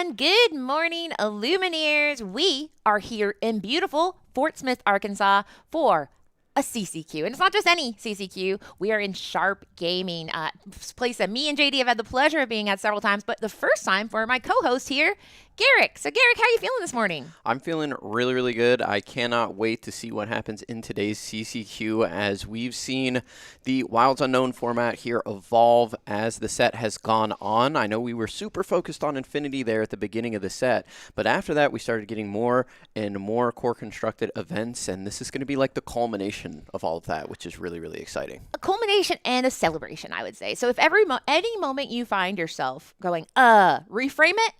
everyone. Good morning, Illumineers. We are here in beautiful Fortsmith, Arkansas for a CCQ. And it's not just any CCQ. We are in Sharp Gaming, place that me and JD have had the pleasure of being at several times, but the first time for my co-host here, Garrick. So Garrick, how are you feeling this morning? I'm feeling really, really good. I cannot wait to see what happens in today's CCQ as we've seen the Wilds Unknown format here evolve as the set has gone on. I know we were super focused on Infinity there at the beginning of the set, but after that we started getting more and more core constructed events, and this is going to be like the culmination of all of that, which is really, really exciting. A culmination and a celebration, I would say. So if any moment you find yourself going, reframe it,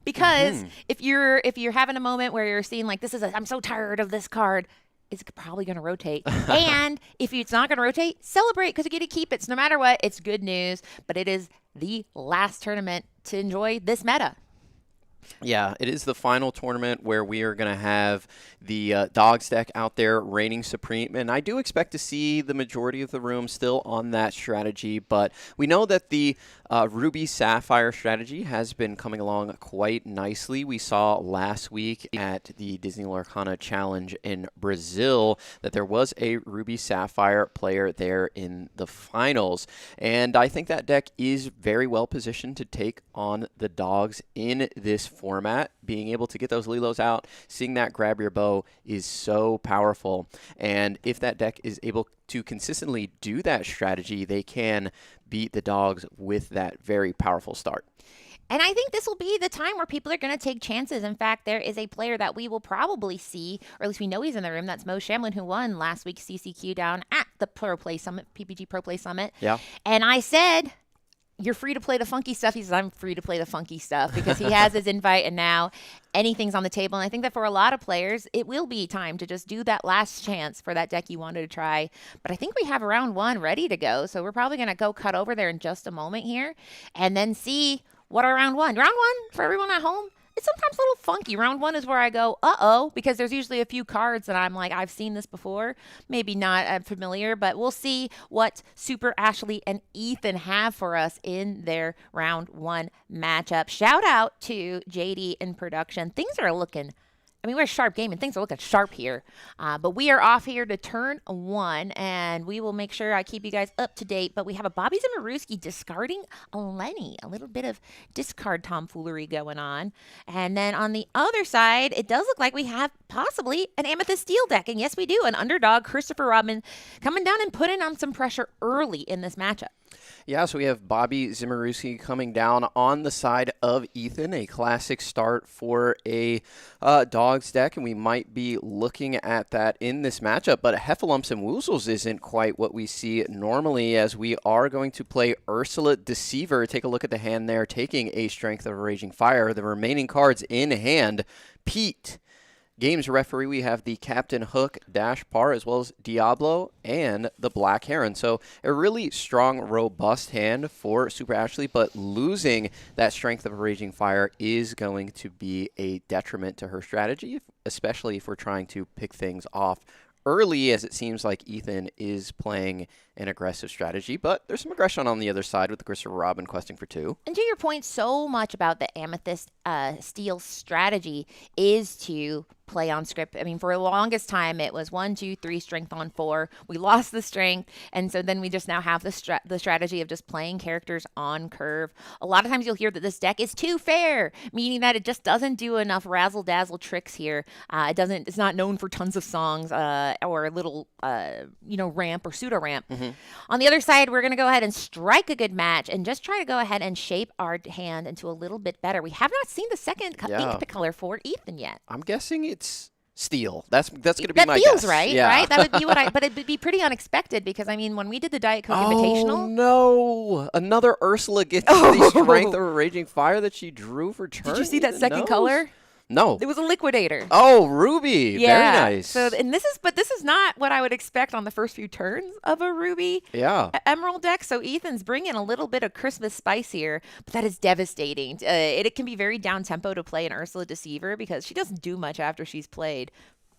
because if you're having a moment where you're seeing like I'm so tired of this card, it's probably going to rotate. And if it's not going to rotate, celebrate because you get to keep it. So no matter what, it's good news. But it is the last tournament to enjoy this meta. Yeah, it is the final tournament where we are going to have the Dogs deck out there reigning supreme. And I do expect to see the majority of the room still on that strategy. But we know that the Ruby Sapphire strategy has been coming along quite nicely. We saw last week at the Disney Lorcana Challenge in Brazil that there was a Ruby Sapphire player there in the finals. And I think that deck is very well positioned to take on the Dogs in this format. Being able to get those Lilos out, seeing that grab your bow is so powerful. And if that deck is able to consistently do that strategy, they can beat the Dogs with that very powerful start. And I think this will be the time where people are going to take chances. In fact, there is a player that we will probably see, or at least we know he's in the room. That's Mo Shamlin, who won last week's CCQ down at the Pro Play Summit, PPG Pro Play Summit. Yeah. And I said, you're free to play the funky stuff. He says, I'm free to play the funky stuff because he has his invite and now anything's on the table. And I think that for a lot of players, it will be time to just do that last chance for that deck you wanted to try. But I think we have round one ready to go. So we're probably going to go cut over there in just a moment here and then see what are round one. Round one for everyone at home, it's sometimes a little funky. Round one is where I go, because there's usually a few cards that I'm like, I've seen this before. Maybe not familiar, but we'll see what Super Ashley and Ethan have for us in their round one matchup. Shout out to JD in production. Things are looking, we're a Sharp game and things are looking sharp here. But we are off here to turn one, and we will make sure I keep you guys up to date. But we have a Bobby Zimmerowski discarding a Lenny. A little bit of discard tomfoolery going on. And then on the other side, it does look like we have possibly an Amethyst Steel deck. And yes, we do. An underdog, Christopher Robin, coming down and putting on some pressure early in this matchup. Yeah, so we have Bobby Zimmerowski coming down on the side of Ethan, a classic start for a Dogs deck, and we might be looking at that in this matchup. But Heffalumps and Woozles isn't quite what we see normally, as we are going to play Ursula Deceiver. Take a look at the hand there, taking a Strength of a Raging Fire. The remaining cards in hand, Pete. Games referee, we have the Captain Hook Dash Par, as well as Diablo and the Black Heron. So a really strong, robust hand for Super Ashley, but losing that Strength of a Raging Fire is going to be a detriment to her strategy, especially if we're trying to pick things off early, as it seems like Ethan is playing an aggressive strategy. But there's some aggression on the other side with the Christopher Robin questing for 2. And to your point, so much about the Amethyst Steel strategy is to play on script. For the longest time, it was 1, 2, 3 strength on 4. We lost the strength, and so then we just now have the strategy of just playing characters on curve. A lot of times you'll hear that this deck is too fair, meaning that it just doesn't do enough razzle-dazzle tricks here. It's not known for tons of songs or a little, ramp or pseudo-ramp. On the other side, we're going to go ahead and strike a good match and just try to go ahead and shape our hand into a little bit better. We have not seen the second ink color for Ethan yet. I'm guessing it's steel. That's going to be that my guess. That feels right, yeah. right? That would be but it would be pretty unexpected because, when we did the Diet Coke Invitational. Oh, no. Another Ursula gets the Strength of a Raging Fire that she drew for turn. Did you see that second color? No. It was a liquidator. Oh, Ruby. Yeah. Very nice. So, but this is not what I would expect on the first few turns of a Ruby Emerald deck. So Ethan's bringing a little bit of Christmas spice here, but that is devastating. It can be very down tempo to play an Ursula Deceiver because she doesn't do much after she's played.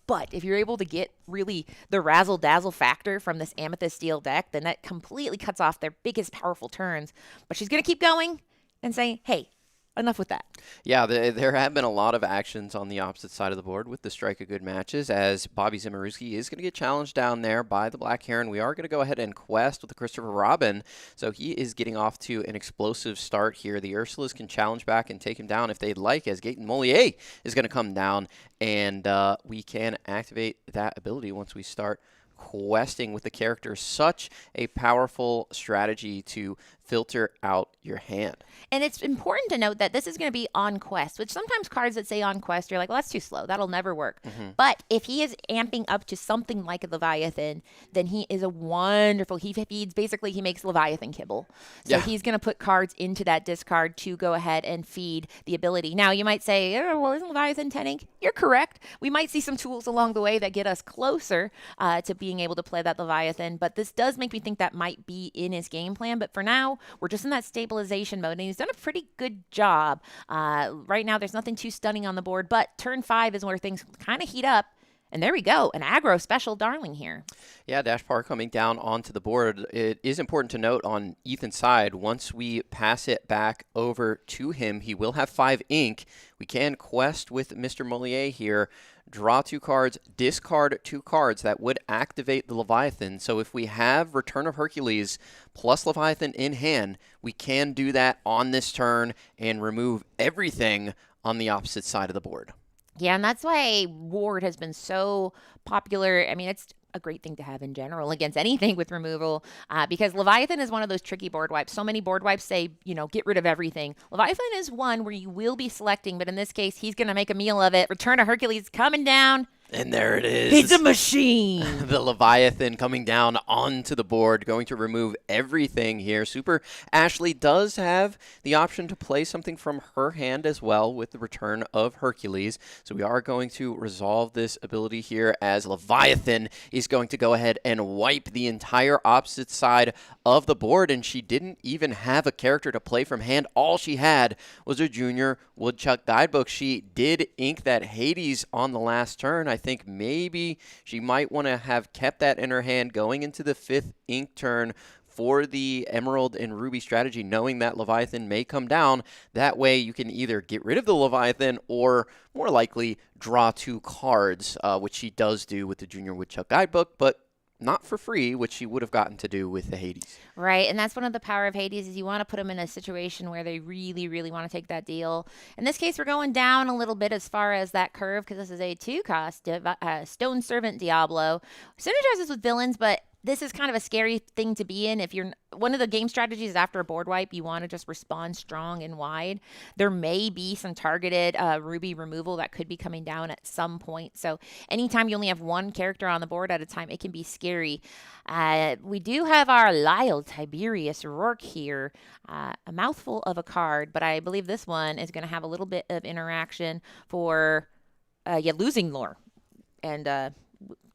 But if you're able to get really the razzle-dazzle factor from this Amethyst Steel deck, then that completely cuts off their biggest powerful turns. But she's going to keep going and say, hey, enough with that. Yeah, there have been a lot of actions on the opposite side of the board with the Strike of Good matches, as Bobby Zimmerowski is going to get challenged down there by the Black Heron. We are going to go ahead and quest with the Christopher Robin, so he is getting off to an explosive start here. The Ursulas can challenge back and take him down if they'd like, as Gaten Mollier is going to come down, and we can activate that ability once we start questing with the character. Such a powerful strategy to filter out your hand. And it's important to note that this is going to be on quest, which sometimes cards that say on quest, you're like, well, that's too slow. That'll never work. But if he is amping up to something like a Leviathan, then he is a wonderful, he feeds, basically he makes Leviathan kibble. So he's going to put cards into that discard to go ahead and feed the ability. Now, you might say, oh, well, isn't Leviathan 10 ink? You're correct. We might see some tools along the way that get us closer to being able to play that Leviathan, but this does make me think that might be in his game plan. But for now, we're just in that stabilization mode, and he's done a pretty good job. Right now, there's nothing too stunning on the board, but turn 5 is where things kind of heat up. And there we go, an aggro special darling here. Yeah, Dashpar coming down onto the board. It is important to note on Ethan's side, once we pass it back over to him, he will have 5 ink. We can quest with Mr. Mollier here. Draw 2 cards, discard 2 cards. That would activate the Leviathan. So if we have Return of Hercules plus Leviathan in hand, we can do that on this turn and remove everything on the opposite side of the board. Yeah, and that's why Ward has been so popular. I mean, it's a great thing to have in general against anything with removal, because Leviathan is one of those tricky board wipes. So many board wipes say, get rid of everything. Leviathan is one where you will be selecting, but in this case, he's going to make a meal of it. Return of Hercules coming down. And there it is. It's a machine. The Leviathan coming down onto the board, going to remove everything here. Super Ashley does have the option to play something from her hand as well with the Return of Hercules. So we are going to resolve this ability here, as Leviathan is going to go ahead and wipe the entire opposite side of the board. And she didn't even have a character to play from hand. All she had was a Junior Woodchuck guidebook. She did ink that Hades on the last turn. I think maybe she might want to have kept that in her hand going into the 5th ink turn for the Emerald and Ruby strategy, knowing that Leviathan may come down. That way you can either get rid of the Leviathan or more likely draw 2 cards, which she does do with the Junior Woodchuck guidebook, but not for free, which she would have gotten to do with the Hades. Right, and that's one of the power of Hades, is you want to put them in a situation where they really, really want to take that deal. In this case, we're going down a little bit as far as that curve, because this is a 2-cost Stone Servant Diablo. Synergizes with villains, but this is kind of a scary thing to be in. If you're one of the game strategies is after a board wipe, you want to just respond strong and wide. There may be some targeted Ruby removal that could be coming down at some point. So anytime you only have one character on the board at a time, it can be scary. We do have our Lyle Tiberius Rourke here, a mouthful of a card, but I believe this one is going to have a little bit of interaction for losing lore. And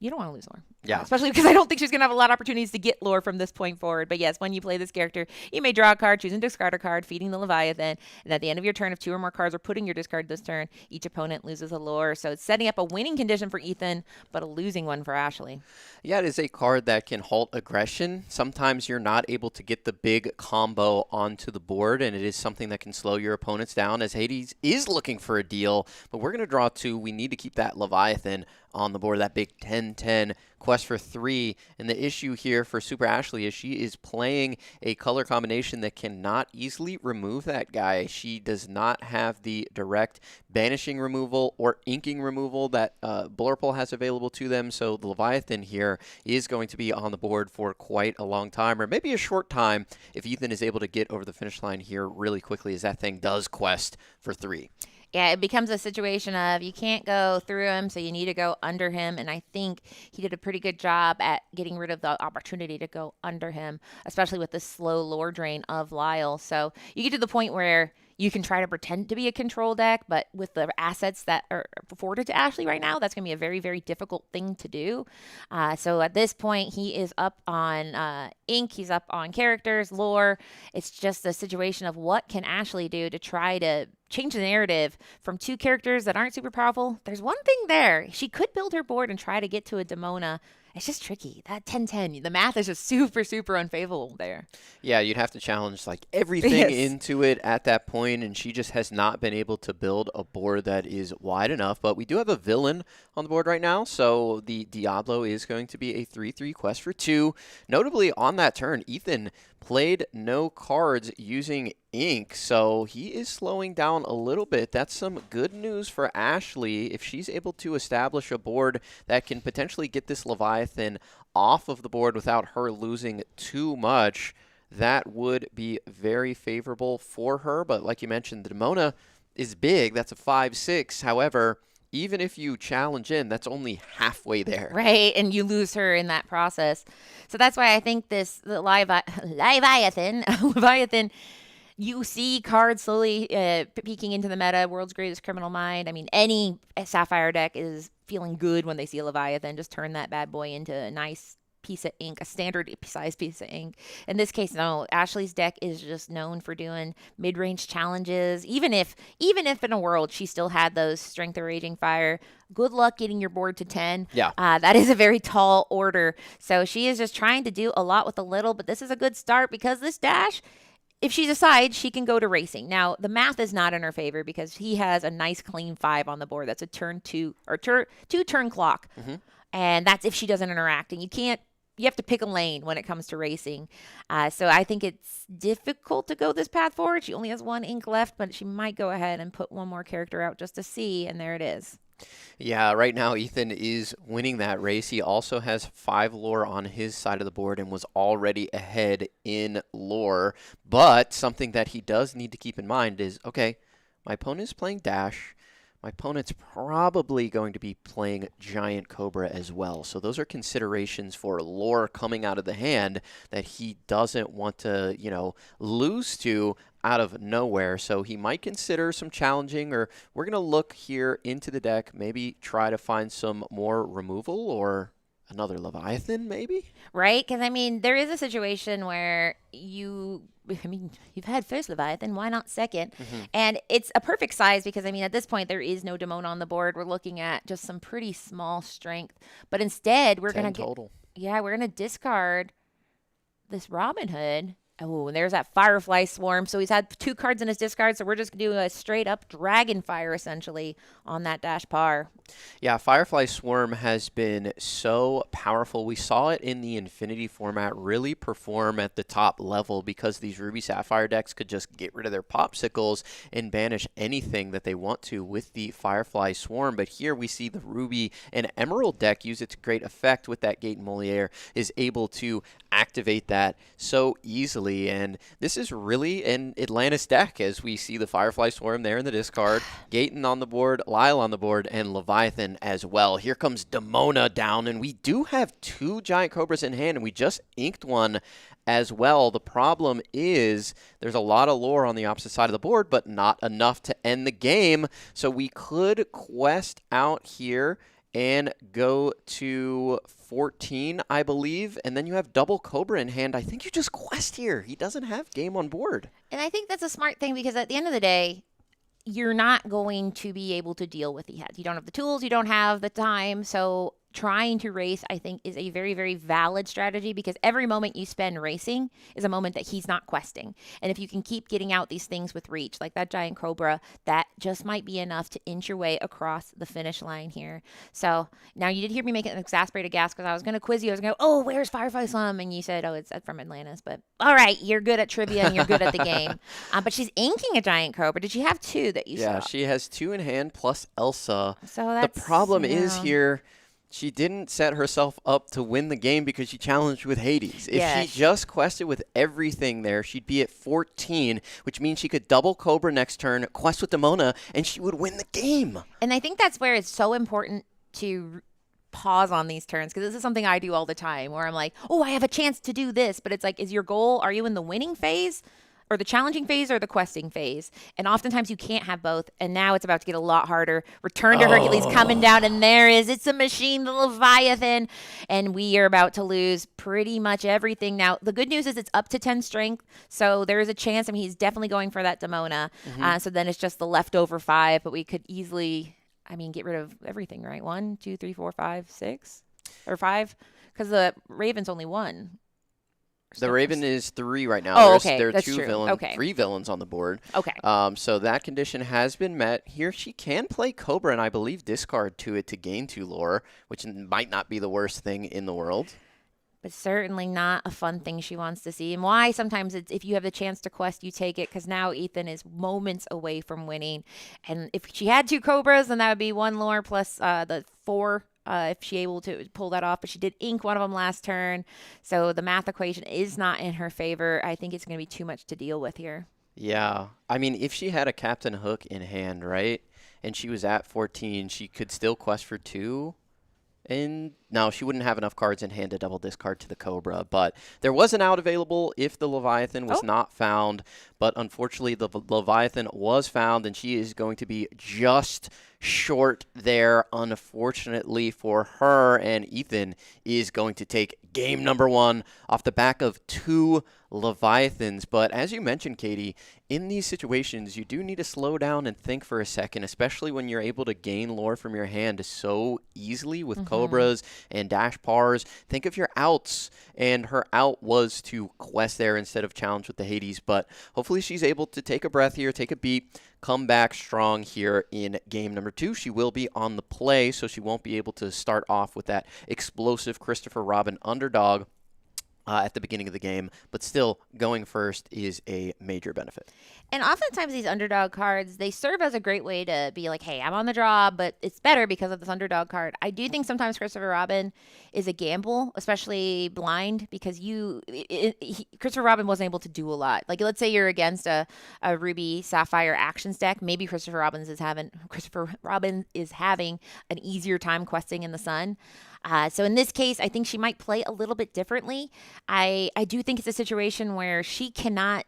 you don't want to lose lore. Yeah. Especially because I don't think she's going to have a lot of opportunities to get lore from this point forward. But yes, when you play this character, you may draw a card, choose and discard a card, feeding the Leviathan. And at the end of your turn, if 2 or more cards are put in your discard this turn, each opponent loses a lore. So it's setting up a winning condition for Ethan, but a losing one for Ashley. Yeah, it is a card that can halt aggression. Sometimes you're not able to get the big combo onto the board, and it is something that can slow your opponents down, as Hades is looking for a deal. But we're going to draw 2. We need to keep that Leviathan on the board, that big 10-10 quest for 3. And the issue here for Super Ashley is she is playing a color combination that cannot easily remove that guy. She does not have the direct banishing removal or inking removal that Blurple has available to them. So the Leviathan here is going to be on the board for quite a long time, or maybe a short time, if Ethan is able to get over the finish line here really quickly, as that thing does quest for 3. Yeah, it becomes a situation of you can't go through him, so you need to go under him. And I think he did a pretty good job at getting rid of the opportunity to go under him, especially with the slow lore drain of Lyle. So you get to the point where you can try to pretend to be a control deck, but with the assets that are afforded to Ashley right now, that's going to be a very, very difficult thing to do. So at this point, he is up on ink. He's up on characters, lore. It's just a situation of what can Ashley do to try to change the narrative from 2 characters that aren't super powerful. There's one thing there. She could build her board and try to get to a Demona It's just tricky. That 10-10, the math is just super, super unfavorable there. Yeah, you'd have to challenge like everything Yes. into it at that point, and she just has not been able to build a board that is wide enough. But we do have a villain on the board right now, so the Diablo is going to be a 3/3 quest for 2. Notably, on that turn, Ethan played no cards using ink, so he is slowing down a little bit. That's some good news for Ashley if she's able to establish a board that can potentially get this Leviathan off of the board without her losing too much. That would be very favorable for her. But like you mentioned, the Demona is big. That's a 5/6. However, even if you challenge in, that's only halfway there. Right, and you lose her in that process. So that's why I think the Leviathan, Leviathan, you see cards slowly peeking into the meta. World's Greatest Criminal Mind. I mean, any Sapphire deck is feeling good when they see a Leviathan. Just turn that bad boy into a nice piece of ink, a standard size piece of ink. In this case, no. Ashley's deck is just known for doing mid-range challenges. Even if in a world she still had those Strength of Raging Fire, good luck getting your board to 10. Yeah. That is a very tall order. So she is just trying to do a lot with a little, but this is a good start because this dash, if she decides, she can go to racing. Now, the math is not in her favor because he has a nice clean 5 on the board. That's a turn 2 or 2 turn clock. And that's if she doesn't interact. And you have to pick a lane when it comes to racing. So I think it's difficult to go this path forward. She only has 1 ink left, but she might go ahead and put one more character out just to see. And there it is. Yeah, right now Ethan is winning that race. He also has 5 lore on his side of the board and was already ahead in lore. But something that he does need to keep in mind is, okay, my opponent is playing Dash. My opponent's probably going to be playing Giant Cobra as well. So those are considerations for lore coming out of the hand that he doesn't want to, lose to out of nowhere. So he might consider some challenging, or we're going to look here into the deck, maybe try to find some more removal or another Leviathan, maybe? Right? Because, there is a situation where you've had first Leviathan, why not second? And it's a perfect size because, at this point, there is no Demona on the board. We're looking at just some pretty small strength. But instead, we're going to total. Yeah, we're going to discard this Robin Hood. Oh, and there's that Firefly Swarm. So he's had 2 cards in his discard, so we're just going to do a straight-up Dragon Fire, essentially, on that dash par. Yeah, Firefly Swarm has been so powerful. We saw it in the Infinity format really perform at the top level because these Ruby Sapphire decks could just get rid of their popsicles and banish anything that they want to with the Firefly Swarm. But here we see the Ruby and Emerald deck use it to great effect with that Gate and Moliere, is able to activate that so easily. And this is really an Atlantis deck as we see the Firefly Swarm there in the discard, Gaten on the board, Lyle on the board, and Leviathan as well. Here comes Demona down, and we do have 2 Giant Cobras in hand, and we just inked one as well. The problem is there's a lot of lore on the opposite side of the board, but not enough to end the game. So we could quest out here and go to 14, I believe, and then you have double Cobra in hand. I think you just quest here. He doesn't have game on board. And I think that's a smart thing because at the end of the day, you're not going to be able to deal with the heads. You don't have the tools, you don't have the time. So trying to race, I think, is a very, very valid strategy because every moment you spend racing is a moment that he's not questing. And if you can keep getting out these things with reach, like that Giant Cobra, that just might be enough to inch your way across the finish line here. So now you did hear me make an exasperated gasp because I was going to quiz you. I was going to go, oh, where's Firefly Slum? And you said, oh, it's from Atlantis. But all right, you're good at trivia and you're good at the game. But she's inking a Giant Cobra. Did she have 2 that you saw? Yeah, she has 2 in hand plus Elsa. So that's, the problem is here, she didn't set herself up to win the game because she challenged with Hades. If she just quested with everything there, she'd be at 14, which means she could double Cobra next turn, quest with Demona, and she would win the game. And I think that's where it's so important to pause on these turns because this is something I do all the time where I'm like, oh, I have a chance to do this. But it's like, is your goal, are you in the winning phase? Or the challenging phase or the questing phase. And oftentimes you can't have both. And now it's about to get a lot harder. Return to Hercules coming down. And there is. It's a machine, the Leviathan. And we are about to lose pretty much everything. Now, the good news is it's up to 10 strength. So there is a chance. He's definitely going for that Demona. So then it's just the leftover 5. But we could easily, get rid of everything, right? 1, 2, 3, 4, 5, 6. Or 5. Because the Raven's only one. The Raven is 3 right now. Oh, okay. There are That's 2 true. villains, Okay. 3 villains on the board. Okay. So that condition has been met. Here she can play Cobra and I believe discard to it to gain 2 lore, which might not be the worst thing in the world. But certainly not a fun thing she wants to see. And why sometimes it's if you have the chance to quest, you take it, because now Ethan is moments away from winning. And if she had 2 Cobras, then that would be 1 lore plus the 4 if she able to pull that off. But she did ink one of them last turn. So the math equation is not in her favor. I think it's going to be too much to deal with here. Yeah. I mean, if she had a Captain Hook in hand, right, and she was at 14, she could still quest for 2. And no, she wouldn't have enough cards in hand to double discard to the Cobra. But there was an out available if the Leviathan was not found. But unfortunately, the Leviathan was found, and she is going to be just short there, unfortunately for her. And Ethan is going to take game number 1 off the back of 2 Leviathans. But as you mentioned, Katie, in these situations, you do need to slow down and think for a second, especially when you're able to gain lore from your hand so easily with Cobras and Dash Pars. Think of your outs, and her out was to quest there instead of challenge with the Hades. But hopefully she's able to take a breath here, take a beat, come back strong here in game number 2. She will be on the play, so she won't be able to start off with that explosive Christopher Robin underdog at the beginning of the game, but still going first is a major benefit. And oftentimes these underdog cards, they serve as a great way to be like, hey, I'm on the draw, but it's better because of this underdog card. I do think sometimes Christopher Robin is a gamble, especially blind, because Christopher Robin wasn't able to do a lot. Like, let's say you're against a Ruby Sapphire actions deck. Maybe Christopher Robin is having an easier time questing in the sun. So in this case, I think she might play a little bit differently. I do think it's a situation where she cannot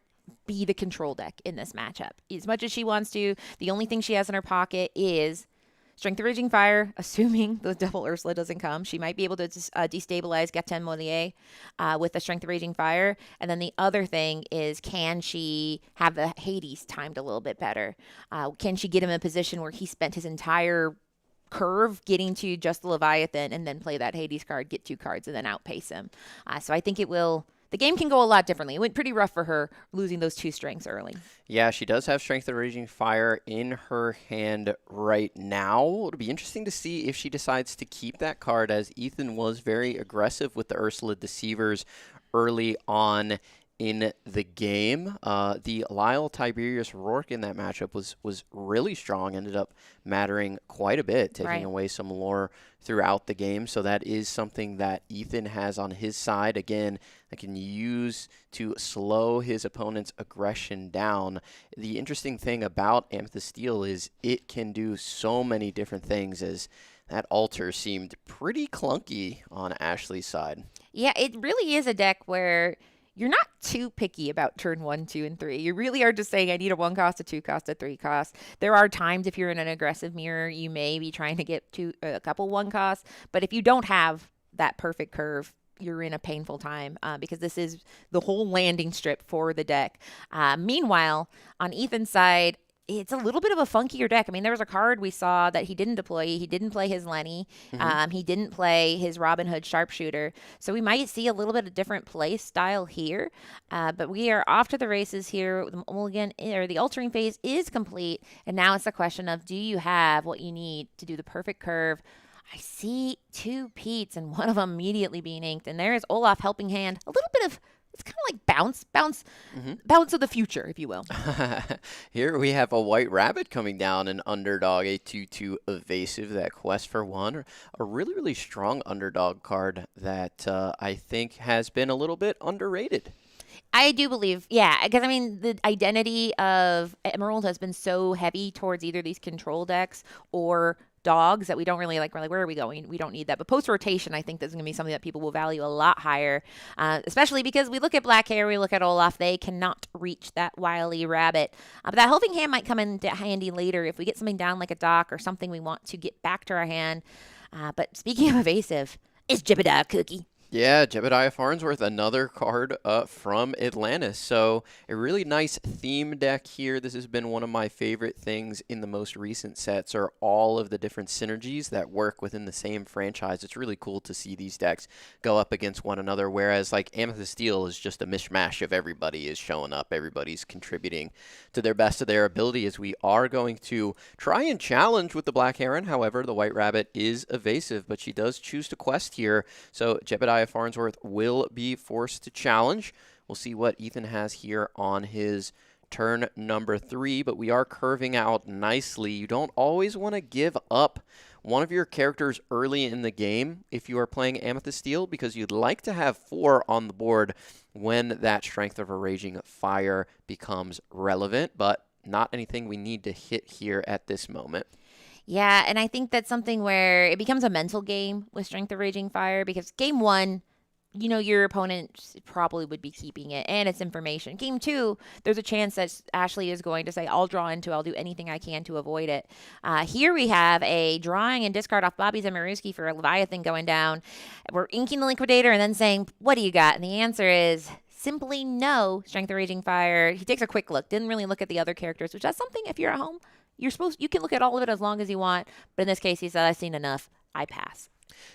be the control deck in this matchup. As much as she wants to, the only thing she has in her pocket is Strength of Raging Fire, assuming the double Ursula doesn't come. She might be able to destabilize Gaten Moliere with the Strength of Raging Fire. And then the other thing is, can she have the Hades timed a little bit better? Can she get him in a position where he spent his entire curve getting to just the Leviathan and then play that Hades card, get 2 cards, and then outpace him? So I think the game can go a lot differently. It went pretty rough for her losing those 2 strengths early. Yeah, she does have Strength of Raging Fire in her hand right now. It'll be interesting to see if she decides to keep that card, as Ethan was very aggressive with the Ursula Deceivers early on in the game. The Lyle Tiberius Rourke in that matchup was really strong, ended up mattering quite a bit, taking away some lore throughout the game. So that is something that Ethan has on his side, again, that can use to slow his opponent's aggression down. The interesting thing about Amethyst Steel is it can do so many different things, as that altar seemed pretty clunky on Ashley's side. Yeah, it really is a deck where you're not too picky about turn 1, 2, and 3. You really are just saying, I need a 1 cost, a 2 cost, a 3 cost. There are times if you're in an aggressive mirror, you may be trying to get to a couple 1 costs. But if you don't have that perfect curve, you're in a painful time because this is the whole landing strip for the deck. Meanwhile, on Ethan's side, it's a little bit of a funkier deck. I mean, there was a card we saw that he didn't deploy. He didn't play his Lenny. He didn't play his Robin Hood Sharpshooter. So we might see a little bit of different play style here. But we are off to the races here. The mulligan, or the altering phase is complete. And now it's a question of, do you have what you need to do the perfect curve? I see 2 Petes and one of them immediately being inked. And there is Olaf Helping Hand. A little bit of, it's kind of like bounce of the future, if you will. Here we have a White Rabbit coming down, an underdog, a 2/2 evasive, that quest for 1. A really, really strong underdog card that I think has been a little bit underrated. I do believe, yeah, because I mean, the identity of Emerald has been so heavy towards either these control decks or dogs that we don't really like. We're like, where are we going? We don't need that. But post rotation, I think this is going to be something that people will value a lot higher, especially because we look at Black Hair, we look at Olaf, they cannot reach that wily rabbit. But that helping hand might come in handy later if we get something down like a dock or something we want to get back to our hand. But speaking of evasive, it's Jibida Cookie. Yeah, Jebediah Farnsworth, another card from Atlantis. So a really nice theme deck here. This has been one of my favorite things in the most recent sets are all of the different synergies that work within the same franchise. It's really cool to see these decks go up against one another, whereas like Amethyst Steel is just a mishmash of everybody is showing up. Everybody's contributing to their best of their ability as we are going to try and challenge with the Black Heron. However, the White Rabbit is evasive, but she does choose to quest here. So Jebediah Farnsworth will be forced to challenge. We'll see what Ethan has here on his turn number 3, but we are curving out nicely. You don't always want to give up one of your characters early in the game if you are playing Amethyst Steel, because you'd like to have 4 on the board when that Strength of a Raging Fire becomes relevant, but not anything we need to hit here at this moment. Yeah, and I think that's something where it becomes a mental game with Strength of Raging Fire, because game 1, your opponent probably would be keeping it, and it's information. Game 2, there's a chance that Ashley is going to say, I'll draw into it. I'll do anything I can to avoid it. Here we have a drawing and discard off Bobby Zemaruski for a Leviathan going down. We're inking the Liquidator and then saying, what do you got? And the answer is simply no. Strength of Raging Fire. He takes a quick look, didn't really look at the other characters, which that's something if you're at home, you can look at all of it as long as you want, but in this case, he said, I've seen enough. I pass.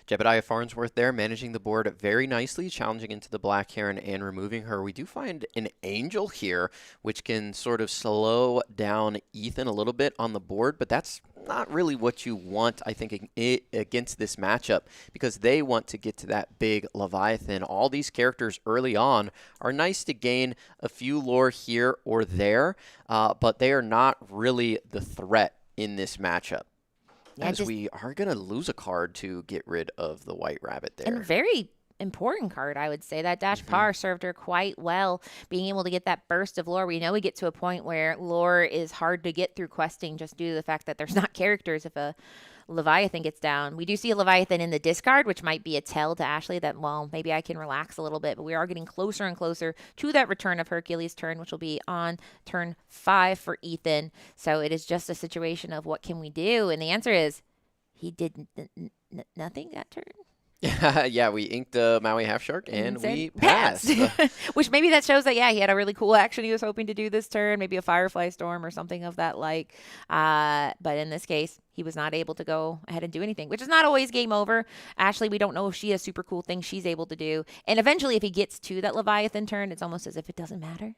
Jebediah Farnsworth there managing the board very nicely, challenging into the Black Heron and removing her. We do find an Angel here, which can sort of slow down Ethan a little bit on the board, but that's not really what you want, I think, against this matchup, because they want to get to that big Leviathan. All these characters early on are nice to gain a few lore here or there, but they are not really the threat in this matchup. Yeah, As we are going to lose a card to get rid of the White Rabbit there. And a very important card, I would say. That Dash Par served her quite well, being able to get that burst of lore. We know we get to a point where lore is hard to get through questing just due to the fact that there's not characters if a Leviathan gets down. We do see a Leviathan in the discard, which might be a tell to Ashley that, well, maybe I can relax a little bit, but we are getting closer and closer to that Return of Hercules turn, which will be on turn 5 for Ethan. So it is just a situation of what can we do? And the answer is he did nothing that turn. Yeah, we inked the Maui Half Shark and we passed. Which maybe that shows that, he had a really cool action he was hoping to do this turn, maybe a Firefly Storm or something of that like. But in this case, he was not able to go ahead and do anything, which is not always game over. Ashley, we don't know if she has super cool things she's able to do. And eventually, if he gets to that Leviathan turn, it's almost as if it doesn't matter.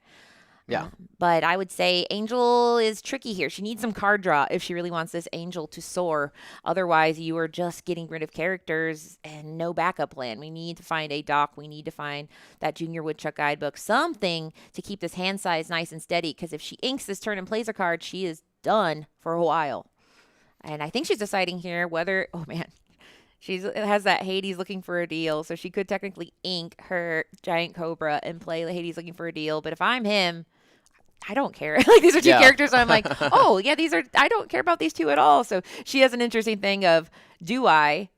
Yeah. But I would say Angel is tricky here. She needs some card draw if she really wants this Angel to soar. Otherwise, you are just getting rid of characters and no backup plan. We need to find a dock. We need to find that Junior Woodchuck guidebook, something to keep this hand size nice and steady. Because if she inks this turn and plays a card, she is done for a while. And I think she's deciding here whether, she has that Hades looking for a deal, so she could technically ink her Giant Cobra and play Hades looking for a deal. But if I'm him, I don't care. Like, these are two characters. So I'm like, I don't care about these two at all. So she has an interesting thing of, do I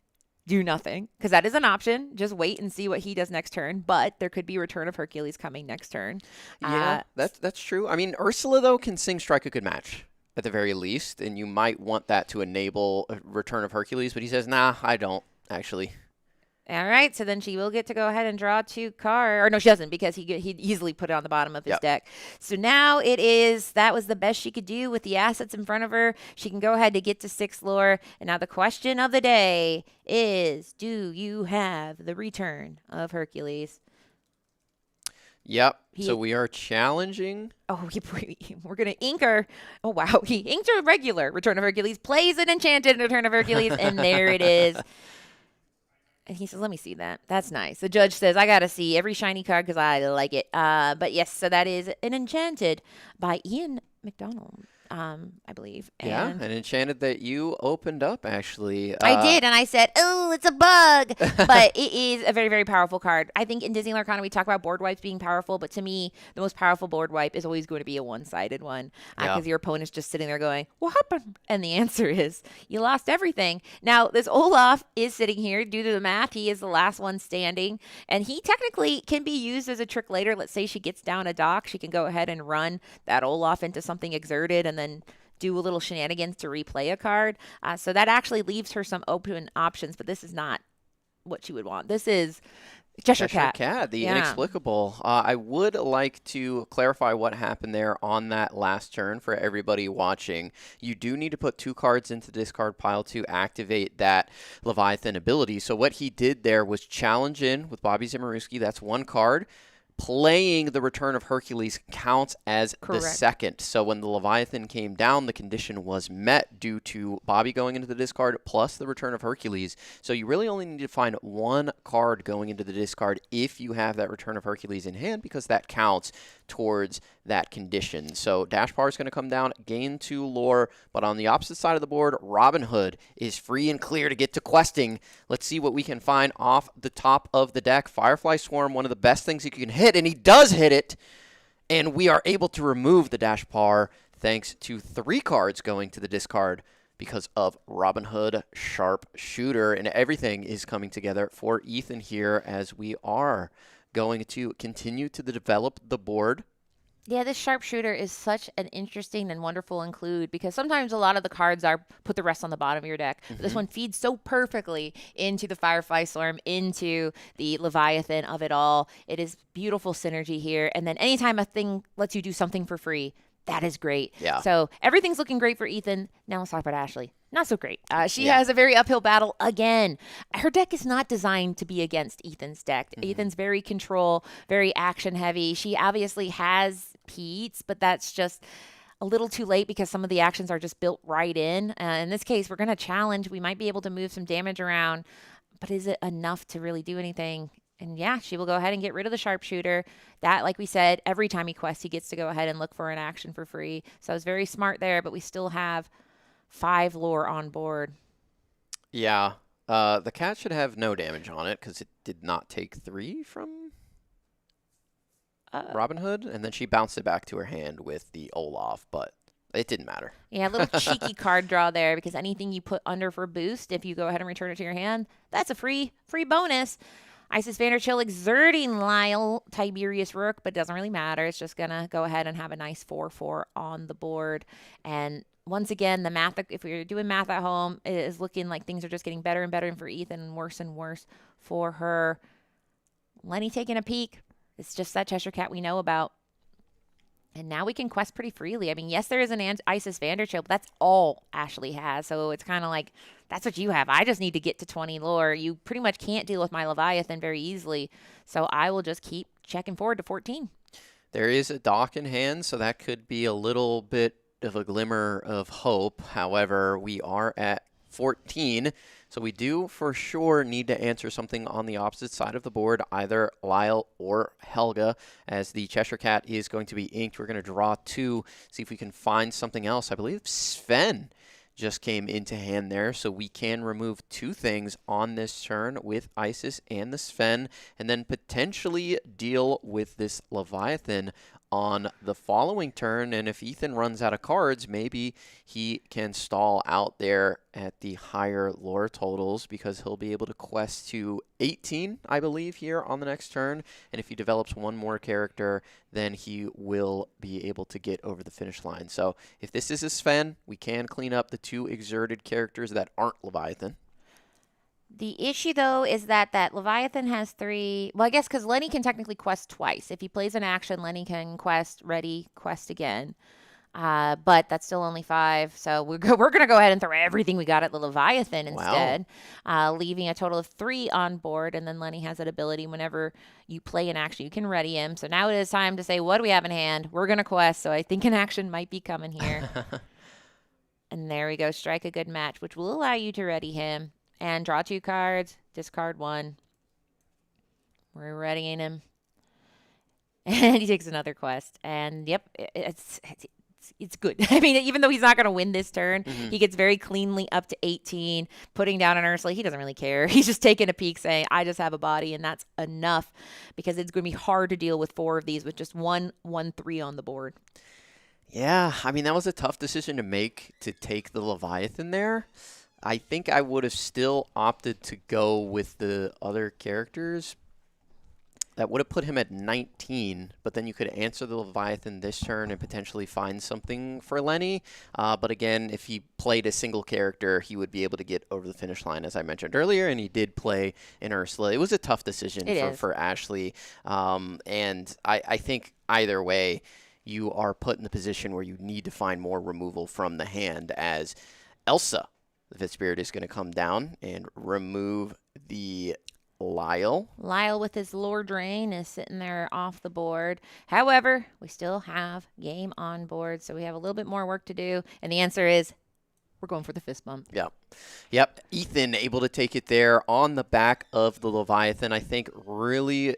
do nothing? Because that is an option. Just wait and see what he does next turn. But there could be Return of Hercules coming next turn. Yeah, that's true. I mean, Ursula, though, can sing Strike a Good Match at the very least, and you might want that to enable a Return of Hercules. But he says, nah, I don't, actually. All right, so then she will get to go ahead and draw 2 cards. Or no, she doesn't, because he easily put it on the bottom of his deck. So now that was the best she could do with the assets in front of her. She can go ahead to get to 6 lore. And now the question of the day is, do you have the Return of Hercules? Yep. So we are challenging. Oh, we're going to ink her. Oh, wow. He inked a regular Return of Hercules, plays an enchanted Return of Hercules, and there it is. And he says, let me see that. That's nice. The judge says, I got to see every shiny card because I like it. But yes, so that is an Enchanted by Ian McDonald, I believe. And an Enchanted that you opened up, actually. I did, and I said, oh, it's a bug. But it is a very, very powerful card. I think in Disney Lorcana, we talk about board wipes being powerful, but to me, the most powerful board wipe is always going to be a one-sided one because your opponent's just sitting there going, what happened? And the answer is, you lost everything. Now, this Olaf is sitting here. Due to the math, he is the last one standing, and he technically can be used as a trick later. Let's say she gets down a dock. She can go ahead and run that Olaf into something exerted and then do a little shenanigans to replay a card. So that actually leaves her some open options, but this is not what she would want. This is Cheshire Cheshire Cat. Cat, the Yeah. inexplicable. I would like to clarify what happened there on that last turn for everybody watching. You do need to put 2 cards into the discard pile to activate that Leviathan ability. So what he did there was challenge in with Bobby Zimmerowski. That's 1 card. Playing the Return of Hercules counts as the Correct. second. So when the Leviathan came down, the condition was met due to Bobby going into the discard plus the Return of Hercules. So you really only need to find 1 card going into the discard if you have that Return of Hercules in hand, because that counts towards that condition. So Dashpar is going to come down, gain 2 lore, but on the opposite side of the board, Robin Hood is free and clear to get to questing. Let's see what we can find off the top of the deck. Firefly Swarm, one of the best things you can hit, and he does hit it, and we are able to remove the Dashpar thanks to 3 cards going to the discard because of Robin Hood Sharpshooter, and everything is coming together for Ethan here as we are going to continue to develop the board. Yeah, this sharpshooter is such an interesting and wonderful include, because sometimes a lot of the cards are put the rest on the bottom of your deck. But this one feeds so perfectly into the Firefly Swarm, into the Leviathan of it all. It is beautiful synergy here. And then anytime a thing lets you do something for free, that is great. Yeah. So everything's looking great for Ethan. Now let's talk about Ashley. Not so great. She Yeah. has a very uphill battle again. Her deck is not designed to be against Ethan's deck. Ethan's very control, very action heavy. She obviously has Pete's, but that's just a little too late because some of the actions are just built right in. In this case, we're going to challenge. We might be able to move some damage around, but is it enough to really do anything? And yeah, she will go ahead and get rid of the sharpshooter. That, like we said, every time he quests, he gets to go ahead and look for an action for free. So I was very smart there, but we still have 5 lore on board. Yeah. The cat should have no damage on it because it did not take 3 from Robin Hood. And then she bounced it back to her hand with the Olaf, but it didn't matter. Yeah, a little cheeky card draw there, because anything you put under for boost, if you go ahead and return it to your hand, that's a free bonus. Isis Vanderchill exerting Lyle Tiberius Rook, but it doesn't really matter. It's just going to go ahead and have a nice 4/4 on the board. And once again, the math, if we were doing math at home, it is looking like things are just getting better and better for Ethan and worse for her. Lenny taking a peek. It's just that Cheshire Cat we know about. And now we can quest pretty freely. I mean, yes, there is an Isis Vanderchill, but that's all Ashley has. So it's kind of like, that's what you have. I just need to get to 20 lore. You pretty much can't deal with my Leviathan very easily. So I will just keep checking forward to 14. There is a dock in hand, so that could be a little bit of a glimmer of hope. However, we are at 14, so we do for sure need to answer something on the opposite side of the board, either Lyle or Helga, as the Cheshire Cat is going to be inked. We're going to draw 2, see if we can find something else. I believe Sven just came into hand there, so we can remove 2 things on this turn with Isis and the Sven, and then potentially deal with this Leviathan on the following turn. And if Ethan runs out of cards, maybe he can stall out there at the higher lore totals, because he'll be able to quest to 18, I believe, here on the next turn. And if he develops 1 more character, then he will be able to get over the finish line. So if this is a Sven, we can clean up the 2 exerted characters that aren't Leviathan. The issue, though, is that Leviathan has 3. Well, I guess because Lenny can technically quest twice. If he plays an action, Lenny can quest, ready, quest again. But that's still only 5. So we're going to go ahead and throw everything we got at the Leviathan instead, leaving a total of 3 on board. And then Lenny has that ability whenever you play an action, you can ready him. So now it is time to say, what do we have in hand? We're going to quest. So I think an action might be coming here. And there we go. Strike a good match, which will allow you to ready him. And draw 2 cards, discard 1. We're readying him. And he takes another quest. And yep, it's good. I mean, even though he's not going to win this turn, he gets very cleanly up to 18, putting down an Ursula. He doesn't really care. He's just taking a peek saying, I just have a body, and that's enough, because it's going to be hard to deal with 4 of these with just 1/3 on the board. Yeah, I mean, that was a tough decision to make, to take the Leviathan there. I think I would have still opted to go with the other characters. that would have put him at 19, but then you could answer the Leviathan this turn and potentially find something for Lenny. But again, if he played a single character, he would be able to get over the finish line, as I mentioned earlier, and he did play in Ursula. It was a tough decision for Ashley, and I think either way, you are put in the position where you need to find more removal from the hand, as Elsa, the Fifth Spirit, is going to come down and remove the Lyle. Lyle with his Lore Drain is sitting there off the board. However, we still have game on board, so we have a little bit more work to do. And the answer is we're going for the fist bump. Yep. Ethan able to take it there on the back of the Leviathan. I think really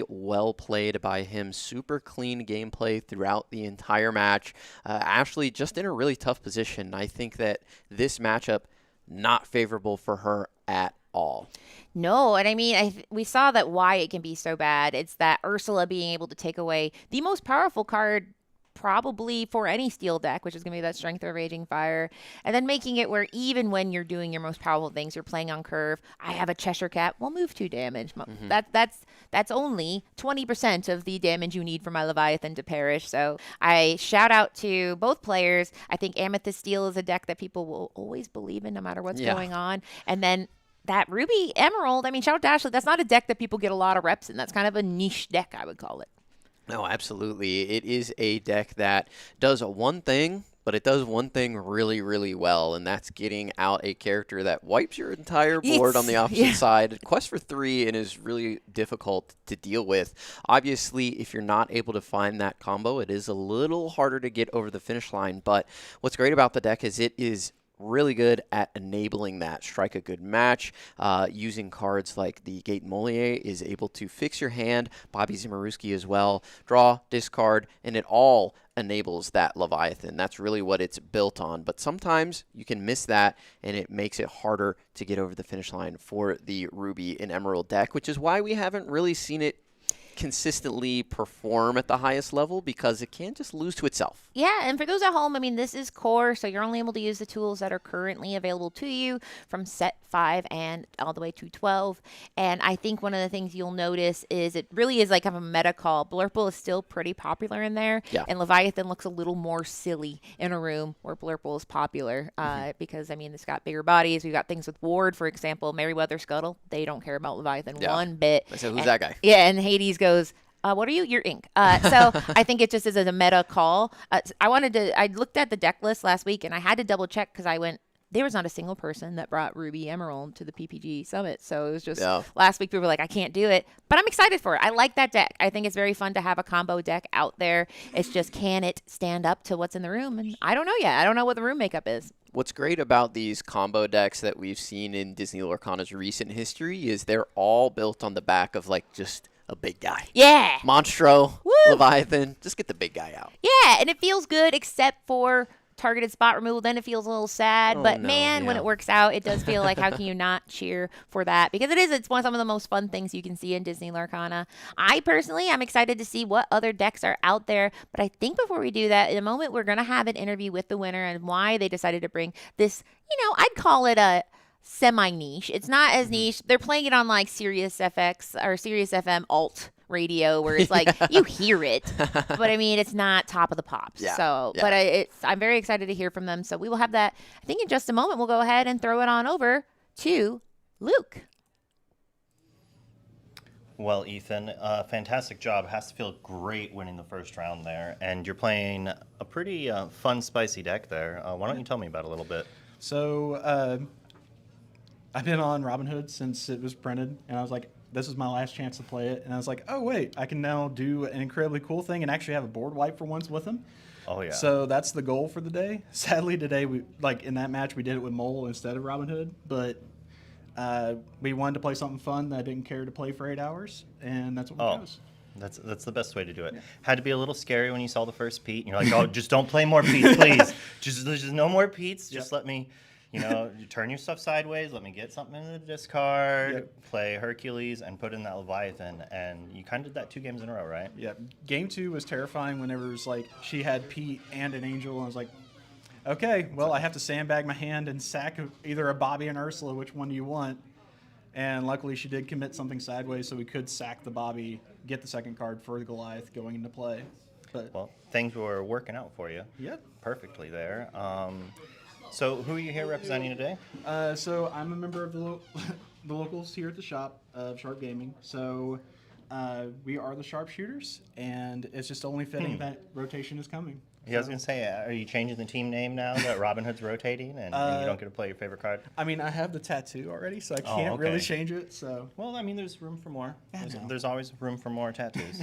well played by him. Super clean gameplay throughout the entire match. Ashley just in a really tough position. I think that this matchup not favorable for her at all. No, and I mean, we saw that why it can be so bad. It's that Ursula being able to take away the most powerful card probably for any steel deck, which is going to be that Strength of Raging Fire, and then making it where even when you're doing your most powerful things, you're playing on curve. I have a Cheshire Cat. Well, move 2 damage. That's only 20% of the damage you need for my Leviathan to perish. So I shout out to both players. I think Amethyst Steel is a deck that people will always believe in no matter what's going on. And then that Ruby Emerald, I mean, shout out to Ashley. That's not a deck that people get a lot of reps in. That's kind of a niche deck, I would call it. No, absolutely. It is a deck that does one thing, but it does one thing really, really well, and that's getting out a character that wipes your entire board on the opposite side. Quest for 3 and is really difficult to deal with. Obviously, if you're not able to find that combo, it is a little harder to get over the finish line, but what's great about the deck is it is really good at enabling that. Strike a good match. Using cards like the Gate Moliere is able to fix your hand. Bobby Zimmerowski as well. Draw, discard, and it all enables that Leviathan. That's really what it's built on. But sometimes you can miss that, and it makes it harder to get over the finish line for the Ruby and Emerald deck, which is why we haven't really seen it consistently perform at the highest level, because it can just lose to itself. Yeah, and for those at home, I mean, this is core, so you're only able to use the tools that are currently available to you from set 5 and all the way to 12. And I think one of the things you'll notice is it really is like kind of a meta call. Blurple is still pretty popular in there, and Leviathan looks a little more silly in a room where Blurple is popular because, I mean, it's got bigger bodies. We've got things with Ward, for example, Merryweather Scuttle. They don't care about Leviathan one bit. I said, who's that guy? Yeah, and Hades goes, what are you? You're ink. So I think it just is a meta call. I looked at the deck list last week and I had to double check because there was not a single person that brought Ruby Emerald to the PPG Summit. So it was just last week people were like, I can't do it. But I'm excited for it. I like that deck. I think it's very fun to have a combo deck out there. It's just, can it stand up to what's in the room? And I don't know yet. I don't know what the room makeup is. What's great about these combo decks that we've seen in Disney Lorcana's recent history is they're all built on the back of like just a big guy. Yeah. Monstro, Leviathan, just get the big guy out. Yeah, and it feels good except for targeted spot removal. Then it feels a little sad. But when it works out, it does feel like, how can you not cheer for that? Because it's some of the most fun things you can see in Disney Lorcana. I personally, I'm excited to see what other decks are out there. But I think before we do that, in a moment, we're going to have an interview with the winner and why they decided to bring this, I'd call it a semi-niche. It's not as niche. They're playing it on like Sirius FX or Sirius FM alt radio where it's like you hear it, but I mean it's not top of the pops. But I'm very excited to hear from them. So we will have that. I think in just a moment we'll go ahead and throw it on over to Luke. Well, Ethan, fantastic job. Has to feel great winning the first round there, and you're playing a pretty fun, spicy deck there. Why don't you tell me about it a little bit? So I've been on Robinhood since it was printed, and I was like, this is my last chance to play it. And I was like, oh, wait, I can now do an incredibly cool thing and actually have a board wipe for once with him. Oh, yeah. So that's the goal for the day. Sadly, today, in that match, we did it with Mole instead of Robinhood. But we wanted to play something fun that I didn't care to play for 8 hours, and that's what we chose. That's the best way to do it. Yeah. Had to be a little scary when you saw the first Pete, and you're like, oh, just don't play more Pete's, please. There's just no more Pete's. Just let me... you turn your stuff sideways, let me get something in the discard, play Hercules, and put in that Leviathan. And you kind of did that 2 games in a row, right? Yeah. Game 2 was terrifying whenever it was like she had Pete and an Angel, and I was like, okay, well, I have to sandbag my hand and sack either a Bobby and Ursula, which one do you want? And luckily, she did commit something sideways, so we could sack the Bobby, get the second card for the Goliath going into play. But Well, things were working out for you. Yep. Perfectly there. So who are you here representing today? So I'm a member of the locals here at the shop of Sharp Gaming. So we are the sharpshooters, and it's just only fitting that rotation is coming. Yeah, I was going to say, are you changing the team name now that Robin Hood's rotating and you don't get to play your favorite card? I mean, I have the tattoo already, so I Oh, can't really okay. change it. So Well, I mean, there's room for more. I know. There's always room for more tattoos.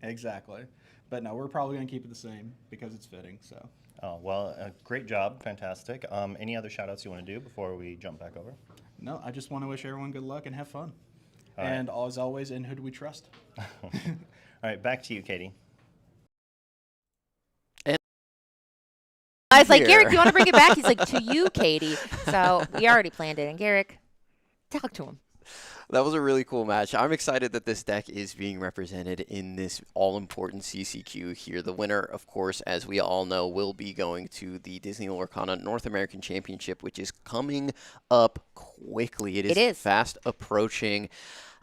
exactly. But no, we're probably going to keep it the same because it's fitting. So Oh, well, great job. Fantastic. Any other shout-outs you want to do before we jump back over? no, I just want to wish everyone good luck and have fun. All right. And as always, in who do we trust? All right, back to you, Katie. I was like, Here. Garrick, you want to bring it back? He's like, to you, Katie. So we already planned it. And Garrick, talk to him. That was a really cool match. I'm excited that this deck is being represented in this all-important CCQ here. The winner, of course, as we all know, will be going to the Disney Lorcana North American Championship, which is coming up quickly. It is fast approaching.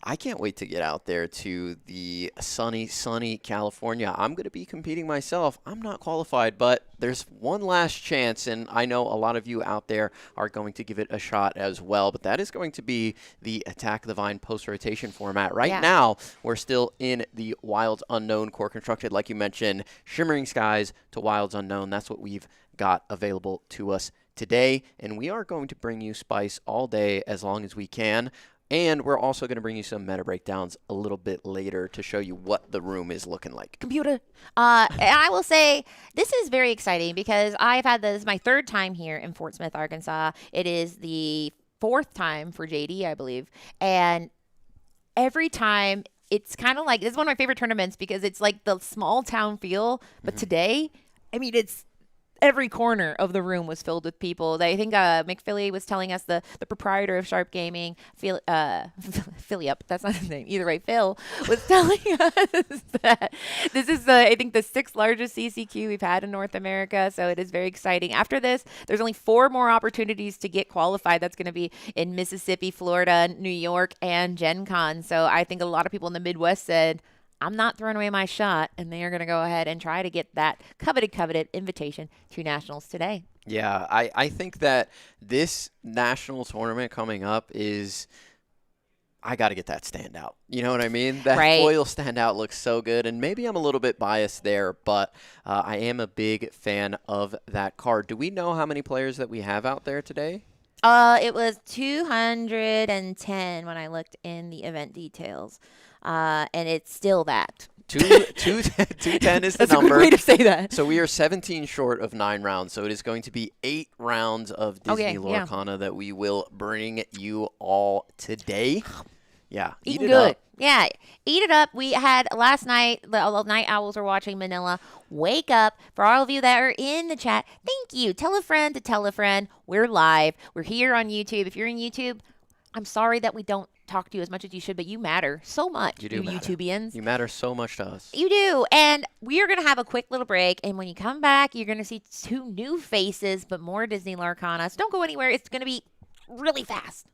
I can't wait to get out there to the sunny California. I'm going to be competing myself. I'm not qualified, but there's one last chance, and I know a lot of you out there are going to give it a shot as well. But that is going to be the Attack the Vine post-rotation format. Right now, we're still in the Wilds Unknown core constructed, like you mentioned, Shimmering Skies to Wilds Unknown. That's what we've got available to us today, and we are going to bring you Spice all day as long as we can. And we're also going to bring you some meta breakdowns a little bit later to show you what the room is looking like. Computer. And I will say this is very exciting because I've had this my third time here in Fortsmith, Arkansas. It is the fourth time for JD, I believe. And every time it's kind of like, this is one of my favorite tournaments because it's like the small town feel. But today, I mean, it's every corner of the room was filled with people. I think McPhilly was telling us, the proprietor of Sharp Gaming, Philly up, that's not his name, either way, Phil, was telling us that this is, I think, the 6th largest CCQ we've had in North America, so it is very exciting. After this, there's only 4 more opportunities to get qualified. That's going to be in Mississippi, Florida, New York, and Gen Con. So I think a lot of people in the Midwest said, I'm not throwing away my shot, and they are going to go ahead and try to get that coveted invitation to Nationals today. Yeah, I think that this national tournament coming up is, I got to get that standout. You know what I mean? That foil standout looks so good, and maybe I'm a little bit biased there, but I am a big fan of that card. Do we know how many players that we have out there today? It was 210 when I looked in the event details. And it's still that. 210 is the That's number. a good way to say that. So we are 17 short of 9 rounds. So it is going to be 8 rounds of Disney Lorcana that we will bring you all today. Yeah, eat it good. up. Yeah, eat it up. We had last night, the Night Owls were watching Manila. Wake up. For all of you that are in the chat, thank you. Tell a friend to tell a friend. We're live. We're here on YouTube. If you're in YouTube, I'm sorry that we don't talk to you as much as you should, but you matter so much, You do matter. YouTubians. You matter so much to us. You do. And we are going to have a quick little break. And when you come back, you're going to see 2 new faces, but more Disney Lorcana. So don't go anywhere. It's going to be really fast.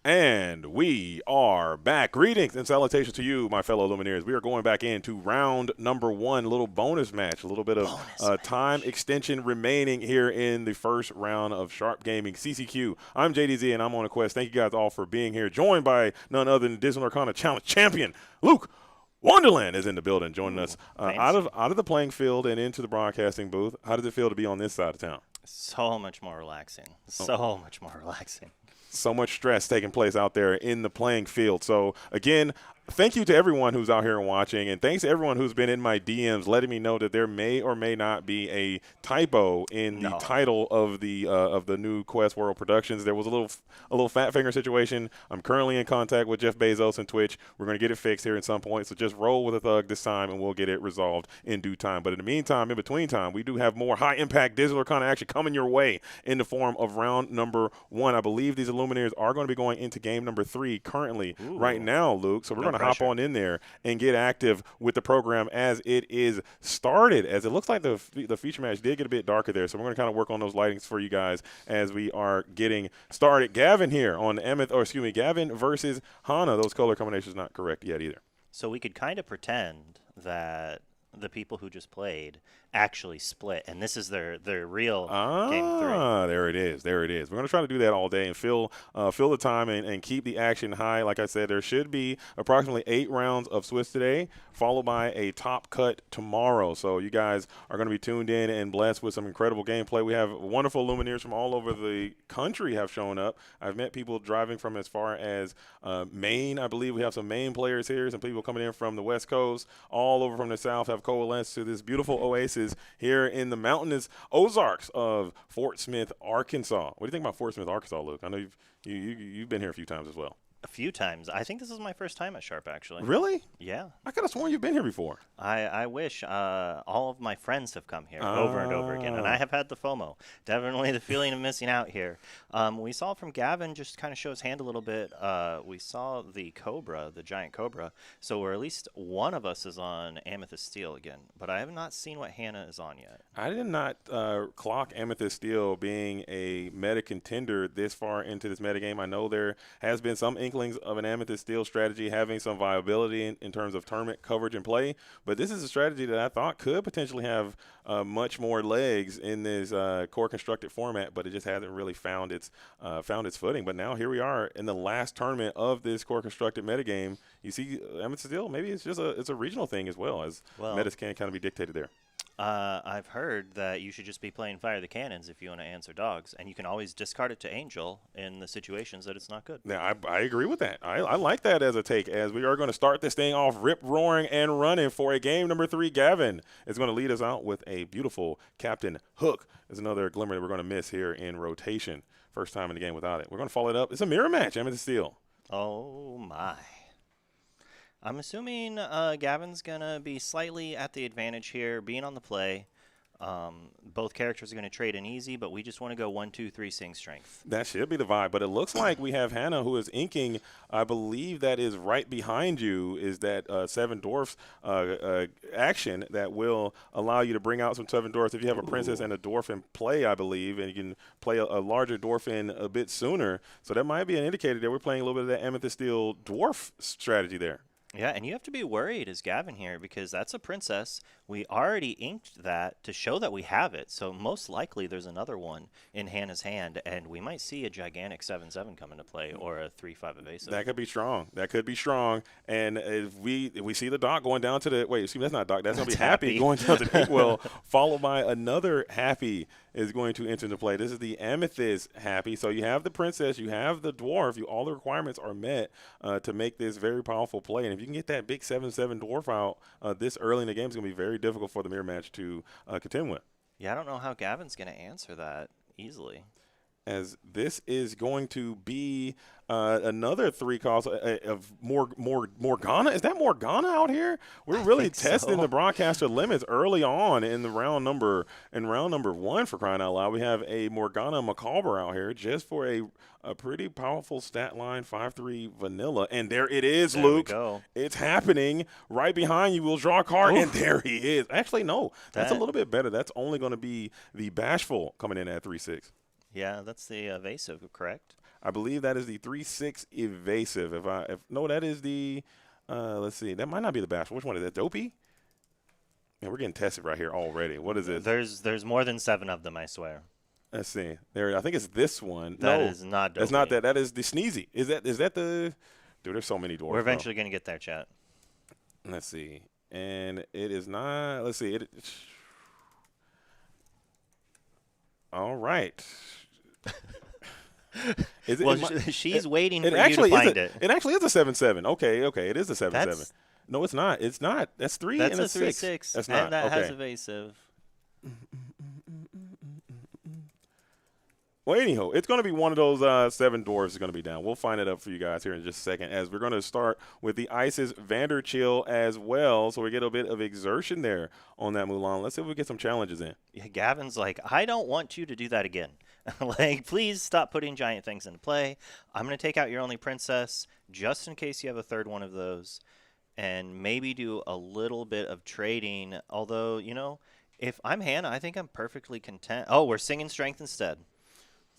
And we are back. Greetings and salutations to you, my fellow Lumineers. We are going back into round number 1, a little bonus match, a little bit of time extension remaining here in the first round of Sharp Gaming CCQ. I'm JDZ, and I'm on a quest. Thank you guys all for being here. Joined by none other than Disney Lorcana Challenge champion, Luke Wonderland is in the building, joining us out of the playing field and into the broadcasting booth. How does it feel to be on this side of town? So much more relaxing. So much more relaxing. So much stress taking place out there in the playing field. So, again, thank you to everyone who's out here and watching, and thanks to everyone who's been in my DMs letting me know that there may or may not be a typo in the title of the new Quest World Productions. There was a little fat finger situation. I'm currently in contact with Jeff Bezos and Twitch. We're going to get it fixed here at some point, so just roll with a thug this time, and we'll get it resolved in due time. But in the meantime, in between time, we do have more high-impact digital kind of action coming your way in the form of round number 1. I believe these Illuminaires are going to be going into game number 3 currently right now, Luke. So we're going to hop on in there and get active with the program as it is started. As it looks like the feature match did get a bit darker there, so we're going to kind of work on those lightings for you guys as we are getting started. Gavin here on Gavin versus Hana. Those color combinations not correct yet either. So we could kind of pretend that the people who just played actually split, and this is their real game 3. There it is. We're going to try to do that all day and fill the time and keep the action high. Like I said, there should be approximately 8 rounds of Swiss today, followed by a top cut tomorrow. So you guys are going to be tuned in and blessed with some incredible gameplay. We have wonderful Lumineers from all over the country have shown up. I've met people driving from as far as Maine. I believe we have some Maine players here, some people coming in from the West Coast, all over from the South have coalesced to this beautiful oasis here in the mountainous Ozarks of Fortsmith, Arkansas. What do you think about Fortsmith, Arkansas, Luke? I know you've been here a few times as well. A few times. I think this is my first time at Sharp, actually. Really? Yeah. I could have sworn you've been here before. I wish. All of my friends have come here over and over again, and I have had the FOMO. Definitely the feeling of missing out here. We saw from Gavin just kind of show his hand a little bit. We saw the Cobra, the giant Cobra, so at least one of us is on Amethyst Steel again, but I have not seen what Hannah is on yet. I did not clock Amethyst Steel being a meta contender this far into this meta game. I know there has been some inklings of an Amethyst Steel strategy having some viability in terms of tournament coverage and play, but this is a strategy that I thought could potentially have much more legs in this core constructed format, but it just hasn't really found its footing. But now here we are in the last tournament of this core constructed metagame. You see Amethyst Steel, maybe it's just it's a regional thing as well, as metas can kind of be dictated there. I've heard that you should just be playing Fire the Cannons if you want to answer dogs, and you can always discard it to Angel in the situations that it's not good. Yeah, I agree with that. I like that as a take, as we are going to start this thing off rip-roaring and running for a game number 3. Gavin is going to lead us out with a beautiful Captain Hook. There's another glimmer that we're going to miss here in rotation. First time in the game without it. We're going to follow it up. It's a mirror match, Amethyst Steel. Oh, my. I'm assuming Gavin's going to be slightly at the advantage here, being on the play. Both characters are going to trade in easy, but we just want to go 1, 2, 3 Sing Strength. That should be the vibe, but it looks like we have Hannah who is inking. I believe that is right behind you is that 7 Dwarfs action that will allow you to bring out some 7 Dwarfs if you have a Princess and a Dwarf in play, I believe, and you can play a larger Dwarf in a bit sooner. So that might be an indicator that we're playing a little bit of that Amethyst Steel Dwarf strategy there. Yeah, and you have to be worried as Gavin here because that's a princess. We already inked that to show that we have it, so most likely there's another one in Hannah's hand, and we might see a gigantic 7/7 come into play or a 3/5 evasive. That could be strong. And if we see the Doc going down to the – wait, excuse me, that's not Doc. That's going to be Happy going down to the Inkwell, followed by another Happy is going to enter into play. This is the Amethyst Happy. So you have the Princess, you have the Dwarf. All the requirements are met to make this very powerful play. And if you can get that big 7/7 Dwarf out this early in the game, it's going to be very difficult for the mirror match to contend with. Yeah, I don't know how Gavin's going to answer that easily. As this is going to be another 3 calls of Morgana. Is that Morgana out here? We're really testing the broadcaster limits early on in the round number 1 for crying out loud. We have a Morgana Macabre out here just for a pretty powerful stat line 5/3 vanilla. And there it is, there Luke. We go. It's happening right behind you. We'll draw a card, and there he is. Actually, no, that's a little bit better. That's only going to be the Bashful coming in at 3/6. Yeah, that's the evasive, correct? I believe that is the 3-6 evasive. No, that is the let's see. That might not be the bashful. Which one is that? Dopey? Yeah, we're getting tested right here already. What is this? There's more than 7 of them, I swear. Let's see. There, I think it's this one. That No, is not that's Dopey. not that. That is the sneezy. Is that the? Dude, there's so many dwarves. We're eventually going to get there, chat. Let's see. And it is not. Let's see. All right. She's waiting for you actually to find it. It actually is a 7-7. Okay. It is a 7-7. No, it's not. It's not. That's 3 That's and a 3-6. That's and not. that okay. has evasive. Well, anyhow, it's going to be one of those 7 dwarves is going to be down. We'll find it up for you guys here in just a second as we're going to start with the Isis Vanderchill as well. So we get a bit of exertion there on that Mulan. Let's see if we get some challenges in. Yeah, Gavin's like, I don't want you to do that again. Like, please stop putting giant things into play. I'm going to take out your only princess just in case you have a third one of those and maybe do a little bit of trading. Although, if I'm Hannah, I think I'm perfectly content. Oh, we're singing strength instead.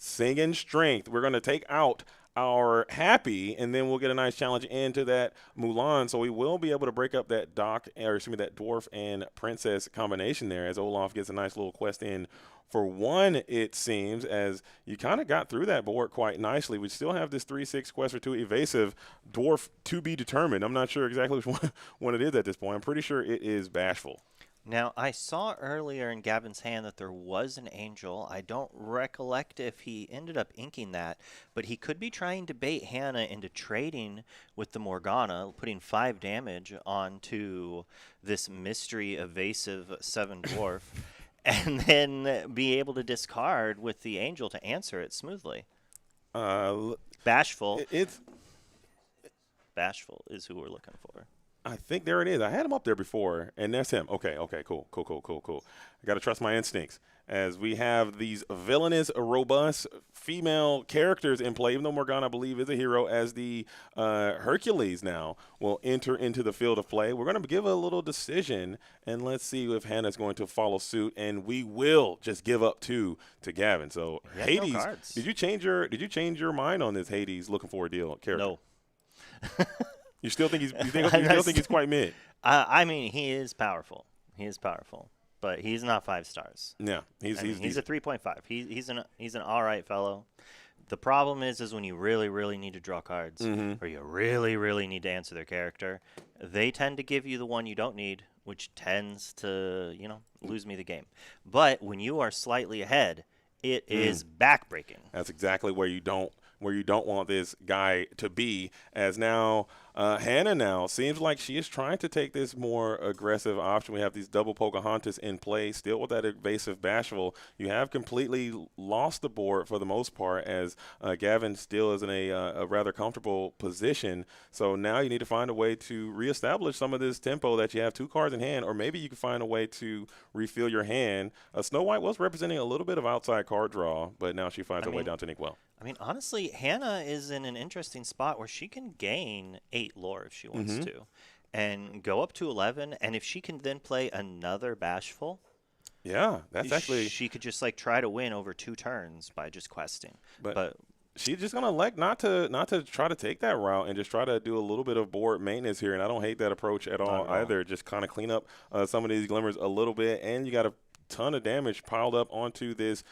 Singing strength. We're going to take out our happy, and then we'll get a nice challenge into that Mulan. So we will be able to break up that that dwarf and princess combination there as Olaf gets a nice little quest in for 1, it seems, as you kind of got through that board quite nicely. We still have this 3-6 quest for 2 evasive dwarf to be determined. I'm not sure exactly which one it is at this point. I'm pretty sure it is bashful. Now, I saw earlier in Gavin's hand that there was an angel. I don't recollect if he ended up inking that, but he could be trying to bait Hannah into trading with the Morgana, putting 5 damage onto this mystery evasive 7 dwarf, and then be able to discard with the angel to answer it smoothly. Bashful. Bashful is who we're looking for. I think there it is. I had him up there before, and that's him. Okay, cool. I got to trust my instincts as we have these villainous, robust female characters in play, even though Morgana, I believe, is a hero, as the Hercules now will enter into the field of play. We're going to give a little decision, and let's see if Hannah's going to follow suit, and we will just give up 2 to Gavin. So, Hades, no cards. did you change your mind on this Hades looking for a deal character? No. You still think he's quite mid? I mean, he is powerful. But he's not 5 stars. Yeah, he's a 3.5. He's an all right fellow. The problem is when you really, really need to draw cards, or you really, really need to answer their character, they tend to give you the one you don't need, which tends to lose me the game. But when you are slightly ahead, it is backbreaking. That's exactly where you don't want this guy to be, as now Hannah now seems like she is trying to take this more aggressive option. We have these double Pocahontas in play, still with that evasive bashful. You have completely lost the board for the most part, as Gavin still is in a rather comfortable position. So now you need to find a way to reestablish some of this tempo that you have 2 cards in hand, or maybe you can find a way to refill your hand. Snow White was representing a little bit of outside card draw, but now she finds her way down to Inkwell. I mean, honestly, Hannah is in an interesting spot where she can gain 8 lore if she wants to, and go up to 11. And if she can then play another bashful, yeah, that's actually she could just try to win over 2 turns by just questing. But she's just gonna elect not to try to take that route and just try to do a little bit of board maintenance here. And I don't hate that approach at all either. Just kind of clean up some of these glimmers a little bit, and you got to ton of damage piled up onto this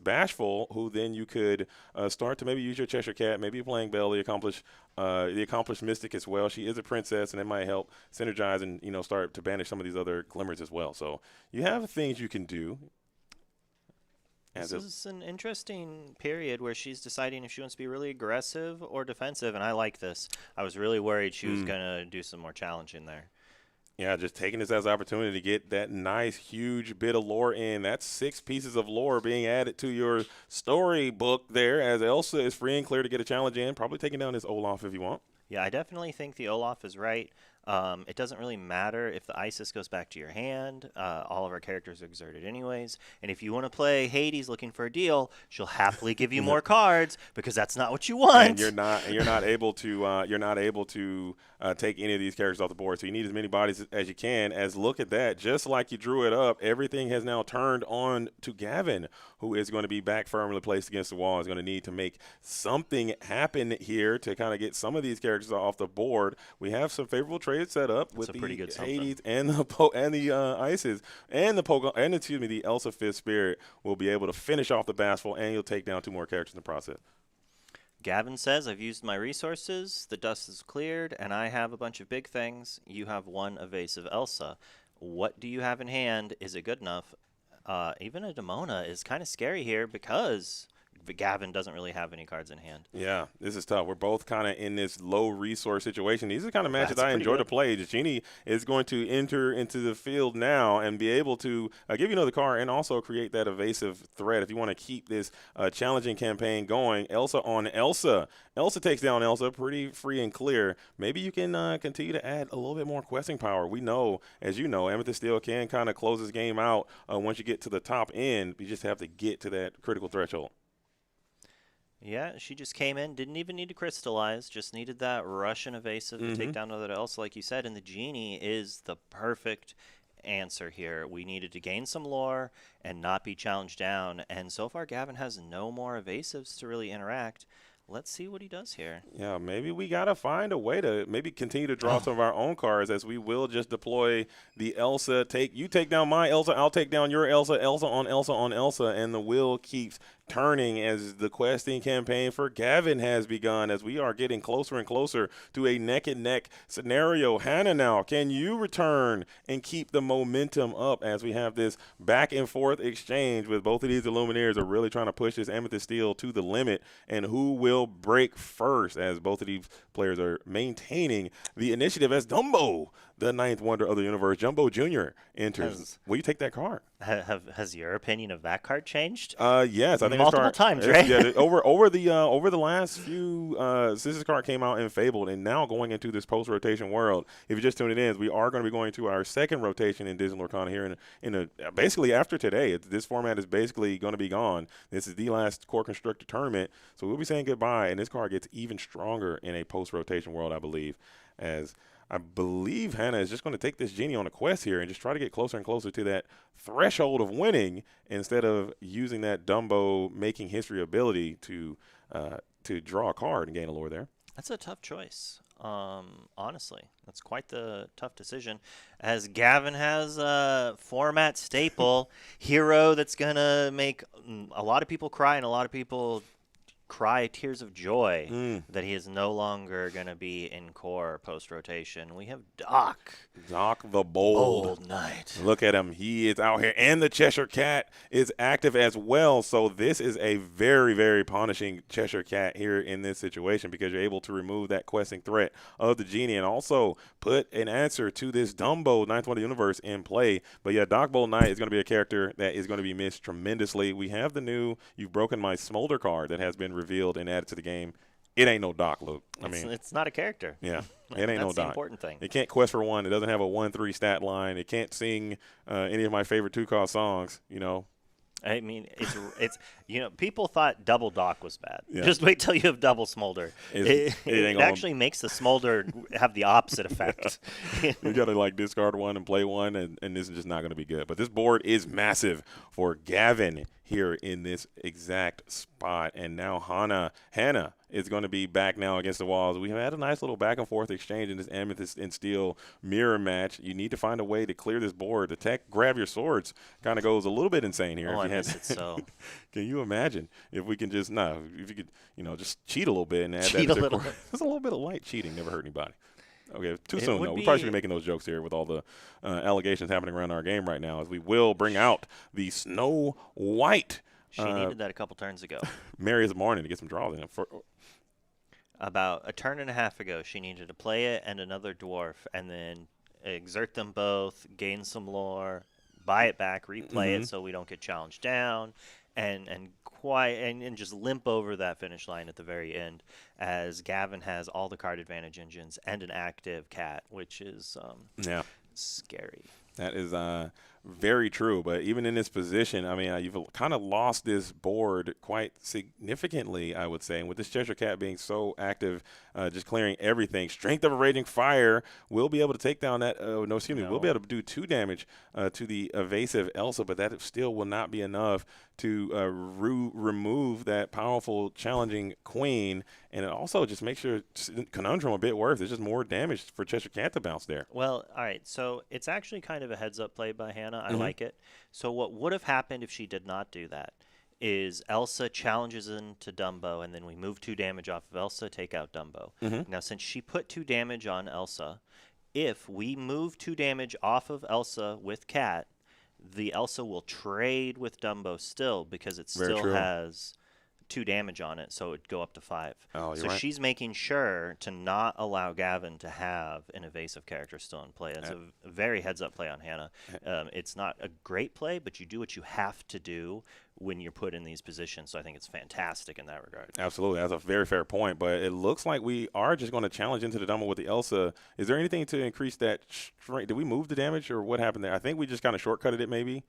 bashful, who then you could start to maybe use your Cheshire Cat, maybe playing Belle, the accomplished mystic as well. She is a princess, and it might help synergize and start to banish some of these other glimmers as well. So you have things you can do. This is an interesting period where she's deciding if she wants to be really aggressive or defensive, and I like this. I was really worried she was going to do some more challenging there. Yeah, just taking this as an opportunity to get that nice, huge bit of lore in. That's 6 pieces of lore being added to your storybook there, as Elsa is free and clear to get a challenge in. Probably taking down this Olaf if you want. Yeah, I definitely think the Olaf is right. It doesn't really matter if the Isis goes back to your hand. All of our characters are exerted anyways. And if you want to play Hades looking for a deal, she'll happily give you more cards because that's not what you want. And you're not able to take any of these characters off the board. So you need as many bodies as you can. As look at that, just like you drew it up, everything has now turned on to Gavin, who is going to be back firmly placed against the wall. Is going to need to make something happen here to kind of get some of these characters off the board. We have some favorable trades set up with the Hades and the Isis and the Elsa Fifth Spirit will be able to finish off the Bastful, and you'll take down 2 more characters in the process. Gavin says, I've used my resources, the dust is cleared, and I have a bunch of big things. You have 1 evasive Elsa. What do you have in hand? Is it good enough? Even a Demona is kind of scary here because Gavin doesn't really have any cards in hand. Yeah, this is tough. We're both kind of in this low resource situation. These are the kind of matches I enjoy to play. Genie is going to enter into the field now and be able to give you another card and also create that evasive threat if you want to keep this challenging campaign going. Elsa on Elsa. Elsa takes down Elsa pretty free and clear. Maybe you can continue to add a little bit more questing power. We know, as you know, Amethyst Steel can kind of close this game out once you get to the top end. You just have to get to that critical threshold. Yeah, she just came in, didn't even need to crystallize, just needed that Russian evasive to take down another else, like you said, and the Genie is the perfect answer here. We needed to gain some lore and not be challenged down, and so far Gavin has no more evasives to really interact. Let's see what he does here. Yeah, maybe we got to find a way to maybe continue to draw some of our own cards, as we will just deploy the Elsa. You take down my Elsa, I'll take down your Elsa, Elsa on Elsa on Elsa, and the wheel keeps turning as the questing campaign for Gavin has begun, as we are getting closer and closer to a neck-and-neck scenario. Hannah, now, can you return and keep the momentum up as we have this back-and-forth exchange with both of these Illumineers are really trying to push this Amethyst Steel to the limit, and who will break first, as both of these players are maintaining the initiative as Dumbo, the 9th wonder of the universe, Jumbo Jr. enters. Will you take that card? Has your opinion of that card changed? Yes, I think multiple times, right? Yeah, over the last few, since this card came out in Fabled, and now going into this post rotation world. If you're just tuning in, we are going to be going to our second rotation in Disney Lorcana here basically after today. This format is basically going to be gone. This is the last core constructor tournament, so we'll be saying goodbye. And this card gets even stronger in a post rotation world, I believe, as I believe Hannah is just going to take this Genie on a quest here and just try to get closer and closer to that threshold of winning instead of using that Dumbo making history ability to draw a card and gain a lore there. That's a tough choice. Honestly, that's quite the tough decision, as Gavin has a format staple hero that's going to make a lot of people cry and a lot of people cry tears of joy that he is no longer going to be in core post-rotation. We have Doc. Doc the Bold Knight. Look at him. He is out here. And the Cheshire Cat is active as well. So this is a very, very punishing Cheshire Cat here in this situation, because you're able to remove that questing threat of the Genie and also put an answer to this Dumbo 9th Wonder Universe in play. But yeah, Doc Bold Knight is going to be a character that is going to be missed tremendously. We have the new You've Broken My Smolder card that has been revealed and added to the game. It ain't no Doc, Luke. It's not a character. Yeah, it ain't no Doc. That's the important thing. It can't quest for 1. It doesn't have a 1-3 stat line. It can't sing any of my favorite 2-cost songs, I mean, it's people thought double Doc was bad. Yeah. Just wait till you have double Smolder. It actually makes the Smolder have the opposite effect. You got to discard 1 and play 1, and this is just not going to be good. But this board is massive for Gavin here in this exact spot. And now Hannah is going to be back now against the walls. We have had a nice little back and forth exchange in this Amethyst and Steel mirror match. You need to find a way to clear this board. The tech grab your swords kind of goes a little bit insane here. Oh, I miss it so. Can you imagine if we can just if you could just cheat a little bit and add cheat that a little. Just a little bit of light cheating never hurt anybody. Okay, too soon, though. We probably should be making those jokes here with all the allegations happening around our game right now, as we will bring out the Snow White. She needed that a couple turns ago. Mary's morning to get some draws in. About a turn and a half ago, she needed to play it and another dwarf, and then exert them both, gain some lore, buy it back, replay it so we don't get challenged down, and just limp over that finish line at the very end, as Gavin has all the card advantage engines and an active cat, which is Yeah. scary. That is very true. But even in this position, I mean, you've kind of lost this board quite significantly, I would say. And with this Cheshire Cat being so active, just clearing everything, Strength of a Raging Fire will be able to take down that. We'll be able to do 2 damage to the evasive Elsa, but that still will not be enough to remove that powerful, challenging queen. And it also just makes your conundrum a bit worse. There's just more damage for Cheshire Cat to bounce there. Well, all right. So it's actually kind of a heads-up play by Hannah. I like it. So what would have happened if she did not do that is Elsa challenges into Dumbo, and then we move 2 damage off of Elsa, take out Dumbo. Now, since she put 2 damage on Elsa, if we move 2 damage off of Elsa with Cat, the Elsa will trade with Dumbo still because it Very still true. has 2 damage on it, so it'd go up to 5. Oh, so you're right. she's making sure to not allow Gavin to have an evasive character still in play. That's a very heads-up play on Hannah. It's not a great play, but you do what you have to do when you're put in these positions, so I think it's fantastic in that regard. Absolutely. That's a very fair point. But it looks like we are just going to challenge into the Dumbo with the Elsa. Is there anything to increase that strength? Did we move the damage, or what happened there? I think we just kind of shortcutted it maybe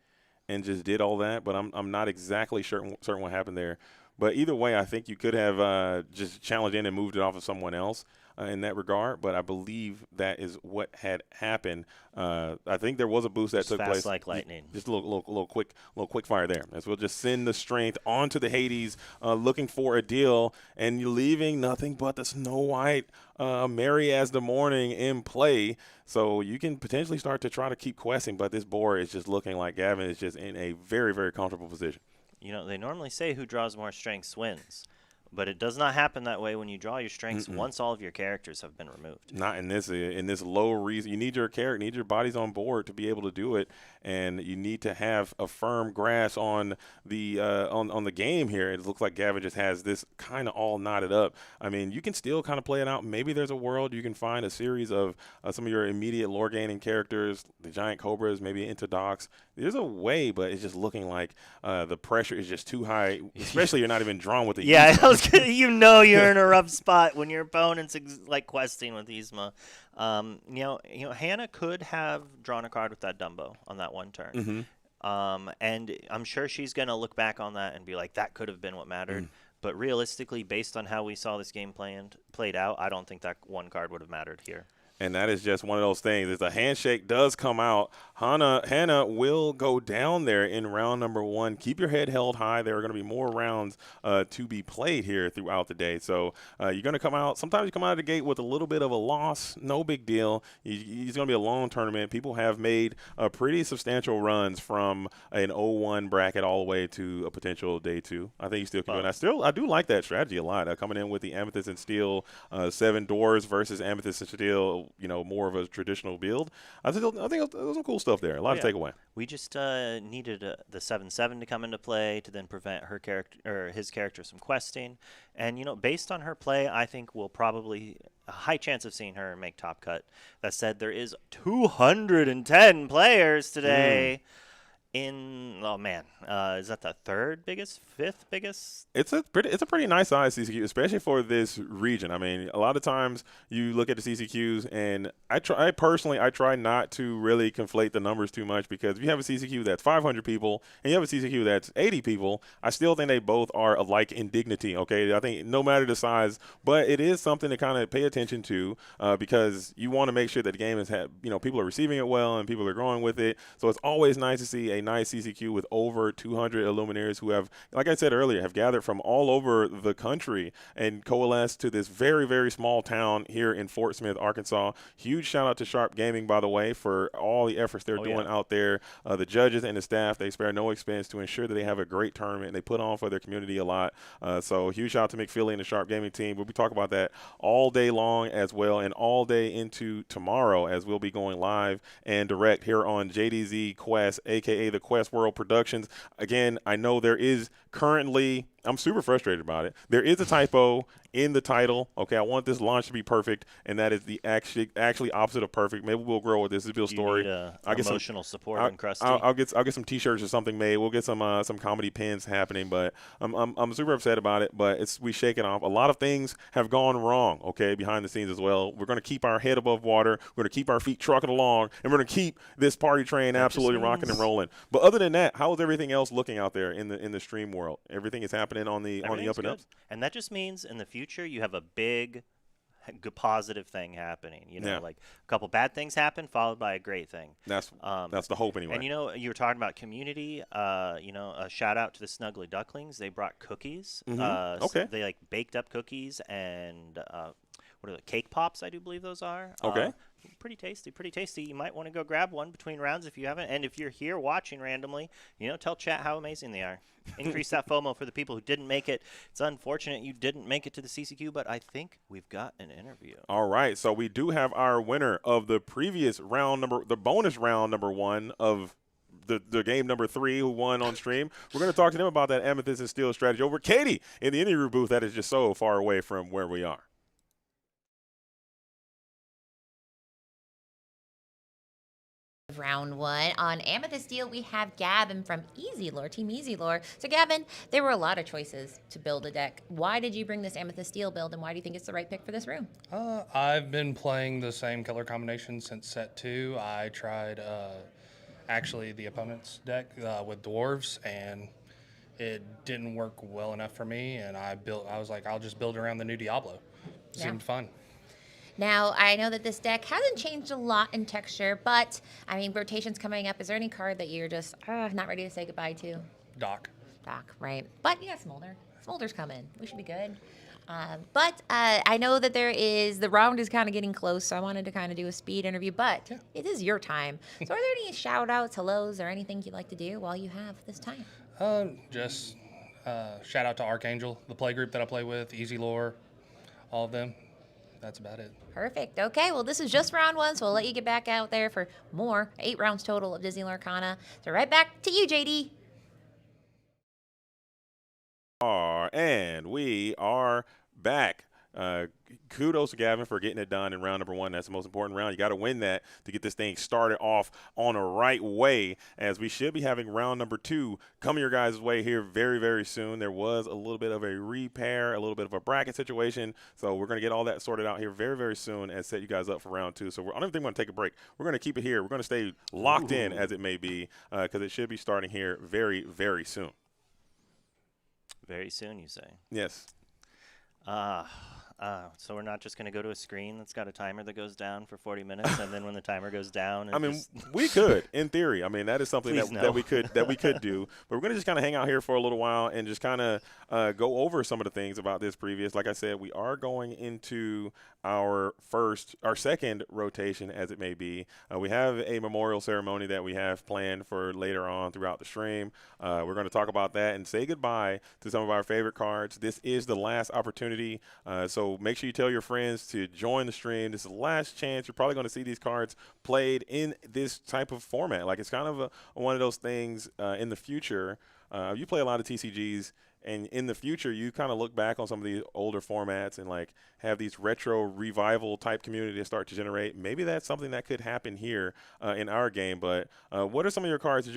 and just did all that, but I'm not exactly certain what happened there. But either way, I think you could have just challenged in and moved it off of someone else in that regard. But I believe that is what had happened. I think there was a boost that Just took fast place. like lightning. Just a little quick fire there. As we'll just send the strength onto the Hades, looking for a deal, and you're leaving nothing but the Snow White, merry as the morning in play. So you can potentially start to try to keep questing, but this board is just looking like Gavin is just in a very, very comfortable position. You know, they normally say who draws more strengths wins, but it does not happen that way when you draw your strengths once all of your characters have been removed. Not in this low reason. You need your character, need your bodies on board to be able to do it, and you need to have a firm grasp on the on the game here. It looks like Gavin just has this kind of all knotted up. I mean, you can still kind of play it out. Maybe there's a world you can find a series of some of your immediate lore gaining characters, the giant cobras, maybe into docks. There's a way, but it's just looking like the pressure is just too high, especially you're not even drawn with the Yeah, I was gonna, you're in a rough spot when your opponent's like questing with Yzma. Hannah could have drawn a card with that Dumbo on that one turn. And I'm sure she's gonna look back on that and be like, that could have been what mattered. But realistically, based on how we saw this game played out, I don't think that one card would have mattered here. And that is just one of those things. If the handshake does come out, Hannah will go down there in round number 1. Keep your head held high. There are going to be more rounds to be played here throughout the day. So you're going to come out. Sometimes you come out of the gate with a little bit of a loss. No big deal. It's going to be a long tournament. People have made pretty substantial runs from an 0-1 bracket all the way to a potential day 2. I think you still can do it. I do like that strategy a lot. Coming in with the Amethyst and Steel 7 doors versus Amethyst and Steel, more of a traditional build. I think there's some cool stuff there. A lot to take away. We just needed the 7/7 to come into play to then prevent her character or his character from questing. And based on her play, I think we'll probably a high chance of seeing her make top cut. That said, there is 210 players today. Is that the 3rd biggest, 5th biggest? It's a pretty nice size CCQ, especially for this region. I mean, a lot of times you look at the CCQs, and I try not to really conflate the numbers too much, because if you have a CCQ that's 500 people and you have a CCQ that's 80 people, I still think they both are alike in dignity. Okay, I think no matter the size, but it is something to kind of pay attention to because you want to make sure that the game is people are receiving it well and people are growing with it. So it's always nice to see a nice CCQ with over 200 Illuminaires who have, like I said earlier, have gathered from all over the country and coalesced to this very, very small town here in Fortsmith, Arkansas. Huge shout out to Sharp Gaming, by the way, for all the efforts they're doing out there. The judges and the staff, they spare no expense to ensure that they have a great tournament. They put on for their community a lot. So huge shout out to McPhilly and the Sharp Gaming team. We'll be talking about that all day long as well, and all day into tomorrow, as we'll be going live and direct here on JDZ Quest, aka the Quest World Productions. Again, I know there is currently I'm super frustrated about it. There is a typo in the title. Okay, I want this launch to be perfect, and that is the actually opposite of perfect. Maybe we'll grow with this. This is Bill's story. You need I'll get emotional support I'll, and Krusty. I'll get some T-shirts or something made. We'll get some comedy pins happening. But I'm super upset about it. But we shake it off. A lot of things have gone wrong. Okay, behind the scenes as well. We're gonna keep our head above water. We're gonna keep our feet trucking along, and we're gonna keep this party train absolutely rocking and rolling. But other than that, how is everything else looking out there in the stream world? Everything is happening on the up and ups. And that just means in the future you have a big positive thing happening. Like a couple bad things happen followed by a great thing. That's the hope anyway. And you were talking about community. A shout out to the Snuggly Ducklings. They brought cookies. Okay. They baked up cookies and what are the cake pops? I do believe those are. Okay. Pretty tasty, pretty tasty. You might want to go grab one between rounds if you haven't. And if you're here watching randomly, tell chat how amazing they are. Increase that FOMO for the people who didn't make it. It's unfortunate you didn't make it to the CCQ, but I think we've got an interview. All right, so we do have our winner of the previous round the bonus round number 1 of the game number 3 who won on stream. We're going to talk to them about that Amethyst and Steel strategy over Katie in the interview booth that is just so far away from where we are. Round 1 on Amethyst Steel, we have Gavin from Easy Lore, Team Easy Lore. So Gavin, there were a lot of choices to build a deck. Why did you bring this Amethyst Steel build, and why do you think it's the right pick for this room? I've been playing the same color combination since set 2. I tried actually the opponent's deck with dwarves, and it didn't work well enough for me, and I was like, I'll just build around the new Diablo. It seemed fun. Now, I know that this deck hasn't changed a lot in texture, but, rotation's coming up. Is there any card that you're just not ready to say goodbye to? Doc, right. But you got Smolder. Smolder's coming. We should be good. But I know that the round is kind of getting close, so I wanted to kind of do a speed interview, but it is your time. So are there any shout-outs, hellos, or anything you'd like to do while you have this time? Just shout out to Archangel, the play group that I play with, Easy Lore, all of them. That's about it. Perfect. Okay, well, this is just round 1, so we'll let you get back out there for more 8 rounds total of Disney Lorcana. So right back to you, JD. And we are back. Kudos to Gavin for getting it done in round number 1. That's the most important round. You got to win that to get this thing started off on a right way, as we should be having round number 2 coming your guys' way here very, very soon. There was a little bit of a repair, a little bit of a bracket situation, so we're going to get all that sorted out here very, very soon and set you guys up for round 2. So I don't even think we're going to take a break. We're going to keep it here. We're going to stay locked in, as it may be, because it should be starting here very, very soon. Very soon, you say? Yes. So we're not just going to go to a screen that's got a timer that goes down for 40 minutes, and then when the timer goes down, we could, in theory. That is something that we could do. But we're going to just kind of hang out here for a little while and just kind of go over some of the things about this previous. Like I said, we are going into our second rotation, as it may be. We have a memorial ceremony that we have planned for later on throughout the stream. We're going to talk about that and say goodbye to some of our favorite cards. This is the last opportunity, so make sure you tell your friends to join the stream. This is the last chance you're probably going to see these cards played in this type of format. Like, it's kind of one of those things in the future. You play a lot of TCGs, and in the future, you kind of look back on some of these older formats and like have these retro revival type communities start to generate. Maybe that's something that could happen here in our game. But what are some of your cards that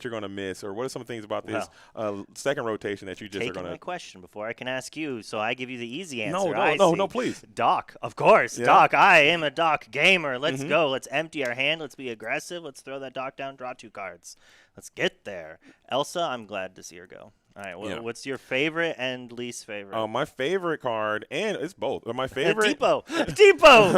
you're gonna miss, or what are some things about this second rotation that you just are gonna? My question before I can ask you, so I give you the easy answer. No, please. Doc, of course. Yeah. Doc, I am a Doc gamer. Let's go. Let's empty our hand. Let's be aggressive. Let's throw that Doc down. Draw 2 cards. Let's get there. Elsa, I'm glad to see her go. All right, what's your favorite and least favorite? My favorite card, and it's both. My favorite Depot.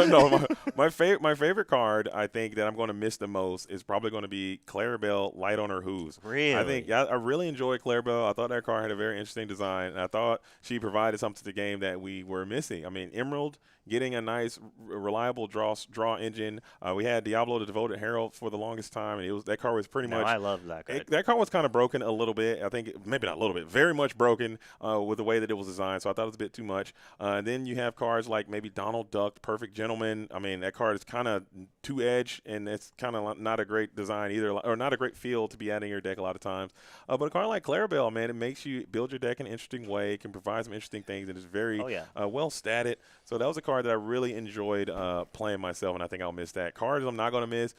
No, my favorite card, I think, that I'm going to miss the most is probably going to be Clarabelle Light on Her Hooves. Really? I really enjoyed Clarabelle. I thought that card had a very interesting design, and I thought she provided something to the game that we were missing. Emerald getting a nice, reliable draw engine. We had Diablo the Devoted Herald for the longest time, and that card was pretty much. I love that card. That card was kind of broken a little bit. I think maybe not a little bit, very much broken with the way that it was designed. So I thought it was a bit too much. And then you have cards like maybe Donald Duck, Perfect Gentleman. I mean, that card is kind of two-edge, and it's kind of not a great design either, or not a great feel to be adding your deck a lot of times. But a card like Clarabelle, man, it makes you build your deck in an interesting way. It can provide some interesting things, and it's very well statted. So that was a card that I really enjoyed playing myself, and I think I'll miss that. Cards I'm not going to miss.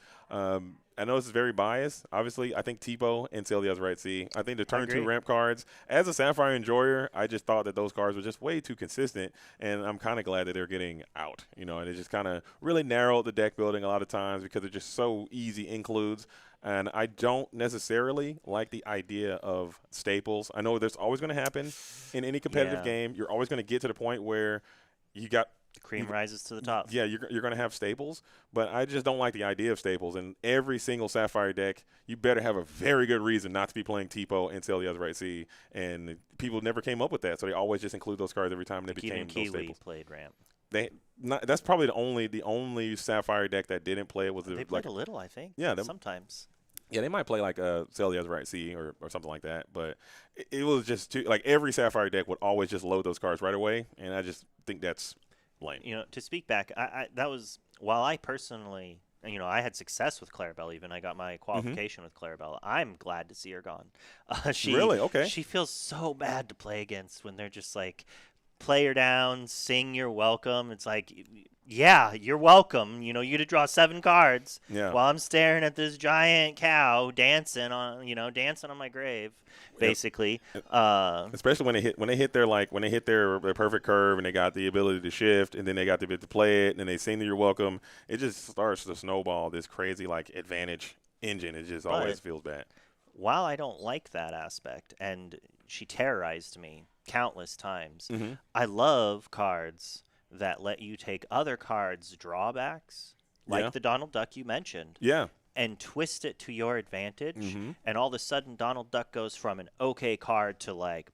I know this is very biased. Obviously, I think Tipo and Sail the Right Sea. I think the turn 2 ramp cards, as a Sapphire enjoyer, I just thought that those cards were just way too consistent, and I'm kind of glad that they're getting out. And it just kind of really narrowed the deck building a lot of times because they're just so easy includes. And I don't necessarily like the idea of staples. I know there's always going to happen in any competitive game. You're always going to get to the point where you got the cream rises to the top. Yeah, you're going to have staples, but I just don't like the idea of staples. And every single Sapphire deck, you better have a very good reason not to be playing Tipo and Sail the Right Sea. And people never came up with that, so they always just include those cards every time they became those staples. Played ramp. That's probably the only Sapphire deck that didn't play it was they played a little, I think. Yeah, sometimes. Yeah, they might play like Sail the Right Sea or something like that, but it was just too, like every Sapphire deck would always just load those cards right away, and I just think that's lame. To speak back, that was while I personally, I had success with Clarabelle. Even I got my qualification with Clarabelle. I'm glad to see her gone. Really? Okay. She feels so bad to play against when they're just like, play her down, sing you're welcome. It's like, yeah, you're welcome. You get to draw 7 cards while I'm staring at this giant cow dancing on my grave, basically. Especially when they hit their perfect curve and they got the ability to shift and then they got the ability to play it and then they sing that you're welcome. It just starts to snowball this crazy like advantage engine. It just always feels bad. While I don't like that aspect, and she terrorized me countless times, I love cards that let you take other cards' drawbacks, like the Donald Duck you mentioned, and twist it to your advantage, and all of a sudden Donald Duck goes from an okay card to like,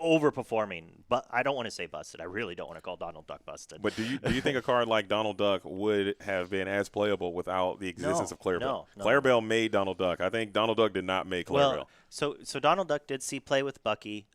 overperforming. But I don't want to say busted. I really don't want to call Donald Duck busted. But do you think a card like Donald Duck would have been as playable without the existence of Clarabelle? No. Clarabelle made Donald Duck. I think Donald Duck did not make Clarabelle. Well, so Donald Duck did see play with Bucky.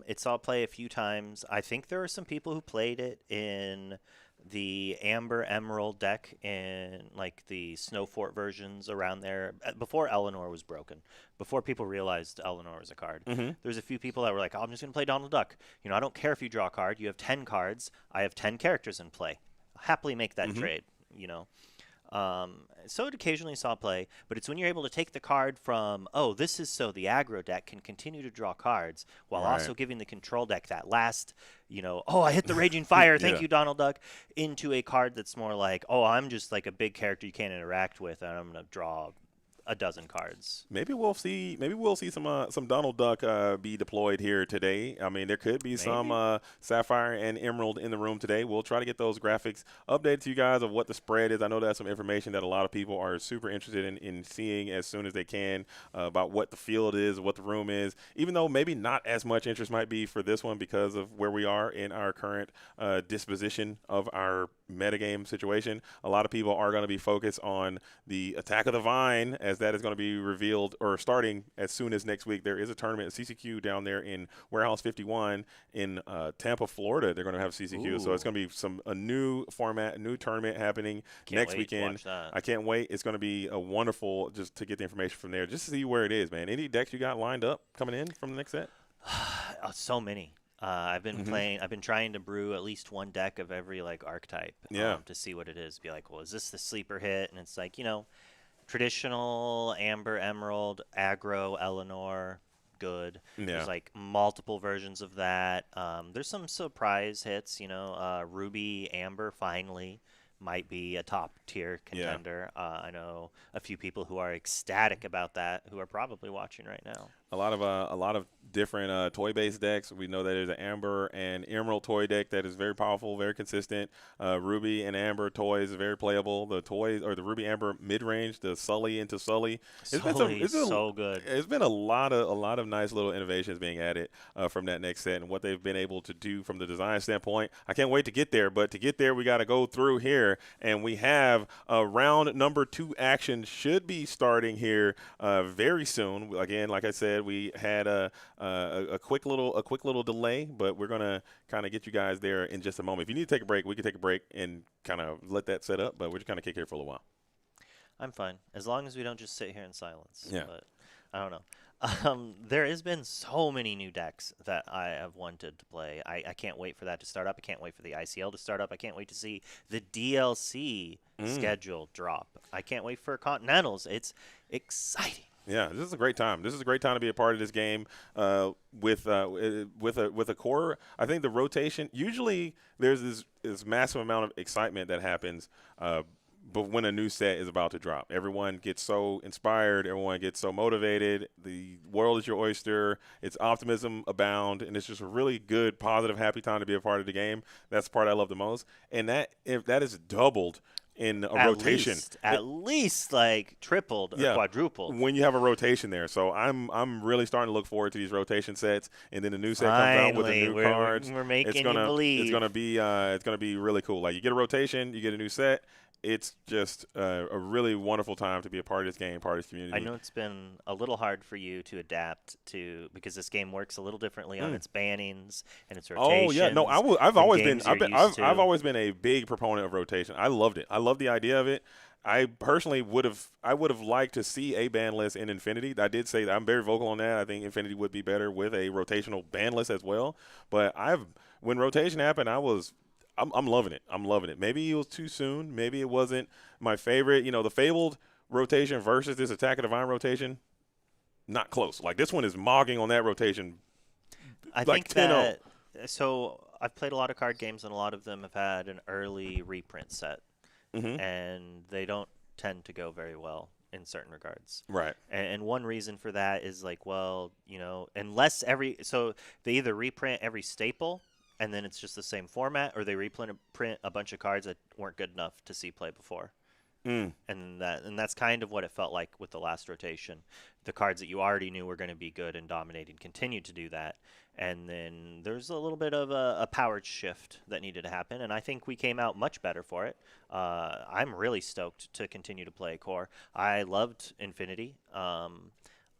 It saw play a few times. I think there are some people who played it in the Amber Emerald deck in like the Snow Fort versions around there before Eleanor was broken, before people realized Eleanor was a card. There's a few people that were like, I'm just going to play Donald Duck. I don't care if you draw a card. You have 10 cards. I have 10 characters in play. I'll happily make that trade, So it occasionally saw play, but it's when you're able to take the card from, this is so the aggro deck can continue to draw cards while also giving the control deck that last, I hit the Raging Fire, thank you, Donald Duck, into a card that's more like, I'm just like a big character you can't interact with, and I'm going to draw a dozen cards. Maybe we'll see some Donald Duck be deployed here today. I mean, there could be some Sapphire and Emerald in the room today. We'll try to get those graphics updated to you guys of what the spread is. I know that's some information that a lot of people are super interested in seeing as soon as they can about what the field is, what the room is, even though maybe not as much interest might be for this one because of where we are in our current disposition of our metagame situation. A lot of people are going to be focused on the Attack of the Vine, as that is going to be revealed or starting as soon as next week. There is a tournament at CCQ down there in Warehouse 51 in Tampa, Florida. They're going to have CCQ. Ooh. So it's going to be a new format, a new tournament happening next weekend. I can't wait. It's going to be a wonderful just to get the information from there, just to see where it is, man. Any decks you got lined up coming in from the next set? So many. I've been playing. I've been trying to brew at least one deck of every archetype. To see what it is. Be like, well, is this the sleeper hit? And it's like, traditional Amber Emerald, aggro Eleanor, good. There's multiple versions of that. There's some surprise hits. Ruby Amber finally might be a top tier contender. I know a few people who are ecstatic about that who are probably watching right now. A lot of different toy-based decks. We know that there's an Amber and Emerald toy deck that is very powerful, very consistent. Ruby and Amber toys are very playable. The toys or the Ruby Amber mid-range, the Sully into Sully. It's so good. It's been a lot of nice little innovations being added from that next set and what they've been able to do from the design standpoint. I can't wait to get there, but to get there we got to go through here, and we have round number 2 action should be starting here very soon. Again, like I said, said, we had a quick little delay, but we're gonna kind of get you guys there in just a moment. If you need to take a break, we can take a break and kind of let that set up. But we're just kind of kick here for a little while. I'm fine as long as we don't just sit here in silence. Yeah. But I don't know. There has been so many new decks that I have wanted to play. I can't wait for that to start up. I can't wait for the ICL to start up. I can't wait to see the DLC schedule drop. I can't wait for Continentals. It's exciting. Yeah, this is a great time. This is a great time to be a part of this game with a core. I think the rotation, usually there's this massive amount of excitement that happens but when a new set is about to drop. Everyone gets so inspired. Everyone gets so motivated. The world is your oyster. It's optimism abound, and it's just a really good, positive, happy time to be a part of the game. That's the part I love the most. And if that is doubled in a rotation. At least like tripled or quadrupled. When you have a rotation there. So I'm really starting to look forward to these rotation sets, and then the new set comes out with the new cards. We're making you believe. It's gonna be really cool. Like, you get a rotation, you get a new set. It's just a really wonderful time to be a part of this game, part of this community. I know it's been a little hard for you to adapt to, because this game works a little differently on its bannings and its rotations. Oh yeah, no, I've always been a big proponent of rotation. I loved it. I love the idea of it. I personally would have liked to see a ban list in Infinity. I did say that I'm very vocal on that. I think Infinity would be better with a rotational ban list as well. But when rotation happened, I'm loving it. I'm loving it. Maybe it was too soon. Maybe it wasn't my favorite. The Fabled rotation versus this Attack of Divine rotation, not close. Like, this one is mogging on that rotation. I think that – so I've played a lot of card games, and a lot of them have had an early reprint set. Mm-hmm. And they don't tend to go very well in certain regards. Right. And one reason for that is, like, unless so they either reprint every staple – and then it's just the same format, or they print a bunch of cards that weren't good enough to see play before. And that's kind of what it felt like with the last rotation. The cards that you already knew were going to be good and dominating continued to do that. And then there's a little bit of a power shift that needed to happen, and I think we came out much better for it. I'm really stoked to continue to play Core. I loved Infinity.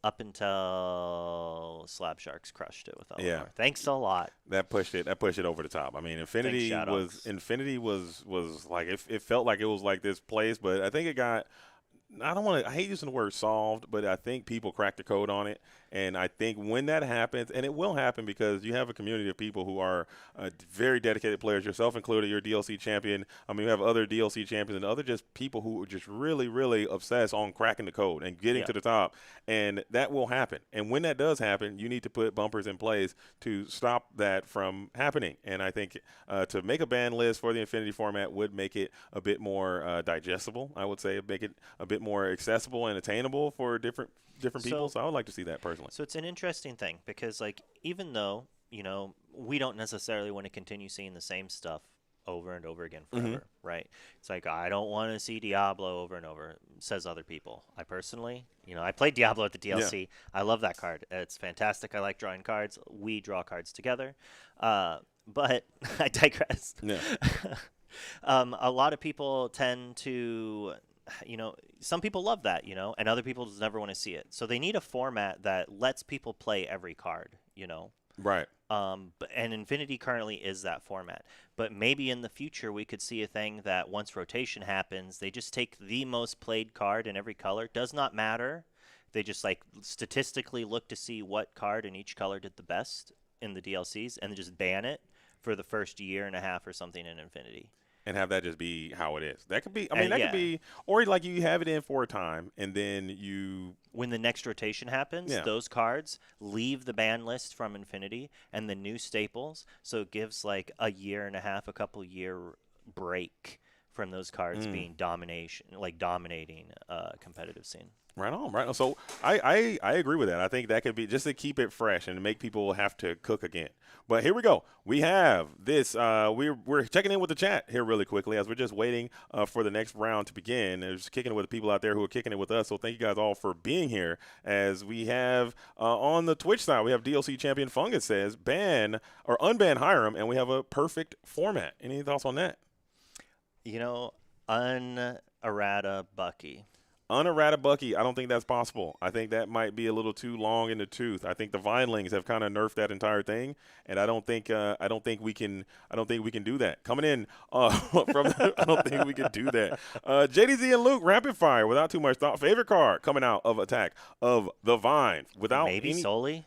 Up until Slab Sharks crushed it with Eleanor. Yeah. Thanks a lot. That pushed it over the top. I mean, Infinity was like, it felt like it was like this place, but I think it got – I hate using the word solved, but I think people cracked the code on it. And I think when that happens, and it will happen because you have a community of people who are very dedicated players, yourself included, you're a DLC champion. I mean, you have other DLC champions and other just people who are just really, really obsessed on cracking the code and getting to the top. And that will happen. And when that does happen, you need to put bumpers in place to stop that from happening. And I think to make a ban list for the Infinity format would make it a bit more digestible, I would say, make it a bit more accessible and attainable for different people. So I would like to see that personally. So it's an interesting thing because, like, even though, we don't necessarily want to continue seeing the same stuff over and over again forever, right? It's like, I don't want to see Diablo over and over, says other people. I personally, I played Diablo at the DLC. Yeah. I love that card. It's fantastic. I like drawing cards. We draw cards together. But I digress. Yeah. A lot of people tend to... some people love that, and other people just never want to see it. So they need a format that lets people play every card, Right. And Infinity currently is that format. But maybe in the future we could see a thing that once rotation happens, they just take the most played card in every color. Does not matter. They just, like, statistically look to see what card in each color did the best in the DLCs and then just ban it for the first year and a half or something in Infinity. And have that just be how it is. That could be, could be, or like you have it in for a time and then you. When the next rotation happens, those cards leave the ban list from Infinity and the new staples. So it gives like a year and a half, a couple year break from those cards being dominating competitive scene. Right on. So I agree with that. I think that could be just to keep it fresh and to make people have to cook again. But here we go. We have this. We're checking in with the chat here really quickly as we're just waiting for the next round to begin. There's kicking it with the people out there who are kicking it with us. So thank you guys all for being here. As we have on the Twitch side, we have DLC champion Fungus says ban or unban Hiram, and we have a perfect format. Any thoughts on that? Unerrata Bucky. Unerrata-bucky, I don't think that's possible. I think that might be a little too long in the tooth. I think the Vinelings have kind of nerfed that entire thing, and I don't think we can do that. Coming in from I don't think we can do that. JDZ and Luke, rapid fire without too much thought. Favorite card coming out of Attack of the Vine without Maybe Sully.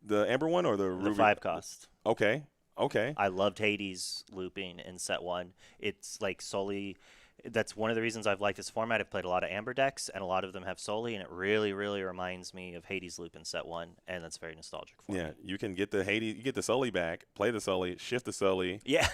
The Amber one or the The Ruby? 5 cost. Okay. I loved Hades looping in set 1. It's like Sully. That's one of the reasons I've liked this format. I've played a lot of Amber decks, and a lot of them have Sully, and it really, really reminds me of Hades loop in set 1, and that's very nostalgic for me. Yeah, you can get the Hades, you get the Sully back, play the Sully, shift the Sully, Yeah.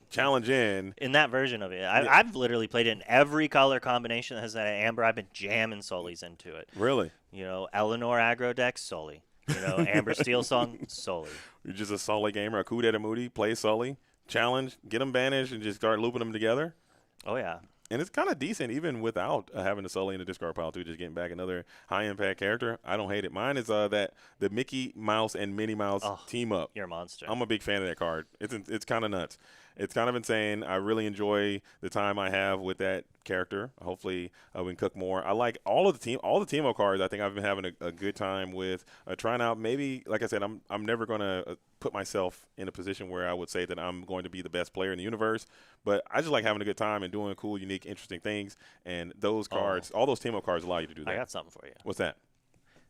challenge in. In that version of it. I've literally played it in every color combination that has that Amber. I've been jamming Sullys into it. Really? Eleanor aggro deck, Sully. Amber Steel Song, Sully. You're just a Sully gamer, a Kudeta Moody, play Sully, challenge, get them banished, and just start looping them together. Oh, yeah. And it's kind of decent even without having a Sully in the discard pile, too, just getting back another high-impact character. I don't hate it. Mine is the Mickey Mouse and Minnie Mouse team up. You're a monster. I'm a big fan of that card. It's kind of nuts. It's kind of insane. I really enjoy the time I have with that character. Hopefully, we can cook more. I like all the team up cards. I think I've been having a good time with trying out. Maybe, like I said, I'm never going to put myself in a position where I would say that I'm going to be the best player in the universe. But I just like having a good time and doing cool, unique, interesting things. And those cards, all those team up cards, allow you to do that. I got something for you. What's that?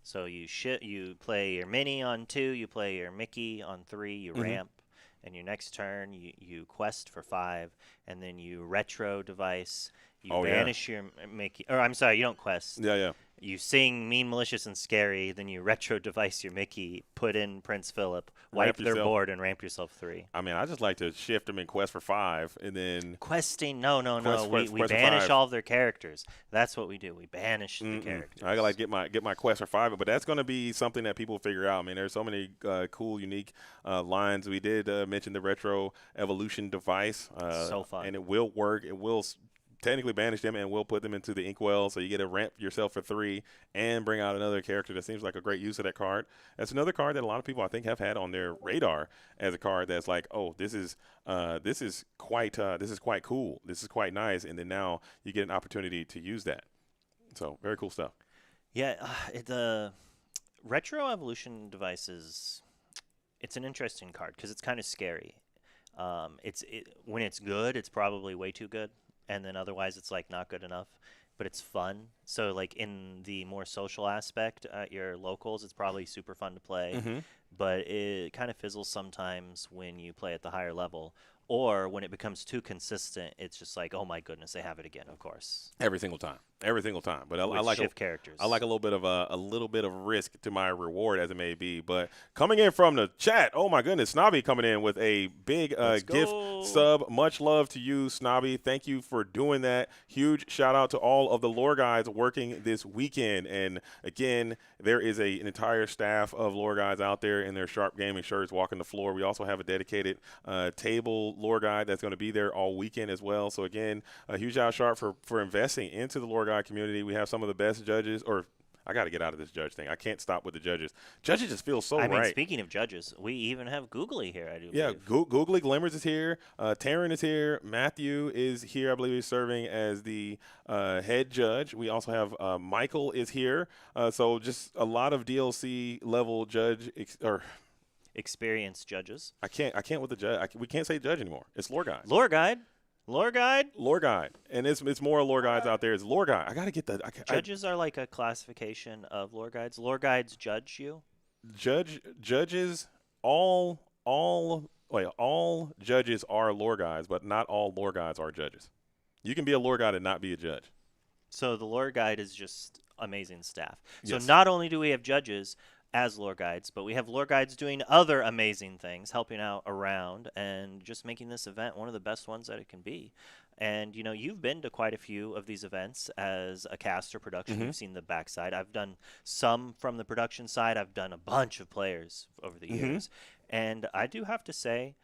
So you play your Minnie on 2, you play your Mickey on 3, you ramp. And your next turn, you quest for 5, and then you retro device. You banish your Mickey. Or I'm sorry, you don't quest. Yeah. You sing Mean, Malicious, and Scary. Then you retro device your Mickey, put in Prince Philip, wipe their board, and ramp yourself 3. I mean, I just like to shift them and quest for 5, and then questing. No. We quest banish 5. all of their characters. That's what we do. We banish the characters. I gotta get my quest for 5, but that's gonna be something that people figure out. I mean, there's so many cool, unique lines. We did mention the retro evolution device. So fun, and it will work. It will technically banish them, and we'll put them into the inkwell, so you get to ramp yourself for 3 and bring out another character. That seems like a great use of that card. That's another card that a lot of people I think have had on their radar as a card that's like, oh, this is quite cool, this is quite nice, and then now you get an opportunity to use that. So very cool stuff. Yeah, the retro evolution devices, it's an interesting card because it's kind of scary. When it's good, it's probably way too good. And then otherwise it's like not good enough, but it's fun. So like in the more social aspect at your locals, it's probably super fun to play, but it kind of fizzles sometimes when you play at the higher level, or when it becomes too consistent. It's just like, oh my goodness, they have it again. Of course, every single time. But I like shift characters. I like a little bit of risk to my reward, as it may be. But coming in from the chat, oh my goodness, Snobby coming in with a big gift sub. Much love to you, Snobby. Thank you for doing that. Huge shout out to all of the lore guides working this weekend. And again, there is an entire staff of lore guides out there in their Sharp Gaming shirts walking the floor. We also have a dedicated table lore guide that's going to be there all weekend as well. So again, a huge shout out for investing into the lore guide community. We have some of the best judges, or I got to get out of this judge thing. I can't stop with the judges. Judges just feel so right. I mean, speaking of judges, we even have Googly here, I do believe. Googly Glimmers is here. Taryn is here. Matthew is here. I believe he's serving as the head judge. We also have Michael is here. So just a lot of DLC level judge experienced judges. I can't with the judge. We can't say judge anymore. It's lore guide. Lore guide, and it's more lore guides out there. It's lore guide. I gotta get that. Judges are like a classification of lore guides. Lore guides judge you. Judges. All judges are lore guides, but not all lore guides are judges. You can be a lore guide and not be a judge. So the lore guide is just amazing staff. Yes. So not only do we have judges as lore guides, but we have lore guides doing other amazing things, helping out around and just making this event one of the best ones that it can be. And you've been to quite a few of these events as a caster production. You've seen the backside. I've done some from the production side. I've done a bunch of players over the years, and I do have to say,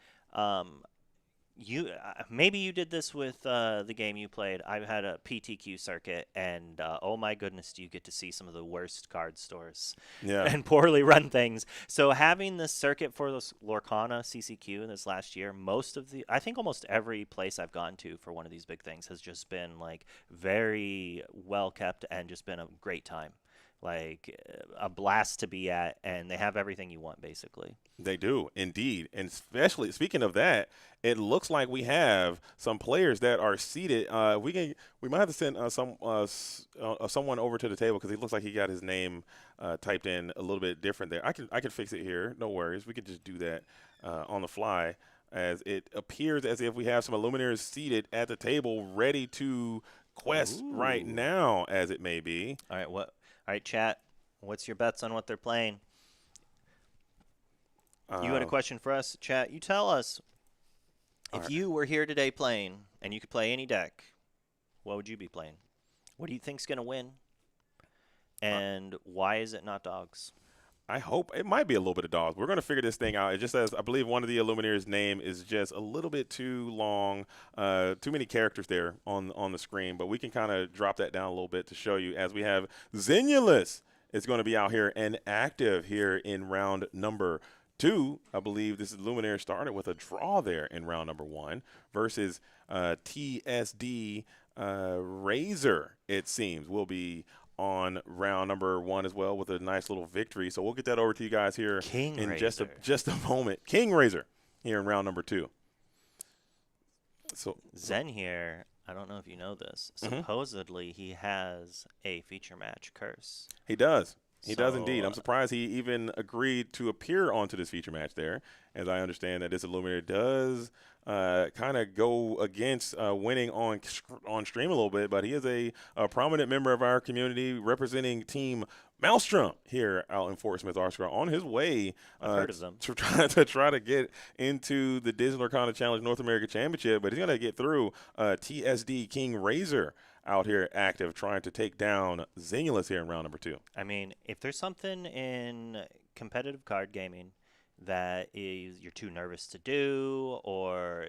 maybe you did this with the game you played. I had a PTQ circuit, and oh my goodness, do you get to see some of the worst card stores Yeah. and poorly run things. So having this circuit for this Lorcana CCQ in this last year, I think almost every place I've gone to for one of these big things has just been like very well kept and just been a great time. Like a blast to be at, and they have everything you want basically. They do indeed, and especially speaking of that, it looks like we have some players that are seated. We might have to send someone over to the table because he looks like he got his name typed in a little bit different there. I can fix it here. No worries. We could just do that on the fly, as it appears as if we have some Illuminators seated at the table, ready to quest right now, as it may be. All right, chat. What's your bets on what they're playing? You had a question for us, chat. You tell us. If you were here today playing and you could play any deck, what would you be playing? What do you think's going to win? And why is it not dogs? I hope it might be a little bit of dogs. We're going to figure this thing out. It just says, I believe one of the Illuminators' name is just a little bit too long, too many characters there on the screen. But we can kind of drop that down a little bit to show you, as we have Zenulus is going to be out here and active here in round number 2. I believe this Illuminator started with a draw there in round number 1 versus TSD Razor, it seems, will be on round number 1 as well with a nice little victory. So we'll get that over to you guys here in just a moment. King Razor here in round number 2. So Zen here, I don't know if you know this. Supposedly he has a feature match curse. He does. He does indeed. I'm surprised he even agreed to appear onto this feature match there, as I understand that this Illuminator does kind of go against winning on stream a little bit, but he is a prominent member of our community representing Team Maelstrom here out in Fortsmith, Arkansas, on his way to try to get into the Digital Lorcana Challenge North America Championship, but he's going to get through TSD King Razor out here active, trying to take down Zenulus here in round number 2. I mean, if there's something in competitive card gaming that you're too nervous to do, or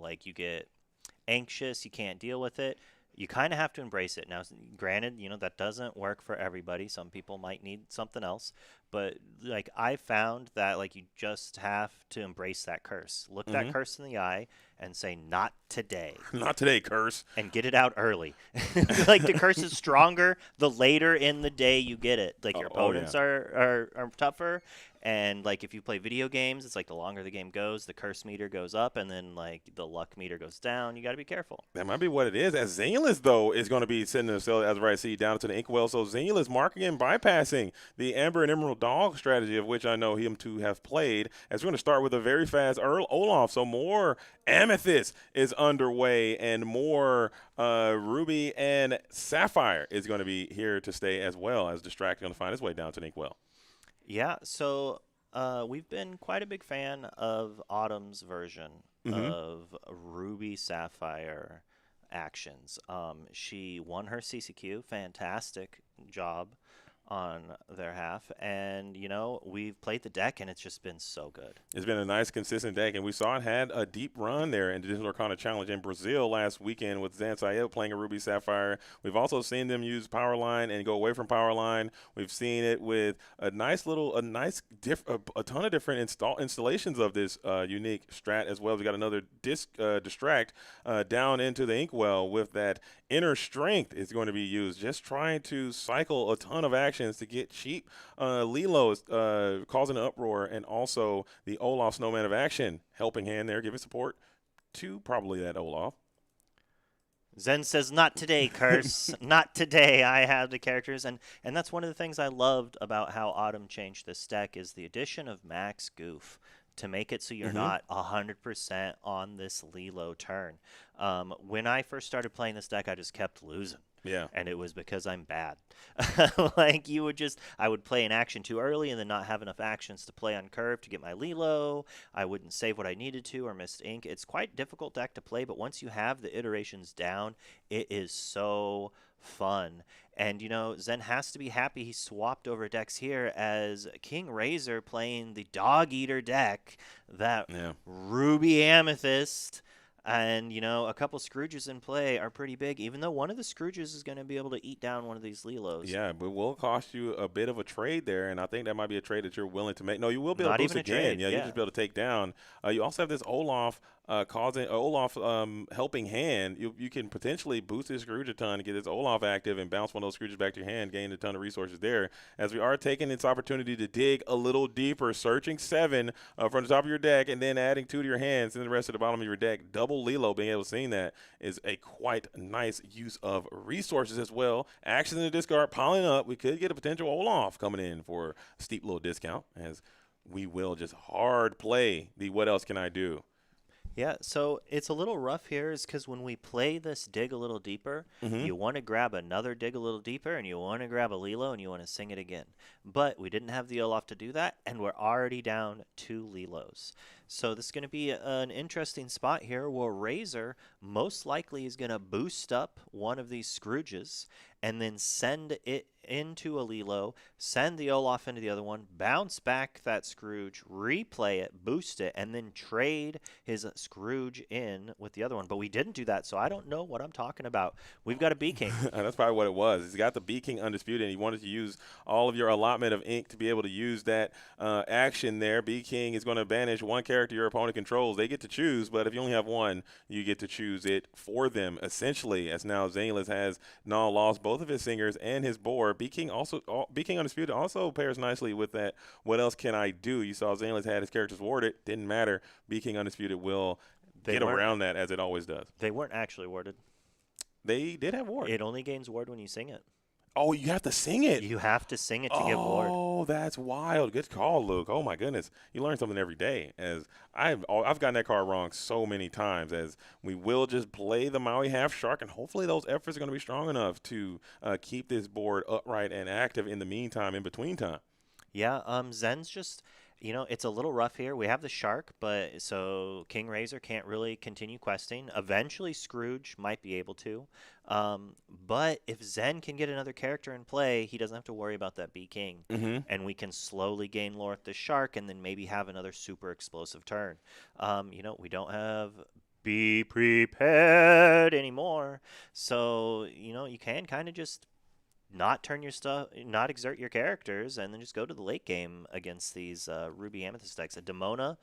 like you get anxious, you can't deal with it, you kind of have to embrace it. Now, granted, that doesn't work for everybody. Some people might need something else, but like I found that like you just have to embrace that curse. Look that curse in the eye and say, "Not today." Not today, curse. And get it out early. Like the curse is stronger the later in the day you get it. Like your opponents are tougher. And like if you play video games, it's like the longer the game goes, the curse meter goes up, and then like the luck meter goes down. You got to be careful. That might be what it is. As Zenulus, though, is going to be sending himself, as I see, down to the Inkwell. So Zenulus marking and bypassing the Amber and Emerald Dog strategy, of which I know him to have played. As we're going to start with a very fast Olaf. So more Amethyst is underway, and more Ruby and Sapphire is going to be here to stay, as well as Distract going to find his way down to the Inkwell. Yeah, so we've been quite a big fan of Autumn's version of Ruby Sapphire actions. She won her CCQ, fantastic job on their half, and we've played the deck and it's just been so good. It's been a nice consistent deck, and we saw it had a deep run there in the Digital Lorcana Challenge in Brazil last weekend with Zan Sayed playing a Ruby Sapphire. We've also seen them use Powerline and go away from Powerline. We've seen it with a ton of different installations of this unique strat, as well as we got another distract down into the Inkwell with that Inner Strength is going to be used, just trying to cycle a ton of actions to get cheap. Lilo is causing an uproar, and also the Olaf Snowman of Action helping hand there, giving support to probably that Olaf. Zen says, "Not today, curse. Not today." I have the characters, and that's one of the things I loved about how Autumn changed this deck is the addition of Max Goof to make it so you're not 100% on this Lilo turn. When I first started playing this deck, I just kept losing. Yeah. And it was because I'm bad. Like I would play an action too early and then not have enough actions to play on curve to get my Lilo. I wouldn't save what I needed to or missed ink. It's quite difficult deck to play, but once you have the iterations down, it is so fun. And Zen has to be happy he swapped over decks here, as King Razor playing the Dog Eater deck, that Ruby Amethyst. And, a couple Scrooges in play are pretty big, even though one of the Scrooges is going to be able to eat down one of these Lilos. Yeah, but will cost you a bit of a trade there, and I think that might be a trade that you're willing to make. No, you will be able Not to boost even a again. trade, Yeah, you just be able to take down. You also have this Olaf helping hand. You can potentially boost this Scrooge a ton, get this Olaf active, and bounce one of those Scrooges back to your hand, gain a ton of resources there. As we are taking this opportunity to dig a little deeper, searching 7 from the top of your deck, and then adding 2 to your hands, and the rest of the bottom of your deck. Double Lilo, being able to see that is a quite nice use of resources as well. Action in the discard piling up. We could get a potential Olaf coming in for a steep little discount, as we will just hard play the what else can I do. Yeah, so it's a little rough here is because when we play this dig a little deeper, you want to grab another dig a little deeper, and you want to grab a Lilo, and you want to sing it again. But we didn't have the Olaf to do that, and we're already down 2 Lilos. So this is going to be an interesting spot here where Razor most likely is going to boost up one of these Scrooges and then send it into a Lilo, send the Olaf into the other one, bounce back that Scrooge, replay it, boost it, and then trade his Scrooge in with the other one. But we didn't do that, so I don't know what I'm talking about. We've got a B-King. That's probably what it was. He's got the B-King Undisputed, and he wanted to use all of your allotment of ink to be able to use that action there. B-King is going to banish one character your opponent controls. They get to choose, but if you only have one, you get to choose it for them, essentially, as now Zaneless has now lost both of his singers and his board. B-King Undisputed also pairs nicely with that what else can I do? You saw Zaneless had his characters warded. Didn't matter. B-King Undisputed will get around that, as it always does. They weren't actually warded. They did have ward. It only gains ward when you sing it. Oh, you have to sing it. You have to sing it to get ward. Oh, that's wild. Good call, Luke. Oh, my goodness. You learn something every day. As I've gotten that card wrong so many times, as we will just play the Maui Half Shark, and hopefully those efforts are going to be strong enough to keep this board upright and active in the meantime, in between time. Yeah, Zen's just, it's a little rough here. We have the shark, but so King Razor can't really continue questing. Eventually, Scrooge might be able to. But if Zen can get another character in play, he doesn't have to worry about that B-King. And we can slowly gain lore with the shark and then maybe have another super explosive turn. We don't have be prepared anymore. So, you can kind of just not turn your stuff, not exert your characters, and then just go to the late game against these Ruby Amethyst decks. A Demona,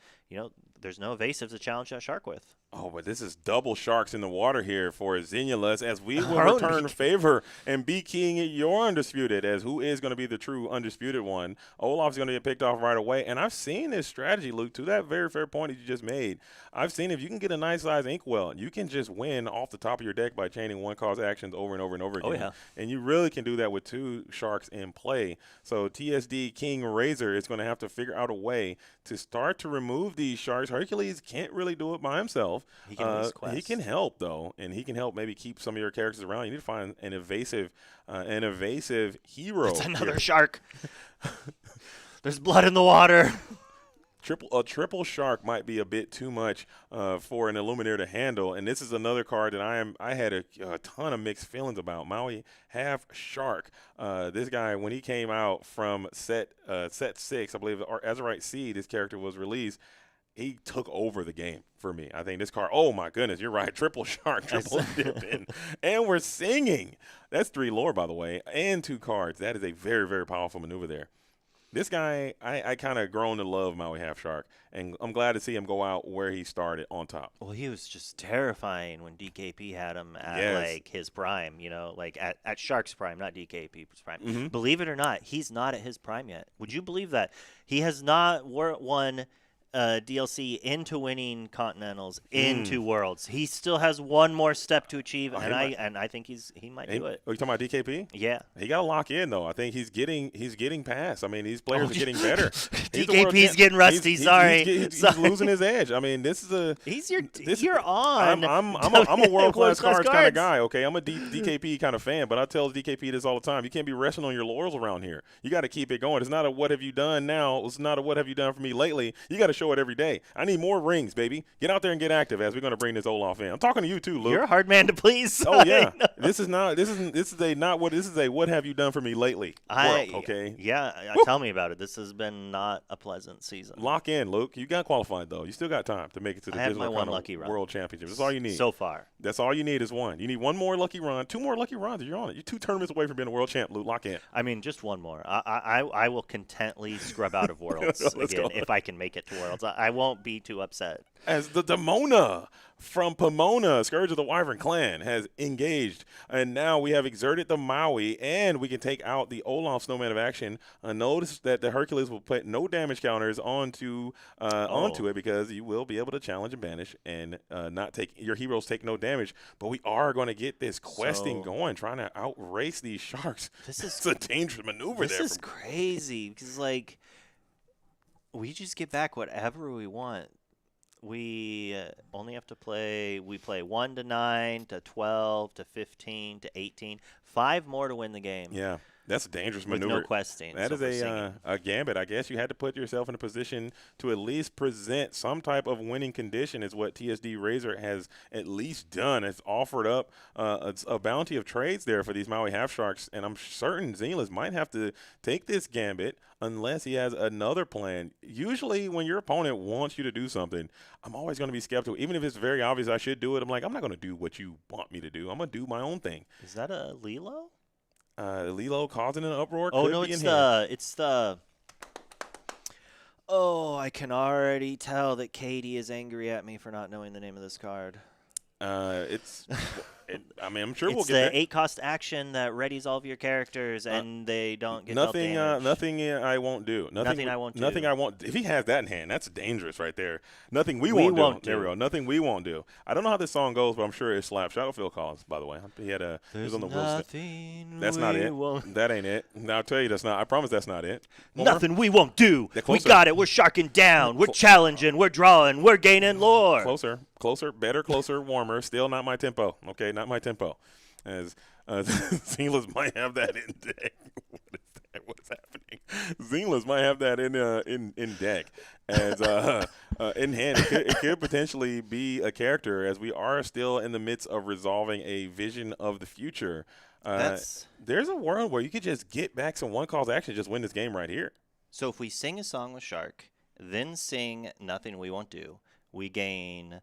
there's no evasive to challenge that shark with. Oh, but this is double sharks in the water here for Xenulus, as we will return favor and B-King your Undisputed, as who is going to be the true Undisputed one. Olaf's going to get picked off right away, and I've seen this strategy, Luke, to that very fair point that you just made. I've seen if you can get a nice size Inkwell, you can just win off the top of your deck by chaining one-cost actions over and over and over again. Oh, yeah. And you really can do that with 2 sharks in play. So TSD King Razor is going to have to figure out a way to start to remove these sharks. Hercules can't really do it by himself. He can lose quests. He can help, though, and he can help maybe keep some of your characters around. You need to find an evasive hero. It's another shark. There's blood in the water. A triple shark might be a bit too much for an Illuminator to handle, and this is another card that I had a ton of mixed feelings about. Maui Half Shark. This guy, when he came out from set 6, I believe, Azurite Seed, this character was released. He took over the game for me. I think this card, oh my goodness, you're right. Triple shark, triple dipping. And we're singing. That's 3 lore, by the way, and 2 cards. That is a very, very powerful maneuver there. This guy, I kind of grown to love Maui Half Shark, and I'm glad to see him go out where he started on top. Well, he was just terrifying when DKP had him at his prime, at Shark's prime, not DKP's prime. Believe it or not, he's not at his prime yet. Would you believe that? He has not won DLC into winning Continentals into Worlds. He still has one more step to achieve, and I think he might do it. Are you talking about DKP? Yeah. He got to lock in, though. I think he's getting past. I mean, these players are getting better. DKP's getting rusty. He's losing his edge. I mean, this is a. You're on. I'm a world class cards kind of guy. Okay, I'm a DKP kind of fan, but I tell DKP this all the time. You can't be resting on your laurels around here. You got to keep it going. It's not a what have you done now. It's not a what have you done for me lately. You got to show show it every day. I need more rings, baby. Get out there and get active as we're going to bring this Olaf in. I'm talking to you too, Luke. You're a hard man to please. Oh yeah, this is a what have you done for me lately? World, okay. Yeah, tell me about it. This has been not a pleasant season. Lock in, Luke. You got qualified though. You still got time to make it to the I have Digital my one Lorcana lucky run. World Championship. That's all you need. So far. That's all you need is one. You need one more lucky run, 2 more lucky runs, and you're on it. You're 2 tournaments away from being a world champ, Luke. Lock in. I mean, just one more. I will contently scrub out of Worlds again if I can make it to Worlds. I won't be too upset. As the Demona from Pomona, Scourge of the Wyvern Clan, has engaged. And now we have exerted the Maui, and we can take out the Olaf Snowman of Action. Notice that the Hercules will put no damage counters onto it because you will be able to challenge and banish and not take – your heroes take no damage. But we are going to get this questing going, trying to outrace these sharks. It's a dangerous maneuver there. This is crazy because, like, we just get back whatever we want. We only have to play. We play 1 to 9 to 12 to 15 to 18. 5 more to win the game. Yeah, that's a dangerous with maneuver. No questing. That is a gambit. I guess you had to put yourself in a position to at least present some type of winning condition. Is what TSD Razor has at least done. It's offered up a bounty of trades there for these Maui Half Sharks, and I'm certain Zenless might have to take this gambit unless he has another plan. Usually when your opponent wants you to do something, I'm always going to be skeptical. Even if it's very obvious I should do it, I'm like, I'm not going to do what you want me to do. I'm going to do my own thing. Is that a Lilo? Lilo causing an uproar? Oh, could no, be it's in the Oh, I can already tell that Katie is angry at me for not knowing the name of this card. I'm sure we'll It's get the 8-cost action that readies all of your characters, and they don't get nothing. dealt damage. Nothing I won't do. Nothing I won't do. Nothing I won't. If he has that in hand, that's dangerous right there. Nothing we won't do. There we go. Nothing we won't do. I don't know how this song goes, but I'm sure it slaps. Shadowfield calls, by the way. He had a. He was on the nothing That's not it. Won't. That ain't it. Now, I'll tell you, that's not. I promise that's not it. Nothing we won't do. Yeah, we got it. We're sharking down. We're challenging. We're drawing. We're gaining lore. Closer, better, closer, warmer. Still not my tempo. Okay, not my tempo. As Zenless might have that in deck. What is happening? Zenless might have that in deck as in hand. It could potentially be a character, as we are still in the midst of resolving a vision of the future. There's a world where you could just get back some one-cause action, just win this game right here. So if we sing a song with Shark, then sing Nothing We Won't Do, we gain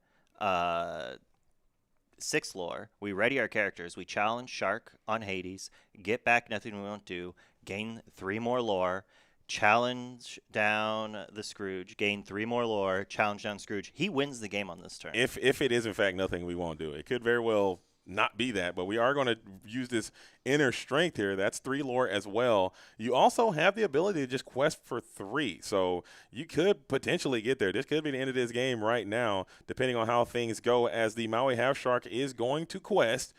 6 lore. We ready our characters. We challenge Shark on Hades, get back Nothing We Won't Do, gain 3 more lore, challenge down the Scrooge, gain 3 more lore, challenge down Scrooge. He wins the game on this turn. If it is in fact Nothing We Won't Do, it could very well not be that, but we are going to use this inner strength here. That's 3 lore as well. You also have the ability to just quest for 3, so you could potentially get there. This could be the end of this game right now, depending on how things go, as the Maui Half Shark is going to quest,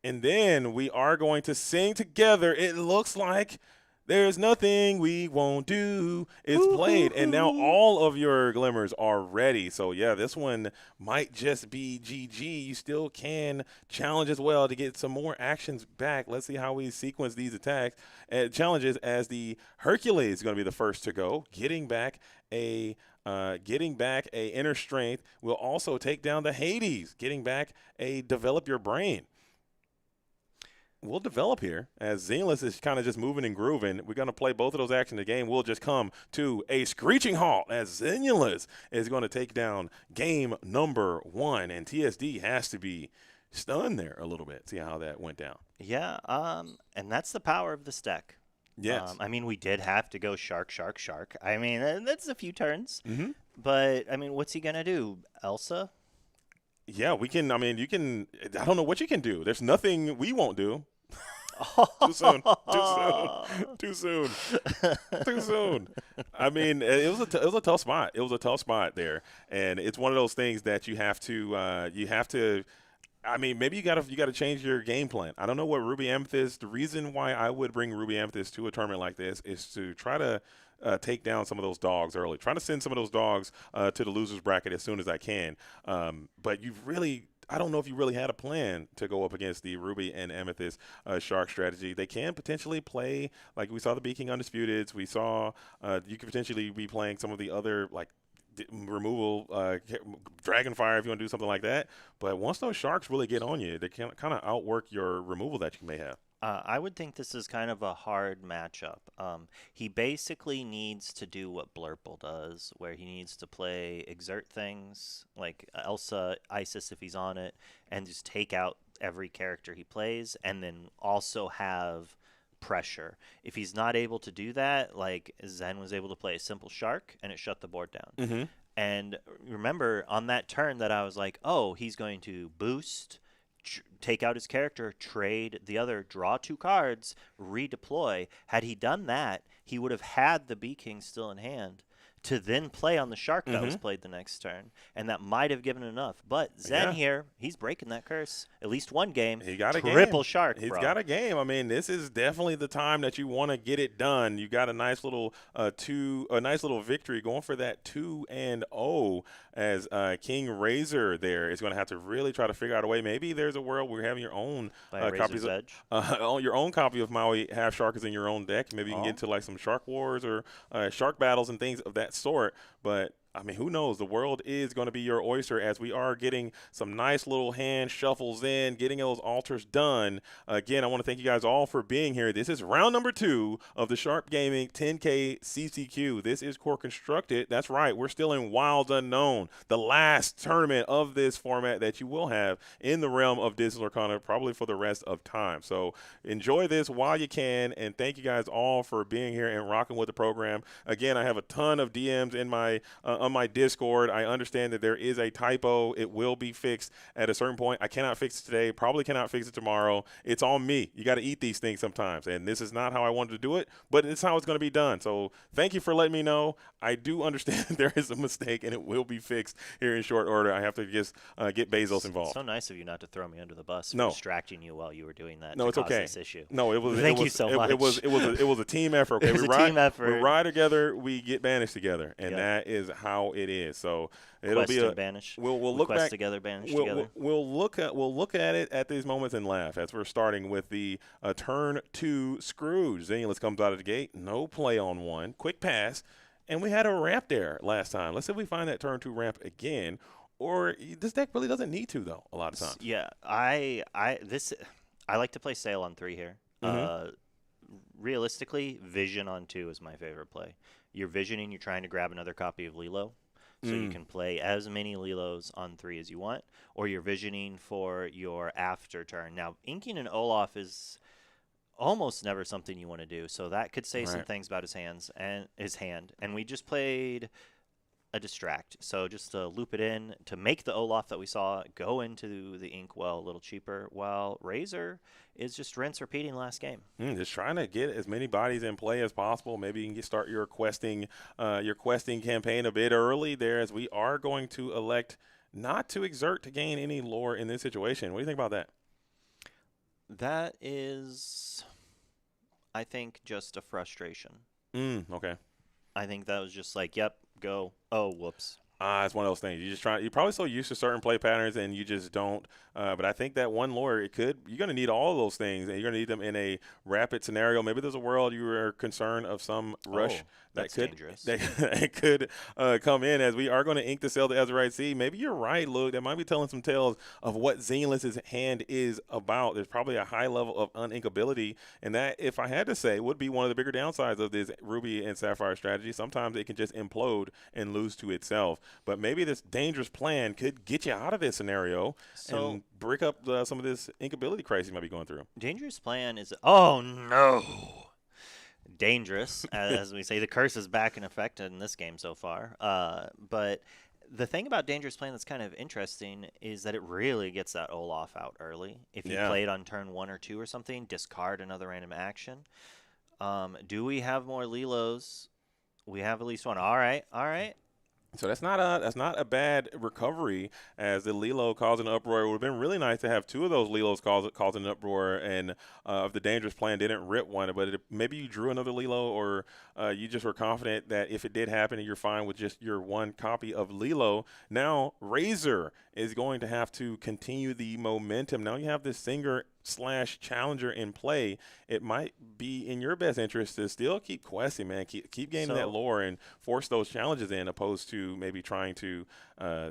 and then we are going to sing together. It looks like There's Nothing We Won't Do. It's played, and now all of your glimmers are ready. So, yeah, this one might just be GG. You still can challenge as well to get some more actions back. Let's see how we sequence these attacks and challenges, as the Hercules is going to be the first to go, getting back a inner strength. Will also take down the Hades, getting back a develop your brain. We'll develop here as Zenless is kind of just moving and grooving. We're going to play both of those actions. The game will just come to a screeching halt as Zenless is going to take down game number 1, and TSD has to be stunned there a little bit. See how that went down. Yeah, and that's the power of this deck. Yes. I mean, we did have to go Shark, Shark, Shark. I mean, that's a few turns. Mm-hmm. But, I mean, what's he going to do? Elsa? Yeah, we can. I mean, you can. I don't know what you can do. There's nothing we won't do. Too soon. Too soon. Too soon. I mean, it was a tough spot. It was a tough spot there, and it's one of those things that you have to. I mean, maybe you got to change your game plan. I don't know what Ruby Amethyst. The reason why I would bring Ruby Amethyst to a tournament like this is to try to take down some of those dogs early. Trying to send some of those dogs to the losers bracket as soon as I can. But I don't know if you really had a plan to go up against the Ruby and Amethyst Shark strategy. They can potentially play, like we saw the Beaking Undisputeds. We saw you could potentially be playing some of the other, like removal, Dragonfire if you want to do something like that. But once those sharks really get on you, they can kind of outwork your removal that you may have. I would think this is kind of a hard matchup. He basically needs to do what Blurple does, where he needs to play exert things like Elsa, Isis if he's on it, and just take out every character he plays, and then also have pressure. If he's not able to do that, like Zen was able to play a simple shark, and it shut the board down. Mm-hmm. And remember, on that turn that I was like, oh, he's going to boost, take out his character, trade the other, draw 2 cards, redeploy. Had he done that, he would have had the Bee King still in hand to then play on the shark that was played the next turn, and that might have given enough. But Zen here, he's breaking that curse. At least one game. He got a triple game. Shark. He's bro. got a game. I mean, this is definitely the time that you want to get it done. You got a nice little victory going for that 2-0 as King Razor there is going to have to really try to figure out a way. Maybe there's a world where you're having your own copies of your own copy of Maui Half Shark is in your own deck. Maybe you can get into like some Shark Wars or Shark Battles and things of that sort. But I mean, who knows? The world is going to be your oyster as we are getting some nice little hand shuffles in, getting those altars done. Again, I want to thank you guys all for being here. This is round number 2 of the Sharp Gaming 10K CCQ. This is Core Constructed. That's right. We're still in Wilds Unknown, the last tournament of this format that you will have in the realm of Disney Lorcana probably for the rest of time. So enjoy this while you can, and thank you guys all for being here and rocking with the program. Again, I have a ton of DMs in my on my Discord. I understand that there is a typo. It will be fixed at a certain point. I cannot fix it today, probably cannot fix it tomorrow. It's on me. You got to eat these things sometimes, and this is not how I wanted to do it, but it's how it's going to be done. So thank you for letting me know. I do understand there is a mistake, and it will be fixed here in short order. I have to just get Bezos involved. So nice of you not to throw me under the bus for No. distracting you while you were doing that. No, to it's cause okay. This issue. No, it was. Thank you so much. It was a team effort. Okay? It was a team effort. We ride together. We get banished together, and Yep. that is how it is. So it'll be a banish. We'll look Quest back together, banish we'll, together. We'll look at it at these moments and laugh as we're starting with the turn 2 Scrooge. Zenulus comes out of the gate. No play on 1. Quick pass. And we had a ramp there last time. Let's see if we find that turn 2 ramp again. Or this deck really doesn't need to, though, a lot of times. Yeah, I like to play Sail on 3 here. Realistically, Vision on 2 is my favorite play. You're visioning, you're trying to grab another copy of Lilo, so you can play as many Lilos on 3 as you want, or you're visioning for your after turn. Now, inking an Olaf is almost never something you want to do, so that could say some things about his hand. And we just played a distract, so just to loop it in to make the Olaf that we saw go into the inkwell a little cheaper, while Razor is just rinse repeating last game. Just trying to get as many bodies in play as possible. Maybe you can start your questing campaign a bit early there, as we are going to elect not to exert to gain any lore in this situation. What do you think about that? That is, I think, just a frustration. Okay. I think that was just like, yep, go. Oh, whoops. It's one of those things. You're probably so used to certain play patterns and you just don't. But I think that one lore, you're going to need all of those things, and you're going to need them in a rapid scenario. Maybe there's a world you are concerned of some rush that could dangerous. that could come in, as we are going to ink the Sail to Azurite Sea. Maybe you're right, Luke. That might be telling some tales of what Xenulus's hand is about. There's probably a high level of uninkability, and that, if I had to say, would be one of the bigger downsides of this Ruby and Sapphire strategy. Sometimes it can just implode and lose to itself. But maybe this dangerous plan could get you out of this scenario and break up some of this inkability crisis you might be going through. Dangerous plan is, oh no, dangerous, as we say. The curse is back in effect in this game so far. But the thing about dangerous plan that's kind of interesting is that it really gets that Olaf out early. If you play it on turn 1 or 2 or something, discard another random action. Do we have more Lilos? We have at least one. All right. So that's not a bad recovery, as the Lilo causing an uproar. It would have been really nice to have 2 of those Lilos causing an uproar, and if the dangerous plan didn't rip one, but maybe you drew another Lilo, or you just were confident that if it did happen, you're fine with just your 1 copy of Lilo. Now Razor is going to have to continue the momentum. Now you have this slash challenger in play, it might be in your best interest to still keep questing, man. Keep gaining that lore and force those challenges in, opposed to maybe trying to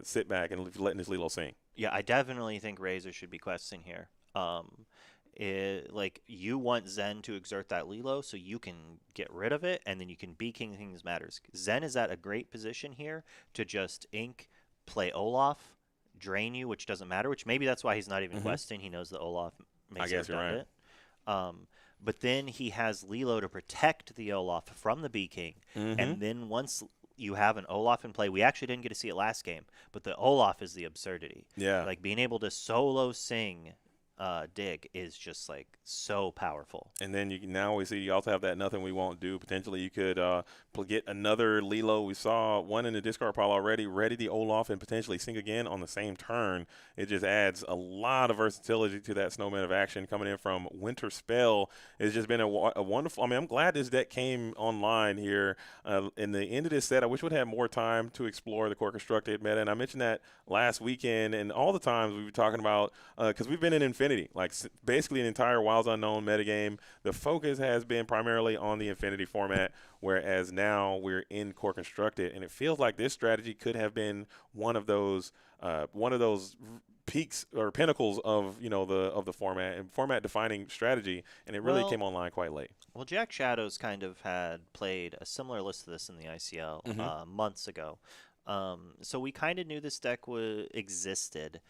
sit back and letting this Lilo sing. Yeah, I definitely think Razor should be questing here. Like, you want Zen to exert that Lilo so you can get rid of it, and then you can be King Things Matters. Zen is at a great position here to just ink, play Olaf, drain you, which doesn't matter, which maybe that's why he's not even questing. He knows that Olaf makes it redundant. But then he has Lilo to protect the Olaf from the Bee King, and then once you have an Olaf in play, we actually didn't get to see it last game, but the Olaf is the absurdity. Yeah. Like, being able to solo sing Dig is just like so powerful. And then now we see you also have that Nothing We Won't Do. Potentially you could get another Lilo. We saw one in the discard pile already, ready the Olaf and potentially sing again on the same turn. It just adds a lot of versatility to that Snowman of Action coming in from Winter Spell. It's just been a wonderful. I mean, I'm glad this deck came online here in the end of this set. I wish we'd have more time to explore the core constructed meta. And I mentioned that last weekend, and all the times we were talking about, because we've been in Infinity, like basically an entire Wilds Unknown metagame. The focus has been primarily on the Infinity format, whereas now we're in core constructed, and it feels like this strategy could have been one of those peaks or pinnacles of the format and format defining strategy, and it really came online quite late. Well, Jack Shadows kind of had played a similar list to this in the ICL months ago. So we kind of knew this deck existed,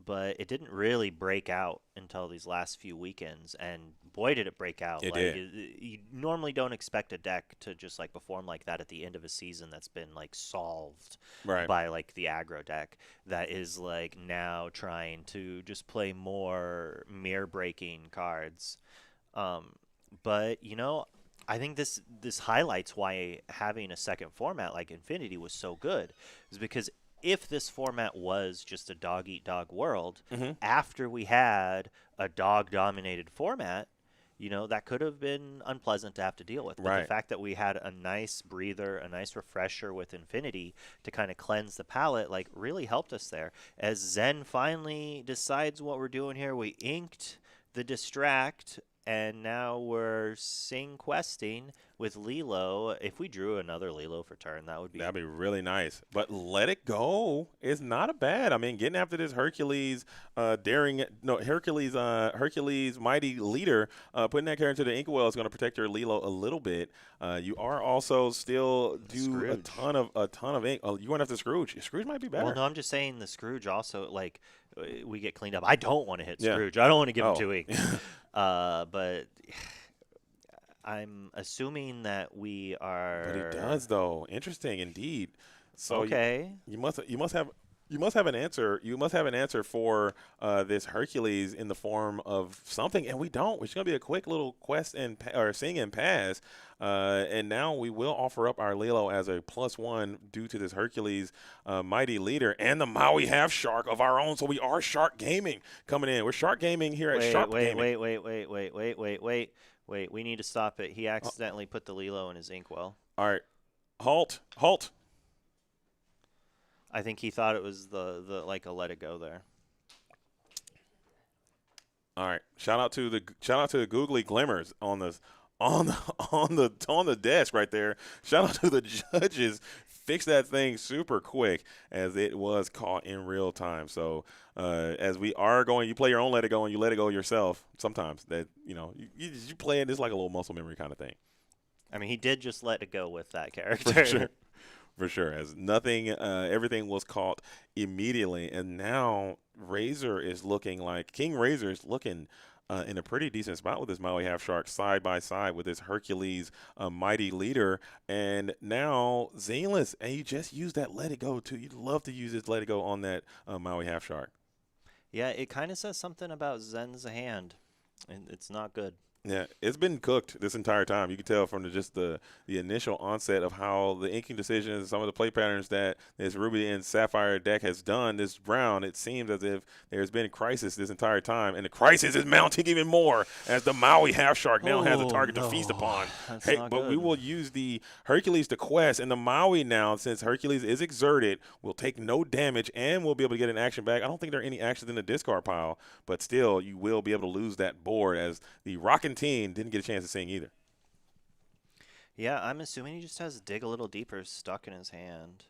but it didn't really break out until these last few weekends, and boy did it break out. It like, did. You normally don't expect a deck to just like perform like that at the end of a season that's been like solved by like the aggro deck that is like now trying to just play more mirror breaking cards. But I think this highlights why having a second format like Infinity was so good, is because if this format was just a dog-eat-dog world, after we had a dog-dominated format, that could have been unpleasant to have to deal with. But the fact that we had a nice breather, a nice refresher with Infinity to kind of cleanse the palate, like, really helped us there. As Zen finally decides what we're doing here, we inked the Distract, and now we're sing questing with Lilo. If we drew another Lilo for turn, that'd be really nice. But Let It Go is not a bad. I mean, getting after this Hercules Hercules Mighty Leader, putting that character into the Inkwell is going to protect your Lilo a little bit. You are also still do a ton of ink. Oh, you went after Scrooge. Scrooge might be better. Well, no, I'm just saying the Scrooge also, like, we get cleaned up. I don't want to hit Scrooge. I don't want to give him 2 weeks. But I'm assuming that we are. But he does, though. Interesting indeed. So okay, you must have an answer. You must have an answer for this Hercules in the form of something, and we don't. It's going to be a quick little quest or sing and pass. And now we will offer up our Lilo as a +1 due to this Hercules Mighty Leader and the Maui Half Shark of our own. So we are Shark Gaming coming in. We're Shark Gaming here at Shark Gaming. Wait. We need to stop it. He accidentally put the Lilo in his inkwell. All right. Halt. I think he thought it was the like a Let It Go there. All right. Shout out to the googly glimmers on the desk right there. Shout out to the judges. Fix that thing super quick, as it was caught in real time. So as we are going, you play your own Let It Go and you let it go yourself. Sometimes that you play it. It's like a little muscle memory kind of thing. I mean, he did just let it go with that character. For sure, as nothing, everything was caught immediately, and now Razor is looking like King Razor is looking in a pretty decent spot with this Maui Half Shark side by side with this Hercules Mighty Leader, and now Zenless, and you just use that Let It Go too. You'd love to use this Let It Go on that Maui Half Shark. Yeah, it kind of says something about Zen's hand, and it's not good. Yeah, it's been cooked this entire time. You can tell from just the initial onset of how the inking decisions, some of the play patterns that this Ruby and Sapphire deck has done this round. It seems as if there's been crisis this entire time, and the crisis is mounting even more as the Maui Half Shark now has a target to feast upon. That's Hey, not but we good. will use the Hercules to quest, and the Maui now, since Hercules is exerted, will take no damage and will be able to get an action back. I don't think there are any actions in the discard pile, but still, you will be able to lose that board as the Rockin' Team didn't get a chance to sing either. Yeah, I'm assuming he just has Dig a Little Deeper stuck in his hand.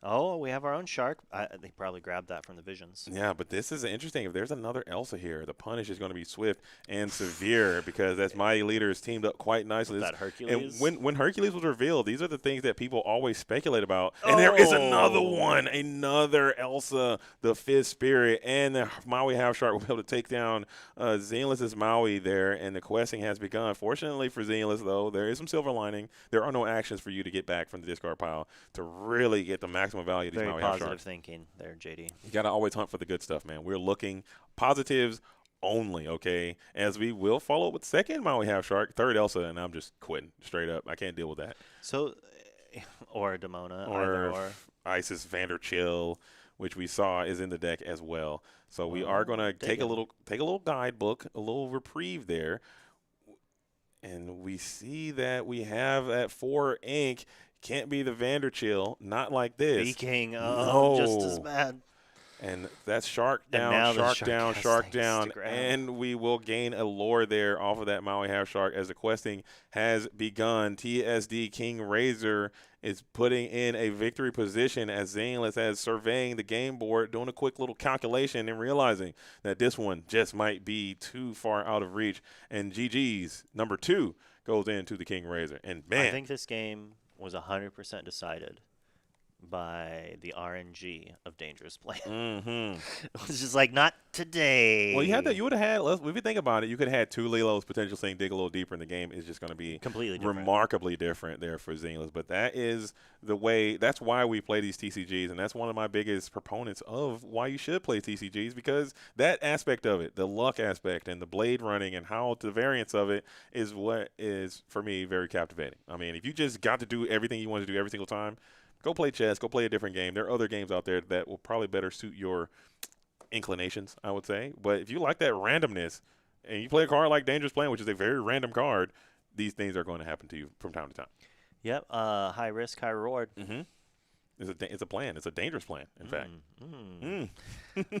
Oh, we have our own shark. They probably grabbed that from the visions. Yeah, but this is interesting. If there's another Elsa here, the punish is going to be swift and severe because that's Mighty Leaders teamed up quite nicely. That Hercules. And when Hercules was revealed, these are the things that people always speculate about. And there is another one, another Elsa, the Fifth Spirit, and the Maui Half Shark will be able to take down Xenilus's Maui there, and the questing has begun. Fortunately for Xenilus, though, there is some silver lining. There are no actions for you to get back from the discard pile to really get the maximum value of these Very Maui Half positive Sharks. thinking there, JD. You got to always hunt for the good stuff, man. We're looking positives only, okay? As we will follow up with second Maui Half Shark, third Elsa, and I'm just quitting straight up. I can't deal with that. So, or Demona, Or or Isis Vanderchill, which we saw is in the deck as well. So we are going to take a little guidebook, a little reprieve there. And we see that we have at 4 ink. Can't be the Vanderchill, not like this. Speaking No. just as bad. And that's shark And now down, the shark shark down, has shark things to down, grab. and we will gain a lore there off of that Maui Half Shark as the questing has begun. TSD King Razor is putting in a victory position as Xenilus is surveying the game board, doing a quick little calculation and realizing that this one just might be too far out of reach. And GG's number 2 goes into the King Razor. And man, I think this game was 100% decided by the RNG of Dangerous Play. mm-hmm. It was just like, not today. Well, you would have had, if you think about it, you could have had 2 Lilos potential saying dig a little deeper in the game. Is just going to be Completely different. remarkably different there for Xenilus. But that is the way, that's why we play these TCGs, and that's one of my biggest proponents of why you should play TCGs, because that aspect of it, the luck aspect and the blade running and how the variance of it is what is, for me, very captivating. I mean, if you just got to do everything you want to do every single time, go play chess, go play a different game. There are other games out there that will probably better suit your inclinations, I would say. But if you like that randomness and you play a card like Dangerous Plan, which is a very random card, these things are going to happen to you from time to time. Yep. High risk, high reward. Mm-hmm. It's a plan. It's a dangerous plan, in fact.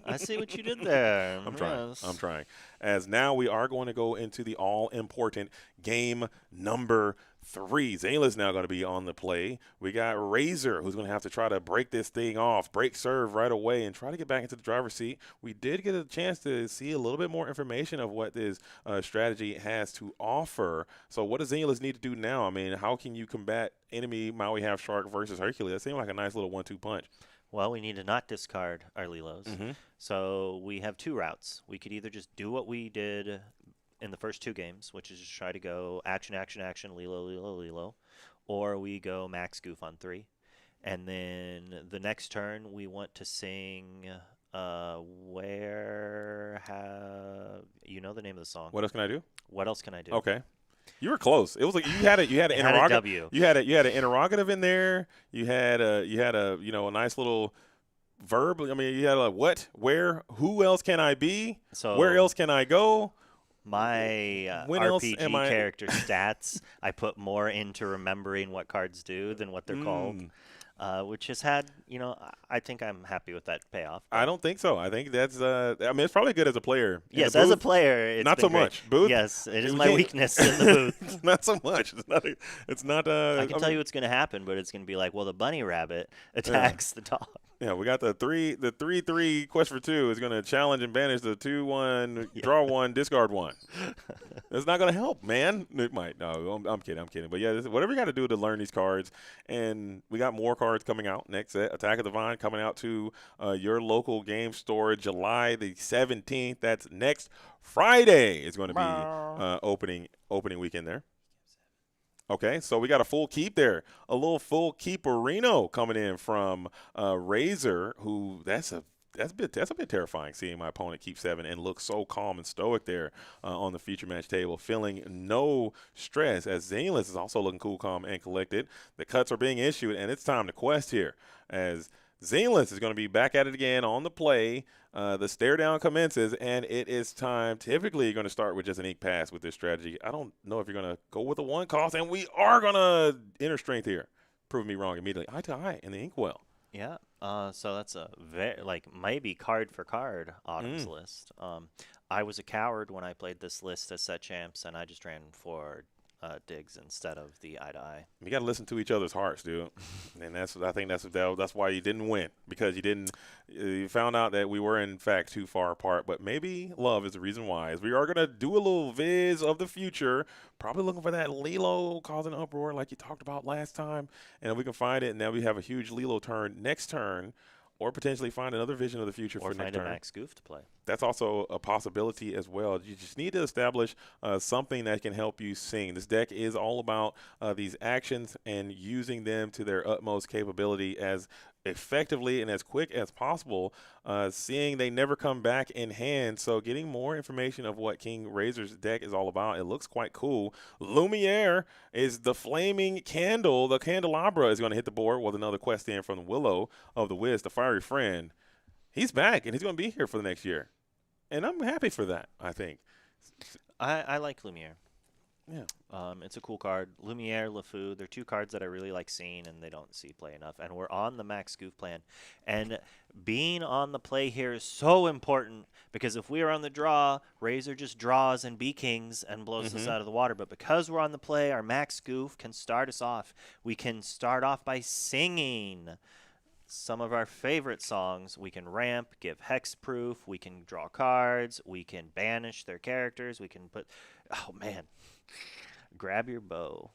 I see what you did there. I'm trying. Yes. I'm trying. As now we are going to go into the all-important game number 3. Zayla's now going to be on the play. We got Razor, who's going to have to try to break this thing off, break serve right away, and try to get back into the driver's seat. We did get a chance to see a little bit more information of what this strategy has to offer. So what does Zayla's need to do now? I mean, how can you combat enemy Maui Half Shark versus Hercules? That seemed like a nice little 1-2 punch. Well, we need to not discard our Lilos. Mm-hmm. So we have 2 routes. We could either just do what we did in the first 2 games, which is just try to go action, action, action, Lilo, Lilo, Lilo, or we go max goof on 3. And then the next turn, we want to sing you know the name of the song. What else can I do? What else can I do? Okay. You were close. It was like you had an It had a interrogative. W. You had an interrogative in there. You had a a nice little verb. I mean, you had a what, where, who else can I be? So Where else can I go? My When else RPG am I- character stats, I put more into remembering what cards do than what they're called, which has had, I think I'm happy with that payoff. I don't think so. I think that's. I mean, it's probably good as a player. In Yes, the as a booth. player, it's Not been so great. much. Booth? Yes, it is We my can't- weakness in the booth. Not so much. It's not. It's not. I can tell you what's going to happen, but it's going to be like, well, the bunny rabbit attacks the dog. Yeah, we got the 3/3 quest for 2 is going to challenge and banish the 2/1 draw 1 discard 1. It's not going to help, man. It might. No, I'm kidding. But yeah, whatever you got to do to learn these cards, and we got more cards coming out next set. Attack of the Vine coming out to your local game store July the 17th. That's next Friday. It's going to be opening weekend there. Okay, so we got a full keep there. A little full keeperino coming in from Razor, who that's a that's a bit terrifying, seeing my opponent keep 7 and look so calm and stoic there on the feature match table, feeling no stress, as Zenless is also looking cool, calm, and collected. The cuts are being issued, and it's time to quest here, as Zenless is going to be back at it again on the play. The stare down commences, and it is time. Typically, you're going to start with just an ink pass with this strategy. I don't know if you're going to go with a 1 cost, and we are going to enter strength here. Prove me wrong immediately. Eye to eye in the inkwell. Yeah. So that's a maybe card for card Autumn's list. I was a coward when I played this list as set champs, and I just ran for digs instead of the eye to eye. You got to listen to each other's hearts, dude. And I think that's why you didn't win, because you found out that we were in fact too far apart. But maybe love is the reason why. As we are gonna do a little viz of the future, probably looking for that Lilo causing uproar like you talked about last time, and if we can find it, and now we have a huge Lilo turn next turn. Or potentially find another vision of the future for next turn. Or find a Max Goof to play. That's also a possibility as well. You just need to establish something that can help you sing. This deck is all about these actions and using them to their utmost capability as effectively and as quick as possible, seeing they never come back in hand. So getting more information of what King Razor's deck is all about, it looks quite cool. Lumiere is the flaming candle. The candelabra is going to hit the board with another quest in from the Willow of the Wisp, the fiery friend. He's back, and he's going to be here for the next year. And I'm happy for that, I think. I like Lumiere. Yeah. It's a cool card. Lumiere, LeFou, they're 2 cards that I really like seeing, and they don't see play enough. And we're on the Max Goof plan. And being on the play here is so important, because if we are on the draw, Razor just draws and B-Kings and blows us out of the water. But because we're on the play, our Max Goof can start us off. We can start off by singing some of our favorite songs. We can ramp, give hexproof, we can draw cards, we can banish their characters, we can put, oh man, grab your bow.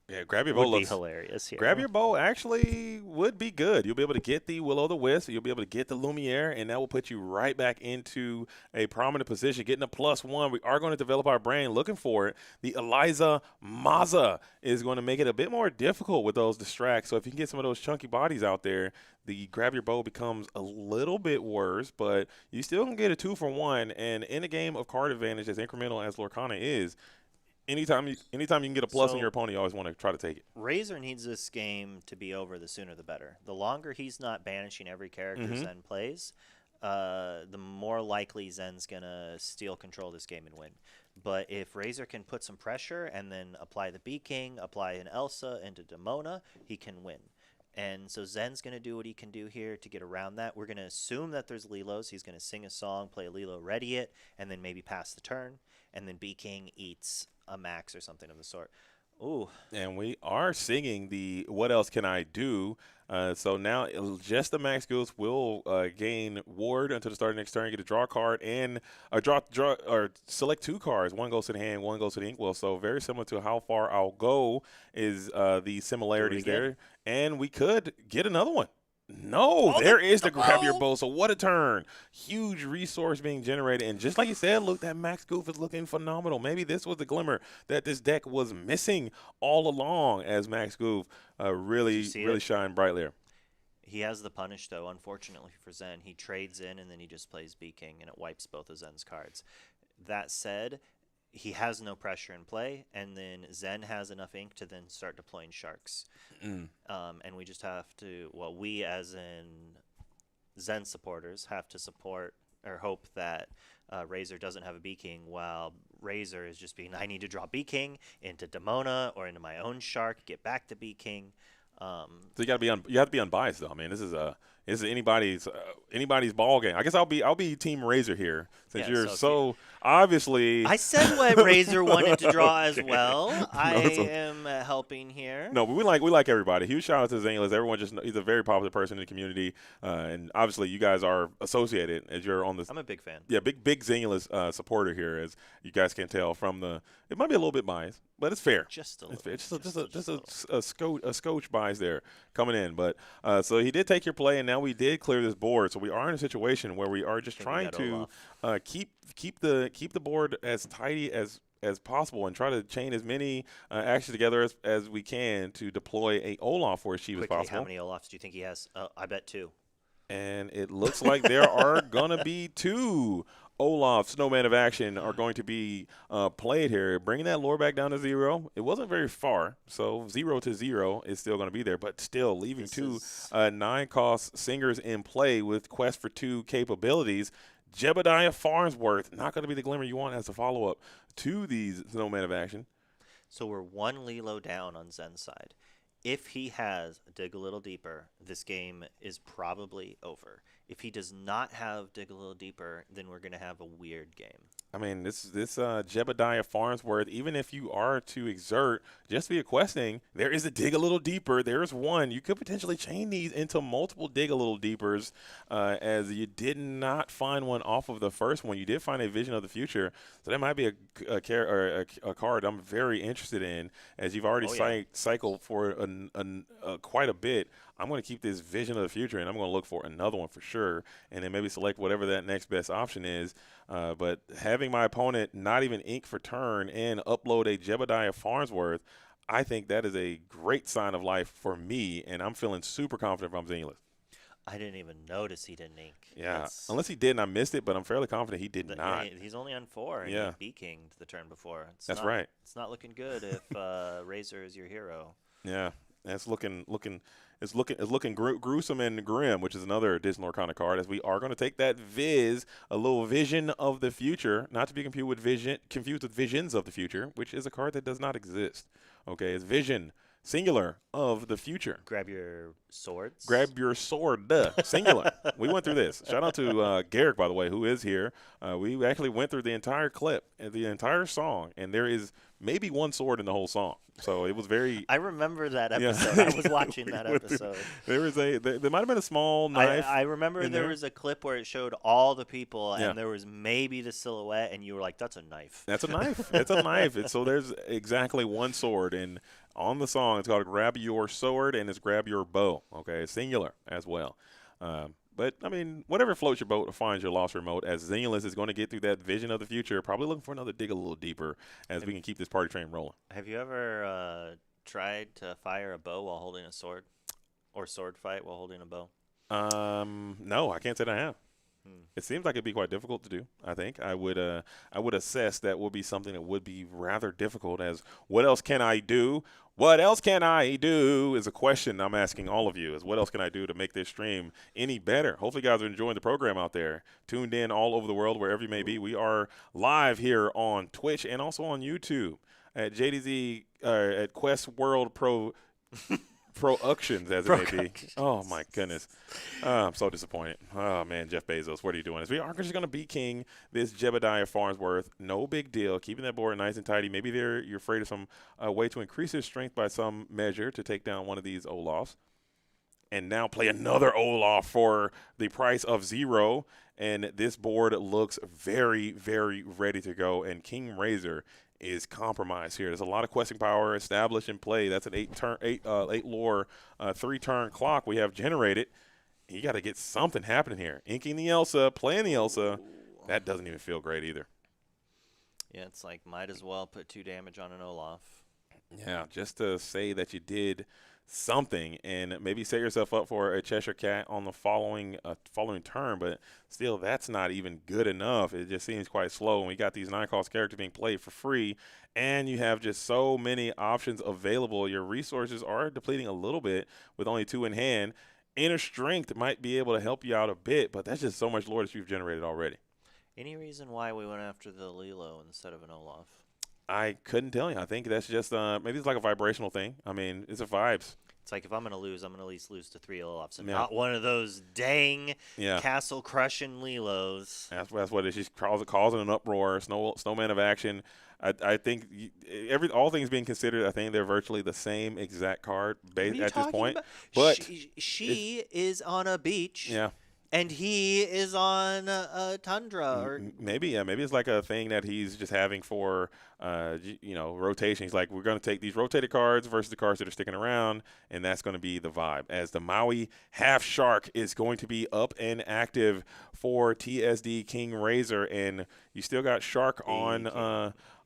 Yeah, grab your bow would be looks hilarious here. Grab your bow actually would be good. You'll be able to get the Will-O-the-Wisp, you'll be able to get the Lumiere, and that will put you right back into a prominent position, getting a +1. We are going to develop our brain looking for it. The Eliza Maza is going to make it a bit more difficult with those distracts. So if you can get some of those chunky bodies out there, the grab your bow becomes a little bit worse, but you still can get a 2-for-1. And in a game of card advantage as incremental as Lorcana is, anytime you can get a plus on your opponent, you always want to try to take it. Razor needs this game to be over, the sooner the better. The longer he's not banishing every character Zen plays, the more likely Zen's going to steal control of this game and win. But if Razor can put some pressure and then apply the B-King, apply an Elsa into Demona, he can win. And so Zen's going to do what he can do here to get around that. We're going to assume that there's Lilos. He's going to sing a song, play a Lilo, ready it, and then maybe pass the turn. And then B-King eats a Max or something of the sort. Ooh. And we are singing the What Else Can I Do? So now just the Max Goof will gain ward until the start of next turn, get a draw card, and draw or select 2 cards. One goes to the hand, one goes to the inkwell. So very similar to how far I'll go is the similarities there. And we could get another one. No, there is the grab your bow. So what a turn. Huge resource being generated. And just like you said, look, that Max Goof is looking phenomenal. Maybe this was the glimmer that this deck was missing all along, as Max Goof really shined brightly there. He has the punish, though, unfortunately for Zen. He trades in, and then he just plays B-King, and it wipes both of Zen's cards. That said, he has no pressure in play, and then Zen has enough ink to then start deploying sharks. And we just have to, well, we as in Zen supporters have to support or hope that Razor doesn't have a B-King, while Razor is just being, I need to draw B-King into Demona or into my own shark, get back to B-King. So you have to be unbiased, though. I mean, this is anybody's ball game. I guess I'll be Team Razor here, since you're so obviously. I said what Razor wanted to draw as well. I am helping here. No, but we like everybody. Huge shout out to Zenless. Everyone he's a very popular person in the community, and obviously you guys are associated as you're on this. I'm a big fan. Yeah, big Zenless supporter here, as you guys can tell from the. It might be a little bit biased, but it's fair. Just a little. It's fair. Just a scotch bias there coming in, but so he did take your play, and now we did clear this board. So we are in a situation where we are just trying to keep the board as tidy as possible and try to chain as many actions together as we can to deploy a Olaf for as cheap as possible. How many Olafs do you think he has? I bet 2. And it looks like there are going to be 2 Olaf Snowman of Action are going to be played here, bringing that lore back down to 0. It wasn't very far, so 0 to 0 is still going to be there, but still leaving This 2 is- 9-cost singers in play with Quest for 2 capabilities. Jebediah Farnsworth, not going to be the glimmer you want as a follow-up to these Snowman of Action. So we're 1 Lilo down on Zen's side. If he has Dig a Little Deeper, this game is probably over. If he does not have Dig a Little Deeper, then we're going to have a weird game. I mean, this Jebediah Farnsworth, even if you are to exert just via questing, there is a dig a little deeper. There's one. You could potentially chain these into multiple dig a little deepers, as you did not find one off of the first one. You did find a Vision of the Future, so that might be a card I'm very interested in, as you've already cycled for quite a bit. I'm going to keep this Vision of the Future, and I'm going to look for another one for sure, and then maybe select whatever that next best option is. But having my opponent not even ink for turn and upload a Jebediah Farnsworth, I think that is a great sign of life for me, and I'm feeling super confident from Zenith. I didn't even notice he didn't ink. Yeah, unless he did and I missed it, but I'm fairly confident he did not. He's only on 4, and Yeah. he B-kinged the turn before. That's right. It's not looking good if Razor is your hero. Yeah, it's looking gruesome and grim, which is another additional Lorcana card, as we are going to take that a little Vision of the Future, not to be confused with Visions of the Future, which is a card that does not exist. Okay, it's Vision, singular, of the future. Grab your swords. Grab your sword, singular. We went through this. Shout out to Garrick, by the way, who is here. We actually went through the entire clip, the entire song, and there is maybe 1 sword in the whole song. So it was very. I remember that Yeah. episode. I was watching that episode. There might have been a small knife. I remember there was a clip where it showed all the people, and Yeah. there was maybe the silhouette, and you were like, "That's a knife." That's a knife. That's a knife. So there's exactly 1 sword, and on the song it's called "Grab Your Sword" and it's "Grab Your Bow." Okay, it's singular as well. But, I mean, whatever floats your boat or finds your lost remote, as Zenulus is going to get through that Vision of the Future, probably looking for another dig a little deeper as we can keep this party train rolling. Have you ever tried to fire a bow while holding a sword, or sword fight while holding a bow? No, I can't say that I have. It seems like it'd be quite difficult to do. I think I would assess that would be something that would be rather difficult. As what else can I do? What else can I do is a question I'm asking all of you. Is what else can I do to make this stream any better? Hopefully, you guys are enjoying the program out there. Tuned in all over the world, wherever you may be. We are live here on Twitch and also on YouTube at JDZ at Quest World Pro. Productions, as it may be. Oh, my goodness. I'm so disappointed. Oh, man, Jeff Bezos, what are you doing? We are just going to be king this Jebediah Farnsworth. No big deal. Keeping that board nice and tidy. Maybe you're afraid of some way to increase his strength by some measure to take down one of these Olafs. And now play another Olaf for the price of 0. And this board looks very, very ready to go. And King Razor is compromised here. There's a lot of questing power established in play. That's an 8 lore, 3-turn clock we have generated. You got to get something happening here. Inking the Elsa, playing the Elsa. That doesn't even feel great either. Yeah, it's like might as well put 2 damage on an Olaf. Yeah, just to say that you did something and maybe set yourself up for a Cheshire Cat on the following turn, but still that's not even good enough. It just seems quite slow, and we got these 9-cost characters being played for free, and you have just so many options available. Your resources are depleting a little bit with only 2 in hand. Inner Strength might be able to help you out a bit, but that's just so much lore that you've generated already. Any reason why we went after the Lilo instead of an Olaf? I couldn't tell you. I think that's just maybe it's like a vibrational thing. I mean, it's a vibes. It's like if I'm going to lose, I'm going to at least lose to 3 Olafs and Yeah. not one of those dang Yeah. castle crushing Lilos. That's what it is. She's causing an uproar. Snowman of Action. I think all things being considered, I think they're virtually the same exact card at this point. But she is on a beach. yeah. And he is on a tundra. Or Maybe it's like a thing that he's just having for, rotation. He's like, we're going to take these rotated cards versus the cards that are sticking around, and that's going to be the vibe. As the Maui Half Shark is going to be up and active for TSD King Razor, and you still got Shark on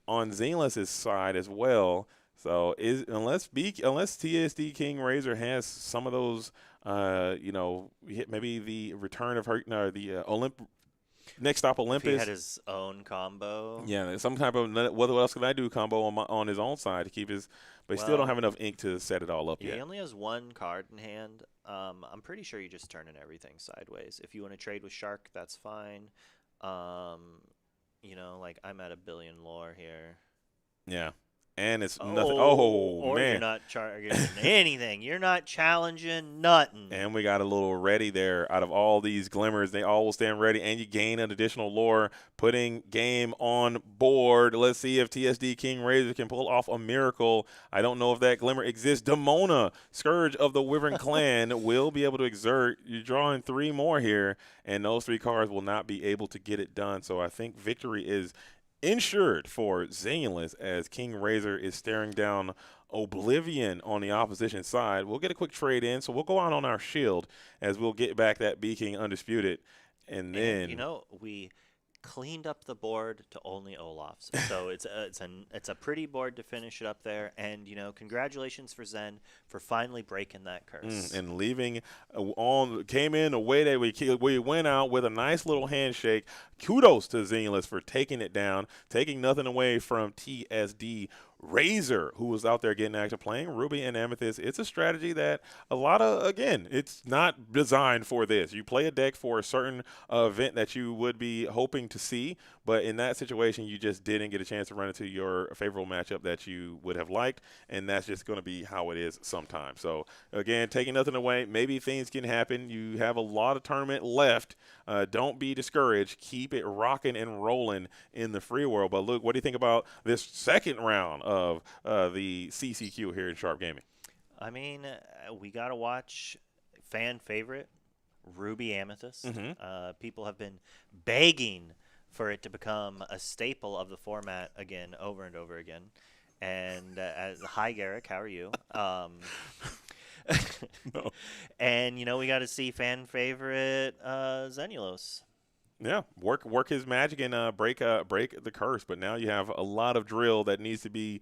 Zenless's side as well. So unless TSD King Razor has some of those maybe the return of her, no, the next stop If he Olympus. had his own combo. Yeah, some type of what else can I do combo on his own side to keep his, but he still don't Well, have enough ink to set it all up He yet. only has one card in hand. I'm pretty sure you just turn in everything sideways. If you want to trade with Shark, that's fine. Like I'm at 1 billion lore here. Yeah, and it's nothing. Oh Or man. you're not targeting anything. You're not challenging nothing. And we got a little ready there. Out of all these glimmers, they all will stand ready, and you gain an additional lore, putting game on board. Let's see if TSD King Razor can pull off a miracle. I don't know if that glimmer exists. Demona, Scourge of the Wyvern Clan, will be able to exert. You're drawing 3 more here, and those 3 cards will not be able to get it done. So I think victory is insured for Zanulus as King Razor is staring down Oblivion on the opposition side. We'll get a quick trade in, so we'll go out on our shield as we'll get back that Beaking Undisputed. And then we cleaned up the board to only Olaf's. So it's a pretty board to finish it up there. And congratulations for Zen for finally breaking that curse. And leaving came in the way that we went out with a nice little handshake. Kudos to Zenulus for taking it down, taking nothing away from TSD Razor, who was out there getting action, playing Ruby and Amethyst. It's a strategy that it's not designed for this. You play a deck for a certain event that you would be hoping to see, but in that situation, you just didn't get a chance to run into your favorable matchup that you would have liked, and that's just going to be how it is sometimes. So, again, taking nothing away, maybe things can happen. You have a lot of tournament left. Don't be discouraged. Keep it rocking and rolling in the free world. But, Luke, what do you think about this second round of the CCQ here in Sharp Gaming? I mean, we got to watch fan favorite Ruby Amethyst. People have been begging for it to become a staple of the format again, over and over again. And hi, Garrick, how are you? No. And we got to see fan favorite Zenulos. Yeah, work his magic and break the curse. But now you have a lot of drill that needs to be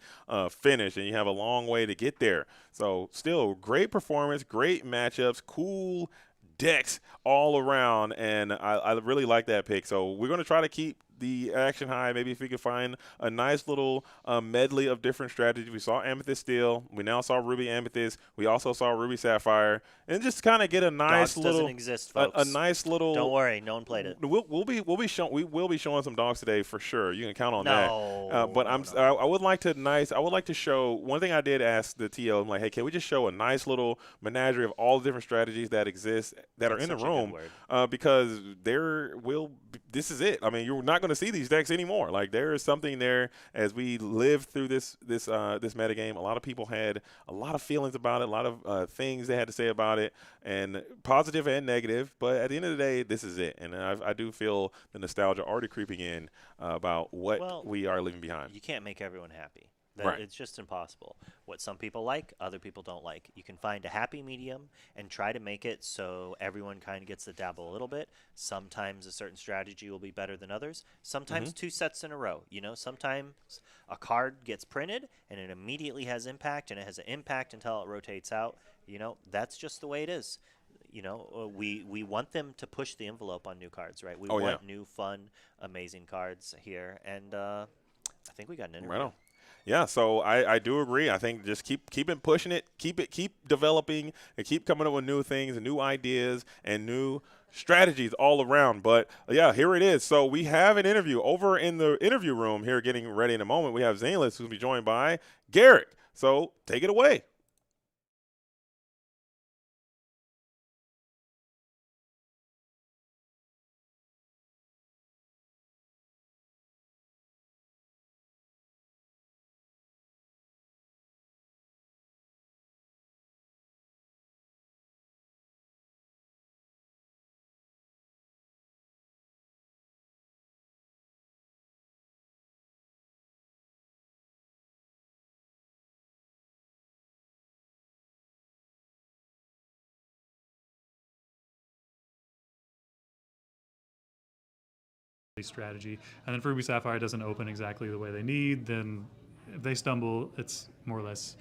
finished, and you have a long way to get there. So still, great performance, great matchups, cool decks all around, and I really like that pick. So we're going to try to keep the action high. Maybe if we can find a nice little medley of different strategies. We saw Amethyst Steel. We now saw Ruby Amethyst. We also saw Ruby Sapphire, and just kind of get a nice Dogs little doesn't exist, folks. a nice little. Don't worry, no one played it. We will be showing some dogs today for sure. You can count on No, that. But I would like to show one thing. I did ask the TL. I'm like, hey, can we just show a nice little menagerie of all the different strategies that exist that are in the such a good room? word. Because this is it. I mean, you're not going to see these decks anymore. Like, there is something there as we live through this metagame. A lot of people had a lot of feelings about it, a lot of things they had to say about it, and positive and negative. But at the end of the day, this is it. And I do feel the nostalgia already creeping in about what we are leaving behind. You can't make everyone happy. Right. It's just impossible. What some people like, other people don't like. You can find a happy medium and try to make it so everyone kind of gets to dabble a little bit. Sometimes a certain strategy will be better than others. Sometimes 2 sets in a row. Sometimes a card gets printed and it immediately has impact, and it has an impact until it rotates out. That's just the way it is. We want them to push the envelope on new cards, right? We want new, fun, amazing cards here, and I think we got an interview. Right on. Yeah, so I do agree. I think just keep pushing it, keep developing, and keep coming up with new things and new ideas and new strategies all around. But yeah, here it is. So we have an interview over in the interview room here, getting ready in a moment. We have Zaneless, who's be joined by Garrett. So take it away. strategy. And then if Ruby Sapphire doesn't open exactly the way they need, then if they stumble, it's more or less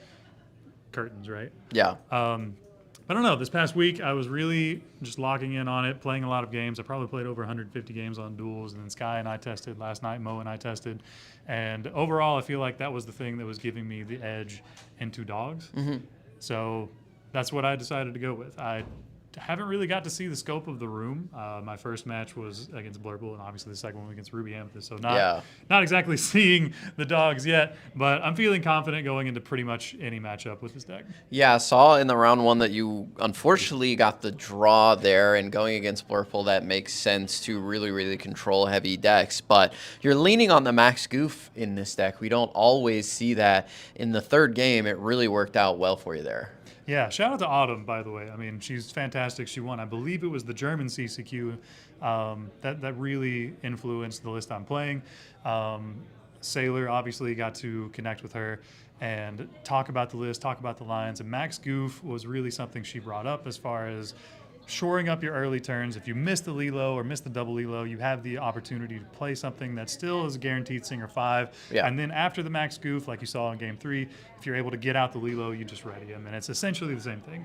curtains, right? Yeah. But I don't know. This past week, I was really just locking in on it, playing a lot of games. I probably played over 150 games on duels, and then Sky and I tested last night. Mo and I tested, and overall, I feel like that was the thing that was giving me the edge into dogs. So that's what I decided to go with. I haven't really got to see the scope of the room. My first match was against Blurple, and obviously the second one against Ruby Amethyst. So not exactly seeing the dogs yet, but I'm feeling confident going into pretty much any matchup with this deck. Yeah, I saw in the round one that you unfortunately got the draw there, and going against Blurple, that makes sense to really, really control heavy decks. But you're leaning on the Max Goof in this deck. We don't always see that. In the third game, it really worked out well for you there. Yeah, shout out to Autumn, by the way. I mean, she's fantastic. She won. I believe it was the German CCQ that really influenced the list I'm playing. Sailor obviously got to connect with her and talk about the list, talk about the lines. And Max Goof was really something she brought up as far as shoring up your early turns. If you miss the Lilo or miss the double Lilo, you have the opportunity to play something that still is a guaranteed Singer 5. Yeah. And then after the Max Goof, like you saw in Game 3, if you're able to get out the Lilo, you just ready him. And it's essentially the same thing.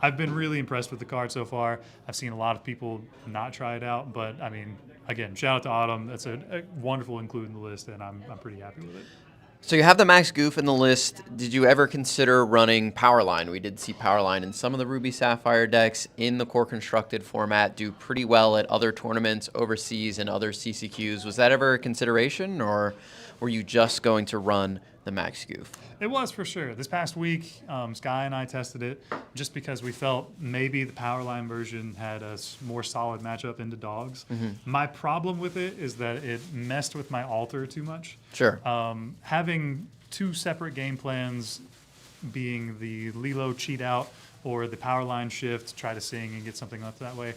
I've been really impressed with the card so far. I've seen a lot of people not try it out. But, I mean, again, shout out to Autumn. That's a wonderful include in the list, and I'm pretty happy with it. So you have the Max Goof in the list. Did you ever consider running Powerline? We did see Powerline in some of the Ruby Sapphire decks in the core constructed format do pretty well at other tournaments overseas and other CCQs. Was that ever a consideration, or were you just going to run the Max Goof? It was for sure. This past week, Sky and I tested it just because we felt maybe the Powerline version had a more solid matchup into dogs. My problem with it is that it messed with my altar too much. Sure. Having two separate game plans, being the Lilo cheat out or the Powerline shift, try to sing and get something up that way.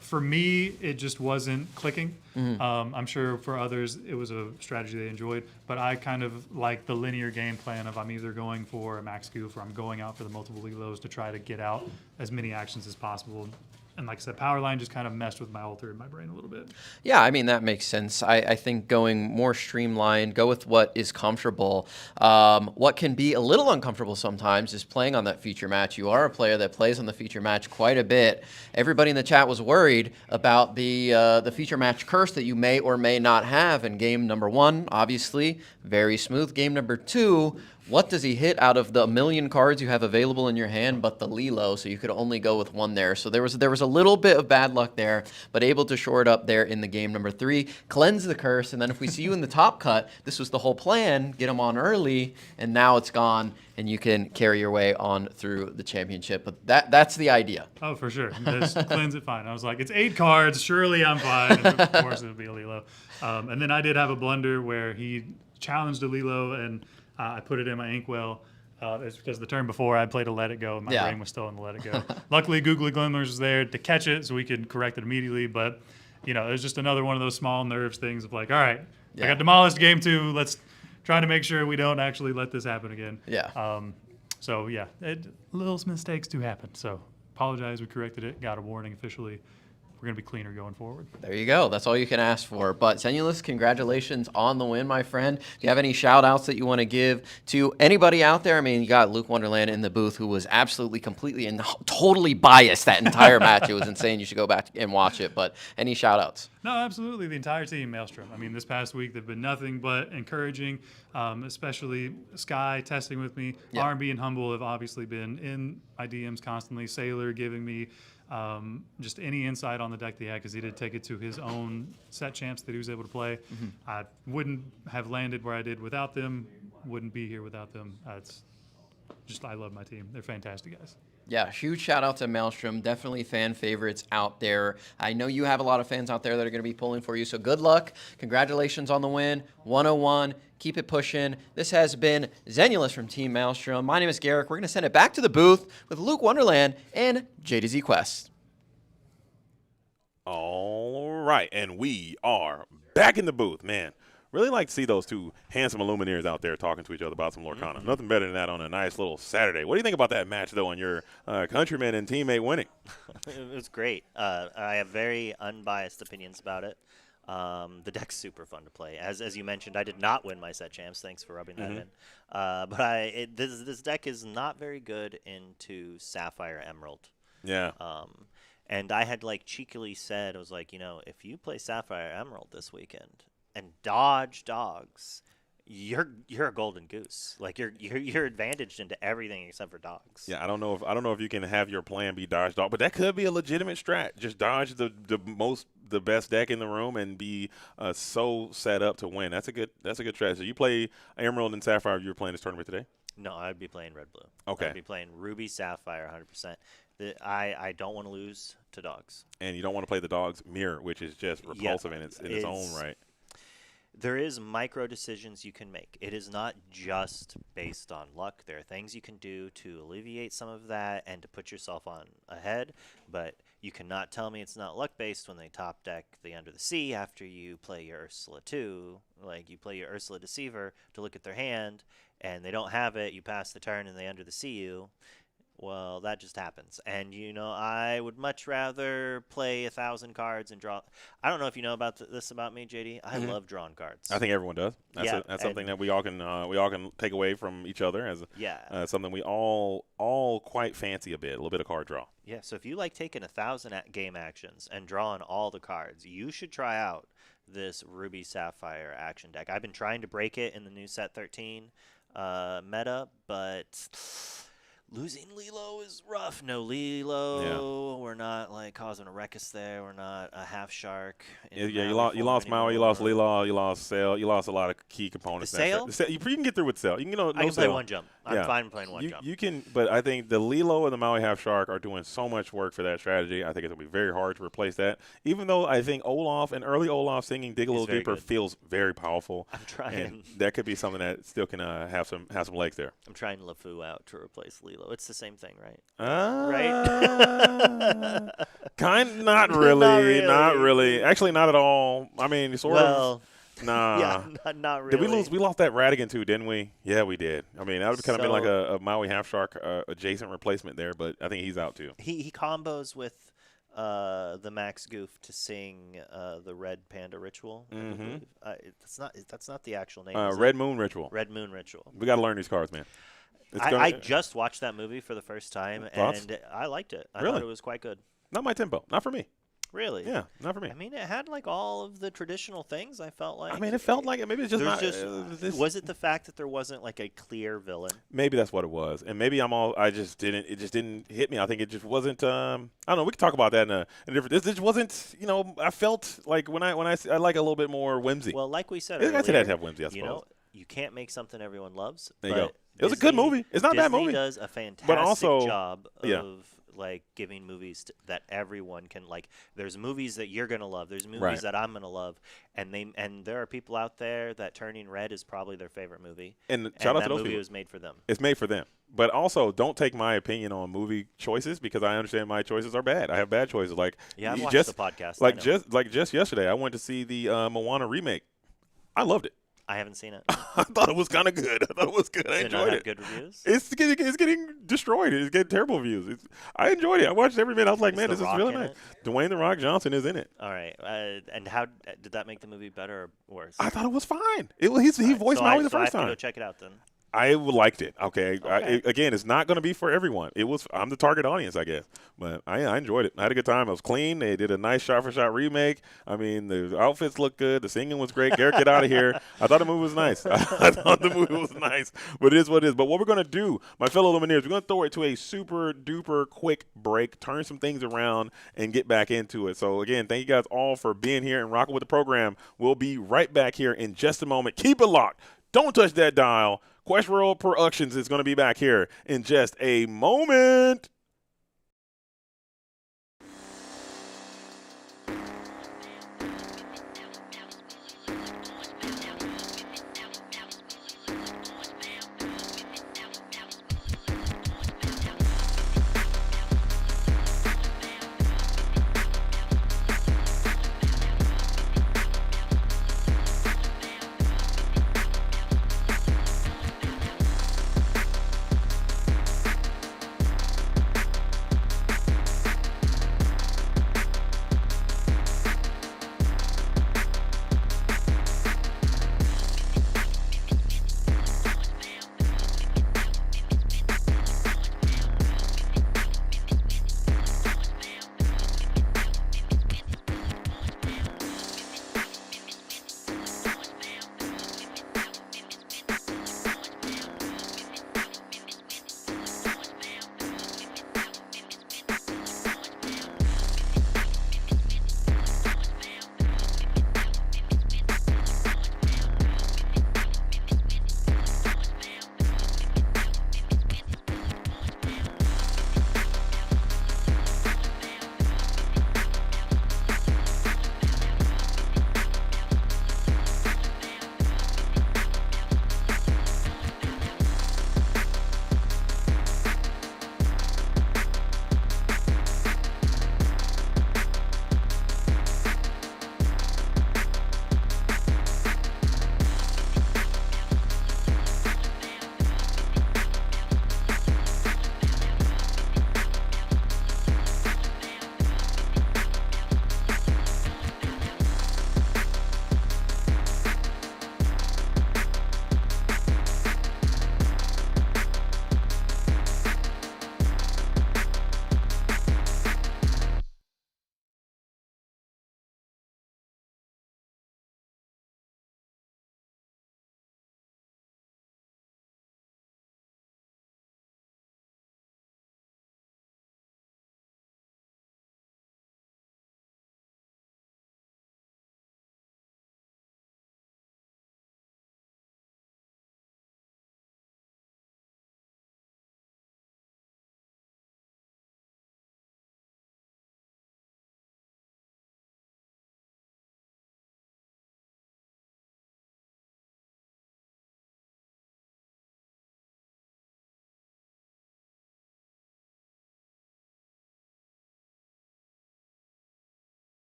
For me, it just wasn't clicking. I'm sure for others, it was a strategy they enjoyed, but I kind of like the linear game plan of I'm either going for a Max Goof or I'm going out for the multiple Lilos to try to get out as many actions as possible. And like I said, Powerline just kind of messed with my altar in my brain a little bit. Yeah, I mean, that makes sense. I think going more streamlined, go with what is comfortable. What can be a little uncomfortable sometimes is playing on that feature match. You are a player that plays on the feature match quite a bit. Everybody in the chat was worried about the feature match curse that you may or may not have in game number 1. Obviously, very smooth. Game number 2, what does he hit out of the million cards you have available in your hand but the Lilo, so you could only go with one there. So there was a little bit of bad luck there, but able to shore it up there in the game number 3, cleanse the curse, and then if we see you in the top cut, this was the whole plan, get him on early, and now it's gone, and you can carry your way on through the championship. But that's the idea. Oh, for sure. Just cleanse it fine. I was like, it's 8 cards, surely I'm fine. And of course, it would be a Lilo. And then I did have a blunder where he challenged a Lilo, and I put it in my inkwell. It's because the turn before I played a Let It Go, and my brain was still in the Let It Go. Luckily, Googly Glimmers was there to catch it, so we could correct it immediately. But, you know, it was just another one of those small nerves things of like, all right, I got demolished game 2. Let's try to make sure we don't actually let this happen again. So, yeah, little mistakes do happen. So, apologize. We corrected it, got a warning officially. We're going to be cleaner going forward. There you go. That's all you can ask for. But Zenulus, congratulations on the win, my friend. Do you have any shout-outs that you want to give to anybody out there? I mean, you got Luke Wonderland in the booth who was absolutely, completely, and totally biased that entire match. It was insane. You should go back and watch it. But any shout-outs? No, absolutely. The entire team, Maelstrom. I mean, this past week, they've been nothing but encouraging, especially Sky testing with me. R&B and Humble have obviously been in my DMs constantly. Sailor giving me just any insight on the deck that he had, because he did take it to his own set champs that he was able to play. I wouldn't have landed where I did without them, wouldn't be here without them. It's just, I love my team. They're fantastic guys. Yeah, huge shout out to Maelstrom. Definitely fan favorites out there. I know you have a lot of fans out there that are going to be pulling for you, so good luck. Congratulations on the win. 101. Keep it pushing. This has been Zenulus from Team Maelstrom. My name is Garrick. We're going to send it back to the booth with Luke Wonderland and JDZ Quest. All right, and we are back in the booth, man. Really like to see those two handsome Illumineers out there talking to each other about some Lorcana. Nothing better than that on a nice little Saturday. What do you think about that match, though, and your countryman and teammate winning? It was great. I have very unbiased opinions about it. The deck's super fun to play. As you mentioned, I did not win my set champs. Thanks for rubbing that in. But this deck is not very good into Sapphire Emerald. Yeah. And I had like cheekily said, I was like, if you play Sapphire Emerald this weekend and dodge dogs, you're a golden goose. Like you're advantaged into everything except for dogs. Yeah, I don't know if you can have your plan be dodge dog, but that could be a legitimate strat. Just dodge the best deck in the room and be so set up to win. That's a good strategy. You play Emerald and Sapphire. You were playing this tournament today? No, I'd be playing red blue. Okay. I'd be playing Ruby Sapphire 100%. I don't want to lose to dogs. And you don't want to play the dog's mirror, which is just repulsive in its own right. There is micro decisions you can make. It is not just based on luck. There are things you can do to alleviate some of that and to put yourself on ahead, but you cannot tell me it's not luck based when they top deck the Under the Sea after you play your Ursula 2. Like you play your Ursula Deceiver to look at their hand and they don't have it, you pass the turn and they Under the Sea you. Well, that just happens. And, I would much rather play 1,000 cards and draw. I don't know if you know about this about me, JD. I love drawing cards. I think everyone does. That's something that we all can take away from each other as something we all quite fancy a little bit of card draw. Yeah, so if you like taking 1,000 game actions and drawing all the cards, you should try out this Ruby Sapphire action deck. I've been trying to break it in the new set 13 meta, but losing Lilo is rough. No Lilo. Yeah. We're not like causing a ruckus there. We're not a half shark. You lost Maui, you lost Lilo, you lost Sail, you lost a lot of key components. The Sail? You can get through with Sail. You can I can play one jump. I'm fine playing one jump. You can, but I think the Lilo and the Maui half shark are doing so much work for that strategy. I think it's gonna be very hard to replace that. Even though I think early Olaf singing "Dig a Little Deeper" feels very powerful. I'm trying. And that could be something that still can have some legs there. I'm trying LeFou out to replace Lilo. It's the same thing, right? Right? Not really. Actually, not at all. I mean, sort of. Nah. Yeah, not really. Did we lose? We lost that Radigan too, didn't we? Yeah, we did. I mean, that would kind of been like a Maui half shark adjacent replacement there, but I think he's out too. He combos with the Max Goof to sing the Red Panda Ritual. That's not the actual name. Red Moon Ritual. Red Moon Ritual. We got to learn these cards, man. I just watched that movie for the first time, and I liked it. I thought it was quite good. Not my tempo. Not for me. Really? Yeah, not for me. I mean, it had like all of the traditional things. I felt like. I mean, it felt like it. Maybe it's just not. Was it the fact that there wasn't like a clear villain? Maybe that's what it was, and maybe It just didn't hit me. I think it just wasn't. I don't know. We can talk about that in a different. This just wasn't. I felt like when I like a little bit more whimsy. Well, like we said earlier, I said I'd have whimsy. I suppose. You can't make something everyone loves. There you go. It was a good movie. It's not a bad movie. Disney does a fantastic job of like giving movies that everyone can like. There's movies that you're gonna love. There's movies that I'm gonna love, and there are people out there that Turning Red is probably their favorite movie. And shout out to those movie people. was made for them. It's made for them. But also, don't take my opinion on movie choices because I understand my choices are bad. I have bad choices. Like I've watched the podcast. Just yesterday, I went to see the Moana remake. I loved it. I haven't seen it. I thought it was kind of good. I enjoyed it. Good reviews. It's getting destroyed. It's getting terrible reviews. I enjoyed it. I watched every minute. I was like, man, this is really nice. Dwayne the Rock Johnson is in it. All right. And how did that make the movie better or worse? I thought it was fine. He voiced Maui the first time. I have to go check it out then. I liked it. Okay. Again, it's not going to be for everyone. I'm the target audience, I guess. But I enjoyed it. I had a good time. It was clean. They did a nice shot-for-shot remake. I mean, the outfits looked good. The singing was great. Garrett, get out of here. I thought the movie was nice. I thought the movie was nice. But it is what it is. But what we're going to do, my fellow Lumineers, we're going to throw it to a super-duper quick break, turn some things around, and get back into it. So, again, thank you guys all for being here and rocking with the program. We'll be right back here in just a moment. Keep it locked. Don't touch that dial. Quest World Productions is going to be back here in just a moment.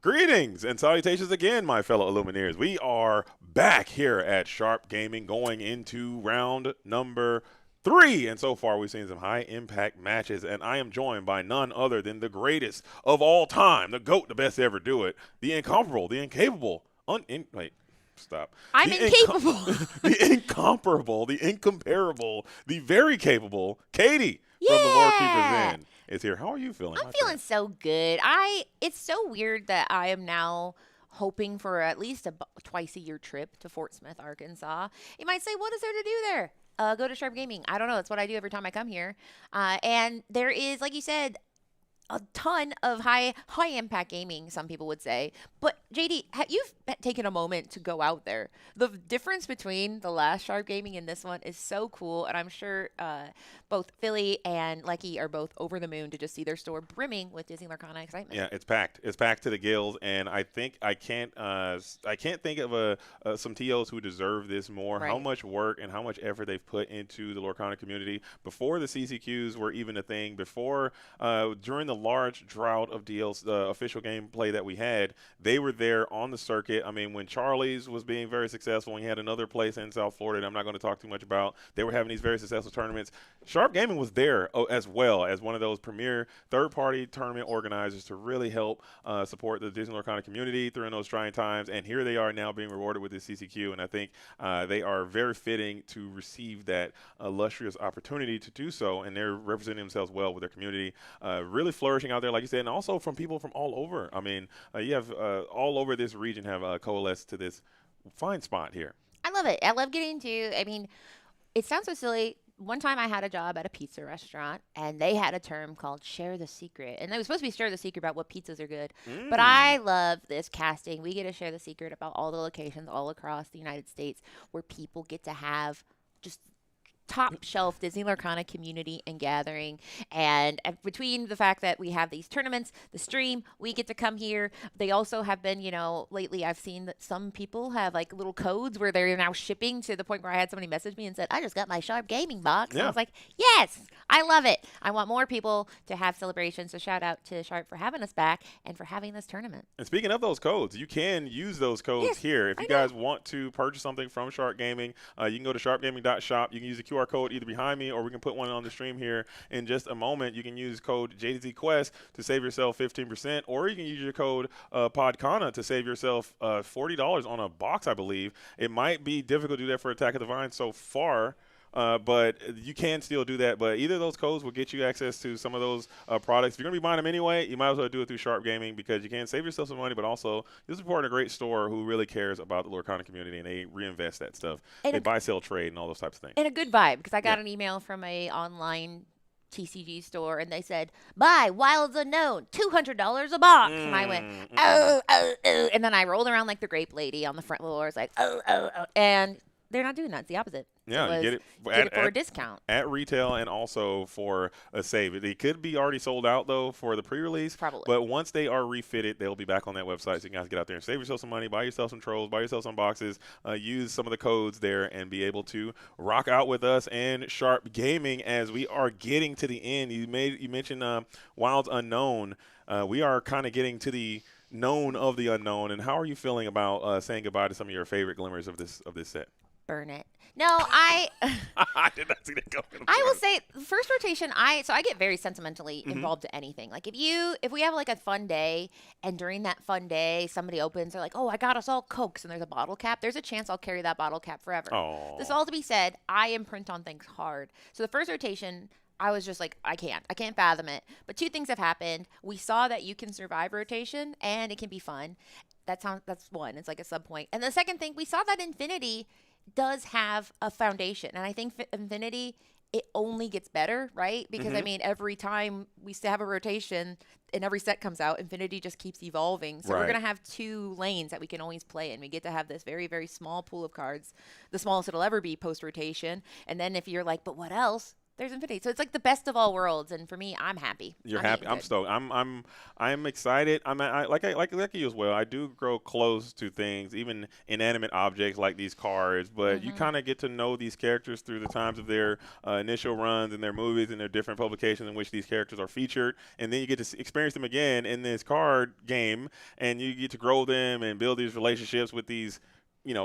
Greetings and salutations again, my fellow Illumineers. We are back here at Sharp Gaming going into round number 3. And so far, we've seen some high-impact matches, and I am joined by none other than the greatest of all time, the GOAT, the best to ever do it, the incomparable, the incapable, wait, stop. I'm incapable. The incomparable, the incomparable, the very capable Katie from the Lore Keepers Inn is here. How are you feeling? I'm feeling so good. It's so weird that I am now hoping for at least a twice a year trip to Fortsmith, Arkansas. You might say, what is there to do there? Go to Sharp Gaming. I don't know. It's what I do every time I come here. And there is, like you said, a ton of high impact gaming, some people would say. But JD, you've taken a moment to go out there. The difference between the last Sharp Gaming and this one is so cool, and I'm sure both Philly and Lecky are both over the moon to just see their store brimming with Disney Lorcana excitement. Yeah, it's packed. It's packed to the gills, and I think I can't think of some TOs who deserve this more. Right. How much work and how much effort they've put into the Lorcana community before the CCQs were even a thing. Before during the the large drought of deals, the official gameplay that we had, they were there on the circuit. I mean, when Charlie's was being very successful, when you had another place in South Florida that I'm not going to talk too much about, they were having these very successful tournaments. Sharp Gaming was there as well as one of those premier third-party tournament organizers to really help support the Disney Lorcana community during those trying times. And here they are now being rewarded with this CCQ, and I think they are very fitting to receive that illustrious opportunity to do so, and they're representing themselves well with their community, really flourishing out there, like you said, and also from people from all over. I mean, you have all over this region have coalesced to this fine spot here. I love it. I love getting to, I mean, it sounds so silly. One time I had a job at a pizza restaurant, and they had a term called share the secret. And it was supposed to be share the secret about what pizzas are good. But I love this casting. We get to share the secret about all the locations all across the United States where people get to have just top shelf Disney Lorcana community and gathering. And between the fact that we have these tournaments, the stream, we get to come here. They also have been, you know, lately I've seen that some people have like little codes where they're now shipping, to the point where I had somebody message me and said, I just got my Sharp Gaming box. And I was like, yes, I love it. I want more people to have celebrations. So shout out to Sharp for having us back and for having this tournament. And speaking of those codes, you can use those codes here. If you guys want to purchase something from Sharp Gaming, you can go to sharpgaming.shop. You can use the QR code either behind me, or we can put one on the stream here in just a moment. You can use code JDZQuest to save yourself 15%, or you can use your code PODCANA to save yourself $40 on a box, I believe. It might be difficult to do that for Attack of the Vine so far, but you can still do that. But either of those codes will get you access to some of those products. If you're going to be buying them anyway, you might as well do it through Sharp Gaming, because you can save yourself some money, but also you're supporting a great store who really cares about the Lorcana community, and they reinvest that stuff. And they buy, sell, trade, and all those types of things. And a good vibe, because I got an email from a online TCG store, and they said, buy Wilds Unknown, $200 a box. And I went, oh. And then I rolled around like the grape lady on the front floor. I was like, oh. And they're not doing that. It's the opposite. Yeah, you get it for a discount. At retail, and also for a save. They could be already sold out, though, for the pre-release. Probably. But once they are refitted, they'll be back on that website, so you guys get out there and save yourself some money, buy yourself some trolls, buy yourself some boxes, use some of the codes there, and be able to rock out with us and Sharp Gaming as we are getting to the end. You mentioned Wilds Unknown. We are kind of getting to the known of the unknown. And how are you feeling about saying goodbye to some of your favorite glimmers of this set? Burn it. No, I did not see that coming. I will say first rotation, I get very sentimentally involved to anything. Like if we have like a fun day, and during that fun day somebody opens, they're like, oh, I got us all Cokes, and there's a bottle cap, there's a chance I'll carry that bottle cap forever. Aww. This all to be said, I imprint on things hard. So the first rotation, I was just like, I can't fathom it. But two things have happened. We saw that you can survive rotation and it can be fun. That's one. It's like a sub point. And the second thing, we saw that Infinity does have a foundation, and I think Infinity, it only gets better, right? Because I mean, every time we have a rotation and every set comes out, Infinity just keeps evolving. So we're gonna have 2 lanes that we can always play in. We get to have this very, very small pool of cards, the smallest it'll ever be post rotation. And then if you're like, but what else? There's Infinity. So it's like the best of all worlds, and for me, I'm happy. You're happy. I'm stoked. I'm excited. Like you as well. I do grow close to things, even inanimate objects like these cards. But you kind of get to know these characters through the times of their initial runs and their movies and their different publications in which these characters are featured, and then you get to experience them again in this card game, and you get to grow them and build these relationships with these,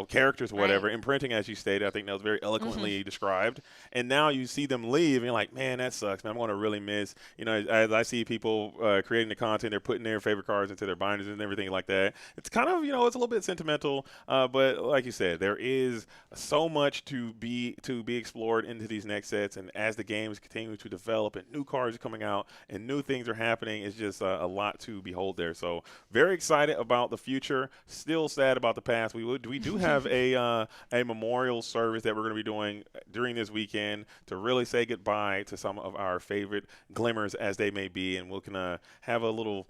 characters or whatever, imprinting, as you stated. I think that was very eloquently described. And now you see them leave, and you're like, man, that sucks, man. I'm going to really miss, as I see people creating the content, they're putting their favorite cards into their binders and everything like that. It's kind of, it's a little bit sentimental, but like you said, there is so much to be explored into these next sets. And as the games continue to develop and new cards are coming out and new things are happening, it's just a lot to behold there. So very excited about the future, still sad about the past. We do have a memorial service that we're going to be doing during this weekend to really say goodbye to some of our favorite glimmers, as they may be, and we're gonna have a little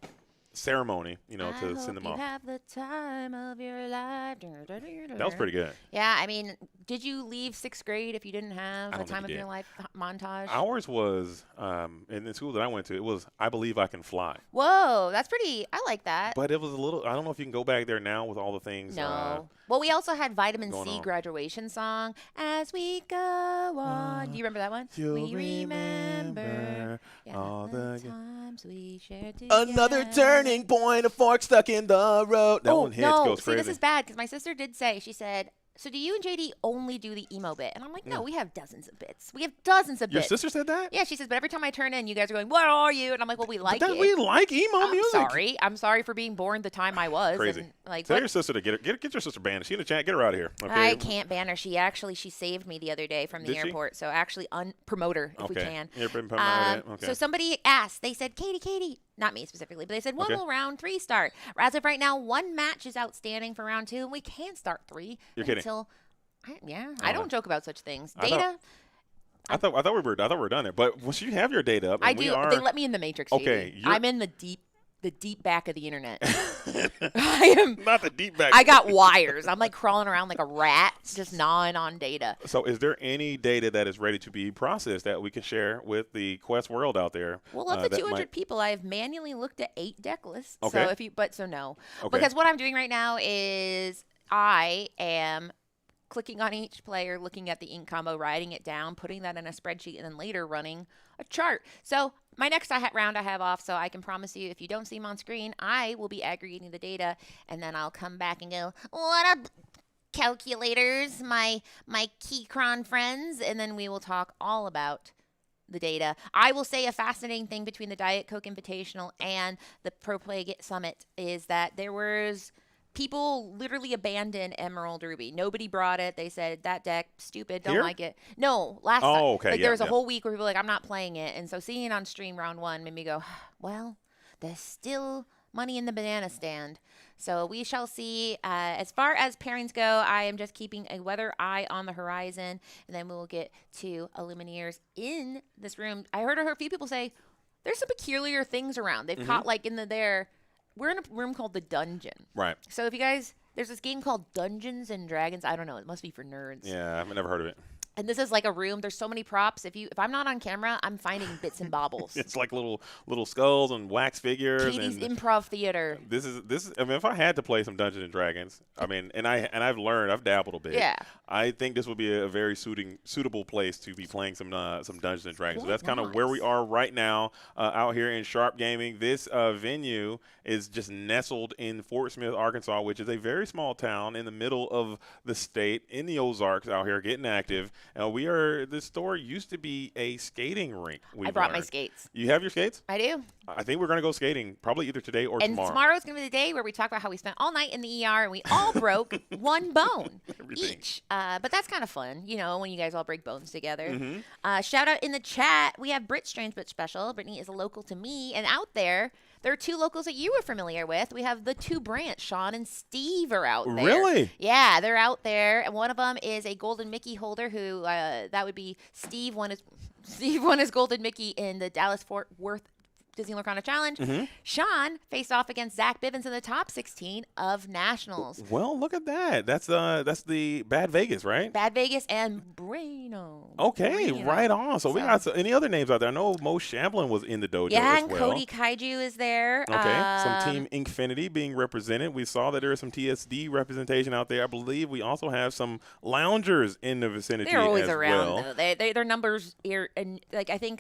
ceremony, to send them off. Have the time of your life. That was pretty good. Yeah, I mean, did you leave 6th grade if you didn't have I a don't think time of you your did. life montage? Ours was in the school that I went to. It was I Believe I Can Fly. Whoa, that's pretty. I like that. But it was a little. I don't know if you can go back there now with all the things. No. Well, we also had Vitamin going C on. graduation song. As we go on. Do you remember that one? You'll We remember all the times we shared together. Another turning point, a fork stuck in the road. That one hits, no. goes See, crazy. this is bad because my sister did say, she said, so do you and JD only do the emo bit? And I'm like, no, we have dozens of bits. We have dozens of Your bits. sister said that? Yeah, she says, but every time I turn in, you guys are going, what are you? And I'm like, well, we like But it. we like emo music. I'm sorry for being born the time I was. Crazy. And, like, Tell what- your sister to get your sister banned. Is she in the chat? Get her out of here. Okay. I can't ban her. She saved me the other day from the Did she? airport. So actually promote her if we Okay. can. You're been promoted. Okay. So somebody asked, they said, Katie, not me specifically, but they said, when Okay. will round 3 start? As of right now, 1 match is outstanding for round 2, and we can't start 3 You're kidding. until I don't joke about such things. I Data, I thought we were done there. But once you have your data up, I and we do. are, They let me in the matrix. Okay, JD. you're- I'm in the deep back of the internet. I am. not the deep back. I got wires. I'm like crawling around like a rat, just gnawing on data. So, is there any data that is ready to be processed that we can share with the Quest world out there? Well, of the that 200 might- people, I have manually looked at 8 deck lists. Okay. So no. Okay. Because what I'm doing right now is I am clicking on each player, looking at the ink combo, writing it down, putting that in a spreadsheet, and then later running a chart. So my next round I have off, so I can promise you if you don't see them on screen, I will be aggregating the data, and then I'll come back and go, what up, calculators, my Keychron friends, and then we will talk all about the data. I will say a fascinating thing between the Diet Coke Invitational and the Pro Play Summit is that there was people literally abandoned Emerald Ruby. Nobody brought it. They said that deck stupid, don't Here? like it. No, last time. okay, Like yeah, there was a yeah. whole week where people were like, I'm not playing it. And so seeing it on stream round 1 made me go, well, there's still money in the banana stand. So we shall see. As far as pairings go, I am just keeping a weather eye on the horizon, and then we will get to Illumineers in this room. I heard a few people say there's some peculiar things around. They've caught like in we're in a room called the Dungeon. Right. So if you guys, there's this game called Dungeons and Dragons. I don't know. It must be for nerds. Yeah, I've never heard of it. And this is like a room. There's so many props. If I'm not on camera, I'm finding bits and baubles. It's like little skulls and wax figures. Katie's and improv theater. This is. I mean, if I had to play some Dungeons and Dragons, I mean, and I've dabbled a bit. Yeah. I think this would be a very suitable place to be playing some Dungeons and Dragons. So Why that's kind of not? where we are right now out here in Sharp Gaming. This venue is just nestled in Fortsmith, Arkansas, which is a very small town in the middle of the state in the Ozarks out here getting active. The store used to be a skating rink. I brought my skates. You have your skates? I do. I think we're going to go skating probably either today or And tomorrow. tomorrow's going to be the day where we talk about how we spent all night in the ER and we all broke 1 bone Everything. each. But that's kind of fun, when you guys all break bones together. Mm-hmm. Shout out in the chat. We have Brit Strange but Special. Brittany is a local to me. And out there are 2 locals that you were familiar with. We have the 2 branch. Sean and Steve are out there. Really? Yeah, they're out there. And one of them is a Golden Mickey holder who, that would be Steve won his Golden Mickey in the Dallas-Fort Worth Disney Lorcana Challenge. Mm-hmm. Sean faced off against Zach Bivens in the top 16 of Nationals. Well, look at that. That's the Bad Vegas, right? Bad Vegas and Brano. Okay, Brano. right on. So we got any other names out there? I know Mo Shamblin was in the dojo Yeah, as and well. Cody Kaiju is there. Okay, some Team Infinity being represented. We saw that there is some TSD representation out there. I believe we also have some loungers in the vicinity They're always as around, well. though. Their numbers are, and like I think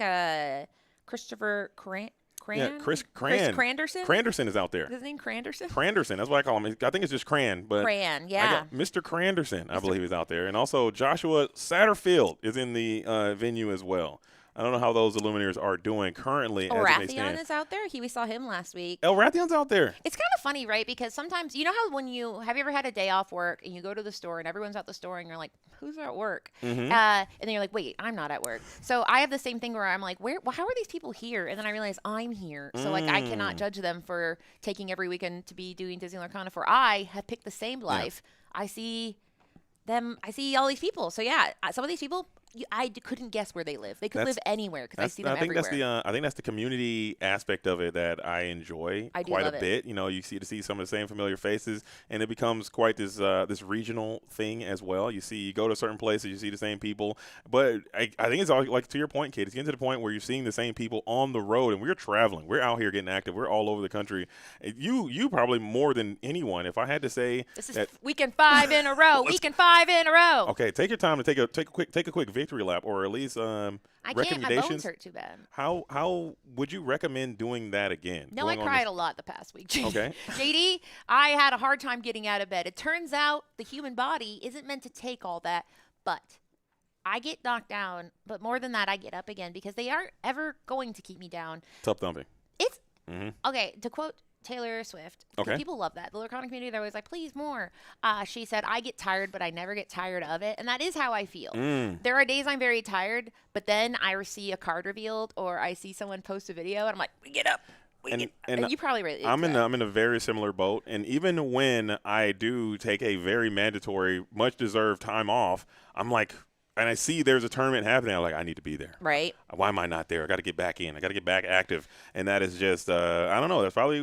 Christopher Chris Cranderson? Cranderson is out there. Is his name Cranderson? Cranderson, that's what I call him. I think it's just Cran, but Cran, I yeah. got Mr. Cranderson, I believe, is out there. And also Joshua Satterfield is in the venue as well. I don't know how those Illuminators are doing currently as they Rathion stand. is out there. We saw him last week. El Rathion's out there. It's kind of funny, right? Because sometimes, you know how have you ever had a day off work and you go to the store and everyone's at the store and you're like, who's at work? Mm-hmm. And then you're like, wait, I'm not at work. So I have the same thing where I'm like, how are these people here? And then I realize I'm here. So like I cannot judge them for taking every weekend to be doing Disney Lorcana, for I have picked the same life. I see all these people. So yeah, some of these people couldn't guess where they live. They could live anywhere because I see them I think everywhere. I think that's the community aspect of it that I enjoy I do quite love a it. bit. You know, you see some of the same familiar faces, and it becomes quite this regional thing as well. You go to certain places, you see the same people, but I think it's all like to your point, Kate. It's getting to the point where you're seeing the same people on the road, and we're traveling. We're out here getting active. We're all over the country. You probably more than anyone. If I had to say, This is weekend 5 in a row. Weekend 5 in a row. okay, take your time to take a quick victory lap, or at least I can't. My recommendations. bones hurt too bad. How would you recommend doing that again? No, I cried a lot the past week. Okay. JD, I had a hard time getting out of bed. It turns out the human body isn't meant to take all that, but I get knocked down. But more than that, I get up again because they aren't ever going to keep me down. Tough thumping. It's okay. To quote Taylor Swift. Okay. People love that. The Lorcana community, they're always like, please more. She said, I get tired, but I never get tired of it. And that is how I feel. There are days I'm very tired, but then I see a card revealed or I see someone post a video and I'm like, we get up. And you probably relate. I'm in a very similar boat. And even when I do take a very mandatory, much deserved time off, I'm like, and I see there's a tournament happening, I'm like, I need to be there. Right. Why am I not there? I got to get back in. I got to get back active. And that is just, I don't know. That's probably,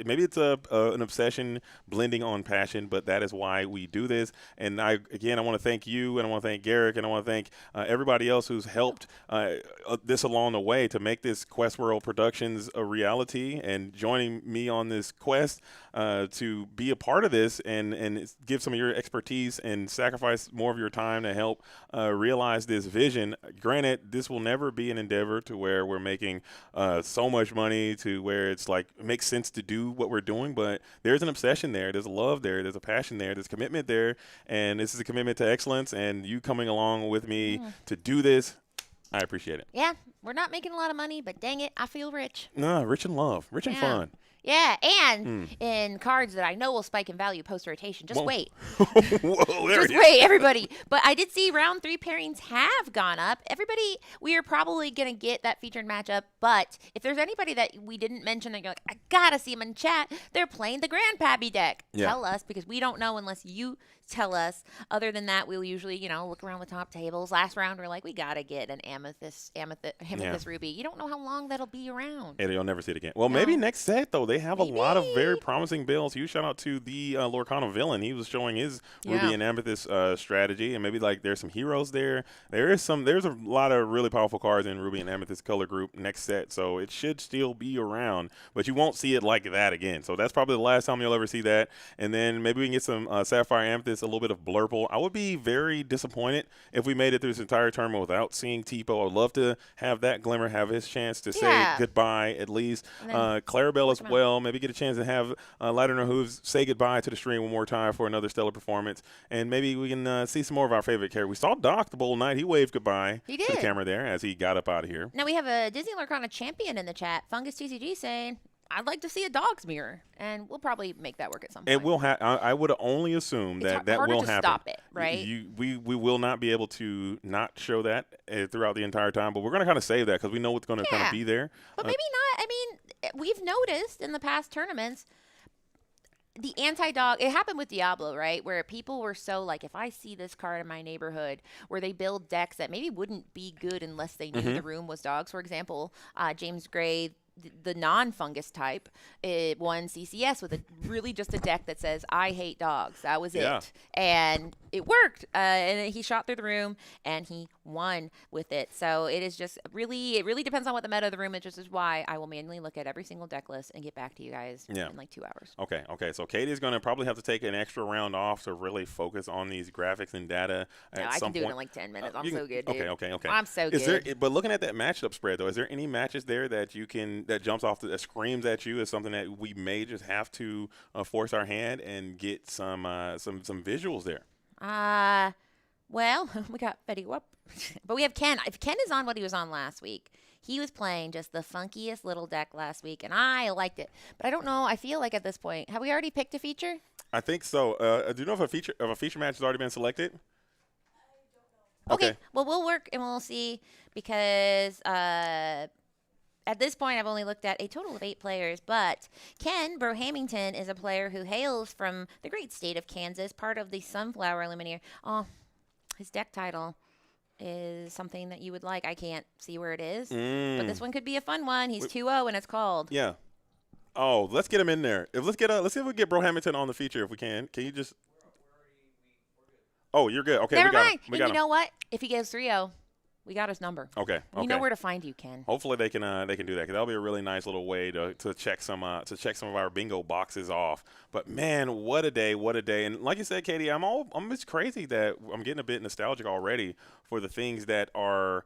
maybe it's an obsession blending on passion, but that is why we do this. And I want to thank you, and I want to thank Garrick, and I want to thank everybody else who's helped this along the way to make this Quest World Productions a reality and joining me on this quest to be a part of this and give some of your expertise and sacrifice more of your time to help realize this vision. Granted, this will never be an endeavor to where we're making so much money to where it's like it makes sense to do what we're doing, but there's an obsession there, there's a love there, there's a passion there, there's commitment there, and this is a commitment to excellence, and you coming along with me to do this, I appreciate it. Yeah, we're not making a lot of money, but dang it, I feel rich. No, rich in love, rich in fun. Yeah, and in cards that I know will spike in value post-rotation. Just wait. Whoa, there Just wait, everybody. But I did see round 3 pairings have gone up. Everybody, we are probably going to get that featured matchup. But if there's anybody that we didn't mention that you're like, I got to see them in chat, they're playing the Grandpappy deck. Yeah. Tell us, because we don't know unless you tell us. Other than that, we'll usually, look around the top tables. Last round, we're like, we got to get an amethyst ruby. You don't know how long that'll be around. And you'll never see it again. Well, maybe next set, though. They have a lot of very promising builds. Huge shout out to the Lorcana villain. He was showing his Ruby and Amethyst strategy, and maybe like there's some heroes there. There's a lot of really powerful cards in Ruby and Amethyst color group next set, so it should still be around, but you won't see it like that again. So that's probably the last time you'll ever see that. And then maybe we can get some Sapphire Amethyst, a little bit of Blurple. I would be very disappointed if we made it through this entire tournament without seeing Tipo. I would love to have that Glimmer have his chance to say goodbye at least. Clarabelle as well. Maybe get a chance to have Lighter No Hooves say goodbye to the stream one more time for another stellar performance. And maybe we can see some more of our favorite characters. We saw Doc, the Bold Knight. He waved goodbye to the camera there as he got up out of here. Now we have a Disney Lorcana champion in the chat, Fungus TCG, saying, I'd like to see a dog's mirror. And we'll probably make that work at some point. It will I would only assume that will happen. Stop it, right? We will not be able to not show that throughout the entire time, but we're going to kind of save that because we know what's going to kind of be there. But maybe not. I mean, we've noticed in the past tournaments, the anti-dog, it happened with Diablo, right? Where people were so like, if I see this card in my neighborhood, where they build decks that maybe wouldn't be good unless they knew the room was dogs. For example, James Gray, the non-fungus type, it won CCS with really just a deck that says, I hate dogs. That was it. And it worked. And he shot through the room and he won with it. So it is just it really depends on what the meta of the room is, which is why I will manually look at every single deck list and get back to you guys in like 2 hours. Okay. So Katie's going to probably have to take an extra round off to really focus on these graphics and data at I some can do point. it in like 10 minutes. I'm so good, dude. Okay. I'm so good. But looking at that matchup spread, though, is there any matches there that you can that jumps off that screams at you as something that we may just have to force our hand and get some visuals there? Well, we got Betty Whoop, but we have Ken. If Ken is on what he was on last week, he was playing just the funkiest little deck last week, and I liked it. But I don't know. I feel like at this point, have we already picked a feature? I think so. Do you know if a feature match has already been selected? Okay. Well, we'll work and we'll see because at this point, I've only looked at a total of 8 players, but Ken Brohamington is a player who hails from the great state of Kansas, part of the Sunflower Lumineer. Oh, his deck title is something that you would like. I can't see where it is, but this one could be a fun one. He's 2-0, and it's called. Yeah. Oh, let's get him in there. Let's see if we can get Bro Hamilton on the feature if we can. Can you just? Oh, you're good. Okay, Never we got mind. him. We And got you him. know what? If he gives 3-0, we got his number. Okay. We know where to find you, Ken. Hopefully they can do that, because that'll be a really nice little way to check some of our bingo boxes off. But man, what a day, what a day! And like you said, Katie, I'm just crazy that I'm getting a bit nostalgic already for the things that are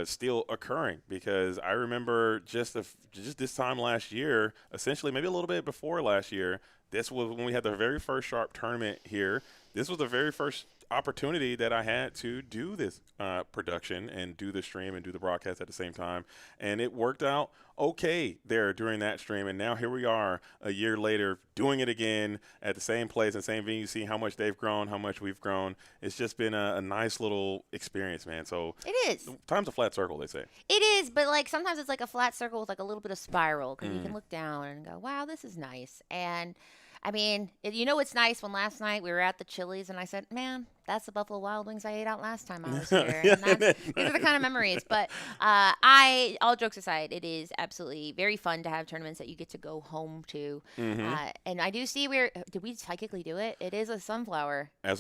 still occurring, because I remember just this time last year, essentially maybe a little bit before last year. This was when we had the very first Sharp tournament here. This was the very first opportunity that I had to do this production and do the stream and do the broadcast at the same time, and it worked out okay there during that stream. And now here we are a year later doing it again at the same place and same venue, seeing how much they've grown, how much we've grown. It's just been a nice little experience, man. So It is. time's a flat circle, they say. It is, but like sometimes it's like a flat circle with like a little bit of spiral, because you can look down and go, wow, this is nice. And I mean, it's nice when last night we were at the Chili's and I said, man, that's the Buffalo Wild Wings I ate out last time I was here. And these are the kind of memories. But all jokes aside, it is absolutely very fun to have tournaments that you get to go home to. And I do see did we psychically do it? It is a sunflower. It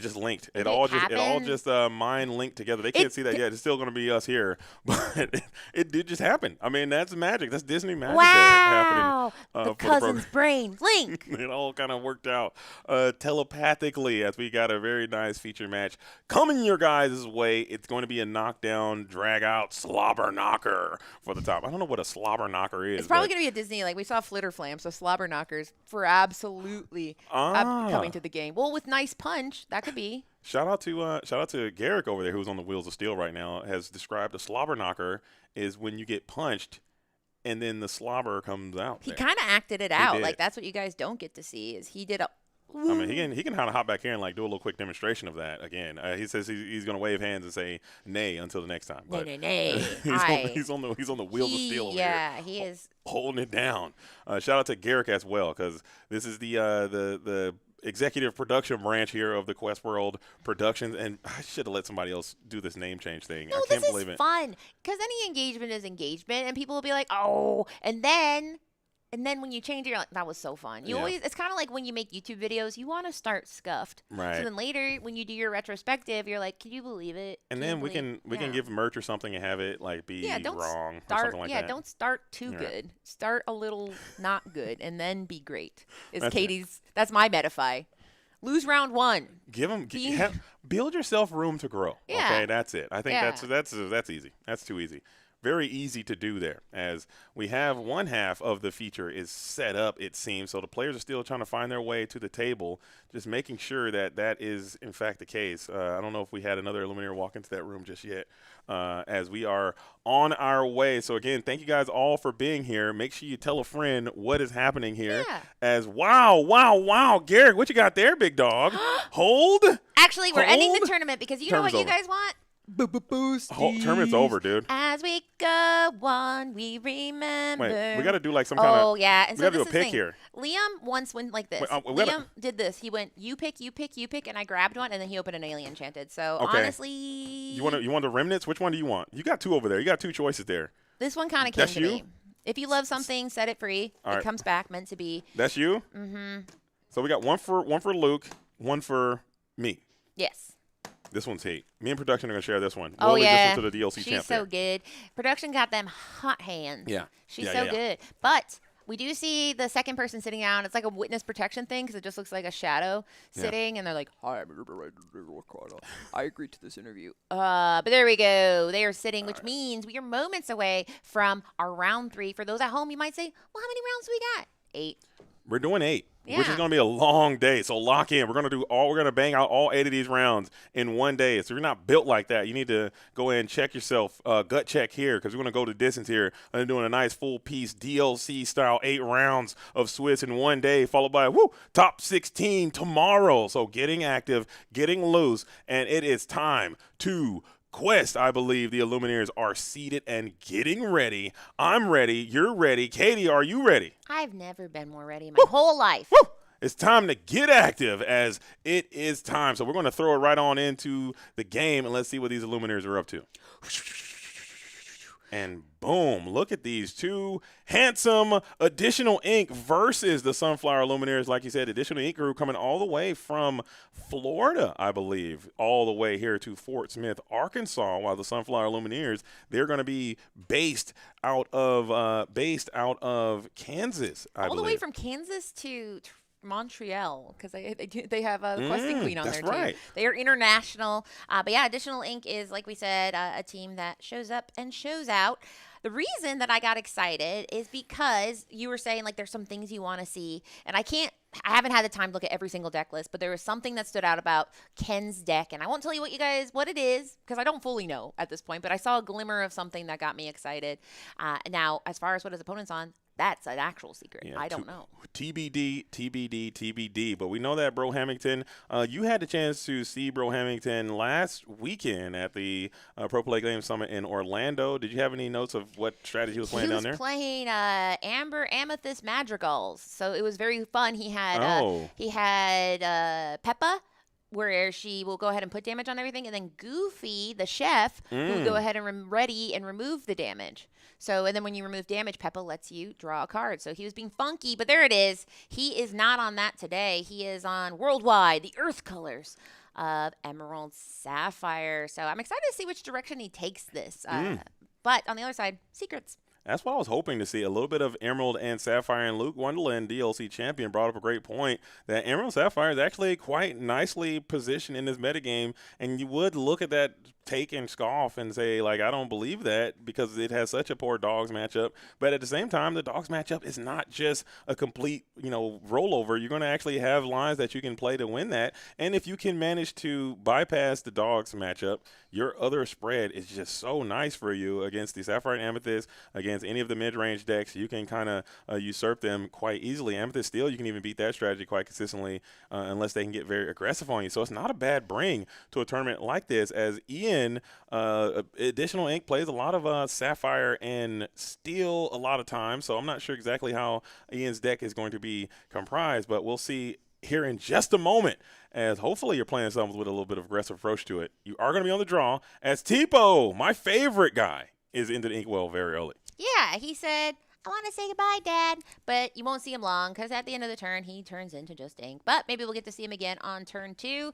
just linked. It Did all it happen? just mind linked together. They can't see that yet. It's still going to be us here, but it did just happen. I mean, that's magic. That's Disney magic. Wow, there the happening. cousin's brain link. It all kind of worked out telepathically, as we got a very nice feature match coming your guys' way. It's going to be a knockdown, drag out, slobber knocker for the top. I don't know what a slobber knocker is. It's probably going to be a Disney. Like we saw Flitter Flam, so slobber knockers for absolutely coming to the game. Well, with nice punch, that could be. Shout out to Garrick over there, who's on the Wheels of Steel right now, has described a slobber knocker is when you get punched and then the slobber comes out. He kind of acted it out. did. Like that's what you guys don't get to see is he did a. I mean, he can kind of hop back here and like do a little quick demonstration of that again. He says he's going to wave hands and say nay until the next time. But Nay. he's on the Wheels of Steel over here. Yeah, he is. Holding it down. Shout out to Garrick as well, because this is the executive production branch here of the Quest World Productions, and I should have let somebody else do this name change thing. No, I can't this believe is it. fun because any engagement is engagement, and people will be like, oh, and then when you change it, you're like, that was so fun. Yeah. It's kind of like when you make YouTube videos, you want to start scuffed. Right. So then later, when you do your retrospective, you're like, can you believe it? And Can then you we can give merch or something and have it like be don't wrong or start. something like that. Don't start too Yeah. good. Start a little not good, and then be great. Is That's Katie's? That's my Medify. Lose round one. Build yourself room to grow. Yeah. Okay, that's it. I think Yeah. that's easy. That's too easy. Very easy to do there, as we have one half of the feature is set up, it seems. So the players are still trying to find their way to the table, just making sure that is, in fact, the case. I don't know if we had another Illuminator walk into that room just yet, as we are on our way. So, again, thank you guys all for being here. Make sure you tell a friend what is happening here. Yeah. As wow. Garrick, what you got there, big dog? Hold. Actually, we're ending the Hold. tournament because you know what Tournament's you over. guys want? Tournament's over, dude. As we go on, we remember. Wait, we got to do like some kind of. Oh yeah, and we so got to do this a is the pick thing. here. Liam once went like this. Wait, we gotta- Liam did this. He went, you pick, and I grabbed one, and then he opened an alien enchanted. So Okay. honestly, You want the remnants? Which one do you want? You got two over there. You got two choices there. this one kind of came That's to you? me. If you love something, set it free. All It right. comes back, meant to be. That's you. Mm-hmm. So we got one for Luke, one for me. Yes. This one's heat. Me and production are gonna share this one. Oh We'll leave yeah. this one to the DLC She's champ so there. good. Production got them hot hands. Yeah. She's Yeah, so yeah. good. But we do see the second person sitting down. It's like a witness protection thing because it just looks like a shadow sitting, and they're like, "Hi, I'm Lorcana. I agreed to this interview." But there we go. They are sitting, which means we are moments away from our round 3. For those at home, you might say, "Well, how many rounds do we got?" 8. We're doing 8, which is Yeah. going to be a long day. So lock in. We're going to bang out all 8 of these rounds in one day. So if you're not built like that, you need to go ahead and check yourself, gut check here, because we're going to go the distance here. And doing a nice full piece DLC style 8 rounds of Swiss in one day, followed by top 16 tomorrow. So getting active, getting loose, and it is time to Quest. I believe the Illuminators are seated and getting ready. I'm ready. You're ready. Katie, are you ready? I've never been more ready in my whole life. Woo! it's time to get active as it is time. So we're going to throw it right on into the game, and let's see what these Illuminators are up to. And boom, look at these two handsome Additional Ink versus the Sunflower Lumineers. Like you said, Additional Ink Group coming all the way from Florida, I believe, all the way here to Fortsmith, Arkansas, while the Sunflower Lumineers, they're going to be based out of Kansas, I All believe. the way from Kansas to Montreal, because they have the Questing Queen on that's there too. right. They are international. But yeah, Additional Ink is, like we said, a team that shows up and shows out. The reason that I got excited is because you were saying like there's some things you want to see, and I haven't had the time to look at every single deck list, but there was something that stood out about Ken's deck, and I won't tell you what it is because I don't fully know at this point, but I saw a glimmer of something that got me excited. Now, as far as what his opponent's on, that's an actual secret. Yeah, I don't know. TBD. But we know that Bro Hamilton, you had the chance to see Bro Hamilton last weekend at the Pro Play Game Summit in Orlando. Did you have any notes of what strategy he was playing down there? He was playing Amber Amethyst Madrigals, so it was very fun. He had Peppa, where she will go ahead and put damage on everything, and then Goofy, the chef, who will go ahead and ready and remove the damage. So, and then when you remove damage, Peppa lets you draw a card. So he was being funky, but there it is. He is not on that today. He is on Worldwide, the Earth colors of Emerald Sapphire. So I'm excited to see which direction he takes this. But on the other side, secrets. That's what I was hoping to see, a little bit of Emerald and Sapphire. And Luke Wonderland, DLC champion, brought up a great point that Emerald Sapphire is actually quite nicely positioned in this metagame. And you would look at that take and scoff and say, like, I don't believe that because it has such a poor Dogs matchup. But at the same time, the Dogs matchup is not just a complete, rollover. You're going to actually have lines that you can play to win that. And if you can manage to bypass the Dogs matchup, your other spread is just so nice for you against the Sapphire and Amethyst, against any of the mid-range decks. You can kind of usurp them quite easily. Amethyst Steel, you can even beat that strategy quite consistently unless they can get very aggressive on you. So it's not a bad bring to a tournament like this, as Ian, Additional Ink, plays a lot of Sapphire and Steel a lot of times. So I'm not sure exactly how Ian's deck is going to be comprised, but we'll see here in just a moment, as hopefully you're playing something with a little bit of aggressive approach to it. You are going to be on the draw, as Tipo, my favorite guy, is into the Inkwell very early. Yeah, he said, I want to say goodbye, Dad. But you won't see him long because at the end of the turn, he turns into just ink. But maybe we'll get to see him again on turn 2.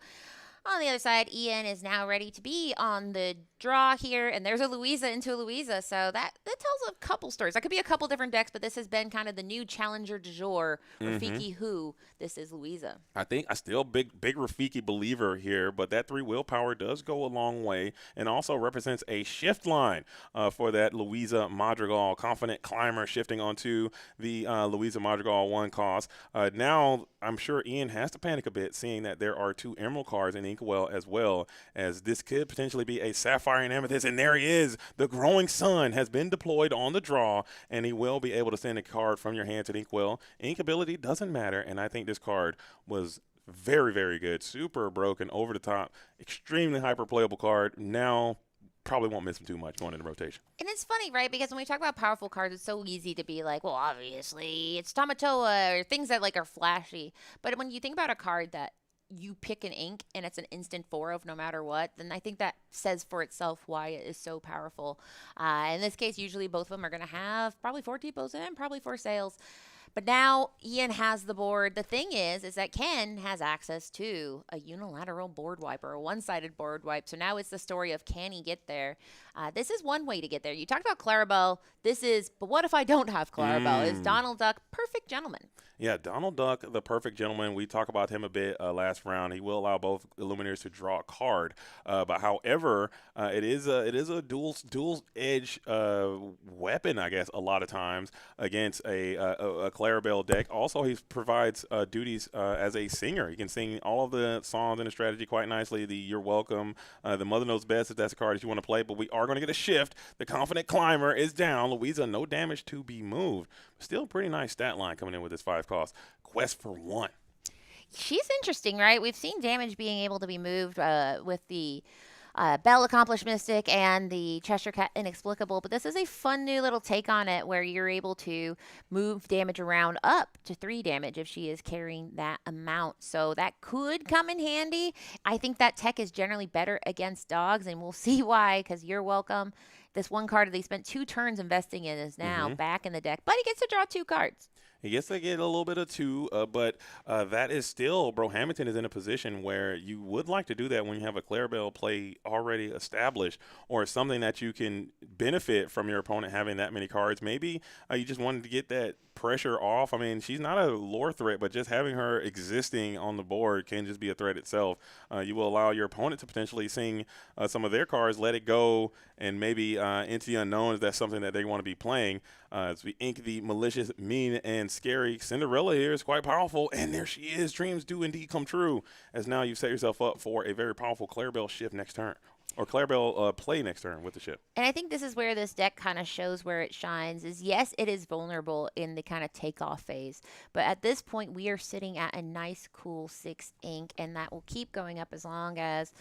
On the other side, Ian is now ready to be on the draw here, and there's a Louisa into a Louisa, so that tells a couple stories. That could be a couple different decks, but this has been kind of the new challenger du jour, Rafiki Who. This is Louisa. I think I still big Rafiki believer here, but that 3 willpower does go a long way and also represents a shift line for that Louisa Madrigal. Confident Climber shifting onto the Louisa Madrigal 1 cost. Now, I'm sure Ian has to panic a bit, seeing that there are 2 Emerald cards in Inkwell, as well as this could potentially be a Sapphire and Amethyst. And there he is. The Growing Sun has been deployed on the draw, and he will be able to send a card from your hand to Inkwell. Ink ability doesn't matter, and I think this card was very, very good. Super broken, over the top, extremely hyper playable card. Now, probably won't miss him too much going into rotation. And it's funny, right? Because when we talk about powerful cards, it's so easy to be like, well, obviously it's Tamatoa or things that like are flashy. But when you think about a card that you pick an ink and it's an instant 4 no matter what, then I think that says for itself why it is so powerful. In this case, usually both of them are going to have probably 4 Tipos and probably 4 Sales. But now Ian has the board. The thing is that Ken has access to a unilateral board wipe or a one-sided board wipe. So now it's the story of, can he get there? This is one way to get there. You talked about Clarabelle. But what if I don't have Clarabelle? Is Donald Duck perfect gentleman? Yeah, Donald Duck, the perfect gentleman. We talked about him a bit last round. He will allow both Illuminators to draw a card. But however, it is a dual edge weapon, I guess, a lot of times against a Clarabelle deck. Also, he provides duties as a singer. He can sing all of the songs in the strategy quite nicely. The You're Welcome, the Mother Knows Best, if that's a card that you want to play. But we are going to get a shift. The Confident Climber is down. Louisa, no damage to be moved. Still pretty nice stat line coming in with this 5 cost. Quest for 1. She's interesting, right? We've seen damage being able to be moved with the Bell Accomplished Mystic and the Cheshire Cat Inexplicable, but this is a fun new little take on it where you're able to move damage around up to 3 damage if she is carrying that amount. So that could come in handy. I think that tech is generally better against dogs, and we'll see why, because you're welcome. This one card that they spent 2 turns investing in is now back in the deck, but he gets to draw 2 cards. He gets to get a little bit of 2, but that is still, Bro Hamilton is in a position where you would like to do that when you have a Clarabelle play already established, or something that you can benefit from your opponent having that many cards. Maybe you just wanted to get that pressure off. I mean, she's not a lore threat, but just having her existing on the board can just be a threat itself. You will allow your opponent to potentially sing some of their cards, let it go, and maybe into the unknown if that's something that they want to be playing. As we ink the malicious, mean, and scary Cinderella here is quite powerful, and there she is. Dreams do indeed come true, as now you've set yourself up for a very powerful Clarabelle shift next turn. Or Clarabelle play next turn with the ship. And I think this is where this deck kind of shows where it shines is, yes, it is vulnerable in the kind of takeoff phase. But at this point, we are sitting at a nice, cool 6 ink, and that will keep going up as long as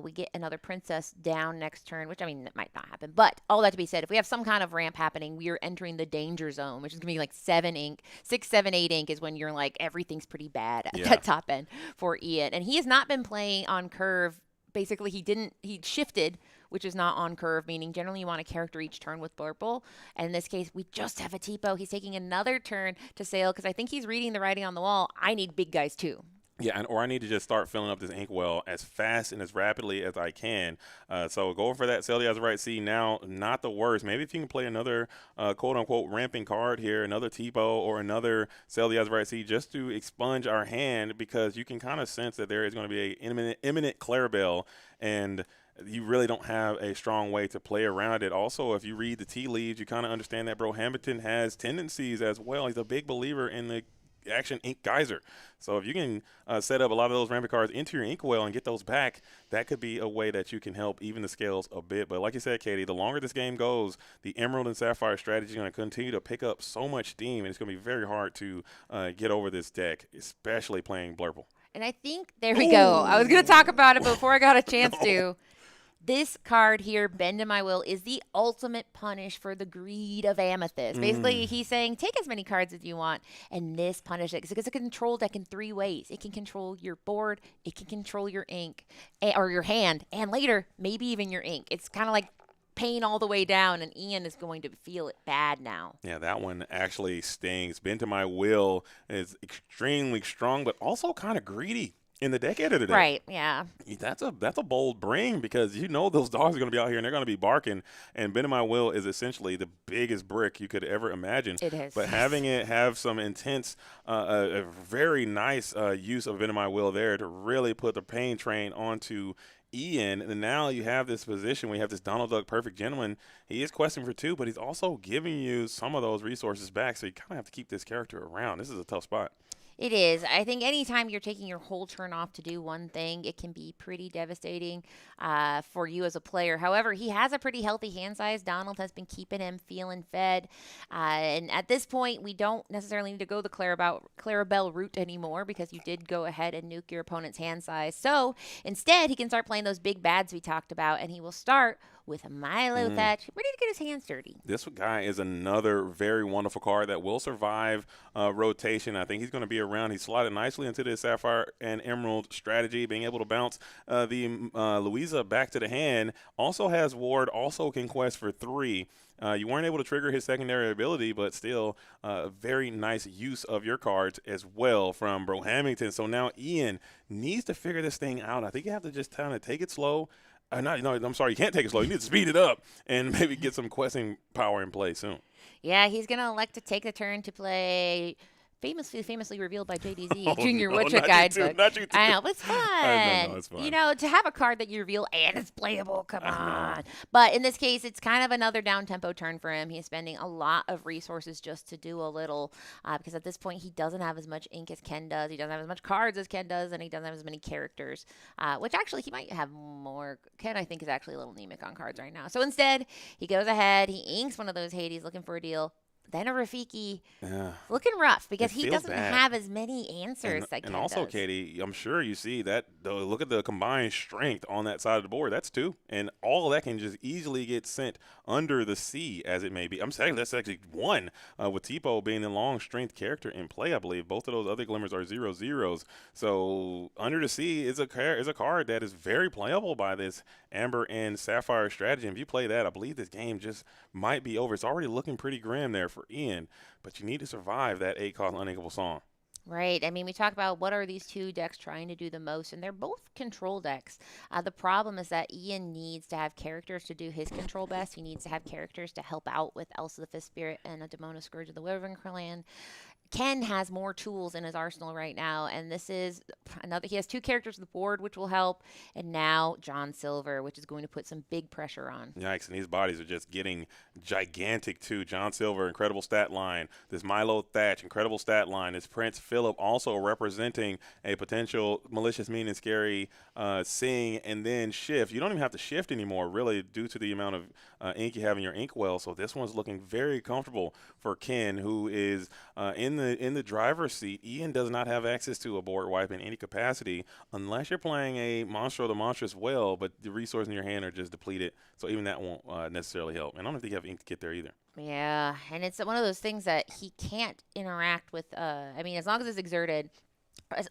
we get another princess down next turn, which, I mean, it might not happen. But all that to be said, if we have some kind of ramp happening, we are entering the danger zone, which is going to be like 7 ink. 6, 7, 8 ink is when you're like, everything's pretty bad at that top end for Ian. And he has not been playing on curve. Basically, he shifted, which is not on curve, meaning generally you want a character each turn with Blurple. And in this case, we just have a Tipo. He's taking another turn to sail because I think he's reading the writing on the wall. I need big guys too. Yeah, or I need to just start filling up this inkwell as fast and as rapidly as I can. So go for that Sail the Eyes of Right Sea now, not the worst. Maybe if you can play another quote-unquote ramping card here, another Tipo or another Sail the Eyes of Right Sea, just to expunge our hand, because you can kind of sense that there is going to be an imminent Clarabelle, and you really don't have a strong way to play around it. Also, if you read the tea leaves, you kind of understand that Bro Hamilton has tendencies as well. He's a big believer in the action ink geyser. So if you can set up a lot of those rampant cards into your inkwell and get those back, that could be a way that you can help even the scales a bit. But like you said, Katie, the longer this game goes, the Emerald and Sapphire strategy is going to continue to pick up so much steam, and it's going to be very hard to get over this deck, especially playing Blurple. And I think, there we go. I was going to talk about it before I got a chance to. This card here, Bend to My Will, is the ultimate punish for the greed of Amethyst. Basically, he's saying, take as many cards as you want, and this punish it. Because it's a control deck in 3 ways. It can control your board, it can control your ink, or your hand, and later, maybe even your ink. It's kind of like pain all the way down, and Ian is going to feel it bad now. Yeah, that one actually stings. Bend to My Will is extremely strong, but also kind of greedy in the deck editor. Right, yeah. That's a bold bring, because you know those dogs are going to be out here and they're going to be barking, and Bend to My Will is essentially the biggest brick you could ever imagine. It is. But having it have some intense, a very nice use of Bend to My Will there to really put the pain train onto Ian, and now you have this position where you have this Donald Duck perfect gentleman. He is questing for 2, but he's also giving you some of those resources back, so you kind of have to keep this character around. This is a tough spot. It is. I think anytime you're taking your whole turn off to do one thing, it can be pretty devastating for you as a player. However, he has a pretty healthy hand size. Donald has been keeping him feeling fed. And at this point, we don't necessarily need to go the Clarabelle route anymore, because you did go ahead and nuke your opponent's hand size. So instead, he can start playing those big bads we talked about, and he will start with a Milo Thatch, ready to get his hands dirty. This guy is another very wonderful card that will survive rotation. I think he's going to be around. He's slotted nicely into this Sapphire and Emerald strategy, being able to bounce the Louisa back to the hand. Also has Ward, also can quest for 3. You weren't able to trigger his secondary ability, but still a very nice use of your cards as well from Bro Hamilton. So now Ian needs to figure this thing out. I think you have to just kind of take it slow. I'm sorry, you can't take it slow. You need to speed it up and maybe get some questing power in play soon. Yeah, he's going to elect to take the turn to play famously revealed by JDZ, Junior Woodchuck Guidebook. I know, but it's fun. It's fun. You know, to have a card that you reveal and it's playable, come on. But in this case, it's kind of another down-tempo turn for him. He's spending a lot of resources just to do a little, because at this point, he doesn't have as much ink as Ken does. He doesn't have as much cards as Ken does, and he doesn't have as many characters, which actually he might have more. Ken, I think, is actually a little anemic on cards right now. So instead, he goes ahead, he inks one of those Hades looking for a deal. then a Rafiki. Yeah. Looking rough because It he feels doesn't bad. have as many answers that And Ken also, does. Katie, I'm sure you see that. Look at the combined strength on that side of the board. That's 2, and all of that can just easily get sent under the C, as it may be. I'm saying that's actually 1 with Tipo being the long strength character in play. I believe both of those other glimmers are 0/0s. So under the C is a card that is very playable by this Amber and Sapphire strategy. And if you play that, I believe this game just might be over. It's already looking pretty grim there for Ian, but you need to survive that 8-cost Uninkable Song. Right. I mean, we talk about what are these 2 decks trying to do the most, and they're both control decks. The problem is that Ian needs to have characters to do his control best. He needs to have characters to help out with Elsa the Fifth Spirit and a Demona Scourge of the Wyvern Clan. Ken has more tools in his arsenal right now, and this is another. He has 2 characters on the board, which will help, and now John Silver, which is going to put some big pressure on. Yikes, and these bodies are just getting gigantic, too. John Silver, incredible stat line. This Milo Thatch, incredible stat line. This Prince Philip, also representing a potential malicious, mean, and scary Sing, and then Shift. You don't even have to shift anymore, really, due to the amount of ink you have in your inkwell. So this one's looking very comfortable for Ken, who is in the driver's seat. Ian does not have access to a board wipe in any capacity unless you're playing a Monstro the Monstrous Well, but the resources in your hand are just depleted, so even that won't necessarily help. And I don't think you have ink to get there either. Yeah, and it's one of those things that he can't interact with. I mean, as long as it's exerted.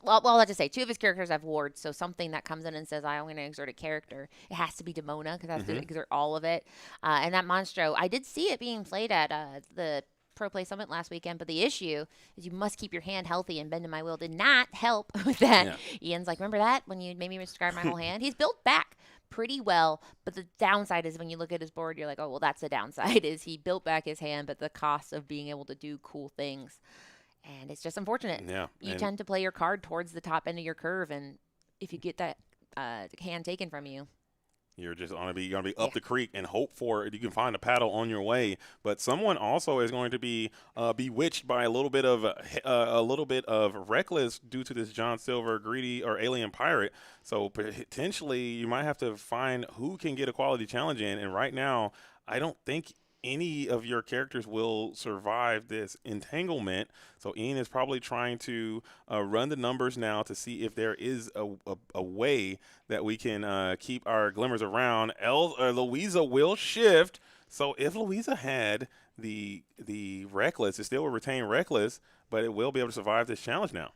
Well, let's just say 2 of his characters have wards, so something that comes in and says, I'm going to exert a character, it has to be Demona because it has to exert all of it. And that Monstro, I did see it being played at the Pro Play Summit last weekend, but the issue is you must keep your hand healthy, and Bend in My Will did not help with that. Yeah. Ian's like, remember that when you made me discard my whole hand? He's built back pretty well, but the downside is when you look at his board, you're like, oh, well, that's the downside is he built back his hand, but the cost of being able to do cool things. And it's just unfortunate. Yeah, you tend to play your card towards the top end of your curve, and if you get that hand taken from you, you're just going to be up the creek and hope for you can find a paddle on your way. But someone also is going to be bewitched by a little bit of reckless due to this John Silver greedy or alien pirate. So potentially you might have to find who can get a quality challenge in. And right now, I don't think any of your characters will survive this entanglement. So Ian is probably trying to run the numbers now to see if there is a way that we can keep our glimmers around. Louisa will shift. So if Louisa had the reckless, it still will retain reckless, but it will be able to survive this challenge now.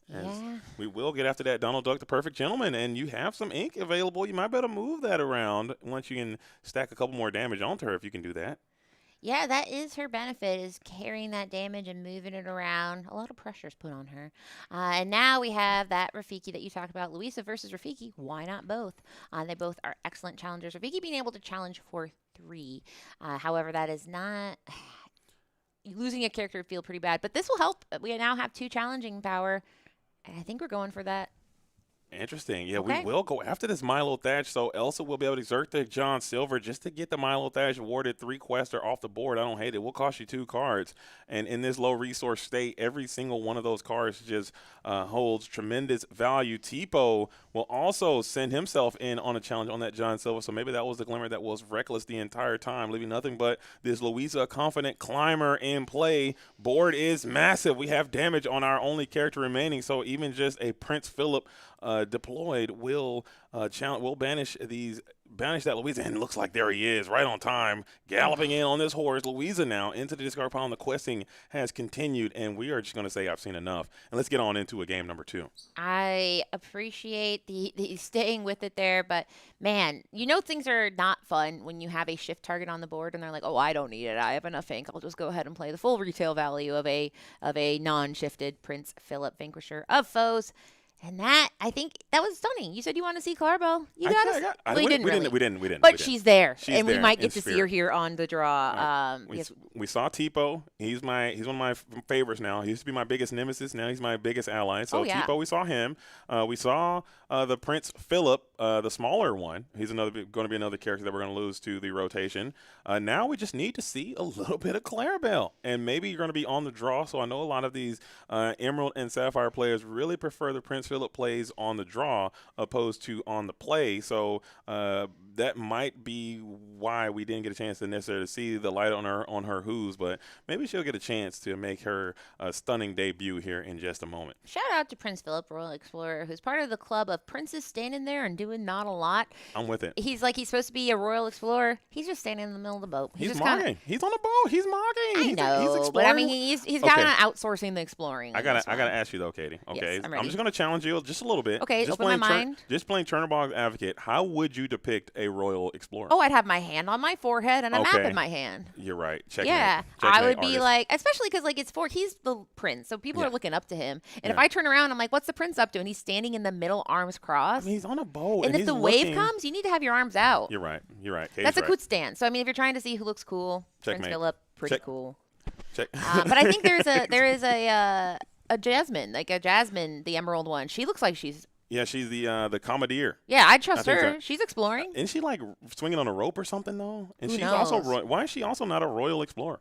Yeah. We will get after that Donald Duck, the perfect gentleman, and you have some ink available. You might be able to move that around once you can stack a couple more damage onto her if you can do that. Yeah, that is her benefit, is carrying that damage and moving it around. A lot of pressure is put on her. And now we have that Rafiki that you talked about, Louisa versus Rafiki. Why not both? They both are excellent challengers. Rafiki being able to challenge for 3. However, that is not... Losing a character would feel pretty bad, but this will help. We now have 2 challenging power. And I think we're going for that. Interesting. Yeah, okay. We will go after this Milo Thatch, so Elsa will be able to exert the John Silver just to get the Milo Thatch awarded 3 quester off the board. I don't hate it. It will cost you 2 cards. And in this low resource state, every single one of those cards just holds tremendous value. Tipo will also send himself in on a challenge on that John Silver, so maybe that was the glimmer that was reckless the entire time, leaving nothing but this Louisa confident climber in play. Board is massive. We have damage on our only character remaining, so even just a Prince Philip deployed will banish that Louisa, and it looks like there he is right on time, galloping in on this horse. Louisa now into the discard pile, and the questing has continued, and we are just going to say I've seen enough, and let's get on into a game number 2. I appreciate the staying with it there, but man, things are not fun when you have a shift target on the board and they're like, oh, I don't need it, I have enough ink, I'll just go ahead and play the full retail value of a non-shifted Prince Philip Vanquisher of Foes. And I think that was stunning. You said you want to see Clarbo. You got us. We didn't. But she's there, and we might get to see her here on the draw. Right. We saw Tipo. He's one of my favorites now. He used to be my biggest nemesis. Now he's my biggest ally. So Tipo, we saw him. We saw the Prince Philip, the smaller one. He's going to be another character that we're going to lose to the rotation. Now we just need to see a little bit of Clarabelle, and maybe you're going to be on the draw. So I know a lot of these Emerald and Sapphire players really prefer the Prince Philip plays on the draw opposed to on the play. So that might be why we didn't get a chance to necessarily see the light on her who's, but maybe she'll get a chance to make her stunning debut here in just a moment. Shout out to Prince Philip, Royal Explorer, who's part of the club of princes standing there and doing not a lot. I'm with it. He's supposed to be a Royal Explorer. He's just standing in the middle of the boat. He's just mocking. He's on a boat. He's mocking. I know, he's but I exploring. mean, he's Okay. kind of outsourcing the exploring. I in gotta this one. ask you though, Katie. Okay, Yes, I'm ready. just gonna challenge you just a little bit. Okay, just open my mind. Just playing Chernobog's advocate. How would you depict a Royal Explorer? Oh, I'd have my hand on my forehead and a map Okay. in my hand. You're right. Checkmate. Yeah, I Checkmate, would be artist. like, especially because he's the prince, so people Yeah. are looking up to him. And if Yeah. I turn around, I'm like, what's the prince up to? And he's standing in the middle, arms I crossed. mean, he's on a boat, and if he's the wave looking- comes, you need to have your arms out. You're right. Katie's That's a right. good stance. So I mean, if you're trying to see who looks cool, Prince Checkmate. Philip, pretty Check- cool. Check. But I think there is a Jasmine, the Emerald one. She looks like she's. Yeah, she's the commandeer. Yeah, I trust think her. so. She's exploring. Isn't she like swinging on a rope or something though? And Who she's also knows? why is she also not a Royal Explorer?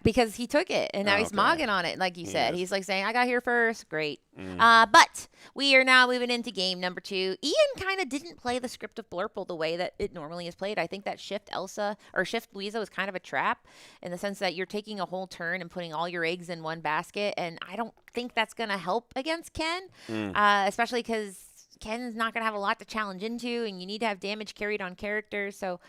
Because he took it, and now Oh, he's okay. mogging on it, like you said. Yes. He's like saying, I got here first. Great. Mm. But we are now moving into game number 2. Ian kind of didn't play the script of Blurple the way that it normally is played. I think that Shift Louisa was kind of a trap in the sense that you're taking a whole turn and putting all your eggs in one basket, and I don't think that's going to help against Ken, especially because Ken's not going to have a lot to challenge into, and you need to have damage carried on characters, so...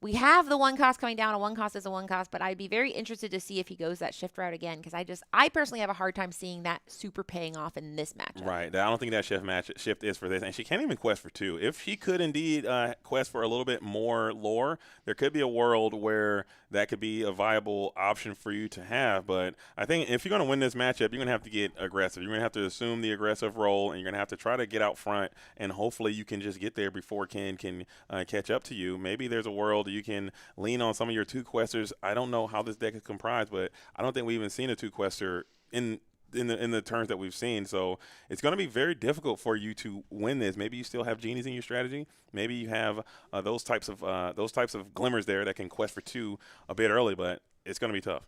We have the 1 cost coming down. A 1 cost is a 1 cost, but I'd be very interested to see if he goes that shift route again because I personally have a hard time seeing that super paying off in this matchup. Right. I don't think that shift is for this, and she can't even quest for 2. If she could indeed quest for a little bit more lore, there could be a world where that could be a viable option for you to have. But I think if you're going to win this matchup, you're going to have to get aggressive. You're going to have to assume the aggressive role, and you're going to have to try to get out front, and hopefully you can just get there before Ken can catch up to you. Maybe there's a world you can lean on some of your 2 questers. I don't know how this deck is comprised, but I don't think we've even seen a 2 quester in the turns that we've seen. So it's going to be very difficult for you to win this. Maybe you still have genies in your strategy. Maybe you have those types of glimmers there that can quest for 2 a bit early, but it's going to be tough.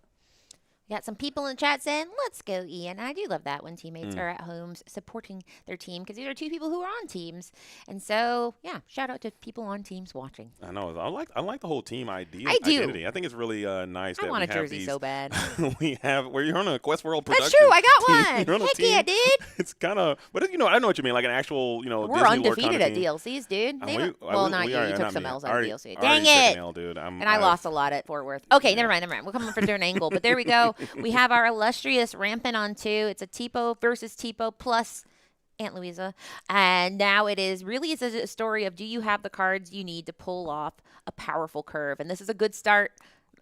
We got some people in chat saying, let's go, Ian. And I do love that when teammates are at homes supporting their team because these are 2 people who are on teams. And so, yeah, shout out to people on teams watching. I know. I like the whole team idea. I do. Identity. I think it's really nice I that want we a have jersey these. so bad. Where you're on a Quest World production. That's true. I got team. You're one. on a Heck yeah, team. dude. It's kind of, but I know what you mean. Like an actual, We're Disney Lorcana undefeated at team. DLCs, dude. Uh, They we- don't- uh, well, we- not we you. are- You took not some me. L's I on already- DLC. I Dang already took it. an L, dude. And I lost a lot at Fort Worth. Okay, never mind. We're coming for a different angle. But there we go. We have our illustrious Rampant on 2. It's a Tipo versus Tipo plus Aunt Louisa. And now it's a story of do you have the cards you need to pull off a powerful curve? And this is a good start.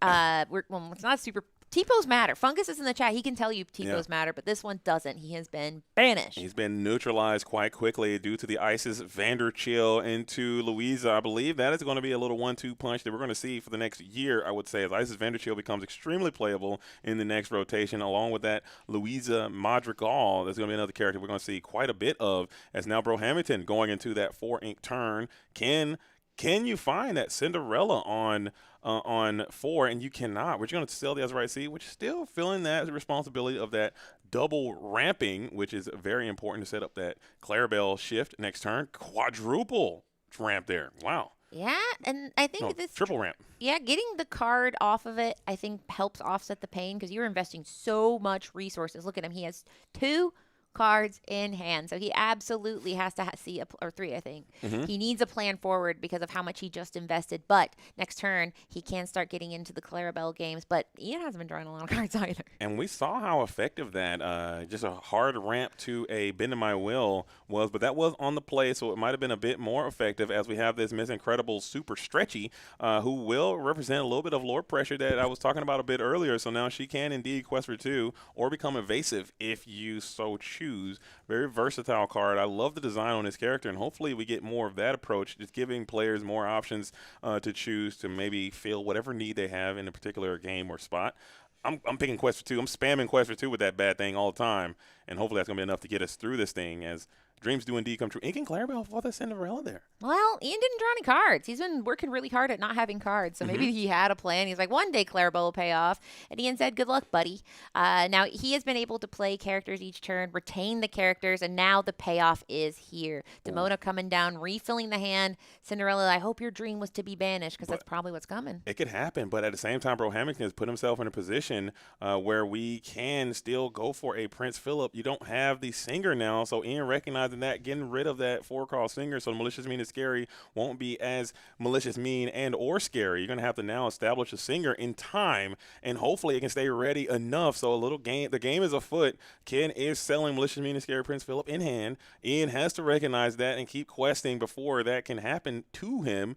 It's not super. Tipos matter. Fungus is in the chat. He can tell you Tipos matter, but this one doesn't. He has been banished. He's been neutralized quite quickly due to the ISIS Vanderchill into Louisa. I believe that is going to be a little 1-2 punch that we're going to see for the next year, I would say, as ISIS Vanderchill becomes extremely playable in the next rotation. Along with that, Louisa Madrigal, there's going to be another character we're going to see quite a bit of as now Bro Hamilton going into that 4-ink turn. Can you find that Cinderella on 4, and you cannot. We're going to sell the Azurite Sea, which is still feeling that responsibility of that double ramping, which is very important to set up that Clarabelle shift next turn. Quadruple ramp there. Wow. Yeah, and I think this triple ramp. Yeah, getting the card off of it, I think, helps offset the pain because you're investing so much resources. Look at him; he has 2 cards in hand, so he absolutely has to see or 3, I think. He needs a plan forward because of how much he just invested. But next turn, he can start getting into the Clarabelle games. But Ian hasn't been drawing a lot of cards either. And we saw how effective that just a hard ramp to a Bend in My Will was, but that was on the play, so it might have been a bit more effective as we have this Miss Incredible Super Stretchy, who will represent a little bit of lore pressure that I was talking about a bit earlier. So now she can indeed quest for 2 or become evasive if you so choose. Very versatile card. I love the design on this character, and hopefully we get more of that approach, just giving players more options to choose to maybe fill whatever need they have in a particular game or spot. I'm picking Quest for 2. I'm spamming Quest for 2 with that bad thing all the time, and hopefully that's going to be enough to get us through this thing as dreams do indeed come true. Inking Clarabelle for the Cinderella there. Well, Ian didn't draw any cards. He's been working really hard at not having cards. So maybe he had a plan. He's like, one day Clarabelle will pay off. And Ian said, good luck, buddy. Now, he has been able to play characters each turn, retain the characters, and now the payoff is here. Demona coming down, refilling the hand. Cinderella, I hope your dream was to be banished, because that's probably what's coming. It could happen, but at the same time, Bro Hamilton has put himself in a position where we can still go for a Prince Philip. You don't have the Singer now, so Ian recognizing that, getting rid of that 4-cost Singer, so Malicious, Mean, and Scary won't be as malicious, mean, and or scary. You're going to have to now establish a Singer in time, and hopefully it can stay ready enough. So the game is afoot. Ken is selling Malicious, Mean, and Scary Prince Philip in hand. Ian has to recognize that and keep questing before that can happen to him,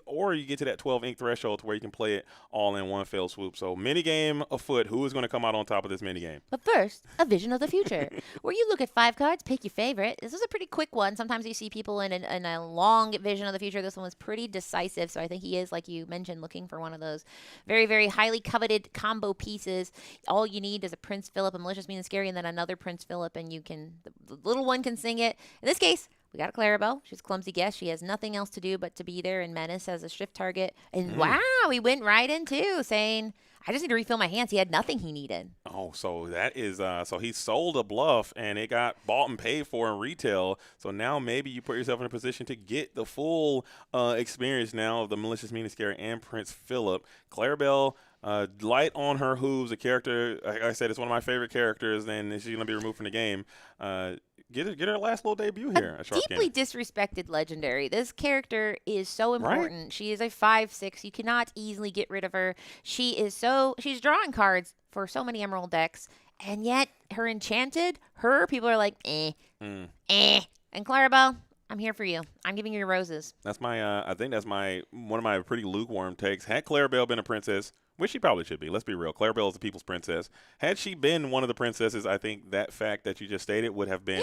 or you get to that 12 ink threshold to where you can play it all in one fell swoop. So minigame afoot. Who is going to come out on top of this minigame? But first, a vision of the future, where you look at 5 cards, pick your favorite. This is a pretty quick one. Sometimes you see people in a long vision of the future. This one was pretty decisive, so I think he is, like you mentioned, looking for one of those very, very highly coveted combo pieces. All you need is a Prince Philip, a Malicious, Mean, and Scary, and then another Prince Philip, and the little one can sing it. In this case, we got a Clarabelle. She's a clumsy guest. She has nothing else to do but to be there and menace as a shift target. And wow, he went right in too, saying, I just need to refill my hands. He had nothing he needed. Oh, so that is so he sold a bluff and it got bought and paid for in retail. So now maybe you put yourself in a position to get the full experience now of the Malicious, Mean, and Scary and Prince Philip. Clarabelle, light on her hooves, a character, like I said, it's one of my favorite characters, and she's going to be removed from the game. Get her last little debut here. Deeply disrespected legendary. This character is so important. Right? She is a 5/6. You cannot easily get rid of her. She's drawing cards for so many Emerald decks, and yet her enchanted, people are like, eh. And Clarabelle, I'm here for you. I'm giving you your roses. That's I think that's one of my pretty lukewarm takes. Had Clarabelle been a princess, which she probably should be. Let's be real. Clarabelle is the people's princess. Had she been one of the princesses, I think that fact that you just stated would have been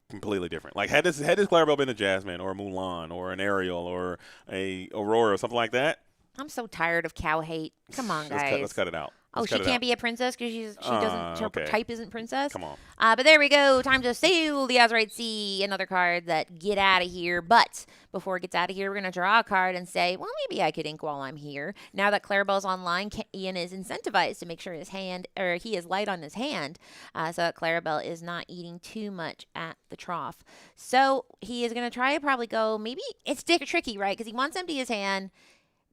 completely different. Like, had this Clarabelle been a Jasmine or a Mulan or an Ariel or a Aurora or something like that. I'm so tired of cow hate. Come on, guys. Let's cut it out. Oh, she can't be a princess because her type isn't princess? Come on. But there we go. Time to sail the Azurite Sea. Another card that get out of here. But before it gets out of here, we're going to draw a card and say, well, maybe I could ink while I'm here. Now that Clarabelle's online, Ian is incentivized to make sure he is light on his hand so that Clarabelle is not eating too much at the trough. So he is going to try to probably go, maybe it's tricky, right? Because he wants to empty his hand.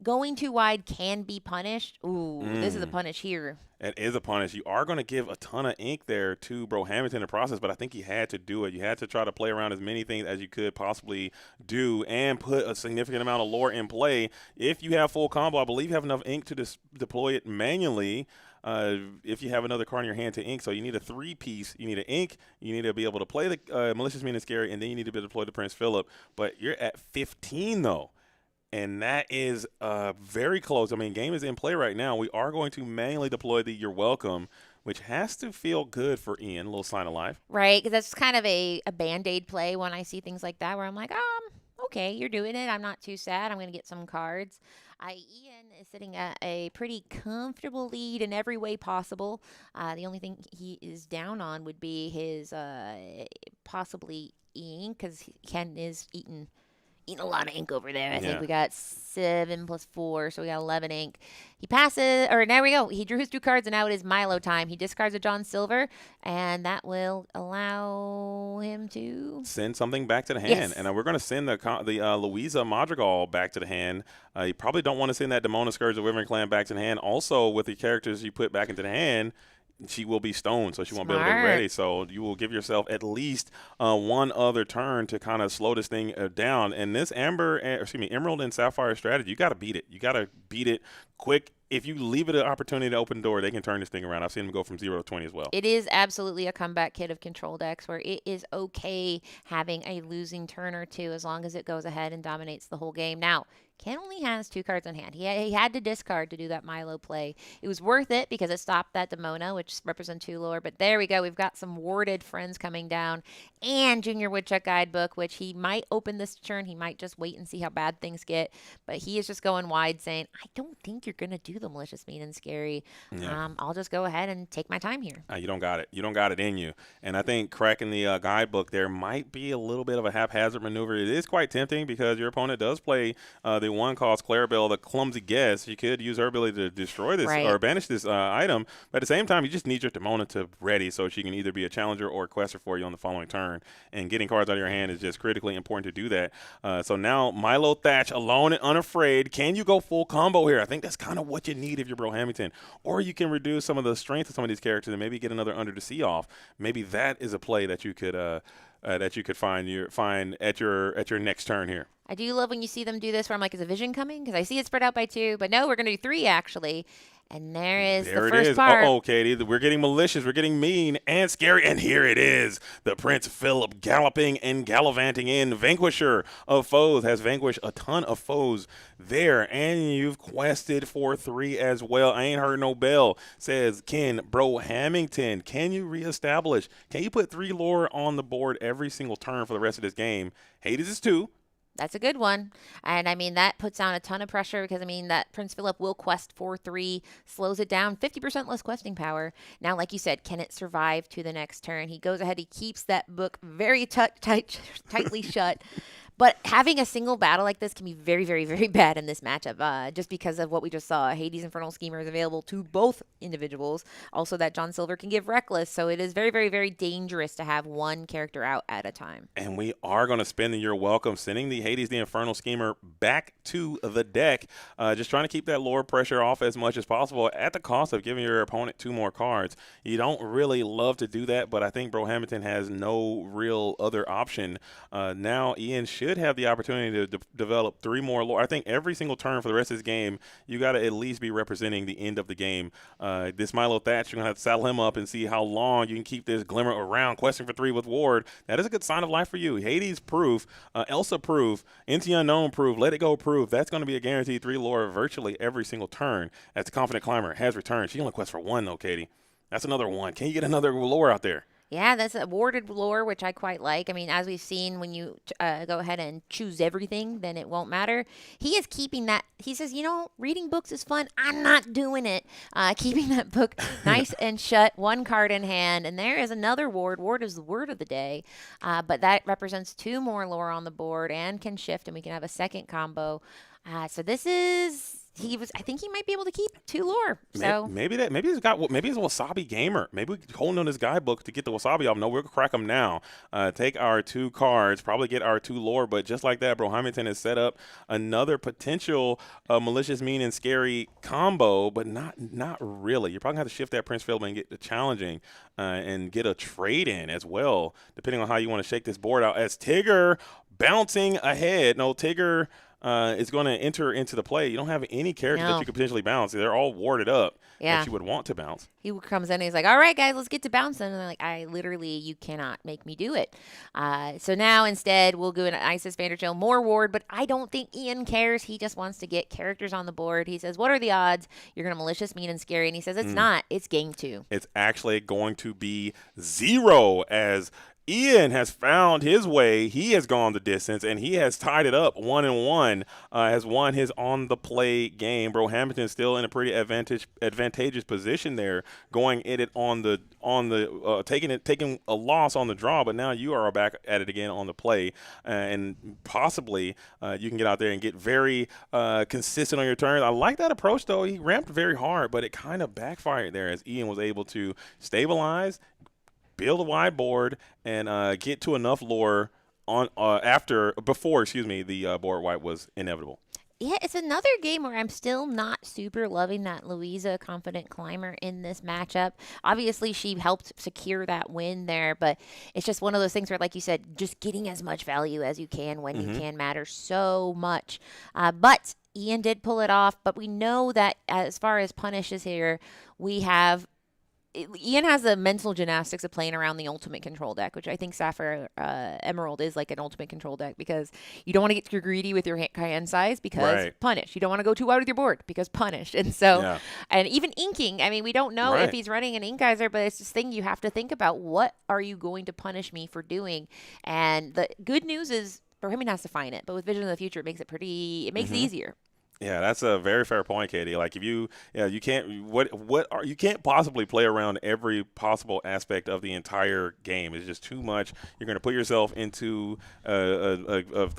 Going too wide can be punished. Ooh, this is a punish here. It is a punish. You are going to give a ton of ink there to Bro Hamilton in the process, but I think he had to do it. You had to try to play around as many things as you could possibly do and put a significant amount of lore in play. If you have full combo, I believe you have enough ink to deploy it manually. If you have another card in your hand to ink, so you need a 3-piece. You need an ink. You need to be able to play the Malicious, Mean, and Scary, and then you need to be able to deploy the Prince Philip. But you're at 15, though. And that is very close. I mean, game is in play right now. We are going to manually deploy the You're Welcome, which has to feel good for Ian, a little sign of life. Right, because that's kind of a Band-Aid play when I see things like that, where I'm like, okay, you're doing it. I'm not too sad. I'm going to get some cards. Ian is sitting at a pretty comfortable lead in every way possible. The only thing he is down on would be his possibly ink, because Ken is eating a lot of ink over there. I think we got 7 + 4, so we got 11 ink. He passes, or there we go. He drew his 2 cards, and now it is Milo time. He discards a John Silver, and that will allow him to send something back to the hand. Yes. And we're going to send the Louisa Madrigal back to the hand. You probably don't want to send that Demona Scourge of Wyvern Clan back to the hand. Also, with the characters you put back into the hand, she will be stoned, so she won't be able to get ready. So you will give yourself at least one other turn to kind of slow this thing down. And this Emerald and Sapphire strategy, you got to beat it. You got to beat it quick. If you leave it an opportunity to open the door, they can turn this thing around. I've seen them go from 0 to 20 as well. It is absolutely a comeback kit of control decks where it is okay having a losing turn or two as long as it goes ahead and dominates the whole game. Now, Ken only has 2 cards on hand. He had to discard to do that Milo play. It was worth it because it stopped that Demona, which represents 2 lore. But there we go. We've got some warded friends coming down and Junior Woodchuck Guidebook, which he might open this turn. He might just wait and see how bad things get. But he is just going wide saying, I don't think you're going to do the malicious, mean, and scary. Yeah. I'll just go ahead and take my time here. You don't got it. You don't got it in you. And I think cracking the guidebook there might be a little bit of a haphazard maneuver. It is quite tempting because your opponent does play the 1-cost Clarabelle, the clumsy guess. You could use her ability to destroy this or banish this item. But at the same time, you just need your Demona to ready so she can either be a challenger or a quester for you on the following turn. And getting cards out of your hand is just critically important to do that. So now Milo Thatch, alone and unafraid. Can you go full combo here? I think that's kind of what you need if you're Bro Hamilton. Or you can reduce some of the strength of some of these characters and maybe get another Under the Sea off. Maybe that is a play that you could find at your next turn here. I do love when you see them do this where I'm like, is a vision coming? Because I see it spread out by 2, but no, we're going to do 3 actually. And there the first part. Uh-oh, Katie. We're getting malicious. We're getting mean and scary. And here it is. The Prince Philip galloping and gallivanting in. Vanquisher of foes has vanquished a ton of foes there. And you've quested for 3 as well. I ain't heard no bell, says Ken Bro Hamilton. Can you reestablish? Can you put 3 lore on the board every single turn for the rest of this game? Hades is 2. That's a good one. And I mean, that puts down a ton of pressure because, I mean, that Prince Philip will quest 4-3, slows it down, 50% less questing power. Now, like you said, can it survive to the next turn? He goes ahead, he keeps that book very tightly shut. But having a single battle like this can be very, very, very bad in this matchup just because of what we just saw. Hades Infernal Schemer is available to both individuals. Also, that John Silver can give Reckless. So it is very, very, very dangerous to have one character out at a time. And we are going to spend the You're Welcome, sending the Hades the Infernal Schemer back to the deck. Just trying to keep that lore pressure off as much as possible at the cost of giving your opponent 2 more cards. You don't really love to do that, but I think Bro Hamilton has no real other option. Now Ian should have the opportunity to develop 3 more lore. I think every single turn for the rest of this game, you got to at least be representing the end of the game. This Milo Thatch, you're going to have to saddle him up and see how long you can keep this glimmer around. Questing for 3 with Ward. That is a good sign of life for you. Hades proof, Elsa proof, Into Unknown proof, Let It Go proof. That's going to be a guaranteed 3 lore virtually every single turn. That's Confident Climber has returned. She only quests for 1 though, Katie. That's another 1. Can you get another lore out there? Yeah, that's a warded lore, which I quite like. I mean, as we've seen, when you go ahead and choose everything, then it won't matter. He is keeping that. He says, reading books is fun. I'm not doing it. Keeping that book nice and shut, 1 card in hand. And there is another ward. Ward is the word of the day. But that represents 2 more lore on the board and can shift, and we can have a second combo. So this is... I think he might be able to keep 2 lore. So maybe he's a Wasabi gamer. Maybe we holding on his guidebook to get the Wasabi off. No, we'll crack them now. Take our 2 cards, probably get our 2 lore, but just like that, Bro Hamilton has set up another potential malicious, mean, and scary combo, but not really. You're probably gonna have to shift that Prince Philip and get the challenging and get a trade in as well, depending on how you want to shake this board out. As Tigger bouncing ahead. No, Tigger is going to enter into the play. You don't have any characters that you could potentially bounce. They're all warded up that you would want to bounce. He comes in and he's like, all right, guys, let's get to bouncing. And they're like, you cannot make me do it. So now instead we'll go into Isis Vanderchill, more ward, but I don't think Ian cares. He just wants to get characters on the board. He says, what are the odds you're going to malicious, mean, and scary? And he says, it's not. It's game 2. It's actually going to be 0 as Ian has found his way. He has gone the distance, and he has tied it up 1-1. Has won his on-the-play game. Bro Hamilton still in a pretty advantageous position there, going at it taking a loss on the draw. But now you are back at it again on the play, and possibly you can get out there and get very consistent on your turns. I like that approach, though. He ramped very hard, but it kind of backfired there as Ian was able to stabilize, build a wide board, and get to enough lore before the board wipe was inevitable. Yeah, it's another game where I'm still not super loving that Louisa Confident Climber in this matchup. Obviously, she helped secure that win there, but it's just one of those things where, like you said, just getting as much value as you can when you can matters so much. But Ian did pull it off, but we know that as far as punishes here, we have Ian has the mental gymnastics of playing around the ultimate control deck, which I think Sapphire Emerald is like an ultimate control deck because you don't want to get too greedy with your hand size because punish. You don't want to go too wide with your board because punish. And so, and even inking, I mean, we don't know if he's running an ink geyser, but it's this thing you have to think about. What are you going to punish me for doing? And the good news is Bohemian has to find it, but with Vision of the Future, it makes it it easier. Yeah, that's a very fair point, Katie. Like if you can't you can't possibly play around every possible aspect of the entire game. It's just too much. You're going to put yourself into a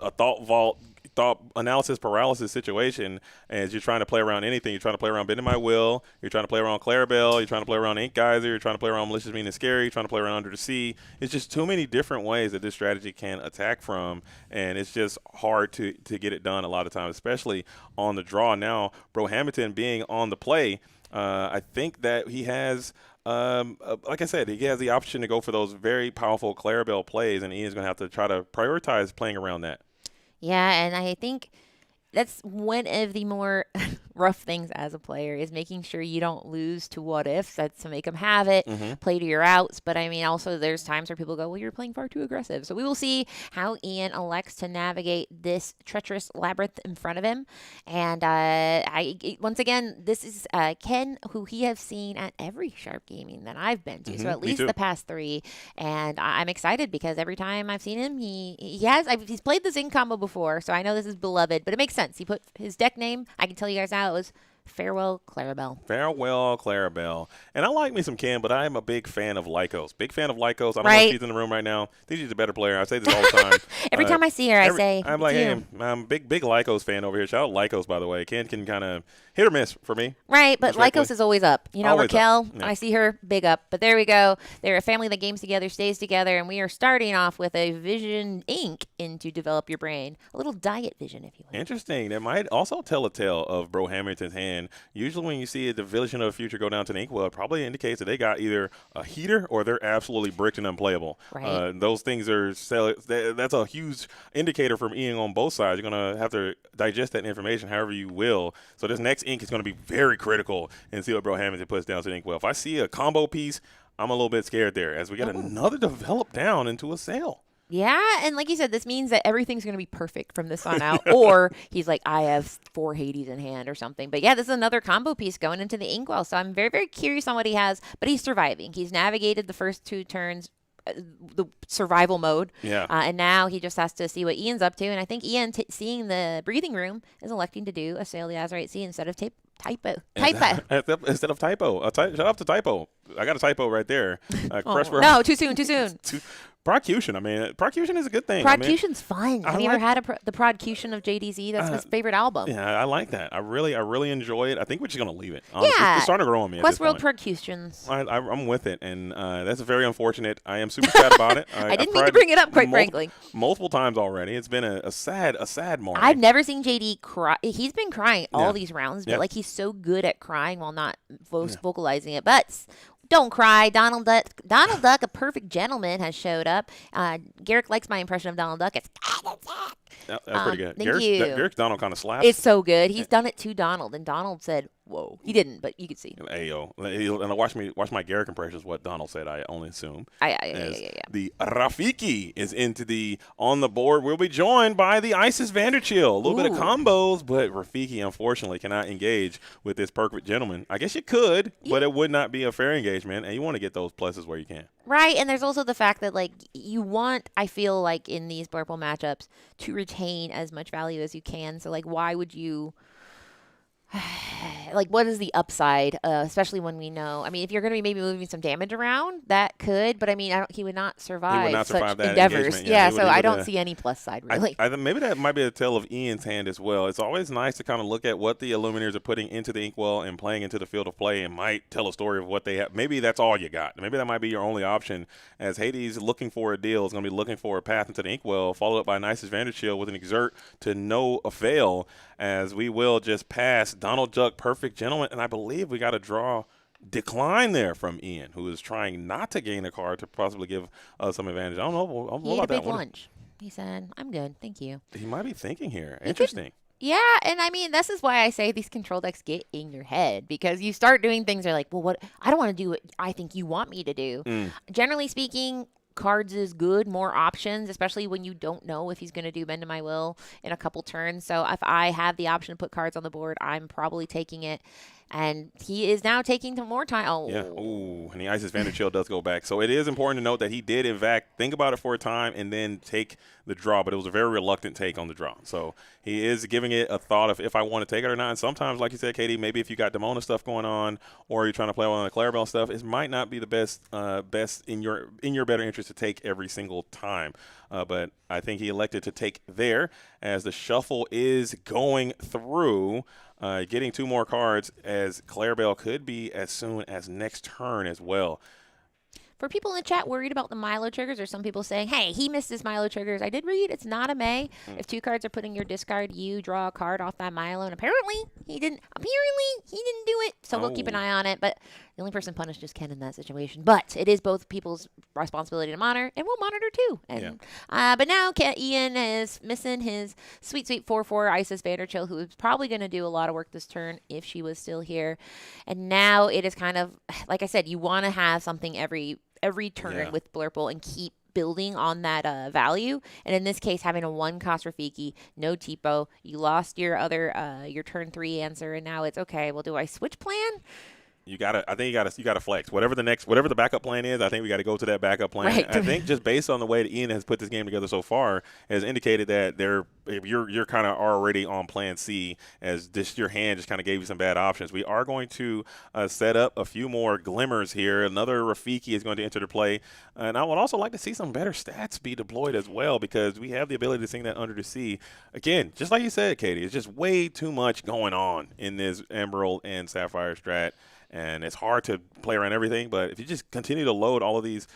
thought analysis paralysis situation as you're trying to play around anything. You're trying to play around Bending My Will. You're trying to play around Clarabelle. You're trying to play around Ink Geyser. You're trying to play around Malicious Mean and Scary. You're trying to play around Under the Sea. It's just too many different ways that this strategy can attack from, and it's just hard to get it done a lot of times, especially on the draw. Now, Bro Hamilton being on the play, I think that he has like I said, he has the option to go for those very powerful Clarabelle plays, and Ian's going to have to try to prioritize playing around that. Yeah, and I think that's one of the more rough things as a player is making sure you don't lose to what ifs. That's to make them have it, play to your outs. But I mean, also there's times where people go, well, you're playing far too aggressive. So we will see how Ian elects to navigate this treacherous labyrinth in front of him. And once again, this is Ken, who he has seen at every Sharp Gaming that I've been to. So at least the past 3. And I'm excited because every time I've seen him, he's played the Zing combo before. So I know this is beloved, but it makes sense. He put his deck name, I can tell you guys now, it was Farewell Clarabelle. Farewell Clarabelle. And I like me some Ken, but I am a big fan of Lycos. Big fan of Lycos. I don't know if she's in the room right now. I think she's a better player. I say this all the time. Every time I see her, I say, I'm like, hey, I'm a big Lycos fan over here. Shout out Lycos, by the way. Ken can kind of hit or miss for me. Right, but Lycos is always up. You know, Always Raquel, yeah. I see her, big up. But there we go. They're a family that games together, stays together, and we are starting off with a Vision Ink into Develop Your Brain. A little diet vision, if you will. Interesting. That might also tell a tale of Bro Hamilton's hand. Usually when you see the Vision of the Future go down to the inkwell, it probably indicates that they got either a heater or they're absolutely bricked and unplayable. Right. Those things are that's a huge indicator from Ian on both sides. You're going to have to digest that information however you will. So this next ink is going to be very critical and see what Bro Hamilton puts down to the inkwell. If I see a combo piece, I'm a little bit scared there as we get another develop down into a sail. Yeah, and like you said, this means that everything's going to be perfect from this on out. Or he's like, I have 4 Hades in hand or something. But yeah, this is another combo piece going into the inkwell. So I'm very, very curious on what he has. But he's surviving. He's navigated the first 2 turns, the survival mode. Yeah. And now he just has to see what Ian's up to. And I think Ian, seeing the breathing room, is electing to do a Sail the Azurite Sea instead of typo. Instead of typo. Shout out to typo. I got a typo right there. No, too soon. Procution. I mean, Procution is a good thing. Prodcution's fun. Have you ever had the Prodcution of JDZ? That's his favorite album. Yeah, I like that. I really enjoy it. I think we're just going to leave it. Honestly. It's starting to grow on me. Westworld Prodcutions. I'm with it, and that's very unfortunate. I am super sad about it. I didn't mean to bring it up, quite frankly. Multiple times already. It's been a sad morning. I've never seen JD cry. He's been crying all these rounds, but like he's so good at crying while not vocalizing it. But don't cry. Donald Duck, a perfect gentleman, has showed up. Garrick likes my impression of Donald Duck. It's that's pretty good. Thank you. Garrick's Donald kind of slaps. It's so good. He's done it to Donald, and Donald said, whoa. He didn't, but you could see. Hey, yo. And watch my Garrick impressions, what Donald said, I only assume. Yeah. The Rafiki is on the board. We'll be joined by the Isis Vanderchill. A little bit of combos, but Rafiki, unfortunately, cannot engage with this perfect gentleman. I guess you could, but it would not be a fair engagement, and you want to get those pluses where you can. Right, and there's also the fact that, like, you want, I feel like, in these purple matchups, to retain as much value as you can. So, like, why would you... like, what is the upside, especially when we know? I mean, if you're going to be maybe moving some damage around, that could, but I mean, he would not survive such endeavors. Yeah, so I don't see any plus side, really. Maybe that might be a tale of Ian's hand as well. It's always nice to kind of look at what the Illuminators are putting into the inkwell and playing into the field of play, and might tell a story of what they have. Maybe that's all you got. Maybe that might be your only option, as Hades looking for a deal is going to be looking for a path into the inkwell, followed up by Nice's Vanderchill with an exert to no avail, as we will just pass Donald Duck, perfect gentleman, and I believe we got a draw decline there from Ian, who is trying not to gain a card to possibly give us some advantage. I don't know. He ate a big lunch. He said, I'm good. Thank you. He might be thinking here. Interesting. Yeah, and I mean, this is why I say these control decks get in your head because you start doing things that are like, well, what I don't want to do what I think you want me to do. Generally speaking, cards is good, more options, especially when you don't know if he's going to do bend to my will in a couple turns. So if I have the option to put cards on the board, I'm probably taking it. And he is now taking more time. Oh. Yeah. Ooh, and the Isis Vanderchill does go back. So it is important to note that he did, in fact, think about it for a time and then take the draw. But it was a very reluctant take on the draw. So he is giving it a thought of if I want to take it or not. And sometimes, like you said, Katie, maybe if you got Demona stuff going on or you're trying to play one of the Clarabelle stuff, it might not be the best in your better interest to take every single time. But I think he elected to take there as the shuffle is going through. Getting 2 more cards as Clarabelle could be as soon as next turn as well. For people in the chat worried about the Milo triggers, or some people saying, hey, he missed his Milo triggers, I did read it's not a May. If 2 cards are putting your discard, you draw a card off that Milo, and apparently he didn't do it. So we'll keep an eye on it. But the only person punished is Ken in that situation. But it is both people's responsibility to monitor, and we'll monitor too. And, but now Ian is missing his sweet 4/4 Isis Vanderchill, who is probably going to do a lot of work this turn if she was still here. And now it is kind of, like I said, you want to have something every turn with Blurple and keep building on that value. And in this case, having a 1-cost Rafiki, no Tipo, you lost your other your turn 3 answer, and now it's okay. Well, do I switch plan? I think you gotta flex. Whatever the backup plan is, I think we got to go to that backup plan. Right. I think just based on the way that Ian has put this game together so far, has indicated that you're kind of already on plan C, as your hand just kind of gave you some bad options. We are going to set up a few more glimmers here. Another Rafiki is going to enter the play, and I would also like to see some better stats be deployed as well, because we have the ability to sing that under the sea. Again, just like you said, Katie, it's just way too much going on in this Emerald and Sapphire strat. And it's hard to play around everything, but if you just continue to load all of these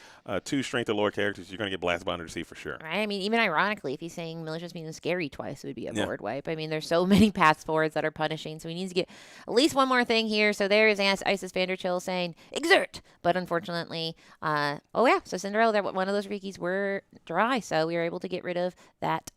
2 strength or lower characters, you're going to get blasted by under the sea for sure. Right. I mean, even ironically, if he's saying Malicious Means Scary twice, it would be a board wipe. I mean, there's so many paths forwards that are punishing, so he needs to get at least one more thing here. So there is Isis Vanderchill saying, exert! But unfortunately, so Cinderella, one of those Rikis were dry, so we were able to get rid of that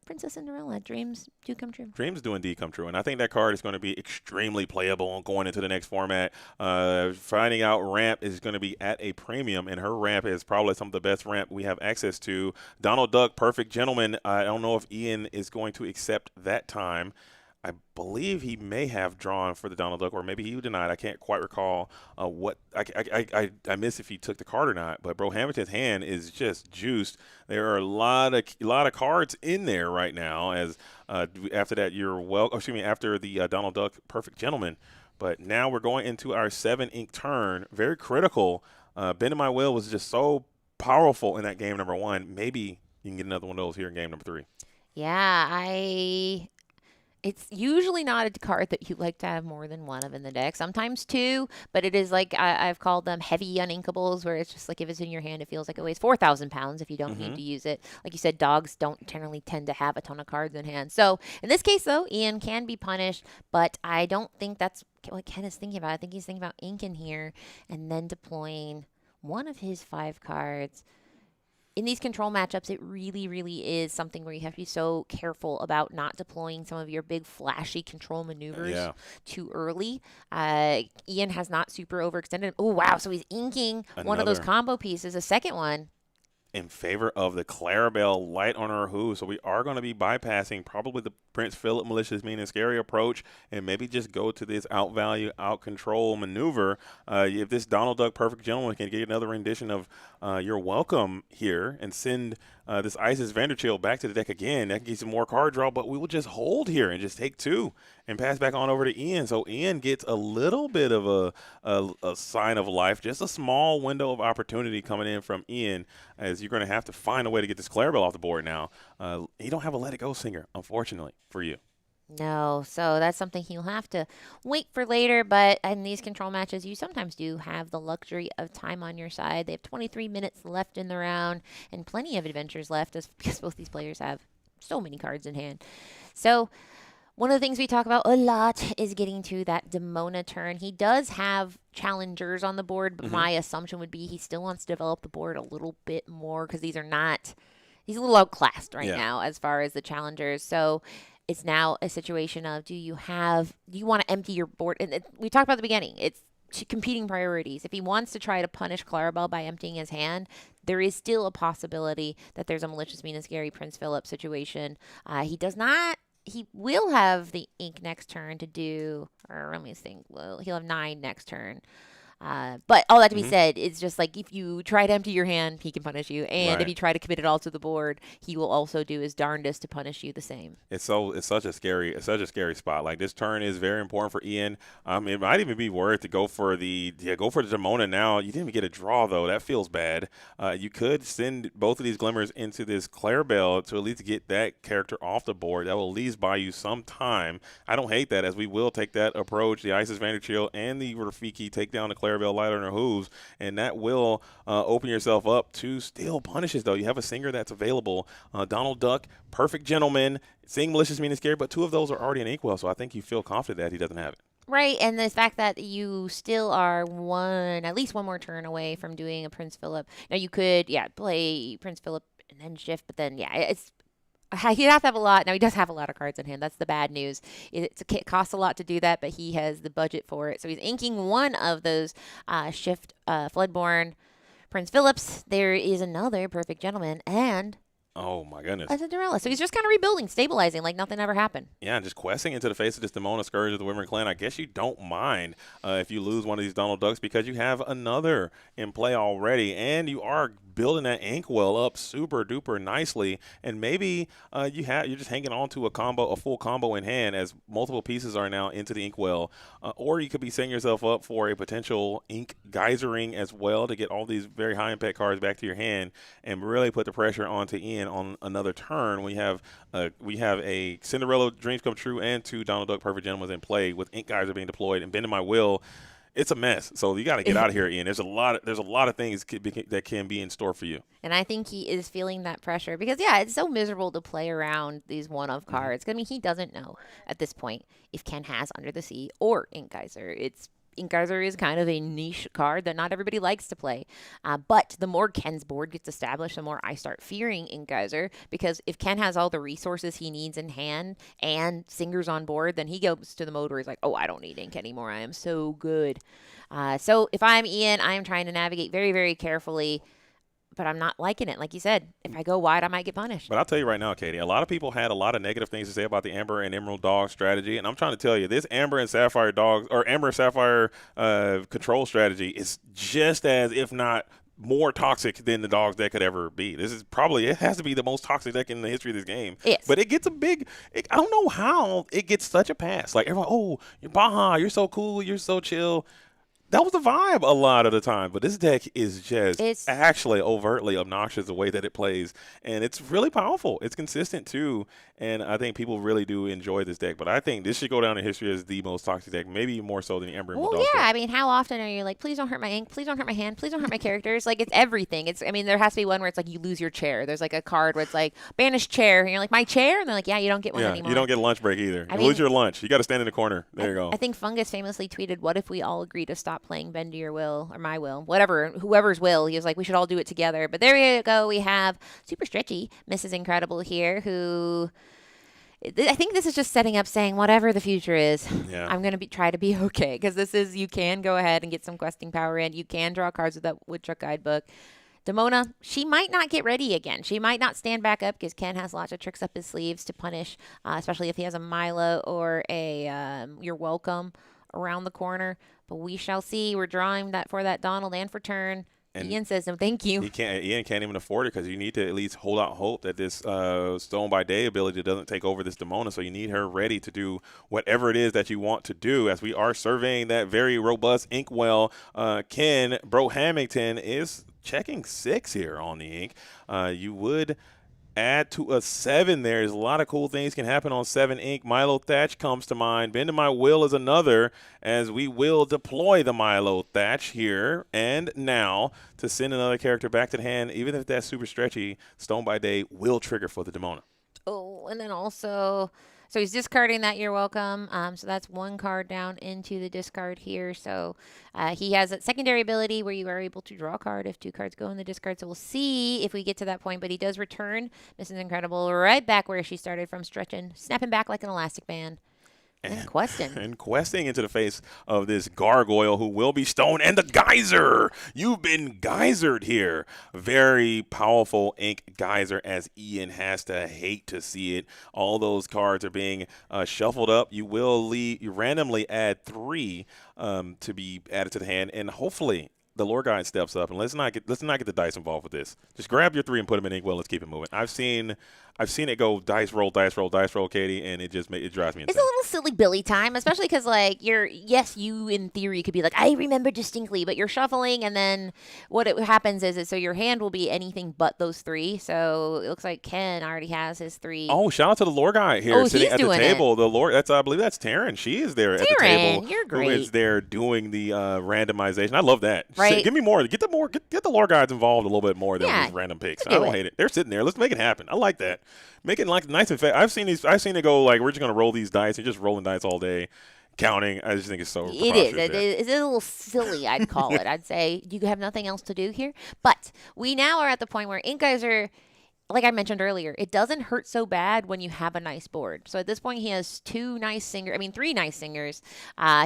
Princess Cinderella. Dreams do come true. Dreams do indeed come true, and I think that card is going to be extremely playable going into the next format. Finding out ramp is going to be at a premium, and her ramp is probably some of the best ramp we have access to. Donald Duck, Perfect Gentleman. I don't know if Ian is going to accept that time. I believe he may have drawn for the Donald Duck, or maybe he denied. I can't quite recall what I missed if he took the card or not. But Brohampton's hand is just juiced. There are a lot of cards in there right now. As after that, after the Donald Duck Perfect Gentleman. But now we're going into our 7 ink turn. Very critical. Bend in My Will was just so powerful in that game number 1. Maybe you can get another one of those here in game number 3. Yeah, it's usually not a card that you like to have more than one of in the deck. Sometimes 2, but it is like I've called them heavy uninkables, where it's just like if it's in your hand, it feels like it weighs 4,000 pounds if you don't need to use it. Like you said, dogs don't generally tend to have a ton of cards in hand. So in this case, though, Ian can be punished, but I don't think that's what Ken is thinking about. I think he's thinking about ink in here and then deploying one of his 5 cards. In these control matchups, it really, really is something where you have to be so careful about not deploying some of your big flashy control maneuvers too early. Ian has not super overextended. Oh, wow. So he's inking one of those combo pieces, a second one. In favor of the Clarabelle Light on her Who. So we are going to be bypassing probably the Prince Philip Malicious Mean and Scary approach and maybe just go to this outvalue, out-control maneuver. If this Donald Duck Perfect Gentleman can get another rendition of You're Welcome here and send this Isis Vanderchill back to the deck again, that can get some more card draw, but we will just hold here and just take 2 and pass back on over to Ian. So Ian gets a little bit of a sign of life, just a small window of opportunity coming in from Ian, as you're going to have to find a way to get this Clarabelle off the board now. You don't have a Let It Go singer, unfortunately, for you. No, so that's something he'll have to wait for later. But in these control matches, you sometimes do have the luxury of time on your side. They have 23 minutes left in the round and plenty of adventures left, because both these players have so many cards in hand. So one of the things we talk about a lot is getting to that Demona turn. He does have challengers on the board, but my assumption would be he still wants to develop the board a little bit more, because he's a little outclassed right now as far as the challengers. So It's now a situation of do you want to empty your board? And we talked about at the beginning. It's competing priorities. If he wants to try to punish Clarabelle by emptying his hand, there is still a possibility that there's a malicious, mean, and scary Prince Philip situation. He does not. He will have the ink next turn to do, or let me think. Well, he'll have 9 next turn. But all that to be said, it's just like if you try to empty your hand, he can punish you, and if you try to commit it all to the board, he will also do his darndest to punish you the same. It's such a scary spot. Like, this turn is very important for Ian. It might even be worth to go for the Demona now. You didn't even get a draw though. That feels bad. You could send both of these Glimmers into this Clarabelle to at least get that character off the board. That will at least buy you some time. I don't hate that, as we will take that approach. The Isis Vanderchill and the Rafiki take down the Clarabelle light on her hooves, and that will open yourself up to still punishes, though. You have a Singer that's available. Donald Duck, Perfect Gentleman, Seeing Malicious, Mean, and Scary, but 2 of those are already in Inkwell, so I think you feel confident that he doesn't have it. Right, and the fact that you still are at least one more turn away from doing a Prince Philip. Now, you could, play Prince Philip and then shift, but then, he'd have to have a lot. Now, he does have a lot of cards in hand. That's the bad news. It costs a lot to do that, but he has the budget for it. So he's inking one of those shift Floodborn Prince Philips. There is another Perfect Gentleman and Oh, my goodness. a Cinderella. So he's just kind of rebuilding, stabilizing like nothing ever happened. Yeah, just questing into the face of this Demona Scourge of the Wyvern Clan. I guess you don't mind if you lose one of these Donald Ducks, because you have another in play already, and you are building that Inkwell up super duper nicely, and maybe you're just hanging on to a full combo in hand, as multiple pieces are now into the Inkwell, or you could be setting yourself up for a potential ink geysering as well to get all these very high impact cards back to your hand and really put the pressure onto Ian on another turn. We have a Cinderella Dreams Come True and 2 Donald Duck Perfect Gentlemen in play with Ink Geyser being deployed and Bending My Will. It's a mess. So you got to get out of here, Ian. There's a lot of things that can be in store for you. And I think he is feeling that pressure because, it's so miserable to play around these one-of cards. I mean, he doesn't know at this point if Ken has Under the Sea or Ink Geyser. Ink Geyser is kind of a niche card that not everybody likes to play. But the more Ken's board gets established, the more I start fearing Ink Geyser, because if Ken has all the resources he needs in hand and Singer's on board, then he goes to the mode where he's like, oh, I don't need ink anymore. I am so good. So if I'm Ian, I am trying to navigate very, very carefully, but I'm not liking it. Like you said, if I go wide, I might get punished. But I'll tell you right now, Katie, a lot of people had a lot of negative things to say about the Amber and Emerald Dog strategy, and I'm trying to tell you, this Amber and Sapphire Dogs, or Amber and Sapphire control strategy is just as, if not more toxic than the Dogs deck could ever be. It has to be the most toxic deck in the history of this game. Yes. But it gets I don't know how it gets such a pass. Like, everyone, oh, you're Baja, you're so cool, you're so chill. That was the vibe a lot of the time, but this deck is just actually overtly obnoxious the way that it plays, and it's really powerful. It's consistent too, and I think people really do enjoy this deck. But I think this should go down in history as the most toxic deck, maybe more so than the Ember and Well, Bulldog yeah. deck. I mean, how often are you like, please don't hurt my ink, please don't hurt my hand, please don't hurt my characters? Like, it's everything. There has to be one where it's like you lose your chair. There's like a card where it's like banish chair, and you're like, my chair, and they're like, yeah, you don't get one anymore. You don't get a lunch break either. I You mean, lose your lunch. You got to stand in the corner. There you go. I think Fungus famously tweeted, what if we all agree to stop playing Bend to Your Will, or my will, whatever, whoever's will. He was like, we should all do it together. But there you go. We have super stretchy Mrs. Incredible here, who I think this is just setting up, saying whatever the future is, I'm going to try to be okay. Because you can go ahead and get some questing power in. You can draw cards with that Woodchuck Guidebook. Demona, she might not get ready again. She might not stand back up because Ken has lots of tricks up his sleeves to punish, especially if he has a Milo or a You're Welcome around the corner. But we shall see. We're drawing that for that Donald and for turn. And Ian says no, thank you. Ian can't even afford it because you need to at least hold out hope that this Stone by Day ability doesn't take over this Demona. So you need her ready to do whatever it is that you want to do. As we are surveying that very robust Inkwell, Ken Brohammington is checking 6 here on the ink. You would add to a 7 there. There's a lot of cool things can happen on 7 ink. Milo Thatch comes to mind. Bend to My Will is another, as we will deploy the Milo Thatch here and now to send another character back to the hand. Even if that's super stretchy, Stone by Day will trigger for the Demona. Oh, and then also So he's discarding that. You're welcome. So that's one card down into the discard here. So he has a secondary ability where you are able to draw a card if 2 cards go in the discard. So we'll see if we get to that point. But he does return Mrs. Incredible right back where she started from, stretching, snapping back like an elastic band. And questing. And questing into the face of this gargoyle who will be stoned. And the geyser. You've been geysered here. Very powerful ink geyser, as Ian has to hate to see it. All those cards are being shuffled up. You will you randomly add 3 to be added to the hand. And hopefully the lore guide steps up, and let's not get the dice involved with this. Just grab your 3 and put them in inkwell. Let's keep it moving. I've seen it go dice roll, Katie, and it drives me insane. It's a little silly Billy time, especially because you in theory could be like, I remember distinctly, but you're shuffling, and then what happens is so your hand will be anything but those 3. So it looks like Ken already has his 3. Oh, shout out to the lore guy here sitting he's at the doing table. it. The lore, I believe that's Taryn. She is there at the Taryn, table. you're Who great. is there doing the randomization? I love that. Right. Give me more. Get the lore guides involved a little bit more than these random picks. I don't hate it. They're sitting there. Let's make it happen. I like that. Make it like nice and fast. I've seen it go like we're just gonna roll these dice and just rolling dice all day, counting. I just think it's so. It is. It's a little silly, I'd call it. I'd say you have nothing else to do here. But we now are at the point where ink geyser, like I mentioned earlier, it doesn't hurt so bad when you have a nice board. So at this point, he has 3 nice singers.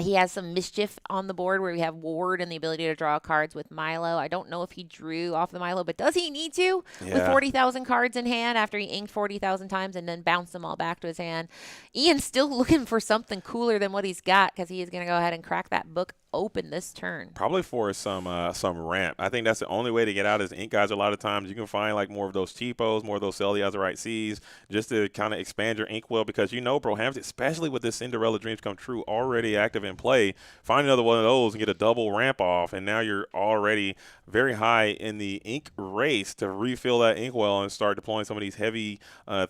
He has some mischief on the board where we have Ward and the ability to draw cards with Milo. I don't know if he drew off the Milo, but does he need to with 40,000 cards in hand after he inked 40,000 times and then bounced them all back to his hand? Ian's still looking for something cooler than what he's got because he is going to go ahead and crack that book open this turn. Probably for some ramp. I think that's the only way to get out is ink guys. A lot of times you can find like more of those cheapos, more of those sell the Azurite Seas, just to kind of expand your inkwell because Broham's, especially with this Cinderella Dreams Come True already active in play, find another one of those and get a double ramp off, and now you're already very high in the ink race to refill that inkwell and start deploying some of these heavy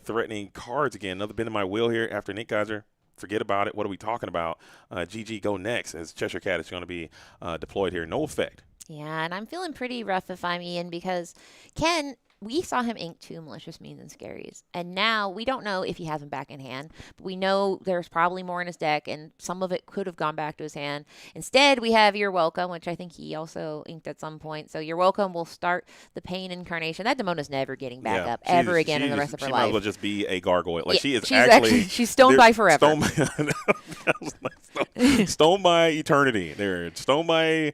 threatening cards again. Another bit in my wheel here after an ink geyser. Forget about it. What are we talking about? GG, go next, as Cheshire Cat is going to be deployed here. No effect. Yeah, and I'm feeling pretty rough if I'm Ian because Ken, we saw him ink 2 Malicious Means and Scaries. And now we don't know if he has them back in hand, but we know there's probably more in his deck, and some of it could have gone back to his hand. Instead, we have You're Welcome, which I think he also inked at some point. So You're Welcome will start the Pain Incarnation. That Demona's never getting back up ever again in the rest of her life. She life. might as well just be a gargoyle. Like Yeah, she's actually she's stoned by forever. Stoned by eternity. They're stoned by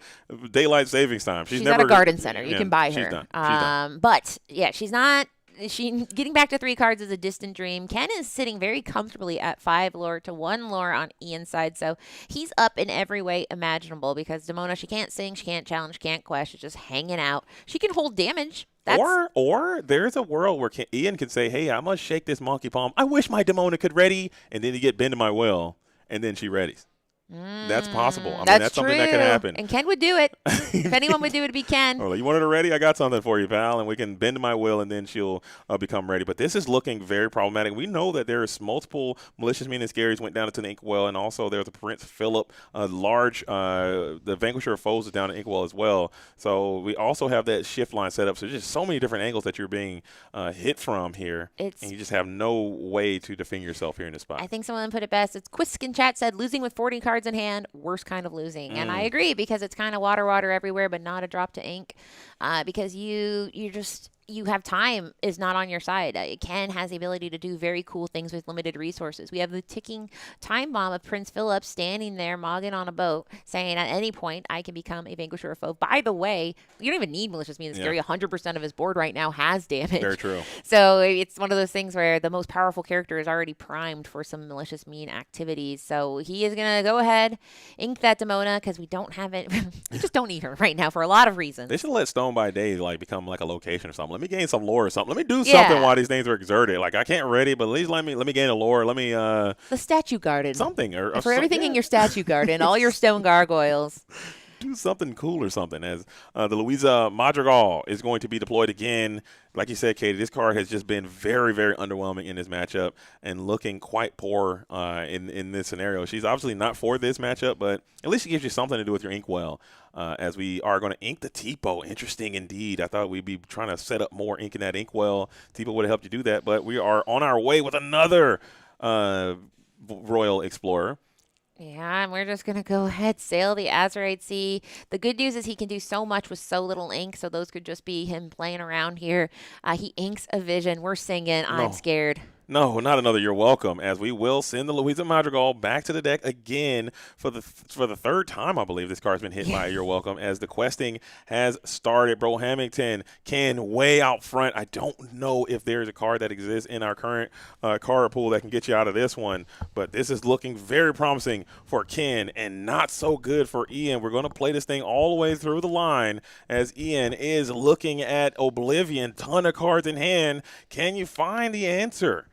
daylight savings time. She's never at a garden center. You yeah, can buy she's her. Done. She's done. But yeah, she's not. Getting back to 3 cards is a distant dream. Ken is sitting very comfortably at 5 lore to 1 lore on Ian's side, so he's up in every way imaginable because Demona, she can't sing, she can't challenge, can't quest, she's just hanging out. She can hold damage. Or there's a world where Ian can say, hey, I must shake this monkey palm. I wish my Demona could ready, and then you get bend to my will, and then she readies. That's possible. I mean, that's something that can happen. And Ken would do it. If anyone would do it, it'd be Ken. Well, you wanted her ready? I got something for you, pal. And we can bend to my will, and then she'll become ready. But this is looking very problematic. We know that there's multiple Malicious Mean and Scaries went down into the Inkwell, and also there's a Prince Philip, the Vanquisher of Foes is down in Inkwell as well. So we also have that shift line set up. So there's just so many different angles that you're being hit from here, and you just have no way to defend yourself here in this spot. I think someone put it best. It's Quisk in chat said, losing with 40 cards in hand, worst kind of losing. And I agree because it's kind of water everywhere, but not a drop to ink because you have time is not on your side. Ken has the ability to do very cool things with limited resources. We have the ticking time bomb of Prince Philip standing there, mogging on a boat, saying at any point, I can become a vanquisher of foe. By the way, you don't even need Malicious Means and Scary. 100% of his board right now has damage. Very true. So it's one of those things where the most powerful character is already primed for some Malicious Mean activities. So he is going to go ahead, ink that Demona, because we don't have it. We just don't need her right now for a lot of reasons. They should let Stone by Day become like a location or something. Let me gain some lore or something. Let me do something while these things are exerted. Like I can't ready, but at least let me gain a lore. Let me the statue garden. Something or for everything in your statue garden, all your stone gargoyles. Do something cool or something. As the Louisa Madrigal is going to be deployed again. Like you said, Katie, this card has just been very, very underwhelming in this matchup and looking quite poor in this scenario. She's obviously not for this matchup, but at least she gives you something to do with your inkwell. As we are going to ink the Tipo. Interesting indeed. I thought we'd be trying to set up more ink in that inkwell. Tipo would have helped you do that, but we are on our way with another Royal Explorer. Yeah, and we're just going to go ahead, sail the Azurite Sea. The good news is he can do so much with so little ink, so those could just be him playing around here. He inks a vision. We're singing. I'm scared. No, not another You're Welcome, as we will send the Louisa Madrigal back to the deck again for the third time, I believe this card's been hit by a You're Welcome, as the questing has started. Bro Hamilton, Ken, way out front. I don't know if there's a card that exists in our current card pool that can get you out of this one, but this is looking very promising for Ken and not so good for Ian. We're going to play this thing all the way through the line as Ian is looking at Oblivion, ton of cards in hand. Can you find the answer?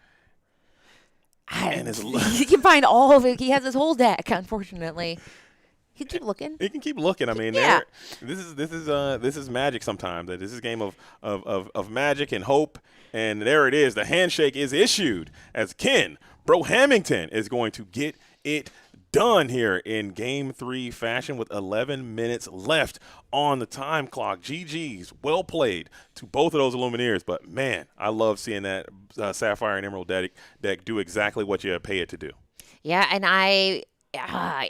He can find all of it. He has his whole deck, unfortunately. He can keep looking. He can keep looking. I mean, yeah. This is magic sometimes. This is a game of magic and hope. And there it is. The handshake is issued as Ken Brohamington is going to get it done here in Game 3 fashion with 11 minutes left on the time clock. GG's, well played to both of those Lumineers. But, man, I love seeing that Sapphire and Emerald deck do exactly what you pay it to do. Yeah, and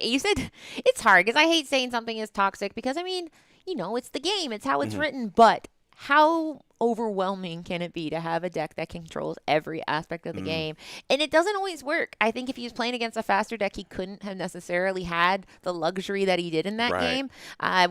you said it's hard because I hate saying something is toxic because, I mean, it's the game. It's how it's written. But how overwhelming can it be to have a deck that controls every aspect of the game? And it doesn't always work. I think if he was playing against a faster deck, he couldn't have necessarily had the luxury that he did in that game.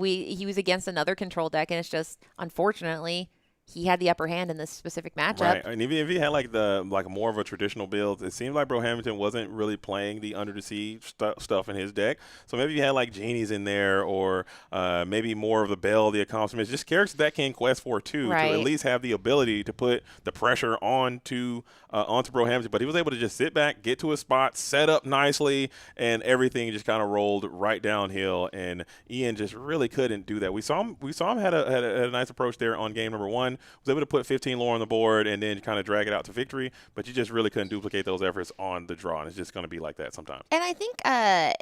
He was against another control deck, and it's just, unfortunately, he had the upper hand in this specific matchup. Right, and even if he had like more of a traditional build, it seemed like Bro Hamilton wasn't really playing the Under the Sea stuff in his deck. So maybe you had like Genies in there, or maybe more of the Bell, the Accomplishments, just characters that can quest for too, to at least have the ability to put the pressure onto Bro Hamilton. But he was able to just sit back, get to his spot, set up nicely, and everything just kind of rolled right downhill. And Ian just really couldn't do that. We saw him had a nice approach there on game number 1. Was able to put 15 lore on the board and then kind of drag it out to victory, but you just really couldn't duplicate those efforts on the draw, and it's just going to be like that sometimes. And I think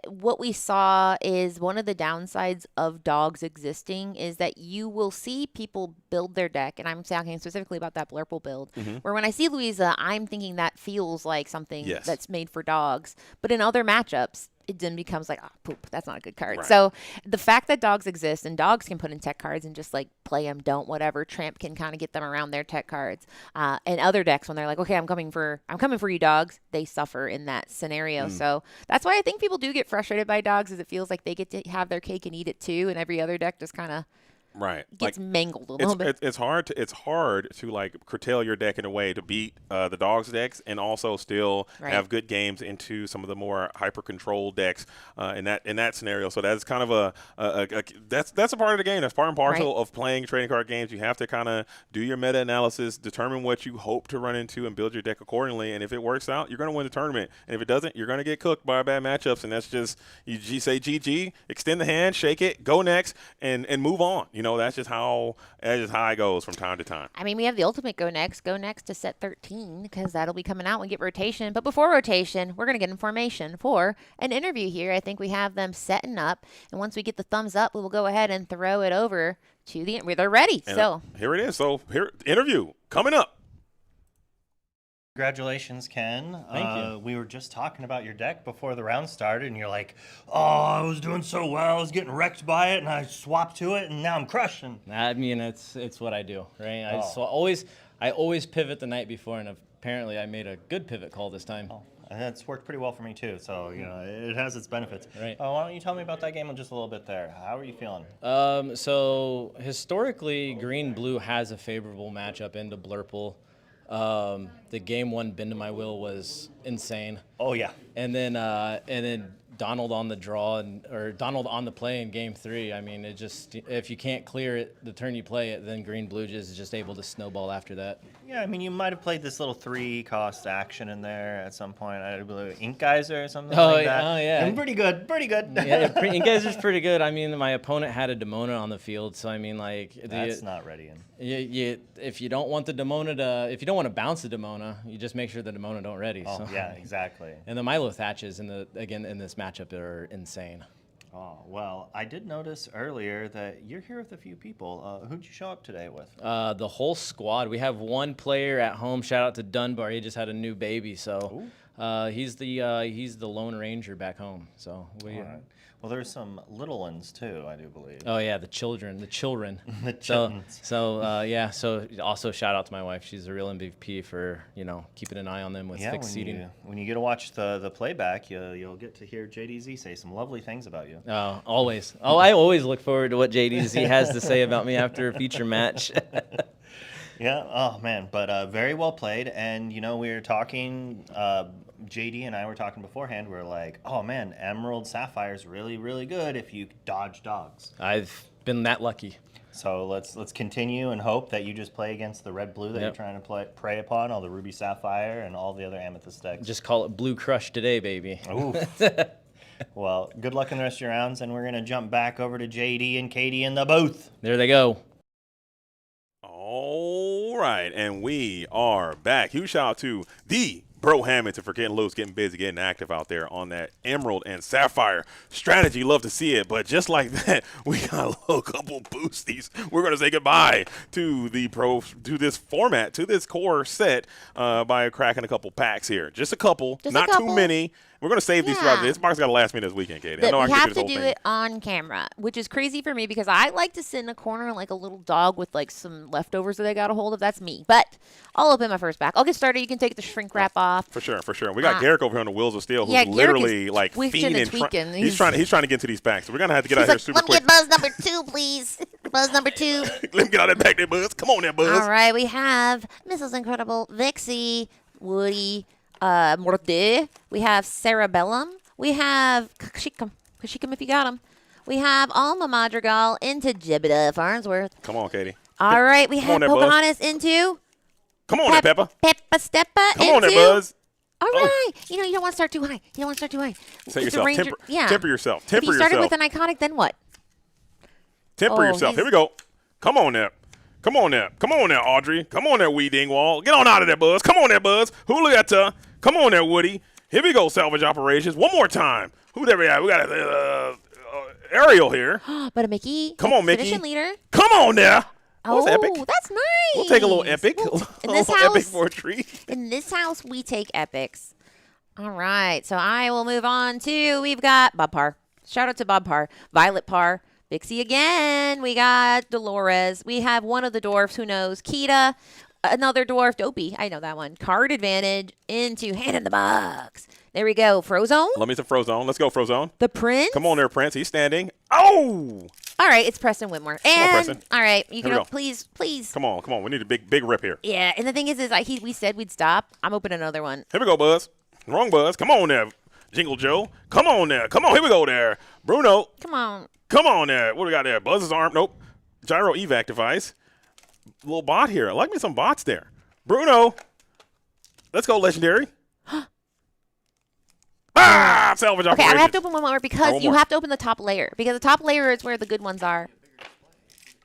what we saw is one of the downsides of dogs existing is that you will see people build their deck, and I'm talking specifically about that Blurple build, where when I see Louisa, I'm thinking that feels like something that's made for dogs, but in other matchups, it then becomes like, oh, poop, that's not a good card. Right. So the fact that dogs exist and dogs can put in tech cards and just like play them, don't, whatever, Tramp can kind of get them around their tech cards. And other decks, when they're like, okay, I'm coming for you, dogs, they suffer in that scenario. So that's why I think people do get frustrated by dogs, is it feels like they get to have their cake and eat it too, and every other deck just kind of gets mangled a little bit. It's hard to like curtail your deck in a way to beat the dogs decks and also still have good games into some of the more hyper controlled decks in that scenario. So that's kind of that's a part of the game. That's part and parcel of playing trading card games. You have to kind of do your meta analysis, determine what you hope to run into, and build your deck accordingly. And if it works out, you're going to win the tournament. And if it doesn't, you're going to get cooked by bad matchups. And that's just you say GG, extend the hand, shake it, go next, and move on. That's just how it goes from time to time. I mean, we have the ultimate go next to set 13, because that'll be coming out when we get rotation. But before rotation, we're going to get information for an interview here. I think we have them setting up, and once we get the thumbs up, we will go ahead and throw it over to where they're ready. And so here it is. So interview coming up. Congratulations, Ken. Thank you. We were just talking about your deck before the round started, and you're like, oh, I was doing so well. I was getting wrecked by it, and I swapped to it, and now I'm crushing. I mean, it's what I do, right? I always pivot the night before, and apparently I made a good pivot call this time. Oh, and it's worked pretty well for me, too. So, it has its benefits. Right. Why don't you tell me about that game just a little bit there? How are you feeling? So historically, green-blue has a favorable matchup into Blurple. The game 1 Bend to My Will was insane. Oh yeah. And then Donald on the draw or Donald on the play in game 3. I mean, it just, if you can't clear it the turn you play it, then green blue is just able to snowball after that. Yeah, I mean, you might have played this little 3-cost action in there at some point. I believe Ink Geyser or something like that. Oh yeah. And pretty good. Yeah, Ink Geyser's pretty good. I mean, my opponent had a Demona on the field, so I mean, like that's not ready. If you don't want the Demona if you don't want to bounce the Demona, you just make sure the Demona don't ready. Oh yeah, exactly. And the Milo Thatches in this matchup are insane. Oh, well, I did notice earlier that you're here with a few people. Who'd you show up today with? The whole squad. We have one player at home. Shout out to Dunbar. He just had a new baby, so He's the Lone Ranger back home. So we. All right. Well, there's some little ones too, I do believe. Oh yeah, the children. The So chittens. yeah. So also shout out to my wife. She's a real MVP for keeping an eye on them with fixed seating. When you get to watch the playback, you'll get to hear JDZ say some lovely things about you. Always. I always look forward to what JDZ has to say about me after a feature match. Yeah. Oh man. But very well played. And we were talking. JD and I were talking beforehand. We are like, oh man, Emerald Sapphire is really, really good if you dodge dogs. I've been that lucky. So let's continue and hope that you just play against the red blue that you're trying to prey upon, all the Ruby Sapphire and all the other Amethyst decks. Just call it Blue Crush today, baby. Ooh. Well, good luck in the rest of your rounds, and we're gonna jump back over to JD and Katie in the booth. There they go. All right, and we are back. Huge shout out to the Bro Hamilton for getting loose, getting busy, getting active out there on that Emerald and Sapphire strategy. Love to see it, but just like that, we got a little couple boosties. We're going to say goodbye to this format, to this core set by cracking a couple packs here. Just a couple, not too many. We're going to save these throughout. This box got to last me this weekend, Katie. I know we I have to do it on camera, which is crazy for me because I like to sit in a corner like a little dog with like some leftovers that I got a hold of. That's me. But I'll open my first pack. I'll get started. You can take the shrink wrap off. For sure. We got Garrick over here on the Wheels of Steel, who's Garrick literally like feeding and tweaking. He's trying to get into these packs. So we're gonna have to get out here super quick. Let me get Buzz number 2, please. Buzz number 2. Let me get out of that pack there, Buzz. Come on there, Buzz. All right, we have Mrs. Incredible, Vixie, Woody, Morte. We have Cerebellum. We have Kashikam if you got him. We have Alma Madrigal into Jebediah Farnsworth. Come on, Katie. All right, we have Pocahontas into. Come on there, Peppa. Peppa Steppa. Come on there, Buzz. All right. You don't want to start too high. Take yourself. Temper yourself. If you started with an iconic, then what? Temper yourself. Here we go. Come on there. Audrey. Come on there, Wee Dingwall. Get on out of there, Buzz. Come on there, Buzz. Julieta. Come on there, Woody. Here we go, Salvage Operations. One more time. Who there we got? We got Ariel here. But a Mickey. Come on, Mickey. Finition leader. Come on there. Oh, epic. That's nice. We'll take a little epic. In this house, epic for a treat. In this house, we take epics. All right. So I will move on to, we've got Bob Parr. Shout out to Bob Parr. Violet Parr. Vixie again. We got Dolores. We have one of the dwarfs. Who knows? Kita. Another dwarf. Dopey. I know that one. Card advantage into Hand in the Box. There we go. Frozone. Let me some Frozone. Let's go, Frozone. The Prince. Come on there, Prince. He's standing. Oh! All right, it's Preston Whitmore. And come on, Preston. All right, you can please. Come on. We need a big rip here. Yeah, and the thing is we said we'd stop. I'm opening another one. Here we go, Buzz. Wrong Buzz. Come on there, Jingle Joe. Come on there. Come on. Here we go there, Bruno. Come on. Come on there. What do we got there? Buzz's arm. Nope. Gyro evac device. Little bot here. I like me some bots there. Bruno. Let's go, legendary. Salvage Okay, operations. I have to open one more because you have to open the top layer because the top layer is where the good ones are.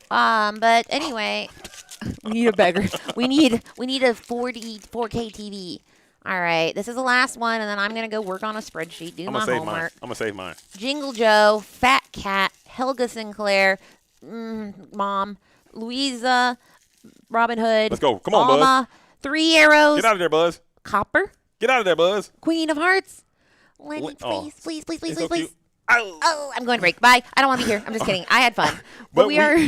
But anyway, we need a beggar. We need a 4K TV. All right, this is the last one, and then I'm gonna go work on a spreadsheet, do my homework. I'm gonna save mine. Jingle Joe, Fat Cat, Helga Sinclair, Mom, Louisa, Robin Hood. Let's go. Come on, Alma, Buzz. 3 arrows. Get out of there, Buzz. Copper. Get out of there, Buzz. Queen of Hearts. Lenny, please. So cute. Oh, I'm going to break. Bye. I don't want to be here. I'm just kidding. I had fun. But we are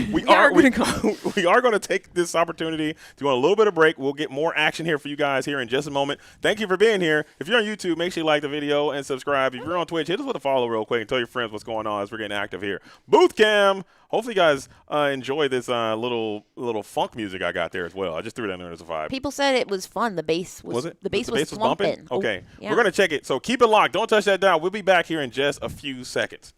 going to take this opportunity to go on a little bit of break. We'll get more action here for you guys here in just a moment. Thank you for being here. If you're on YouTube, make sure you like the video and subscribe. If you're on Twitch, hit us with a follow real quick and tell your friends what's going on as we're getting active here. Booth Cam. Hopefully you guys enjoy this little funk music I got there as well. I just threw that in there as a vibe. People said it was fun. The bass was it? The bass was was bumping? Oh, okay. yeah. We're going to check it. So keep it locked. Don't touch that dial. We'll be back here in just a few seconds.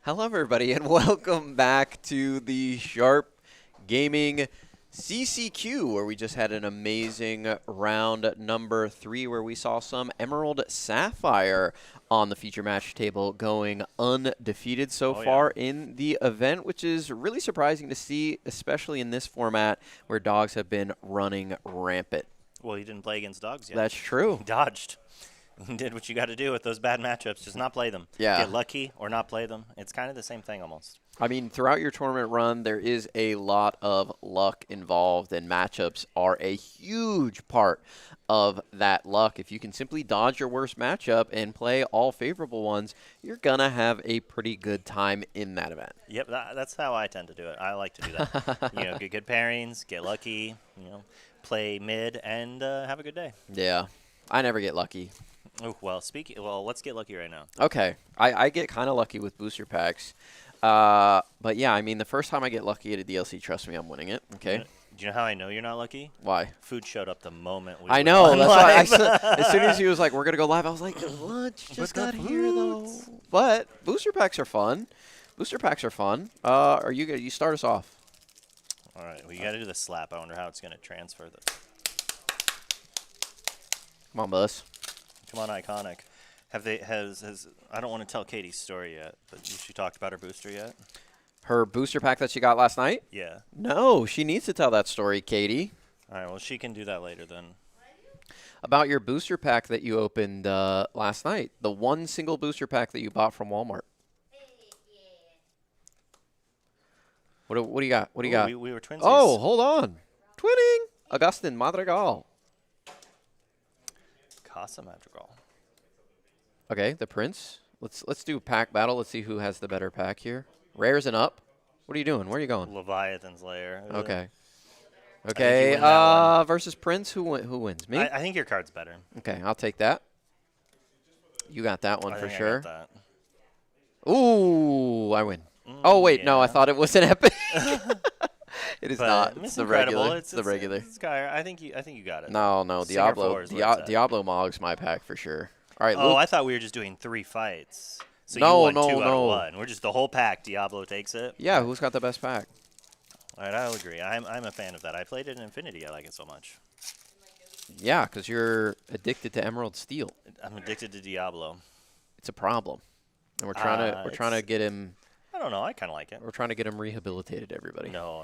Hello, everybody, and welcome back to the Sharp Gaming CCQ, where we just had an amazing round number 3, where we saw some Emerald Sapphire on the feature match table going undefeated so far in the event, which is really surprising to see, especially in this format where dogs have been running rampant. Well, you didn't play against dogs yet. That's true. You dodged. You did what you got to do with those bad matchups. Just not play them. Yeah. Get lucky or not play them. It's kind of the same thing almost. I mean, throughout your tournament run, there is a lot of luck involved, and matchups are a huge part of that luck. If you can simply dodge your worst matchup and play all favorable ones, you're going to have a pretty good time in that event. Yep, that's how I tend to do it. I like to do that. Get good pairings, get lucky, play mid, and have a good day. Yeah, I never get lucky. Oh, well, let's get lucky right now. Okay, I get kind of lucky with booster packs. But yeah, I mean, the first time I get lucky at a DLC, trust me, I'm winning it. Okay. Do you know how I know you're not lucky? Why? Food showed up the moment we I went know. on That's why live. as soon as he was like, "We're gonna go live," I was like, "Lunch just got here though." But booster packs are fun. Booster packs are fun. Are you gonna start us off? All right. Well, you got to do the slap. I wonder how it's gonna transfer this. Come on, Buzz. Come on, Iconic. I don't want to tell Katie's story yet, but she talked about her booster yet? Her booster pack that she got last night? Yeah. No, she needs to tell that story, Katie. All right, well, she can do that later then. About your booster pack that you opened last night. The one single booster pack that you bought from Walmart. What do you got? What do you got? We were twinsies. Oh, hold on. Twinning. Augustin Madrigal. Casa Madrigal. Okay, the Prince. Let's do pack battle. Let's see who has the better pack here. Rares and up. What are you doing? Where are you going? Leviathan's Lair. Okay. you Okay. win that one. Versus Prince. Who wins? Me. I think your card's better. Okay, I'll take that. You got that one I for think sure. I got Ooh, I win. Oh wait, no, I yeah. thought it was an epic. It is But not. Miss It's the Incredible, regular. It's the regular. It's Sky. I think you got it. No, Singer Diablo. 4 is where it's at. Diablo Mog's my pack for sure. All right, Oh, Luke. I thought we were just doing 3 fights. So No, you won no, 2 out no. of 1. We're just the whole pack. Diablo takes it. Yeah, who's got the best pack? All right, I'll agree. I'm a fan of that. I played it in Infinity. I like it so much. Yeah, because you're addicted to Emerald Steel. I'm addicted to Diablo. It's a problem, and we're trying to get him. I don't know. I kind of like it. We're trying to get him rehabilitated. Everybody. No.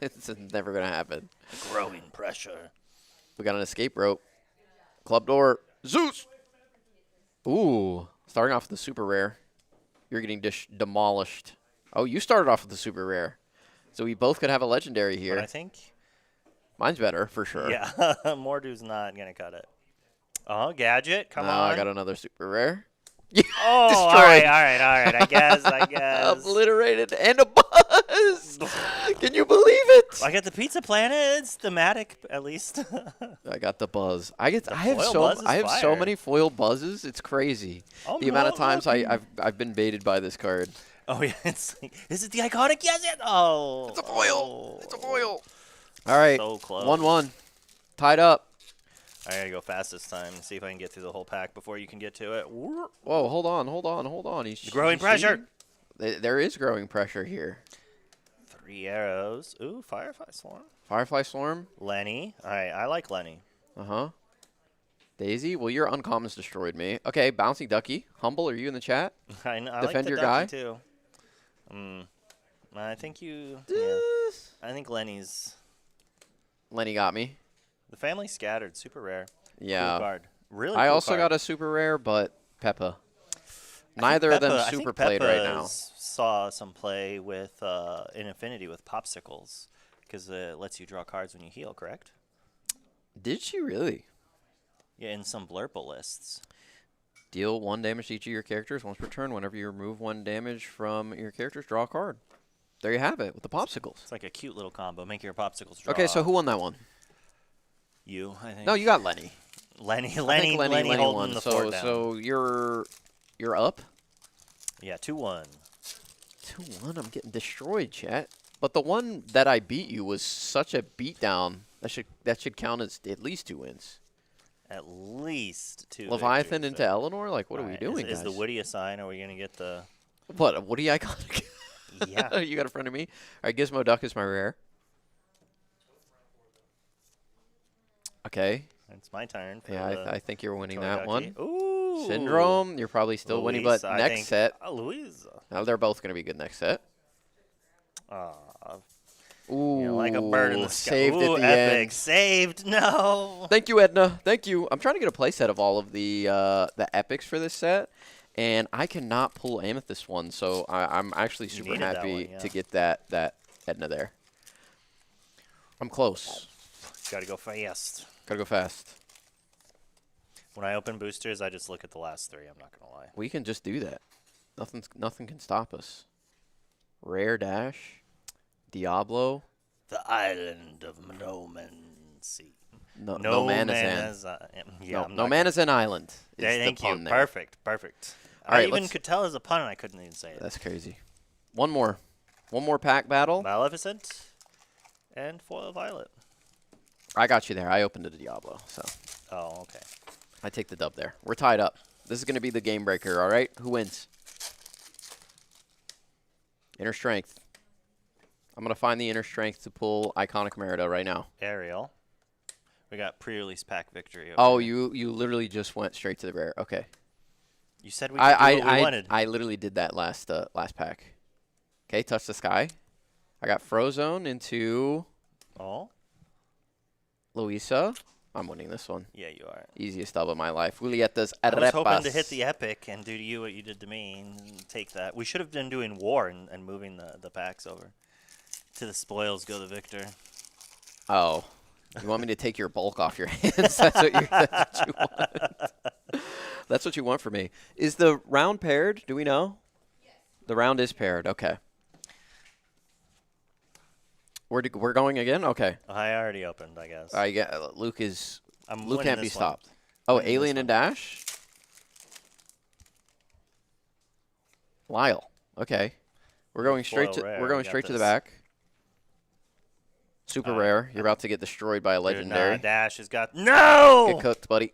It's never gonna happen. Growing pressure. We got an escape rope. Club door. Zeus. Ooh, starting off with the super rare. You're getting demolished. Oh, you started off with the super rare. So we both could have a legendary here. But I think. Mine's better, for sure. Yeah, Mordu's not going to cut it. Oh, Gadget, come on. I got another super rare. Oh, all Destroyed. right. I guess. Obliterated and a buzz. Can you believe it? I got the Pizza Planet. It's thematic, at least. I got the buzz. I have foil buzz is so fire. many foil buzzes. It's crazy. Oh, The amount of no, times lucky. I've been baited by this card. Oh, yeah. It's like, is it the Iconic? Yes, it. Oh. It's a foil. Oh. It's a foil. All right. So close. 1-1. Tied up. I got to go fast this time and see if I can get through the whole pack before you can get to it. Whoa, hold on. He's Growing pressure. There is growing pressure here. 3 arrows. Ooh, Firefly Swarm. Firefly Swarm. Lenny. All right, I like Lenny. Uh-huh. Daisy. Well, your uncommons destroyed me. Okay, Bouncing Ducky. Humble, are you in the chat? I Defend like the your Ducky guy? too. I think you. Yeah. I think Lenny's. Lenny got me. The Family Scattered. Super rare. Yeah. Cool card. Really. I cool also card. got a super rare, but Peppa. I think Neither of them Peppa- I super think played right now. Peppa's Saw some play with in Infinity with popsicles because it lets you draw cards when you heal. Correct? Did she really? Yeah, in some blurple lists. Deal 1 damage to each of your characters once per turn. Whenever you remove 1 damage from your characters, draw a card. There you have it with the popsicles. It's like a cute little combo. Make your popsicles draw. Okay, so who won that one? You, I think. No, you got Lenny. Lenny. I think Lenny holding won. the So fort down. so you're up. Yeah, 2-1. 2-1. I'm getting destroyed, chat. But the one that I beat you was such a beatdown. That should count as at least 2 wins. at least 2 Leviathan victories into there. Eleanor? Like, what are we Alright, doing, Is the guys? Woody a sign? Are we going to get the... What, a Woody iconic? Yeah. You got a friend of me? All right, Gizmo Duck is my rare. Okay. It's my turn. For Yeah, the I think you're winning toy that one. ducky. Ooh. Syndrome, you're probably still winning, but Louise, I next think- set. Oh, Louise. Now they're both going to be good next set. Ooh, You know, like a bird in the sky. saved Ooh, at the epic. end. Saved. No. Thank you, Edna. Thank you. I'm trying to get a play set of all of the epics for this set, and I cannot pull Amethyst one, so I'm actually super needed that happy one, yeah. to get that Edna there. I'm close. Got to go fast. Gotta go fast. When I open boosters, I just look at the last 3. I'm not going to lie. We can just do that. Nothing can stop us. Rare Dash, Diablo. The island of Nomancy. No man is in. Yeah, I'm no not man is an island. Is Yeah, the thank you. pun there. Perfect. All I right, even let's- could tell as a pun, and I couldn't even say it. That's crazy. One more pack battle. Maleficent and Foil Violet. I got you there. I opened a Diablo, so Oh, okay. I take the dub there. We're tied up. This is going to be the game breaker, all right? Who wins? Inner Strength. I'm going to find the Inner Strength to pull Iconic Merida right now. Ariel. We got pre-release pack victory. Oh, here. you literally just went straight to the rare. Okay. You said we could do what we wanted. I literally did that last pack. Okay, Touch the Sky. I got Frozone into Oh, Louisa. I'm winning this one. yeah, you are. Easiest dub of my life. Julietta's I was hoping to Arepas. hit the epic and do to you what you did to me and take that. We should have been doing war and moving the packs over. To the spoils go the victor. Oh. You want me to take your bulk off your hands? That's what you want. That's what you want from me. Is the round paired? Do we know? Yes. The round is paired. Okay. We're going again? Okay. I already opened, I guess. Luke is. I'm Luke winning can't be this one. stopped. Oh, Winning this Alien and Dash. Lyle. Okay. We're going straight Foil to. rare, We're we going got straight to the this. back. Super rare. You're about to get destroyed by a Dude, legendary. nah, Dash has got no. Get cooked, buddy.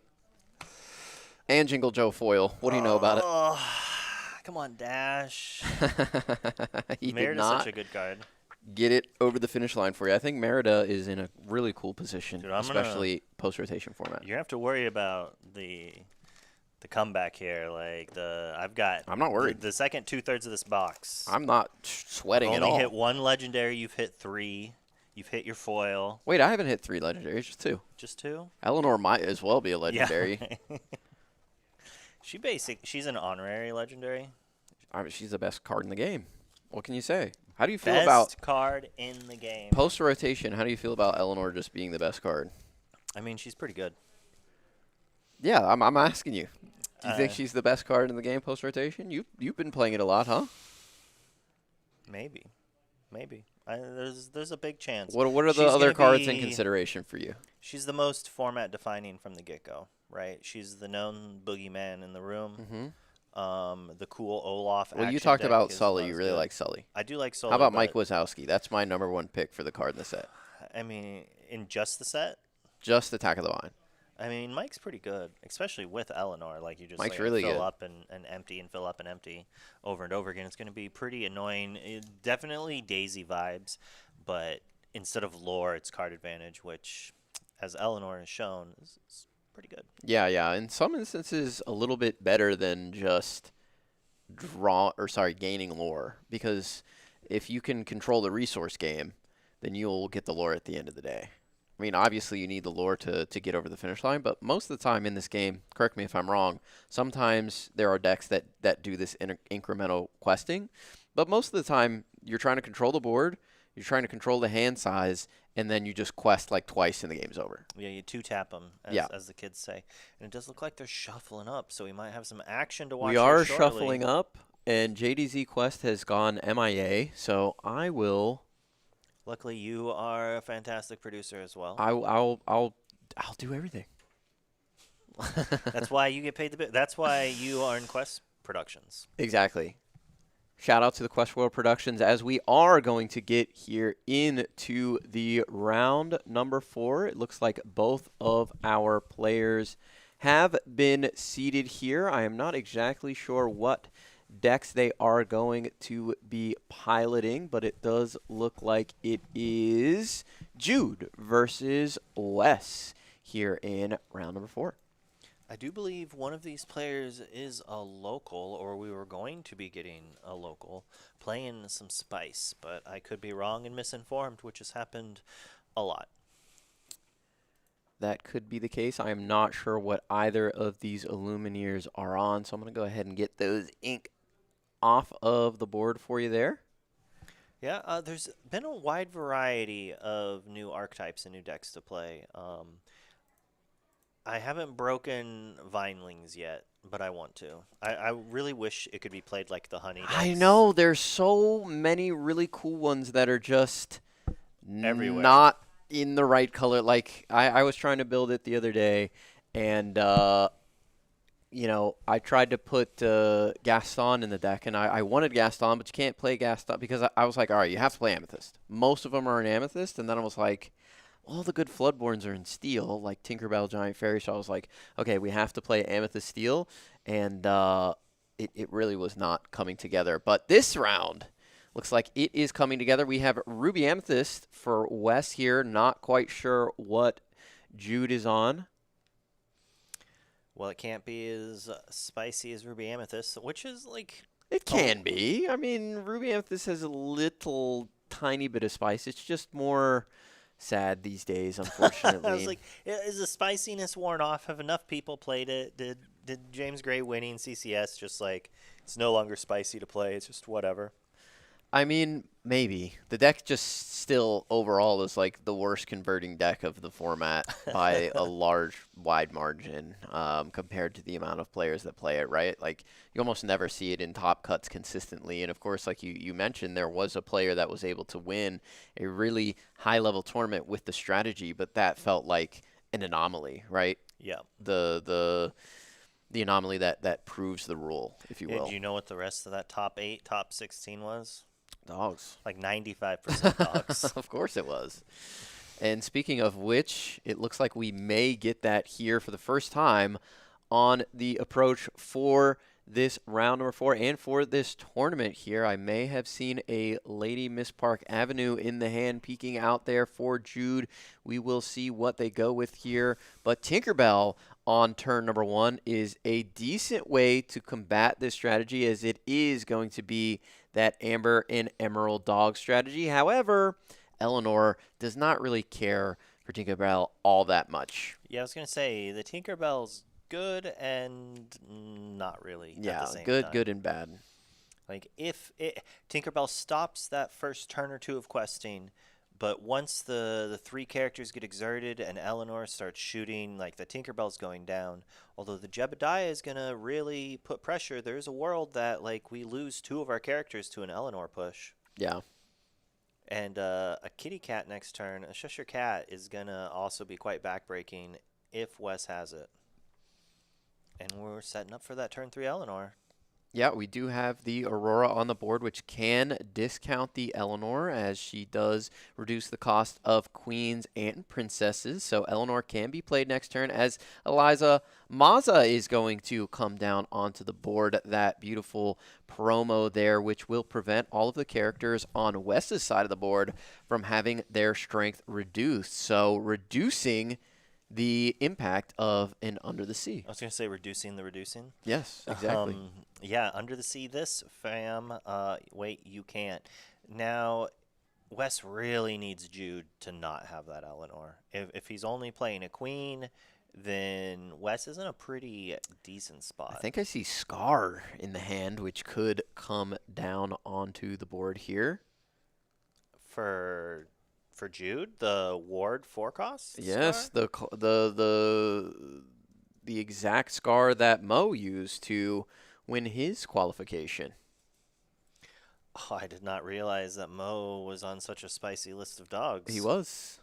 And Jingle Joe foil. What do you know about Oh, come on, Dash. it? He did Merida's not such a good card. get it over the finish line for you. I think Merida is in a really cool position, Dude, I'm gonna- especially post-rotation format. You have to worry about the comeback here. Like I've got. I'm not worried. The second 2/3 of this box. I'm not sweating You've at only all. hit 1 legendary. You've hit 3. You've hit your foil. Wait, I haven't hit 3 legendaries, just 2. Just 2. Eleanor might as well be a legendary. Yeah. She's an honorary legendary. I mean, she's the best card in the game. What can you say? How do you feel Best about card in the game. post-rotation? How do you feel about Eleanor just being the best card? I mean, she's pretty good. Yeah, I'm asking you. Do you think Uh, she's the best card in the game post-rotation? You've been playing it a lot, huh? Maybe. There's a big chance. What are the She's other gonna cards in be- consideration for you? She's the most format defining from the get-go, right? She's the known boogeyman in the room. The cool Olaf. Well, you action talked deck about is Sully. not You as really good. like Sully. I do like Sully. How about Mike but, Wazowski? That's my #1 pick for the card in the set. I mean, in just the set, Just Attack of the Vine. I mean, Mike's pretty good, especially with Eleanor. Like you just Mike's like, really fill good. up and empty and fill up and empty over and over again. It's going to be pretty annoying. Definitely Daisy vibes, but instead of lore, it's card advantage, which, as Eleanor has shown, is pretty good. Yeah. In some instances, a little bit better than just gaining lore. Because if you can control the resource game, then you'll get the lore at the end of the day. I mean, obviously you need the lore to get over the finish line, but most of the time in this game, correct me if I'm wrong, sometimes there are decks that do this incremental questing, but most of the time you're trying to control the board, you're trying to control the hand size, and then you just quest like twice and the game's over. Yeah, you two-tap them, as the kids say. And it does look like they're shuffling up, so we might have some action to watch. We are shuffling up, and JDZ Quest has gone MIA, so I will... Luckily, you are a fantastic producer as well. I'll do everything. That's why you get paid the bit. That's why you are in Quest Productions. Exactly. Shout out to the Quest World Productions as we are going to get here into the round number 4. It looks like both of our players have been seated here. I am not exactly sure what decks they are going to be piloting, but it does look like it is Jude versus Wes here in round number 4. I do believe one of these players is a local, or we were going to be getting a local, playing some spice, but I could be wrong and misinformed, which has happened a lot. That could be the case. I am not sure what either of these Illumineers are on, so I'm going to go ahead and get those ink off of the board for you there. Yeah, there's been a wide variety of new archetypes and new decks to play. I haven't broken Vinelings yet, but I want to. I really wish it could be played like the Honey decks. I know. There's so many really cool ones that are just Everywhere. not in the right color. Like, I was trying to build it the other day, and, you know, I tried to put Gaston in the deck, and I wanted Gaston, but you can't play Gaston because I was like, all right, you have to play Amethyst. Most of them are in Amethyst, and then I was like, all the good Floodborns are in Steel, like Tinkerbell, Giant Fairy. So I was like, okay, we have to play Amethyst Steel, and it really was not coming together. But this round looks like it is coming together. We have Ruby Amethyst for Wes here. Not quite sure what Jude is on. Well, it can't be as spicy as Ruby Amethyst, which is like... It can be. I mean, Ruby Amethyst has a little tiny bit of spice. It's just more sad these days, unfortunately. I was like, is the spiciness worn off? Have enough people played it? Did James Gray winning CCS just like, it's no longer spicy to play, it's just whatever? I mean, maybe. The deck just still overall is like the worst converting deck of the format by a wide margin compared to the amount of players that play it, right? Like, you almost never see it in top cuts consistently. And, of course, like you mentioned, there was a player that was able to win a really high-level tournament with the strategy, but that felt like an anomaly, right? Yeah. The anomaly that proves the rule, if you will. Do you know what the rest of that top 8, top 16 was? Dogs. Like 95% dogs. Of course it was. And speaking of which, it looks like we may get that here for the first time on the approach for this round number 4 and for this tournament here. I may have seen a Lady Miss Park Avenue in the hand peeking out there for Jude. We will see what they go with here. But Tinkerbell on turn number 1 is a decent way to combat this strategy, as it is going to be that Amber and Emerald dog strategy. However, Eleanor does not really care for Tinkerbell all that much. Yeah, I was going to say, the Tinkerbell's good and not really at the same time. Good and bad. Like, if Tinkerbell stops that first turn or two of questing, but once the 3 characters get exerted and Eleanor starts shooting, like, the Tinkerbell's going down. Although the Jebediah is going to really put pressure, there's a world that, like, we lose 2 of our characters to an Eleanor push. Yeah. And a kitty cat next turn, a Cheshire Cat, is going to also be quite backbreaking if Wes has it. And we're setting up for that turn 3 Eleanor. Yeah, we do have the Aurora on the board, which can discount the Eleanor, as she does reduce the cost of queens and princesses. So Eleanor can be played next turn, as Eliza Maza is going to come down onto the board. That beautiful promo there, which will prevent all of the characters on Wes's side of the board from having their strength reduced. So reducing the impact of an Under the Sea. I was going to say reducing the reducing. Yes, exactly. Yeah, Under the Sea this, fam. Wait, you can't. Now, Wes really needs Jude to not have that Eleanor. If he's only playing a queen, then Wes is in a pretty decent spot. I think I see Scar in the hand, which could come down onto the board here. For Jude, the Ward 4 cost? Yes, Scar? the exact Scar that Mo used to win his qualification. Oh, I did not realize that Mo was on such a spicy list of dogs. He was.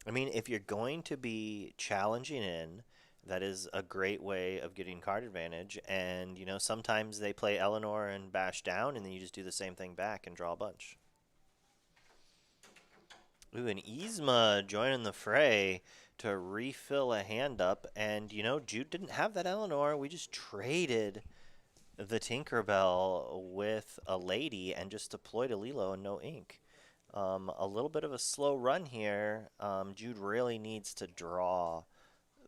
I mean, if you're going to be challenging in that is a great way of getting card advantage. And, you know, sometimes they play Eleanor and bash down, and then you just do the same thing back and draw a bunch. Ooh, and Yzma joining the fray to refill a hand up. And, you know, Jude didn't have that Eleanor. We just traded the Tinkerbell with a lady and just deployed a Lilo and no ink. A little bit of a slow run here. Jude really needs to draw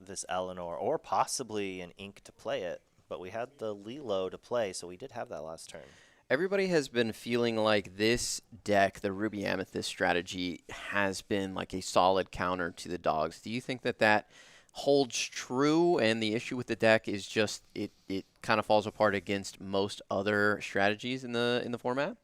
this Eleanor or possibly an ink to play it. But we had the Lilo to play, so we did have that last turn. Everybody has been feeling like this deck, the Ruby Amethyst strategy, has been like a solid counter to the dogs. Do you think that that holds true, and the issue with the deck is just it kind of falls apart against most other strategies in the format?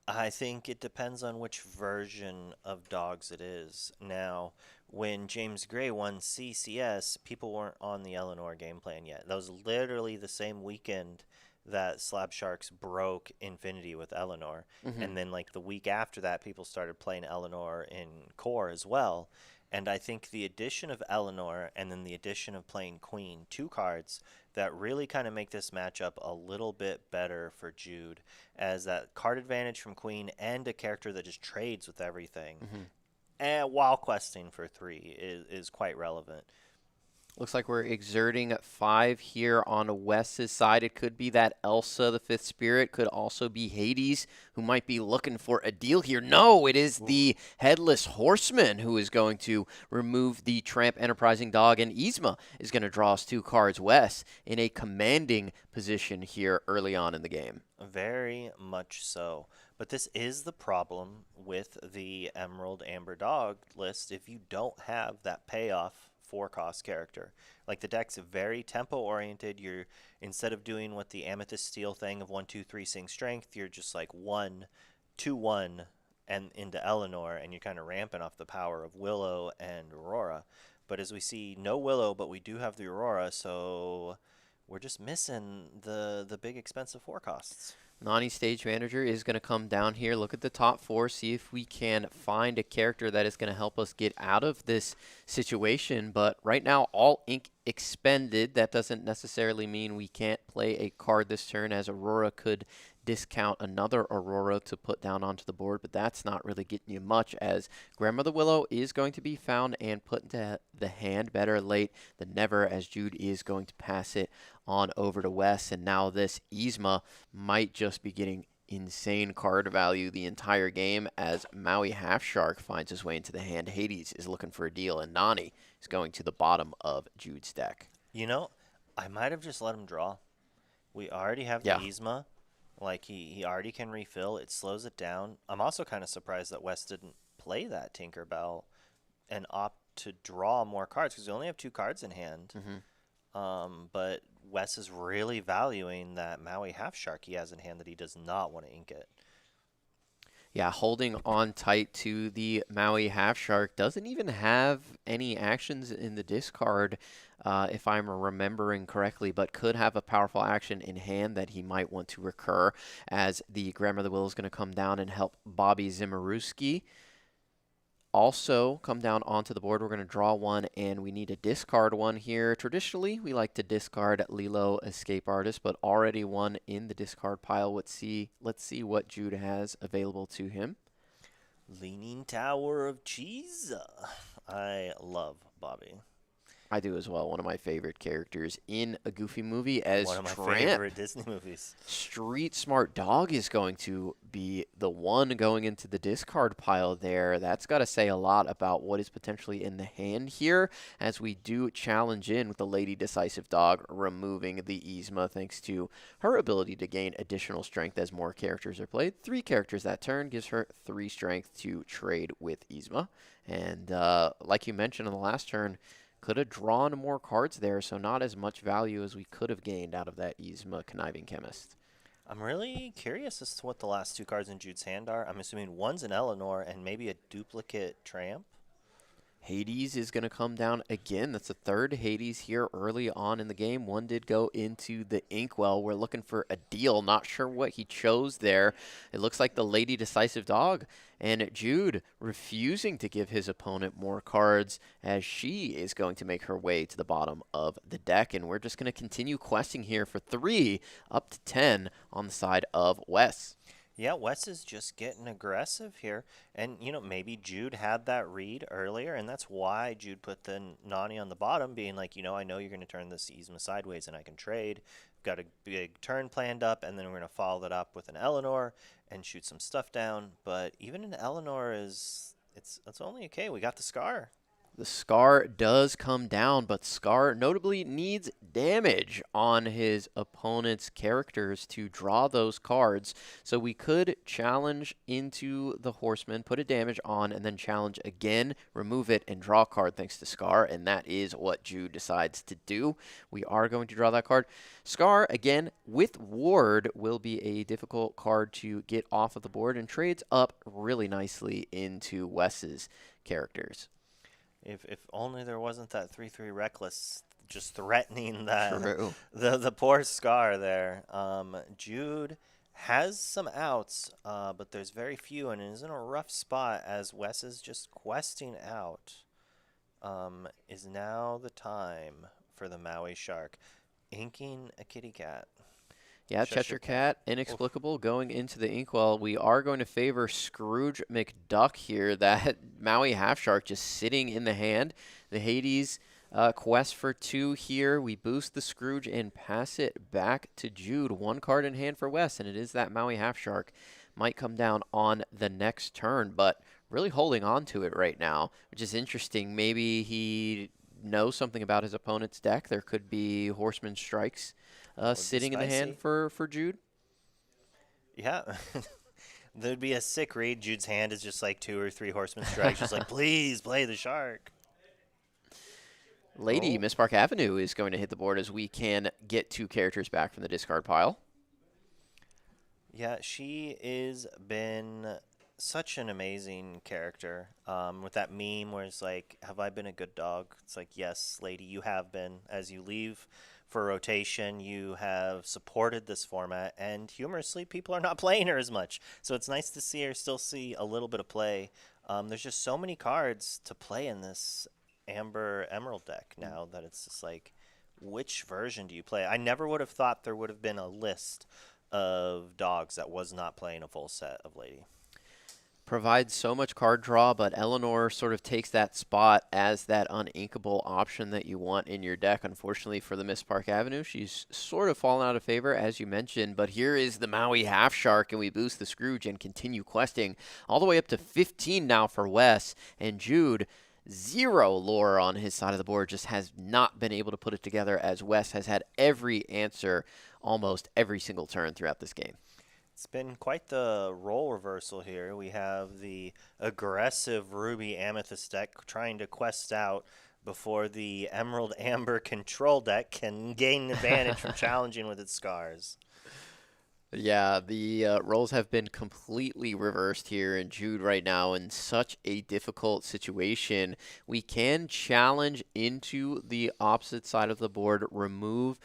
I think it depends on which version of dogs it is. Now, when James Gray won CCS, people weren't on the Eleanor game plan yet. That was literally the same weekend that Slab Sharks broke Infinity with Eleanor. And then, like, the week after that, people started playing Eleanor in Core as well. And I think the addition of Eleanor and then the addition of playing Queen, 2 cards that really kind of make this matchup a little bit better for Jude, as that card advantage from Queen and a character that just trades with everything, and while questing for 3 is quite relevant. Looks like we're exerting 5 here on Wes's side. It could be that Elsa, the 5th Spirit, could also be Hades, who might be looking for a deal here. No, it is the Headless Horseman who is going to remove the Tramp Enterprising Dog, and Yzma is going to draw us 2 cards. Wes in a commanding position here early on in the game. Very much so. But this is the problem with the Emerald Amber Dog list if you don't have that payoff 4-cost character. Like, the deck's very tempo oriented. You're, instead of doing what the Amethyst Steel thing of 1/2/3 Sing Strength, you're just like 1/2/1 and into Eleanor, and you're kind of ramping off the power of Willow and Aurora. But as we see, no Willow, but we do have the Aurora, so we're just missing the big expensive 4-costs. Nani, Stage Manager, is going to come down here, look at the top 4, see if we can find a character that is going to help us get out of this situation. But right now, all ink expended. That doesn't necessarily mean we can't play a card this turn, as Aurora could discount another Aurora to put down onto the board, but that's not really getting you much, as Grandmother Willow is going to be found and put into the hand. Better late than never, as Jude is going to pass it on over to Wes, and now this Yzma might just be getting insane card value the entire game, as Maui Half Shark finds his way into the hand. Hades is looking for a deal, and Nani is going to the bottom of Jude's deck. You know, I might have just let him draw. We already have the Yzma. Like, he already can refill. It slows it down. I'm also kind of surprised that Wes didn't play that Tinkerbell and opt to draw more cards, because we only have 2 cards in hand. But Wes is really valuing that Maui Half Shark he has in hand that he does not want to ink it. Yeah, holding on tight to the Maui Half Shark. Doesn't even have any actions in the discard, if I'm remembering correctly, but could have a powerful action in hand that he might want to recur, as the Grandmother Will is going to come down and help Bobby Zimmerowski. Also come down onto the board. We're going to draw 1, and we need to discard 1 here. Traditionally, we like to discard Lilo Escape Artist, but already 1 in the discard pile. Let's see what Jude has available to him. Leaning Tower of Cheese. I love Bobby. I do as well. One of my favorite characters in a Goofy movie, as one of my Tramp. favorite Disney movies. Street Smart Dog is going to be the one going into the discard pile there. That's got to say a lot about what is potentially in the hand here, as we do challenge in with the Lady Decisive Dog, removing the Yzma thanks to her ability to gain additional strength as more characters are played. 3 characters that turn gives her 3 strength to trade with Yzma. And like you mentioned on the last turn, could have drawn more cards there, so not as much value as we could have gained out of that Yzma Conniving Chemist. I'm really curious as to what the last 2 cards in Jude's hand are. I'm assuming one's an Eleanor and maybe a duplicate Tramp. Hades is going to come down again. That's the third Hades here early on in the game. One did go into the Inkwell. We're looking for a deal. Not sure what he chose there. It looks like the Lady Decisive Dog. And Jude refusing to give his opponent more cards as she is going to make her way to the bottom of the deck. And we're just going to continue questing here for 3 up to 10 on the side of Wes. Yeah, Wes is just getting aggressive here. And, you know, maybe Jude had that read earlier, and that's why Jude put the Nani on the bottom, being like, you know, I know you're going to turn this Yzma sideways and I can trade. Got a big turn planned up, and then we're going to follow that up with an Eleanor and shoot some stuff down. But even an Eleanor it's only okay. We got the Scar. The Scar does come down, but Scar notably needs damage on his opponent's characters to draw those cards. So we could challenge into the Horseman, put a damage on, and then challenge again, remove it, and draw a card thanks to Scar, and that is what Jude decides to do. We are going to draw that card. Scar, again, with Ward, will be a difficult card to get off of the board and trades up really nicely into Wes's characters. If only there wasn't that 3/3 Reckless just threatening True. the poor Scar there. Jude has some outs, but there's very few, and is in a rough spot as Wes is just questing out. Is now the time for the Maui Shark inking a kitty cat. Yeah, Cheshire Cat, inexplicable, going into the Inkwell. We are going to favor Scrooge McDuck here. That Maui Half Shark just sitting in the hand. The Hades quest for 2 here. We boost the Scrooge and pass it back to Jude. 1 card in hand for Wes, and it is that Maui Half Shark. Might come down on the next turn, but really holding on to it right now, which is interesting. Maybe he knows something about his opponent's deck. There could be Horseman Strikes sitting in the hand for Jude. Yeah. There'd be a sick read. Jude's hand is just like 2 or 3 Horseman Strikes. Just like, please play the Shark. Lady Miss Park Avenue is going to hit the board as we can get 2 characters back from the discard pile. Yeah, she is been such an amazing character. With that meme where it's like, have I been a good dog? It's like, yes, lady, you have been. As you leave for rotation, you have supported this format, and humorously, people are not playing her as much. So it's nice to see her still see a little bit of play. There's just so many cards to play in this Amber Emerald deck now that it's just like, which version do you play? I never would have thought there would have been a list of dogs that was not playing a full set of Lady. Provides so much card draw, but Eleanor sort of takes that spot as that uninkable option that you want in your deck. Unfortunately for the Miss Park Avenue, she's sort of fallen out of favor, as you mentioned. But here is the Maui Half Shark, and we boost the Scrooge and continue questing all the way up to 15 now for Wes. And Jude, 0 lore on his side of the board, just has not been able to put it together, as Wes has had every answer almost every single turn throughout this game. It's been quite the role reversal here. We have the aggressive Ruby Amethyst deck trying to quest out before the Emerald Amber control deck can gain advantage from challenging with its Scars. Yeah, the roles have been completely reversed here, and Jude right now in such a difficult situation. We can challenge into the opposite side of the board, remove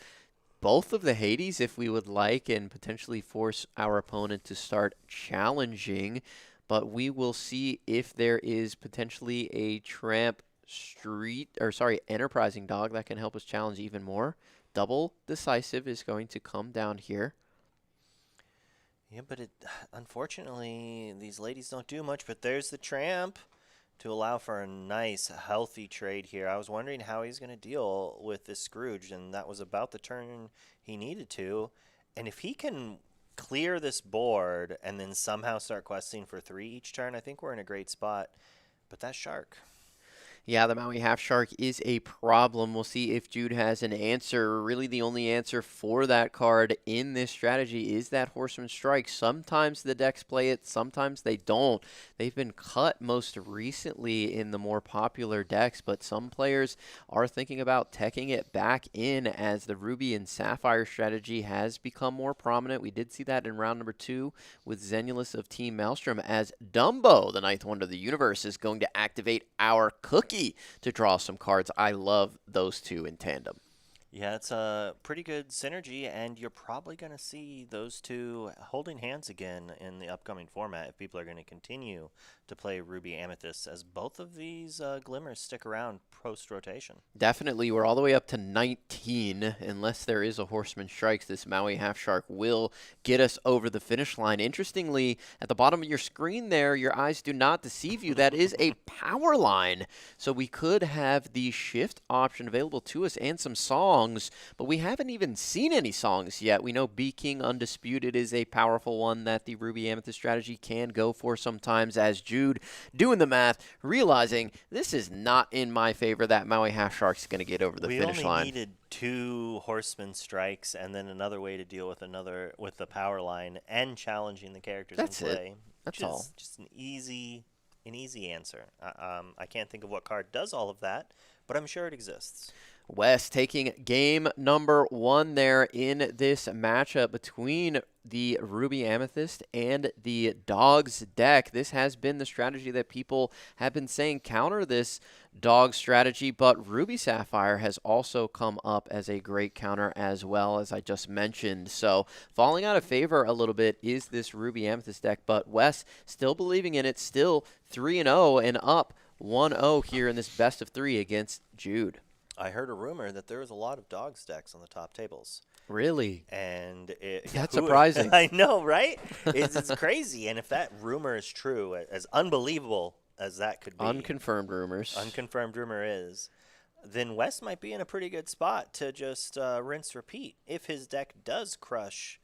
both of the Hades if we would like, and potentially force our opponent to start challenging. But we will see if there is potentially a enterprising dog that can help us challenge even more. Double Decisive is going to come down here. Yeah, but unfortunately, these ladies don't do much, but there's the Tramp to allow for a nice, healthy trade here. I was wondering how he's going to deal with this Scrooge, and that was about the turn he needed to. And if he can clear this board and then somehow start questing for 3 each turn, I think we're in a great spot. But that Shark. Yeah, the Maui Half Shark is a problem. We'll see if Jude has an answer. Really, the only answer for that card in this strategy is that Horseman Strike. Sometimes the decks play it, sometimes they don't. They've been cut most recently in the more popular decks, but some players are thinking about teching it back in as the Ruby and Sapphire strategy has become more prominent. We did see that in round number 2 with Zenulus of Team Maelstrom, as Dumbo, the 9th wonder of the universe, is going to activate our Cookie Cookie to draw some cards. I love those two in tandem. Yeah, it's a pretty good synergy, and you're probably going to see those two holding hands again in the upcoming format if people are going to continue to play Ruby Amethyst, as both of these glimmers stick around post-rotation. Definitely. We're all the way up to 19. Unless there is a Horseman Strikes, this Maui Half Shark will get us over the finish line. Interestingly, at the bottom of your screen there, your eyes do not deceive you. That is a power line. So we could have the shift option available to us and some songs, but we haven't even seen any songs yet. We know Bee King Undisputed is a powerful one that the Ruby Amethyst strategy can go for sometimes, as Jude doing the math, realizing this is not in my favor. That Maui Half Shark's going to get over the finish line. We only needed 2 Horseman Strikes and then another way to deal with the power line and challenging the characters That's in play. it. That's which all. is just an easy answer. I can't think of what card does all of that, but I'm sure it exists. Wes taking game number 1 there in this matchup between the Ruby Amethyst and the Dogs deck. This has been the strategy that people have been saying counter this Dog strategy, but Ruby Sapphire has also come up as a great counter as well, as I just mentioned. So falling out of favor a little bit is this Ruby Amethyst deck, but Wes still believing in it, still 3-0 and up 1-0 here in this best of 3 against Jude. I heard a rumor that there was a lot of Dogs decks on the top tables. Really? And That's surprising. I know, right? It's crazy. And if that rumor is true, as unbelievable as that could be, Unconfirmed rumors. Unconfirmed rumor is, then Wes might be in a pretty good spot to just rinse repeat if his deck does crush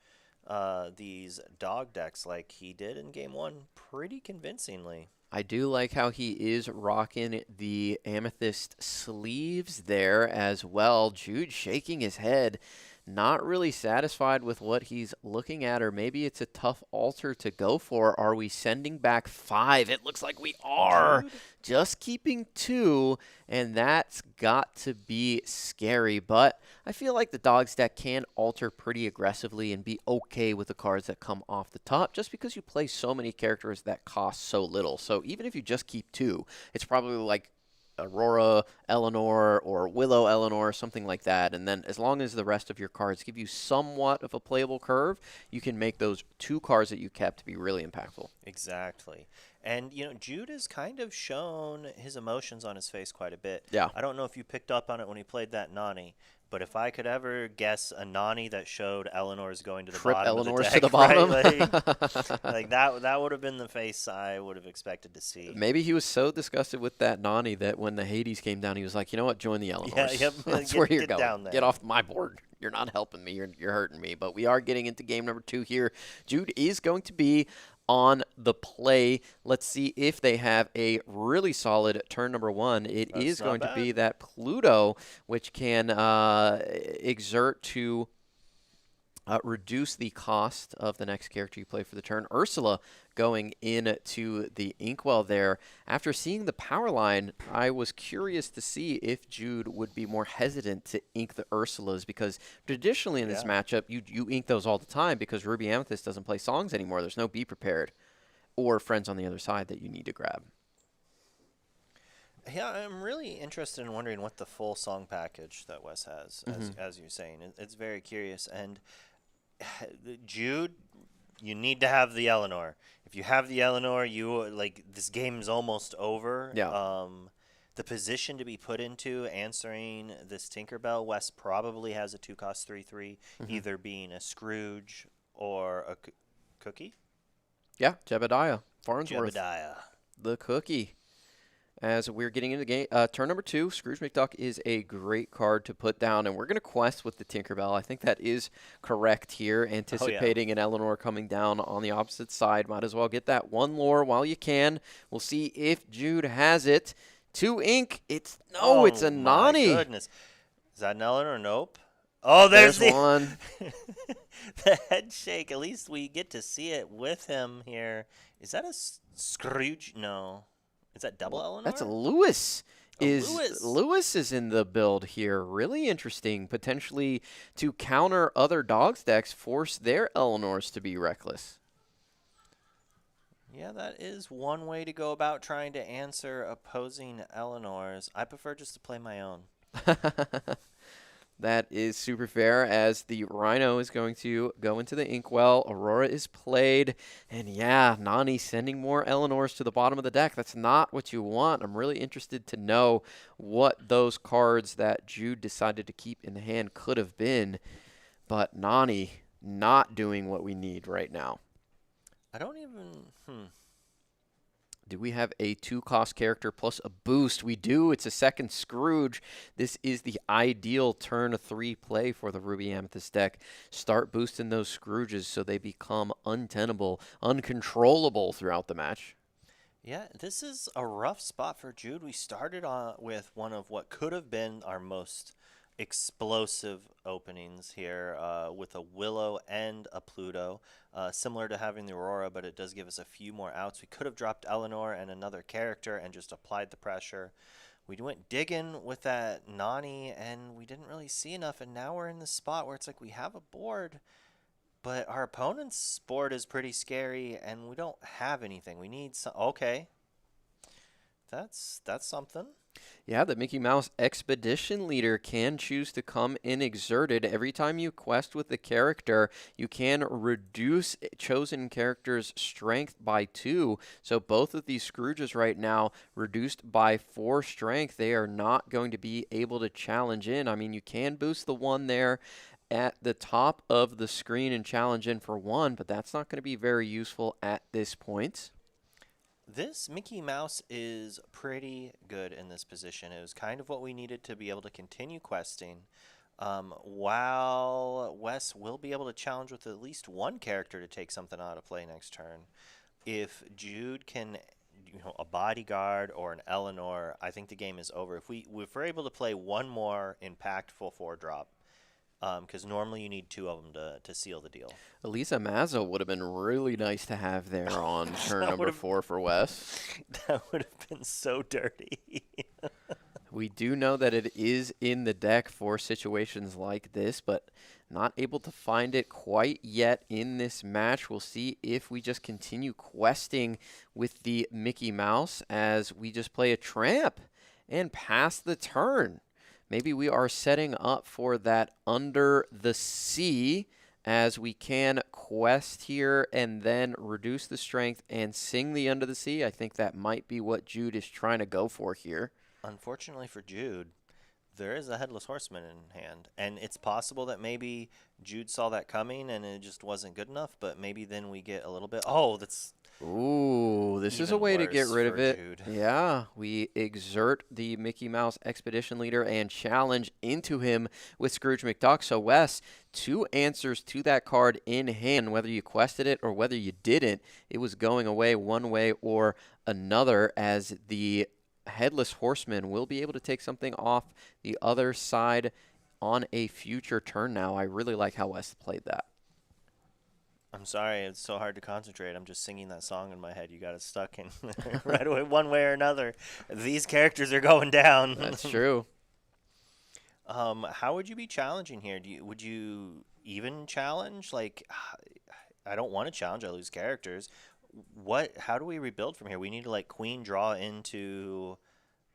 these Dog decks like he did in game 1 pretty convincingly. I do like how he is rocking the Amethyst sleeves there as well. Jude shaking his head, not really satisfied with what he's looking at, or maybe it's a tough altar to go for. Are we sending back 5? It looks like we are. Just keeping 2, and that's got to be scary. But I feel like the Dogs deck can alter pretty aggressively and be okay with the cards that come off the top, just because you play so many characters that cost so little. So even if you just keep 2, it's probably like Aurora Eleanor or Willow Eleanor, something like that. And then as long as the rest of your cards give you somewhat of a playable curve, you can make those 2 cards that you kept to be really impactful. Exactly. And, Jude has kind of shown his emotions on his face quite a bit. Yeah. I don't know if you picked up on it when he played that Nani, but if I could ever guess a Nani that showed Eleanor's going to the Trip bottom Eleanor's of the deck, to the bottom. right? Like that would have been the face I would have expected to see. Maybe he was so disgusted with that Nani that when the Hades came down, he was like, you know what, join the Eleanors. Yep. That's where you're get going. down there. Get off my board. You're not helping me. You're hurting me. But we are getting into game number 2 here. Jude is going to be on the play. Let's see if they have a really solid turn number 1. It is going to be that Pluto, which can exert to reduce the cost of the next character you play for the turn. Ursula going into the Inkwell there. After seeing the power line, I was curious to see if Jude would be more hesitant to ink the Ursulas, because traditionally in this matchup, you ink those all the time because Ruby Amethyst doesn't play songs anymore. There's no Be Prepared or Friends on the Other Side that you need to grab. Yeah, I'm really interested in wondering what the full song package that Wes has, as you're saying. It's very curious. And Jude, you need to have the Eleanor. If you have the Eleanor, this game's almost over. Yeah. The position to be put into answering this Tinkerbell, Wes probably has a 2-cost 3/3, either being a Scrooge or a Cookie. Yeah, Jebediah. Farnsworth. Jebediah. The Cookie. As we're getting into game, turn number 2, Scrooge McDuck is a great card to put down, and we're going to quest with the Tinkerbell. I think that is correct here, anticipating an Eleanor coming down on the opposite side. Might as well get that 1 lore while you can. We'll see if Jude has it. 2 ink. It's a Nani. Oh, my goodness. Is that an Eleanor? Nope. Oh, there's one. The head shake. At least we get to see it with him here. Is that a Scrooge? No. Is that double Eleanor? That's a Lewis. Lewis. Lewis is in the build here. Really interesting. Potentially to counter other Dogs decks, force their Eleanors to be reckless. Yeah, that is one way to go about trying to answer opposing Eleanor's. I prefer just to play my own. That is super fair, as the Rhino is going to go into the Inkwell. Aurora is played. And yeah, Nani sending more Eleanors to the bottom of the deck. That's not what you want. I'm really interested to know what those cards that Jude decided to keep in the hand could have been. But Nani not doing what we need right now. I don't even. Do we have a 2-cost character plus a boost? We do. It's a second Scrooge. This is the ideal turn 3 play for the Ruby Amethyst deck. Start boosting those Scrooges so they become untenable, uncontrollable throughout the match. Yeah, this is a rough spot for Jude. We started with one of what could have been our most explosive openings here with a Willow and a Pluto, similar to having the Aurora, but it does give us a few more outs. We could have dropped Eleanor and another character and just applied the pressure. We went digging with that Nani, and we didn't really see enough, and now we're in this spot where it's like we have a board, but our opponent's board is pretty scary, and we don't have anything. We need some. Okay, that's something. Yeah, the Mickey Mouse Expedition Leader can choose to come in exerted. Every time you quest with the character, you can reduce chosen character's strength by 2. So both of these Scrooges right now reduced by 4 strength. They are not going to be able to challenge in. I mean, you can boost the one there at the top of the screen and challenge in for 1, but that's not going to be very useful at this point. This Mickey Mouse is pretty good in this position. It was kind of what we needed to be able to continue questing. While Wes will be able to challenge with at least one character to take something out of play next turn. If Jude can, a bodyguard or an Eleanor, I think the game is over. If we're able to play one more impactful 4-drop, because normally you need 2 of them to seal the deal. Elisa Mazzo would have been really nice to have there on turn number 4 for Wes. That would have been so dirty. We do know that it is in the deck for situations like this, but not able to find it quite yet in this match. We'll see if we just continue questing with the Mickey Mouse as we just play a tramp and pass the turn. Maybe we are setting up for that Under the Sea, as we can quest here and then reduce the strength and sing the Under the Sea. I think that might be what Jude is trying to go for here. Unfortunately for Jude, there is a Headless Horseman in hand, and it's possible that maybe Jude saw that coming and it just wasn't good enough, but maybe then we get a little bit, that's... Ooh, this is a way to get rid of it. Jude. Yeah, we exert the Mickey Mouse Expedition Leader and challenge into him with Scrooge McDuck. So, Wes, 2 answers to that card in hand, whether you quested it or whether you didn't. It was going away one way or another, as the Headless Horseman will be able to take something off the other side on a future turn now. I really like how Wes played that. I'm sorry, it's so hard to concentrate. I'm just singing that song in my head. You got it stuck in right away, one way or another. These characters are going down. That's true. How would you be challenging here? Would you even challenge? Like, I don't want to challenge. I lose characters. How do we rebuild from here? We need to like queen draw into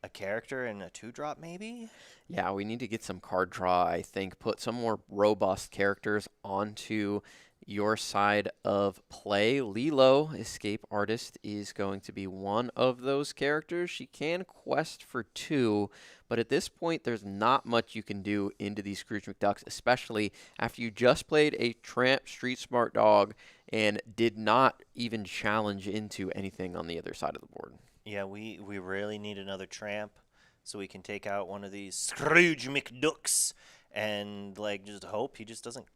a character and a 2-drop maybe? Yeah, we need to get some card draw, I think. Put some more robust characters onto your side of play. Lilo, Escape Artist, is going to be one of those characters. She can quest for 2, but at this point, there's not much you can do into these Scrooge McDucks, especially after you just played a Tramp Street Smart Dog and did not even challenge into anything on the other side of the board. Yeah, we really need another Tramp so we can take out one of these Scrooge McDucks and like just hope he just doesn't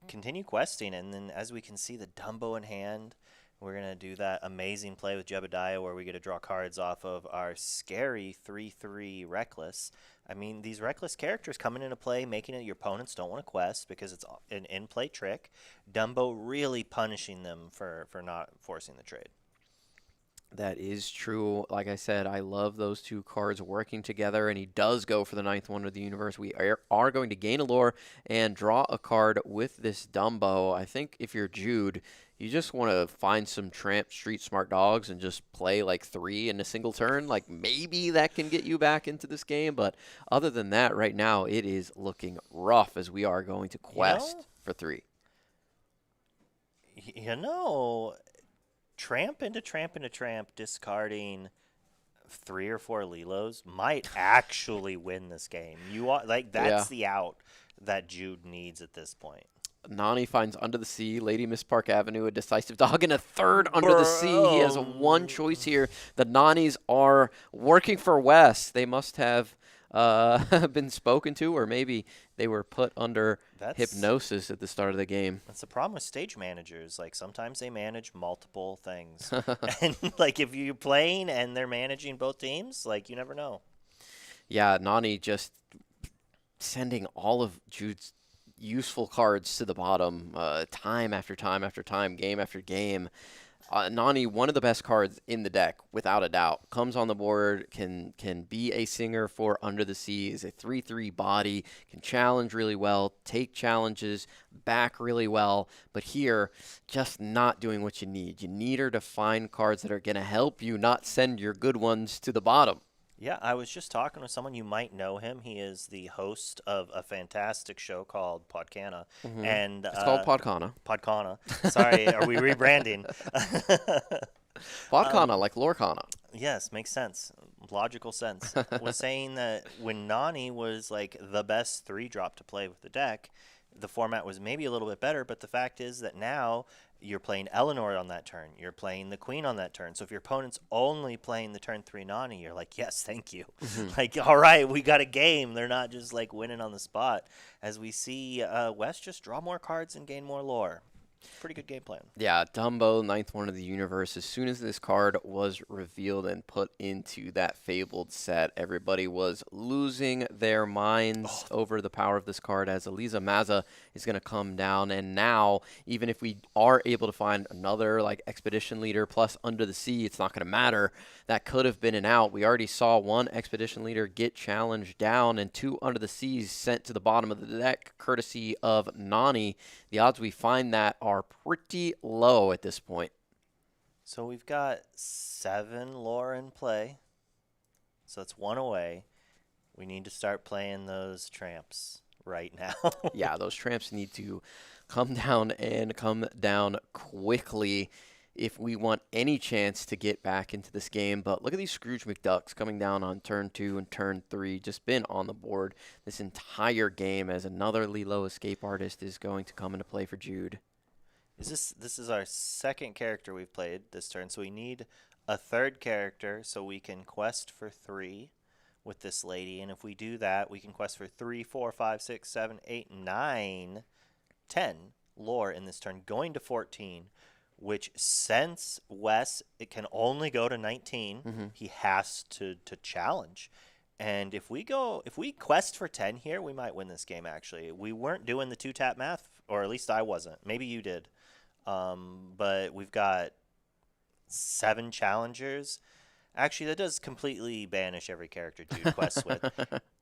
continue questing. And then as we can see the Dumbo in hand, we're going to do that amazing play with Jebediah where we get to draw cards off of our scary 3/3 Reckless. I mean, these Reckless characters coming into play, making it your opponents don't want to quest because it's an in-play trick. Dumbo really punishing them for not forcing the trade. That is true. Like I said, I love those two cards working together, and he does go for the ninth wonder of the universe. We are going to gain a lore and draw a card with this Dumbo. I think if you're Jude, you just want to find some tramp street smart dogs and just play like 3 in a single turn. Like maybe that can get you back into this game, but other than that, right now it is looking rough as we are going to quest for 3. You know, tramp into tramp into tramp, discarding 3 or 4 Lilos might actually win this game. You are like that's the out that Jude needs at this point. Nani finds Under the Sea, Lady Miss Park Avenue, a decisive dog, and a third Under the Sea. He has one choice here. The Nanis are working for Wes. They must have been spoken to, or maybe they were put under hypnosis at the start of the game. That's the problem with stage managers. Like sometimes they manage multiple things, and like if you're playing and they're managing both teams, like you never know. Yeah, Nani just sending all of Jude's useful cards to the bottom, time after time after time, game after game. Nani, one of the best cards in the deck, without a doubt. Comes on the board, can be a singer for Under the Sea, is a 3/3 body, can challenge really well, take challenges back really well. But here, just not doing what you need. You need her to find cards that are going to help you not send your good ones to the bottom. Yeah, I was just talking with someone, you might know him. He is the host of a fantastic show called Podcana. And It's called Podcana. Podcana. Sorry, are we rebranding? Podcana, like Lorcana. Yes, makes sense. Logical sense. Was saying that when Nani was like the best 3-drop to play with the deck, the format was maybe a little bit better, but the fact is that now you're playing Eleanor on that turn. You're playing the Queen on that turn. So if your opponent's only playing the turn 3 Nani, you're like, yes, thank you. Like, all right, we got a game. They're not just like winning on the spot. As we see West just draw more cards and gain more lore. Pretty good game plan. Yeah, Dumbo, ninth one of the universe. As soon as this card was revealed and put into that fabled set, everybody was losing their minds over the power of this card, as Eliza Mazza is going to come down. And now, even if we are able to find another like expedition leader plus Under the Sea, it's not going to matter. That could have been an out. We already saw one expedition leader get challenged down and 2 Under the Seas sent to the bottom of the deck, courtesy of Nani. The odds we find that are pretty low at this point. So we've got 7 lore in play. So that's 1 away. We need to start playing those tramps right now. Yeah, those tramps need to come down and come down quickly if we want any chance to get back into this game. But look at these Scrooge McDucks coming down on turn 2 and turn 3. Just been on the board this entire game, as another Lilo escape artist is going to come into play for Jude. This is our second character we've played this turn, so we need a third character so we can quest for 3 with this lady. And if we do that, we can quest for 3, 4, 5, 6, 7, 8, 9, 10 lore in this turn, going to 14. Which, since Wes it can only go to 19, he has to challenge. And if we quest for 10 here, we might win this game. Actually, we weren't doing the 2-tap math, or at least I wasn't. Maybe you did, but we've got 7 challengers. Actually, that does completely banish every character Jude quests with.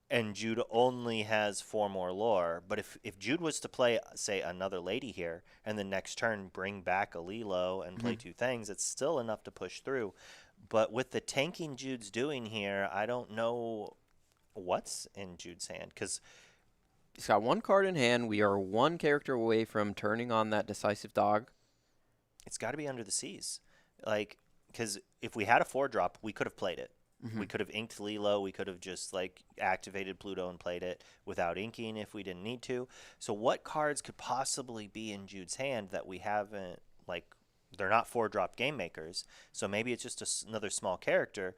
And Jude only has 4 more lore. But if Jude was to play, say, another lady here, and the next turn bring back a Lilo and play 2 things, it's still enough to push through. But with the tanking Jude's doing here, I don't know what's in Jude's hand. Because he's got 1 card in hand. We are 1 character away from turning on that decisive dog. It's got to be Under the Seas. Like, because if we had a 4-drop, we could have played it. We could have inked Lilo. We could have just like activated Pluto and played it without inking if we didn't need to. So what cards could possibly be in Jude's hand that we haven't, like, they're not 4-drop game makers. So maybe it's just another small character.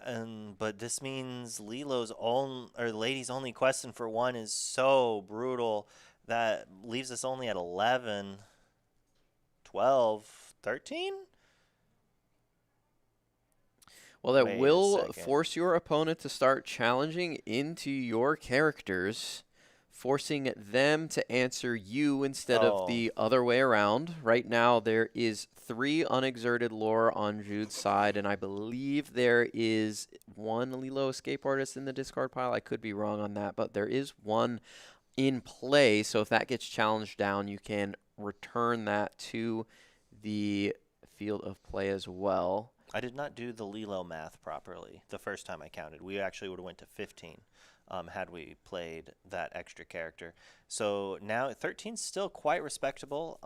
But this means Lilo's own, or the lady's only question for 1 is so brutal that leaves us only at 11, 12, 13? Well, that Wait a will second. force your opponent to start challenging into your characters forcing them to answer you instead of the other way around. Right now, there is 3 unexerted lore on Jude's side, and I believe there is 1 Lilo Escape Artist in the discard pile. I could be wrong on that, but there is 1 in play, so if that gets challenged down, you can return that to the field of play as well. I did not do the Lilo math properly the first time I counted. We actually would have went to 15 had we played that extra character. So now 13's still quite respectable.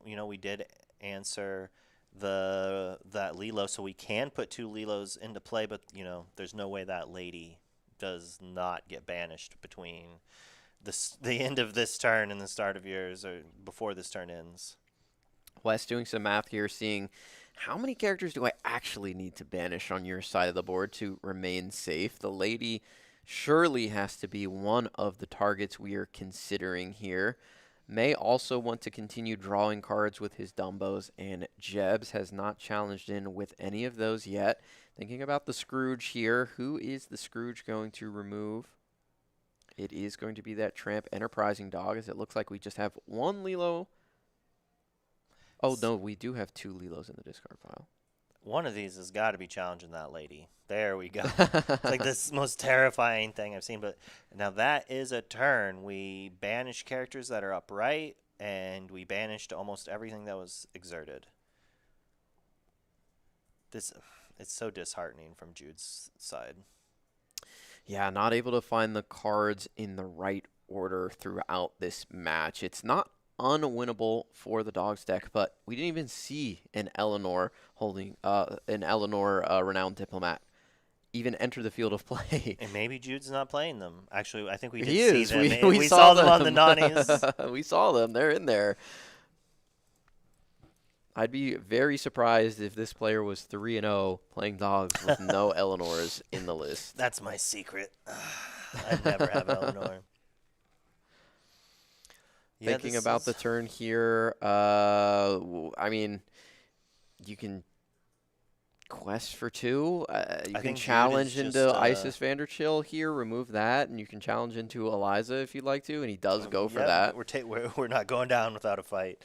We did answer that Lilo, so we can put 2 Lilos into play, but there's no way that lady does not get banished between the end of this turn and the start of yours, or before this turn ends. Wes doing some math here, seeing how many characters do I actually need to banish on your side of the board to remain safe. The lady surely has to be one of the targets we are considering here. May also want to continue drawing cards with his Dumbos, and Jebs has not challenged in with any of those yet. Thinking about the Scrooge here, who is the Scrooge going to remove? It is going to be that Tramp Enterprising Dog, as it looks like we just have 1 Lilo. Oh, no, we do have 2 Lilos in the discard pile. One of these has got to be challenging that lady. There we go. It's like this most terrifying thing I've seen. But now that is a turn. We banish characters that are upright, and we banished almost everything that was exerted. It's so disheartening from Jude's side. Yeah, not able to find the cards in the right order throughout this match. It's not unwinnable for the Dogs deck, but we didn't even see an Eleanor holding Renowned Diplomat even enter the field of play. And maybe Jude's not playing them. Actually, I think we did He see is. them. We saw them on the Nani's. We saw them. They're in there. I'd be very surprised if this player was 3-0 playing Dogs with no Eleanors in the list. That's my secret. I'd never have Eleanor. Thinking about the turn here, I mean, you can quest for 2. You can challenge into Isis Vanderchill here, remove that, and you can challenge into Eliza if you'd like to, and he does go for that. We're not going down without a fight.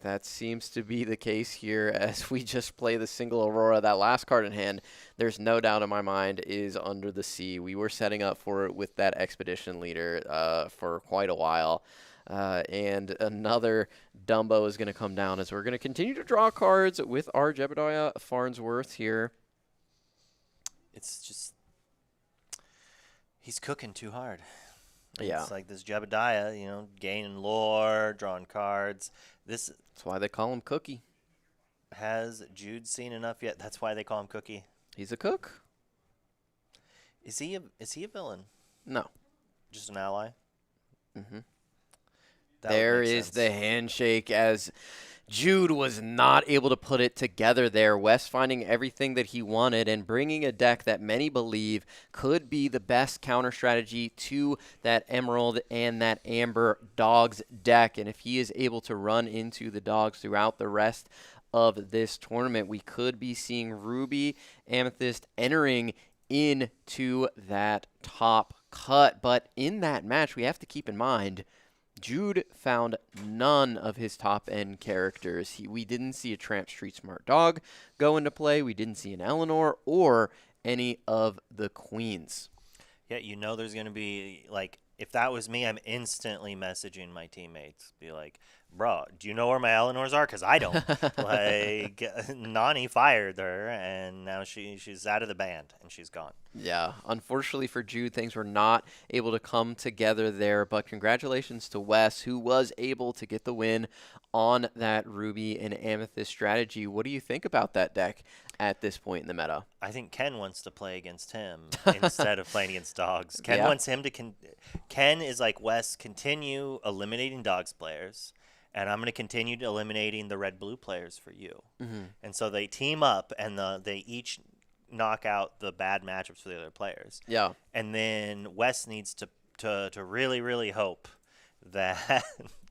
That seems to be the case here as we just play the single Aurora. That last card in hand, there's no doubt in my mind, is Under the Sea. We were setting up for it with that Expedition Leader for quite a while. And another Dumbo is going to come down as we're going to continue to draw cards with our Jebediah Farnsworth here. It's just, he's cooking too hard. Yeah. It's like this Jebediah, gaining lore, drawing cards. That's why they call him Cookie. Has Jude seen enough yet? That's why they call him Cookie. He's a cook. Is he a villain? No. Just an ally? Mm-hmm. There is the handshake as Jude was not able to put it together there. Wes finding everything that he wanted and bringing a deck that many believe could be the best counter strategy to that Emerald and that Amber Dogs deck. And if he is able to run into the Dogs throughout the rest of this tournament, we could be seeing Ruby Amethyst entering into that top cut. But in that match, we have to keep in mind, Jude found none of his top-end characters. We didn't see a Tramp Street Smart Dog go into play. We didn't see an Eleanor or any of the queens. Yeah, there's going to be, if that was me, I'm instantly messaging my teammates. Be like, bro, do you know where my Eleanors are? Because I don't. Nani fired her, and now she's out of the band, and she's gone. Yeah, unfortunately for Jude, things were not able to come together there, but congratulations to Wes, who was able to get the win on that Ruby and Amethyst strategy. What do you think about that deck at this point in the meta? I think Ken wants to play against him instead of playing against Dogs. Ken wants him to Ken is like, Wes, continue eliminating Dogs players, and I'm going to continue eliminating the red-blue players for you. Mm-hmm. And so they team up, and they each knock out the bad matchups for the other players. Yeah. And then Wes needs to really, really hope that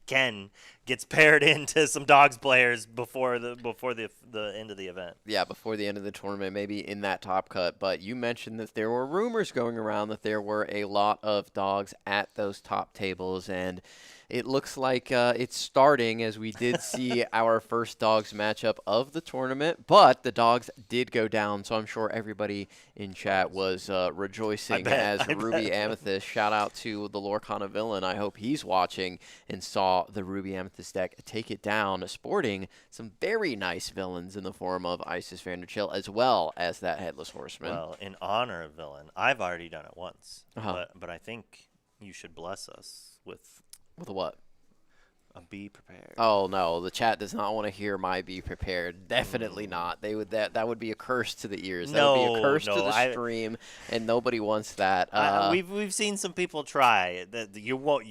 Ken gets paired into some dogs players before the end of the event. Yeah, before the end of the tournament, maybe in that top cut. But you mentioned that there were rumors going around that there were a lot of dogs at those top tables, and it looks like it's starting, as we did see our first dogs matchup of the tournament, but the dogs did go down, so I'm sure everybody in chat was rejoicing as Ruby Amethyst. Shout out to the Lorcana villain. I hope he's watching and saw the Ruby Amethyst deck take it down, sporting some very nice villains in the form of Isis Vanderchill, as well as that Headless Horseman. Well, in honor of villain, I've already done it once, but I think you should bless us with what? Be prepared. Oh no, the chat does not want to hear my be prepared. Definitely not. They would that would be a curse to the ears. That would be a curse to the stream, and nobody wants that. We've seen some people try. You won't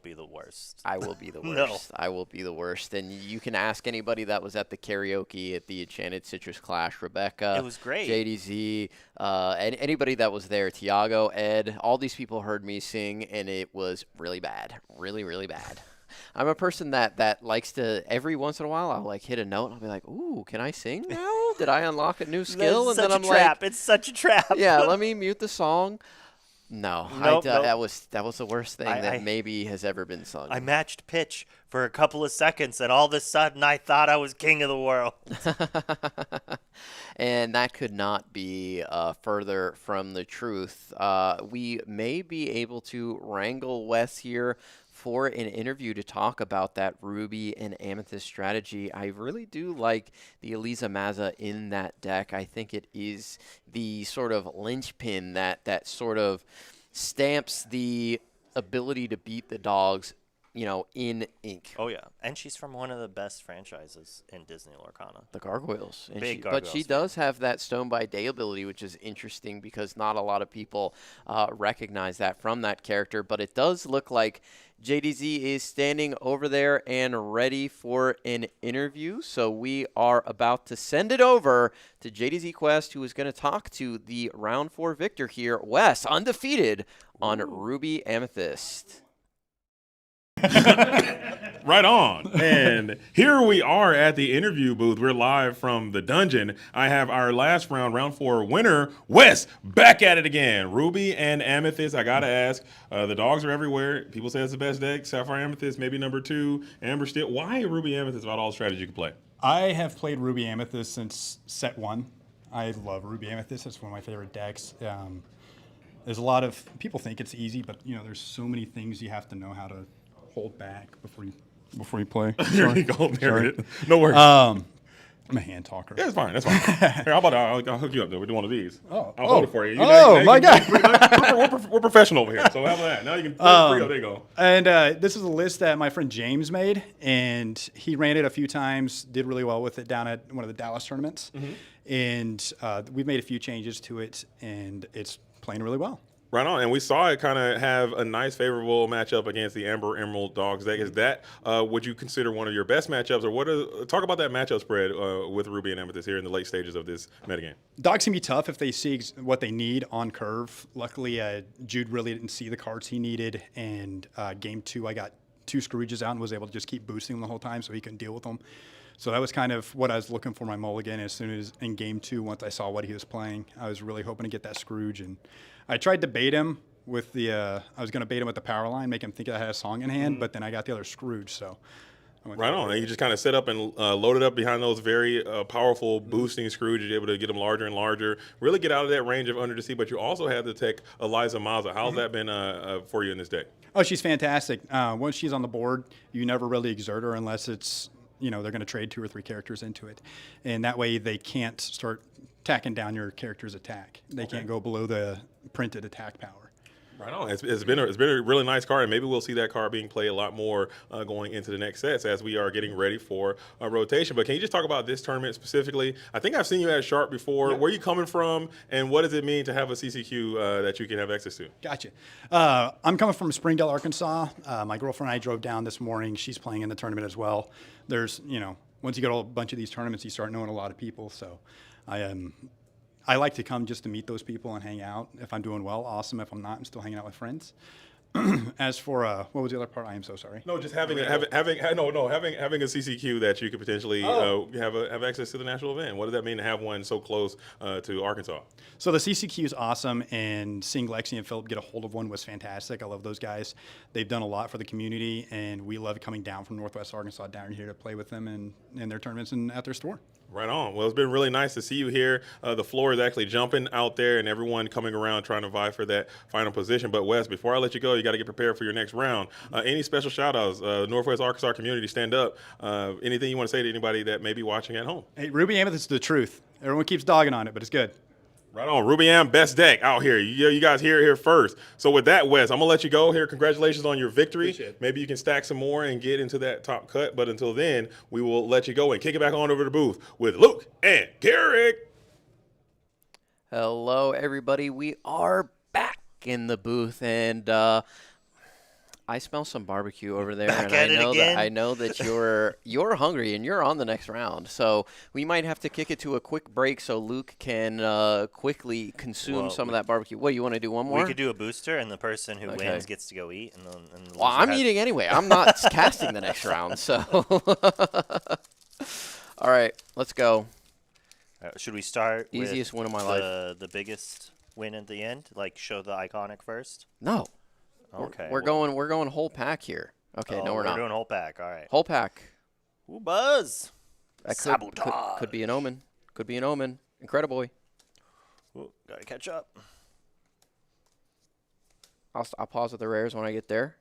be the worst. I will be the worst. No. I will be the worst. And you can ask anybody that was at the karaoke at the Enchanted Citrus Clash. Rebecca. It was great. JDZ. Anybody that was there. Tiago, Ed. All these people heard me sing, and it was really bad. Really, really bad. I'm a person that likes to, every once in a while, I'll like hit a note and I'll be like, ooh, can I sing now? Did I unlock a new skill? That's and then I'm trap. like, It's such a trap. yeah, let me mute the song. No, Nope. that was the worst thing that maybe has ever been sung. I matched pitch for a couple of seconds, and all of a sudden I thought I was king of the world. And that could not be further from the truth. We may be able to wrangle Wes here for an interview to talk about that Ruby and Amethyst strategy. I really do like the Eliza Mazza in that deck. I think it is the sort of linchpin that sort of stamps the ability to beat the dogs, in ink. Oh, yeah. And she's from one of the best franchises in Disney Lorcana. The Gargoyles. And Big But she Gargoyles does have that Stone by Day ability, which is interesting because not a lot of people recognize that from that character. But it does look like JDZ is standing over there and ready for an interview. So we are about to send it over to JDZ Quest, who is going to talk to the round 4 victor here, Wes, undefeated on Ruby Amethyst. Right on. And here we are at the interview booth. We're live from the dungeon. I have our last round 4 winner, Wes, back at it again. Ruby and Amethyst. I got to ask, the dogs are everywhere. People say it's the best deck. Sapphire Amethyst, maybe number 2. Amber Steel. Why Ruby Amethyst about all the strategies you can play? I have played Ruby Amethyst since set 1. I love Ruby Amethyst. It's one of my favorite decks. There's a lot of people think it's easy, but there's so many things you have to know how to hold back before you play. There you go. There it is. No worries. I'm a hand talker. Yeah, it's fine. That's fine. Here, how about I'll hook you up, though. We'll do one of these. I'll hold it for you. My God. We're professional over here. So how about that? Now you can free up. There you go. And this is a list that my friend James made, and he ran it a few times, did really well with it down at one of the Dallas tournaments. Mm-hmm. And we've made a few changes to it, and it's playing really well. Right on, and we saw it kind of have a nice favorable matchup against the Amber Emerald Dogs deck. Is that would you consider one of your best matchups, or talk about that matchup spread with Ruby and Amethyst here in the late stages of this metagame? Dogs can be tough if they see what they need on curve. Luckily, Jude really didn't see the cards he needed, and game 2 I got 2 Scrooges out and was able to just keep boosting them the whole time so he couldn't deal with them. So that was kind of what I was looking for my mulligan. As soon as in game 2, once I saw what he was playing, I was really hoping to get that Scrooge. And I tried to bait him with I was going to bait him with the power line, make him think I had a song in hand, but then I got the other Scrooge. So right on. And you just kind of set up and loaded up behind those very powerful boosting Scrooge. You're able to get them larger and larger, really get out of that range of under the sea. But you also have the tech Eliza Mazza. How's that been for you in this deck? Oh, she's fantastic. Once she's on the board, you never really exert her unless it's they're going to trade 2 or 3 characters into it. And that way they can't start tacking down your character's attack. They can't go below the printed attack power. Right on. It's been a really nice card, and maybe we'll see that card being played a lot more going into the next sets as we are getting ready for a rotation. But can you just talk about this tournament specifically? I think I've seen you at Sharp before. Yeah. Where are you coming from, and what does it mean to have a CCQ that you can have access to? Gotcha. I'm coming from Springdale, Arkansas. My girlfriend and I drove down this morning. She's playing in the tournament as well. There's, once you get a bunch of these tournaments, you start knowing a lot of people. So I like to come just to meet those people and hang out. If I'm doing well, awesome. If I'm not, I'm still hanging out with friends. As for what was the other part? I am so sorry. No, just having a CCQ that you could potentially have access to the national event. What does that mean to have one so close to Arkansas? So the CCQ is awesome, and seeing Lexi and Philip get a hold of one was fantastic. I love those guys. They've done a lot for the community, and we love coming down from Northwest Arkansas down here to play with them in their tournaments and at their store. Right on. Well, it's been really nice to see you here. The floor is actually jumping out there, and everyone coming around trying to vie for that final position. But Wes, before I let you go, you got to get prepared for your next round. Any special shout-outs? Northwest Arkansas community, stand up. Anything you want to say to anybody that may be watching at home? Hey, Ruby Amethyst is the truth. Everyone keeps dogging on it, but it's good. Right on. Ruby Am, best deck out here. You guys hear it here first. So with that, Wes, I'm going to let you go here. Congratulations on your victory. Appreciate it. Maybe you can stack some more and get into that top cut. But until then, we will let you go and kick it back on over to the booth with Luke and Garrick. Hello, everybody. We are back in the booth, and I smell some barbecue over there, Back and at it again? I know that you're hungry and you're on the next round. So we might have to kick it to a quick break so Luke can quickly consume Well, some of that barbecue. What, you want to do one more? We could do a booster, and the person who Okay. wins gets to go eat. And the Well, loser I'm has- eating anyway. I'm not casting the next round. So, all right, let's go. Should we start Easiest with win of my life. the biggest win at the end? Like show the iconic first? No, Okay. we're going whole pack here. Okay, no, we're not. doing whole pack. All right. Whole pack. Ooh, buzz. That Sabotage. could be an omen. Could be an omen. Incredible. Ooh, gotta catch up. I'll pause at the rares when I get there.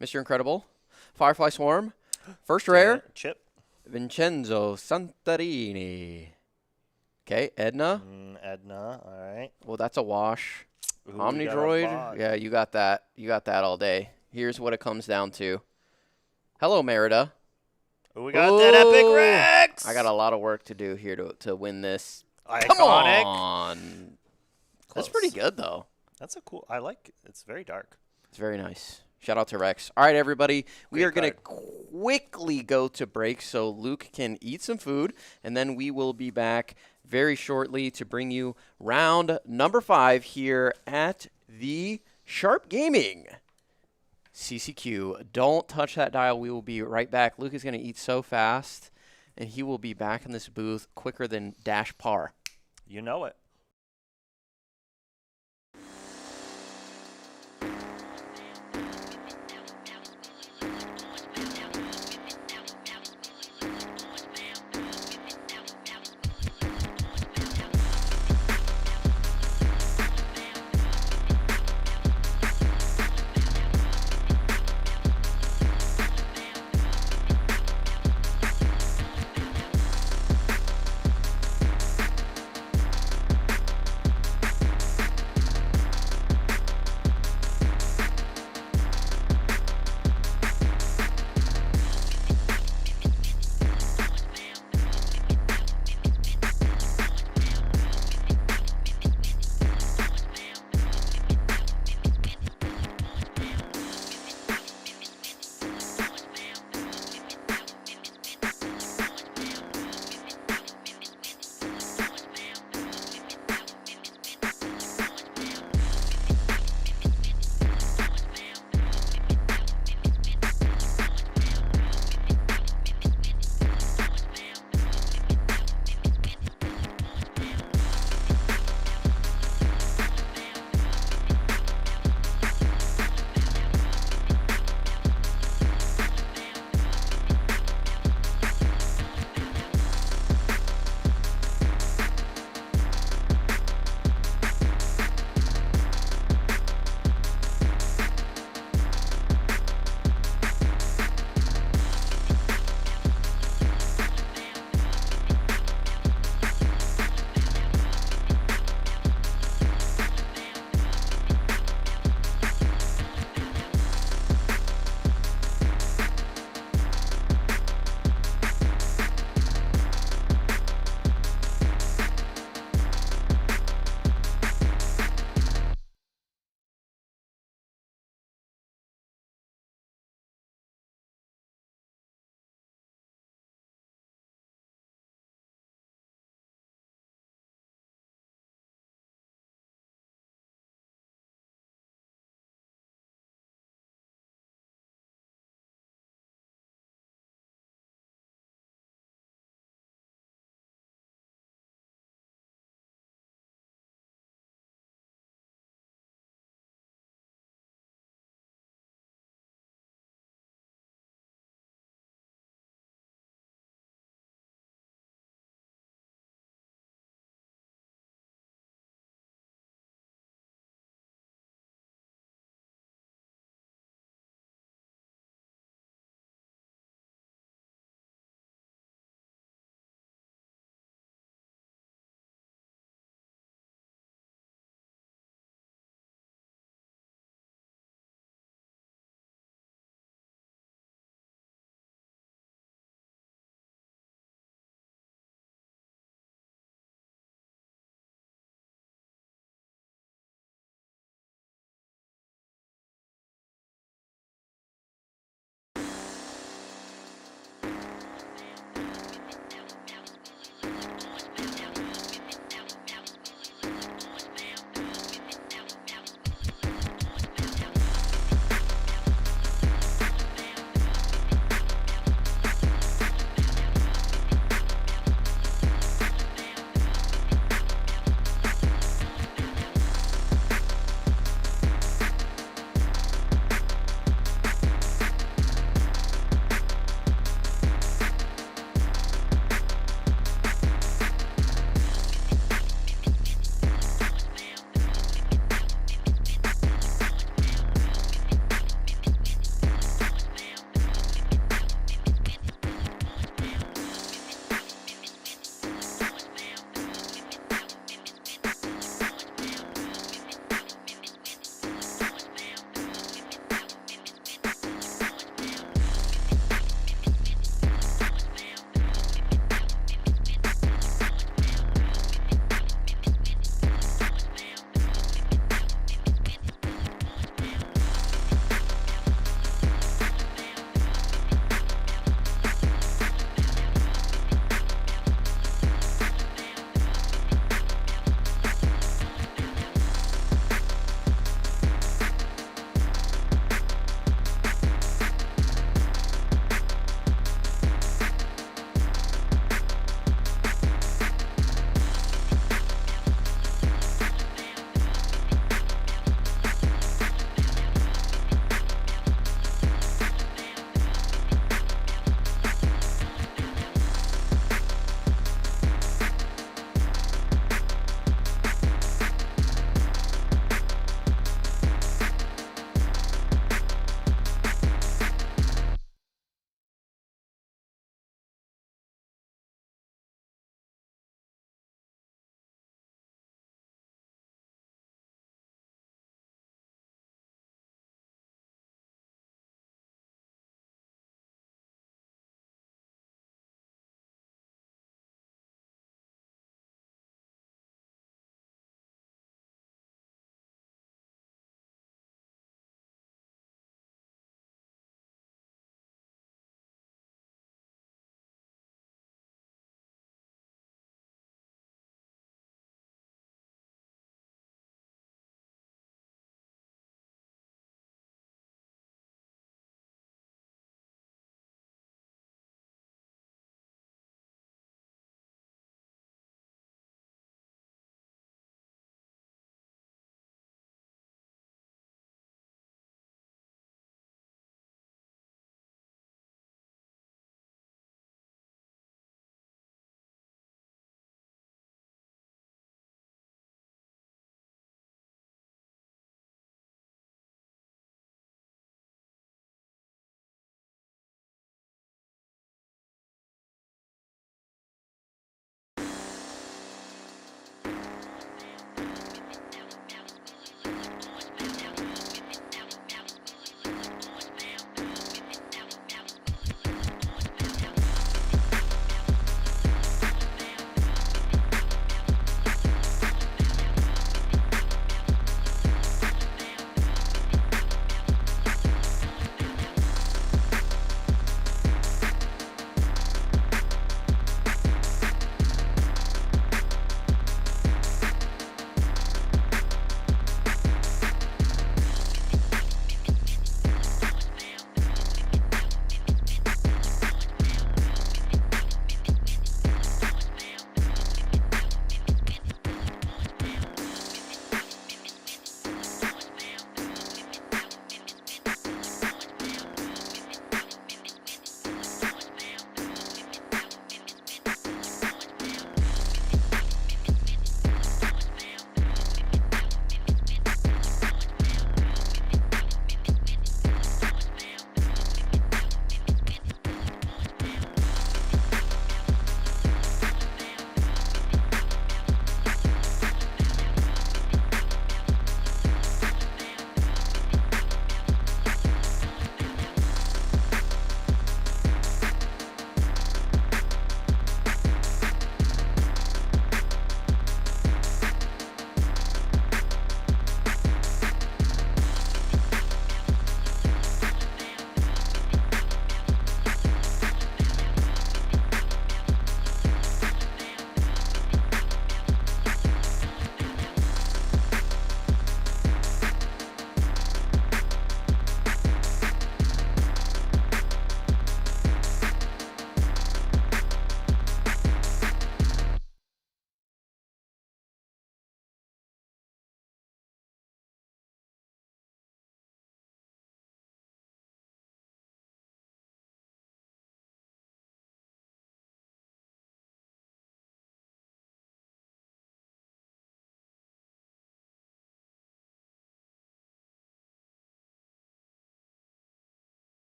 Mr. Incredible, Firefly Swarm, first rare, Chip. Vincenzo Santorini. Okay, Edna. Edna. All right. Well, that's a wash. Ooh, we got a Omnidroid. bot. Yeah, you got that. You got that all day. Here's what it comes down to. Hello, Merida. Ooh, we got that epic Ooh, Rex. I got a lot of work to do here to win this. Iconic. Come on. That's Close. pretty good, though. That's a cool. I like. It's very dark. It's very nice. Shout out to Rex. All right, everybody. We Great are going to card. quickly go to break so Luke can eat some food, and then we will be back very shortly to bring you round number 5 here at the Sharp Gaming CCQ. Don't touch that dial. We will be right back. Luke is going to eat so fast, and he will be back in this booth quicker than Dash Par. You know it.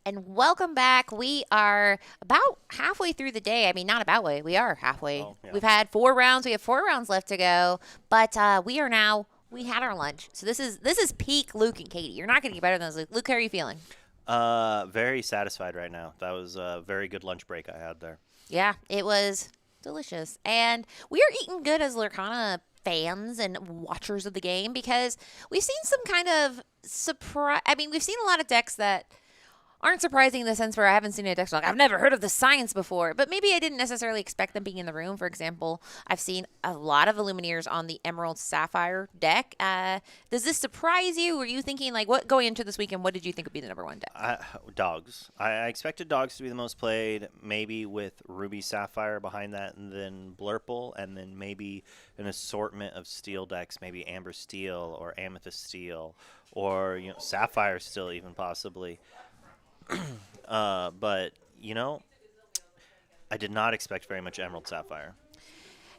and welcome back. We are about halfway through the day. I mean, not about way. We are halfway. Oh, yeah. We've had 4 rounds. We have 4 rounds left to go, but we had our lunch. So this is peak Luke and Katie. You're not going to get better than this, Luke. Luke, how are you feeling? Very satisfied right now. That was a very good lunch break I had there. Yeah, it was delicious. And we are eating good as Lorcana fans and watchers of the game because we've seen some kind of surprise. I mean, we've seen a lot of decks that aren't surprising in the sense where I haven't seen a deck like I've never heard of the science before, but maybe I didn't necessarily expect them being in the room. For example, I've seen a lot of Illumineers on the Emerald Sapphire deck. Does this surprise you? Were you thinking like what going into this weekend? What did you think would be the number 1 deck? Dogs. I expected dogs to be the most played, maybe with Ruby Sapphire behind that, and then Blurple, and then maybe an assortment of steel decks, maybe Amber Steel or Amethyst Steel, or Sapphire Steel even possibly. But I did not expect very much Emerald Sapphire.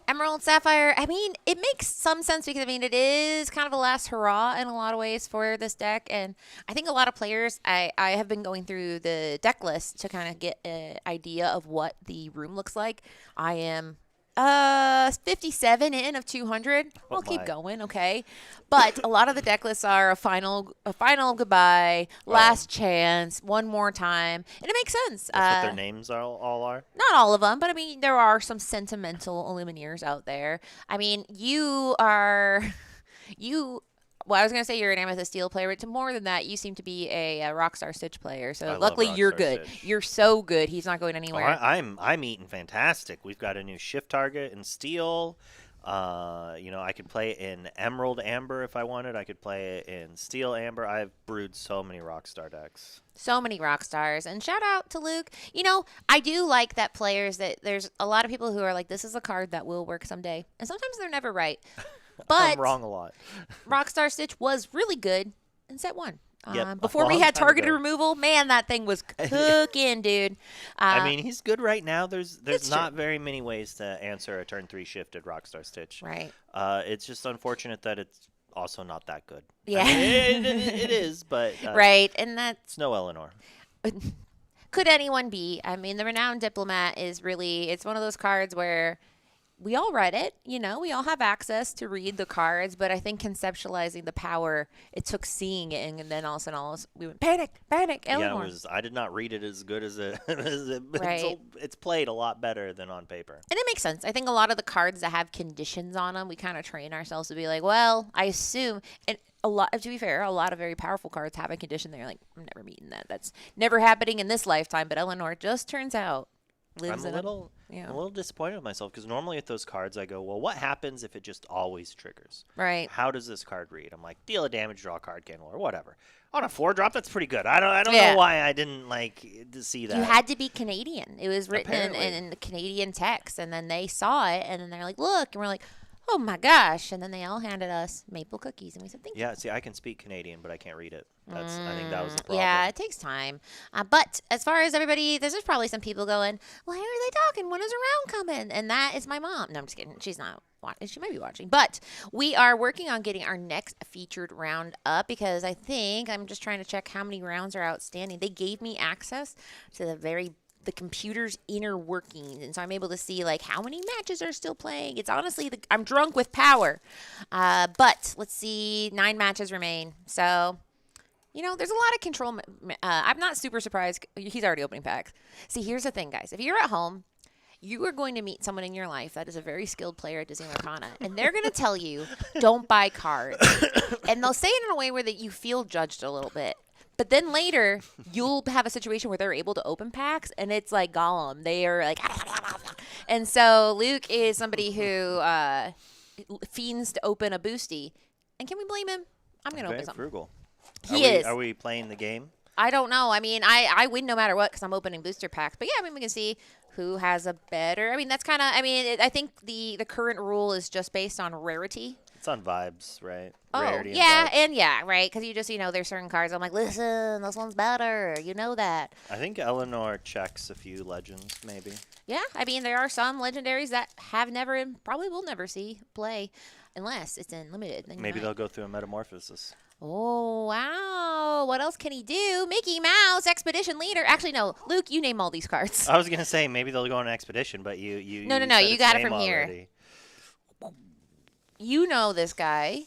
Emerald Sapphire, I mean, it makes some sense because, I mean, it is kind of a last hurrah in a lot of ways for this deck. And I think a lot of players, I have been going through the deck list to kind of get an idea of what the room looks like. I am 57 in of 200. I'll keep going, okay? But a lot of the deck lists are a final goodbye, last chance, one more time, and it makes sense. That's what their names all are? Not all of them, but I mean, there are some sentimental Illumineers out there. I mean, well, I was going to say you're an Amethyst Steel player, but to more than that, you seem to be a Rockstar Stitch player. So luckily you're good. Stitch. You're so good. He's not going anywhere. I'm eating fantastic. We've got a new shift target in Steel. I could play it in Emerald Amber if I wanted. I could play it in Steel Amber. I've brewed so many Rockstar decks. So many Rockstars. And shout out to Luke. I do like that there's a lot of people who are like, this is a card that will work someday. And sometimes they're never right. But I'm wrong a lot. Rockstar Stitch was really good in set 1. Yep, before we had targeted removal, man, that thing was cooking, dude. I mean, he's good right now. There's not true. very many ways to answer a turn 3 shifted Rockstar Stitch. Right. It's just unfortunate that it's also not that good. Yeah. I mean, it is, but right, and that's it's no Eleanor. Could anyone be? I mean, the Renowned Diplomat is really, it's one of those cards where we all read it, we all have access to read the cards, but I think conceptualizing the power, it took seeing it, and then all of a sudden we went, panic, Eleanor. Yeah, I did not read it as good as it, Right. it's played a lot better than on paper. And it makes sense. I think a lot of the cards that have conditions on them, we kind of train ourselves to be like, well, I assume, and to be fair, a lot of very powerful cards have a condition. They're like, I'm never meeting that. That's never happening in this lifetime, but Eleanor just turns out lives I'm a little disappointed with myself because normally with those cards I go, well, what happens if it just always triggers? Right. How does this card read? I'm like, deal a damage, draw a card, cancel, or whatever. On a 4-drop, that's pretty good. I don't know why I didn't like to see that. You had to be Canadian. It was written Apparently. in the Canadian text, and then they saw it, and then they're like, look, and we're like, oh my gosh, and then they all handed us maple cookies, and we said, thank you. Yeah, see, I can speak Canadian, but I can't read it. I think that was the problem. Yeah, it takes time. But as far as everybody, there's just probably some people going, why are they talking? When is a round coming? And that is my mom. No, I'm just kidding. She's not watching. She might be watching. But we are working on getting our next featured round up because I think I'm just trying to check how many rounds are outstanding. They gave me access to the computer's inner workings, and so I'm able to see like how many matches are still playing. It's honestly I'm drunk with power. But let's see, 9 matches remain. So there's a lot of control. I'm not super surprised. He's already opening packs. See, here's the thing, guys. If you're at home, you are going to meet someone in your life that is a very skilled player at Disney Lorcana, and they're going to tell you, don't buy cards. And they'll say it in a way where that you feel judged a little bit. But then later, you'll have a situation where they're able to open packs, and it's like Gollum. They are like, and so Luke is somebody who fiends to open a boosty. And can we blame him? I'm going to open something. Frugal. He is. Are we playing the game? I don't know. I mean, I win no matter what because I'm opening booster packs. But yeah, I mean, we can see who has a better. I mean, that's kind of. I mean, I think the current rule is just based on rarity. It's on vibes, right? Oh, Rarity and yeah, vibes. and yeah, right? Because you just, there's certain cards. I'm like, listen, this one's better. You know that. I think Eleanor checks a few legends, maybe. Yeah, I mean, there are some legendaries that have never and probably will never see play unless it's in limited. Then you Maybe might. they'll go through a metamorphosis. Oh, wow. What else can he do? Mickey Mouse, Expedition Leader. Actually, no. Luke, you name all these cards. I was gonna say maybe they'll go on an expedition, but you No, said you its got it name from here. already. You know this guy.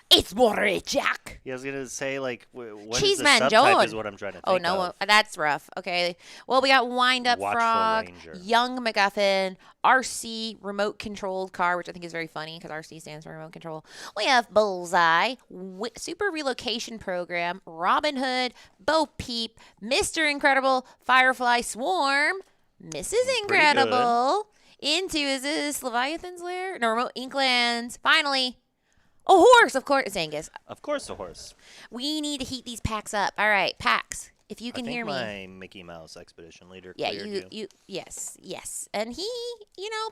It's Moray Jack. Yeah, I was gonna say like what is Cheeseman the subtype John. is what I'm trying to think Oh, no. of. That's rough. Okay. Well, we got Wind Up Watchful Frog, Ranger. Young MacGuffin, RC, remote controlled car, which I think is very funny because RC stands for remote control. We have Bullseye, Super Relocation Program, Robin Hood, Bo Peep, Mr. Incredible, Firefly Swarm, Mrs. Incredible, is this Leviathan's Lair? No, Remote Inklands. Finally, a horse, of course. It's Angus. Of course, a horse. We need to heat these packs up. All right, packs. If you can I think hear me. my Mickey Mouse expedition leader Yeah, cleared yes. And he,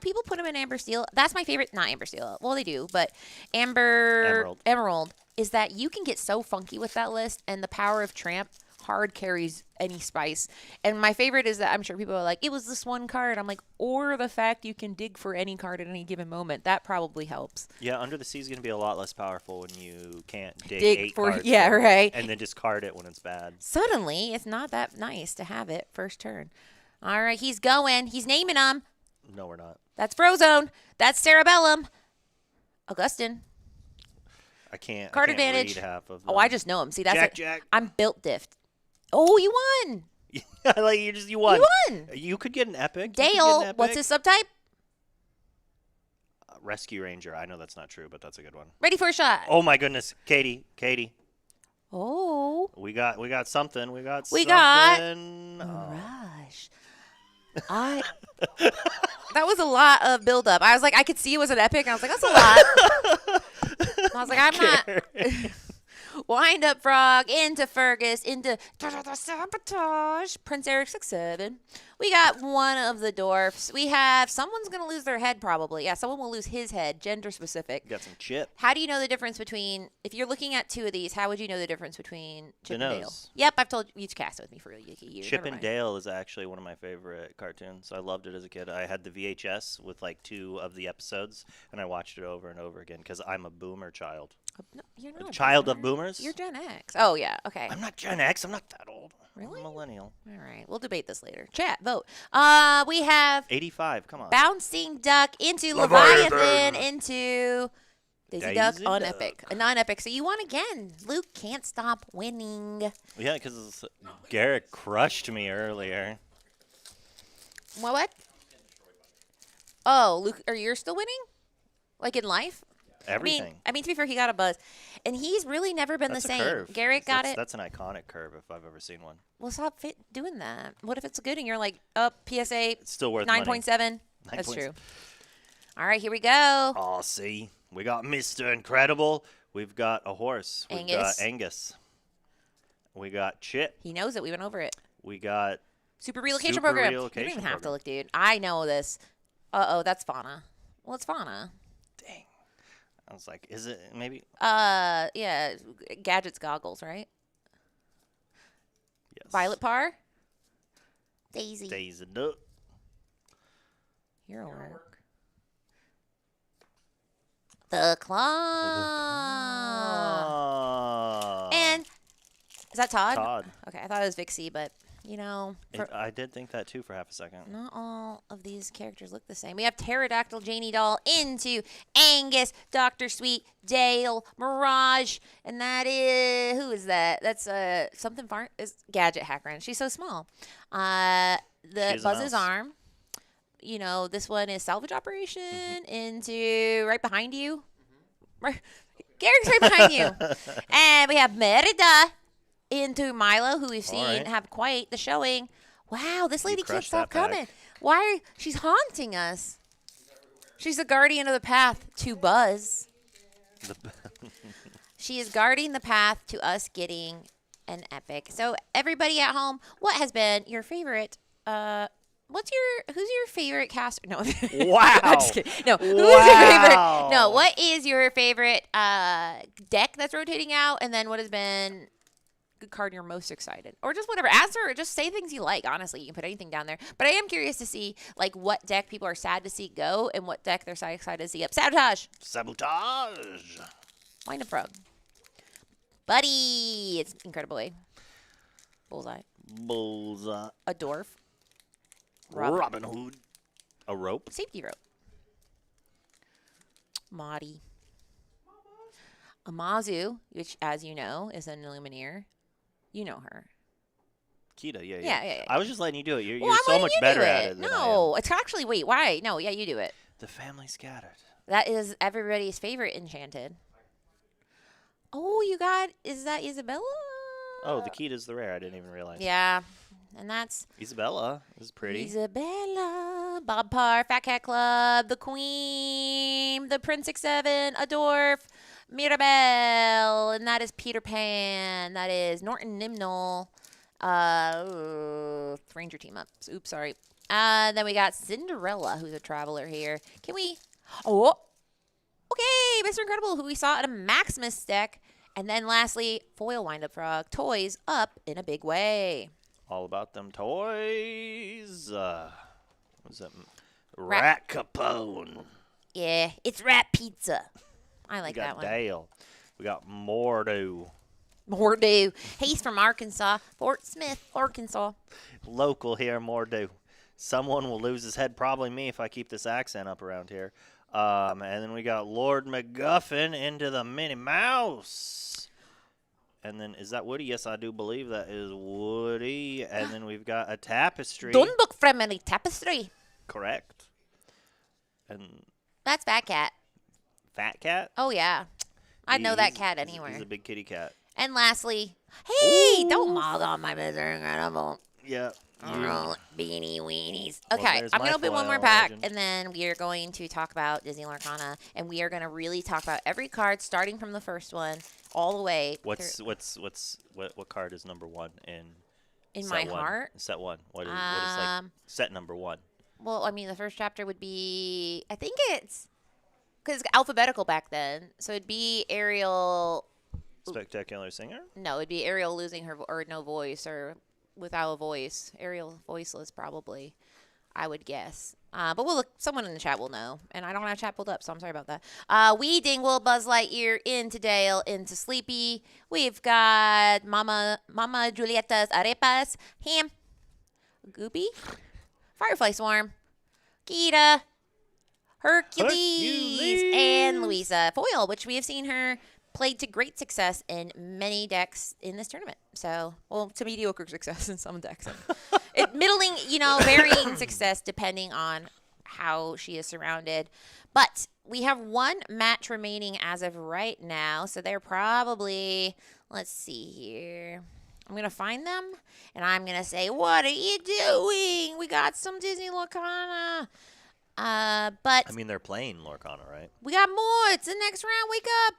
people put him in Amber Steel. That's my favorite, not Amber Steel. Well, they do, but Emerald is that you can get so funky with that list, and the power of Tramp hard carries any spice. And my favorite is that I'm sure people are like, it was this one card. I'm like, or the fact you can dig for any card at any given moment. That probably helps. Yeah, Under the Sea is going to be a lot less powerful when you can't dig eight for cards yeah, for it, right. and then discard it when it's bad. Suddenly, it's not that nice to have it first turn. All right, he's going. He's naming them. No, we're not. That's Frozone. That's Cerebellum. Augustin. I can't. Card I can't advantage. Read half of Oh, them. I just know him. See, that's Jack. I'm built diffed. Oh, you won. Like you won. You won. You could get an epic. You could get Dale, an epic. what's his subtype? Rescue Ranger. I know that's not true, but that's a good one. Ready for a shot. Oh my goodness, Katie. Oh. We got something. We got Mirage. That was a lot of build up. I was like, I could see it was an epic. I was like, that's a lot. I was like, I'm not. Wind Up Frog into Fergus into Sabotage. Prince Eric 6-7. We got one of the dwarfs. We have someone's gonna lose their head probably. Yeah, someone will lose his head, gender specific. Got some chip. How do you know the difference between if you're looking at two of these? How would you know the difference between Chip The and Dale? nose. Yep, I've told you to cast it with me for a year. Chip Never and mind. Dale is actually one of my favorite cartoons. I loved it as a kid. I had the VHS with like 2 of the episodes, and I watched it over and over again because I'm a boomer child. No, you're not A a child boomer. of boomers? You're Gen X. Oh yeah. Okay. I'm not Gen X. I'm not that old. Really? I'm a millennial. All right. We'll debate this later. Chat. Vote. We have 85. Come on. Bouncing Duck into Leviathan into Daisy Duck Daisy on Duck. Epic. A non-epic. So you won again. Luke can't stop winning. Yeah, because Garrett crushed me earlier. What? Oh, Luke, are you still winning? Like in life? Everything. I mean, to be fair, he got a buzz. And he's really never been That's the a same. curve. Garrett got it. That's an iconic curve if I've ever seen one. Well, stop doing that. What if it's good and you're like, PSA It's still worth money. 9.7? That's 9.7. true. All right, here we go. Oh, see, we got Mr. Incredible. We've got a horse. We've got Angus. We got Chip. He knows it. We went over it. We got Super Relocation Super Program. You Relocation don't even have to Program. look, dude. I know this. Uh-oh, that's Fauna. Well, it's Fauna. Dang. I was like, is it maybe? Yeah, Gadget's goggles, right? Yes. Violet Par. Daisy. Daisy Duck. Hero work. The Claw. And is that Todd? Todd. Okay, I thought it was Vixie, but I did think that too for half a second. not all of these characters look the same. We have Pterodactyl Janie Doll into Angus, Dr. Sweet, Dale, Mirage, and that is who is that? That's something far is Gadget Hacker. She's so small. The She's a Buzz's mouse. arm. This one is Salvage Operation into right behind you. Right, Garrick's right behind you. And we have Merida into Milo, who we've seen right. have quite the showing. Wow, this lady can't crushed stop that pack. coming. Why? She's haunting us. She's the guardian of the path to Buzz. She is guarding the path to us getting an epic. So everybody at home, what has been your favorite? Who's your favorite caster? No, Wow. I'm just kidding. No, who's your favorite? No, No, what is your favorite deck that's rotating out, and then what has been good card you're most excited, or just whatever. Answer or just say things you like. Honestly, you can put anything down there. But I am curious to see like what deck people are sad to see go, and what deck they're so excited to see up. Sabotage. Sabotage. Wind up frog. Buddy, it's incredibly. Bullseye. Bullseye. A dwarf. Robin Hood. A rope. Safety rope. Maudie. Amazu, which, as you know, is an Illumineer. You know her. Kita, yeah. Yeah. I was just letting you do it. You're I'm so letting much you better do at it. it than No, I am. it's actually, wait, why? No, yeah, you do it. The family scattered. That is everybody's favorite enchanted. Oh, is that Isabella? Oh, the Kita's the rare. I didn't even realize. Yeah, and that's Isabella is pretty. Isabella, Bob Parr, Fat Cat Club, the Queen, the Prince 67, a dwarf, Mirabelle, and that is Peter Pan. That is Norton Nimnol. Ranger team ups. Oops, sorry. Then we got Cinderella, who's a traveler here. Can we? Oh, okay, Mr. Incredible, who we saw at a Maximus deck. And then lastly, foil wind-up frog. Toys up in a big way. All about them toys. What's that? Rat- Rat Capone. Yeah, it's rat pizza. I like We that got one. Dale. We got Mordo. Mordo. He's from Arkansas. Fortsmith, Arkansas. Local here, Mordo. Someone will lose his head, probably me, if I keep this accent up around here. And then we got Lord MacGuffin into the Minnie Mouse. And then, is that Woody? Yes, I do believe that is Woody. And then we've got a tapestry. Don't look friendly tapestry. Correct. And That's Fat Cat. Fat Cat? Oh, yeah. I'd know that He's- cat he's- anywhere. He's a big kitty cat. And lastly, hey, don't mog on my Mr. Incredible. Yeah. Oh, beanie weenies. Well, Okay, there's I'm my going to open one more foil pack, legend. and then we are going to talk about Disney Lorcana, and we are going to really talk about every card, starting from the first one all the way. What card is number one in In set my one? heart? Set one. What is like Um, set number one? Well, I mean, the first chapter would be, I think it's, because it's alphabetical back then, so it'd be Ariel. Spectacular Singer? No, it'd be Ariel losing her or no voice, or without a voice. Ariel voiceless, probably, I would guess. But we'll look. Someone in the chat will know, and I don't have chat pulled up, so I'm sorry about that. We Dingle, Buzz Lightyear, into Dale, into Sleepy. We've got Mama Julieta's Arepas, Ham, Goopy, Firefly Swarm, Kita, Hercules, and Louisa Foil, which we have seen her played to great success in many decks in this tournament. So, well, to mediocre success in some decks. Middling, varying success depending on how she is surrounded. But we have one match remaining as of right now. So they're probably, let's see here. I'm going to find them, and I'm going to say, what are you doing? We got some Disney Lorcana. But I mean, they're playing Lorcana, right? we got more. It's the next round. Wake up.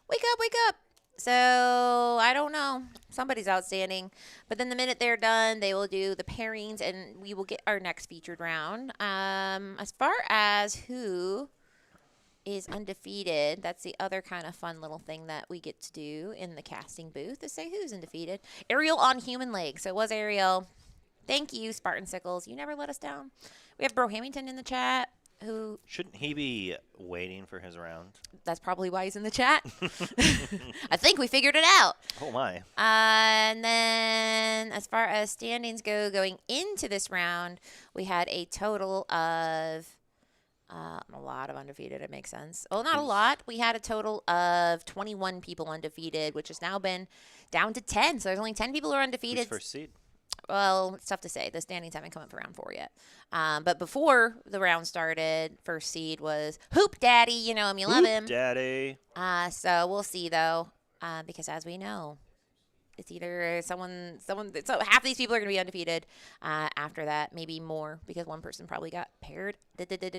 Wake up, wake up. So, I don't know. Somebody's outstanding. But then the minute they're done, they will do the pairings, and we will get our next featured round. As far as who is undefeated, that's the other kind of fun little thing that we get to do in the casting booth, is say who's undefeated. Ariel on human legs. So it was Ariel. Thank you, Spartan Sickles. You never let us down. We have Bro Hamilton in the chat. Who Shouldn't he be waiting for his round? that's probably why he's in the chat. I think we figured it out. Oh my! And then as far as standings go going into this round, we had a total of a lot of undefeated. It makes sense. Well, not a lot. We had a total of 21 people undefeated, which has now been down to 10. So there's only 10 people who are Who's undefeated. first seed? Well, it's tough to say. The standings haven't come up for round 4 yet. But before the round started, first seed was Hoop Daddy. You know him, you love him. Daddy. So we'll see, though, because as we know, it's either someone. So half of these people are going to be undefeated. After that, maybe more, because one person probably got paired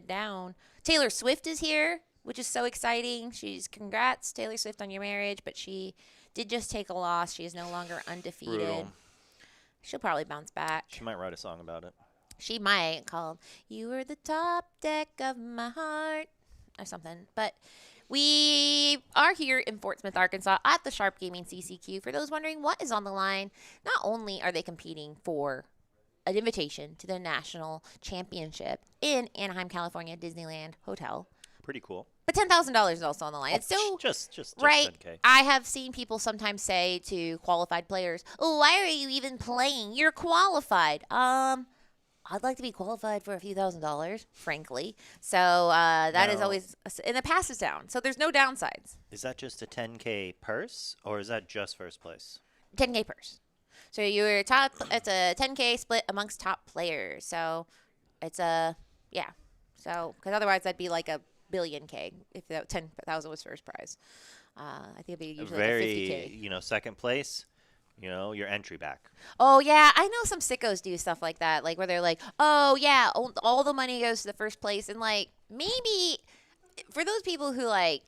down. Taylor Swift is here, which is so exciting. Congrats, Taylor Swift, on your marriage, but she did just take a loss. She is no longer undefeated. Brutal. She'll probably bounce back. She might write a song about it. She might, called "You Were the Top Deck of My Heart." or something. But we are here in Fortsmith, Arkansas at the Sharp Gaming CCQ. For those wondering what is on the line, not only are they competing for an invitation to the national championship in Anaheim, California, Disneyland Hotel, Pretty cool. but $10,000 is also on the line. It's still Just right. 10K. I have seen people sometimes say to qualified players, "Oh, why are you even playing? You're qualified." I'd like to be qualified for a few $1,000s, frankly. So that is Now- always, and it passes down. So there's no downsides. Is that just a 10K purse, or is that just first place? 10K purse. So you're top. It's a 10K split amongst top players. So it's a So because otherwise that'd be like a billion K if that 10,000 was first prize. I think it'd be usually like a 50K. Second place, your entry back. Oh yeah, I know some sickos do stuff like that, like where they're like, oh yeah, all the money goes to the first place, and like maybe for those people who like,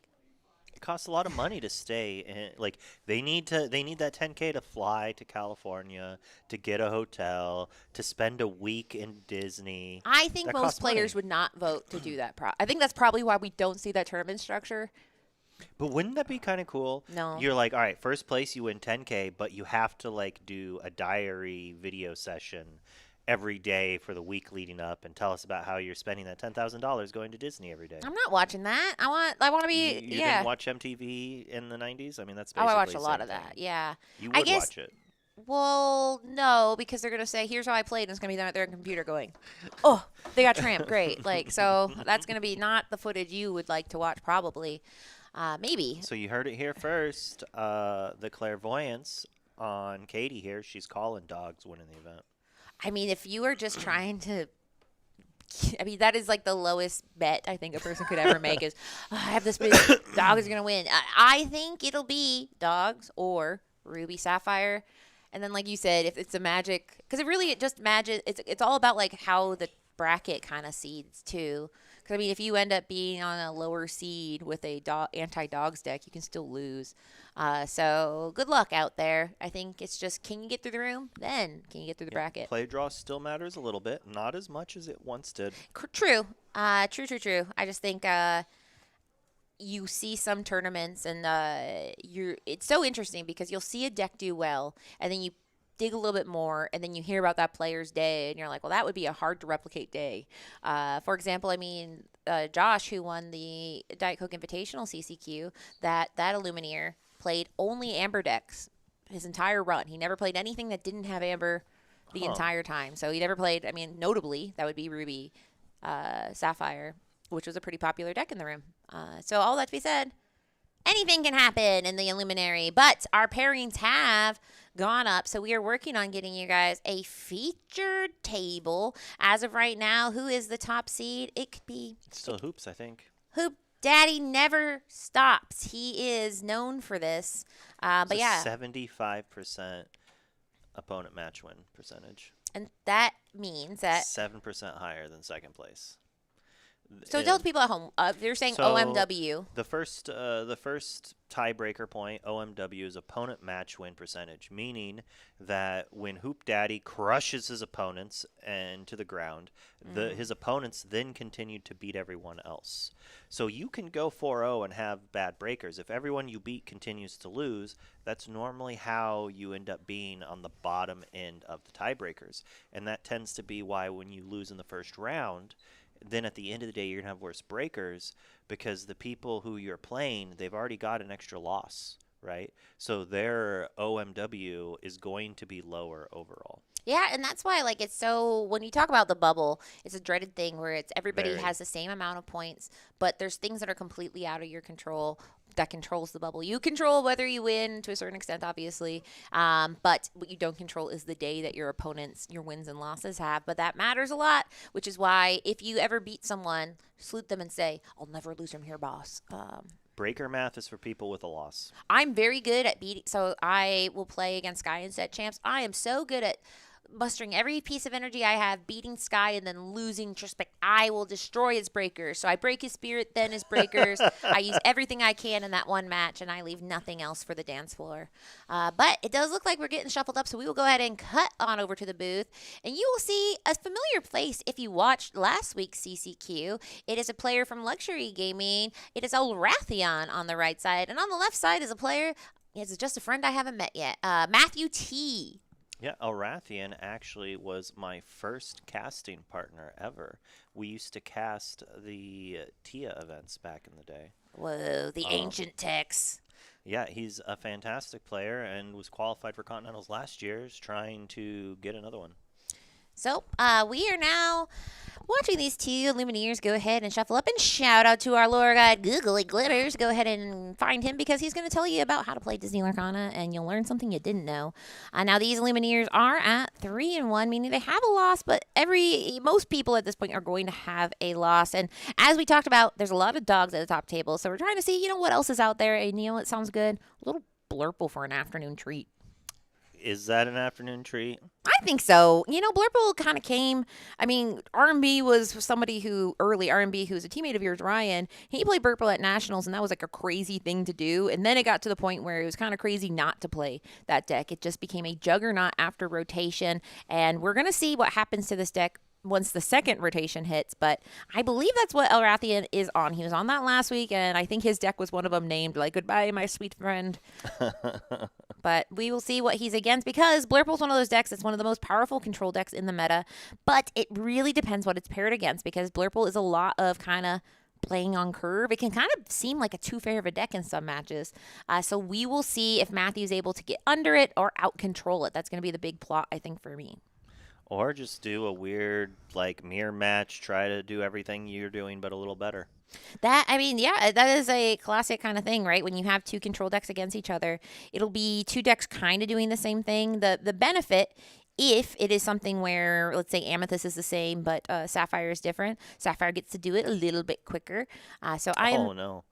It costs a lot of money to stay in. Like they need that 10K to fly to California, to get a hotel, to spend a week in Disney. I think That most costs money. players would not vote to do that. I think that's probably why we don't see that tournament structure. But wouldn't that be kind of cool? No. You're like, all right, first place, you win 10K, but you have to like do a diary video session every day for the week leading up and tell us about how you're spending that $10,000 going to Disney every day. I'm not watching that. I want to be You yeah. didn't watch MTV in the 90s? I mean, that's Oh, basically I watched a the lot same of that. thing. Yeah. You I would guess- watch it. Well, no, because they're gonna say, "Here's how I played," and it's gonna be them at their computer going, "Oh, they got tramp, great!" Like, so that's gonna be not the footage you would like to watch, probably. Maybe. So you heard it here first. The clairvoyance on Katie here. She's calling dogs winning the event. I mean, if you are just trying to, I mean, that is like the lowest bet I think a person could ever make is, "Oh, I have this big dog is gonna win." I think it'll be dogs or Ruby Sapphire. And then, like you said, if it's a magic, because it just magic. It's all about like how the bracket kind of seeds too. Because I mean, if you end up being on a lower seed with a anti-dogs deck, you can still lose. So good luck out there. I think it's just, can you get through the room? Then can you get through the bracket? Play draw still matters a little bit, not as much as it once did. True. True. I just think you see some tournaments and it's so interesting because you'll see a deck do well and then you dig a little bit more and then you hear about that player's day and you're like, well, that would be a hard to replicate day. For example, I mean, Josh, who won the Diet Coke Invitational CCQ, that Illumineer played only Amber decks his entire run. He never played anything that didn't have Amber the entire time. So he never played, I mean, notably, that would be Ruby Sapphire, which was a pretty popular deck in the room. So all that to be said, anything can happen in the Illuminary, but our pairings have gone up, so we are working on getting you guys a featured table. As of right now, who is the top seed? It could be It's still hoops, I think. Hoop Daddy never stops. He is known for this. But It's a yeah, 75% opponent match win percentage. and that means that. 7% higher than second place. So And tell the people at home, they're saying so OMW. The first tiebreaker point, OMW, is opponent match win percentage, meaning that when Hoop Daddy crushes his opponents and to the ground, his opponents then continue to beat everyone else. So you can go 4-0 and have bad breakers. If everyone you beat continues to lose, that's normally how you end up being on the bottom end of the tiebreakers. And that tends to be why when you lose in the first round, then at the end of the day, you're going to have worse breakers because the people who you're playing, they've already got an extra loss, right? So their OMW is going to be lower overall. Yeah, and that's why, like, it's so, when you talk about the bubble, it's a dreaded thing where it's everybody Very. has the same amount of points, but there's things that are completely out of your control that controls the bubble. You control whether you win to a certain extent, obviously, but what you don't control is the day that your opponents, your wins and losses have, but that matters a lot, which is why if you ever beat someone, salute them and say, I'll never lose from here, boss. Breaker math is for people with a loss. I'm very good at beating, so I will play against Sky and Set champs. I am so good at mustering every piece of energy I have, beating Sky, and then losing Trispect. I will destroy his breakers. So I break his spirit, then his breakers. I use everything I can in that one match, and I leave nothing else for the dance floor. But it does look like we're getting shuffled up, so we will go ahead and cut on over to the booth, and you will see a familiar place if you watched last week's CCQ. It is a player from Luxury Gaming. It is Elrathion on the right side, and on the left side is a player. It's just a friend I haven't met yet, Matthew T. Yeah, Elrathion actually was my first casting partner ever. We used to cast the TIA events back in the day. Whoa, the ancient Tex. Yeah, he's a fantastic player and was qualified for Continentals last year, trying to get another one. So we are now watching these two Lumineers go ahead and shuffle up, and shout out to our lore guide, Googly Glitters. Go ahead and find him because he's going to tell you about how to play Disney Lorcana, and you'll learn something you didn't know. Now these Lumineers are at 3-1, meaning they have a loss, but most people at this point are going to have a loss. And as we talked about, there's a lot of dogs at the top table, so we're trying to see, what else is out there, and what sounds good? A little Blurple for an afternoon treat. Is that an afternoon treat? I think so. Blurple kind of came. R&B was somebody R&B, who's a teammate of yours, Ryan. He played Blurple at Nationals, and that was like a crazy thing to do. And then it got to the point where it was kind of crazy not to play that deck. It just became a juggernaut after rotation. And we're going to see what happens to this deck once the second rotation hits, but I believe that's what Elrathion is on. He was on that last week, and I think his deck was one of them named, goodbye, my sweet friend. But we will see what he's against, because Blurple's one of those decks that's one of the most powerful control decks in the meta, but it really depends what it's paired against, because Blurple is a lot of kind of playing on curve. It can kind of seem like a too-fair of a deck in some matches. So we will see if Matthew's able to get under it or out-control it. That's going to be the big plot, I think, for me. Or just do a weird, mirror match, try to do everything you're doing, but a little better. That is a classic kind of thing, right? When you have two control decks against each other, it'll be two decks kind of doing the same thing. The benefit, if it is something where, let's say, Amethyst is the same, but Sapphire is different, Sapphire gets to do it a little bit quicker. Oh, no.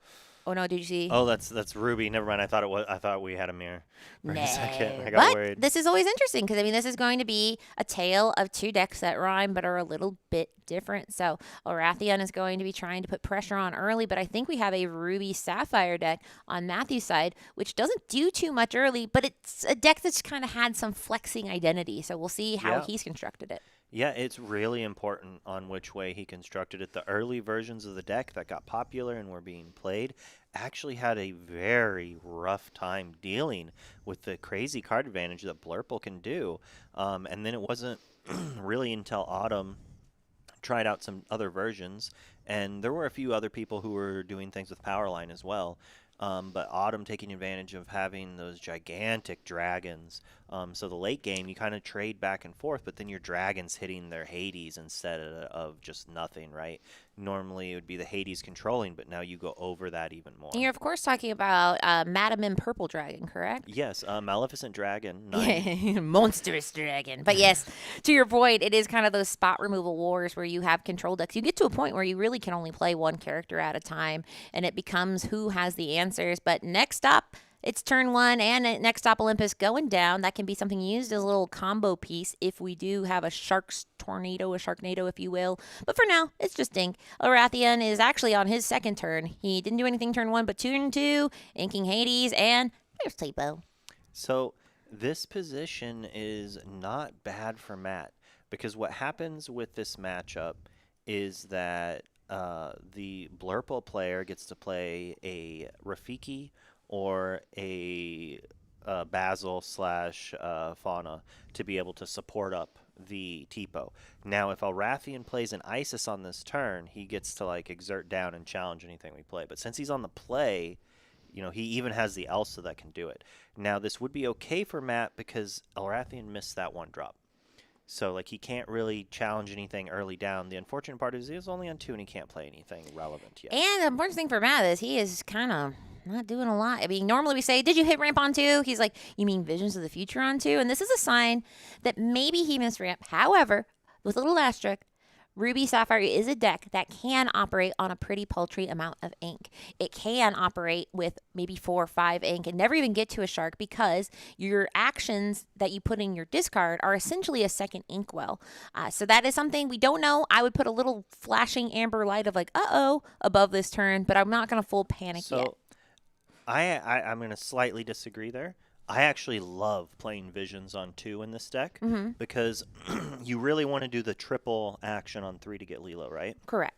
Oh no! Did you see? Oh, that's Ruby. Never mind. I thought we had a mirror for a second. I got but worried. This is always interesting because this is going to be a tale of two decks that rhyme but are a little bit different. So Elrathion is going to be trying to put pressure on early, but I think we have a Ruby Sapphire deck on Matthew's side, which doesn't do too much early, but it's a deck that's kind of had some flexing identity. So we'll see how he's constructed it. Yeah, it's really important on which way he constructed it. The early versions of the deck that got popular and were being played actually had a very rough time dealing with the crazy card advantage that Blurple can do. And then it wasn't really until Autumn tried out some other versions, and there were a few other people who were doing things with Powerline as well. But Autumn taking advantage of having those gigantic dragons. So the late game, you kind of trade back and forth, but then your dragons hitting their Hades instead of just nothing, right? Normally it would be the Hades controlling, but now you go over that even more. And you're, of course, talking about Madam and Purple Dragon, correct? Yes, Maleficent Dragon. Monstrous Dragon. But yes, to your point, it is kind of those spot removal wars where you have control decks. You get to a point where you really can only play one character at a time, and it becomes who has the answers. But next up, it's turn one, and next stop Olympus going down. That can be something used as a little combo piece if we do have a Shark's Tornado, a Sharknado, if you will. But for now, it's just Ink. Elrathion is actually on his second turn. He didn't do anything turn one, but turn two, inking Hades, and there's Typo. So this position is not bad for Matt, because what happens with this matchup is that the Blurple player gets to play a Rafiki or a Basil / Fauna to be able to support up the Tipo. Now, if Elrathion plays an Isis on this turn, he gets to exert down and challenge anything we play. But since he's on the play, he even has the Elsa that can do it. Now, this would be okay for Matt because Elrathion missed that one drop. So, he can't really challenge anything early down. The unfortunate part is he's only on 2 and he can't play anything relevant yet. And the important thing for Matt is he is kind of not doing a lot. Normally we say, did you hit ramp on 2? He's like, you mean Visions of the Future on 2? And this is a sign that maybe he missed ramp. However, with a little asterisk, Ruby Sapphire is a deck that can operate on a pretty paltry amount of ink. It can operate with maybe 4 or 5 ink and never even get to a shark because your actions that you put in your discard are essentially a second inkwell. So that is something we don't know. I would put a little flashing amber light of like, uh-oh, above this turn, but I'm not going to full panic yet. So I'm going to slightly disagree there. I actually love playing Visions on 2 in this deck because you really want to do the triple action on 3 to get Lilo, right? Correct.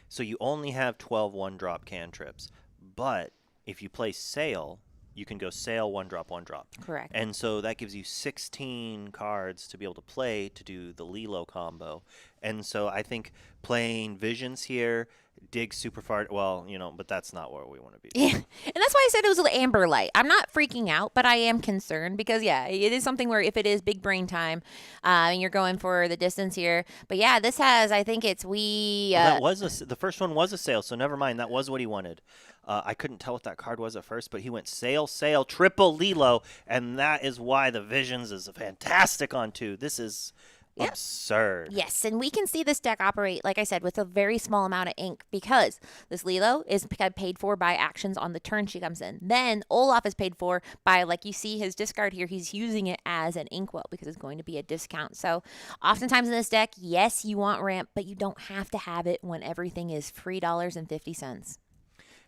So you only have 12 1-drop cantrips. But if you play Sail, you can go Sail, 1-drop, 1-drop. Correct. And so that gives you 16 cards to be able to play to do the Lilo combo. And so I think playing Visions here, dig super far, well, but that's not where we want to be. Yeah. And that's why I said it was an amber light. I'm not freaking out, but I am concerned because, yeah, it is something where if it is big brain time and you're going for the distance here. But, yeah, this has, I think it's That was the first one was a Sail, so never mind. That was what he wanted. I couldn't tell what that card was at first, but he went Sail, Sail, triple Lilo, and that is why the Visions is fantastic on 2. This is absurd. Yes, and we can see this deck operate, like I said, with a very small amount of ink because this Lilo is paid for by actions on the turn she comes in. Then Olaf is paid for by, like you see his discard here, he's using it as an inkwell because it's going to be a discount. So oftentimes in this deck, yes, you want ramp, but you don't have to have it when everything is $3.50.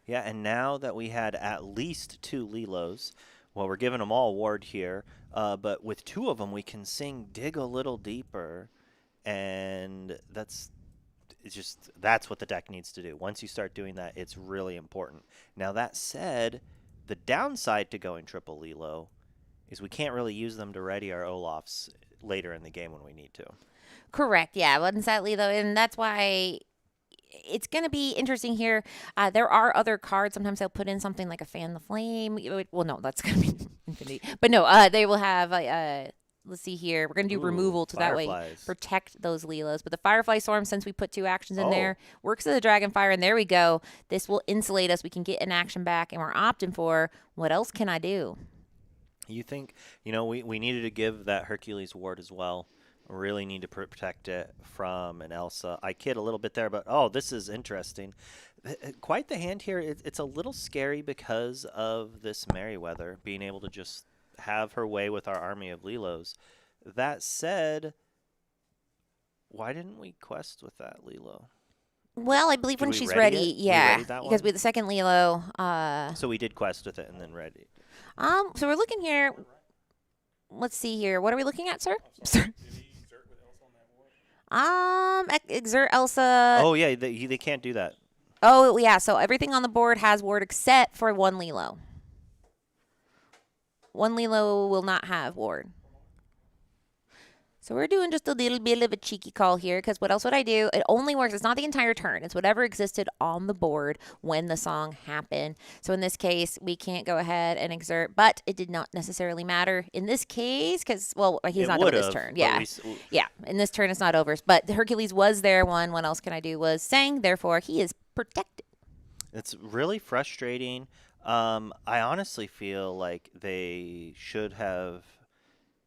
Yeah, and now that we had at least 2 Lilos, well, we're giving them all ward here, but with 2 of them, we can sing Dig a Little Deeper, and that's what the deck needs to do. Once you start doing that, it's really important. Now, that said, the downside to going triple Lilo is we can't really use them to ready our Olafs later in the game when we need to. Correct, yeah, wasn't that Lilo? And that's why it's going to be interesting here. There are other cards. Sometimes they'll put in something like a Fan the Flame. Well, no, that's going to be Infinity. But no, they will have, let's see here. We're going to do removal to that way protect those Lilos. But the Firefly Storm, since we put 2 actions in there, works as a Dragonfire, and there we go. This will insulate us. We can get an action back, and we're opting for what else can I do? You think, we needed to give that Hercules ward as well. Really need to protect it from an Elsa. I kid a little bit there, but this is interesting. Quite the hand here. It's a little scary because of this Merryweather being able to just have her way with our army of Lilos. That said, why didn't we quest with that Lilo? Well, I believe Did when we she's ready ready, it? We yeah, readied that because one? with the second Lilo. So we did quest with it and then ready. So we're looking here. Let's see here. What are we looking at, sir? Exert Elsa. Oh yeah, they can't do that. Oh yeah, so everything on the board has ward except for 1 Lilo. 1 Lilo will not have ward. So we're doing just a little bit of a cheeky call here because what else would I do? It only works. It's not the entire turn. It's whatever existed on the board when the song happened. So in this case, we can't go ahead and exert, but it did not necessarily matter in this case because, well, he's not done this turn. Yeah. Yeah. In this turn, it's not over. But Hercules was there one. What else can I do? Was sang. Therefore, he is protected. It's really frustrating. I honestly feel like they should have,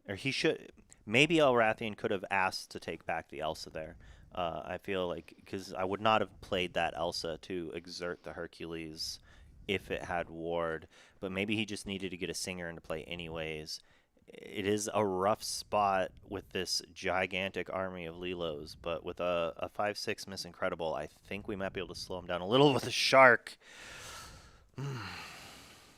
or he should. Maybe Elrathian could have asked to take back the Elsa there. I feel like because I would not have played that Elsa to exert the Hercules if it had ward. But maybe he just needed to get a singer into play anyways. It is a rough spot with this gigantic army of Lilos. But with a 5/6 Miss Incredible, I think we might be able to slow him down a little with a Shark.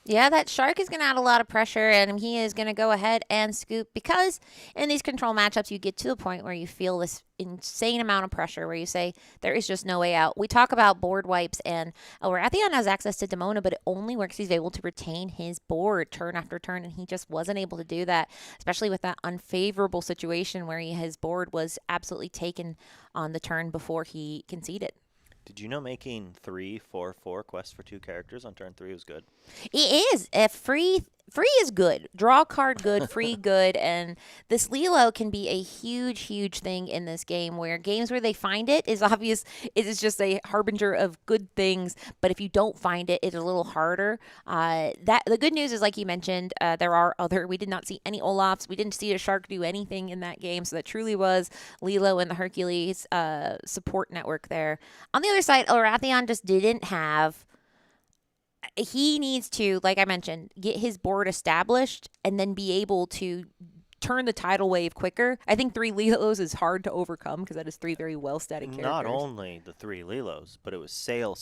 Yeah, that Shark is going to add a lot of pressure, and he is going to go ahead and scoop because in these control matchups, you get to the point where you feel this insane amount of pressure where you say there is just no way out. We talk about board wipes, and Elrathian has access to Demona, but it only works if he's able to retain his board turn after turn, and he just wasn't able to do that, especially with that unfavorable situation where his board was absolutely taken on the turn before he conceded. Did you know making 3/4/4 quests for 2 characters on turn 3 was good? It is. Free is good. Draw card good, free good, and this Lilo can be a huge, huge thing in this game. Where games where they find it is obvious. It is just a harbinger of good things. But if you don't find it, it's a little harder. That the good news is, like you mentioned, there are other. We did not see any Olafs. We didn't see a shark do anything in that game. So that truly was Lilo and the Hercules support network there. On the other side, Elrathion just didn't have. He needs to, like I mentioned, get his board established and then be able to turn the tidal wave quicker. I think 3 Lilos is hard to overcome because that is 3 very well-stated characters. Not only the 3 Lilos, but it was sail.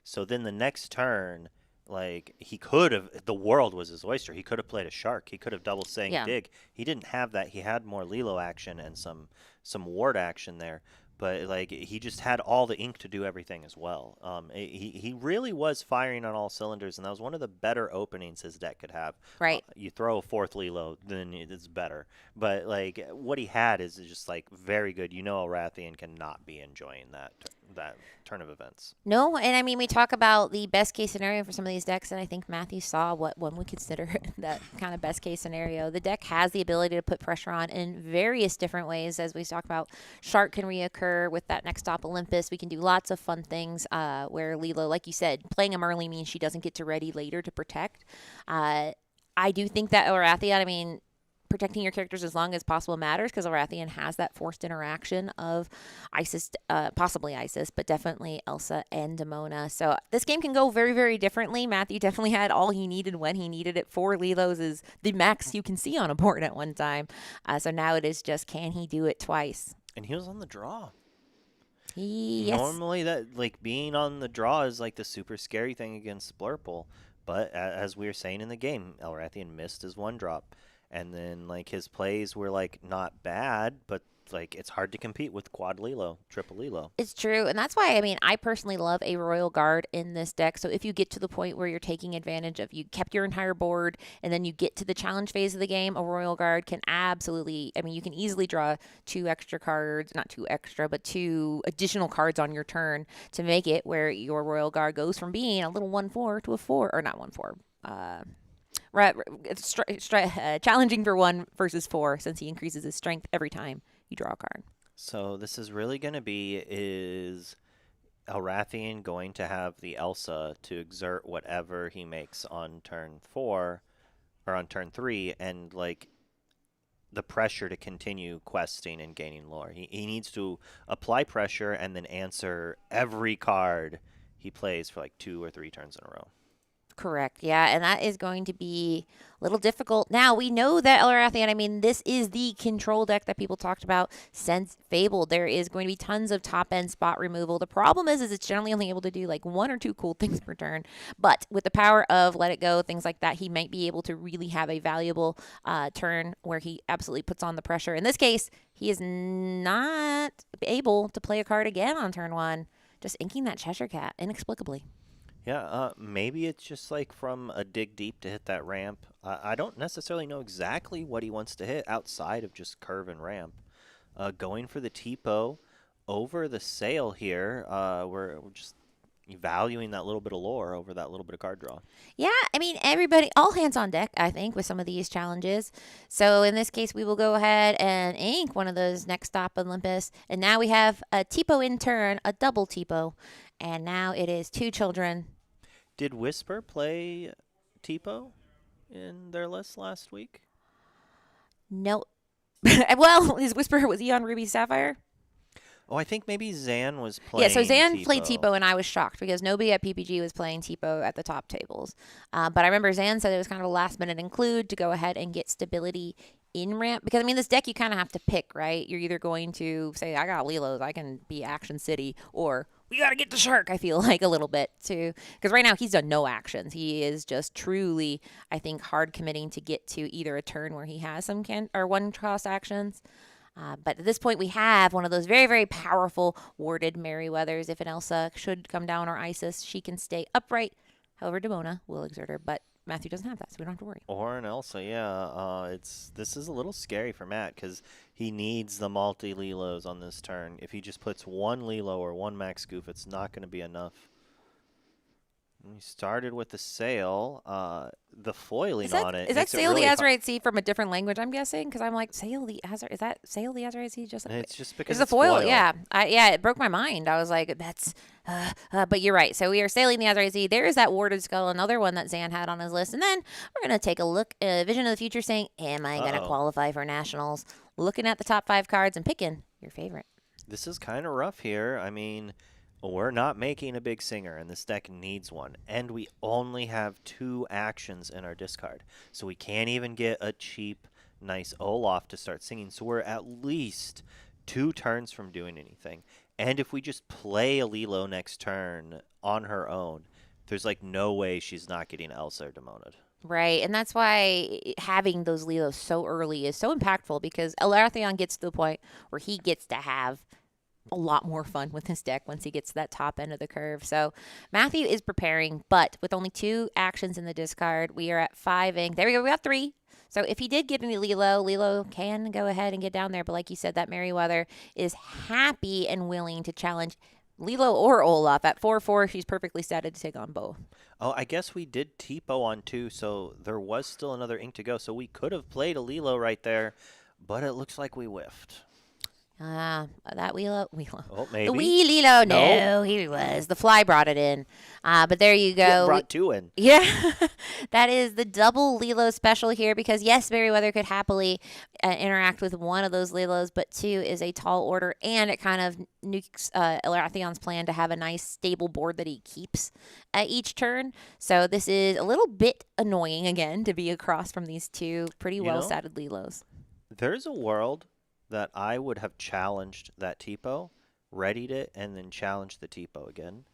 So then the next turn, like, he could have, the world was his oyster. He could have played a shark. He could have double saying dig. He didn't have that. He had more Lilo action and some ward action there. But, like, he just had all the ink to do everything as well. He really was firing on all cylinders, and that was one of the better openings his deck could have. Right. You throw a 4th Lilo, then it's better. But, like, what he had is just, like, very good. You know Elrathion cannot be enjoying that turn of events. No, and I mean, we talk about the best case scenario for some of these decks, and I think Matthew saw what one would consider that kind of best case scenario. The deck has the ability to put pressure on in various different ways, as we talk about. Shark can reoccur with that next stop Olympus. We can do lots of fun things where Lilo, like you said, playing him early means she doesn't get to ready later to protect. I do think that Elrathion, I mean, protecting your characters as long as possible matters because Elrathion has that forced interaction of Isis, possibly Isis, but definitely Elsa and Demona. So this game can go very, very differently. Matthew definitely had all he needed when he needed it. 4 Lilos is the max you can see on a board at one time. So now it is just, can he do it twice? And he was on the draw. Yes. Normally, that, like, being on the draw is like the super scary thing against Splurple. But as we were saying in the game, Elrathion missed his 1-drop. And then, like, his plays were, like, not bad, but, like, it's hard to compete with quad Lilo, triple Lilo. It's true. And that's why, I mean, I personally love a Royal Guard in this deck. So if you get to the point where you're taking advantage of, you kept your entire board, and then you get to the challenge phase of the game, a Royal Guard can absolutely, I mean, you can easily draw 2 extra cards, not 2 extra, but 2 additional cards on your turn to make it where your Royal Guard goes from being a little 1/4 to a 4, or not 1/4, challenging for 1 versus 4 since he increases his strength every time you draw a card. So this is really going to be, is Elrathion going to have the Elsa to exert whatever he makes on turn 4 or on turn 3 and, like, the pressure to continue questing and gaining lore. He needs to apply pressure and then answer every card he plays for like 2 or 3 turns in a row. Correct. Yeah, and that is going to be a little difficult. Now, we know that Elrathion, I mean, this is the control deck that people talked about since Fable. There is going to be tons of top-end spot removal. The problem is it's generally only able to do like 1 or 2 cool things per turn. But with the power of Let It Go, things like that, he might be able to really have a valuable turn where he absolutely puts on the pressure. In this case, he is not able to play a card again on turn 1, just inking that Cheshire Cat inexplicably. Yeah, maybe it's just like from a dig deep to hit that ramp. I don't necessarily know exactly what he wants to hit outside of just curve and ramp. Going for the Tipo over the sail here, we're just valuing that little bit of lore over that little bit of card draw. Yeah, I mean, everybody, all hands on deck, I think, with some of these challenges. So in this case, we will go ahead and ink one of those next stop Olympus. And now we have a Tipo in turn, a double Tipo. And now it is 2 children. Did Whisper play Tipo in their list last week? No. Well, his Whisper, was he on Ruby Sapphire? Oh, I think maybe Zan was playing. Yeah, so Zan played Tipo, and I was shocked because nobody at PPG was playing Tipo at the top tables. But I remember Zan said it was kind of a last-minute include to go ahead and get stability in ramp. Because, I mean, this deck you kind of have to pick, right? You're either going to say, I got Lilos, I can be Action City, or we got to get the Shark, I feel like, a little bit, too. Because right now he's done no actions. He is just truly, I think, hard committing to get to either a turn where he has some or 1-cost actions. But at this point, we have one of those very, very powerful warded Merryweathers. If an Elsa should come down or Isis, she can stay upright. However, Demona will exert her. But Matthew doesn't have that, so we don't have to worry. Or an Elsa, yeah. This is a little scary for Matt because he needs the multi Lilos on this turn. If he just puts one Lilo or one Max Goof, it's not going to be enough. We started with the sail. The foiling on it. Is that makes it Sail really the hard. Azurite Sea from a different language? I'm guessing because I'm like Sail the Azurite. Is that Sail the Azurite Sea? Just like It's just because it's a foil. Yeah, it broke my mind. I was like, that's. But you're right. So we are sailing the Azurite Sea. There is that warded skull, another one that Zan had on his list, and then we're gonna take a look. Vision of the future, saying, "Am I gonna qualify for nationals?" Looking at the top 5 cards and picking your favorite. This is kind of rough here. I mean, we're not making a big singer, and this deck needs one. And we only have 2 actions in our discard. So we can't even get a cheap, nice Olaf to start singing. So we're at least 2 turns from doing anything. And if we just play a Lilo next turn on her own, there's like no way she's not getting Elsa or Demona'd. Right, and that's why having those Lilos so early is so impactful because Elaratheon gets to the point where he gets to have a lot more fun with his deck once he gets to that top end of the curve. So Matthew is preparing, but with only 2 actions in the discard, we are at 5 ink. There we go, we got 3. So if he did get any Lilo can go ahead and get down there. But like you said, that Merryweather is happy and willing to challenge Lilo or Olaf. At 4/4, she's perfectly stated to take on both. Oh, I guess we did Tipo on 2, so there was still another ink to go. So we could have played a Lilo right there, but it looks like we whiffed. That Lilo. Oh, maybe. The wee Lilo. No, Nope. here he was. The fly brought it in. But there you go. Yeah, brought 2 in. Yeah, that is the double Lilo special here because, yes, Merryweather could happily interact with one of those Lilos, but 2 is a tall order, and it kind of nukes Elaratheon's plan to have a nice stable board that he keeps at each turn. So this is a little bit annoying, again, to be across from these 2 pretty well-statted Lilos. There's a world that I would have challenged that Tipo, readied it, and then challenged the Tipo again.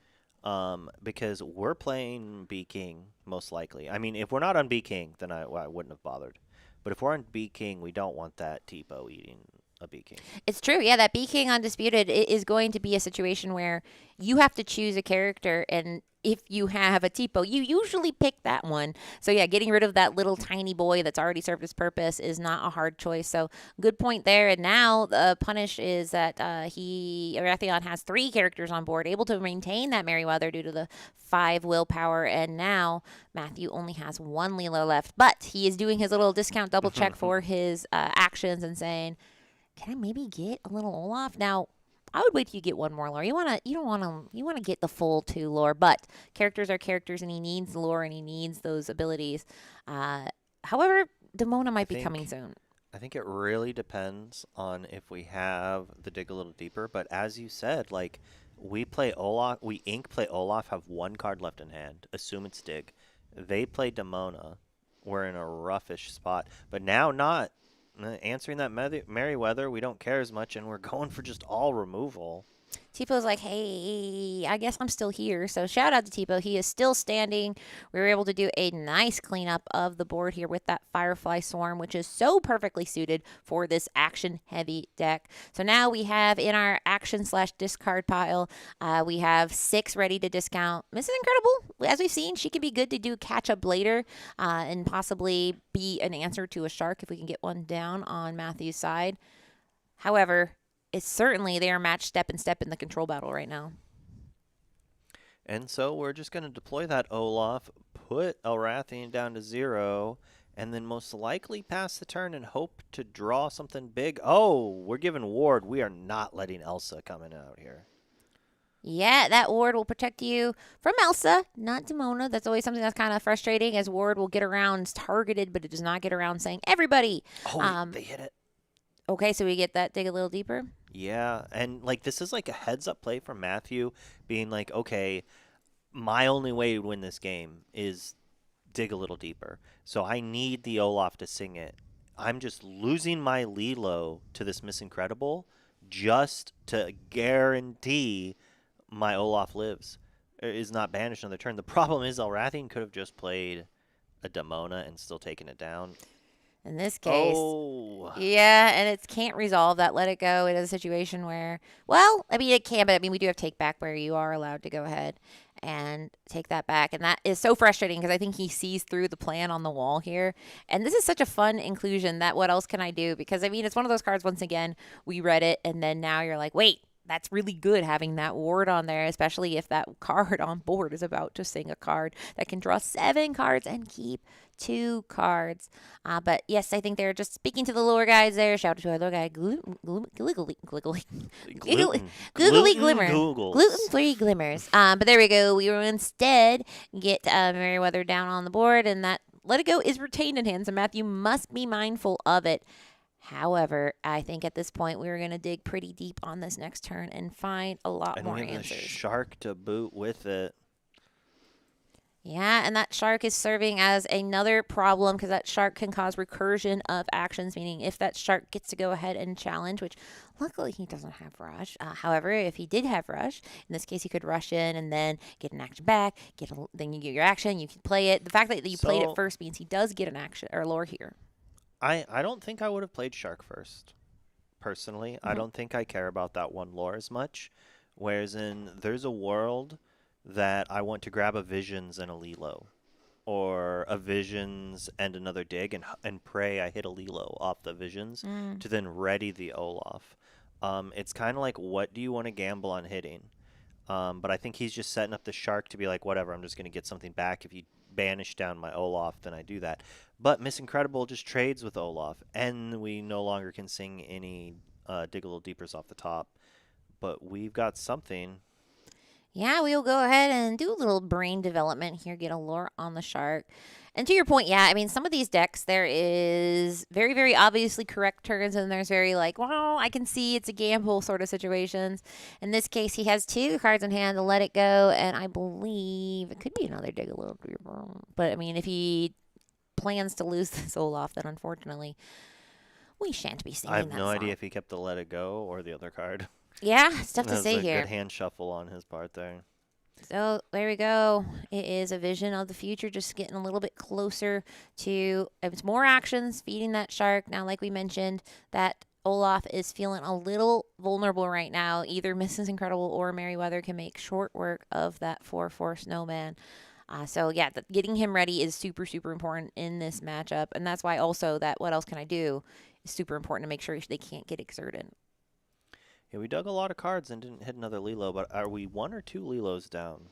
Because we're playing B King, most likely. I mean, if we're not on B King, then I wouldn't have bothered. But if we're on B King, we don't want that Tipo eating a B King. It's true. Yeah, that B King Undisputed is going to be a situation where you have to choose a character, and if you have a Tipo, you usually pick that one. So yeah, getting rid of that little tiny boy that's already served its purpose is not a hard choice. So good point there. And now the punish is that Erathion has 3 characters on board, able to maintain that Merryweather due to the 5 willpower. And now Matthew only has 1 Lilo left, but he is doing his little discount double check for his actions and saying, can I maybe get a little Olaf? Now, I would wait till you get 1 more lore. You want to get the full 2 lore, but characters are characters, and he needs lore and he needs those abilities. However, Demona might be coming soon. I think it really depends on if we have the dig a little deeper. But as you said, like we play Olaf, we play Olaf, have 1 card left in hand. Assume it's dig. They play Demona. We're in a roughish spot, but now not. Answering that Merryweather, we don't care as much, and we're going for just all removal. Tipo's like, hey, I guess I'm still here. So shout out to Tipo. He is still standing. We were able to do a nice cleanup of the board here with that Firefly Swarm, which is so perfectly suited for this action-heavy deck. So now we have in our action/discard pile, we have 6 ready to discount. Mrs. Incredible, as we've seen, she can be good to do catch-up later and possibly be an answer to a shark if we can get one down on Matthew's side. However, it's certainly they are matched step in the control battle right now. And so we're just going to deploy that Olaf, put Elrathian down to 0, and then most likely pass the turn and hope to draw something big. Oh, we're giving ward. We are not letting Elsa come in out here. Yeah, that ward will protect you from Elsa, not Demona. That's always something that's kind of frustrating, as ward will get around targeted, but it does not get around saying everybody. Oh, they hit it. Okay, so we get that dig a little deeper. Yeah, and like this is like a heads-up play from Matthew, being like, okay, my only way to win this game is dig a little deeper. So I need the Olaf to sing it. I'm just losing my Lilo to this Miss Incredible just to guarantee my Olaf lives, is not banished on the turn. The problem is Elrathian could have just played a Demona and still taken it down. In this case, yeah, and it can't resolve that. Let it go. It is a situation where, well, I mean, it can, but I mean, we do have take back where you are allowed to go ahead and take that back. And that is so frustrating because I think he sees through the plan on the wall here. And this is such a fun inclusion that what else can I do? Because, I mean, it's one of those cards, once again, we read it, and then now you're like, wait, that's really good having that ward on there, especially if that card on board is about to sing a card that can draw 7 cards and keep 2 cards. But yes, I think they're just speaking to the lore guys there. Shout out to our lore guy, Glitterly Glimmer. Googles. Gluten-free glimmers. But there we go. We will instead get Merryweather down on the board, and that Let It Go is retained in hand, so Matthew must be mindful of it. However, I think at this point we're going to dig pretty deep on this next turn and find a lot more we have answers. the shark to boot with it. Yeah, and that shark is serving as another problem because that shark can cause recursion of actions, meaning if that shark gets to go ahead and challenge, which luckily he doesn't have rush. However, if he did have rush, in this case he could rush in and then get an action back, then you get your action, you can play it. The fact that you played it first means he does get an action or lore here. I don't think I would have played shark first, personally. I don't think I care about that one lore as much, whereas there's a world that I want to grab a Visions and a Lilo, or a Visions and another Dig, and pray I hit a Lilo off the Visions to then ready the Olaf. It's kind of like, what do you want to gamble on hitting? But I think he's just setting up the shark to be like, whatever, I'm just going to get something back. If you banish down my Olaf, then I do that. But Miss Incredible just trades with Olaf, and we no longer can sing any Dig a Little Deepers off the top. But we've got something. Yeah, we'll go ahead and do a little brain development here, get a lore on the shark. And to your point, yeah, I mean, some of these decks, there is very, very obviously correct turns, and there's very like, well, I can see it's a gamble sort of situations. In this case, he has 2 cards in hand to Let It Go, and I believe it could be another Dig a Little Deeper. But, I mean, if he plans to lose this Olaf, then unfortunately, we shan't be singing I have that no song. idea if he kept the Let It Go or the other card. Yeah, it's tough to That say was a here. good hand shuffle on his part there. So there we go. It is a vision of the future, just getting a little bit closer to it's more actions feeding that shark. Now, like we mentioned, that Olaf is feeling a little vulnerable right now. Either Mrs. Incredible or Merryweather can make short work of that 4/4 snowman. So yeah, getting him ready is super, super important in this matchup. And that's why also that what else can I do is super important to make sure they can't get exerted. Yeah, we dug a lot of cards and didn't hit another Lilo, but are we 1 or 2 Lilos down?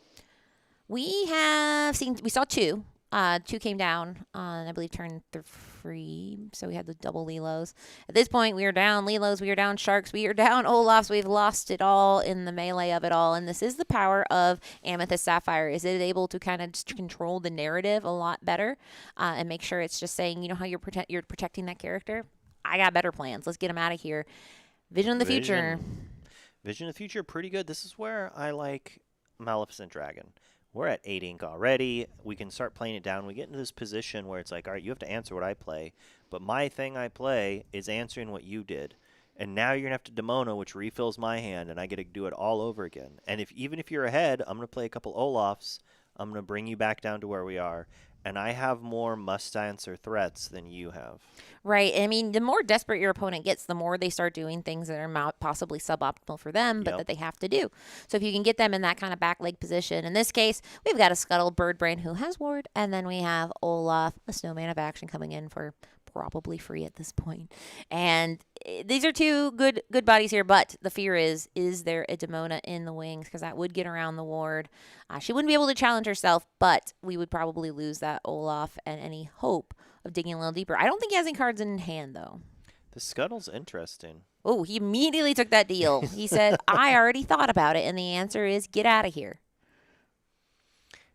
We saw 2. 2 came down on, I believe, turn 3. So we had the double Lilos. At this point, we are down Lilos, we are down Sharks, we are down Olafs. We've lost it all in the melee of it all. And this is the power of Amethyst Sapphire. Is it able to kind of just control the narrative a lot better and make sure it's just saying, you know how you're protecting that character? I got better plans. Let's get him out of here. Vision of the future. Vision of the future, pretty good. This is where I like Maleficent Dragon. We're at 8 ink already. We can start playing it down. We get into this position where it's like, all right, you have to answer what I play. But my thing I play is answering what you did. And now you're going to have to Demono, which refills my hand, and I get to do it all over again. And even if you're ahead, I'm going to play a couple Olafs. I'm going to bring you back down to where we are. And I have more must-answer threats than you have. Right. I mean, the more desperate your opponent gets, the more they start doing things that are possibly suboptimal for them, but that they have to do. So if you can get them in that kind of back leg position, in this case, we've got a Scuttle Birdbrain who has Ward, and then we have Olaf, a Snowman of Action, coming in for probably free at this point. And these are 2 good bodies here, but the fear is there a Demona in the wings? Because that would get around the ward. She wouldn't be able to challenge herself, but we would probably lose that Olaf and any hope of digging a little deeper. I don't think he has any cards in hand, though. The Scuttle's interesting. Oh, he immediately took that deal. He said, I already thought about it, and the answer is get out of here.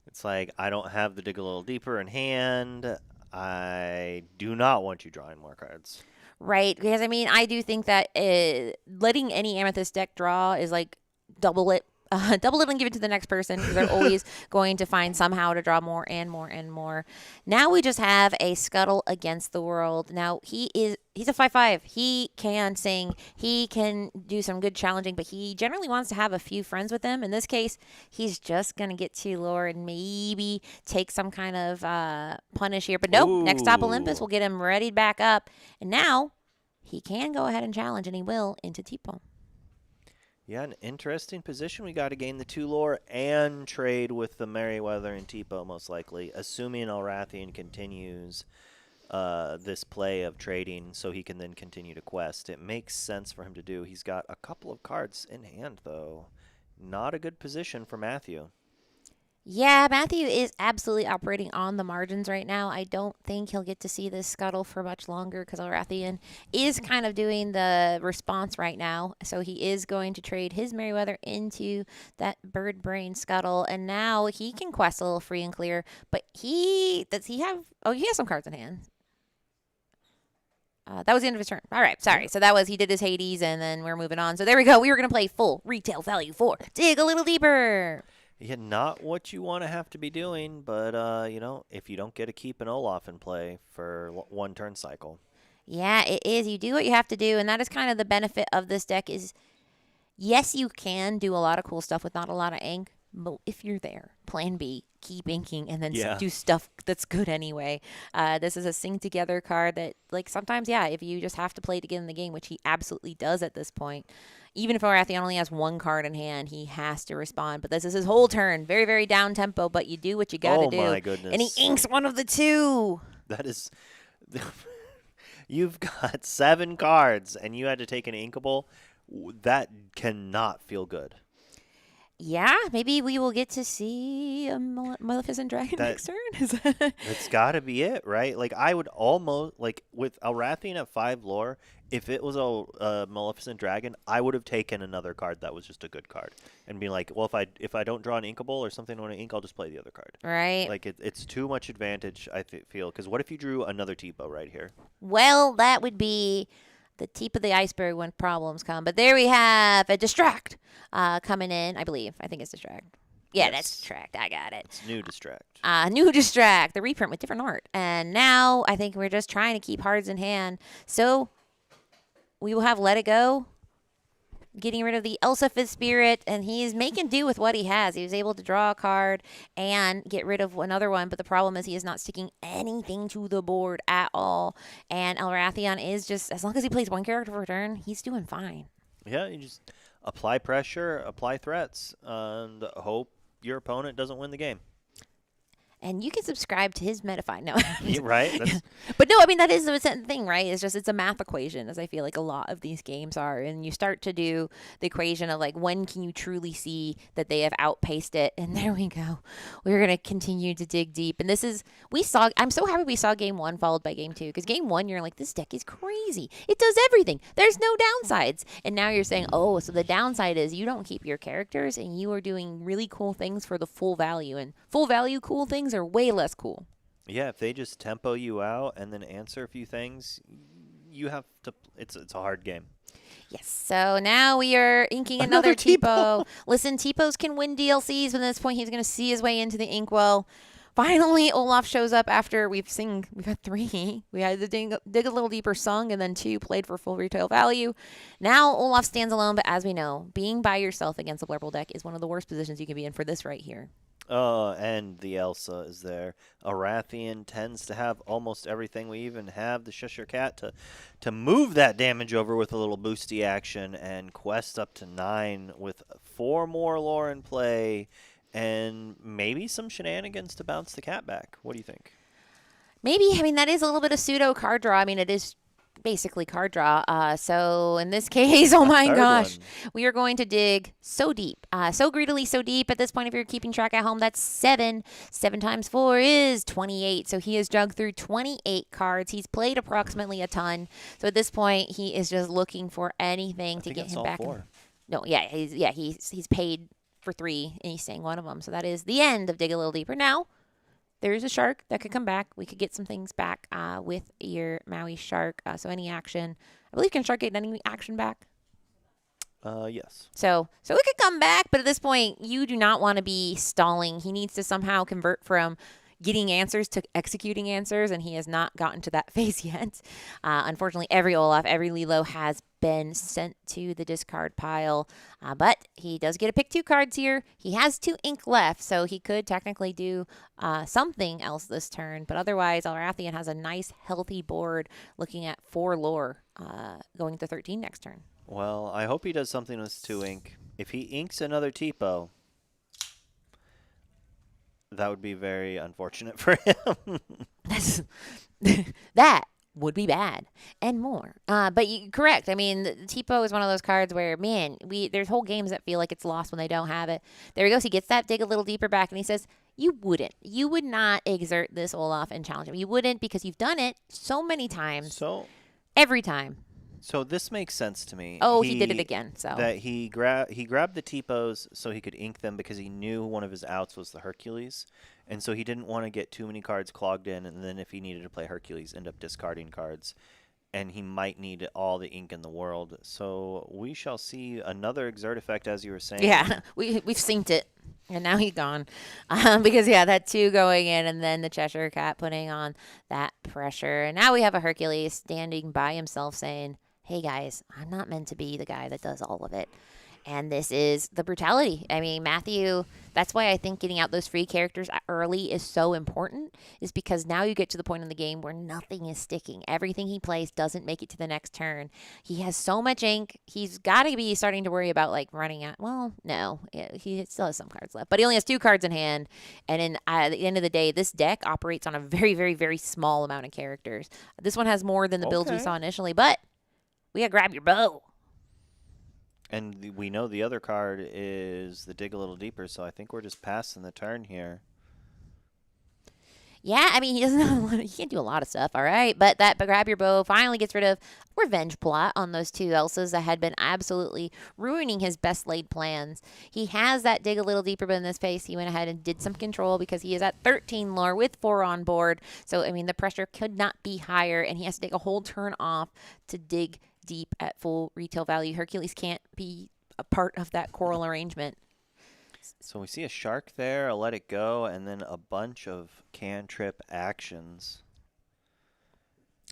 It's like, I don't have the Dig a Little Deeper in hand. I do not want you drawing more cards. Right, because, I mean, I do think that letting any Amethyst deck draw is like double it and give it to the next person because they're always going to find somehow to draw more and more and more. Now we just have a Scuttle against the world. Now he's a 5/5. He can sing. He can do some good challenging, but he generally wants to have a few friends with him. In this case, he's just going to get to lore and maybe take some kind of punish here. But nope, next stop Olympus will get him readied back up. And now he can go ahead and challenge, and he will into Tipo. Yeah, an interesting position. We got to gain the 2 lore and trade with the Merryweather and Tipo, most likely, assuming Elrathian continues this play of trading so he can then continue to quest. It makes sense for him to do. He's got a couple of cards in hand, though. Not a good position for Matthew. Yeah, Matthew is absolutely operating on the margins right now. I don't think he'll get to see this scuttle for much longer because Elrathian is kind of doing the response right now. So he is going to trade his Merryweather into that bird brain scuttle, and now he can quest a little free and clear. But does he have? Oh, he has some cards in hand. That was the end of his turn. All right, sorry. So he did his Hades, and then we're moving on. So there we go. We were going to play full retail value for Dig a Little Deeper. Yeah, not what you want to have to be doing, but, if you don't get to keep an Olaf in play for 1 turn cycle. Yeah, it is. You do what you have to do, and that is kind of the benefit of this deck is, yes, you can do a lot of cool stuff with not a lot of ink, but if you're there, plan B, keep inking, and then do stuff that's good anyway. This is a sing together card that, like, sometimes, if you just have to play to get in the game, which he absolutely does at this point. Even if Elrathian only has 1 card in hand, he has to respond. But this is his whole turn. Very, very down tempo, but you do what you got to do. Oh, my goodness. And he inks one of the 2. That is... You've got 7 cards, and you had to take an inkable. That cannot feel good. Yeah, maybe we will get to see a Maleficent Dragon next turn. That's got to be it, right? Like, I would almost, like, with Elrathian at 5 lore, if it was a Maleficent Dragon, I would have taken another card that was just a good card and be like, well, if I don't draw an inkable or something on an ink, I'll just play the other card. Right. Like, it's too much advantage, I feel. Because what if you drew another Tipo right here? Well, that would be the tip of the iceberg when problems come. But there we have a Distract coming in, I believe. I think it's Distract. Yeah, that's Distract. I got it. It's new Distract. New Distract, the reprint with different art. And now I think we're just trying to keep cards in hand. So we will have Let It Go, getting rid of the Elsa Fifth Spirit, and he's making do with what he has. He was able to draw a card and get rid of another one, but the problem is he is not sticking anything to the board at all. And Elrathian is just, as long as he plays 1 character per turn, he's doing fine. Yeah, you just apply pressure, apply threats, and hope your opponent doesn't win the game. And you can subscribe to his Metafy. No. Yeah, right? But no, I mean, that is the thing, right? It's a math equation, as I feel like a lot of these games are. And you start to do the equation of, like, when can you truly see that they have outpaced it? And there we go. We're going to continue to dig deep. And I'm so happy we saw game 1 followed by game 2. Because game 1, you're like, this deck is crazy. It does everything. There's no downsides. And now you're saying, oh, so the downside is you don't keep your characters and you are doing really cool things for the full value. And full value cool things are way less cool. Yeah, if they just tempo you out and then answer a few things, you have to. It's a hard game. Yes. So now we are inking another Tipo. Listen, Tipos can win DLCs, but at this point he's going to see his way into the inkwell. Finally, Olaf shows up after we've had 3. We had the dig a Little Deeper sung, and then 2 played for full retail value. Now Olaf stands alone, but as we know, being by yourself against a Blurple deck is one of the worst positions you can be in for this right here. And the Elsa is there. Elrathian tends to have almost everything. We even have the Shusher Cat to move that damage over with a little boosty action and quest up to 9 with 4 more lore in play and maybe some shenanigans to bounce the cat back. What do you think? Maybe. I mean, that is a little bit of pseudo card draw. I mean, it is basically card draw. So in this case, oh my gosh, we are going to dig so deep, so greedily, so deep. At this point, if you're keeping track at home, that's 7. 7 times 4 is 28. So he has dug through 28 cards. He's played approximately a ton. So at this point, he is just looking for anything to get him back. 4. No, he's paid for 3, and he's saying one of them. So that is the end of Dig a Little Deeper. Now, there is a shark that could come back. We could get some things back with your Maui shark. So any action, I believe, can shark get any action back? Yes. So it could come back, but at this point, you do not want to be stalling. He needs to somehow convert from getting answers to executing answers, and he has not gotten to that phase yet. Unfortunately, every Olaf, every Lilo has been sent to the discard pile, but he does get to pick 2 cards here. He has 2 ink left, so he could technically do something else this turn, but otherwise, Elrathian has a nice, healthy board looking at 4 lore going to 13 next turn. Well, I hope he does something with 2 ink. If he inks another Tipo, that would be very unfortunate for him. That would be bad and more. But correct. I mean, the Tipo is one of those cards where, man, there's whole games that feel like it's lost when they don't have it. There he goes. He gets that dig a little deeper back, and he says, you would not exert this Olaf and challenge him. You wouldn't, because you've done it so many times. Every time. So this makes sense to me. Oh, he did it again. So that he grabbed the Tipos so he could ink them because he knew one of his outs was the Hercules, and so he didn't want to get too many cards clogged in, and then if he needed to play Hercules, end up discarding cards, and he might need all the ink in the world. So we shall see another exert effect, as you were saying. Yeah, we've synced it, and now he's gone because that 2 going in, and then the Cheshire Cat putting on that pressure, and now we have a Hercules standing by himself saying, hey guys, I'm not meant to be the guy that does all of it. And this is the brutality. I mean, Matthew, that's why I think getting out those free characters early is so important, is because now you get to the point in the game where nothing is sticking. Everything he plays doesn't make it to the next turn. He has so much ink. He's got to be starting to worry about, like, running out. Well, no, he still has some cards left, but he only has 2 cards in hand. And at the end of the day, this deck operates on a very, very, very small amount of characters. This one has more than the builds we saw initially, but we got to grab your bow. And we know the other card is the dig a little deeper, so I think we're just passing the turn here. Yeah, I mean, he can't do a lot of stuff, all right? But that grab your bow finally gets rid of revenge plot on those 2 Elsas that had been absolutely ruining his best laid plans. He has that dig a little deeper, but in this case, he went ahead and did some control because he is at 13 lore with 4 on board. So, I mean, the pressure could not be higher, and he has to take a whole turn off to dig deep at full retail value. Hercules can't be a part of that coral arrangement. So we see a shark there, a let it go, and then a bunch of cantrip actions.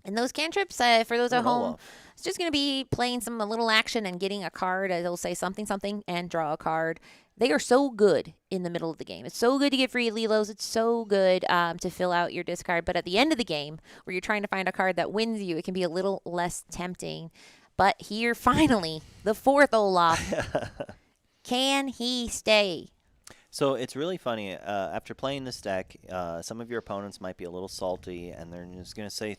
And those cantrips, for those at home, it's just going to be playing a little action and getting a card. It'll say something, something, and draw a card. They are so good in the middle of the game. It's so good to get free Lilos. It's so good to fill out your discard. But at the end of the game, where you're trying to find a card that wins you, it can be a little less tempting. But here, finally, the 4th Olaf. Can he stay? So it's really funny. After playing this deck, some of your opponents might be a little salty, and they're just going to say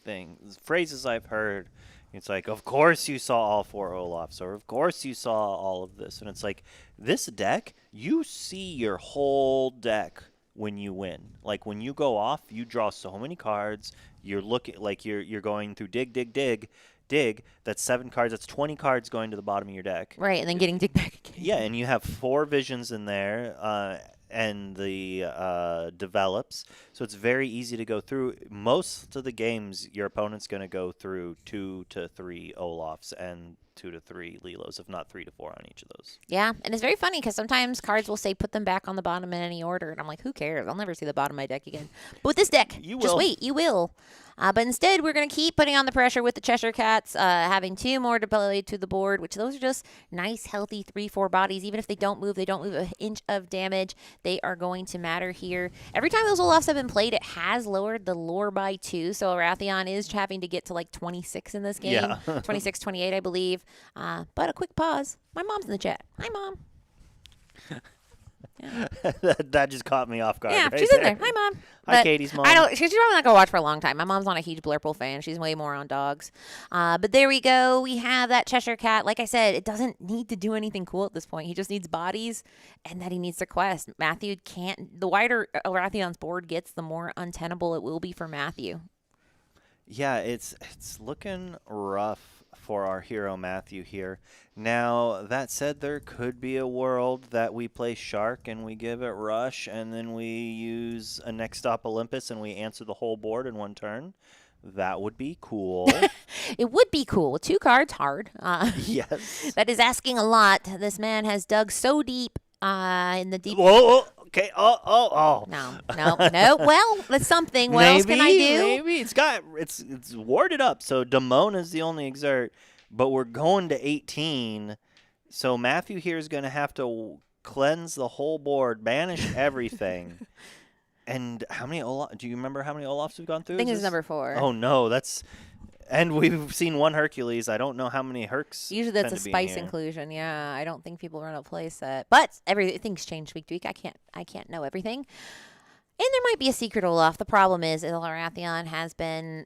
phrases I've heard. It's like, of course you saw all 4 Olafs, or of course you saw all of this. And it's like, this deck, you see your whole deck when you win. Like, when you go off, you draw so many cards. You're looking like you're going through dig. That's 7 cards. That's 20 cards going to the bottom of your deck. Right, and then getting dig back again. Yeah, and you have 4 visions in there, and the develops. So it's very easy to go through. Most of the games, your opponent's going to go through 2 to 3 Olafs and 2 to 3 Lilos, if not 3 to 4 on each of those. Yeah, and it's very funny because sometimes cards will say put them back on the bottom in any order, and I'm like, who cares? I'll never see the bottom of my deck again. But with this deck, just wait, you will. But instead, we're going to keep putting on the pressure with the Cheshire Cats, having 2 more to play to the board, which those are just nice, healthy 3-4 bodies. Even if they don't move an inch of damage. They are going to matter here. Every time those Olafs have been played, it has lowered the lore by 2. So Arathion is having to get to like 26 in this game. Yeah. 26, 28, I believe. But a quick pause. My mom's in the chat. Hi, Mom. Yeah. That just caught me off guard. Yeah, right she's there. in there. Hi, Mom. Hi, Katie's mom. She's probably not going to watch for a long time. My mom's not a huge Blurple fan. She's way more on dogs. But there we go. We have that Cheshire Cat. Like I said, it doesn't need to do anything cool at this point. He just needs bodies and that he needs to quest. Matthew can't. The wider Arathion's board gets, the more untenable it will be for Matthew. Yeah, it's looking rough for our hero Matthew here. Now, that said, there could be a world that we play Shark and we give it Rush, and then we use a Next Stop Olympus and we answer the whole board in one turn. That would be cool. It would be cool. 2 cards, hard. Yes. That is asking a lot. This man has dug so deep in the deep. Whoa, okay. Oh. No. Well, that's something. What else can I do? Maybe it's warded up. So Damona is the only exert, but we're going to 18. So Matthew here is going to have to cleanse the whole board, banish everything. And how many Olaf? Do you remember how many Olafs we've gone through? I think it's number 4. Oh no, And we've seen one Hercules. I don't know how many Hercs. Usually that's a tend to be in spice here. inclusion. Yeah, I don't think people run a play set, but everything's changed week to week. I can't know everything. And there might be a secret Olaf. The problem is Lorcana has been.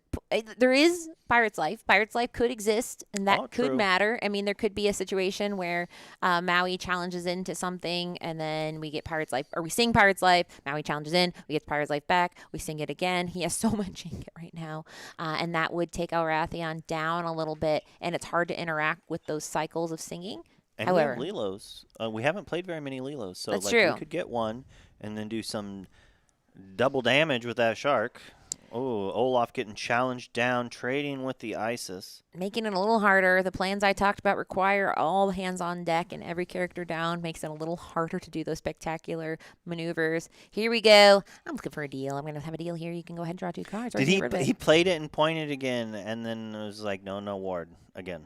There is Pirate's Life. Pirate's Life could exist, and that could true. matter. I mean, there could be a situation where Maui challenges into something, and then we get Pirate's Life, or we sing Pirate's Life. Maui challenges in, we get Pirate's Life back, we sing it again. He has so much ink right now, and that would take Lorcana down a little bit, and it's hard to interact with those cycles of singing. And However, we have Lilos. We haven't played very many Lilos, so That's like true. we could get one and then do some double damage with that shark. Oh, Olaf getting challenged down, trading with the ISIS. making it a little harder. The plans I talked about require all hands on deck and every character down. Makes it a little harder to do those spectacular maneuvers. Here we go. I'm looking for a deal. I'm going to have a deal here. You can go ahead and draw 2 cards. or Did get he? rid of it. He played it and pointed again, and then it was like, no ward again.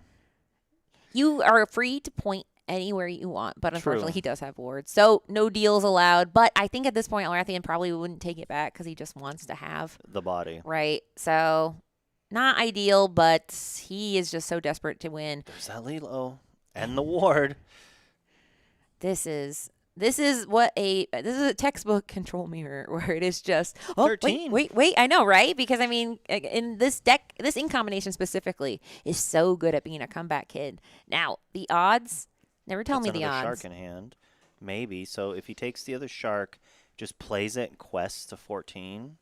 You are free to point anywhere you want, but unfortunately True. he does have wards. So no deals allowed. But I think at this point, Lorcana probably wouldn't take it back because he just wants to have. The body. Right. So not ideal, but he is just so desperate to win. There's that Lilo and the ward. This is a textbook control mirror where it is just 13. Wait, I know, right? Because I mean, in this deck, this ink combination specifically is so good at being a comeback kid. Now the odds, never tell me That's the another odds. shark in hand, maybe. So if he takes the other shark, just plays it and quests to 14.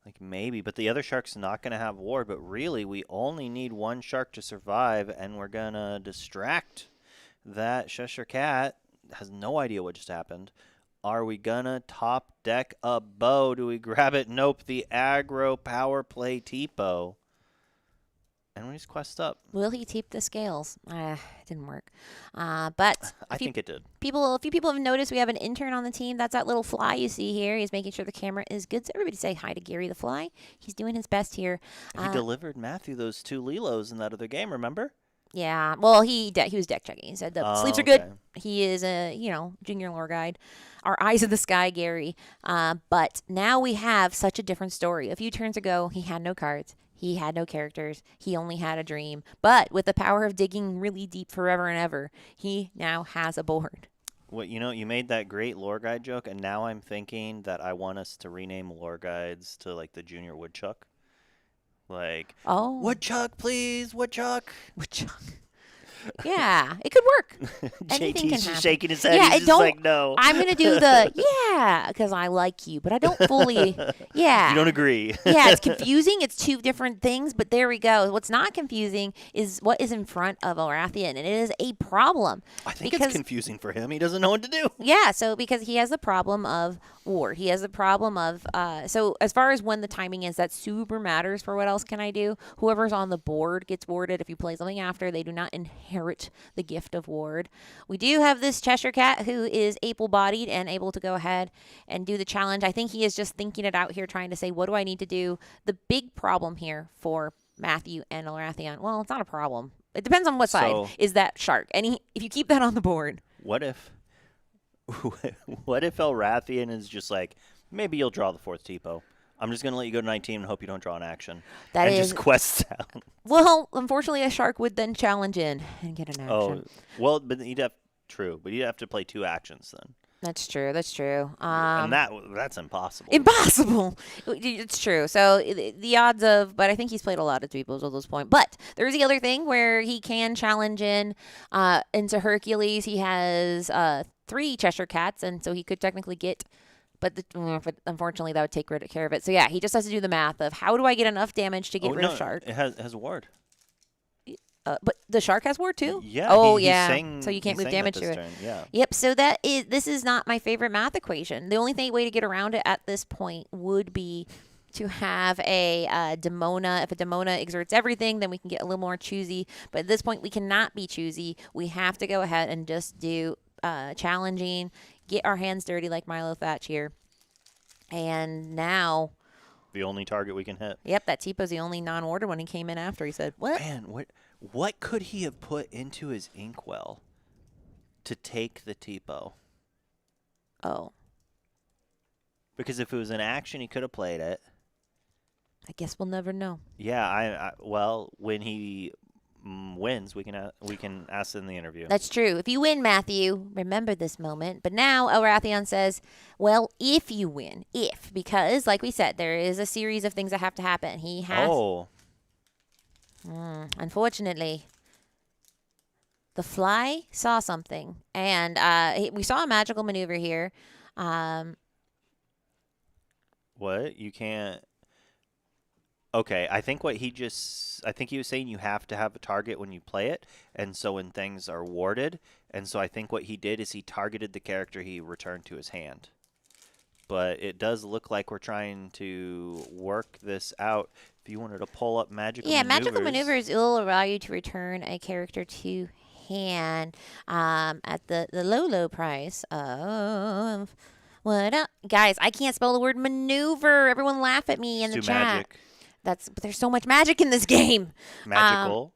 Like maybe, but the other shark's not going to have ward. But really, we only need one shark to survive, and we're gonna distract that Cheshire Cat. Has no idea what just happened. Are we gonna top deck a bow? Do we grab it? Nope. The aggro power play Tipo. And we just quest up. Will he tape the scales? It didn't work. But I think it did. a few people have noticed we have an intern on the team. That's that little fly you see here. He's making sure the camera is good. So everybody say hi to Gary the Fly. He's doing his best here. He delivered Matthew those 2 Lilos in that other game, remember? Yeah, well, he was deck checking. He said the sleeps are okay. good. He is a junior lore guide, our eyes in the sky, Gary. But now we have such a different story. A few turns ago, he had no cards. He had no characters. He only had a dream. But with the power of digging really deep forever and ever, he now has a board. What you made that great lore guide joke, and now I'm thinking that I want us to rename lore guides to like the Junior Woodchuck. Like, Oh, Woodchuck, please, Woodchuck. Woodchuck. Yeah, it could work. Anything can JT's happen. just shaking his head. Yeah, He's it just don't. like, no. I'm gonna do the because I like you, but I don't fully. Yeah, You don't agree. yeah, it's confusing. It's 2 different things, but there we go. What's not confusing is what is in front of Lorcana, and it is a problem. I think because, it's confusing for him. He doesn't know what to do. Yeah, so because he has the problem of war. He has the problem of, so as far as when the timing is, that super matters for what else can I do. Whoever's on the board gets warded. If you play something after, they do not inherit the gift of ward. We do have this Cheshire Cat who is able-bodied and able to go ahead and do the challenge. I think he is just thinking it out here, trying to say, what do I need to do? The big problem here for Matthew and Lorcana, well, it's not a problem. It depends on what So- side is that shark. And if you keep that on the board, What if Elrathian is just like, maybe you'll draw the 4th Tipo. I'm just going to let you go to 19 and hope you don't draw an action. That and is- just quests out. well, unfortunately, a shark would then challenge in and get an Oh, action. well, but you'd have to play 2 actions then. That's true. That's true. And that's impossible. Impossible. It's true. So the odds of, but I think he's played a lot of Dweebles at this point. But there's the other thing where he can challenge in into Hercules. He has 3 Cheshire Cats, and so he could technically get. But unfortunately, that would take care of it. So yeah, he just has to do the math of how do I get enough damage to get rid of Shark. It has a ward. But the Shark has ward too. Yeah. Oh he yeah. sang- So you can't he move sang damage that to this it. turn, Yeah. Yep. So this is not my favorite math equation. The only way to get around it at this point would be to have a Demona. If a Demona exerts everything, then we can get a little more choosy. But at this point, we cannot be choosy. We have to go ahead and just do challenging, get our hands dirty like Milo Thatch here. And now, The only target we can hit. yep, that Tipo's the only non-order when he came in after. He said, what? Man, what could he have put into his inkwell to take the Tipo? Oh, Because if it was an action, he could have played it. I guess we'll never know. Yeah, well, when he wins, we can ask in the interview. That's true. If you win, Matthew, remember this moment. But now Elrathion says, well, if you win, because like we said, there is a series of things that have to happen. He has. Oh. Unfortunately, the fly saw something, and we saw a magical maneuver here. What? You can't. Okay, I think he was saying you have to have a target when you play it, and so when things are warded, and so I think what he did is he targeted the character he returned to his hand. But it does look like we're trying to work this out. If you wanted to pull up magical maneuvers. Magical maneuvers will allow you to return a character to hand at the low price of what up? Guys, I can't spell the word maneuver. Everyone laugh at me in the chat. Magic. But there's so much magic in this game. Magical.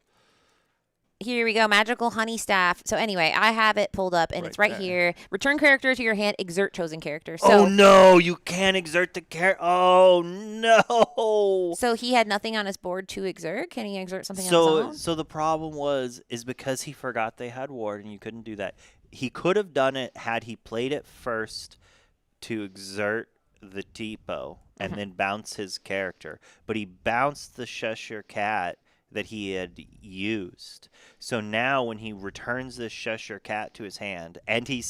Here we go, magical honey staff. So anyway, I have it pulled up, and it's right here. Return character to your hand, exert chosen character. So, oh, no, you can't exert the character. Oh, no. So he had nothing on his board to exert? Can he exert something on his own? So the problem is because he forgot they had ward, and you couldn't do that. He could have done it had he played it first to exert the depot and then bounce his character. But he bounced the Cheshire Cat that he had used. So now when he returns this Cheshire Cat to his hand, and he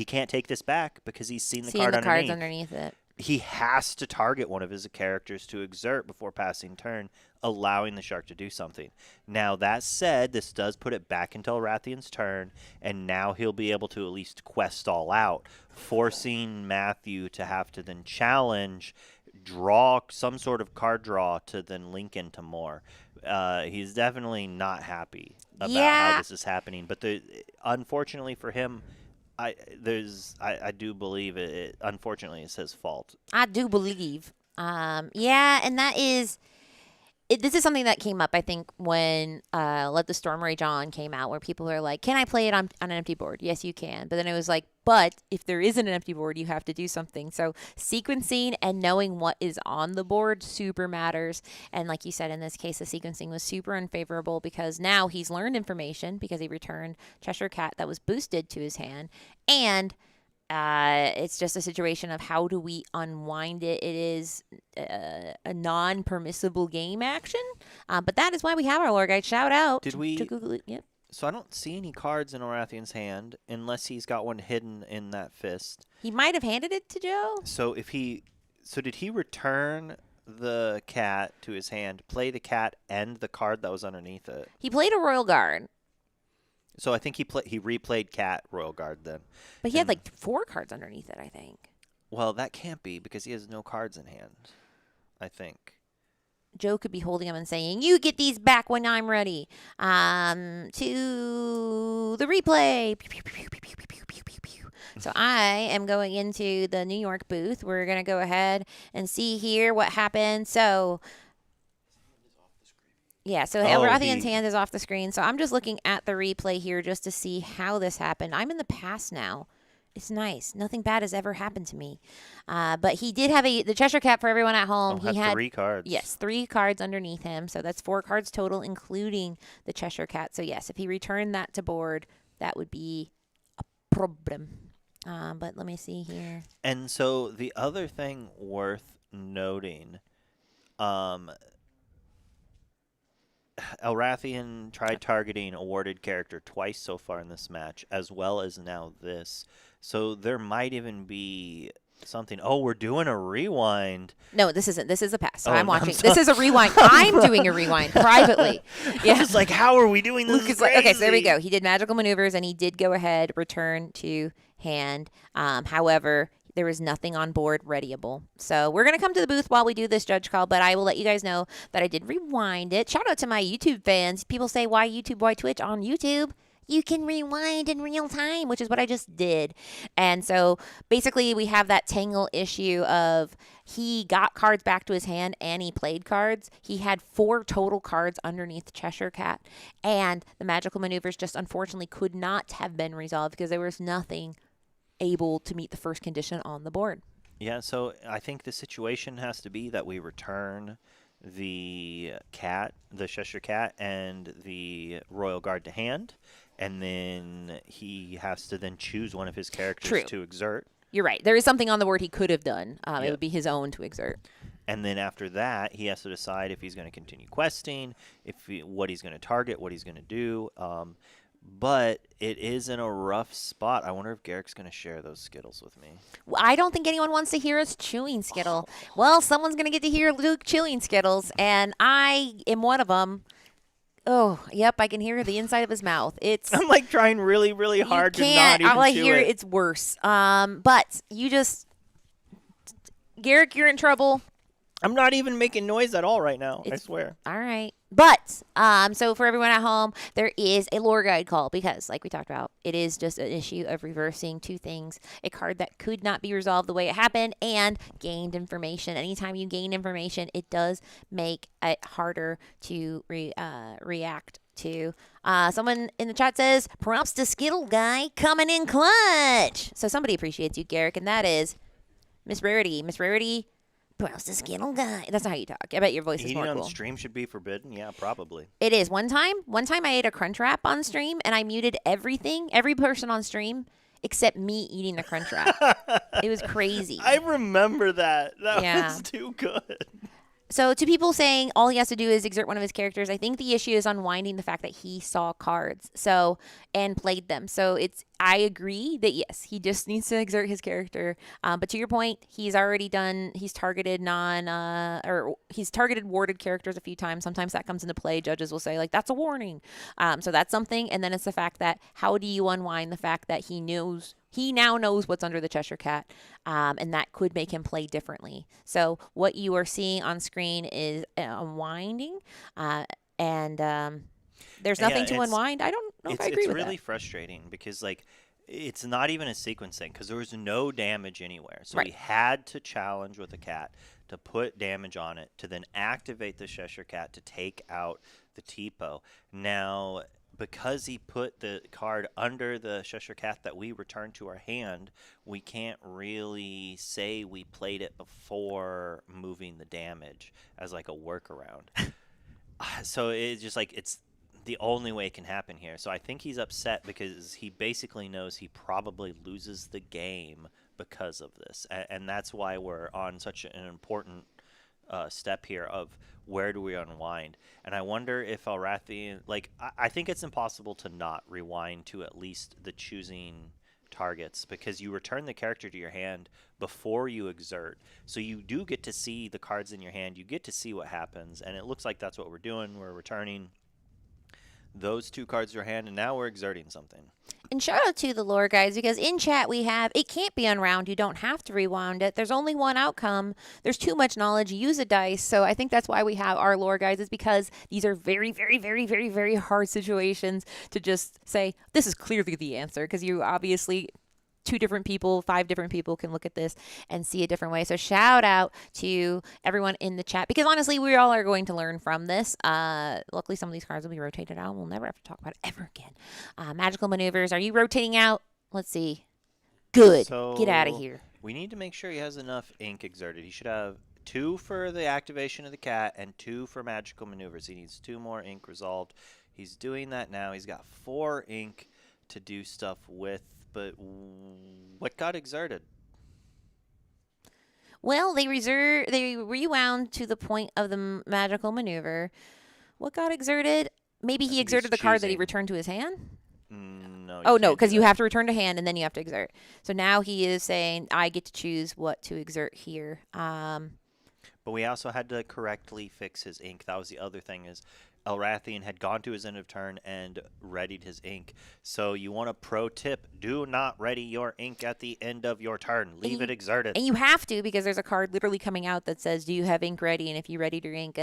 can't take this back because he's seen the card cards underneath it. He has to target one of his characters to exert before passing turn, allowing the shark to do something. Now, that said, this does put it back into Elrathion's turn, and now he'll be able to at least quest all out, forcing Matthew to have to then challenge, draw some sort of card draw to then link into more. He's definitely not happy about how this is happening, but unfortunately for him, I do believe it. Unfortunately, it's his fault. I do believe. And that is. This is something that came up, I think, when Let the Storm Rage On came out, where people are like, can I play it on an empty board? Yes, you can. But then it was like, but if there isn't an empty board, you have to do something. So sequencing and knowing what is on the board super matters. And like you said, in this case, the sequencing was super unfavorable because now he's learned information because he returned Cheshire Cat that was boosted to his hand. And it's just a situation of how do we unwind it. It is a non-permissible game action, but that is why we have our lore guide. Shout out. Did we? To Google it. Yep. So I don't see any cards in Elrathion's hand unless he's got one hidden in that fist. He might have handed it to Joe. So did he return the cat to his hand, play the cat and the card that was underneath it? He played a Royal Guard. So I think he replayed Cat Royal Guard then. But he had like 4 cards underneath it, I think. Well, that can't be because he has no cards in hand, I think. Joe could be holding them and saying, you get these back when I'm ready. To the replay. So I am going into the New York booth. We're going to go ahead and see here what happened. So... yeah, so Elrathion's hand is off the screen. So I'm just looking at the replay here just to see how this happened. I'm in the past now. It's nice. Nothing bad has ever happened to me. But he did have the Cheshire Cat for everyone at home. He had 3 cards. Yes, 3 cards underneath him. So that's 4 cards total, including the Cheshire Cat. So yes, if he returned that to board, that would be a problem. But let me see here. And so the other thing worth noting, Elrathion tried targeting a warded character twice so far in this match, as well as now this. So there might even be something. Oh, we're doing a rewind. No, this isn't. This is a pass. So I'm watching. This is a rewind. I'm doing a rewind privately. Yeah. It's like, how are we doing this? Luke is like, okay, so there we go. He did magical maneuvers, and he did go ahead, return to hand. However, there was nothing on board readyable. So we're going to come to the booth while we do this judge call, but I will let you guys know that I did rewind it. Shout out to my YouTube fans. People say, why YouTube, why Twitch? On YouTube, you can rewind in real time, which is what I just did. And so basically we have that tangle issue of he got cards back to his hand and he played cards. He had 4 total cards underneath Cheshire Cat. And the magical maneuvers just unfortunately could not have been resolved because there was nothing able to meet the first condition on the board. Yeah, so I think the situation has to be that we return the cat, the Cheshire Cat, and the Royal Guard to hand, and then he has to then choose one of his characters True. to exert. You're right. There is something on the board he could have done. It Yeah. would be his own to exert. And then after that, he has to decide if he's going to continue questing, what he's going to target, what he's going to do. But it is in a rough spot. I wonder if Garrick's going to share those Skittles with me. Well, I don't think anyone wants to hear us chewing Skittle. Well, someone's going to get to hear Luke chewing Skittles, and I am one of them. Oh, yep, I can hear the inside of his mouth. It's I'm like trying really, really hard you to not can't. even All I chew hear it. it's worse. But you just, Garrick, you're in trouble. I'm not even making noise at all right now. I swear. All right. But, so for everyone at home, there is a lore guide call because, like we talked about, it is just an issue of reversing two things. A card that could not be resolved the way it happened and gained information. Anytime you gain information, it does make it harder to react to. Someone in the chat says, props to Skittle Guy coming in clutch. So somebody appreciates you, Garrick, and that is Miss Rarity. Miss Rarity. Props to Skittle Guy. That's not how you talk. I bet your voice is Eating more on cool. stream should be forbidden. Yeah, probably. It is. One time I ate a Crunch Wrap on stream, and I muted every person on stream, except me eating the Crunch Wrap. It was crazy. I remember that. That Yeah. was too good. So to people saying all he has to do is exert one of his characters, I think the issue is unwinding the fact that he saw cards and played them. So I agree that yes, he just needs to exert his character. But to your point, he's already done. He's targeted he's targeted warded characters a few times. Sometimes that comes into play. Judges will say like that's a warning. So that's something. And then it's the fact that how do you unwind the fact that he now knows what's under the Cheshire Cat, and that could make him play differently. So what you are seeing on screen is unwinding, and there's nothing to unwind. I don't know if I agree It's with really that. frustrating because like it's not even a sequencing because there was no damage anywhere. So Right. we had to challenge with a cat to put damage on it to then activate the Cheshire Cat to take out the Tipo. Now, because he put the card under the Cheshire Cat that we returned to our hand, we can't really say we played it before moving the damage as like a workaround. So it's just like it's the only way it can happen here. So I think he's upset because he basically knows he probably loses the game because of this. And that's why we're on such an important step here of where do we unwind. And I wonder if Alrathian, like, I think it's impossible to not rewind to at least the choosing targets because you return the character to your hand before you exert. So you do get to see the cards in your hand. You get to see what happens. And it looks like that's what we're doing. We're returning those two cards to your hand, and now we're exerting something. And shout out to the lore guys because in chat we have it can't be unwound. You don't have to rewound it. There's only one outcome. There's too much knowledge. Use a dice. So I think that's why we have our lore guys is because these are very, very, very, very, very hard situations to just say this is clearly the answer because you obviously. 5 different people can look at this and see a different way. So shout out to everyone in the chat because honestly, we all are going to learn from this. Luckily, some of these cards will be rotated out. We'll never have to talk about it ever again. Magical maneuvers. Are you rotating out? Let's see. Good. So Get out of here. We need to make sure he has enough ink exerted. He should have 2 for the activation of the cat and 2 for magical maneuvers. He needs 2 more ink resolved. He's doing that now. He's got 4 ink to do stuff with. But what got exerted? Well, they rewound to the point of the magical maneuver. What got exerted? Maybe he exerted the card that he choosing. returned to his hand? No. Oh, no, can't do because you that. have to return to hand and then you have to exert. So now he is saying, I get to choose what to exert here. But we also had to correctly fix his ink. That was the other thing is Elrathian had gone to his end of turn and readied his ink. So you want a pro tip, do not ready your ink at the end of your turn. Leave it exerted. And you have to because there's a card literally coming out that says, do you have ink ready? And if you readied your ink,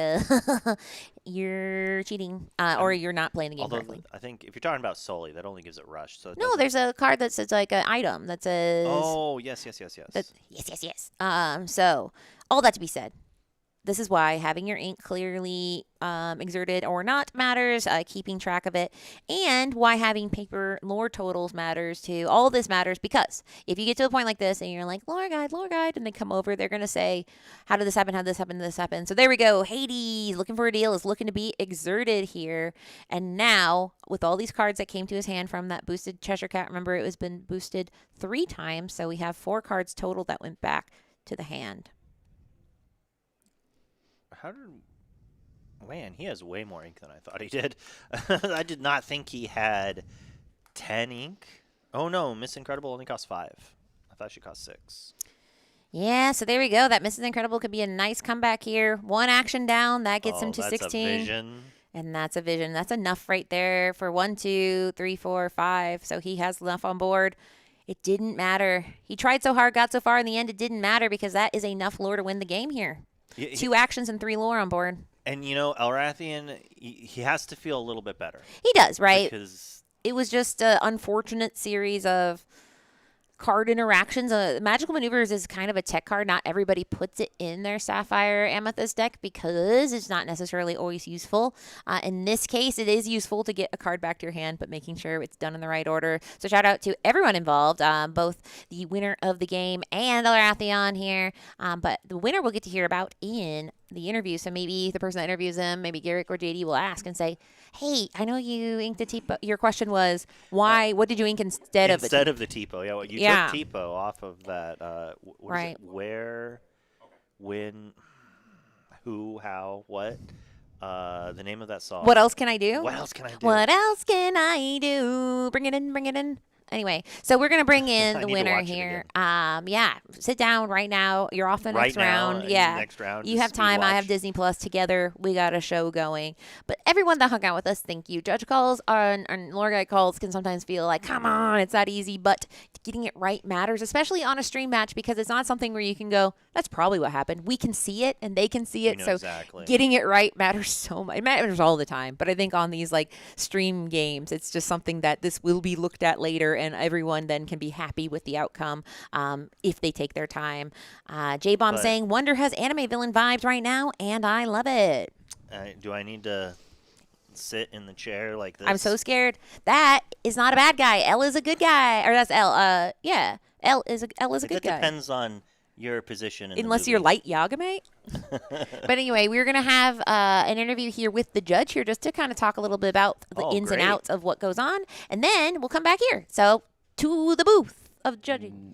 you're cheating or you're not playing the game Although correctly. I think if you're talking about Sully, that only gives it rush. So it No, doesn't- there's a card that says like an item that says. Oh, yes. Yes. So all that to be said. this is why having your ink clearly exerted or not matters, keeping track of it, and why having paper lore totals matters too. All this matters because if you get to a point like this and you're like, lore guide, and they come over, they're going to say, how did this happen? How did this happen? This happen? So there we go. Hades, looking for a deal, is looking to be exerted here. And now, with all these cards that came to his hand from that boosted Cheshire Cat, remember it was been boosted 3 times, so we have 4 cards total that went back to the hand. Man, he has way more ink than I thought he did. I did not think he had 10 ink. Oh no, Miss Incredible only costs 5. I thought she cost 6. Yeah, so there we go. That Mrs. Incredible could be a nice comeback here. 1 action down, that gets him to that's 16. A vision. And that's a vision. That's enough right there for 1, 2, 3, 4, 5. So he has enough on board. It didn't matter. He tried so hard, got so far. In the end, it didn't matter because that is enough lore to win the game here. 2 actions and 3 lore on board. And, Elrathian, he has to feel a little bit better. He does, right? Because it was just an unfortunate series of card interactions. Magical Maneuvers is kind of a tech card. Not everybody puts it in their Sapphire Amethyst deck because it's not necessarily always useful. In this case, it is useful to get a card back to your hand, but making sure it's done in the right order. So shout out to everyone involved, both the winner of the game and Elrathian here. But the winner we'll get to hear about in the interview. So maybe the person that interviews him, maybe Garrick or JD, will ask and say, hey, I know you inked a TPO. Your question was, why? What did you ink instead of the TPO? Yeah, well, you took TPO off of that. Right. Where, when, who, how, what? The name of that song. What else can I do? What else can I do? What else can I do? Bring it in, bring it in. Anyway, so we're going to bring in the winner here. Sit down right now. You're off the next round. Next round. You have time. I have Disney Plus. Together, we got a show going. But everyone that hung out with us, thank you. Judge calls and lore guide calls can sometimes feel like, come on, it's that easy. But getting it right matters, especially on a stream match, because it's not something where you can go, that's probably what happened. We can see it, and they can see it. So exactly. Getting it right matters so much. It matters all the time. But I think on these stream games, it's just something that this will be looked at later, and everyone then can be happy with the outcome if they take their time. J-Bomb saying, Wonder has anime villain vibes right now, and I love it. Do I need to sit in the chair like this? I'm so scared. That is not a bad guy. L is a good guy. Or that's L. L is a good guy. It depends on your position in Unless the movie. you're light Yagame. But anyway, we're going to have an interview here with the judge here just to kind of talk a little bit about the ins and outs of what goes on. And then we'll come back here. So to the booth of judging.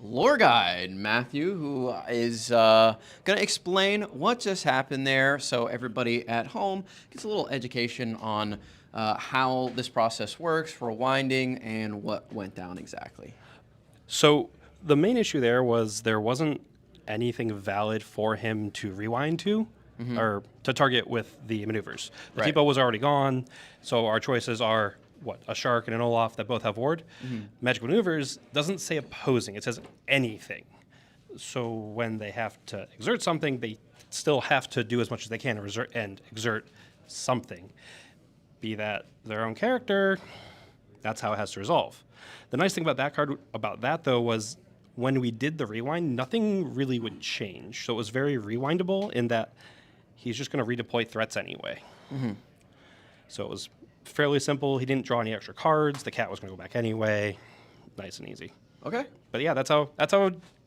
Lore guide Matthew, who is going to explain what just happened there so everybody at home gets a little education on how this process works, rewinding, and what went down exactly. So the main issue there wasn't anything valid for him to rewind to or to target with the maneuvers. The TPO was already gone, so our choices are a shark and an Olaf that both have ward. Magic Maneuvers doesn't say opposing, it says anything. So when they have to exert something, they still have to do as much as they can and exert something. Be that their own character, that's how it has to resolve. The nice thing about that card, though, was when we did the rewind, nothing really would change. So it was very rewindable in that he's just going to redeploy threats anyway. So it was fairly simple. He didn't draw any extra cards. The cat was going to go back anyway. Nice and easy. Okay. But yeah, that's how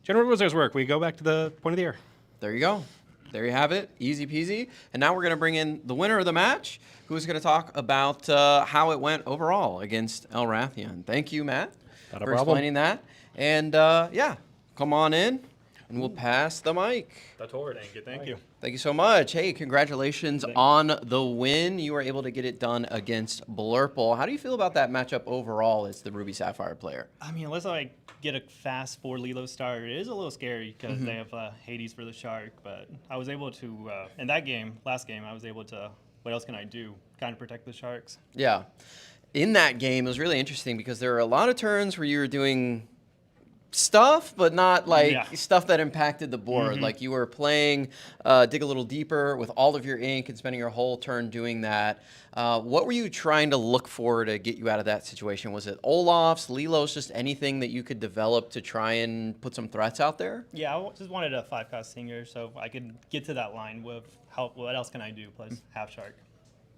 General Wizards work. We go back to the point of the year. There you go. There you have it. Easy peasy. And now we're going to bring in the winner of the match, who's going to talk about how it went overall against Elrathian. Thank you, Matt, for explaining that. And come on in, and we'll pass the mic. That's forward. Thank you. Thank you so much. Hey, congratulations on the win. You were able to get it done against Blurple. How do you feel about that matchup overall as the Ruby Sapphire player? I mean, unless I get a fast 4 Lilo star, it is a little scary because they have Hades for the shark. But I was able to, in that game, last game, I was able to, what else can I do? Kind of protect the sharks. Yeah. In that game, it was really interesting because there were a lot of turns where you were doing stuff, but not like Yeah. stuff that impacted the board. Like you were playing Dig a Little Deeper with all of your ink and spending your whole turn doing that. What were you trying to look for to get you out of that situation? Was it Olaf's, Lilo's, just anything that you could develop to try and put some threats out there? Yeah, I just wanted a 5-cost singer so I could get to that line with what else can I do plus half shark.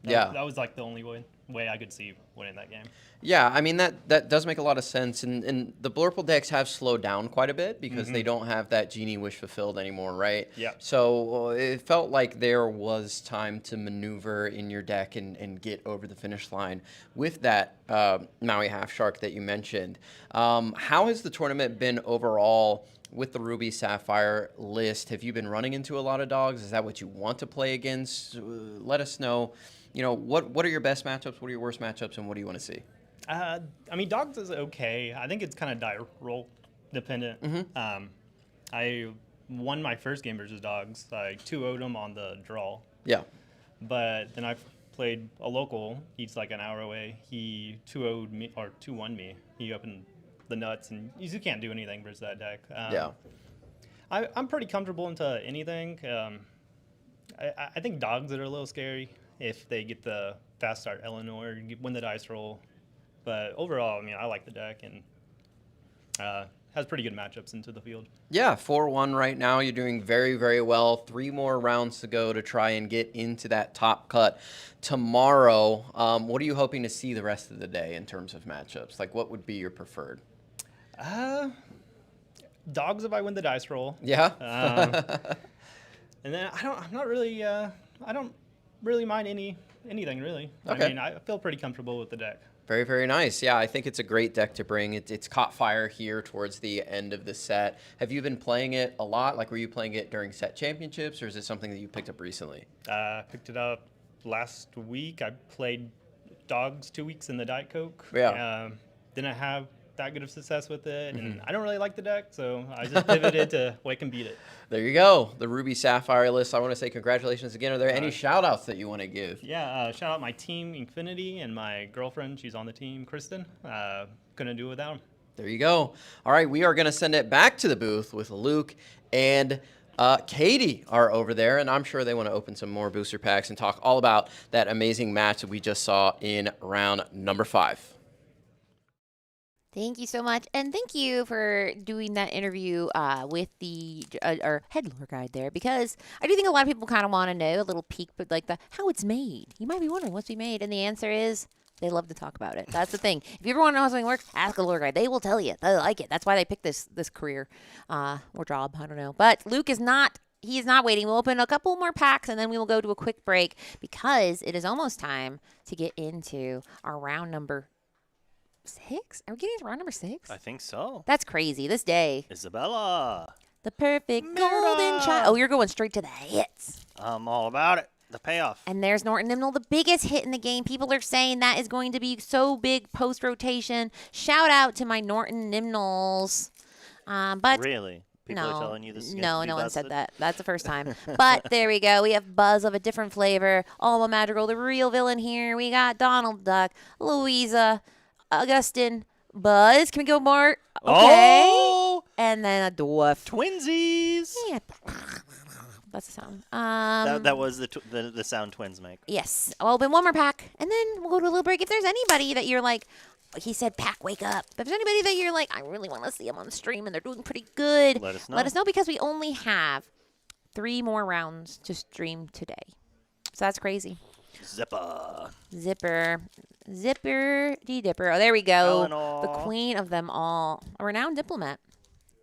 That was like the only way I could see winning that game. Yeah, I mean, that does make a lot of sense. And the Blurple decks have slowed down quite a bit because they don't have that Genie Wish Fulfilled anymore, right? Yeah. So it felt like there was time to maneuver in your deck and get over the finish line with that Maui Half Shark that you mentioned. How has the tournament been overall with the Ruby Sapphire list? Have you been running into a lot of dogs? Is that what you want to play against? Let us know. What are your best matchups? What are your worst matchups? And what do you want to see? I mean, dogs is okay. I think it's kind of die roll dependent. I won my first game versus dogs. I 2-0'd him on the draw. Yeah. But then I played a local. He's like an hour away. He 2-0'd me or 2-1 me. He opened the nuts, and you can't do anything versus that deck. Yeah. I'm pretty comfortable into anything. I think dogs are a little scary if they get the fast start Eleanor, win the dice roll. But overall, I mean, I like the deck and has pretty good matchups into the field. Yeah, 4-1 right now. You're doing very, very well. 3 more rounds to go to try and get into that top cut tomorrow. What are you hoping to see the rest of the day in terms of matchups? Like, what would be your preferred? Dogs if I win the dice roll. Yeah. And then I don't really mind anything really. Okay. I mean, I feel pretty comfortable with the deck. Very, very nice. Yeah, I think it's a great deck to bring. It's caught fire here towards the end of the set. Have you been playing it a lot? Like, were you playing it during set championships, or is it something that you picked up recently? Picked it up last week. I played dogs 2 weeks in the Diet Coke. Yeah. Didn't have that good of success with it, and I don't really like the deck, so I just pivoted to what can beat it. There you go. The Ruby Sapphire list. I want to say congratulations again. Are there any shout-outs that you want to give? Yeah, shout out my team, Infinity, and my girlfriend. She's on the team, Kristen. Couldn't do it without them. There you go. All right, we are going to send it back to the booth with Luke and Katie are over there, and I'm sure they want to open some more booster packs and talk all about that amazing match that we just saw in round number 5. Thank you so much, and thank you for doing that interview with the our head lore guide there, because I do think a lot of people kind of want to know a little peek, but like how it's made. You might be wondering what's being made, and the answer is they love to talk about it. That's the thing. If you ever want to know how something works, ask a lore guide. They will tell you. They like it. That's why they picked this career or job. I don't know. But Luke is not. He is not waiting. We'll open a couple more packs, and then we will go to a quick break because it is almost time to get into our round number 6? Are we getting to round number 6? I think so. That's crazy. This day. Isabella. The perfect golden child. Oh, you're going straight to the hits. I'm all about it. The payoff. And there's Norton Nimnal, the biggest hit in the game. People are saying that is going to be so big post-rotation. Shout out to my Norton Nimnals. But really? People are telling you this is no one said that. That's the first time. But there we go. We have Buzz of a different flavor. Alma Madrigal, the real villain here. We got Donald Duck, Louisa, Augustin, Buzz. Can we go more? Okay. Oh! And then a dwarf. Twinsies. Yeah. That's the sound. That was the sound twins make. Yes. I'll open one more pack, and then we'll go to a little break. If there's anybody that you're like, he said, pack, wake up. If there's anybody that you're like, I really want to see them on stream, and they're doing pretty good, let us know. Let us know, because we only have 3 more rounds to stream today. So that's crazy. Zipper. D-Dipper. Oh, there we go. Eleanor. The queen of them all. A renowned diplomat.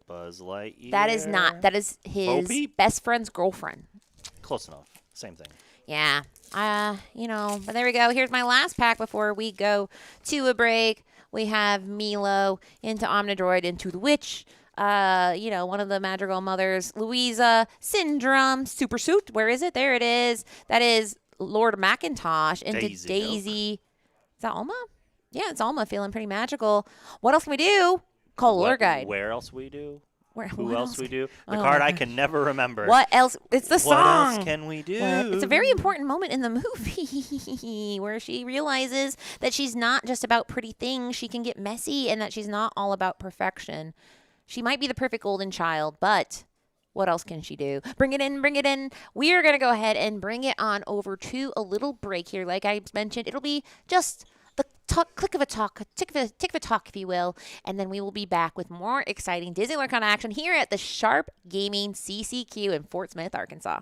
Buzz Lightyear. That is not. That is his best friend's girlfriend. Close enough. Same thing. Yeah. But there we go. Here's my last pack before we go to a break. We have Milo into Omnidroid into the Witch. One of the Madrigal mothers, Louisa, Syndrome, Super Suit. Where is it? There it is. That is Lord Macintosh into Daisy. Is that Alma? Yeah, it's Alma, feeling pretty magical. What else can we do? Call Lore Guide. Where else we do? Who else we do? The card I can never remember. What else? It's the song. What else can we do? It's a very important moment in the movie where she realizes that she's not just about pretty things. She can get messy, and that she's not all about perfection. She might be the perfect golden child, but what else can she do? Bring it in, bring it in. We are going to go ahead and bring it on over to a little break here. Like I mentioned, it'll be just the tick of a talk, if you will. And then we will be back with more exciting Disney Lorcana action here at the Sharp Gaming CCQ in Fort Smith, Arkansas.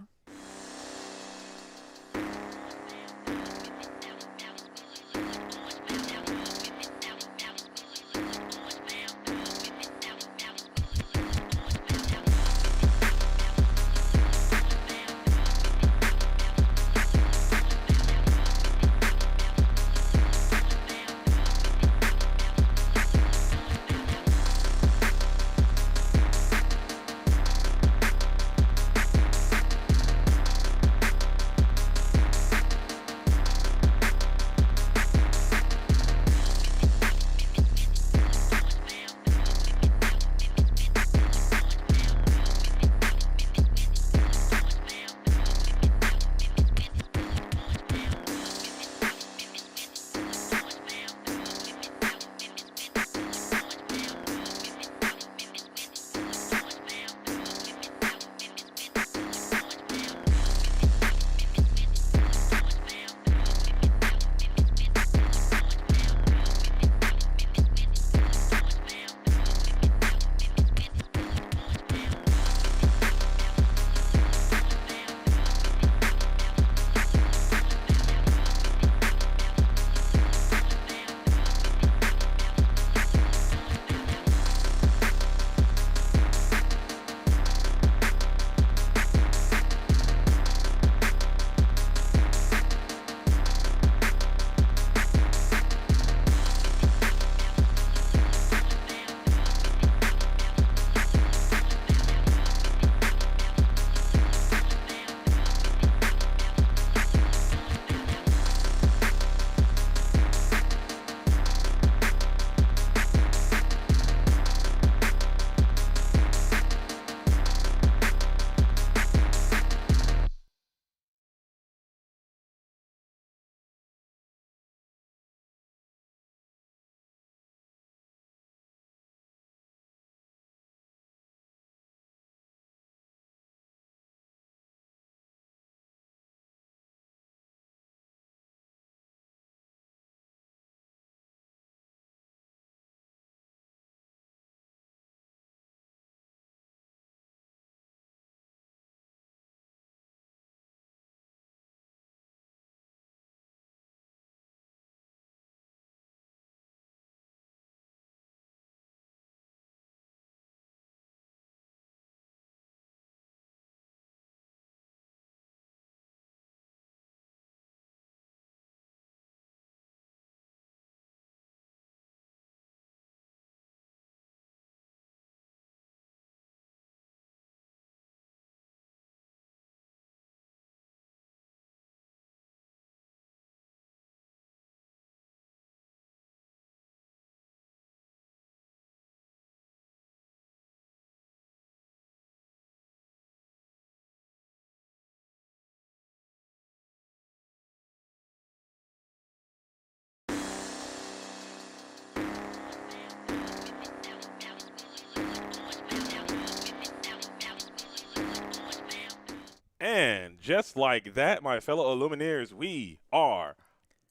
And just like that, my fellow Illumineers, we are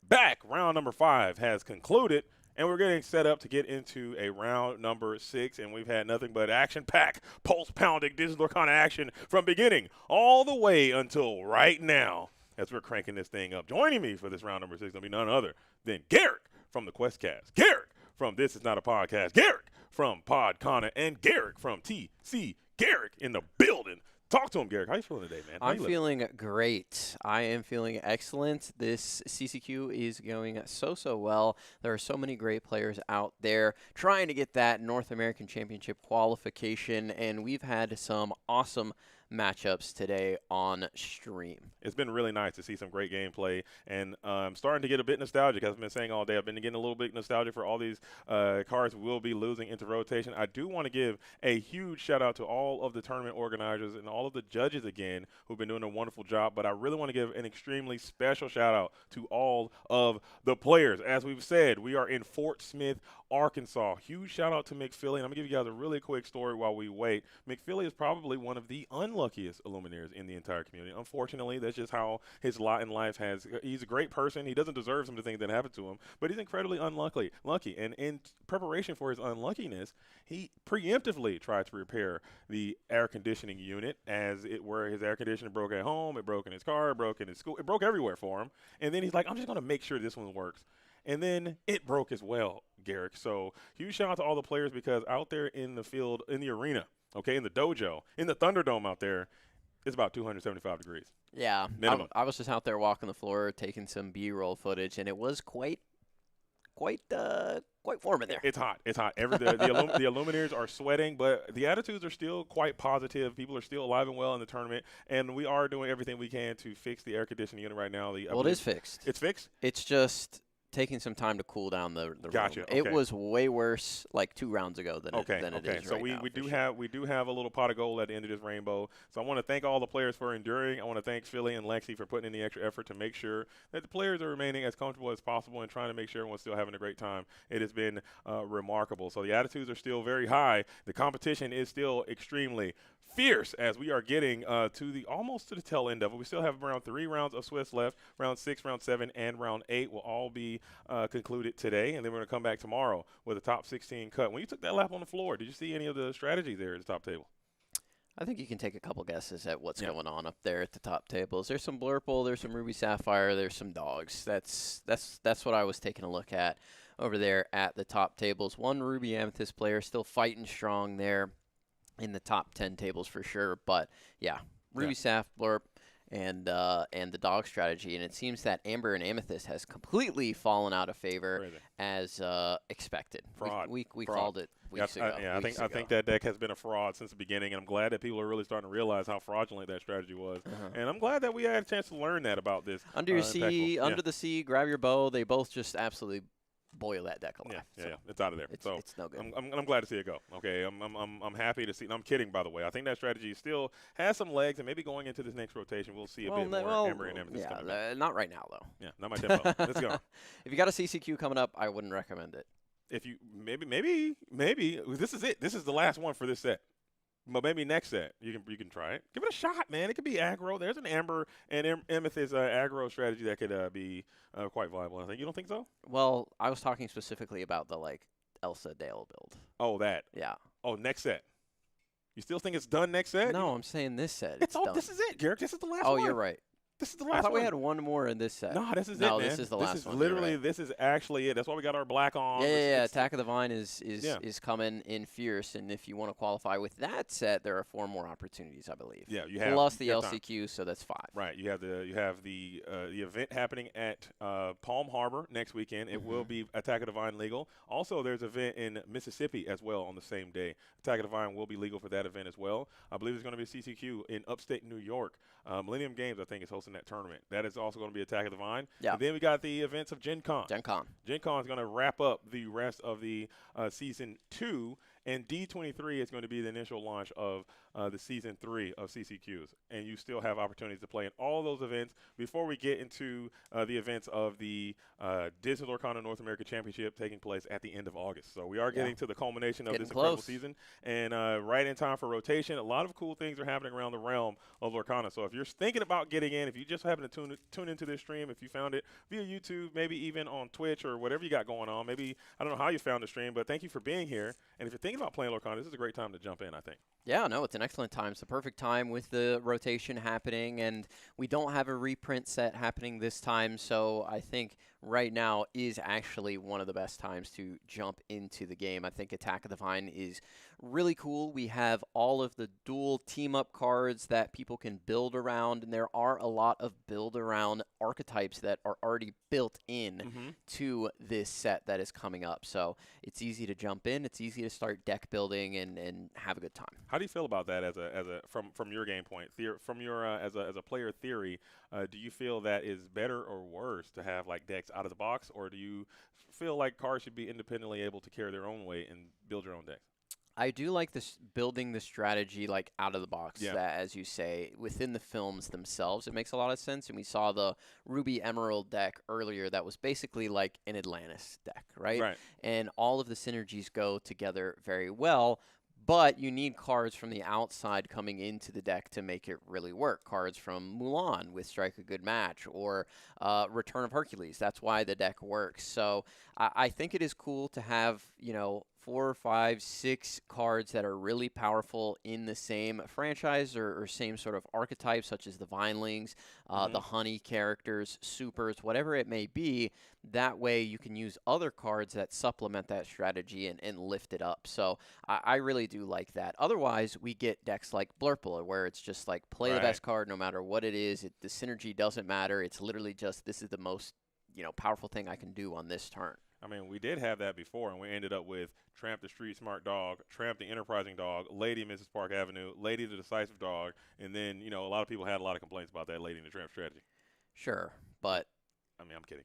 back. Round number 5 has concluded, and we're getting set up to get into a round number 6, and we've had nothing but action-packed, pulse-pounding Digital Lorcana action from beginning all the way until right now as we're cranking this thing up. Joining me for this round number 6 is going to be none other than Garrick from the QuestCast, Garrick from This Is Not a Podcast, Garrick from PodCana, and Garrick from TC Garrick in the building. Talk to him, Garrick. How you feeling today, man? I'm feeling great. I am feeling excellent. This CCQ is going so well. There are so many great players out there trying to get that North American Championship qualification, and we've had some awesome matchups today on stream. It's been really nice to see some great gameplay, and I'm starting to get a bit nostalgic. As I've been saying all day, I've been getting a little bit nostalgic for all these cards we'll be losing into rotation. I do want to give a huge shout out to all of the tournament organizers and all of the judges again who've been doing a wonderful job, but I really want to give an extremely special shout out to all of the players. As we've said, we are in Fortsmith, Arkansas. Huge shout out to McPhilly, and I'm going to give you guys a really quick story while we wait. McPhilly is probably one of the unluckiest Illuminaires in the entire community. Unfortunately, that's just how his lot in life has. He's a great person. He doesn't deserve some of the things that happened to him, but he's incredibly lucky. And in preparation for his unluckiness, he preemptively tried to repair the air conditioning unit, as it were. His air conditioner broke at home, it broke in his car, it broke in his school, it broke everywhere for him. And then he's like, I'm just going to make sure this one works. And then it broke as well, Garrick. So huge shout out to all the players, because out there in the field, in the arena, okay, in the dojo, in the Thunderdome out there, it's about 275 degrees. Yeah, minimum. I was just out there walking the floor, taking some B-roll footage, and it was quite warm in there. It's hot. It's hot. The Illuminaires are sweating, but the attitudes are still quite positive. People are still alive and well in the tournament, and we are doing everything we can to fix the air conditioning unit right now. Well, it is fixed. It's fixed? It's just taking some time to cool down the Gotcha. room. Okay. It was way worse like 2 rounds ago than it is So right now, we do have a little pot of gold at the end of this rainbow. So I want to thank all the players for enduring. I want to thank Philly and Lexi for putting in the extra effort to make sure that the players are remaining as comfortable as possible and trying to make sure everyone's still having a great time. It has been remarkable. So the attitudes are still very high. The competition is still extremely fierce as we are getting almost to the tail end of it. We still have around 3 rounds of Swiss left. Round 6, round 7, and round 8 will all be concluded today, and then we're going to come back tomorrow with a top 16 cut. When you took that lap on the floor, did you see any of the strategies there at the top table? I think you can take a couple guesses at what's going on up there at the top tables. There's some Blurple, there's some Ruby Sapphire, there's some dogs. That's what I was taking a look at over there at the top tables. One Ruby Amethyst player still fighting strong there in the top 10 tables for sure. But yeah, Ruby Saph, Blurp, and the dog strategy, and it seems that Amber and Amethyst has completely fallen out of favor as expected. Fraud. We called it weeks ago. I think that deck has been a fraud since the beginning, and I'm glad that people are really starting to realize how fraudulent that strategy was. And I'm glad that we had a chance to learn that about this. Under your sea, under the sea, grab your bow. They both just absolutely boil that deck alive. Yeah, it's out of there. It's no good. I'm glad to see it go. Okay, I'm happy to see. And I'm kidding, by the way. I think that strategy still has some legs, and maybe going into this next rotation, we'll see a bit more Amber and Amethyst coming back. Not right now though. Yeah, not my tempo. Let's go. If you got a CCQ coming up, I wouldn't recommend it. If you maybe this is it. This is the last one for this set. But maybe next set you can try it. Give it a shot, man. It could be aggro. There's an Amber and Amethyst aggro strategy that could be quite viable. I think. You don't think so? Well, I was talking specifically about the Elsa Dale build. Oh, that. Yeah. Oh, next set. You still think it's done next set? No, I'm saying this set. It's all. Done. This is it, Garrick. This is the last one. one. Oh, you're right. This is the last one. I thought we had one more in this set. No, this is it, man. this is the last one. Literally, this is actually it. That's why we got our black on. Yeah. Attack of the Vine is coming in fierce, and if you want to qualify with that set, there are 4 more opportunities, I believe. Yeah, you have plus the LCQ, so that's 5. Right. You have the event happening at Palm Harbor next weekend. It will be Attack of the Vine legal. Also, there's an event in Mississippi as well on the same day. Attack of the Vine will be legal for that event as well. I believe there's going to be a CCQ in upstate New York. Millennium Games, I think, is hosting that tournament. That is also going to be Attack of the Vine. Yeah. And then we got the events of Gen Con. Gen Con is going to wrap up the rest of the season 2, and D23 is going to be the initial launch of the season 3 of CCQs. And you still have opportunities to play in all those events before we get into the events of the Disney Lorcana North American Championship taking place at the end of August. So we are getting to the culmination of this incredible season, and right in time for rotation. A lot of cool things are happening around the realm of Lorcana. So if you're thinking about getting in, if you just happen to tune into this stream, if you found it via YouTube, maybe even on Twitch or whatever you got going on, maybe I don't know how you found the stream, but thank you for being here. And if you're thinking about playing Lorcana, this is a great time to jump in, I think. Yeah, no, it's an excellent time. It's the perfect time with the rotation happening, and we don't have a reprint set happening this time, so I think right now is actually one of the best times to jump into the game. I think Attack of the Vine is really cool. We have all of the dual team-up cards that people can build around, and there are a lot of build-around archetypes that are already built in to this set that is coming up. So it's easy to jump in. It's easy to start deck building and have a good time. How do you feel about that from your game point, from your as a player theory? Do you feel that is better or worse to have like decks out of the box, or do you feel like cards should be independently able to carry their own weight and build your own decks? I do like this building the strategy like out of the box, Yeah. that, as you say, within the films themselves. It makes a lot of sense, and we saw the Ruby Emerald deck earlier that was basically like an Atlantis deck, right? Right. And all of the synergies go together very well. But you need cards from the outside coming into the deck to make it really work. Cards from Mulan with Strike a Good Match, or Return of Hercules. That's why the deck works. So I think it is cool to have, 4, 5, 6 cards that are really powerful in the same franchise or same sort of archetype, such as the Vinelings, the Honey characters, Supers, whatever it may be. That way you can use other cards that supplement that strategy and lift it up. So I really do like that. Otherwise, we get decks like Blurple, where it's just like play the best card no matter what it is. The synergy doesn't matter. It's literally just this is the most powerful thing I can do on this turn. I mean, we did have that before, and we ended up with Tramp the Street Smart Dog, Tramp the Enterprising Dog, Lady Mrs. Park Avenue, Lady the Decisive Dog, and then, a lot of people had a lot of complaints about that Lady in the Tramp strategy. Sure, but I mean, I'm kidding.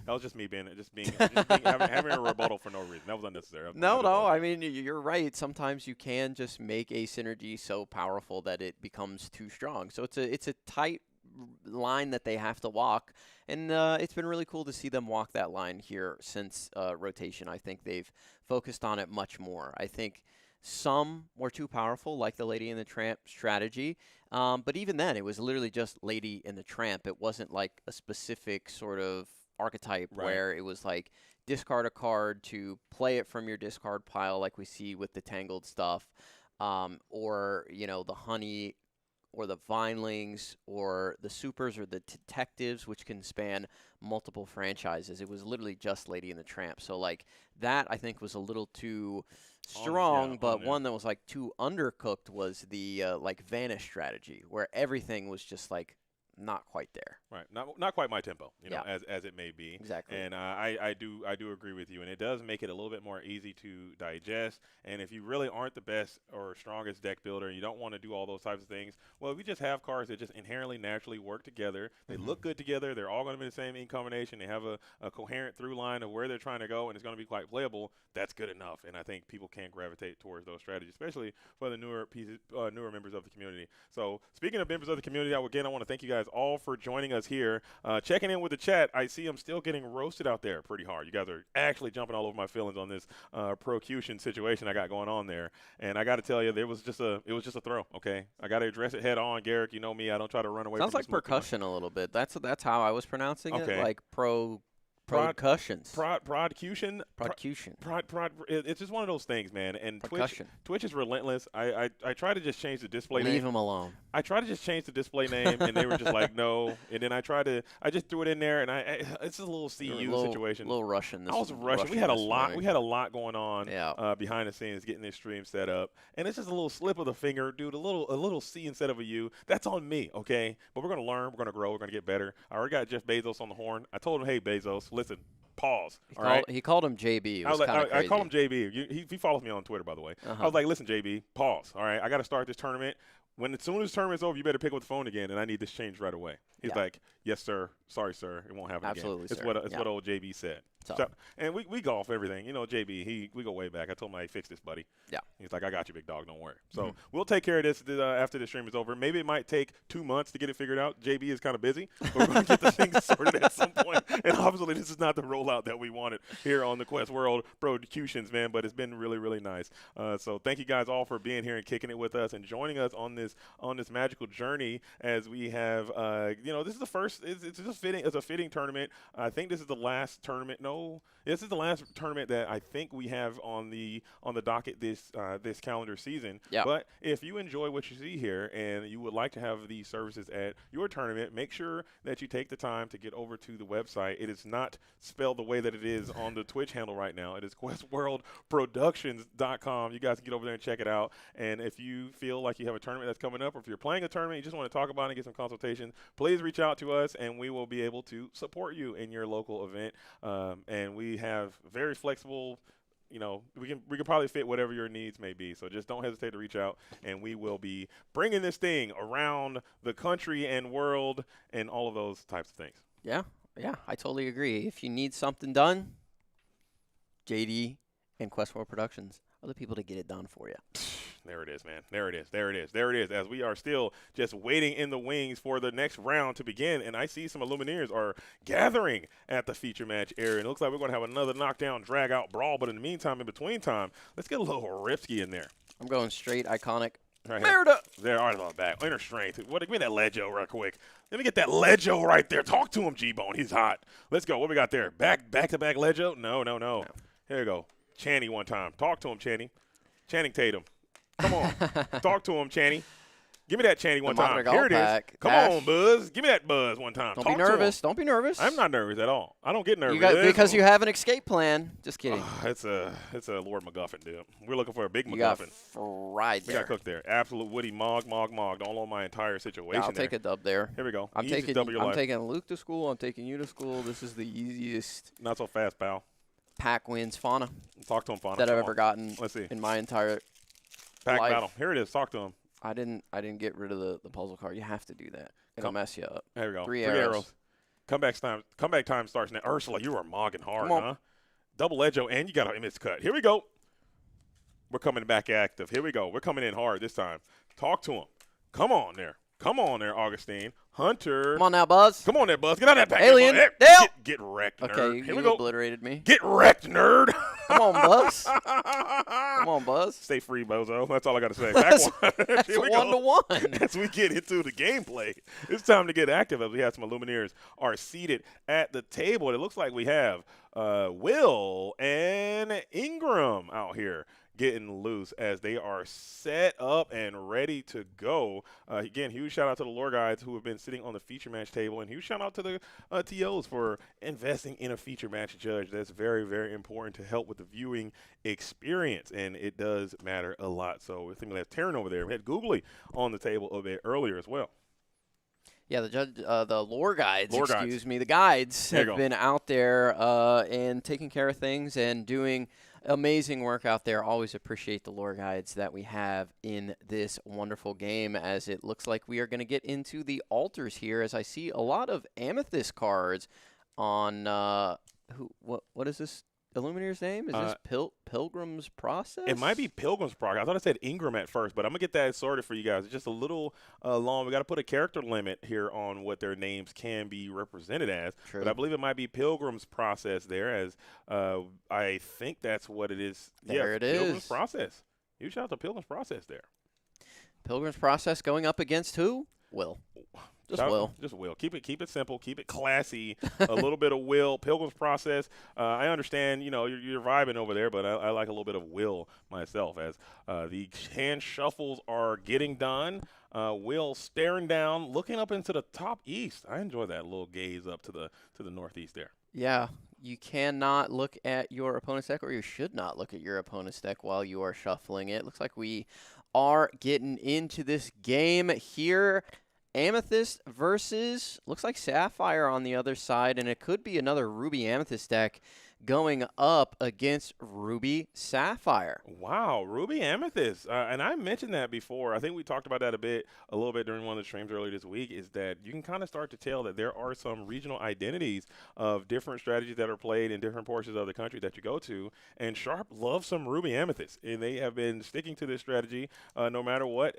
That was just me having a rebuttal for no reason. That was unnecessary. No. I mean, you're right. Sometimes you can just make a synergy so powerful that it becomes too strong. So it's a tight line that they have to walk, and it's been really cool to see them walk that line here since rotation. I think they've focused on it much more. I think some were too powerful, like the Lady and the Tramp strategy, but even then it was literally just Lady and the Tramp. It wasn't like a specific sort of archetype where it was like discard a card to play it from your discard pile, like we see with the Tangled stuff, or the Honey or the Vinelings, or the Supers, or the Detectives, which can span multiple franchises. It was literally just Lady and the Tramp. So, like, that, I think, was a little too strong, but one that was, like, too undercooked was the, Vanish strategy, where everything was just, like, not quite there. Right, not quite my tempo, as it may be. Exactly. And I do agree with you, and it does make it a little bit more easy to digest. And if you really aren't the best or strongest deck builder, and you don't want to do all those types of things, well, if you just have cards that just inherently naturally work together, they look good together, they're all going to be the same ink combination, they have a coherent through line of where they're trying to go, and it's going to be quite playable. That's good enough, and I think people can gravitate towards those strategies, especially for the newer members of the community. So speaking of members of the community, I want to thank you guys all for joining us here. Checking in with the chat, I see I'm still getting roasted out there pretty hard. You guys are actually jumping all over my feelings on this procution situation I got going on there. And I got to tell you, it was just a throw. Okay, I got to address it head on. Garrick, you know me, I don't try to run away. Sounds from like percussion a little bit. That's how I was pronouncing it, like Prodcutions. Prodcution. It's just one of those things, man. And Twitch is relentless. I try to just change the display name. Leave them alone. I tried to just change the display name, and they were just like, no. And then I just threw it in there, and it's a little CU situation. A little Russian. I was rushing. We had a lot going on behind the scenes getting this stream set up, and it's just a little slip of the finger, dude. A little C instead of a U. That's on me, okay? But we're gonna learn. We're gonna grow. We're gonna get better. I already got Jeff Bezos on the horn. I told him, hey Bezos, listen. Pause. He called him JB. I call him JB. He follows me on Twitter, by the way. I was like, listen, JB, pause. All right, I got to start this tournament. As soon as the tournament's over, you better pick up the phone again, and I need this changed right away. He's like, yes, sir. Sorry, sir. It won't happen Absolutely, again. sir. It's what old JB said. So, and we golf everything. JB, we go way back. I told him, hey, fix this, buddy. Yeah. He's like, I got you, big dog. Don't worry. So we'll take care of this after the stream is over. Maybe it might take 2 months to get it figured out. JB is kind of busy. But we're going to get the thing sorted at some point. And obviously, this is not the rollout that we wanted here on the Quest World Procutions, man. But it's been really, really nice. So thank you guys all for being here and kicking it with us and joining us on this this magical journey as we have. This is the first. It's just fitting. It's a fitting tournament. I think this is the last tournament. No, this is the last tournament that I think we have on the docket this calendar season. Yeah. But if you enjoy what you see here and you would like to have these services at your tournament, make sure that you take the time to get over to the website. It is not spelled the way that it is on the Twitch handle right now. It is questworldproductions.com. You guys can get over there and check it out. And if you feel like you have a tournament that's coming up, or if you're playing a tournament, you just want to talk about it and get some consultation, please reach out to us and we will be able to support you in your local event. And we have very flexible, we can probably fit whatever your needs may be. So just don't hesitate to reach out, and we will be bringing this thing around the country and world and all of those types of things. Yeah, I totally agree. If you need something done, JD and Quest World Productions are the people to get it done for you. There it is, man. There it is. As we are still just waiting in the wings for the next round to begin, and I see some Illumineers are gathering at the feature match area. And it looks like we're going to have another knockdown, drag-out brawl. But in the meantime, in between time, let's get a little Ripsky in there. I'm going straight iconic. Right Merida. There, all right, on the back. Inner strength. Give me that Leggio real quick. Let me get that Leggio right there. Talk to him, G-Bone. He's hot. Let's go. What we got there? Back-to-back Leggio? No. Here you go. Channy one time. Talk to him, Channing Tatum. Come on. Talk to him, Channy. Give me that Channy one time. Here it is. Come on, Buzz. Give me that Buzz one time. Don't be nervous. Don't be nervous. I'm not nervous at all. I don't get nervous. Because you have an escape plan. Just kidding. It's a Lord MacGuffin, dude. We're looking for a big MacGuffin. You got fried there. We got cooked there. Absolute Woody Mog. Don't know my entire situation. I'll take a dub there. Here we go. I'm taking Luke to school. I'm taking you to school. This is the easiest. Not so fast, pal. Pack wins Fauna. Talk to him, Fauna. That I've ever gotten. Let's see. In my entire Pack life. battle. Here it is. Talk to him. I didn't get rid of the puzzle card. You have to do that. It'll mess you up. There we go. 3 arrows. Comeback time starts now. Ursula, you are mogging hard, Come on. huh? Double Leggio, and you got a miscut. Here we go. We're coming back active. Here we go. We're coming in hard this time. Talk to him. Come on there, Augustine. Hunter. Come on now, Buzz. Come on there, Buzz. Get out of that pack. Alien. Dale. Get wrecked, nerd. Okay, Here you we go. obliterated me. Get wrecked, nerd. Come on, Buzz. Come on, Buzz. Stay free, bozo. That's all I got to say. That's Here we 1-to-1. As we get into the gameplay, it's time to get active as we have some Illumineers are seated at the table. It looks like we have Will and Ingram out here getting loose as they are set up and ready to go. Again, huge shout out to the lore guides who have been sitting on the feature match table, and huge shout out to the TOs for investing in a feature match judge. That's very, very important to help with the viewing experience, and it does matter a lot. So I think we have Taryn over there. We had Googly on the table a bit earlier as well. Yeah, the lore guides, the guides have been out there and taking care of things and doing amazing work out there. Always appreciate the lore guides that we have in this wonderful game, as it looks like we are going to get into the altars here, as I see a lot of amethyst cards on what is this Illumineer's name? Is this Pilgrim's Process? It might be Pilgrim's Progress. I thought I said Ingram at first, but I'm going to get that sorted for you guys. It's just a little long. We got to put a character limit here on what their names can be represented as. True. But I believe it might be Pilgrim's Process there, as I think that's what it is. There it is. Pilgrim's Process. You shout out to Pilgrim's Process there. Pilgrim's Process going up against who? Will. Just Will. Keep it simple. Keep it classy. A little bit of Will. Pilgrim's Process. I understand, you're vibing over there, but I like a little bit of Will myself, as the hand shuffles are getting done. Will staring down, looking up into the top east. I enjoy that little gaze up to the northeast there. Yeah. You cannot look at your opponent's deck, or you should not look at your opponent's deck while you are shuffling it. Looks like we are getting into this game here. Amethyst versus, looks like Sapphire on the other side, and it could be another Ruby Amethyst deck going up against Ruby Sapphire. Wow, Ruby Amethyst. And I mentioned that before. I think we talked about that a little bit during one of the streams earlier this week, is that you can kind of start to tell that there are some regional identities of different strategies that are played in different portions of the country that you go to. And Sharp loves some Ruby Amethyst, and they have been sticking to this strategy no matter what,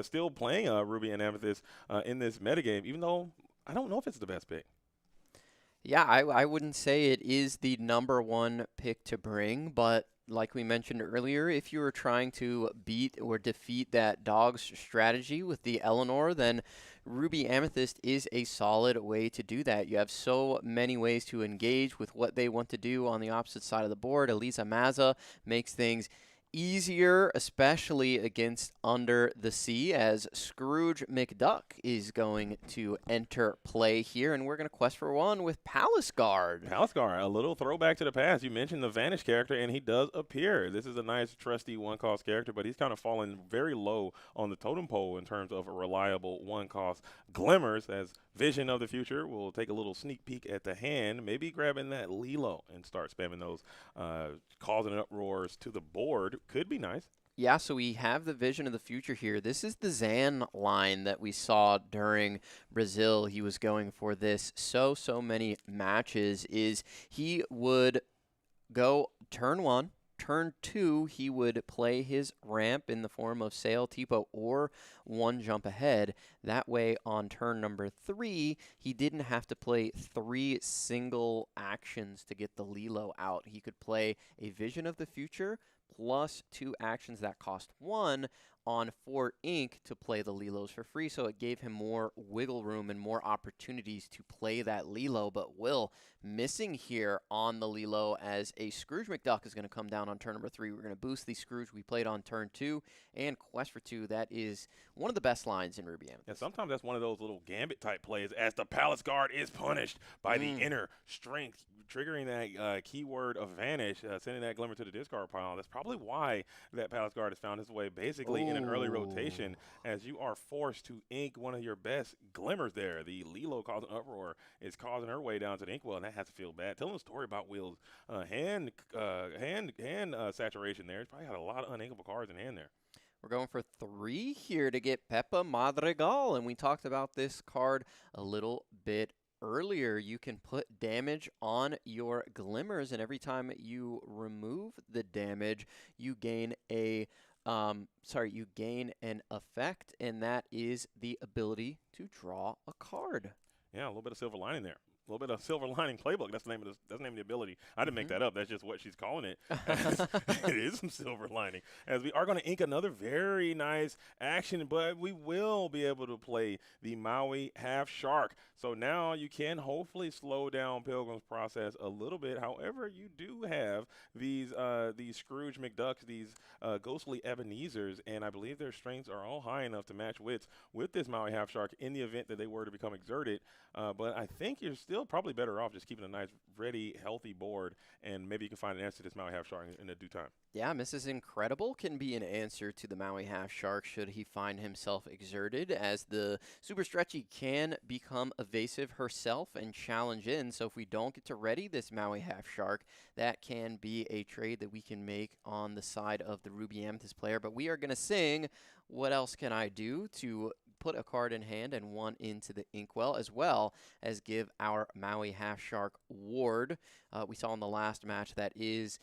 still playing Ruby and Amethyst in this metagame, even though I don't know if it's the best pick. Yeah, I wouldn't say it is the #1 pick to bring, but like we mentioned earlier, if you were trying to beat or defeat that dog's strategy with the Eleanor, then Ruby Amethyst is a solid way to do that. You have so many ways to engage with what they want to do on the opposite side of the board. Elisa Mazza makes things easier, especially against Under the Sea, as Scrooge McDuck is going to enter play here, and we're going to quest for one with Palace Guard. Palace Guard, a little throwback to the past. You mentioned the Vanish character, and he does appear. This is a nice, trusty one-cost character, but he's kind of fallen very low on the totem pole in terms of a reliable one-cost. Glimmers, as Vision of the Future, will take a little sneak peek at the hand, maybe grabbing that Lilo and start spamming those, causing uproars to the board. Could be nice. Yeah, so we have the Vision of the Future here. This is the Zan line that we saw during Brazil. He was going for this so many matches. Is he would go turn 1, turn 2, he would play his ramp in the form of Sail, Tipo, or one jump ahead. That way, on turn number 3, he didn't have to play 3 single actions to get the Lilo out. He could play a Vision of the Future plus 2 actions that cost 1 on 4 ink to play the Lilos for free, so it gave him more wiggle room and more opportunities to play that Lilo. But Will missing here on the Lilo, as a Scrooge McDuck is going to come down on turn number 3. We're going to boost the Scrooge we played on turn 2 and quest for 2. That is one of the best lines in Ruby Amethyst. And sometimes that's one of those little gambit type plays, as the Palace Guard is punished by the inner strength, triggering that keyword of Vanish, sending that Glimmer to the discard pile. That's probably why that Palace Guard has found his way basically in an early rotation, as you are forced to ink one of your best Glimmers there. The Lilo causing uproar is causing her way down to the inkwell, and that has to feel bad. Tell them a story about Will's hand saturation there. He's probably got a lot of uninkable cards in hand there. We're going for 3 here to get Pepa Madrigal, and we talked about this card a little bit earlier. You can put damage on your Glimmers, and every time you remove the damage, you gain a you gain an effect, and that is the ability to draw a card. Yeah, a little bit of silver lining there. A little bit of silver lining playbook. That's the name of the ability. I didn't make that up. That's just what she's calling it. It is some silver lining. As we are going to ink another very nice action, but we will be able to play the Maui Half Shark. So now you can hopefully slow down Pilgrim's Process a little bit. However, you do have these Scrooge McDucks, these ghostly Ebenezers, and I believe their strengths are all high enough to match wits with this Maui Half Shark in the event that they were to become exerted. But I think you're still probably better off just keeping a nice, ready, healthy board, and maybe you can find an answer to this Maui Half Shark in a due time. Yeah, Mrs. Incredible can be an answer to the Maui Half Shark should he find himself exerted, as the Super Stretchy can become evasive herself and challenge in. So if we don't get to ready this Maui Half Shark, that can be a trade that we can make on the side of the Ruby Amethyst player. But we are going to sing What Else Can I Do to put a card in hand and one into the inkwell, as well as give our Maui Half Shark ward. We saw in the last match that is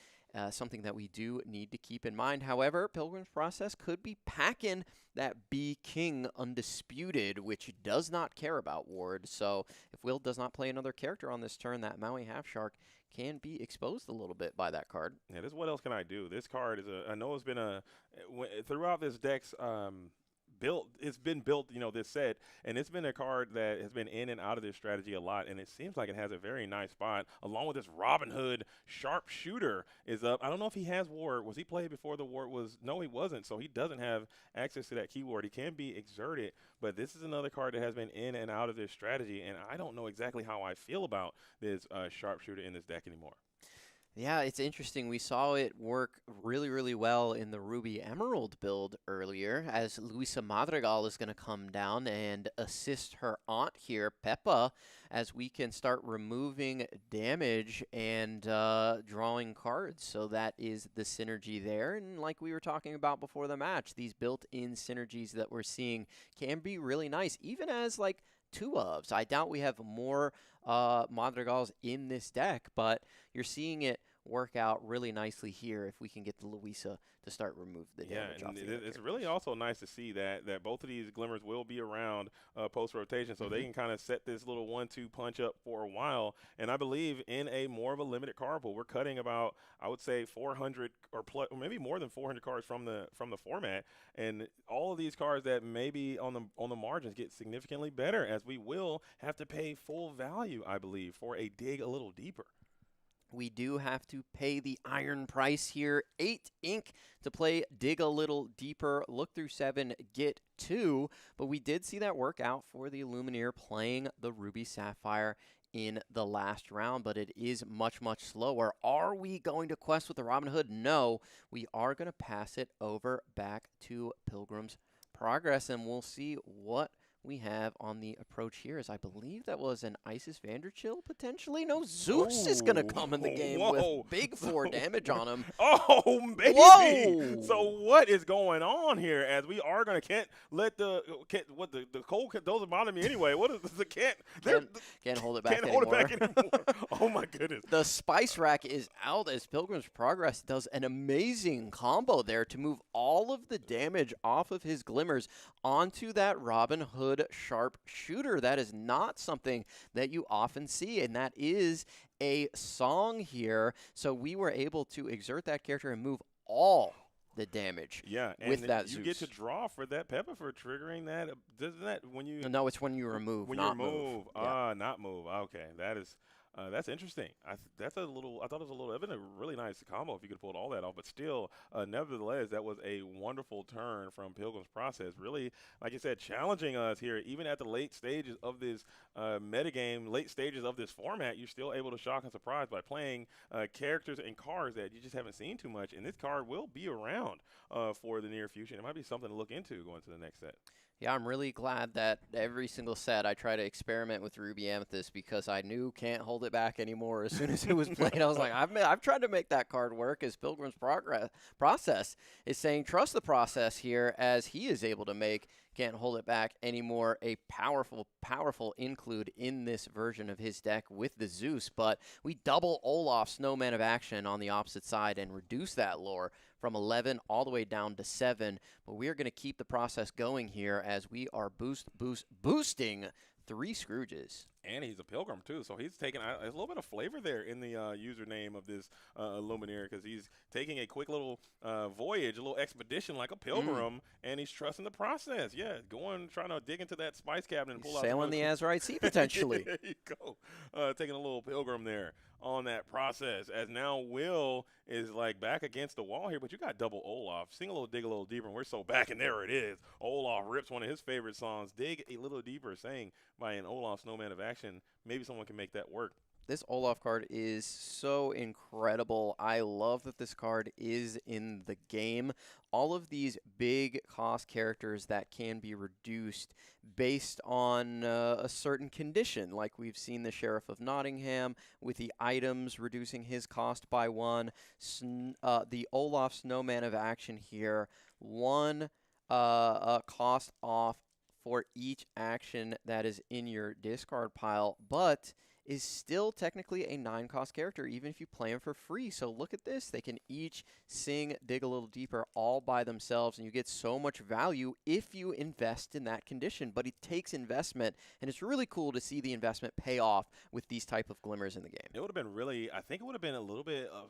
something that we do need to keep in mind. However, Pilgrim's Process could be packing that B King Undisputed, which does not care about ward. So if Will does not play another character on this turn, that Maui Half Shark can be exposed a little bit by that card. Yeah, this What Else Can I Do? This card is I know it's been throughout this deck's it's been built, this set, and it's been a card that has been in and out of this strategy a lot, and it seems like it has a very nice spot, along with this Robin Hood Sharpshooter is up. I don't know if he has ward. Was he played before the ward was? No, he wasn't, so he doesn't have access to that keyword. He can be exerted, but this is another card that has been in and out of this strategy, and I don't know exactly how I feel about this Sharpshooter in this deck anymore. Yeah, it's interesting. We saw it work really, really well in the Ruby Emerald build earlier, as Luisa Madrigal is going to come down and assist her aunt here, Peppa, as we can start removing damage and drawing cards. So that is the synergy there. And like we were talking about before the match, these built-in synergies that we're seeing can be really nice, even as like 2 ofs. I doubt we have more Madrigals in this deck, but you're seeing it work out really nicely here if we can get the Louisa to start remove the damage off and the it's really also nice to see that both of these glimmers will be around post-rotation, so they can kind of set this little 1-2 punch up for a while. And I believe in a more of a limited card pool, we're cutting about, I would say, 400 or maybe more than 400 cards from the format, and all of these cards that maybe on the margins get significantly better, as we will have to pay full value, I believe, for a dig a little deeper. We do have to pay the iron price here. 8 ink to play Dig a Little Deeper. Look through 7, get 2. But we did see that work out for the Lumineer playing the Ruby Sapphire in the last round, but it is much, much slower. Are we going to quest with the Robin Hood? No. We are going to pass it over back to Pilgrim's Progress, and we'll see what we have on the approach here. As I believe that was an Isis Vanderchill, potentially. No, Zeus is going to come in the game with big 4 damage on him. Oh, baby. Whoa. So what is going on here? As we are going to can't the cold doesn't bother me anyway. What is the can't hold it back can't anymore. hold it back anymore. Oh my goodness. The Spice Rack is out as Pilgrim's Progress does an amazing combo there to move all of the damage off of his glimmers onto that Robin Hood sharpshooter. That is not something that you often see, and that is a song here. So we were able to exert that character and move all the damage with that Zeus. You get to draw for that pepper for triggering that. Doesn't that when you? No, it's when you remove, when not you remove. move. Not move. Okay, that is. That's interesting. I thought it was a been a really nice combo if you could pull all that off. But still, nevertheless, that was a wonderful turn from Pilgrim's Process. Really, like you said, challenging us here. Even at the late stages of this metagame, late stages of this format, you're still able to shock and surprise by playing characters and cards that you just haven't seen too much. And this card will be around for the near future. It might be something to look into going to the next set. Yeah, I'm really glad that every single set I try to experiment with Ruby Amethyst, because I knew can't hold it back anymore. As soon as it was played, I was like, I've tried to make that card work, as Pilgrim's Process is saying trust the process here, as he is able to make can't hold it back anymore a powerful, powerful include in this version of his deck with the Zeus. But we double Olaf's Snowman of Action on the opposite side and reduce that lore from 11 all the way down to 7. But we are going to keep the process going here as we are boosting 3 Scrooges. And he's a pilgrim, too, so he's taking a little bit of flavor there in the username of this Lumineer, because he's taking a quick little voyage, a little expedition like a pilgrim, and he's trusting the process. Yeah, trying to dig into that spice cabinet and pull out. Sailing the Azurite Sea, potentially. There you go. Taking a little pilgrim there on that process, as now Will is like back against the wall here, but you got double Olaf. Sing a little, dig a little deeper, and we're so back, and there it is. Olaf rips one of his favorite songs, Dig a Little Deeper, sang by an Olaf Snowman of Action. Maybe someone can make that work. This Olaf card is so incredible. I love that this card is in the game. All of these big cost characters that can be reduced based on a certain condition, like we've seen the Sheriff of Nottingham with the items reducing his cost by 1. The Olaf Snowman of Action here, 1 cost off for each action that is in your discard pile, but is still technically a 9-cost character, even if you play him for free. So look at this. They can each sing Dig a Little Deeper all by themselves, and you get so much value if you invest in that condition. But it takes investment, and it's really cool to see the investment pay off with these type of glimmers in the game. It would have been really, I think it would have been a little bit of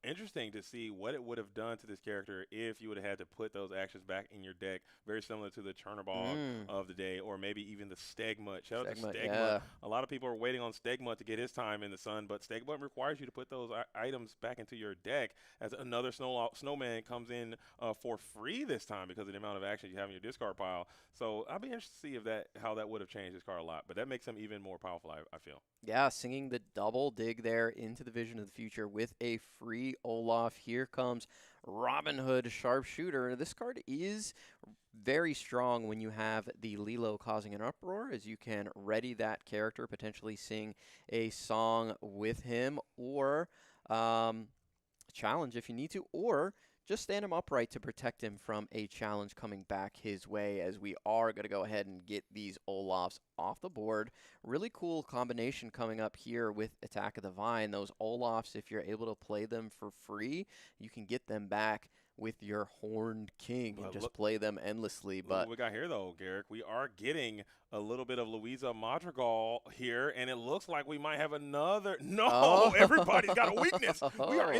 interesting to see what it would have done to this character if you would have had to put those actions back in your deck, very similar to the Chernobog of the day, or maybe even the Stegmutt. Shout out to Stegmutt. Yeah. A lot of people are waiting on Stegmutt to get his time in the sun, but Stegmutt requires you to put those items back into your deck, as another snowman comes in for free this time because of the amount of actions you have in your discard pile. So I'll be interested to see how that would have changed this card a lot, but that makes him even more powerful, I feel. Yeah, singing the double dig there into the Vision of the Future with a free Olaf. Here comes Robin Hood Sharpshooter. This card is very strong when you have the Lilo causing an uproar, as you can ready that character, potentially sing a song with him, or challenge if you need to, or just stand him upright to protect him from a challenge coming back his way, as we are going to go ahead and get these Olafs off the board. Really cool combination coming up here with Attack of the Vine. Those Olafs, if you're able to play them for free, you can get them back with your Horned King and just play them endlessly. But what we got here, though, Garrick, we are getting a little bit of Louisa Madrigal here, and it looks like we might have another. No, everybody's got a weakness. We are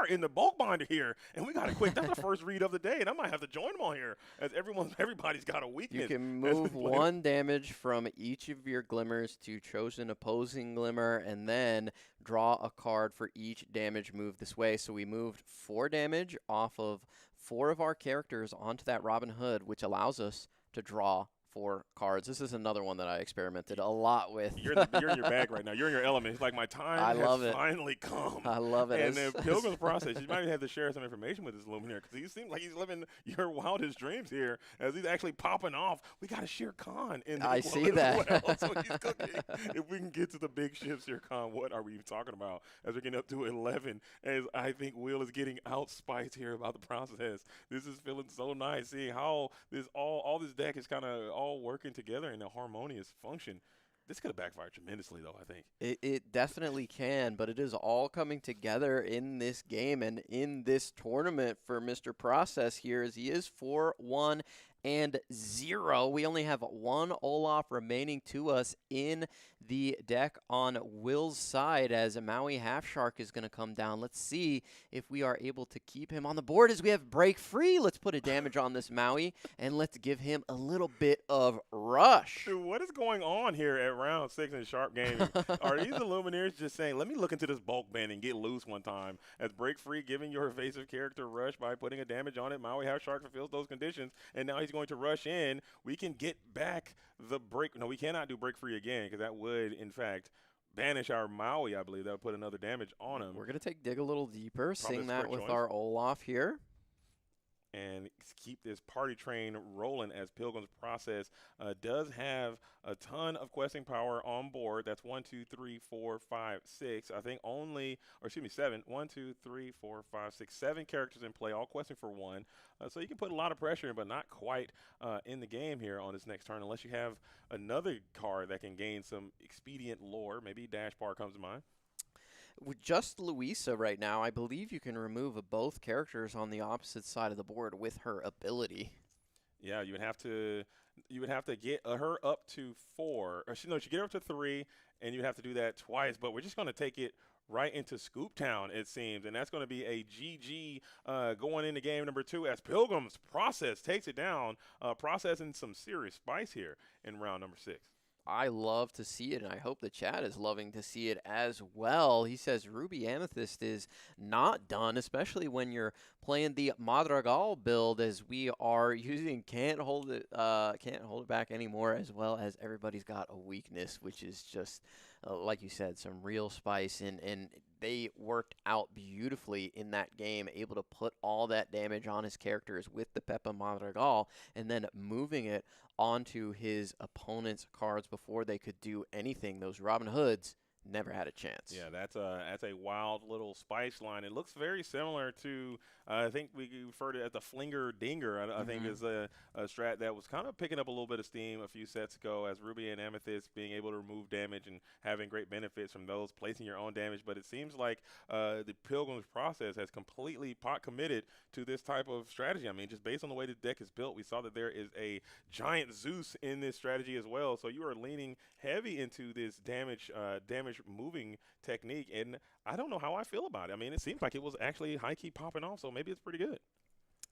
in the bulk binder here, and we got to quit. That's the first read of the day, and I might have to join them on here, as everybody's got a weakness. You can move 1 damage from each of your glimmers to chosen opposing glimmer, and then draw a card for each damage move this way. So we moved 4 damage off of 4 of our characters onto that Robin Hood, which allows us to draw 4 cards. This is another one that I experimented a lot with. You're in your bag right now. You're in your element. It's like, my time has finally come. I love it. And the Pilgrim's Process, you might have to share some information with this Luminaire, because he seems like he's living your wildest dreams here as he's actually popping off. We got a Shere Khan in the I see that. well, so he's cooking. If we can get to the big ships, Shere Khan, what are we even talking about as we're getting up to 11? As I think Will is getting outspiced here about the process. This is feeling so nice, seeing how this all this deck is kind of all working together in a harmonious function. This could have backfired tremendously, though, I think. It definitely can, but it is all coming together in this game and in this tournament for Mr. Process here, as he is 4-1-0. We only have 1 Olaf remaining to us in the deck on Will's side, as a Maui Half Shark is going to come down. Let's see if we are able to keep him on the board, as we have Break Free. Let's put a damage on this Maui, and let's give him a little bit of rush. Dude, what is going on here at round 6 in Sharp Gaming? Are these Illuminaires just saying, let me look into this bulk ban and get loose one time? As Break Free giving your evasive character rush by putting a damage on it, Maui Half Shark fulfills those conditions, and now he's going to rush in. We can get back the break. No, we cannot do Break Free again, because that would, in fact, banish our Maui, I believe. That would put another damage on him. We're going to dig a little deeper, seeing that with our Olaf here. And keep this party train rolling, as Pilgrim's Process does have a ton of questing power on board. That's 1, 2, 3, 4, 5, 6. I think 7. 1, 2, 3, 4, 5, 6, 7 characters in play, all questing for 1. So you can put a lot of pressure in, but not quite in the game here on this next turn, unless you have another card that can gain some expedient lore. Maybe Dash Bar comes to mind. With just Louisa right now, I believe you can remove both characters on the opposite side of the board with her ability. Yeah, you would have to get her up to 4. Or she get her up to 3, and you'd have to do that twice. But we're just going to take it right into Scoop Town, it seems, and that's going to be a GG going into game number 2, as Pilgrim's Process takes it down, processing some serious spice here in round number 6. I love to see it, and I hope the chat is loving to see it as well. He says Ruby Amethyst is not done, especially when you're playing the Madrigal build, as we are using can't hold it back anymore, as well as everybody's got a weakness, which is just like you said, some real spice, and they worked out beautifully in that game, able to put all that damage on his characters with the Pepa Madrigal, and then moving it onto his opponent's cards before they could do anything. Those Robin Hoods never had a chance. Yeah, that's a wild little spice line. It looks very similar to, I think we referred to it as the Flinger Dinger. I think is a strat that was kind of picking up a little bit of steam a few sets ago, as Ruby and Amethyst being able to remove damage and having great benefits from those, placing your own damage. But it seems like the Pilgrim's Process has completely pot committed to this type of strategy. I mean, just based on the way the deck is built, we saw that there is a giant Zeus in this strategy as well. So you are leaning heavy into this damage moving technique, and I don't know how I feel about it. I mean, it seems like it was actually high-key popping off, so maybe it's pretty good.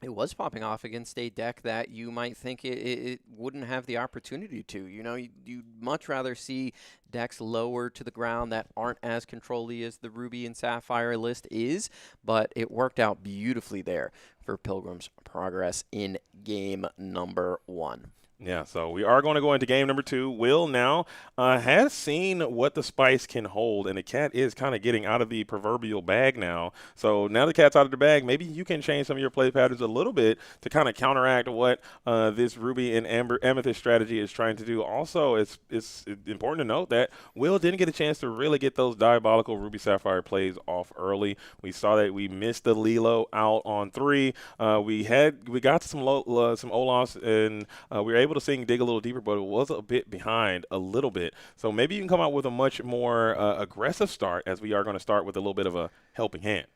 It was popping off against a deck that you might think it wouldn't have the opportunity to. You know, you'd much rather see decks lower to the ground that aren't as control-y as the Ruby and Sapphire list is, but it worked out beautifully there for Pilgrim's Progress in game number 1. Yeah, so we are going to go into game number 2. Will now has seen what the spice can hold, and the cat is kind of getting out of the proverbial bag now. So now the cat's out of the bag, maybe you can change some of your play patterns a little bit to kind of counteract what this Ruby and Amethyst strategy is trying to do. Also, it's important to note that Will didn't get a chance to really get those diabolical Ruby Sapphire plays off early. We saw that we missed the Lilo out on 3. We got some Olafs, and we were able to sing Dig a Little Deeper, but it was a bit behind a little bit. So maybe you can come out with a much more aggressive start, as we are going to start with a little bit of a helping hand.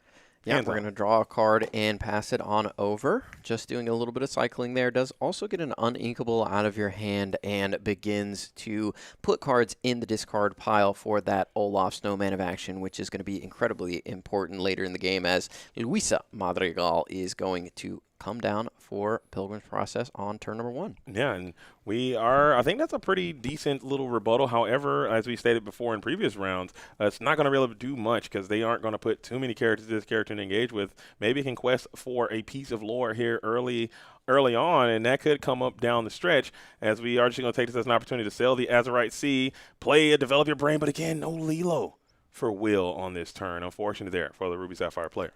Yeah, Hands we're on. going to draw a card and pass it on over. Just doing a little bit of cycling there does also get an uninkable out of your hand and begins to put cards in the discard pile for that Olaf Snowman of Action, which is going to be incredibly important later in the game, as Luisa Madrigal is going to come down for Pilgrim's Process on turn number 1. Yeah, and I think that's a pretty decent little rebuttal. However, as we stated before in previous rounds, it's not going to really do much because they aren't going to put too many characters this character to engage with. Maybe it can quest for a piece of lore here early on, and that could come up down the stretch, as we are just going to take this as an opportunity to sell the Azurite Sea, play a Develop Your Brain, but again, no Lilo for Will on this turn. Unfortunate there for the Ruby Sapphire player.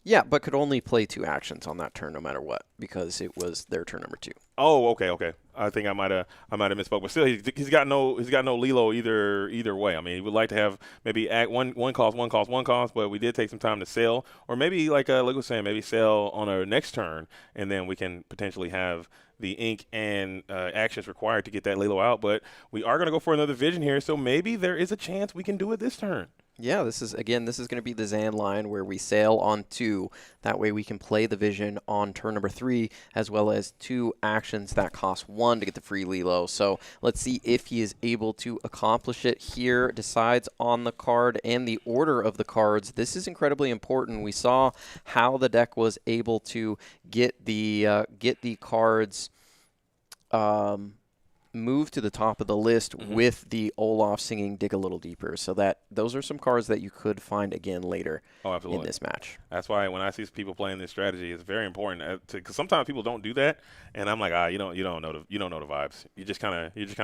Yeah, but could only play 2 actions on that turn no matter what, because it was their turn number 2. Oh, okay. I think I might have misspoke, but still, he's got no Lilo either way. I mean, he would like to have maybe one cost, but we did take some time to sell, or maybe like Luke was saying, maybe sell on our next turn, and then we can potentially have the ink and actions required to get that Lilo out. But we are going to go for another vision here, so maybe there is a chance we can do it this turn. Yeah, this is going to be the Zan line where we sail on 2. That way we can play the vision on turn number 3, as well as 2 actions that cost 1 to get the free Lilo. So let's see if he is able to accomplish it here. Decides on the card and the order of the cards. This is incredibly important. We saw how the deck was able to get the cards move to the top of the list with the Olaf singing Dig a Little Deeper. So that those are some cards that you could find again later in this match. That's why when I see people playing this strategy, it's very important because sometimes people don't do that, and I'm like, you don't know the vibes. You're just kind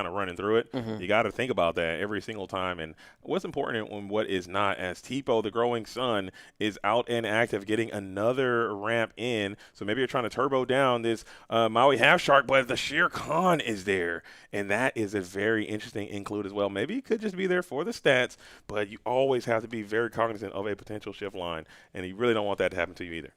of running through it. You got to think about that every single time, and what's important and what is not. As Tipo, the Growing Sun, is out and active, getting another ramp in. So maybe you're trying to turbo down this Maui Half Shark, but the Shere Khan is there. And that is a very interesting include as well. Maybe it could just be there for the stats, but you always have to be very cognizant of a potential shift line, and you really don't want that to happen to you either.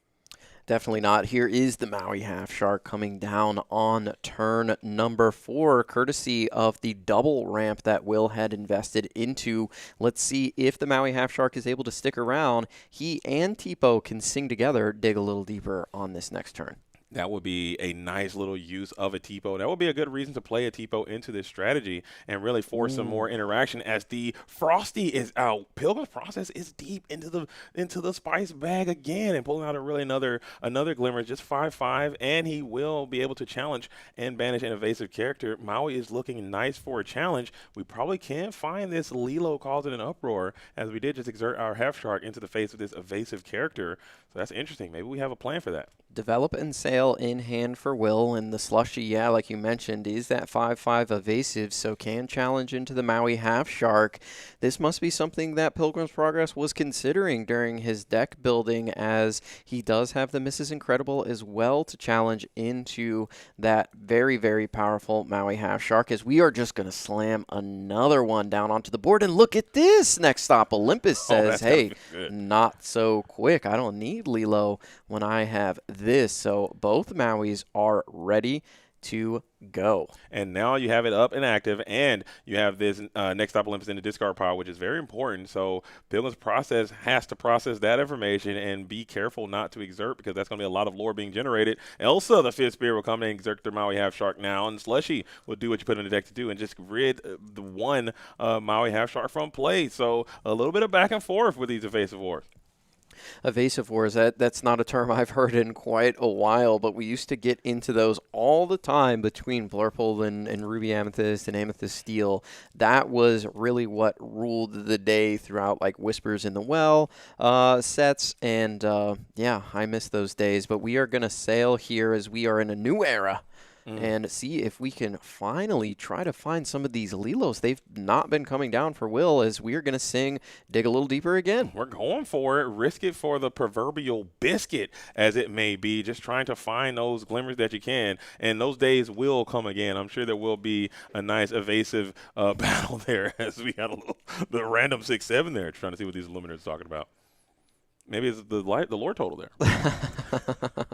Definitely not. Here is the Maui Half Shark coming down on turn number 4, courtesy of the double ramp that Will had invested into. Let's see if the Maui Half Shark is able to stick around. He and Tipo can sing together, Dig a Little Deeper on this next turn. That would be a nice little use of a Tipo. That would be a good reason to play a Tipo into this strategy and really force some more interaction as the Frosty is out. Pilgrim's Process is deep into the spice bag again and pulling out another glimmer, just 5/5, and he will be able to challenge and banish an evasive character. Maui is looking nice for a challenge. We probably can't find this Lilo causing an uproar, as we did just exert our Half Shark into the face of this evasive character. So that's interesting. Maybe we have a plan for that. Develop and sail in hand for Will, and the Slushy, yeah, like you mentioned, is that 5/5 evasive, so can challenge into the Maui Half Shark. This must be something that Pilgrim's Progress was considering during his deck building, as he does have the Mrs. Incredible as well to challenge into that very, very powerful Maui Half Shark, as we are just going to slam another one down onto the board. And look at this! Next stop, Olympus says, hey, not so quick. I don't need Lilo when I have this. So both Mauis are ready to go. And now you have it up and active, and you have this next stop Olympus in the discard pile, which is very important. So Pilgrim's Process has to process that information and be careful not to exert, because that's going to be a lot of lore being generated. Elsa, the Fifth Spirit, will come in and exert their Maui Half Shark now, and Slushy will do what you put in the deck to do and just rid the one Maui Half Shark from play. So a little bit of back and forth with these evasive wars. Evasive wars, that's not a term I've heard in quite a while, but we used to get into those all the time between Blurple and Ruby Amethyst and Amethyst Steel. That was really what ruled the day throughout, like, Whispers in the Well sets, and yeah, I miss those days. But we are going to sail here as we are in a new era and see if we can finally try to find some of these Lilos. They've not been coming down for Will, as we're going to sing Dig a Little Deeper again. We're going for it. Risk it for the proverbial biscuit, as it may be. Just trying to find those glimmers that you can. And those days will come again. I'm sure there will be a nice evasive battle there, as we had the random 6-7 there, trying to see what these Illuminators are talking about. Maybe it's the lore total there.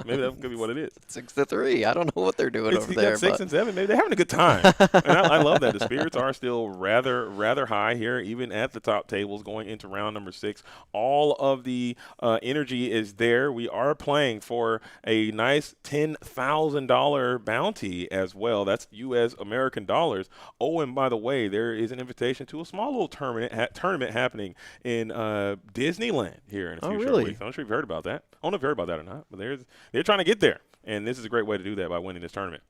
Maybe that could be what it is. 6-3. I don't know what they're doing over You there. got 6 and 7. Maybe they're having a good time. And I love that. The spirits are still rather high here, even at the top tables going into round number 6. All of the energy is there. We are playing for a nice $10,000 bounty as well. That's U.S. American dollars. Oh, and by the way, there is an invitation to a small little tournament happening in Disneyland here in a few short weeks. I'm not sure if you've heard about that. I don't know if you've heard about that or not, but they're trying to get there, and this is a great way to do that by winning this tournament.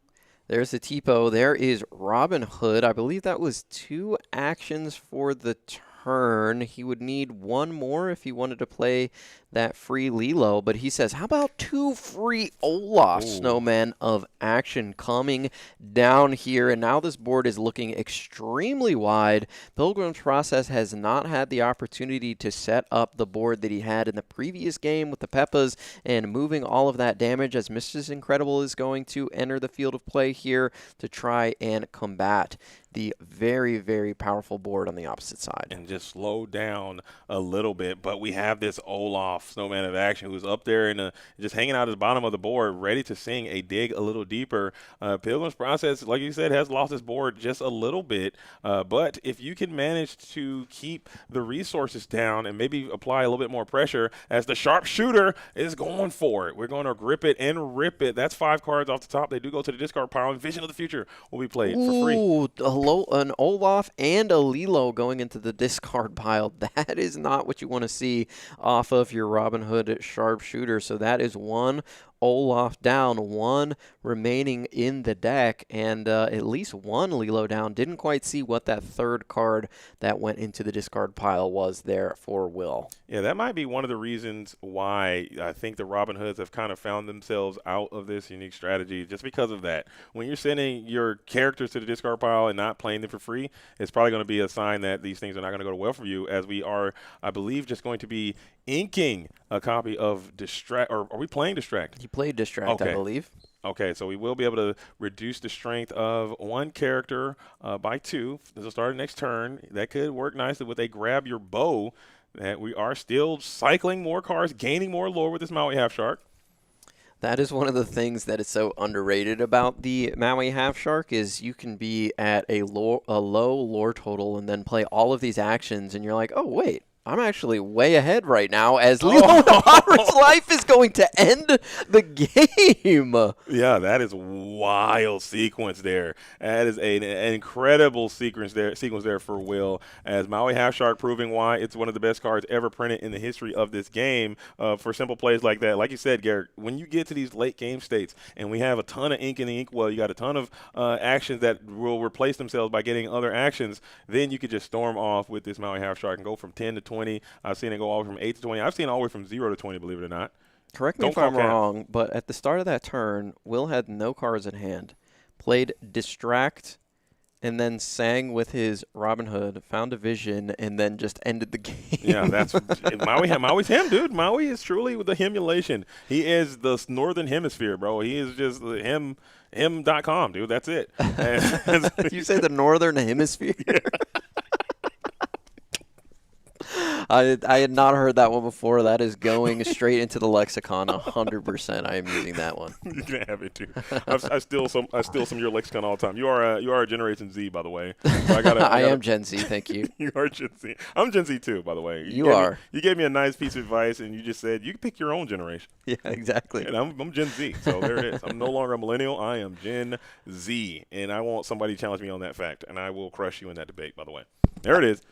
There's the Tipo. There is Robin Hood. I believe that was 2 actions for the turn. He would need 1 more if he wanted to play that free Lilo, but he says, how about 2 free Olaf Snowmen of action coming down here? And now this board is looking extremely wide. Pilgrim's Process has not had the opportunity to set up the board that he had in the previous game with the Peppas and moving all of that damage, as Mrs. Incredible is going to enter the field of play here to try and combat the very, very powerful board on the opposite side. And just slow down a little bit. But we have this Olaf Snowman of action who's up there and just hanging out at the bottom of the board, ready to sing a Dig a Little Deeper. Pilgrim's Process, like you said, has lost his board just a little bit. But if you can manage to keep the resources down and maybe apply a little bit more pressure, as the sharpshooter is going for it. We're going to grip it and rip it. That's 5 cards off the top. They do go to the discard pile, and Vision of the Future will be played for free. An Olaf and a Lilo going into the discard pile. That is not what you want to see off of your Robin Hood sharpshooter. So that is 1 Olaf down, 1 remaining in the deck, and at least 1 Lilo down. Didn't quite see what that 3rd card that went into the discard pile was there for Will. Yeah, that might be one of the reasons why I think the Robin Hoods have kind of found themselves out of this unique strategy, just because of that. When you're sending your characters to the discard pile and not playing them for free, it's probably going to be a sign that these things are not going to go well for you, as we are, I believe, just going to be inking a copy of Distract. Or are we playing Distract? He played Distract, I believe. Okay, so we will be able to reduce the strength of 1 character by 2. This will start next turn. That could work nicely with a Grab Your Bow. That we are still cycling more cards, gaining more lore with this Maui Half Shark. That is one of the things that is so underrated about the Maui Half Shark, is you can be at a low lore total and then play all of these actions, and you're like, oh, wait. I'm actually way ahead right now, as Lilo Pirate's life is going to end the game. Yeah, that is wild sequence there. That is an incredible sequence there for Will, as Maui Half Shark proving why it's one of the best cards ever printed in the history of this game for simple plays like that. Like you said, Garrett, when you get to these late game states and we have a ton of ink in the inkwell, you got a ton of actions that will replace themselves by getting other actions, then you could just storm off with this Maui Half Shark and go from 10 to 20. I've seen it go all the way from 8 to 20. I've seen it all the way from 0 to 20, believe it or not. Correct me if I'm wrong, but at the start of that turn, Will had no cards in hand, played Distract, and then sang with his Robin Hood, found a vision, and then just ended the game. Yeah, that's Maui's him, dude. Maui is truly the himulation. He is the northern hemisphere, bro. He is just him.com, dude. That's it. You say the northern hemisphere? Yeah. I had not heard that one before. That is going straight into the lexicon 100%. I am using that one. You can have it too. I steal some of your lexicon all the time. You are a Generation Z, by the way. So I am Gen Z. Thank you. You are Gen Z. I'm Gen Z too, by the way. You are. You gave me a nice piece of advice, and you just said you can pick your own generation. Yeah, exactly. And I'm Gen Z, so there it is. I'm no longer a millennial. I am Gen Z, and I want somebody to challenge me on that fact, and I will crush you in that debate. By the way, there it is.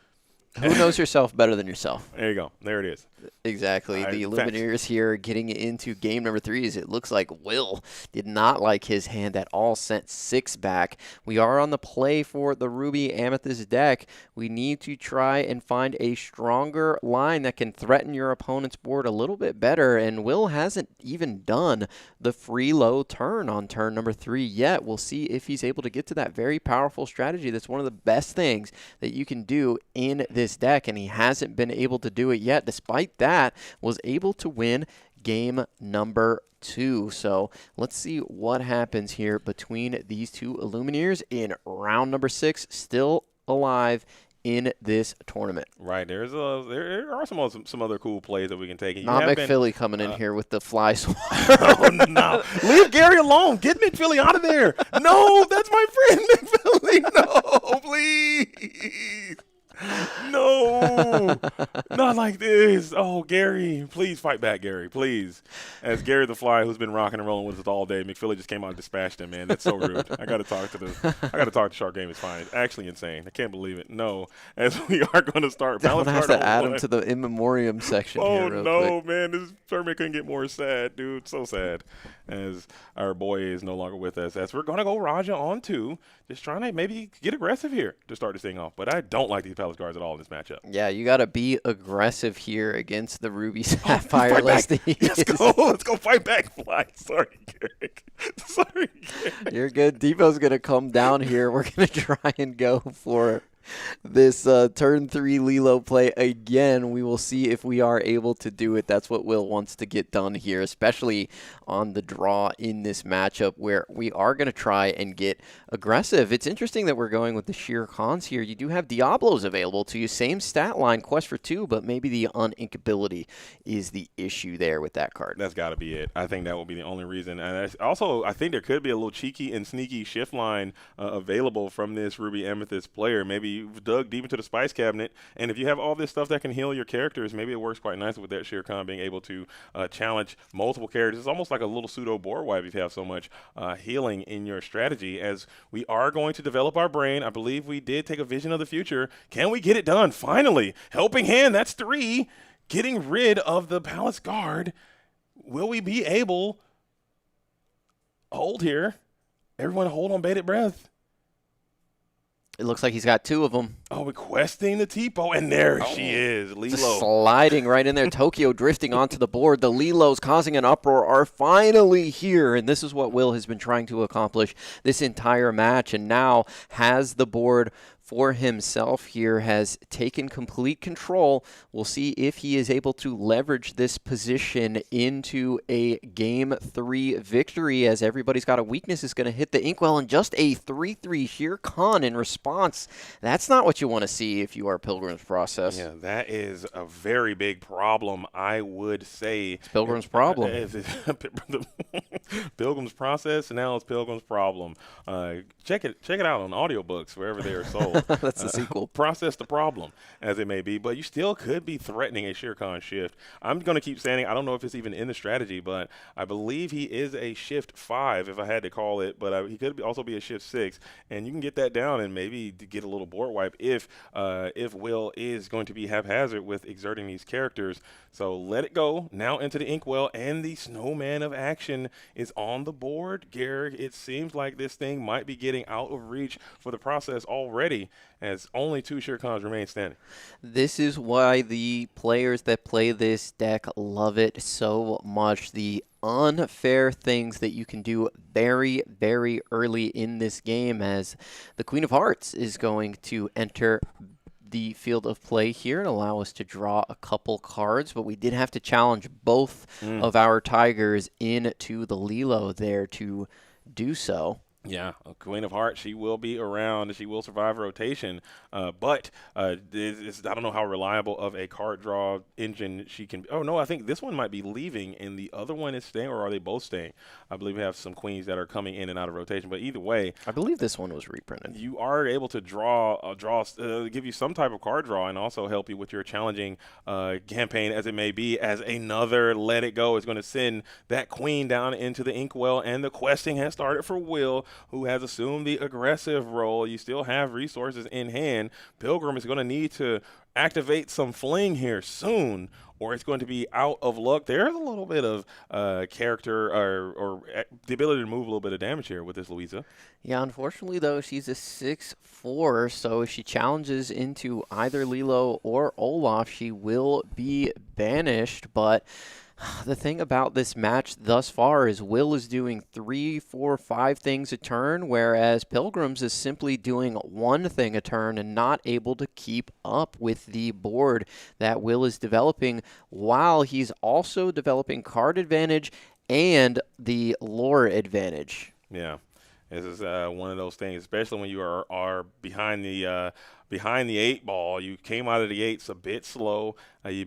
Who knows yourself better than yourself? There you go. There it is. Exactly. All right, The facts. Lumineers here getting into game number 3. As it looks like Will did not like his hand at all, sent 6 back. We are on the play for the Ruby Amethyst deck. We need to try and find a stronger line that can threaten your opponent's board a little bit better, and Will hasn't even done the free low turn on turn number 3 yet. We'll see if he's able to get to that very powerful strategy. That's one of the best things that you can do in this deck, and he hasn't been able to do it yet. Despite that, was able to win game number 2. So let's see what happens here between these two Illumineers in round number 6, still alive in this tournament. Right. There are some other cool plays that we can take. Not McPhilly coming in here with the fly swat. Oh, no. Leave Gary alone. Get McPhilly out of there. No, that's my friend McPhilly. No, please. No, not like this. Oh, Gary, please fight back, Gary, please. As Gary the Fly, who's been rocking and rolling with us all day, McPhilly just came out and dispatched him, man. That's so rude. I got to talk to Shark Game is fine. It's actually insane. I can't believe it. No, as we are going to start. I'm going to have to add him to the in memoriam section here real quick. Man, this tournament couldn't get more sad, dude. So sad. As our boy is no longer with us. As we're going to go Raja on 2, just trying to maybe get aggressive here to start this thing off. But I don't like these Palace Guards at all in this matchup. Yeah, you got to be aggressive here against the Ruby Sapphire list. Let's go. Let's go fight back, Fly. Sorry, Garrick. Sorry, Garrick. You're good. Depot's going to come down here. We're going to try and go for this turn 3 Lilo play again. We will see if we are able to do it. That's what Will wants to get done here, especially on the draw in this matchup where we are going to try and get aggressive. It's interesting that we're going with the Sheer Khans here. You do have Diablos available to you. Same stat line, quest for 2, but maybe the uninkability is the issue there with that card. That's got to be it. I think that will be the only reason. And also, I think there could be a little cheeky and sneaky shift line available from this Ruby Amethyst player. Maybe you've dug deep into the spice cabinet, and if you have all this stuff that can heal your characters, maybe it works quite nicely with that Shere Khan being able to challenge multiple characters. It's almost like a little pseudo board wipe if you have so much healing in your strategy. As we are going to develop our brain, I believe we did take a vision of the future. Can we get it done? Finally, helping hand. That's 3. Getting rid of the Palace Guard. Will we be able? Hold here. Everyone, hold on bated breath. It looks like he's got 2 of them. Oh, requesting the Tipo, and there she is, Lilo. Just sliding right in there. Tokyo drifting onto the board. The Lilos causing an uproar are finally here, and this is what Will has been trying to accomplish this entire match, and now has the board for himself here, has taken complete control. We'll see if he is able to leverage this position into a Game 3 victory, as everybody's got a weakness is going to hit the Inkwell, and just a 3-3 Shere Khan in response. That's not what you want to see if you are Pilgrim's Process. Yeah, that is a very big problem, I would say. It's Pilgrim's problem. Pilgrim's Process, and now it's Pilgrim's Problem. Check it out on audiobooks, wherever they are sold. That's the sequel. Process the Problem, as it may be, but you still could be threatening a Shere Khan shift. I'm going to keep saying, I don't know if it's even in the strategy, but I believe he is a shift 5, if I had to call it, but he could also be a shift 6, and you can get that down and maybe get a little board wipe if Will is going to be haphazard with exerting these characters. So let it go now into the Inkwell, and the Snowman of Action is on the board. Garrick, it seems like this thing might be getting out of reach for the Process already, as only 2 Shere Khans remain standing. This is why the players that play this deck love it so much. The unfair things that you can do very, very early in this game, as the Queen of Hearts is going to enter the field of play here and allow us to draw a couple cards, but we did have to challenge both of our Tigers into the Lilo there to do so. Yeah, Queen of Hearts, she will be around. She will survive rotation, but I don't know how reliable of a card draw engine she can be. Oh, no, I think this one might be leaving, and the other one is staying, or are they both staying? I believe we have some queens that are coming in and out of rotation, but either way. I believe this one was reprinted. You are able to give you some type of card draw and also help you with your challenging campaign, as it may be, as another Let It Go is going to send that queen down into the Inkwell, and the questing has started for Will. who has assumed the aggressive role. You still have resources in hand. Pilgrim is going to need to activate some fling here soon, or it's going to be out of luck. There's a little bit of character or the ability to move a little bit of damage here with this Louisa. Yeah, unfortunately, though, she's a 6'4", so if she challenges into either Lilo or Olaf, she will be banished. But the thing about this match thus far is Will is doing 3, 4, 5 things a turn, whereas Pilgrims is simply doing one thing a turn and not able to keep up with the board that Will is developing, while he's also developing card advantage and the lore advantage. Yeah. This is one of those things, especially when you are behind the 8 ball. You came out of the 8s a bit slow. You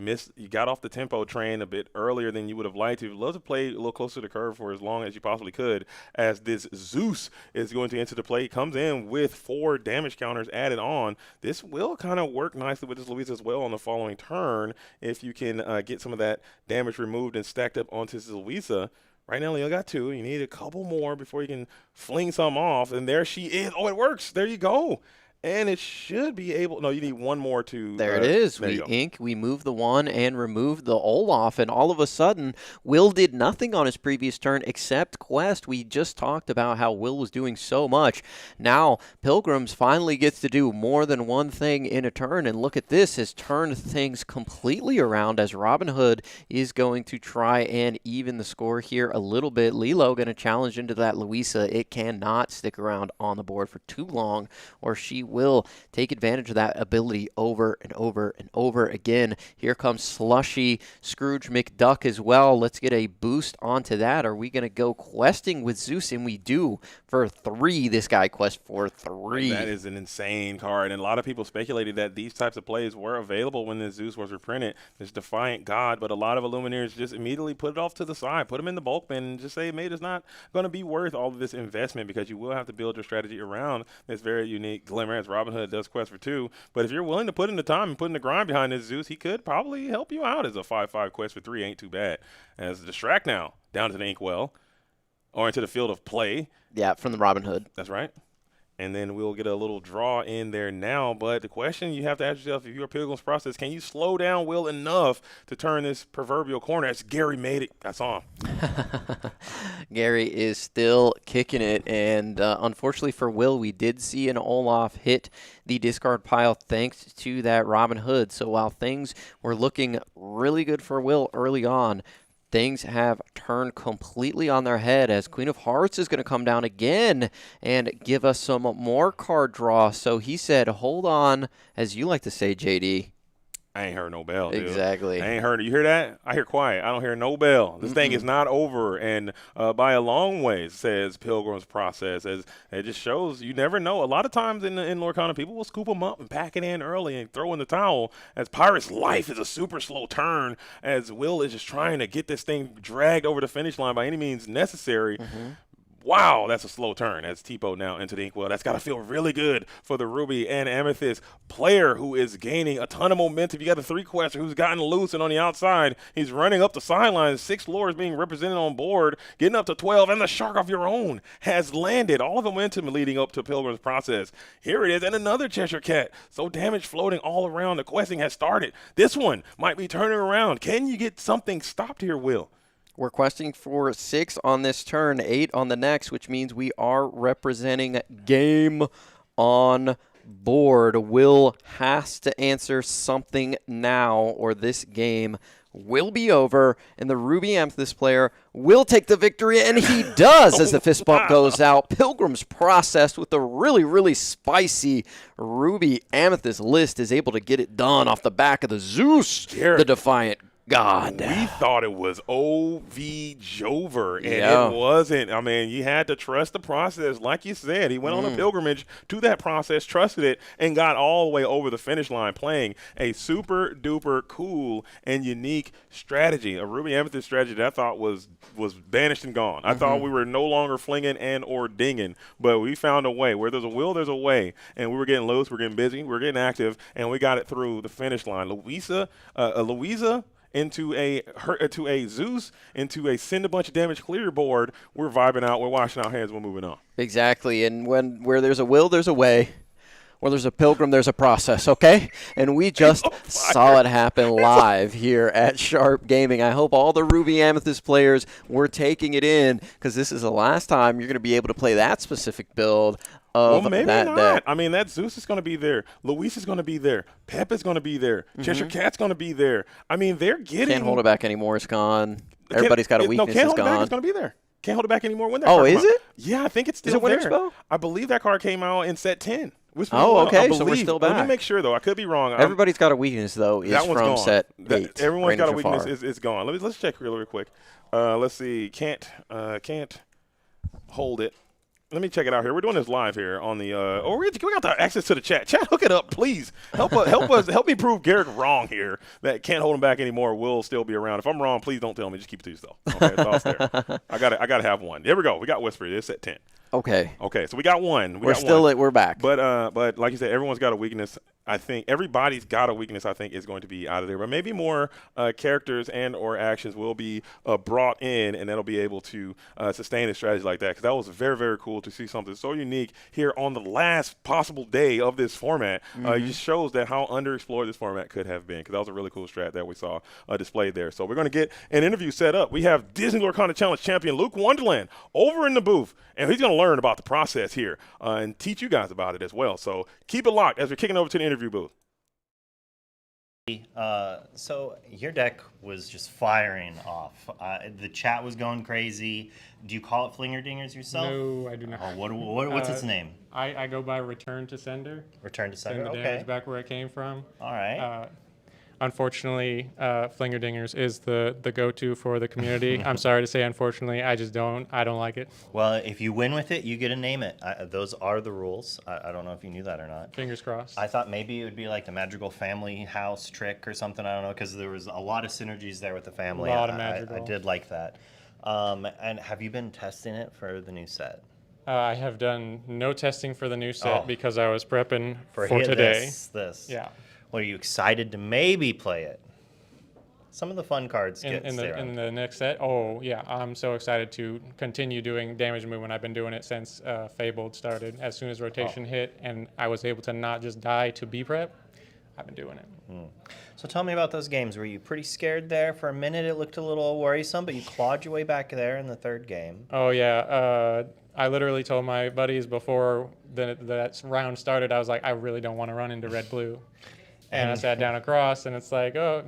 got off the tempo train a bit earlier than you would have liked to. You'd love to play a little closer to the curve for as long as you possibly could, as this Zeus is going to enter the play. He comes in with 4 damage counters added on. This will kind of work nicely with this Louisa as well on the following turn if you can get some of that damage removed and stacked up onto this Louisa. Right now, Leo got 2. You need a couple more before you can fling some off. And there she is. Oh, it works. There you go. And it should be able – no, you need one more to – There it is. We move the 1 and remove the Olaf, and all of a sudden, Will did nothing on his previous turn except quest. We just talked about how Will was doing so much. Now, Pilgrims finally gets to do more than one thing in a turn, and look at this, has turned things completely around as Robin Hood is going to try and even the score here a little bit. Lilo going to challenge into that Louisa. It cannot stick around on the board for too long, or she will take advantage of that ability over and over and over again. Here comes Slushy Scrooge McDuck as well. Let's get a boost onto that. Are we going to go questing with Zeus? And we do for 3. This guy quests for 3. That is an insane card. And a lot of people speculated that these types of plays were available when the Zeus was reprinted. This Defiant God, but a lot of Illumineers just immediately put it off to the side, put them in the bulk bin, and just say, mate, it's not going to be worth all of this investment, because you will have to build your strategy around this very unique Glimmer, as Robin Hood does quest for 2. But if you're willing to put in the time and put in the grind behind this Zeus, he could probably help you out. As a 5/5 quest for 3 ain't too bad. As Distract now down to the Inkwell, or into the field of play. Yeah, from the Robin Hood. That's right. And then we'll get a little draw in there now. But the question you have to ask yourself, if you're a Pilgrim's Process, can you slow down Will enough to turn this proverbial corner? As Gary made it. I saw him. Gary is still kicking it. And unfortunately for Will, we did see an Olaf hit the discard pile thanks to that Robin Hood. So while things were looking really good for Will early on, things have turned completely on their head, as Queen of Hearts is going to come down again and give us some more card draw. So he said, hold on, as you like to say, JD. I ain't heard no bell, dude. Exactly. I ain't heard it. You hear that? I hear quiet. I don't hear no bell. This thing is not over, and by a long way, says Pilgrim's Process. As it just shows, you never know. A lot of times in Lorcana, people will scoop them up and pack it in early and throw in the towel. As Pirate's life is a super slow turn, as Will is just trying to get this thing dragged over the finish line by any means necessary. Wow, that's a slow turn. As Tipo now into the Inkwell. That's got to feel really good for the Ruby and Amethyst player, who is gaining a ton of momentum. You got a 3-quester who's gotten loose, and on the outside, he's running up the sidelines. 6 lures being represented on board, getting up to 12, and the Shark of Your Own has landed. All of momentum leading up to Pilgrim's Process. Here it is, and another Cheshire Cat. So damage floating all around. The questing has started. This one might be turning around. Can you get something stopped here, Will? We're questing for 6 on this turn, 8 on the next, which means we are representing game on board. Will has to answer something now, or this game will be over, and the Ruby Amethyst player will take the victory, and he does as the fist bump goes out. Pilgrim's Process with a really, really spicy Ruby Amethyst list is able to get it done off the back of the Zeus, the Defiant God. We thought it was O.V. Jover, and it wasn't. I mean, you had to trust the process. Like you said, he went on a pilgrimage to that process, trusted it, and got all the way over the finish line playing a super-duper cool and unique strategy, a Ruby Amethyst strategy that I thought was banished and gone. I thought we were no longer flinging and or dinging, but we found a way. Where there's a will, there's a way, and we were getting loose, we were getting busy, we were getting active, and we got it through the finish line. Louisa into a Zeus, into a send a bunch of damage clear board, we're vibing out, we're washing our hands, we're moving on. Exactly, and where there's a will, there's a way. Where there's a pilgrim, there's a process, okay? And we just saw it happen live here at Sharp Gaming. I hope all the Ruby Amethyst players were taking it in, because this is the last time you're going to be able to play that specific build of well, maybe that not. deck. I mean, that Zeus is going to be there. Luis is going to be there. Pep is going to be there. Cheshire Cat's going to be there. I mean, they're getting. Can't hold it back anymore. It's gone. Everybody's got a weakness. No, can't hold it's it back. gone. It's going to be there. Can't hold it back anymore. When that Oh, card is came out. it? Yeah, I think it's still Is it Winter there. Spell? I believe that card came out in set 10. Oh, okay, so we're believe. still Let me back. make sure, though. I could be wrong. Everybody's got a weakness, though, is that one's from gone. set 8. Everyone's got a Ranger weakness. Far. It's gone. Let's check really quick. Let's see. Can't hold it. Let me check it out here. We're doing this live here on the. We got the access to the chat. Chat, hook it up, please. Help us. Help me prove Garrett wrong here. That can't hold him back anymore. Will still be around. If I'm wrong, please don't tell me. Just keep it to yourself. Okay, it's off there. I got to have one. There we go. We got Whisper. It's at 10. Okay. Okay, so we got one. We're back. But like you said, everyone's got a weakness. I think everybody's got a weakness. I think is going to be out of there, but maybe more characters and or actions will be brought in, and that'll be able to sustain a strategy like that. Because that was very, very cool to see something so unique here on the last possible day of this format. It just shows that how underexplored this format could have been. Because that was a really cool strat that we saw displayed there. So we're going to get an interview set up. We have Disney Lorcana Challenge champion Luke Wonderland over in the booth, and he's going to learn about the process here and teach you guys about it as well. So keep it locked as we're kicking over to the interview booth. So your deck was just firing off. The chat was going crazy. Do you call it Flinger Dingers yourself? No, I do not. Oh, what's its name? I go by Return to Sender. Return to Sender. Send the damage back where it came from. All right. Unfortunately, Flinger Dingers is the go-to for the community. I'm sorry to say, unfortunately, I don't like it. Well, if you win with it, you get to name it. Those are the rules. I don't know if you knew that or not. Fingers crossed. I thought maybe it would be like the Magical Family House trick or something. I don't know, because there was a lot of synergies there with the family. A lot of magical. I did like that. And have you been testing it for the new set? I have done no testing for the new set because I was prepping for today. This. Yeah. Well, are you excited to maybe play it? Some of the fun cards in the next set. Oh yeah, I'm so excited to continue doing damage movement. I've been doing it since Fabled started. As soon as rotation hit, and I was able to not just die to be prep, I've been doing it. So tell me about those games. Were you pretty scared there for a minute? It looked a little worrisome, but you clawed your way back there in the third game. Oh yeah, I literally told my buddies before that round started, I was like, I really don't want to run into red-blue. And I sat down across, and it's like, oh,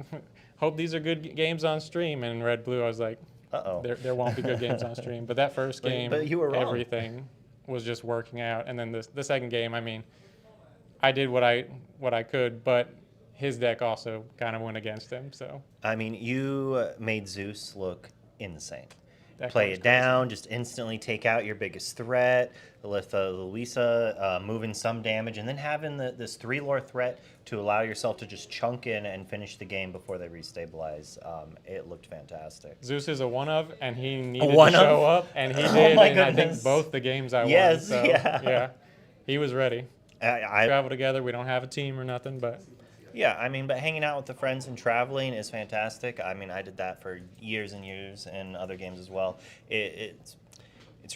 hope these are good games on stream. And red-blue, I was like, there won't be good games on stream. But that first game, but you were wrong. Everything was just working out. And then the second game, I mean, I did what I could, but his deck also kind of went against him. So I mean, you made Zeus look insane. That Play it down, just instantly take out your biggest threat with Luisa moving some damage, and then having this 3-lore threat to allow yourself to just chunk in and finish the game before they restabilize. It looked fantastic. Zeus is a one-of, and he needed to show up, and he did. And I think both the games I won. So, yeah, he was ready. Travel together. We don't have a team or nothing, but. Yeah, I mean, but hanging out with the friends and traveling is fantastic. I mean, I did that for years and years in other games as well. It's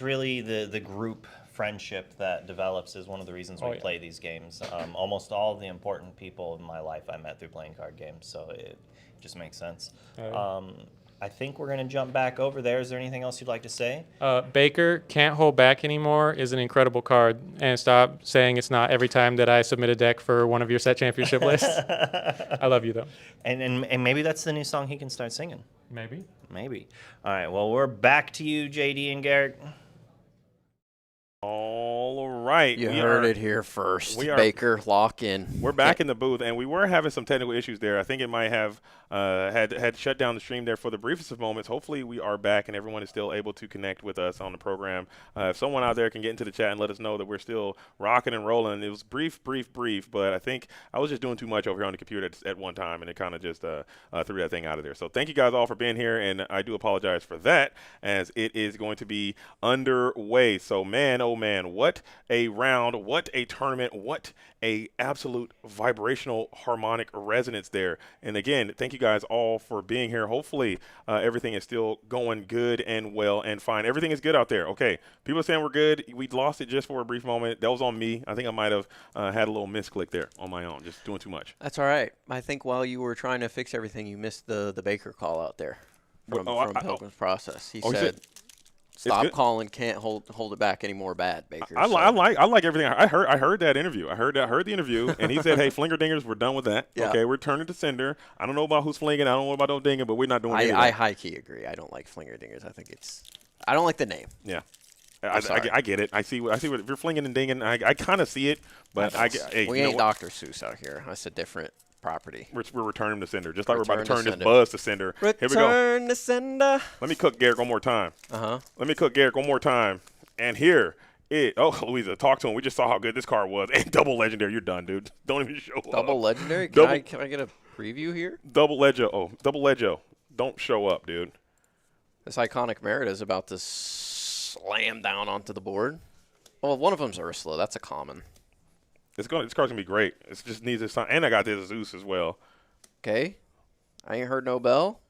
really the group friendship that develops is one of the reasons we play these games. Almost all of the important people in my life I met through playing card games, so it just makes sense. I think we're going to jump back over there. Is there anything else you'd like to say? Baker, Can't Hold Back Anymore is an incredible card. And stop saying it's not every time that I submit a deck for one of your set championship lists. I love you, though. And maybe that's the new song he can start singing. Maybe. Maybe. All right, well, we're back to you, JD and Garrett. All right. You heard it here first. Baker, lock in. We're back in the booth, and we were having some technical issues there. I think it might have had shut down the stream there for the briefest of moments. Hopefully we are back, and everyone is still able to connect with us on the program. If someone out there can get into the chat and let us know that we're still rocking and rolling. It was brief, but I think I was just doing too much over here on the computer at one time, and it kind of just threw that thing out of there. So thank you guys all for being here, and I do apologize for that, as it is going to be underway. So man, oh man, what a a round. What a tournament. What a absolute vibrational harmonic resonance there. And again, thank you guys all for being here. Hopefully everything is still going good and well and fine. Everything is good out there. Okay, people are saying we're good. We lost it just for a brief moment. That was on me. I think I might have had a little misclick there on my own, just doing too much. That's all right. I think while you were trying to fix everything, you missed the Baker call out there from Pilgrim's Process. He said stop calling, can't hold it back anymore. Bad Baker. I like everything. I heard that interview. I heard the interview, and he said, "Hey, flinger dingers, we're done with that. Yeah. Okay, we're turning to sender. I don't know about who's flinging. I don't know about no dinging, but we're not doing anything." I high key agree. I don't like flinger dingers. I don't like the name. Yeah. I get it. I see what if you're flinging and dinging. I kind of see it, but we ain't Dr. Seuss out here. That's a different property. We're returning to sender, just like we're about to turn this buzz to sender. Here we go. Return to sender. Let me cook Garrick one more time. Let me cook Garrick one more time. And here it. Oh, Louisa, talk to him. We just saw how good this car was. And double legendary. You're done, dude. Don't even show up. Double legendary. Can I get a preview here? Double legio. Don't show up, dude. This iconic Merida is about to slam down onto the board. Well, one of them's Ursula. That's a common. This car's gonna be great. It just needs this time, and I got this Zeus as well. Okay, I ain't heard no bell.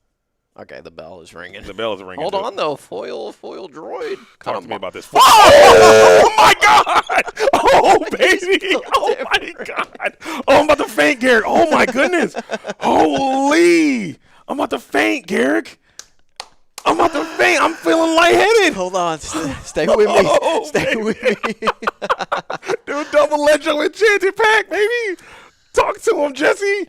Okay, the bell is ringing. The bell is ringing. Hold on though, foil droid. Talk to me about this. Oh my God! Oh baby! Oh my God! Oh, I'm about to faint, Garrick. Oh my goodness! Holy! I'm about to faint, Garrick. I'm about to faint. I'm feeling lightheaded. Hold on. Stay with me. Stay with me. Dude, double Legio Enchanted pack, baby. Talk to him, Jesse.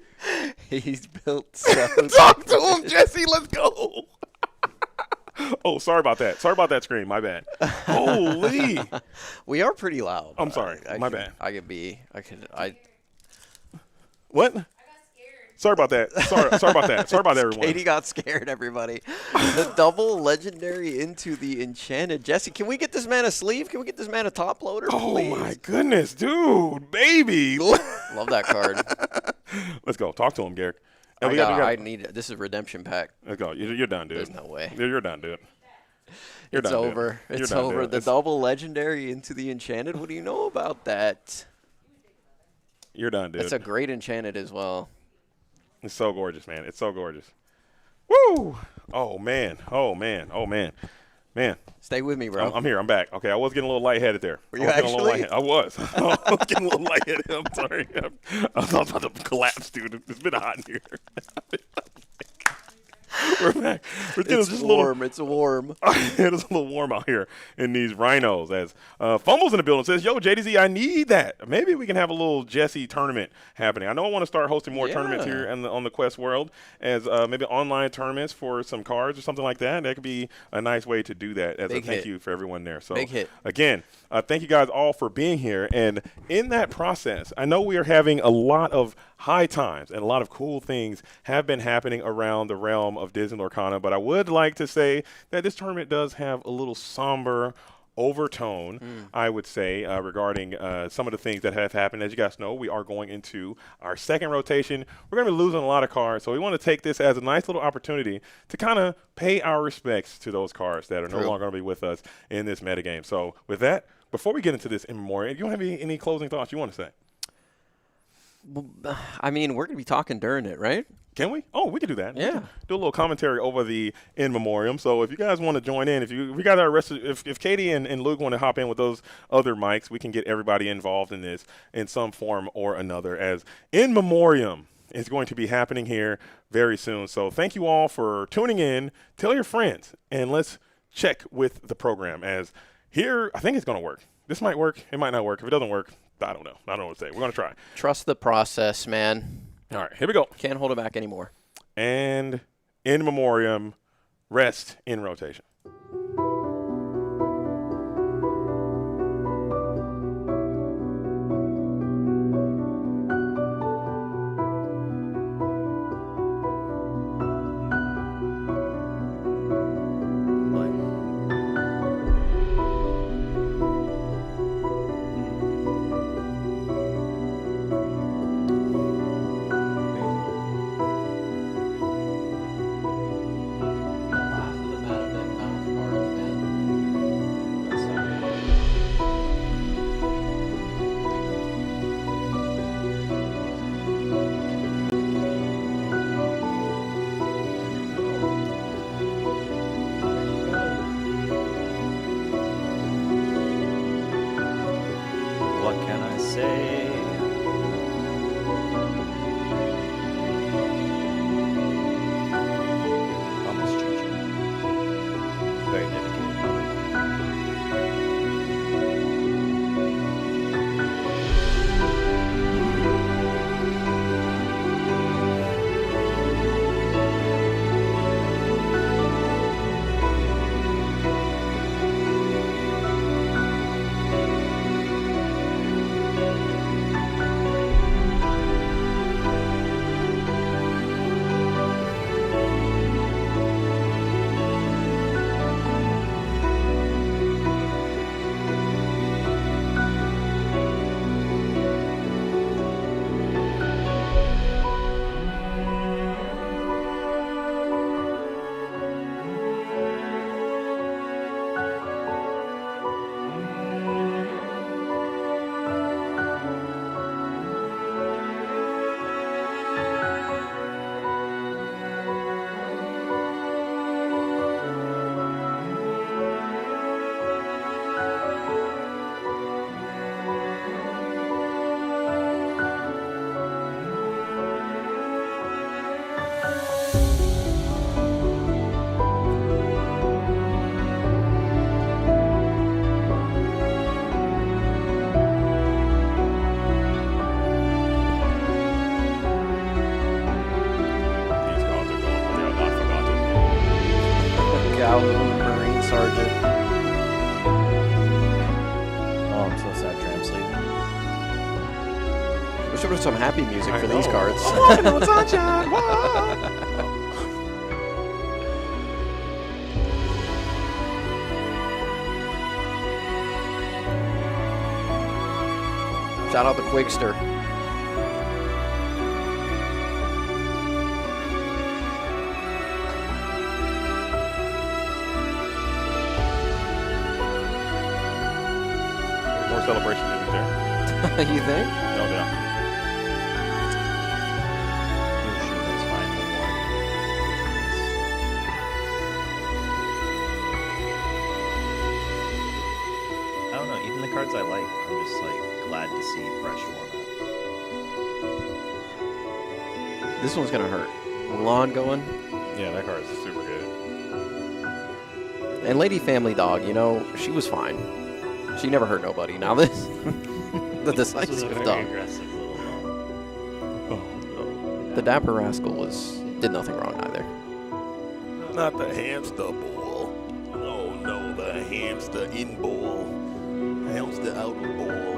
He's built so Talk to him, Jesse. Let's go. Oh, sorry about that. Sorry about that scream. My bad. Holy. We are pretty loud. I'm sorry. My bad. What? Sorry about that. Sorry about that. Sorry about everyone. Katie got scared, everybody. The double legendary into the enchanted. Jesse, can we get this man a sleeve? Can we get this man a top loader, please? Oh, my goodness, dude. Baby. Love that card. Let's go. Talk to him, Garrick. I need it. This is redemption pack. Let's go. You're done, dude. There's no way. You're done, dude. It's over. It's over. The double legendary into the enchanted. What do you know about that? You're done, dude. It's a great enchanted as well. It's so gorgeous, man. It's so gorgeous. Woo! Oh, man. Oh, man. Oh, man. Man. Stay with me, bro. I'm here. I'm back. Okay, I was getting a little lightheaded there. Were you actually? I was. I was getting a little lightheaded. I'm sorry. I was about to collapse, dude. It's been hot in here. We're back. It's warm. It's warm. It is a little warm out here in these rhinos. As Fumbles in the building says, "Yo, JDZ, I need that. Maybe we can have a little Jesse tournament happening. I know I want to start hosting more tournaments here on the Quest world, as maybe online tournaments for some cards or something like that. That could be a nice way to do that. As a thank you for everyone there. So big hit. Again, thank you guys all for being here. And in that process, I know we are having a lot of high times and a lot of cool things have been happening around the realm of Disney Lorcana, but I would like to say that this tournament does have a little somber overtone, I would say, regarding some of the things that have happened. As you guys know, we are going into our second rotation. We're going to be losing a lot of cards, so we want to take this as a nice little opportunity to kind of pay our respects to those cards that are no longer going to be with us in this metagame. So with that, before we get into this in memoriam, do you have any closing thoughts you want to say? I mean, we're going to be talking during it, right? Can we? Oh, we can do that. Yeah. Do a little commentary over the in memoriam. So if you guys want to join in, if we got our rest of, if Katie and Luke want to hop in with those other mics, we can get everybody involved in this in some form or another, as in memoriam is going to be happening here very soon. So thank you all for tuning in. Tell your friends, and let's check with the program, as here I think it's going to work. This might work. It might not work. If it doesn't work, I don't know. I don't know what to say. We're going to try. Trust the process, man. All right, here we go. Can't hold it back anymore. And in memoriam, rest in rotation. What can I say? I'll miss Gigi. Very dedicated mother. These cards are going, but they are not forgotten. Calhoun, Marine Sergeant. Oh, I'm so sad Tramp's leaving. Wish there was some happy music I for these know. cards. Walking on sunshine. Shout out to Quigster. More celebration, isn't there? You think? No doubt. Oh, shoot, that's finally one. I don't know, even the cards I like, I'm just like glad to see fresh format. This one's gonna hurt. Lawn going. Yeah, that card is super good. And Lady Family Dog, you know, she was fine. She never hurt nobody. Now this, the This was a decisive very dog. aggressive little The Dapper Rascal did nothing wrong either. Not the hamster ball. Oh no, the hamster in ball. Hamster out of ball.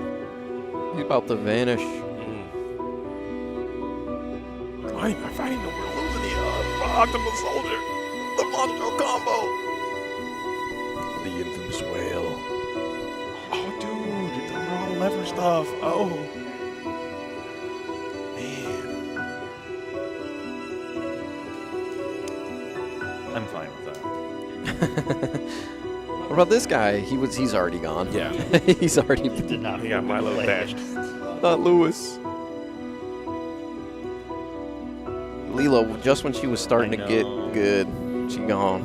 He's about to vanish. I fighting no, we're losing the Octopus Soldier. The Monstro combo. The infamous whale. Oh, dude, the raw lever stuff. Oh. Man. I'm fine with that. What about this guy? He's already gone. Yeah. He's already. Did not He got Milo play dashed. Not Lewis. Lilo, just when she was starting to get know. good, she gone.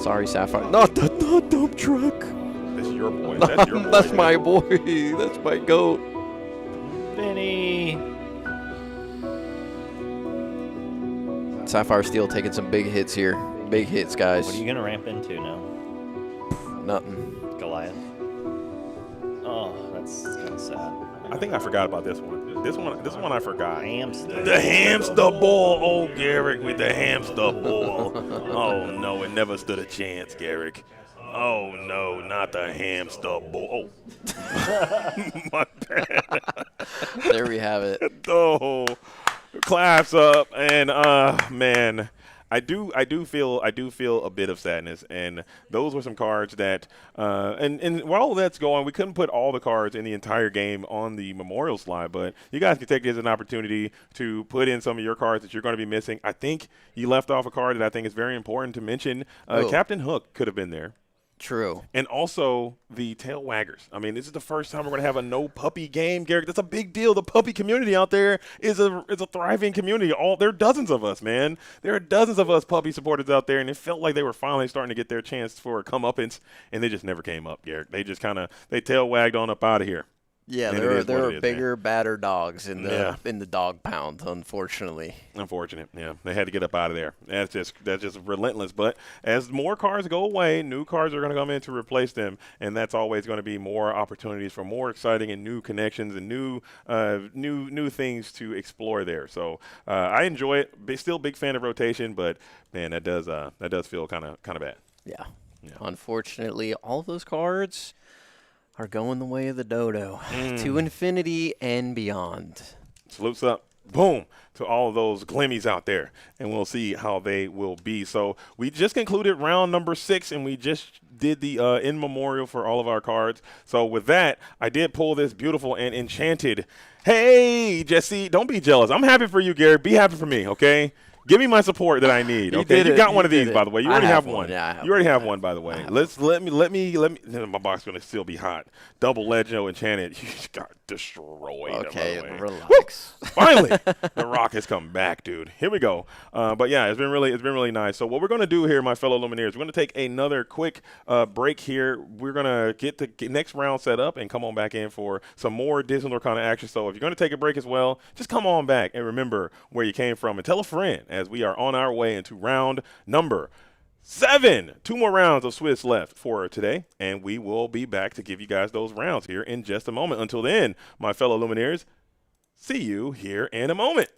Sorry, Sapphire. Not the dump truck. That's your boy. That's your boy. That's my boy. That's my goat. Vinny. Sapphire Steel taking some big hits here. Big hits, guys. What are you gonna ramp into now? Nothing. Goliath. Oh, that's kind of sad. I think I forgot about this one. This one I forgot. Hamster. The hamster ball. Oh, Garrick with the hamster ball. Oh, no, it never stood a chance, Garrick. Oh, no, not the hamster ball. Oh. My bad. There we have it. Oh, claps up. And, man. I do feel a bit of sadness, and those were some cards that, and while that's going, we couldn't put all the cards in the entire game on the memorial slide, but you guys can take it as an opportunity to put in some of your cards that you're going to be missing. I think you left off a card that I think is very important to mention. Captain Hook could have been there. True. And also the tail waggers. I mean, this is the first time we're going to have a no puppy game, Garrett. That's a big deal. The puppy community out there is a thriving community. There are dozens of us, man. There are dozens of us puppy supporters out there, and it felt like they were finally starting to get their chance for a comeuppance, and they just never came up, Garrett. They just they tail wagged on up out of here. Yeah, And there are is, bigger, badder dogs in Yeah. the dog pound, unfortunately. Unfortunate, yeah. They had to get up out of there. That's just relentless. But as more cars go away, new cars are going to come in to replace them, and that's always going to be more opportunities for more exciting and new connections and new things to explore there. So I enjoy it. Still big fan of rotation, but man, that does feel kind of bad. Yeah. Unfortunately, all of those cards are going the way of the dodo to infinity and beyond. Salutes up, boom, to all of those glimmies out there, and we'll see how they will be. So we just concluded round number 6, and we just did the in memorial for all of our cards. So with that, I did pull this beautiful and enchanted. Hey, Jesse, don't be jealous. I'm happy for you, Gary. Be happy for me, okay? Give me my support that I need. Okay, you got one of these, by the way. You already have one. Yeah, you already have one, by the way. Let me. My box is gonna still be hot. Double Legend Enchanted. You just got destroyed. Okay, by the way. relax. Finally, the Rock has come back, dude. Here we go. But yeah, it's been really nice. So what we're gonna do here, my fellow Lumineers, we're gonna take another quick break here. We're gonna get the next round set up and come on back in for some more Disney Lorcana action. So if you're gonna take a break as well, just come on back and remember where you came from and tell a friend, as we are on our way into round number 7. 2 more rounds of Swiss left for today, and we will be back to give you guys those rounds here in just a moment. Until then, my fellow Lumineers, see you here in a moment.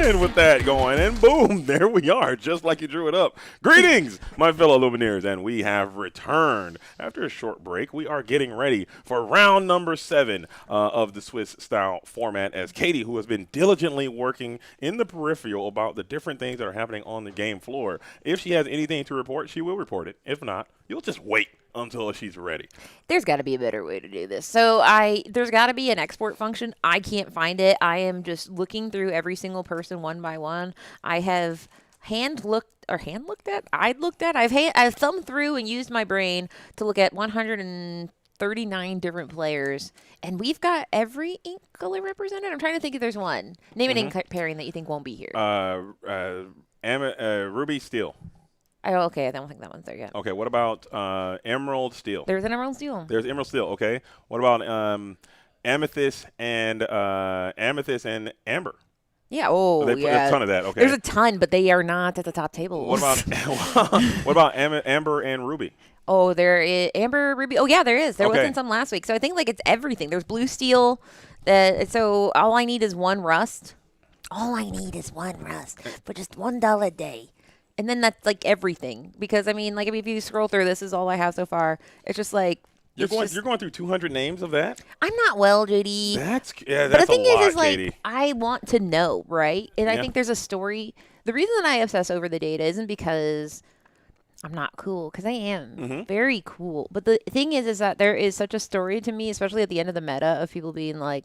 morning with that going, and boom, there we are, just like you drew it up. Greetings, my fellow Lumineers, and we have returned. After a short break, we are getting ready for round number 7 of the Swiss-style format, as Katie, who has been diligently working in the peripheral about the different things that are happening on the game floor, if she has anything to report, she will report it. If not, you'll just wait until she's ready. There's got to be a better way to do this. So there's got to be an export function. I can't find it. I am just looking through every single person one by one. I have I've thumbed through and used my brain to look at 139 different players, and we've got every ink color represented. I'm trying to think if there's one. Name an ink pairing that you think won't be here. Ruby Steel. Oh, okay. I don't think that one's there yet. Okay, what about Emerald Steel? There's an Emerald Steel. There's Emerald Steel. Okay. What about Amethyst and Amber? Yeah. Oh, There's yeah. a ton of that. Okay. There's a ton, but they are not at the top table. What about Amber and Ruby? Oh, there is Amber, Ruby. Oh, yeah, there is. There Okay. wasn't some last week. So I think like it's everything. There's Blue Steel. So all I need is one rust. All I need is one rust for just $1 a day. And then that's like everything. Because I mean, if you scroll through, this is all I have so far. It's just like You're going through 200 names of that? I'm not well, JD. That's but the thing a lot, is like Katie. I want to know, right? And I Yeah. think there's a story. The reason that I obsess over the data isn't because I'm not cool, because I am very cool. But the thing is that there is such a story to me, especially at the end of the meta, of people being like,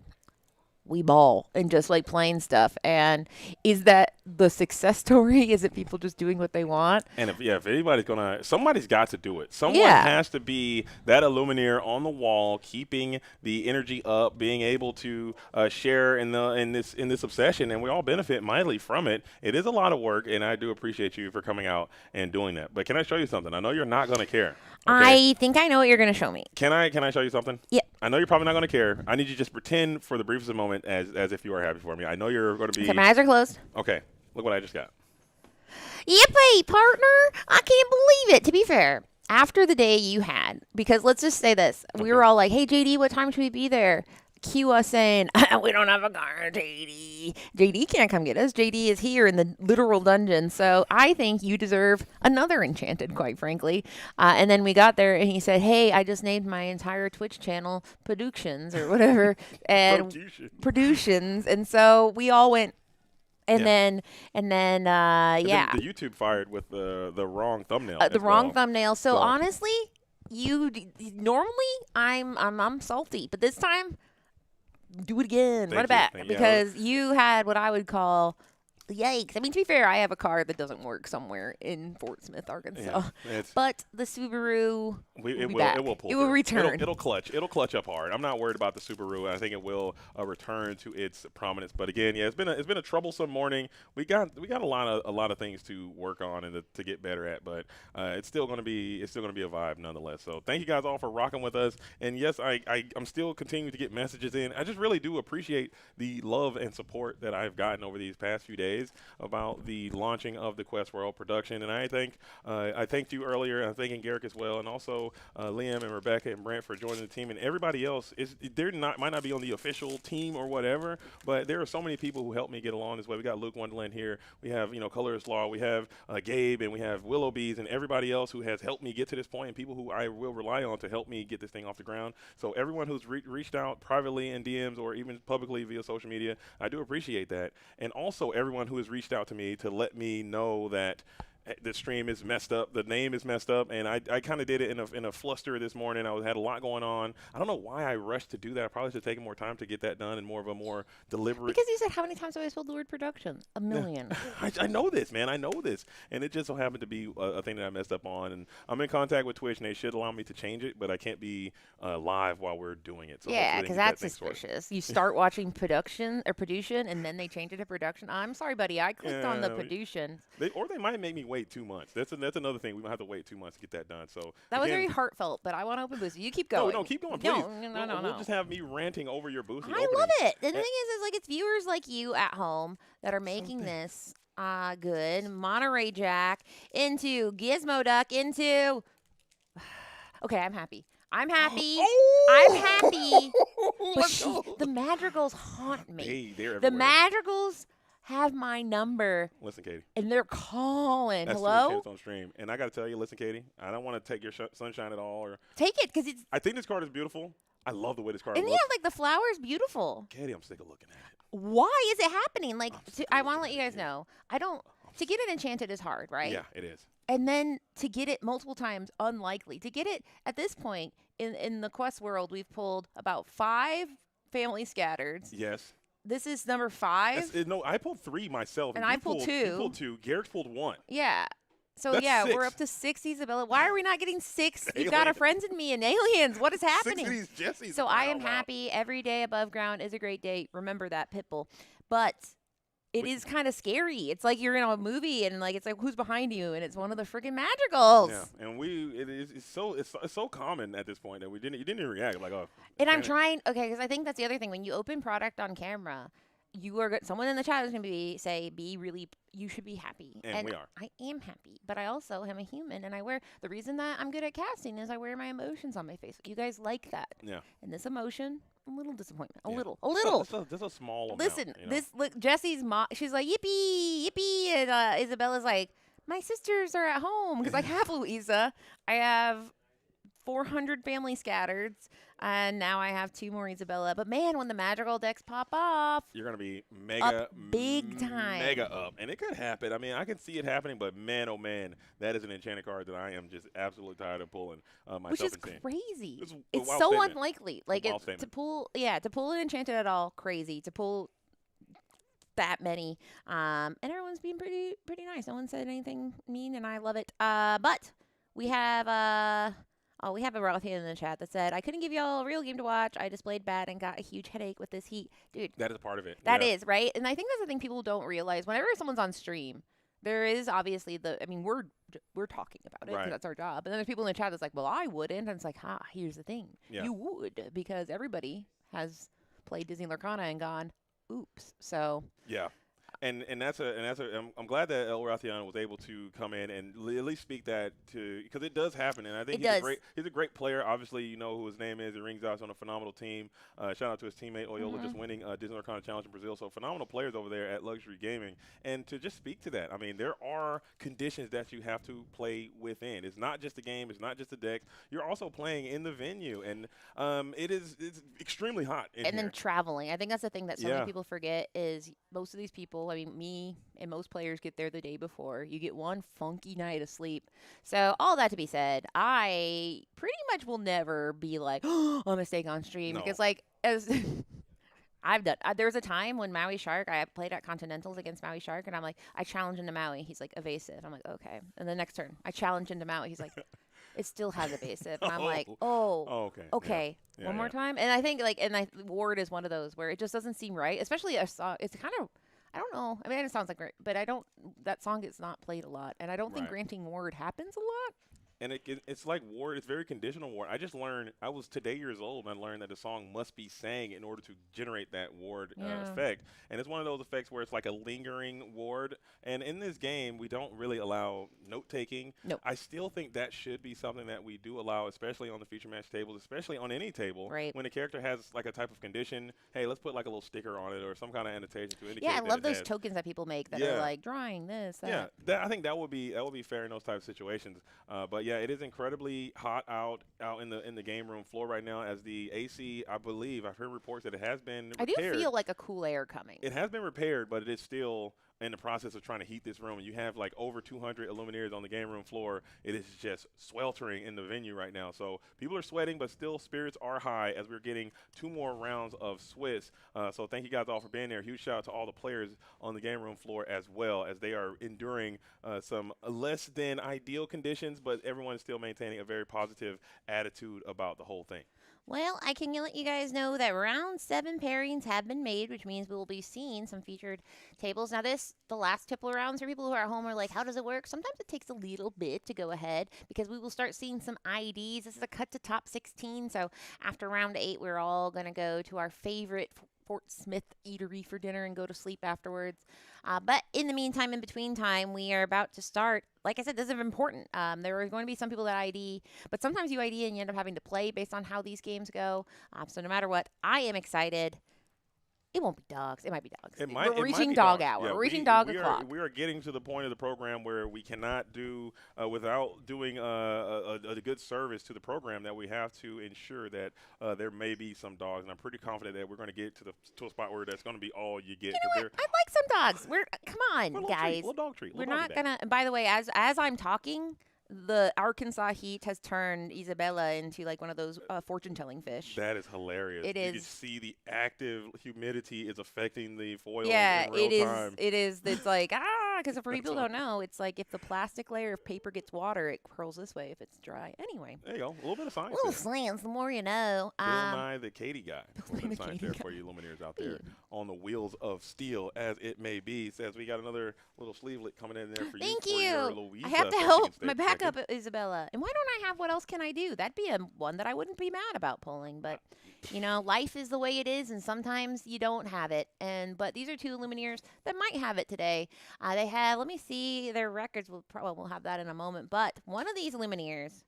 we ball and just like playing stuff. And is that the success story? Is it people just doing what they want? And if anybody's somebody's got to do it. Someone has to be that Illuminator on the wall, keeping the energy up, being able to share in this obsession, and we all benefit mightily from it. It is a lot of work, and I do appreciate you for coming out and doing that. But can I show you something? I know you're not going to care. Okay? I think I know what you're going to show me. Can I show you something? Yeah. I know you're probably not going to care. I need you to just pretend for the briefest of moment as if you are happy for me. I know you're going to be. Okay, my eyes are closed. Okay. Look what I just got. Yippee, partner! I can't believe it. To be fair, after the day you had, because let's just say this, we were all like, "Hey, JD, what time should we be there?" Cue us saying, "We don't have a car, JD. JD can't come get us. JD is here in the literal dungeon." So I think you deserve another Enchanted, quite frankly. And then we got there, and he said, "Hey, I just named my entire Twitch channel Productions or whatever, and Productions." And so we all went. And then, The YouTube fired with the wrong thumbnail. The wrong thumbnail. So honestly, normally I'm salty, but this time, do it again, run it back, because you had what I would call. Yikes. I mean, to be fair, I have a car that doesn't work somewhere in Fortsmith, Arkansas. Yeah, but the Subaru it will pull. It will return. It'll clutch. It'll clutch up hard. I'm not worried about the Subaru. I think it will return to its prominence. But again, it's been a troublesome morning. We got a lot of things to work on and to get better at. But it's still going to be a vibe nonetheless. So thank you guys all for rocking with us. And yes, I'm still continuing to get messages in. I just really do appreciate the love and support that I've gotten over these past few days about the launching of the Quest World production. And I thanked you earlier, and I'm thanking Garrick as well, and also Liam and Rebecca and Brent for joining the team, and everybody else. Might not be on the official team or whatever, but there are so many people who helped me get along this way. We got Luke Wonderland here. We have Colorist Law. We have Gabe, and we have Willow Bees, and everybody else who has helped me get to this point, and people who I will rely on to help me get this thing off the ground. So everyone who's reached out privately in DMs or even publicly via social media, I do appreciate that. And also everyone who has reached out to me to let me know that the stream is messed up, the name is messed up, and I kind of did it in a fluster this morning. I had a lot going on. I don't know why I rushed to do that. I probably should have taken more time to get that done and more deliberate. Because you said, how many times have I spelled the word production? A million. I know this, man. I know this. And it just so happened to be a thing that I messed up on. And I'm in contact with Twitch, and they should allow me to change it, but I can't be live while we're doing it. So yeah, because that's suspicious. You start watching production, and then they change it to production. I'm sorry, buddy. I clicked on the production. They might make me wait 2 months. That's another thing. We might have to wait 2 months to get that done. So that was very heartfelt, but I want to open boost. You keep going. No, keep going, please. No. We'll just have me ranting over your boost. I love it. The thing is like it's viewers like you at home that are making this good. Monterey Jack into Gizmo Duck into. Okay, I'm happy. I'm happy. But the madrigals haunt me. Hey, they're the everywhere. madrigals have my number. Listen, Katie. And they're calling. That's Hello? Katie on stream. And I got to tell you, listen, Katie, I don't want to take your sunshine at all. Or Take it because it's. I think this card is beautiful. I love the way this card And looks. yeah, like the flower is beautiful. Katie, I'm sick of looking at it. Why is it happening? Like, I want to let you guys know. I don't. To get it enchanted is hard, right? Yeah, it is. And then to get it multiple times, unlikely. To get it at this point in the quest world, we've pulled about 5 family scattered. Yes. This is number 5. No, I pulled 3 myself. And I you pulled 2. You pulled 2. Garrett's pulled 1. Yeah. So That's yeah, 6. we're up to 6 Isabella. Why are we not getting 6? You've got a friends in me and aliens. What is happening? 6 of these Jessies. So I am happy. Every day above ground is a great day. Remember that, Pitbull. But it is kind of scary. It's like you're in a movie and like it's like who's behind you, and it's one of the freaking madrigals. Yeah, and it's so common at this point that you didn't even react like oh. And I'm trying because I think that's the other thing when you open product on camera. Someone in the chat is going to you should be happy. And we are. I am happy, but I also am a human and the reason that I'm good at casting is I wear my emotions on my face. You guys like that. Yeah. And this emotion, a little disappointment. A Yeah. little. Just a small amount. Listen, look, Jesse's mom, she's like, yippee, yippee. And Isabella's like, my sisters are at home because I have Louisa. I have 400 family scattered, and now I have 2 more Isabella. But man, when the magical decks pop off, you're gonna be mega big time, mega up, and it could happen. I mean, I can see it happening, but man, oh man, that is an enchanted card that I am just absolutely tired of pulling myself. which is and seeing. crazy. It's so statement. unlikely. Like to pull an enchanted at all, crazy. To pull that many, and everyone's being pretty nice. No one said anything mean, and I love it. But we have we have a Rothian in the chat that said, I couldn't give y'all a real game to watch. I displayed bad and got a huge headache with this heat. Dude. That is part of it. That is, right? And I think that's the thing people don't realize. Whenever someone's on stream, there is obviously we're talking about it because that's our job. And then there's people in the chat that's like, well, I wouldn't. And it's like, here's the thing. Yeah. You would because everybody has played Disney Lorcana and gone, oops. So. Yeah. And I'm glad that El Rathian was able to come in and at least speak that to because it does happen, and I think he's a great player. Obviously, you know who his name is. He rings out on a phenomenal team. Shout out to his teammate Oyola just winning Disney Lorcana Challenge in Brazil. So phenomenal players over there at Luxury Gaming, and to just speak to that, I mean, there are conditions that you have to play within. It's not just a game. It's not just a deck. You're also playing in the venue, and it's extremely hot. And then traveling. I think that's the thing that so many people forget is most of these people. I mean, me and most players get there the day before. You get one funky night of sleep. So all that to be said, I pretty much will never be like, a mistake on stream. Because like, as I've done, there was a time when Maui Shark, I played at Continentals against Maui Shark, and I'm like, I challenge into Maui. He's like, evasive. I'm like, okay. And the next turn, I challenge into Maui. He's like, it still has evasive. And I'm like, okay. Yeah, one more time. And I think Ward is one of those where it just doesn't seem right, especially a song. It's kind of, I don't know. I mean, it sounds like great, but that song gets not played a lot. And I don't think granting Ward happens a lot. And it's like Ward. It's very conditional Ward. I just learned. I was today years old, and I learned that the song must be sang in order to generate that Ward effect. And it's one of those effects where it's like a lingering Ward. And in this game, we don't really allow note taking. Nope. I still think that should be something that we do allow, especially on the feature match tables, especially on any table. Right. When a character has like a type of condition, hey, let's put like a little sticker on it or some kind of annotation to indicate. Yeah, I love those tokens that people make that are like drawing this. That. Yeah, I think that would be fair in those types of situations. But yeah, it is incredibly hot out in the game room floor right now as the AC, I believe, I've heard reports that it has been repaired. I do feel like a cool air coming. It has been repaired, but it is still in the process of trying to heat this room. You have like over 200 Illuminaires on the game room floor. It is just sweltering in the venue right now. So people are sweating, but still spirits are high as we're getting 2 more rounds of Swiss. So thank you guys all for being there. Huge shout out to all the players on the game room floor as well as they are enduring some less than ideal conditions, but everyone is still maintaining a very positive attitude about the whole thing. Well, I can let you guys know that round 7 pairings have been made, which means we will be seeing some featured tables. Now, the last couple of rounds for people who are at home are like, how does it work? Sometimes it takes a little bit to go ahead because we will start seeing some IDs. This is a cut to top 16. So after round 8, we're all going to go to our favorite Fortsmith eatery for dinner and go to sleep afterwards. But in the meantime, in between time, we are about to start. Like I said, this is important. There are going to be some people that ID, but sometimes you ID and you end up having to play based on how these games go. So no matter what, I am excited. It won't be dogs. It might be dogs. It We're might reaching be dog dogs. hour. Yeah, We're reaching dog we o'clock. We are getting to the point of the program where we cannot do without doing a good service to the program, that we have to ensure that there may be some dogs, and I'm pretty confident that we're going to get to a spot where that's going to be all you get. You know what? I'd like some dogs. Come on, guys. Little dog treat. We're not gonna. And by the way, as I'm talking, the Arkansas heat has turned Isabella into like one of those fortune-telling fish. That is hilarious. It you is. can see the active humidity is affecting the foil Yeah, in real time. it is. It's like because for people who don't know, it's like if the plastic layer of paper gets water, it curls this way if it's dry. Anyway, There you go. A little bit of science. little there. science. The more you know. Bill Nye the Katie guy. A little bit of science Katie there guy. for you Lumineers out there on the wheels of steel, as it may be. Says we got another little sleevelet coming in there for Thank you. For your you. Louisa, I have to so she can help stay my backup, protected. Isabella. And why don't I have what else can I do? That'd be one that I wouldn't be mad about pulling. But, life is the way it is, and sometimes you don't have it. But these are two Lumineers that might have it today. They have, let me see, their records. We'll have that in a moment. But one of these Lumineers,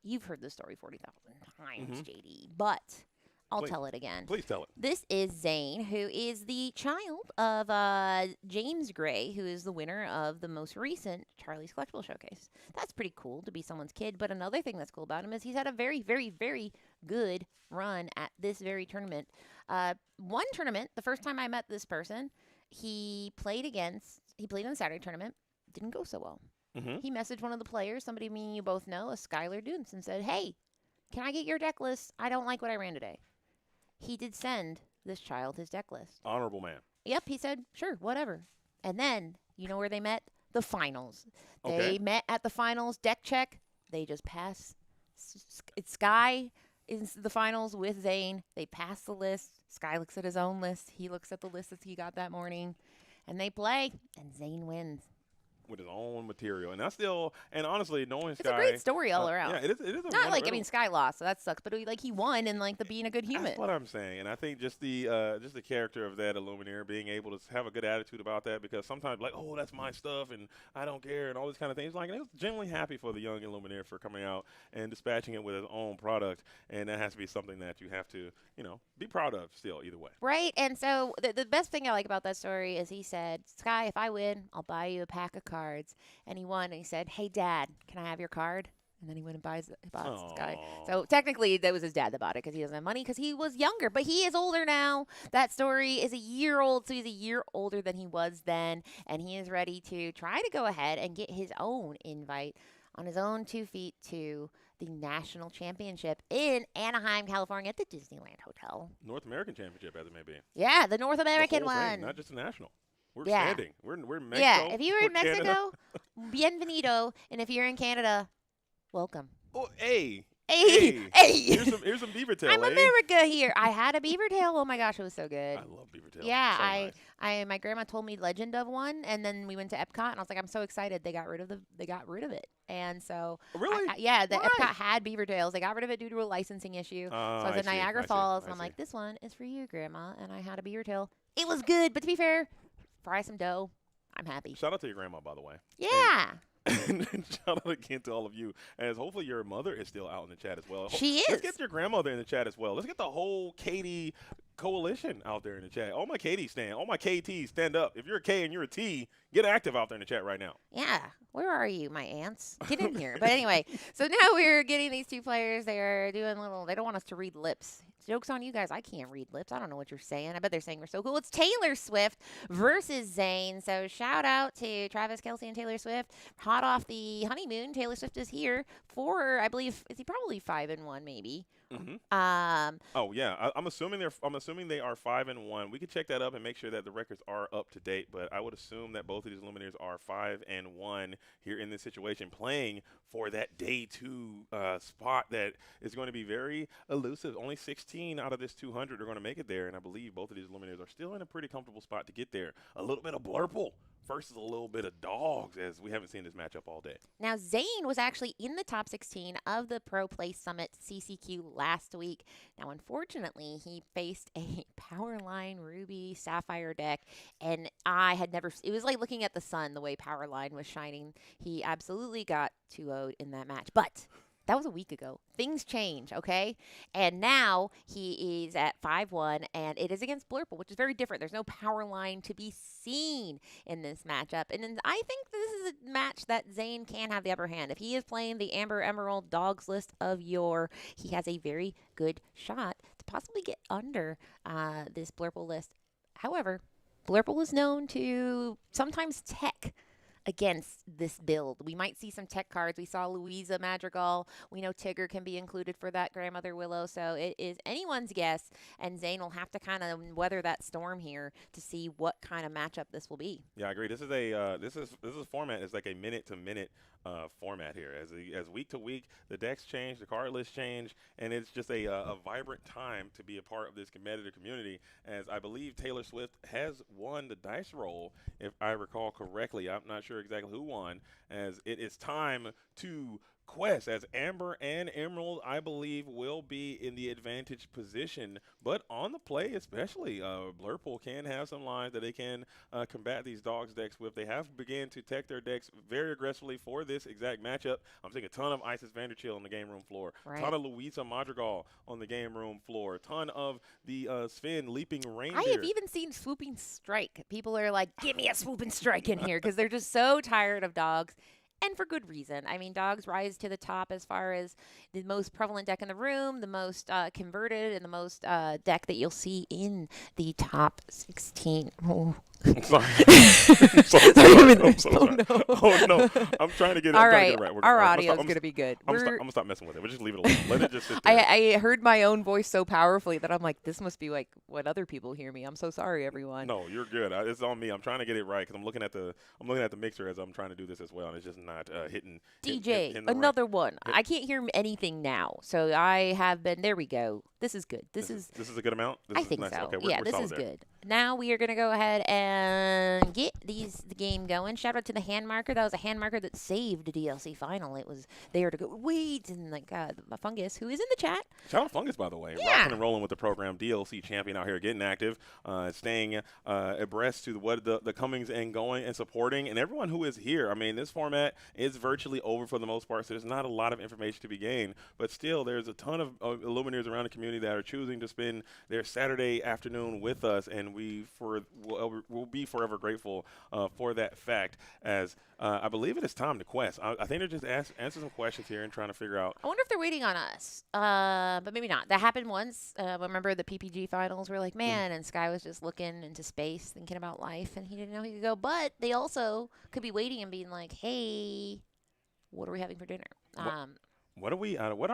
you've heard the story 40,000 times, JD. But I'll tell it again. Please tell it. This is Zane, who is the child of James Gray, who is the winner of the most recent Charlie's Collectible Showcase. That's pretty cool to be someone's kid. But another thing that's cool about him is he's had a very, very, very good run at this very tournament. One tournament, the first time I met this person, he played in the Saturday tournament, didn't go so well. He messaged one of the players, somebody me and you both know, a Skylar Dunes, and said, "Hey, can I get your deck list? I don't like what I ran today." He did send this child his deck list. Honorable man. Yep, he said, sure, whatever. And then, you know where they met? The finals. Okay. They met at the finals, deck check. They just pass. Sky is the finals with Zane. They pass the list. Sky looks at his own list. He looks at the list that he got that morning. And they play, and Zane wins. With his own material, and honestly, knowing It's Sky, a great story all around. Yeah, it is. It is Not like, Sky lost, so that sucks. But he won, and like the being a good human. That's what I'm saying, and I think just the character of that Illuminator, being able to have a good attitude about that, because sometimes like, oh, that's my stuff, and I don't care, and all these kind of things. Like, I was genuinely happy for the young Illuminator for coming out and dispatching it with his own product, and that has to be something that you have to, be proud of still, either way. Right, and so the best thing I like about that story is he said, Sky, if I win, I'll buy you a pack of cards. And he won, and he said, hey, Dad, can I have your card? And then he went and bought Sky. So technically, that was his dad that bought it because he doesn't have money because he was younger. But he is older now. That story is a year old, so he's a year older than he was then. And he is ready to try to go ahead and get his own invite on his own 2 feet to the national championship in Anaheim, California at the Disneyland Hotel. North American Championship, as it may be. Yeah, the North American the whole one. thing, not just the national. We're Yeah. expanding. We're in Mexico. Yeah, if you were in we're Canada. Mexico, bienvenido. And if you're in Canada, welcome. Oh, hey. Hey. Here's some beaver tail. I'm America here. I had a beaver tail. Oh my gosh, it was so good. I love beaver tail. Yeah, So nice. my grandma told me legend of one, and then we went to Epcot, and I was like, I'm so excited they got rid of it. And so Really? Epcot Why? had beaver tails. They got rid of it due to a licensing issue. So I was I at see, Niagara I see, Falls, I and I'm see. like, this one is for you, Grandma. And I had a beaver tail. It was good, but to be fair, fry some dough. I'm happy. Shout out to your grandma, by the way. Yeah. And shout out again to all of you, as hopefully your mother is still out in the chat as well. She Let's is. get your grandmother in the chat as well. Let's get the whole Katie coalition out there in the chat. All my Katie all my KTs stand up. If you're a K and you're a T, get active out there in the chat right now. Yeah. Where are you, my ants? Get in here. But anyway, so now we're getting these two players. They're doing they don't want us to read lips. Joke's on you guys. I can't read lips. I don't know what you're saying. I bet they're saying we're so cool. It's Taylor Swift versus Zane. So shout out to Travis Kelce and Taylor Swift. Hot off the honeymoon. Taylor Swift is here for, I believe, is he probably 5-1 maybe? Oh yeah, I'm assuming they are 5-1. We could check that up and make sure that the records are up to date. But I would assume that both of these Lumineers are 5-1 here in this situation, playing for that day 2 spot that is going to be very elusive. Only 16 out of this 200 are going to make it there, and I believe both of these Lumineers are still in a pretty comfortable spot to get there. A little bit of Blurple versus a little bit of Dogs, as we haven't seen this matchup all day. Now, Zane was actually in the top 16 of the Pro Play Summit CCQ last week. Now, unfortunately, he faced a Powerline Ruby Sapphire deck, and I had never, it was like looking at the sun, the way Powerline was shining. He absolutely got 2-0'd in that match, but That was a week ago. Things change, okay? And now he is at 5-1, and it is against Blurple, which is very different. There's no power line to be seen in this matchup. And then I think this is a match that Zane can have the upper hand. If he is playing the Amber Emerald dogs list of yore, he has a very good shot to possibly get under this Blurple list. However, Blurple is known to sometimes tech against this build. We might see some tech cards. We saw Louisa Madrigal. We know Tigger can be included for that Grandmother Willow. So it is anyone's guess, and Zane will have to kind of weather that storm here to see what kind of matchup this will be. Yeah, I agree. This is a this is format is like a minute to minute format here. As week to week, the decks change, the card lists change, and it's just a vibrant time to be a part of this competitive community. As I believe Taylor Swift has won the dice roll, if I recall correctly. I'm not sure exactly who won, as it is time to quest, as Amber and Emerald, I believe, will be in the advantage position, but on the play especially, Blurple can have some lines that they can combat these dogs decks with. They have begun to tech their decks very aggressively for this exact matchup. I'm seeing a ton of Isis Vanderchill on the game room floor, a ton of Louisa Madrigal on the game room floor, a ton of the Sven Leaping Reindeer. I have even seen Swooping Strike. People are like, give me a Swooping Strike in here, because they're just so tired of dogs. And for good reason. I mean, dogs rise to the top as far as the most prevalent deck in the room, the most converted, and the most deck that you'll see in the top 16. Oh. I'm sorry. I'm so sorry. I'm so sorry. No. Oh, no. I'm trying to get it, All right. Our audio is going to be good. I'm going to stop messing with it. We'll just leave it alone. Let it just sit there. I heard my own voice so powerfully that I'm like, this must be like what other people hear me. I'm so sorry, everyone. No, you're good. It's on me. I'm trying to get it right because I'm looking at the mixer as I'm trying to do this as well, and it's just not hitting. DJ, hitting the another right. one. I can't hear anything now, so I have been. There we go. This is good. This is a good amount. I think nice. so. Okay, Yeah, we're this solid is there. good. Now we are going to go ahead and get the game going. Shout out to the hand marker. That was a hand marker that saved a DLC final. It was there to go. Wait, and like Fungus, who is in the chat. Shout out Fungus, by the way. Yeah. Rocking and rolling with the program. DLC champion out here, getting active, staying abreast to what the comings and going and supporting. And everyone who is here, I mean, this format is virtually over for the most part, so there's not a lot of information to be gained. But still, there's a ton of Illuminators around the community that are choosing to spend their Saturday afternoon with us, and we'll be forever grateful for that fact, as I believe it is time to quest. I think they're just answering some questions here and trying to figure out. I wonder if they're waiting on us, but maybe not. That happened once. Remember the PPG finals? We're like, man, and Sky was just looking into space, thinking about life, and he didn't know he could go. But they also could be waiting and being like, hey, what are we having for dinner? What are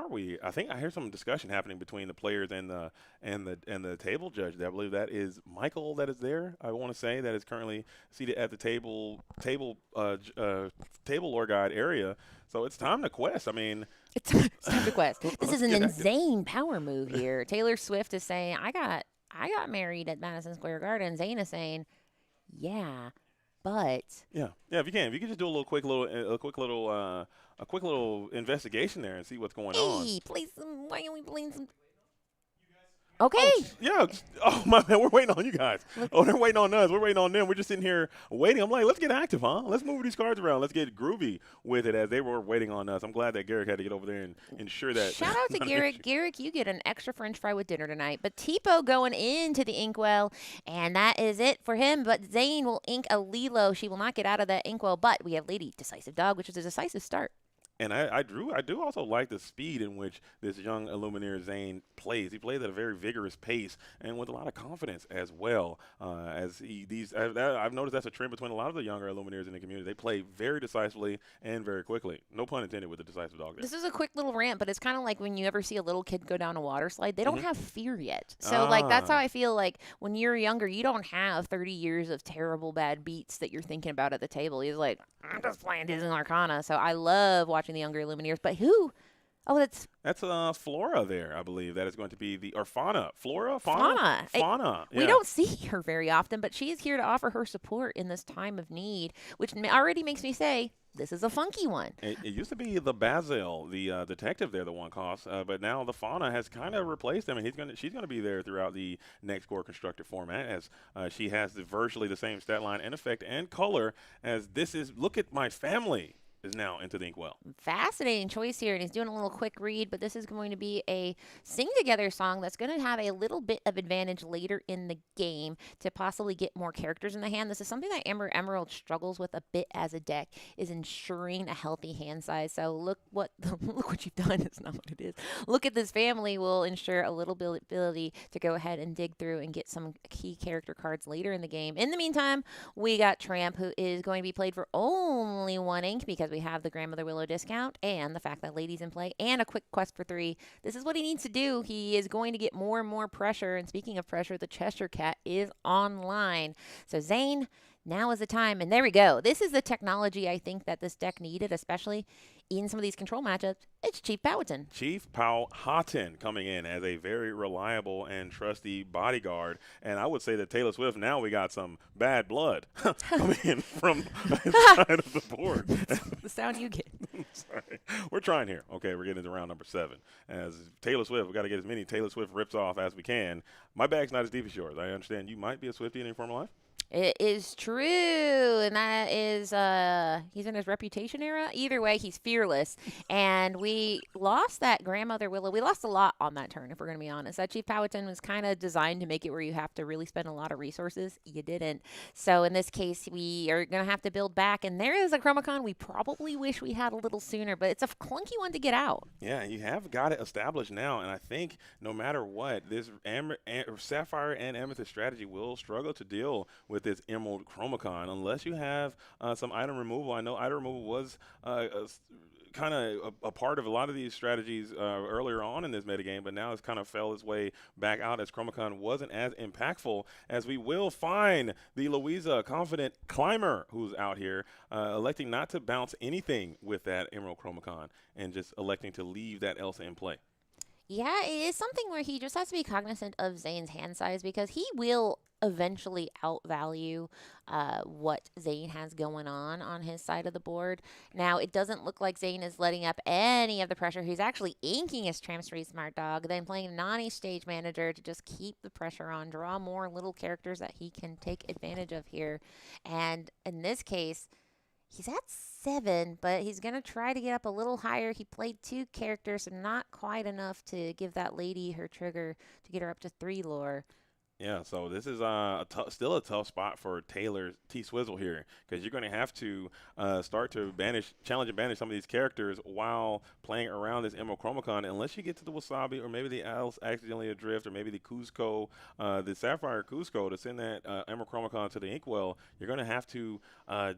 we? I think I hear some discussion happening between the players and the table judge. I believe that is Michael that is there. I want to say that is currently seated at the table lore guide area. So it's time to quest. I mean, it's time to quest. This is an insane power move here. Taylor Swift is saying, I got married at Madison Square Garden. Zane is saying, yeah. But if you can just do a quick little investigation there and see what's going on. Hey, play some. Why don't we play some? Okay. Oh my man, we're waiting on you guys. They're waiting on us. We're waiting on them. We're just sitting here waiting. I'm like, let's get active, huh? Let's move these cards around. Let's get groovy with it, as they were waiting on us. I'm glad that Garrick had to get over there and ensure that. Shout out to Garrick. Garrick, you get an extra French fry with dinner tonight. But Tipo going into the inkwell, and that is it for him. But Zane will ink a Lilo. She will not get out of that inkwell. But we have Lady Decisive Dog, which is a decisive start. And I do also like the speed in which this young Illuminator Zane plays. He plays at a very vigorous pace and with a lot of confidence as well. I've noticed that's a trend between a lot of the younger Illuminators in the community. They play very decisively and very quickly. No pun intended with the decisive dog there. This is a quick little rant, but it's kind of like when you ever see a little kid go down a water slide. They don't have fear yet. So that's how I feel like when you're younger, you don't have 30 years of terrible bad beats that you're thinking about at the table. He's like, I'm just playing Disney Lorcana. So I love watching the younger Illuminators. But who? Oh, that's Flora there, I believe. That is going to be Fauna. Flora? Fauna. Fauna. We don't see her very often, but she is here to offer her support in this time of need, which already makes me say, this is a funky one. It used to be the Basil, the detective there, the one cost, but now the Fauna has kind of replaced him, and she's gonna be there throughout the next core constructor format, as she has virtually the same stat line and effect and color as this is. Look at my family. is now into the inkwell. Fascinating choice here, and he's doing a little quick read, but this is going to be a sing together song that's going to have a little bit of advantage later in the game to possibly get more characters in the hand. This is something that Amber Emerald struggles with a bit as a deck, is ensuring a healthy hand size. So look what you've done. It's not what it is. Look at this family will ensure a little bit ability to go ahead and dig through and get some key character cards later in the game. In the meantime, we got Tramp, who is going to be played for only 1 ink because we have the Grandmother Willow discount and the fact that Lady's in play and a quick quest for 3. This is what he needs to do. He is going to get more and more pressure. And speaking of pressure, the Cheshire Cat is online. So Zane, now is the time. And there we go. This is the technology I think that this deck needed, especially in some of these control matchups. It's Chief Powhatan. Chief Powhatan coming in as a very reliable and trusty bodyguard. And I would say that Taylor Swift, now we got some bad blood coming in from the side of the board. The sound you get. Sorry. We're trying here. Okay, we're getting into round number 7. As Taylor Swift, we got to get as many Taylor Swift rips off as we can. My bag's not as deep as yours. I understand you might be a Swiftie in your former life. It is true, and that is he's in his reputation era. Either way, he's fearless, and we lost that Grandmother Willow. We lost a lot on that turn, if we're going to be honest. That Chief Powhatan was kind of designed to make it where you have to really spend a lot of resources. You didn't. So in this case, we are going to have to build back, and there is a Chromacon we probably wish we had a little sooner, but it's a clunky one to get out. Yeah, you have got it established now, and I think no matter what, this Sapphire and Amethyst strategy will struggle to deal with this Emerald Chromacon unless you have some item removal. I know item removal was kind of a part of a lot of these strategies earlier on in this metagame, but now it's kind of fell its way back out as Chromacon wasn't as impactful, as we will find the Louisa Confident Climber who's out here electing not to bounce anything with that Emerald Chromacon and just electing to leave that Elsa in play. Yeah, it is something where he just has to be cognizant of Zane's hand size because he will eventually outvalue what Zane has going on his side of the board. Now, it doesn't look like Zane is letting up any of the pressure. He's actually inking his Tramp Street Smart Dog, then playing Nani Stage Manager to just keep the pressure on, draw more little characters that he can take advantage of here. And in this case, he's at 7, but he's going to try to get up a little higher. He played 2 characters, so not quite enough to give that lady her trigger to get her up to 3 lore. Yeah, so this is still a tough spot for Taylor T-Swizzle here because you're going to have to start to challenge and banish some of these characters while playing around this Emerald Chromacon unless you get to the Wasabi or maybe the Alice Accidentally Adrift or maybe the Cusco, the Sapphire Cusco to send that Emerald Chromacon to the Inkwell. You're going to have to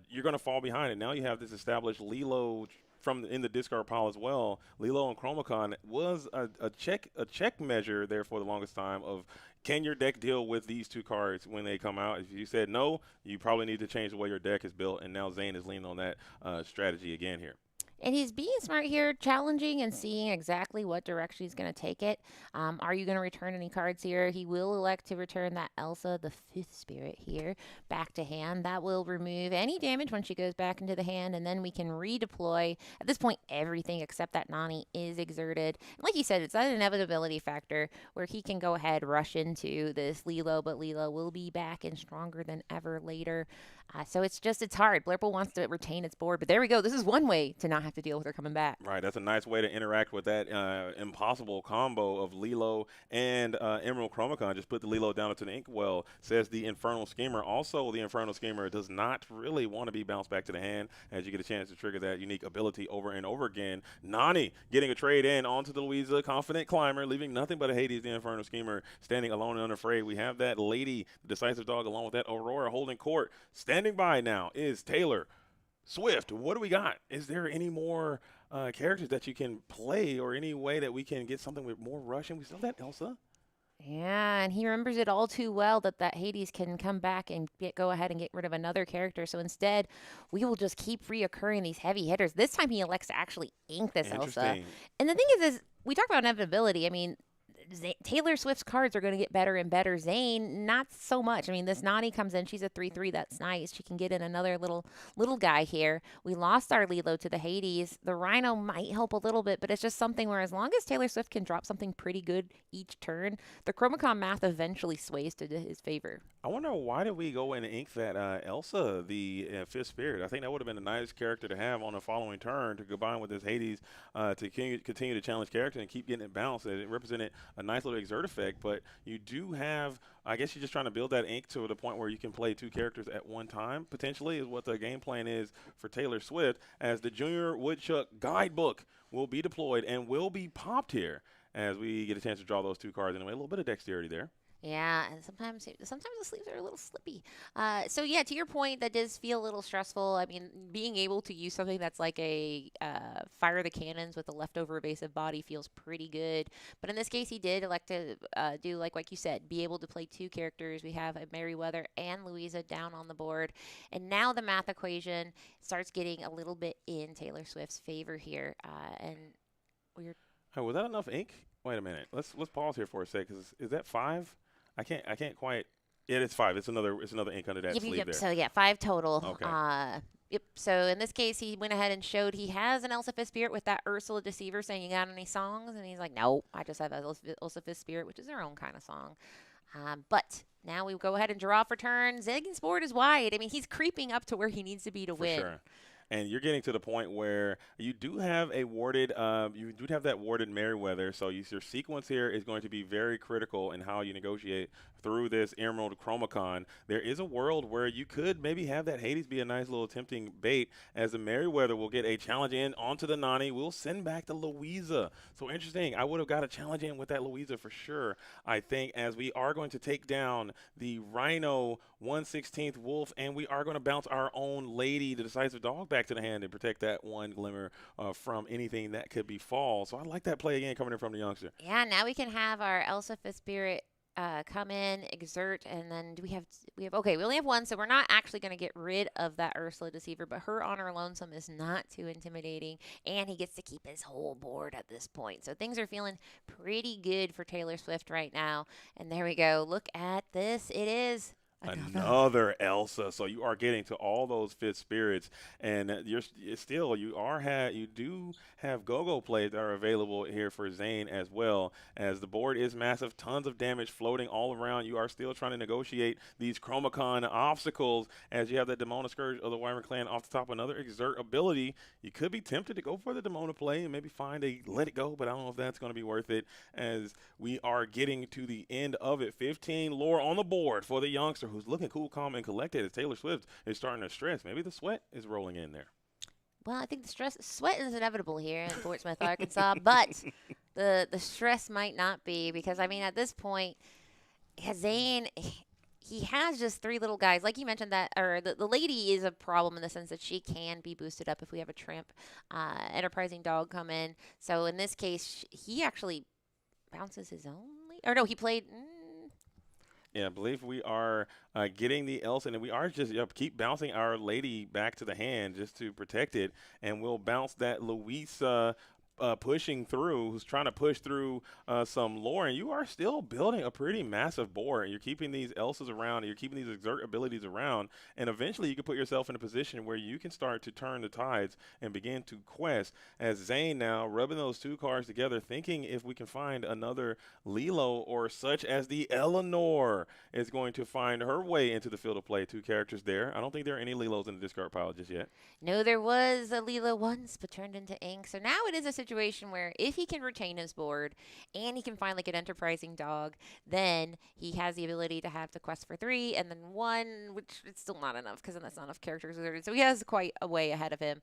you're going to fall behind it. Now you have this established Lilo in the discard pile as well. Lilo and Chromacon was a check measure there for the longest time of can your deck deal with these 2 cards when they come out. If you said no, you probably need to change the way your deck is built, and now Zane is leaning on that strategy again here. And he's being smart here, challenging and seeing exactly what direction he's going to take it. Are you going to return any cards here? He will elect to return that Elsa, the 5th spirit here, back to hand. That will remove any damage when she goes back into the hand, and then we can redeploy. At this point, everything except that Nani is exerted. And like you said, it's that inevitability factor where he can go ahead, rush into this Lilo, but Lilo will be back and stronger than ever later. So it's hard. Blurple wants to retain its board, but there we go. This is one way to not have to deal with her coming back. Right, that's a nice way to interact with that impossible combo of Lilo and Emerald Chromacon. Just put the Lilo down into the Inkwell, says the Infernal Schemer. Also, the Infernal Schemer does not really want to be bounced back to the hand as you get a chance to trigger that unique ability over and over again. Nani getting a trade in onto the Louisa Confident Climber, leaving nothing but a Hades, the Infernal Schemer, standing alone and unafraid. We have that Lady, the Decisive Dog, along with that Aurora holding court. Standing by now is Taylor Swift. What do we got? Is there any more characters that you can play or any way that we can get something with more rushing? We still have that Elsa. Yeah, and he remembers it all too well that Hades can come back and go ahead and get rid of another character. So instead, we will just keep reoccurring these heavy hitters. This time he elects to actually ink this Elsa. And the thing is we talk about inevitability. I mean, Taylor Swift's cards are going to get better and better. Zane, not so much. I mean, this Nani comes in. She's a 3/3. That's nice. She can get in another little guy here. We lost our Lilo to the Hades. The Rhino might help a little bit, but it's just something where as long as Taylor Swift can drop something pretty good each turn, the Chromacon math eventually sways to his favor. I wonder why did we go and ink that Elsa, the fifth spirit? I think that would have been a nice character to have on the following turn to combine with this Hades to continue to challenge character and keep getting it bounced. It represented a nice little exert effect, but you do have, I guess you're just trying to build that ink to the point where you can play two characters at one time, potentially, is what the game plan is for Taylor Swift, as the Junior Woodchuck Guidebook will be deployed and will be popped here as we get a chance to draw those two cards anyway. A little bit of dexterity there. Yeah, and sometimes the sleeves are a little slippy. So yeah, to your point, that does feel a little stressful. I mean, being able to use something that's like a fire the cannons with a leftover evasive body feels pretty good. But in this case, he did elect to do like you said, be able to play two characters. We have a Merryweather and Louisa down on the board, and now the math equation starts getting a little bit in Taylor Swift's favor here. And we're. Oh, was that enough ink? Wait a minute. Let's pause here for a sec. Is that 5? I can't quite. Yeah, it's 5. It's another ink under that sleeve there. So yeah, 5 total. Okay. Yep. So in this case, he went ahead and showed he has an Elsa Fifth Spirit with that Ursula Deceiver saying, "You got any songs?" And he's like, "No, I just have Elsa Fifth Spirit," which is their own kind of song. But now we go ahead and draw for turn. Ziggy's board is wide. I mean, he's creeping up to where he needs to be to win. Sure. And you're getting to the point where you do have a warded, that warded Merryweather. So your sequence here is going to be very critical in how you negotiate through this Emerald Chromacon. There is a world where you could maybe have that Hades be a nice little tempting bait, as the Merryweather will get a challenge in onto the Nani. We'll send back the Louisa. So interesting. I would have got a challenge in with that Louisa for sure, I think, as we are going to take down the Rhino 1/16th Wolf, and we are going to bounce our own Lady, the Decisive Dog, back to the hand and protect that one Glimmer from anything that could befall. So I like that play again coming in from the youngster. Yeah, now we can have our Elsa Fifth Spirit come in, exert, and then we only have one, so we're not actually going to get rid of that Ursula Deceiver, but her Honor Lonesome is not too intimidating, and he gets to keep his whole board at this point. So things are feeling pretty good for Taylor Swift right now. And there we go. Look at this. It is another Elsa. So you are getting to all those fifth spirits, and you do have go-go plays that are available here for Zane as well, as the board is massive, tons of damage floating all around. You are still trying to negotiate these Chromacon obstacles as you have that Demona Scourge of the Wyvern Clan off the top. Another exert ability. You could be tempted to go for the Demona play and maybe find a let it go, but I don't know if that's going to be worth it, as we are getting to the end of it. 15 lore on the board for the youngster, who's looking cool, calm, and collected, as Taylor Swift is starting to stress. Maybe the sweat is rolling in there. Well, I think the sweat is inevitable here in Fortsmith, Arkansas, but the stress might not be, because, I mean, at this point, Zane, he has just 3 little guys. Like you mentioned, that, or the Lady is a problem in the sense that she can be boosted up if we have a Tramp Enterprising Dog come in. So in this case, he actually bounces his own. Or no, he played. Yeah, I believe we are getting the Elsa, and we are just keep bouncing our Lady back to the hand just to protect it, and we'll bounce that Louisa pushing through, who's trying to push through some lore, and you are still building a pretty massive board. You're keeping these Elsas around, and you're keeping these exert abilities around, and eventually you can put yourself in a position where you can start to turn the tides and begin to quest, as Zane now rubbing those 2 cards together, thinking if we can find another Lilo, or such as the Eleanor is going to find her way into the field of play. 2 characters there. I don't think there are any Lilos in the discard pile just yet. No, there was a Lilo once, but turned into ink. So now it is a situation where if he can retain his board and he can find like an Enterprising Dog, then he has the ability to have the quest for 3 and then 1, which it's still not enough, because then that's not enough characters exerted. So he has quite a way ahead of him.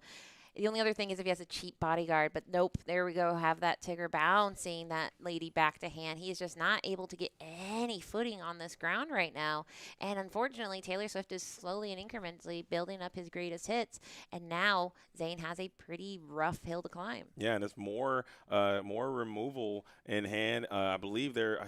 The only other thing is if he has a cheap bodyguard, but nope, there we go, have that Tigger bouncing that Lady back to hand. He is just not able to get any footing on this ground right now. And unfortunately, Taylor Swift is slowly and incrementally building up his greatest hits, and now Zane has a pretty rough hill to climb. Yeah, and it's more removal in hand. I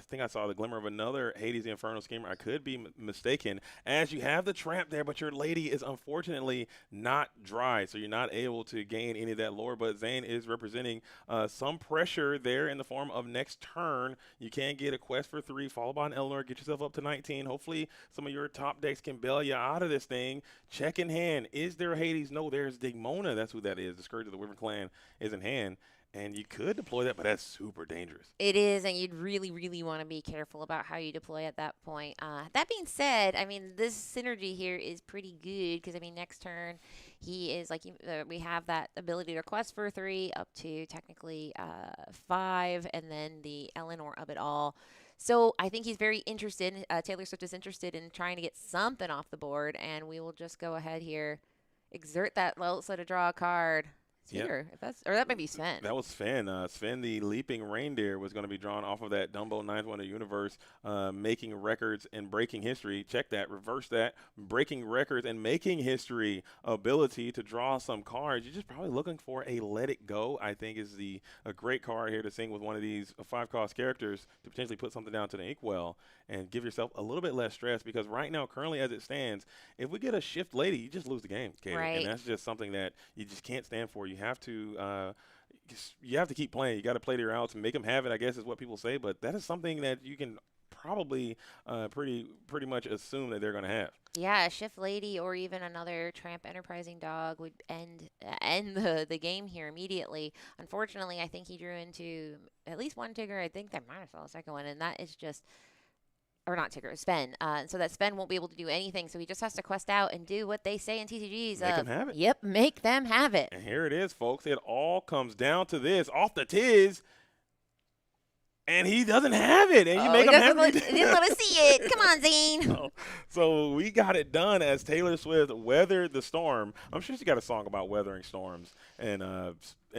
think I saw the glimmer of another Hades the Infernal Schemer. I could be mistaken, as you have the trap there, but your Lady is unfortunately not dry, so you're not able to to gain any of that lore, but Zane is representing some pressure there in the form of next turn. You can get a quest for 3, followed by an Eleanor, get yourself up to 19. Hopefully some of your top decks can bail you out of this thing. Check in hand. Is there a Hades? No, there's Digmona. That's who that is. The Scourge of the Wyvern Clan is in hand. And you could deploy that, but that's super dangerous. It is, and you'd really, really want to be careful about how you deploy at that point. That being said, I mean, this synergy here is pretty good because, I mean, next turn he is like we have that ability to quest for 3 up to technically 5, and then the Eleanor of it all. So I think he's very interested. Taylor Swift is interested in trying to get something off the board, and we will just go ahead here, exert that so to draw a card. Here, if that's, or that might be Sven. That was Sven. Sven, the leaping reindeer, was going to be drawn off of that Dumbo 9th Wonder Universe, making records and breaking history. Check that, reverse that, breaking records and making history ability to draw some cards. You're just probably looking for a Let It Go, I think, is a great card here to sing with one of these 5-cost characters to potentially put something down to the inkwell and give yourself a little bit less stress, because right now, currently as it stands, if we get a Shift Lady, you just lose the game, Katie. Right. And that's just something that you just can't stand for. You have to keep playing. You got to play to your outs and make them have it, I guess is what people say. But that is something that you can probably pretty much assume that they're going to have. Yeah, a Shift Lady or even another Tramp Enterprising Dog would end the game here immediately. Unfortunately, I think he drew into at least one Tigger. I think they might have saw a second one, and that is just... Or not Tigger, Sven. So that Sven won't be able to do anything. So he just has to quest out and do what they say in TCGs. Make them have it. Yep, make them have it. And here it is, folks. It all comes down to this. Off the tiz. And he doesn't have it. And you make him have it. He didn't want to see it. Come on, Zane. So we got it done as Taylor Swift weathered the storm. I'm sure she got a song about weathering storms and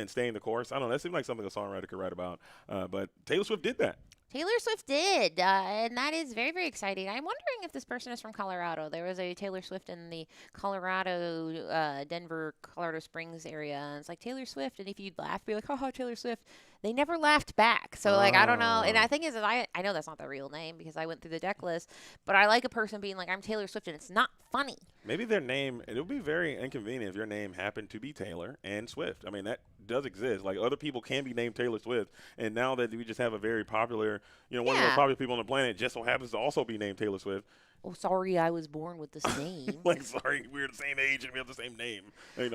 staying the course. I don't know. That seems like something a songwriter could write about. But Taylor Swift did that. Taylor Swift did, and that is very, very exciting. I'm wondering if this person is from Colorado. There was a Taylor Swift in the Colorado, Denver, Colorado Springs area, and it's like Taylor Swift, and if you'd laugh, be like, oh, Taylor Swift. They never laughed back. So, like, I don't know. And I think I know that's not the real name because I went through the deck list, but I like a person being like, I'm Taylor Swift, and it's not funny. Maybe their name, it would be very inconvenient if your name happened to be Taylor and Swift. I mean, that does exist. Like, other people can be named Taylor Swift, and now that we just have a very popular, one of the most popular people on the planet just so happens to also be named Taylor Swift. Oh, sorry, I was born with this name. Like, sorry, we're the same age and we have the same name.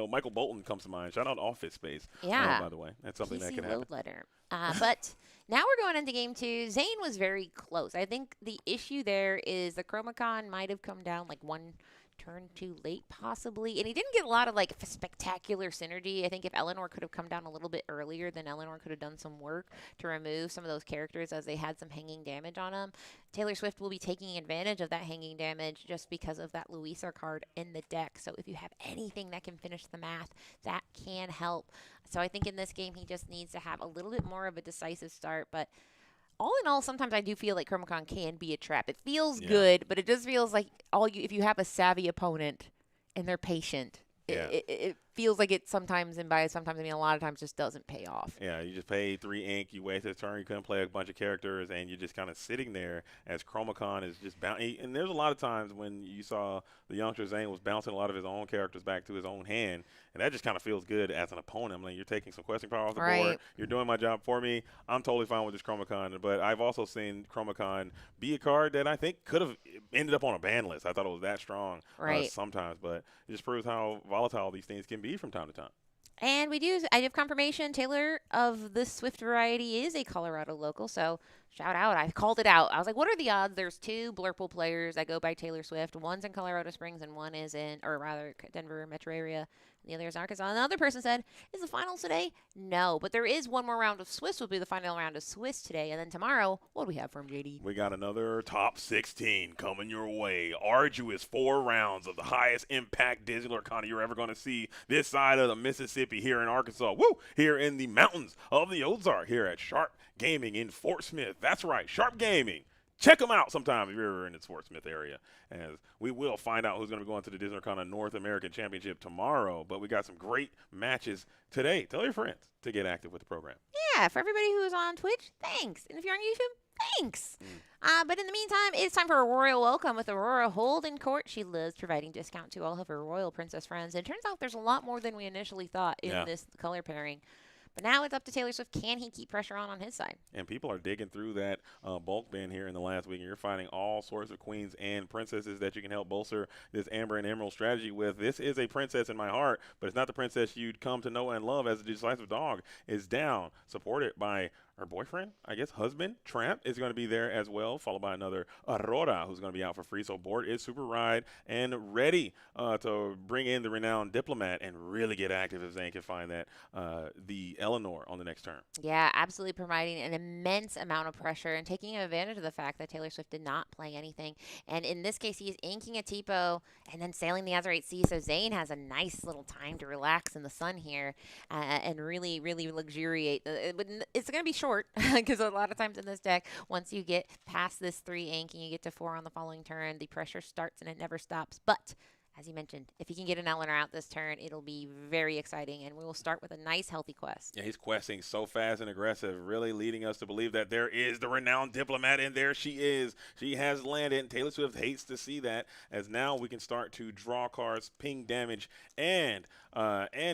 Michael Bolton comes to mind. Shout out Office Space. Yeah. By the way, that's something that PC can happen. load letter. But now we're going into game 2. Zane was very close. I think the issue there is the Chromacon might have come down like one turn too late, possibly. And he didn't get a lot of like spectacular synergy. I think if Eleanor could have come down a little bit earlier, then Eleanor could have done some work to remove some of those characters as they had some hanging damage on them. Taylor Swift will be taking advantage of that hanging damage just because of that Luisa card in the deck. So if you have anything that can finish the math, that can help. So I think in this game, he just needs to have a little bit more of a decisive start. But all in all, sometimes I do feel like Chromacon can be a trap. It feels good, but it just feels like if you have a savvy opponent and they're patient, it feels like it sometimes, and by sometimes I mean a lot of times, just doesn't pay off. Yeah, you just paid 3 ink, you wasted a turn, you couldn't play a bunch of characters, and you're just kind of sitting there as Chromacon is just bouncing. And there's a lot of times when you saw the youngster Zane was bouncing a lot of his own characters back to his own hand, and that just kind of feels good as an opponent. I'm like, you're taking some questing power off the board, you're doing my job for me. I'm totally fine with this Chromacon, but I've also seen Chromacon be a card that I think could have ended up on a ban list. I thought it was that strong sometimes, but it just proves how volatile these things can be from time to time. And I have confirmation, Taylor of the Swift variety is a Colorado local, so shout out. I called it out. I was like, what are the odds? There's 2 Blurple players that go by Taylor Swift. One's in Colorado Springs and one is Denver metro area. And the other is Arkansas. And the other person said, is the finals today? No, but there is one more round of Swiss will be the final round of Swiss today. And then tomorrow, what do we have for him, JD? We got another top 16 coming your way. Arduous 4 rounds of the highest impact digital Lorcana you're ever going to see this side of the Mississippi here in Arkansas. Woo! Here in the mountains of the Ozark here at Sharp Gaming in Fortsmith. That's right, Sharp Gaming. Check them out sometime if you're ever in the Fortsmith area, as we will find out who's going to be going to the Disney Lorcana North American Championship tomorrow. But we got some great matches today. Tell your friends to get active with the program. Yeah, for everybody who is on Twitch, thanks. And if you're on YouTube, stinks. But in the meantime, it's time for a royal welcome with Aurora Holden Court. She loves providing discount to all of her royal princess friends. And it turns out there's a lot more than we initially thought in this color pairing. But now it's up to Taylor Swift. Can he keep pressure on his side? And people are digging through that bulk bin here in the last week, and you're finding all sorts of queens and princesses that you can help bolster this Amber and Emerald strategy with. This is a princess in my heart, but it's not the princess you'd come to know and love as a decisive dog. Is down, supported by her boyfriend, I guess, husband, Tramp, is going to be there as well, followed by another Aurora, who's going to be out for free. So board is super ride and ready to bring in the renowned Diplomat and really get active if Zane can find that the Eleanor on the next turn. Yeah, absolutely providing an immense amount of pressure and taking advantage of the fact that Taylor Swift did not play anything. And in this case, he is inking a Tipo and then sailing the Azurite Sea. So Zane has a nice little time to relax in the sun here and really, really luxuriate. It's going to be short because a lot of times in this deck, once you get past this 3 ink and you get to 4 on the following turn, the pressure starts and it never stops. But as you mentioned, if he can get an Eleanor out this turn, it'll be very exciting, and we will start with a nice, healthy quest. Yeah, he's questing so fast and aggressive, really leading us to believe that there is the renowned Diplomat, and there she is. She has landed, and Taylor Swift hates to see that, as now we can start to draw cards, ping damage, and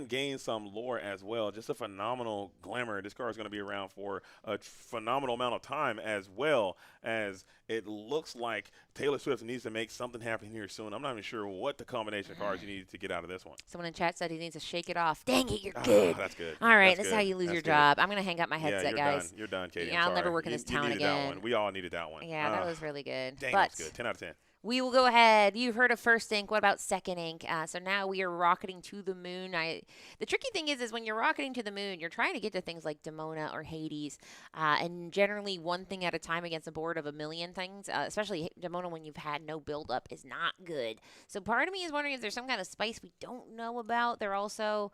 gain some lore as well. Just a phenomenal glamour. This card is going to be around for a phenomenal amount of time, as well as it looks like Taylor Swift needs to make something happen here soon. I'm not even sure what the combination of cards you need to get out of this one. Someone in chat said he needs to shake it off. Dang it, you're good. That's good. All right, That's this is how you lose your job. I'm going to hang up my headset, guys. You're done, Katie. Yeah, I'll never work in this town again. That one. We all needed that one. Yeah, that was really good. Dang, but that was good. 10 out of 10. We will go ahead. You heard of first ink. What about second ink? So now we are rocketing to the moon. The tricky thing is when you're rocketing to the moon, you're trying to get to things like Demona or Hades, and generally one thing at a time against a board of a million things. Especially Demona when you've had no build up is not good. So part of me is wondering if there's some kind of spice we don't know about. They're also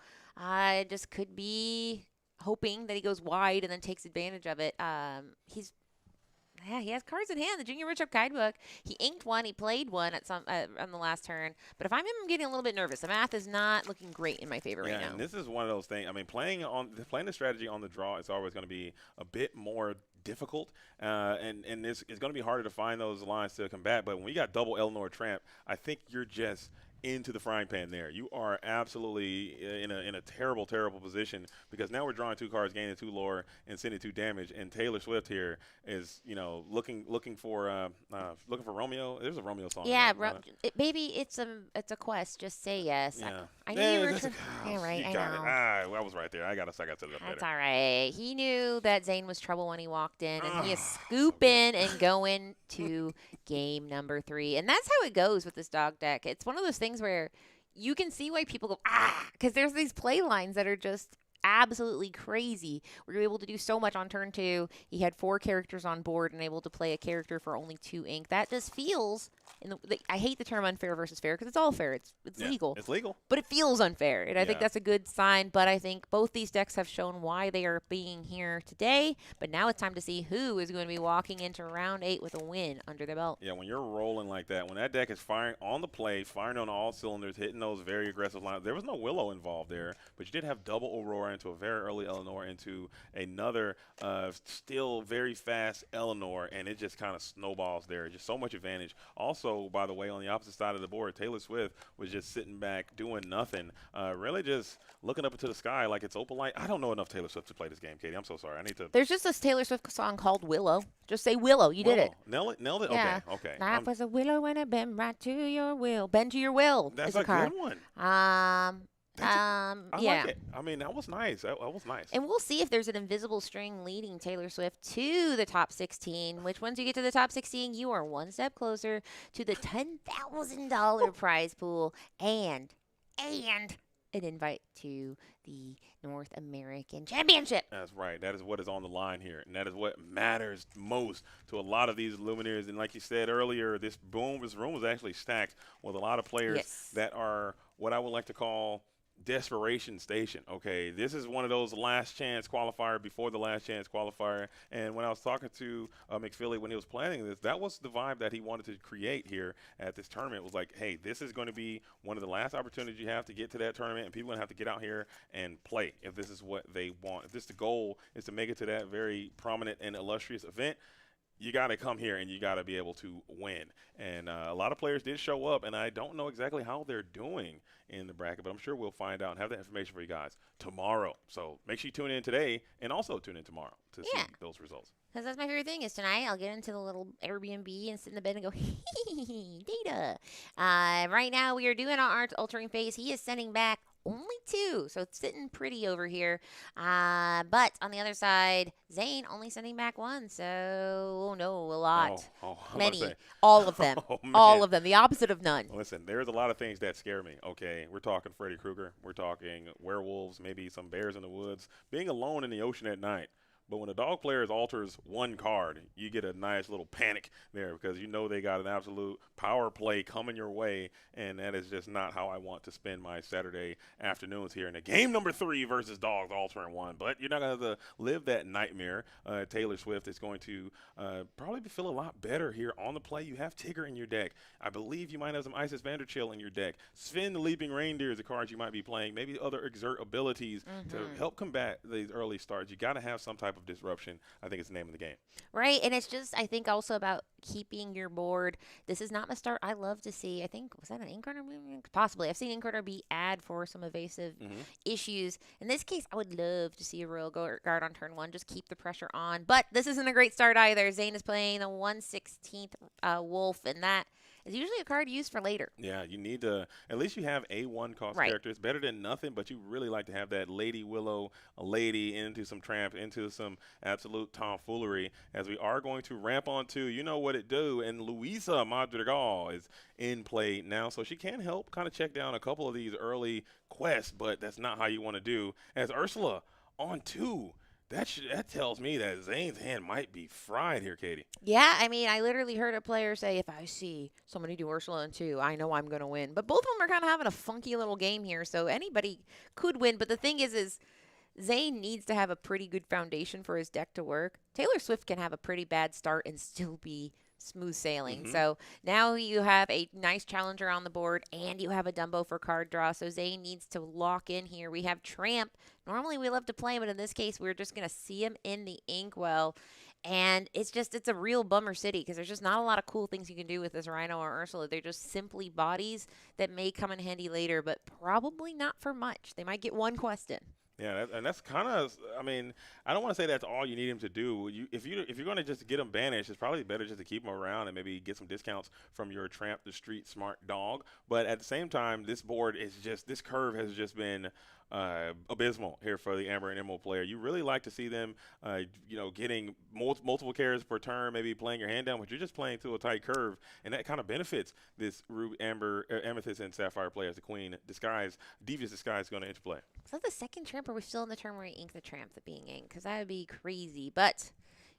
just could be hoping that he goes wide and then takes advantage of it. Yeah, he has cards in hand. The Junior Richard Guidebook. He inked one. He played one at on the last turn. But if I'm him, I'm getting a little bit nervous. The math is not looking great in my favor right now. And this is one of those things. I mean, playing the strategy on the draw is always going to be a bit more difficult, and it's going to be harder to find those lines to combat. But when you got double Eleanor Tramp, I think you're just into the frying pan there. You are absolutely in a terrible, terrible position, because now we're drawing 2 cards, gaining 2 lore, and sending 2 damage. And Taylor Swift here is, looking for Romeo. There's a Romeo song. Yeah, baby, it's a quest. Just say yes. Yeah. I knew you were. Yeah, right. You I got know. it. I was right there. I got to set it up better. That's all right. He knew that Zane was trouble when he walked in, and he is scooping and going to game number 3. And that's how it goes with this dog deck. It's one of those things where you can see why people go, because there's these play lines that are just absolutely crazy. We were able to do so much on turn 2. He had 4 characters on board and able to play a character for only 2 ink. That just feels, I hate the term unfair versus fair, because it's all fair. It's legal. It's legal. But it feels unfair, and I think that's a good sign. But I think both these decks have shown why they are being here today. But now it's time to see who is going to be walking into round 8 with a win under their belt. Yeah, when you're rolling like that, when that deck is firing on the play, firing on all cylinders, hitting those very aggressive lines. There was no Willow involved there, but you did have double Aurora into a very early Eleanor into another still very fast Eleanor, and it just kind of snowballs there. Just so much advantage. Also, by the way, on the opposite side of the board, Taylor Swift was just sitting back doing nothing, really just looking up into the sky like it's opalite. I don't know enough Taylor Swift to play this game, Katie. I'm so sorry. I need to. There's just this Taylor Swift song called Willow. Just say Willow. You did it. Nailed it? Yeah. Okay. That was a willow and it bend right to your will. Bend to your will. That's is a card. good one. I like it. I mean, that was nice. That was nice. And we'll see if there's an invisible string leading Taylor Swift to the top 16, which once you get to the top 16, you are one step closer to the $10,000 prize pool and an invite to the North American Championship. That's right. That is what is on the line here, and that is what matters most to a lot of these luminaries. And like you said earlier, this room was actually stacked with a lot of players that are what I would like to call desperation station. Okay, this is one of those last chance qualifier before the last chance qualifier. And when I was talking to McPhilly when he was planning this, that was the vibe that he wanted to create here at this tournament. It was like, hey, this is going to be one of the last opportunities you have to get to that tournament, and people are going to have to get out here and play if this is what they want. If this the goal is to make it to that very prominent and illustrious event, you got to come here and you got to be able to win. And a lot of players did show up, and I don't know exactly how they're doing in the bracket, but I'm sure we'll find out and have that information for you guys tomorrow. So make sure you tune in today and also tune in tomorrow to see those results. Because that's my favorite thing is tonight I'll get into the little Airbnb and sit in the bed and go, data. Right now we are doing our altering phase. He is sending back only 2, so it's sitting pretty over here. But on the other side, Zane only sending back 1, so a lot. Many. All of them. All of them. The opposite of none. Listen, there's a lot of things that scare me, okay? We're talking Freddy Krueger. We're talking werewolves, maybe some bears in the woods, being alone in the ocean at night. But when a dog player alters 1 card, you get a nice little panic there because you know they got an absolute power play coming your way, and that is just not how I want to spend my Saturday afternoons here in a game number 3 versus dogs altering 1. But you're not going to have to live that nightmare. Taylor Swift is going to probably feel a lot better here on the play. You have Tigger in your deck. I believe you might have some Isis Vanderchill in your deck. Sven the Leaping Reindeer is a card you might be playing. Maybe other exert abilities to help combat these early starts. You got to have some type of disruption. I think it's the name of the game. Right, and it's just, I think also about keeping your board. This is not the start I love to see. I think, was that an ink runner? Possibly. I've seen ink runner be ad for some evasive issues. In this case, I would love to see a Royal Guard on turn 1. Just keep the pressure on. But this isn't a great start either. Zane is playing the 1/16th Wolf, and that is usually a card used for later. Yeah, you need to, at least you have a 1 cost character. It's better than nothing, but you really like to have that Lady Willow, a lady into some tramp, into some absolute tomfoolery, as we are going to ramp on to, you know what it do, and Luisa Madrigal is in play now, so she can help kind of check down a couple of these early quests, but that's not how you want to do. As Ursula on 2. That tells me that Zane's hand might be fried here, Katie. Yeah, I mean, I literally heard a player say, if I see somebody do Ursula in 2, I know I'm going to win. But both of them are kind of having a funky little game here, so anybody could win. But the thing is Zane needs to have a pretty good foundation for his deck to work. Taylor Swift can have a pretty bad start and still be smooth sailing. So now you have a nice challenger on the board and you have a Dumbo for card draw. So Zane needs to lock in here. We have Tramp. Normally we love to play him, but in this case we're just going to see him in the Inkwell. And it's a real bummer city because there's just not a lot of cool things you can do with this Rhino or Ursula. They're just simply bodies that may come in handy later, but probably not for much. They might get 1 quest in. Yeah, and that's kind of, I mean, I don't want to say that's all you need him to do. If you're going to just get him banished, it's probably better just to keep him around and maybe get some discounts from your Tramp the Street Smart dog. But at the same time, this board is this curve has just been abysmal here for the Amber and Emerald player. You really like to see them, getting multiple carries per turn, maybe playing your hand down, but you're just playing through a tight curve, and that kind of benefits this Ruby, Amber, Amethyst, and Sapphire play as the Queen Disguise, Devious Disguise is going to interplay. So the second Tramp, or are we still in the turn where we ink the Tramp that being inked? Because that would be crazy. But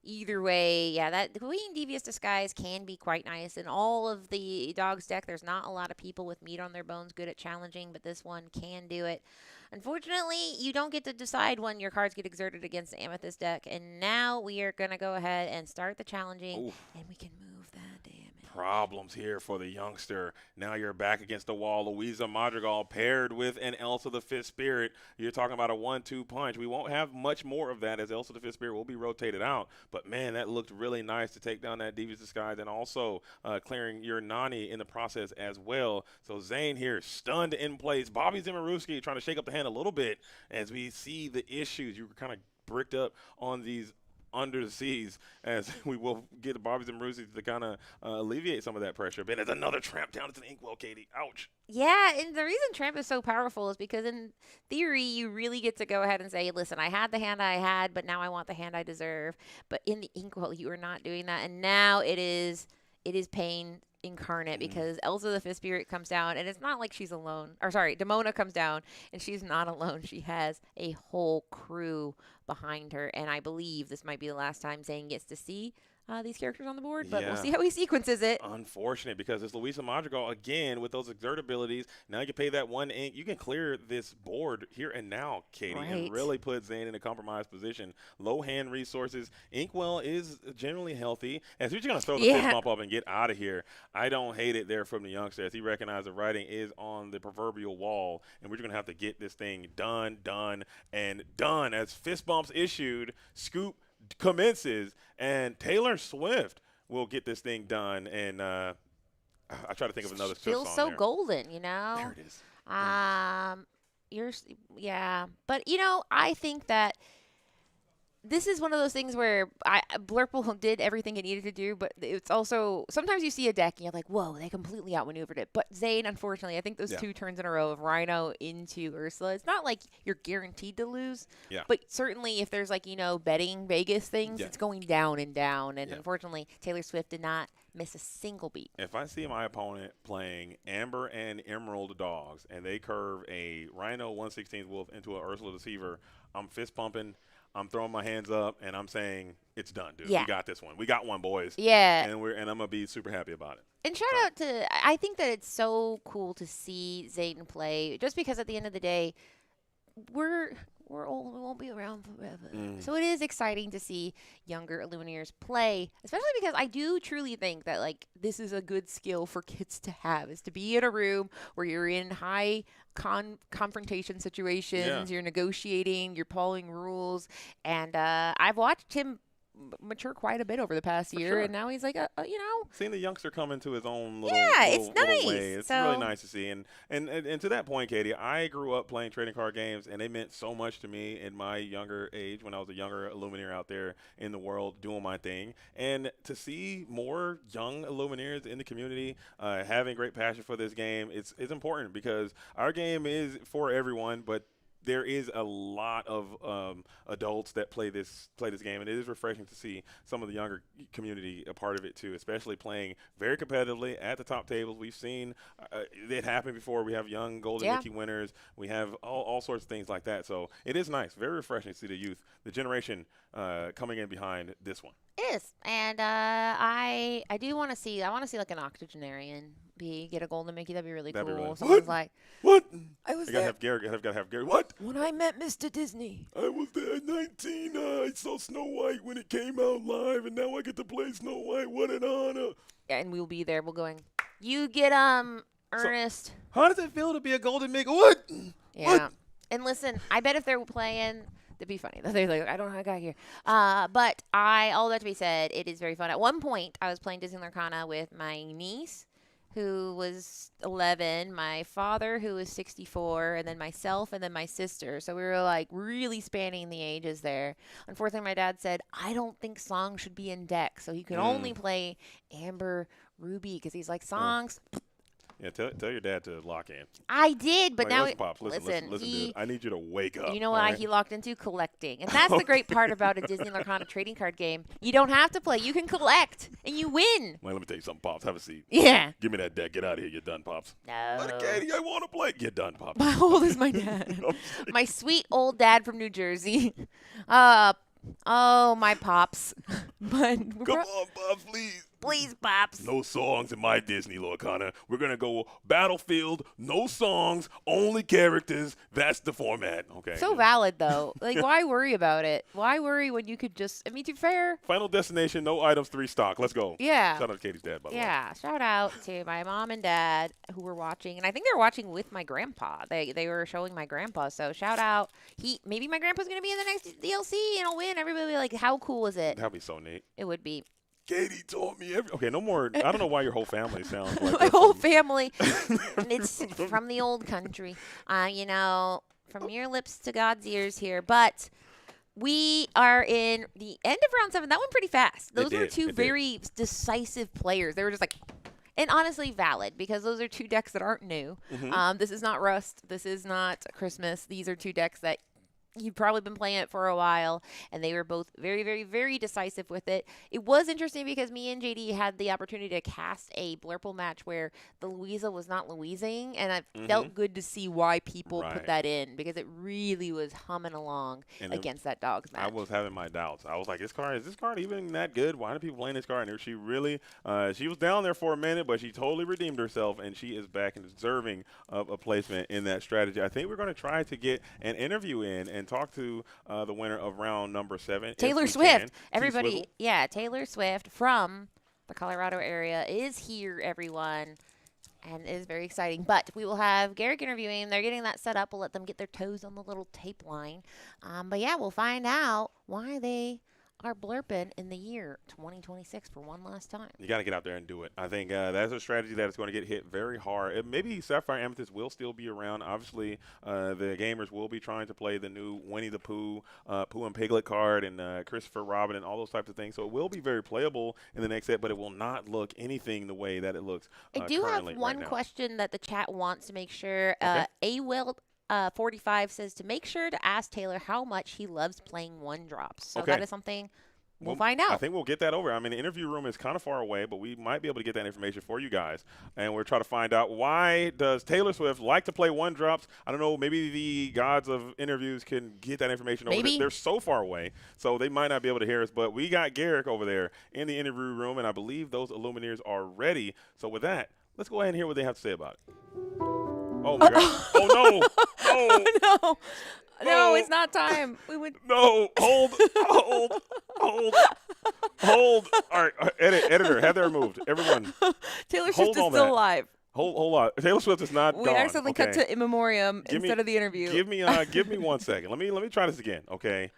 either way, yeah, that Queen Devious Disguise can be quite nice. In all of the dogs deck, there's not a lot of people with meat on their bones good at challenging, but this one can do it. Unfortunately, you don't get to decide when your cards get exerted against the Amethyst deck. And now we are going to go ahead and start the challenging, and we can move that damage. Problems here for the youngster. Now you're back against the wall. Luisa Madrigal paired with an Elsa the Fifth Spirit. You're talking about a 1-2 punch. We won't have much more of that as Elsa the Fifth Spirit will be rotated out. But, man, that looked really nice to take down that Devious Disguise and also clearing your Nani in the process as well. So Zane here stunned in place. Bobby Zimmerowski trying to shake up the hand a little bit as we see the issues. You were kind of bricked up on these under the seas, as we will get Bobby Zimmerowski to kind of alleviate some of that pressure. But there's another Tramp down to the Inkwell, Katie. Ouch. Yeah, and the reason Tramp is so powerful is because in theory, you really get to go ahead and say, listen, I had the hand I had, but now I want the hand I deserve. But in the Inkwell, you are not doing that. And now it is pain incarnate because Elsa the Fifth Spirit comes down, and it's not like she's alone. Or sorry, Demona comes down, and she's not alone. She has a whole crew behind her, and I believe this might be the last time Zane gets to see these characters on the board, but we'll see how he sequences it. Unfortunate, because it's Luisa Madrigal again with those exert abilities. Now you can pay that 1 ink. You can clear this board here and now, Katie, and really put Zane in a compromised position. Low hand resources. Inkwell is generally healthy. As you're just going to throw the fist bump up and get out of here. I don't hate it there from the youngster, as he recognized the writing is on the proverbial wall, and we're going to have to get this thing done, and done. As fist bumps issued, Scoop commences, and Taylor Swift will get this thing done. And I try to think of another Swift Feels song so there. golden, you know. There it is. Yeah, but you know, I think that this is one of those things where Blurple did everything it needed to do, but it's also sometimes you see a deck and you're like, whoa, they completely outmaneuvered it. But Zane, unfortunately, I think those 2 turns in a row of Rhino into Ursula, it's not like you're guaranteed to lose. Yeah. But certainly if there's like, you know, betting Vegas things, it's going down and down. And unfortunately, Taylor Swift did not miss a single beat. If I see my opponent playing Amber and Emerald dogs and they curve a Rhino 1/16 Wolf into a Ursula Deceiver, I'm fist pumping. I'm throwing my hands up, and I'm saying, it's done, dude. Yeah. We got this one. We got one, boys. Yeah. And I'm going to be super happy about it. And shout out to, I think that it's so cool to see Zayden play, just because at the end of the day, we're old. We won't be around forever. So it is exciting to see younger Illumineers play, especially because I do truly think that, like, this is a good skill for kids to have, is to be in a room where you're in high confrontation situations, you're negotiating, you're following rules. And I've watched him mature quite a bit over the past year, and now he's like, you know, seeing the youngster come into his own little, it's little nice. way. It's really nice to see. And to that point, Katie, I grew up playing trading card games, and they meant so much to me in my younger age when I was a younger Illumineer out there in the world doing my thing. And to see more young Illumineers in the community having great passion for this game, it's important, because our game is for everyone, but there is a lot of adults that play this game, and it is refreshing to see some of the younger community a part of it too, especially playing very competitively at the top tables. We've seen it happen before. We have young Golden Mickey winners. We have all sorts of things like that. So it is nice, very refreshing to see the youth, the generation coming in behind this one. It is, and I do want to see. I want to see like an octogenarian get a Golden Mickey. That'd be really That'd be cool. really Someone's like, what? I was I there. gotta have Gary. What? When I met Mr. Disney. I was there at 19. I saw Snow White when it came out live, and now I get to play Snow White. What an honor! And we'll be there. We'll going. You get Ernest. So, how does it feel to be a Golden Mickey? What? Yeah. What? And listen, I bet if they're playing, that'd be funny. They're like, I don't know how I got here. But all that to be said, it is very fun. At one point, I was playing Disney Lorcana with my niece, who was 11, my father, who was 64, and then myself, and then my sister. So we were like really spanning the ages there. Unfortunately, my dad said, I don't think songs should be in deck. So he could only play Amber Ruby, because he's like, songs. Yeah, tell your dad to lock in. I did, but like, now listen, Pops, listen, dude. I need you to wake up. You know what he locked into? Collecting. And that's the great part about a Disney Lorcana trading card game. You don't have to play. You can collect, and you win. Well, let me tell you something, Pops. Have a seat. Yeah. Give me that deck. Get out of here. You're done, Pops. No. Katie, I want to play. Get done, Pops. How old is my dad? My sweet old dad from New Jersey. Oh, my Pops. But come on, Pops, please. Please, Pops. No songs in my Disney Lorcana. We're going to go Battlefield, no songs, only characters. That's the format. Okay. So valid, though. Like, why worry about it? Why worry when you could just, I mean, to be fair. Final destination, no items, 3 stock. Let's go. Yeah. Shout out to Katie's dad, by the way. Yeah. Shout out to my mom and dad who were watching. And I think they were watching with my grandpa. They were showing my grandpa. So shout out. Maybe my grandpa's going to be in the next DLC and I'll win. Everybody will be like, how cool is it? That'd be so neat. It would be. Katie told me okay, no more. I don't know why your whole family sounds like my whole family. It's from the old country. You know, from your lips to God's ears here. But we are in the end of round 7. That went pretty fast. Those were two very decisive players. They were just like, and honestly valid, because those are 2 decks that aren't new. This is not Rust. This is not Christmas. These are 2 decks that you've probably been playing it for a while, and they were both very, very, very decisive with it. It was interesting because me and JD had the opportunity to cast a Blurple match where the Louisa was not Louising, and it felt good to see why people put that in, because it really was humming along against that dog's match. I was having my doubts. I was like, is this card even that good? Why do people playing this card? And she really, she was down there for a minute, but she totally redeemed herself, and she is back and deserving of a placement in that strategy. I think we're going to try to get an interview in and talk to the winner of round number 7. Taylor Swift. Everybody, Taylor Swift from the Colorado area is here, everyone. And it is very exciting. But we will have Garrick interviewing. They're getting that set up. We'll let them get their toes on the little tape line. But yeah, we'll find out why they are blurping in the year 2026 for one last time. You got to get out there and do it. I think that's a strategy that is going to get hit very hard. Maybe Sapphire Amethyst will still be around. Obviously, the gamers will be trying to play the new Winnie the Pooh, Pooh and Piglet card and Christopher Robin and all those types of things. So it will be very playable in the next set, but it will not look anything the way that it looks I do have currently one right now. question that the chat wants to make sure. Okay. A-Will 45 says to make sure to ask Taylor how much he loves playing one drops. So Okay. that is something we'll find out. I think we'll get that over. I mean, the interview room is kind of far away, but we might be able to get that information for you guys. And we're trying to find out, why does Taylor Swift like to play one drops? I don't know. Maybe the gods of interviews can get that information over. Maybe. They're so far away, so they might not be able to hear us. But we got Garrick over there in the interview room, and I believe those Illumineers are ready. So with that, let's go ahead and hear what they have to say about it. Oh, my God. Oh, no. No. No, it's not time. We would. No, hold. All right, editor, have that removed. Everyone, Taylor hold Swift is on still that. alive. Hold on. Taylor Swift is not We gone. accidentally cut okay? to in memoriam Give me- instead of the interview. Give me 1 second. Let me try this again. Okay.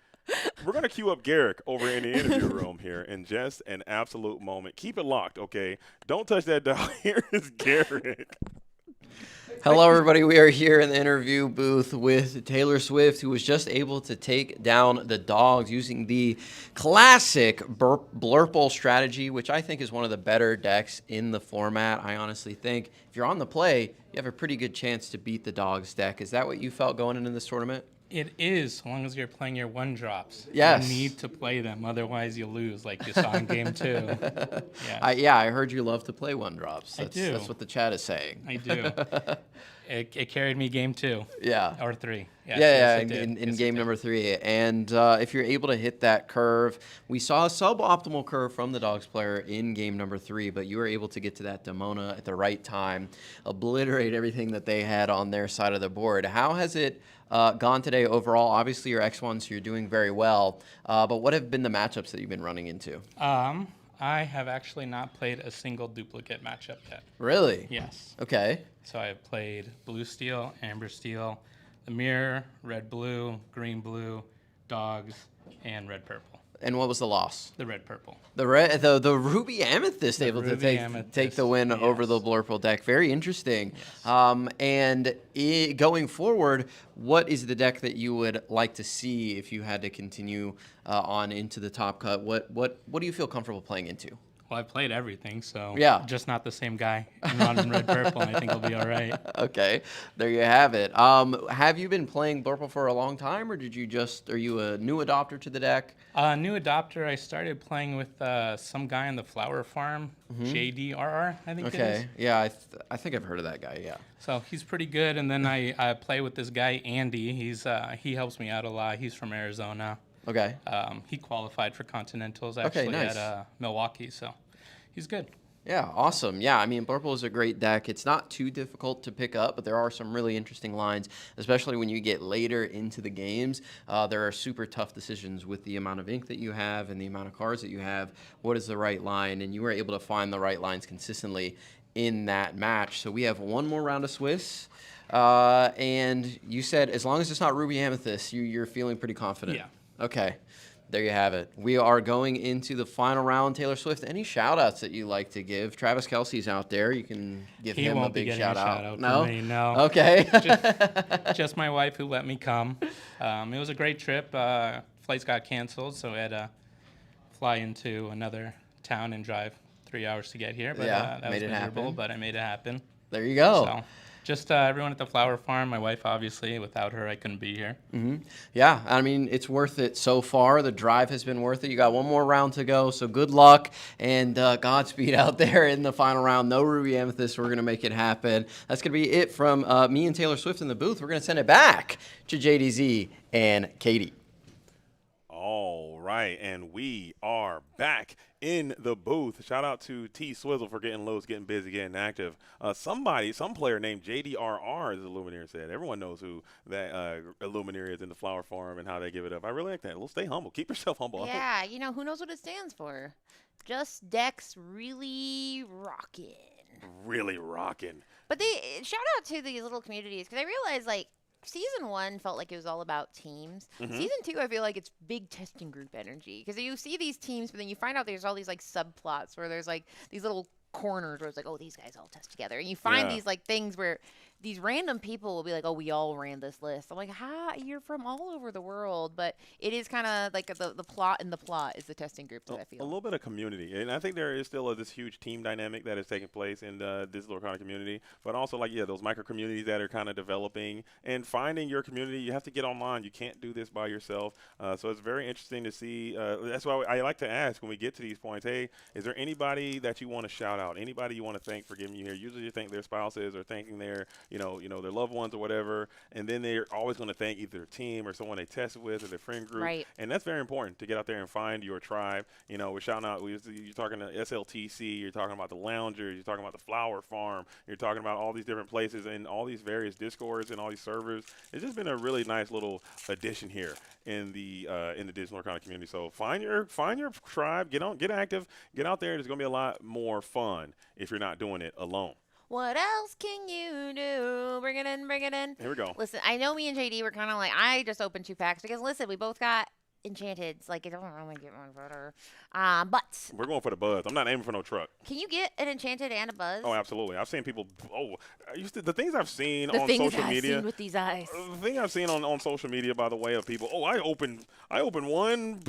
We're gonna queue up Garrick over in the interview room here in just an absolute moment. Keep it locked, okay? Don't touch that dial. Here is Garrick. Hello, everybody. We are here in the interview booth with Taylor Swift, who was just able to take down the dogs using the classic Blurple strategy, which I think is one of the better decks in the format. I honestly think if you're on the play, you have a pretty good chance to beat the dogs deck. Is that what you felt going into this tournament? It is, so long as you're playing your one drops. Yes. You need to play them, otherwise you lose, like you saw in game 2. Yeah, I heard you love to play one drops. I do. That's what the chat is saying. I do. It carried me game 2. Yeah. Or 3. In game number 3. And if you're able to hit that curve, we saw a suboptimal curve from the dogs player in game number 3, but you were able to get to that Demona at the right time, obliterate everything that they had on their side of the board. How has it gone today overall? Obviously, your X1, so you're doing very well. But what have been the matchups that you've been running into? I have actually not played a single duplicate matchup yet. Really? Yes. Okay. So I have played blue steel, amber steel, the mirror, red blue, green blue, dogs, and red purple. And what was the loss? The red purple. The ruby amethyst able to take the win over the Blurple deck. Very interesting. Yes. Going forward, what is the deck that you would like to see if you had to continue on into the top cut? What do you feel comfortable playing into? Well, I've played everything, so yeah, just not the same guy. I'm running red purple, and I think I'll be all right. Okay, there you have it. Have you been playing Blurple for a long time, or are you a new adopter to the deck? New adopter. I started playing with some guy on the flower farm, JDRR, I think it is. Okay, yeah, I think I've heard of that guy, yeah. So he's pretty good, and then I play with this guy, Andy. He helps me out a lot. He's from Arizona. Okay. He qualified for Continentals actually at Milwaukee, so he's good. Yeah, awesome. Yeah, I mean, Blurple is a great deck. It's not too difficult to pick up, but there are some really interesting lines, especially when you get later into the games. There are super tough decisions with the amount of ink that you have and the amount of cards that you have. What is the right line? And you were able to find the right lines consistently in that match. So we have one more round of Swiss. And you said as long as it's not Ruby Amethyst, you're feeling pretty confident. Yeah. Okay, there you have it. We are going into the final round. Taylor Swift, any shout-outs that you like to give? Travis Kelce's out there. You can give him a big shout-out. No? From me, no. Okay. just my wife who let me come. It was a great trip. Flights got canceled, so I had to fly into another town and drive 3 hours to get here. But that was miserable, but I made it happen. There you go. So, just everyone at the flower farm. My wife, obviously. Without her, I couldn't be here. Mm-hmm. Yeah, I mean, it's worth it so far. The drive has been worth it. You got one more round to go, so good luck and Godspeed out there in the final round. No Ruby Amethyst. We're going to make it happen. That's going to be it from me and Taylor Swift in the booth. We're going to send it back to JDZ and Katie. All right, and we are back in the booth. Shout out to T Swizzle for getting loose, getting busy, getting active. Some player named JDRR, as the Lumineer said. Everyone knows who that Lumineer is in the flower farm and how they give it up. I really like that. Well, stay humble. Keep yourself humble. Yeah, who knows what it stands for? Just decks really rockin'. Really rocking. But shout out to these little communities because I realize Season 1 felt like it was all about teams. Mhm. Season 2, I feel like it's big testing group energy because you see these teams, but then you find out there's all these like subplots where there's like these little corners where it's like, oh, these guys all test together, and you find Yeah. these like things where these random people will be like, oh, we all ran this list. I'm like, how? You're from all over the world, but it is kind of like the plot in the plot is the testing group that I A feel. little bit of community, and I think there is still this huge team dynamic that is taking place in this Lorcana community, but also like those micro communities that are kind of developing and finding your community. You have to get online. You can't do this by yourself. So it's very interesting to see. That's why I like to ask when we get to these points. Hey, is there anybody that you want to shout out? Anybody you want to thank for giving you here? Usually you thank their spouses or thanking their their loved ones or whatever, and then they're always going to thank either their team or someone they tested with or their friend group. Right. And that's very important to get out there and find your tribe. We're shouting out. You're talking to SLTC. You're talking about the Loungers. You're talking about the Flower Farm. You're talking about all these different places and all these various Discords and all these servers. It's just been a really nice little addition here in the digital Lorcana community. So find your tribe. Get active. Get out there. There's going to be a lot more fun if you're not doing it alone. What else can you do? Bring it in, bring it in. Here we go. Listen, I know me and JD were kind of like, I just opened 2 packs because, listen, we both got Enchanteds. Like, it don't really get one better. But We're going for the buzz. I'm not aiming for no truck. can you get an Enchanted and a Buzz? Oh, absolutely. I've seen people. The things I've seen The on things social I've media. seen with these eyes. The thing I've seen on social media, by the way, of people. Oh, I opened one.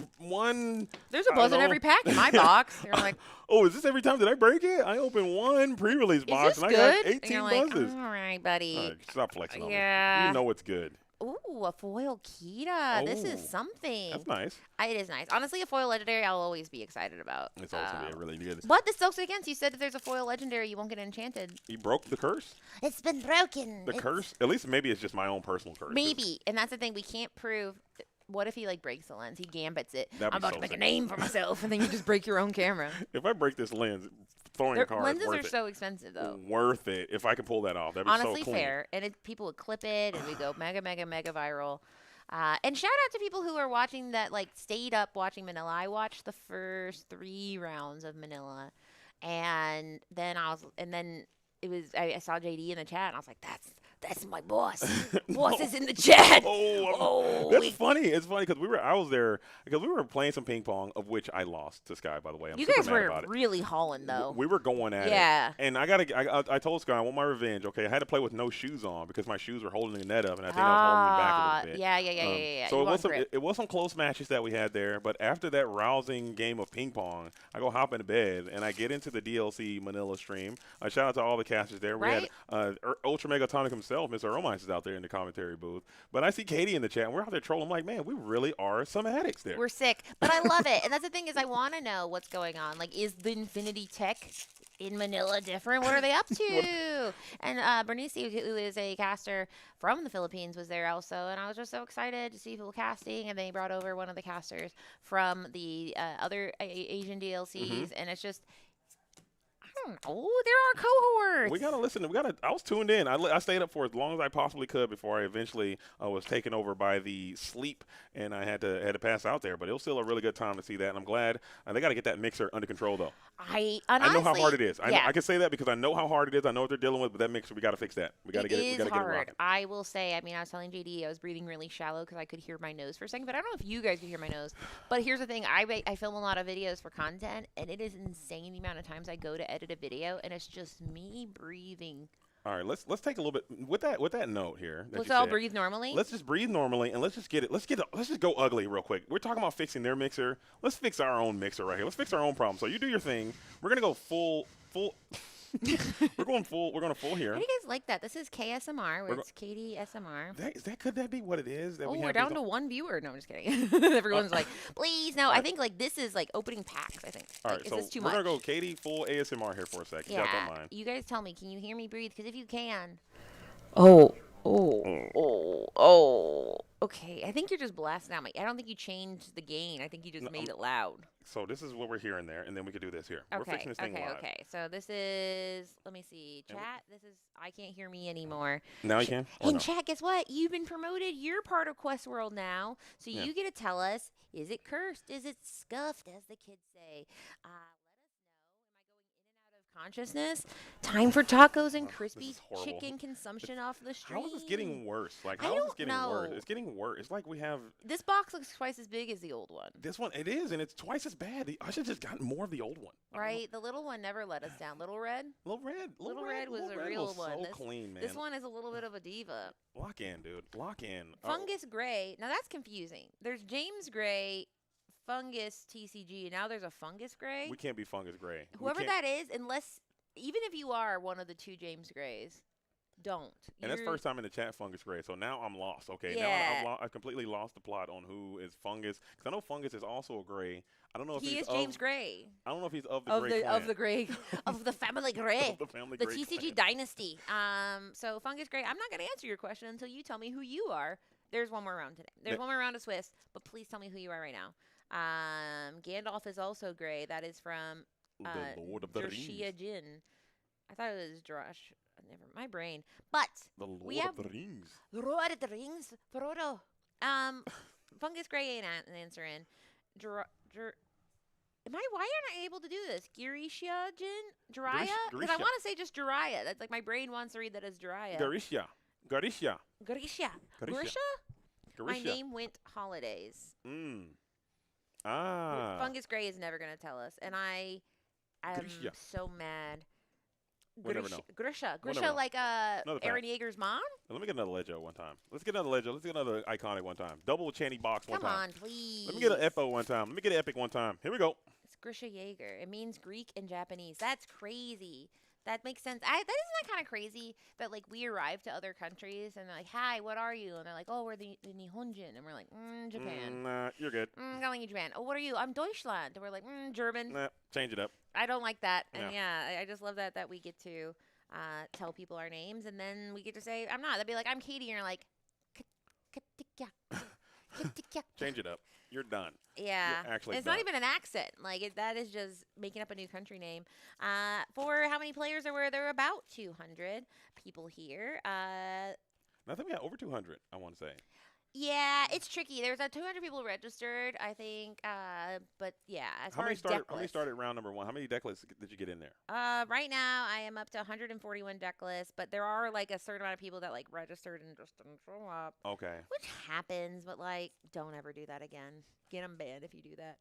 There's a I Buzz don't in know. every pack in my box. You're like, Oh, is this every time? Did I break it? I opened one pre-release is box this and good? I got And 18 you're like, buzzes. all right, buddy. All right, stop flexing on me. Yeah. You know it's good. Ooh, a foil Kita. This is Oh, something. That's nice. It is nice. Honestly, a foil legendary I'll always be excited about. It's always gonna be really good. But this goes against. You said if there's a foil legendary, you won't get enchanted. You broke the curse. It's been broken. The curse. At least maybe it's just my own personal curse. Maybe. And that's the thing. We can't prove. What if he breaks the lens? He gambits it. That'd be I'm about so to make sick. a name for myself, and then you just break your own camera. If I break this lens, throwing a card Lenses is are worth it. so expensive, though. Worth it if I can pull that off. That'd be Honestly, so clean. fair. And people would clip it, and we go mega, mega, mega viral. And shout out to people who are watching that, stayed up watching Manila. I watched the first 3 rounds of Manila, and then I saw JD in the chat, and I was like, that's my boss. Boss is in the chat. That's funny. It's funny because I was there because we were playing some ping pong, of which I lost to Sky. By the way, I'm You super guys mad were about it. really hauling, though. We were going at Yeah. it. And I told Sky I want my revenge. Okay, I had to play with no shoes on because my shoes were holding the net up, and I think I was holding it back a little bit. Yeah. So You it was want some grip. it was some close matches that we had there. But after that rousing game of ping pong, I go hop into bed and I get into the DLC Manila stream. Shout out to all the casters there. Right. We had Ultra Mega Tonic himself, Mr. Romance, is out there in the commentary booth. But I see Katie in the chat, and we're out there trolling. I'm like, man, we really are some addicts there. We're sick, but I love it. And that's the thing is I want to know what's going on. Is the Infinity Tech in Manila different? What are they up to? And Bernice, who is a caster from the Philippines, was there also. And I was just so excited to see people casting. And they brought over one of the casters from the other Asian DLCs. And it's just, I don't know. There are cohorts. We gotta listen. I was tuned in. I stayed up for as long as I possibly could before I eventually was taken over by the sleep, and I had to pass out there. But it was still a really good time to see that, and I'm glad. They got to get that mixer under control, though. I know how hard it is. Yeah. I can say that because I know how hard it is. I know what they're dealing with, but that mixer, we got to fix that. We got to get it. We got to get it hard. rocking. I will say. I mean, I was telling JD I was breathing really shallow because I could hear my nose for a second. But I don't know if you guys can hear my nose. But here's the thing: I film a lot of videos for content, and it is insane the amount of times I go to edit a video, and it's just me breathing. All right, let's take a little bit with that note here. Let's all breathe normally. Let's just breathe normally, and let's just go ugly real quick. We're talking about fixing their mixer. Let's fix our own mixer right here. Let's fix our own problem. So you do your thing. We're gonna go full. We're going full here. How do you guys like that? This is KSMR, where it's Katie SMR. Could that be what it is? We're down to 1 viewer. No, I'm just kidding. Everyone's like, please, no. I think this is opening packs. I think. All right, is so this too we're much? gonna go Katie full ASMR here for a second. Yeah. Don't mind. You guys tell me. Can you hear me breathe? Because if you can. Okay, I think you're just blasting out. I don't think you changed the gain. I think you just made it loud. So this is what we're hearing there, and then we could do this here. We're Okay, fixing this thing live. okay. So this is, let me see, chat. This is, I can't hear me anymore. Now you can? Or And no? chat, guess what? You've been promoted. You're part of Quest World now. So Yeah. you get to tell us, is it cursed? Is it scuffed, as the kids say? Let us know. Am I going in and out of consciousness. Time for tacos and crispy is horrible. chicken consumption off the street. How is this getting worse? Like, I how is this don't getting worse? know. It's getting worse. It's like we have This box looks twice as big as the old one. this one. It is, and it's twice as bad. I should have just gotten more of the old one. Right? The little one never let us down. Little Red? Little Red Was Little a Red real was one. So clean, man. This one is a little bit of a diva. Lock in, dude. Lock in. Fungus Gray. Now that's confusing. There's James Gray, Fungus TCG, and now there's a Fungus Gray. We can't be Fungus Gray. Whoever that is, unless, even if you are one of the two James Grays, don't. And that's first time in the chat, Fungus Gray. So now I'm lost. Okay, Yeah. now I've completely lost the plot on who is Fungus. Because I know Fungus is also a Gray. I don't know if He he's is James Gray. I don't know if he's of the Gray of clan. the Gray of the family Gray. Of the family The Gray TCG clan. dynasty. So Fungus Gray, I'm not going to answer your question until you tell me who you are. There's one more round today. There's one more round of Swiss, but please tell me who you are right now. Gandalf is also Gray. That is from The Lord of the Dershia Rings. Jin. I thought it was Drosh. Never, my brain. But The Lord we have of the Rings. the Lord of the Rings, Frodo. Fungus Gray ain't an answer in. Why aren't I able to do this? Girisha Jin? Jiraiya? Because I Grisha. want to say just Jiraiya. That's like my brain wants to read that as Jiraiya. Garisha. Grisha. Grisha. Grisha? My Garisha. name went Holidays. Ah. Fungus Gray is never going to tell us. And I am Grisha. so mad. We'll never know. Grisha. We'll Grisha never know. like Another Aaron fact. Yeager's mom? Let me get another Legio one time. Let's get another Legio. Let's get another iconic one time. Double Channy box one Come time. on, please. Let me get an Epo one time. Let me get an Epic one time. Here we go. It's Grisha Yeager. It means Greek and Japanese. That's crazy. That makes sense. That isn't that kind of crazy that like we arrive to other countries and they're like, "Hi, what are you?" And they're like, "Oh, we're the Nihonjin," and we're like, "Japan." Nah, you're good. Calling you Japan. Oh, what are you? I'm Deutschland. And we're like, German. Nah, change it up. I don't like that. And Yeah. yeah, I just love that we get to tell people our names and then we get to say, "I'm not." That'd be like, "I'm Katie," and you're like, "Katikya." Change it up. You're done. Yeah, You're actually it's done. not even an accent. Like that is just making up a new country name. For how many players there were? There were about 200 people here. I think we got over 200, I want to say. Yeah, it's tricky. There's 200 people registered, I think. But yeah, as How far many as started? deck How many lists. started round number one? How many deck lists did you get in there? Right now, I am up to 141 deck lists, but there are like a certain amount of people that like registered and just didn't show up. Okay. Which happens, but like, don't ever do that again. Get them banned if you do that.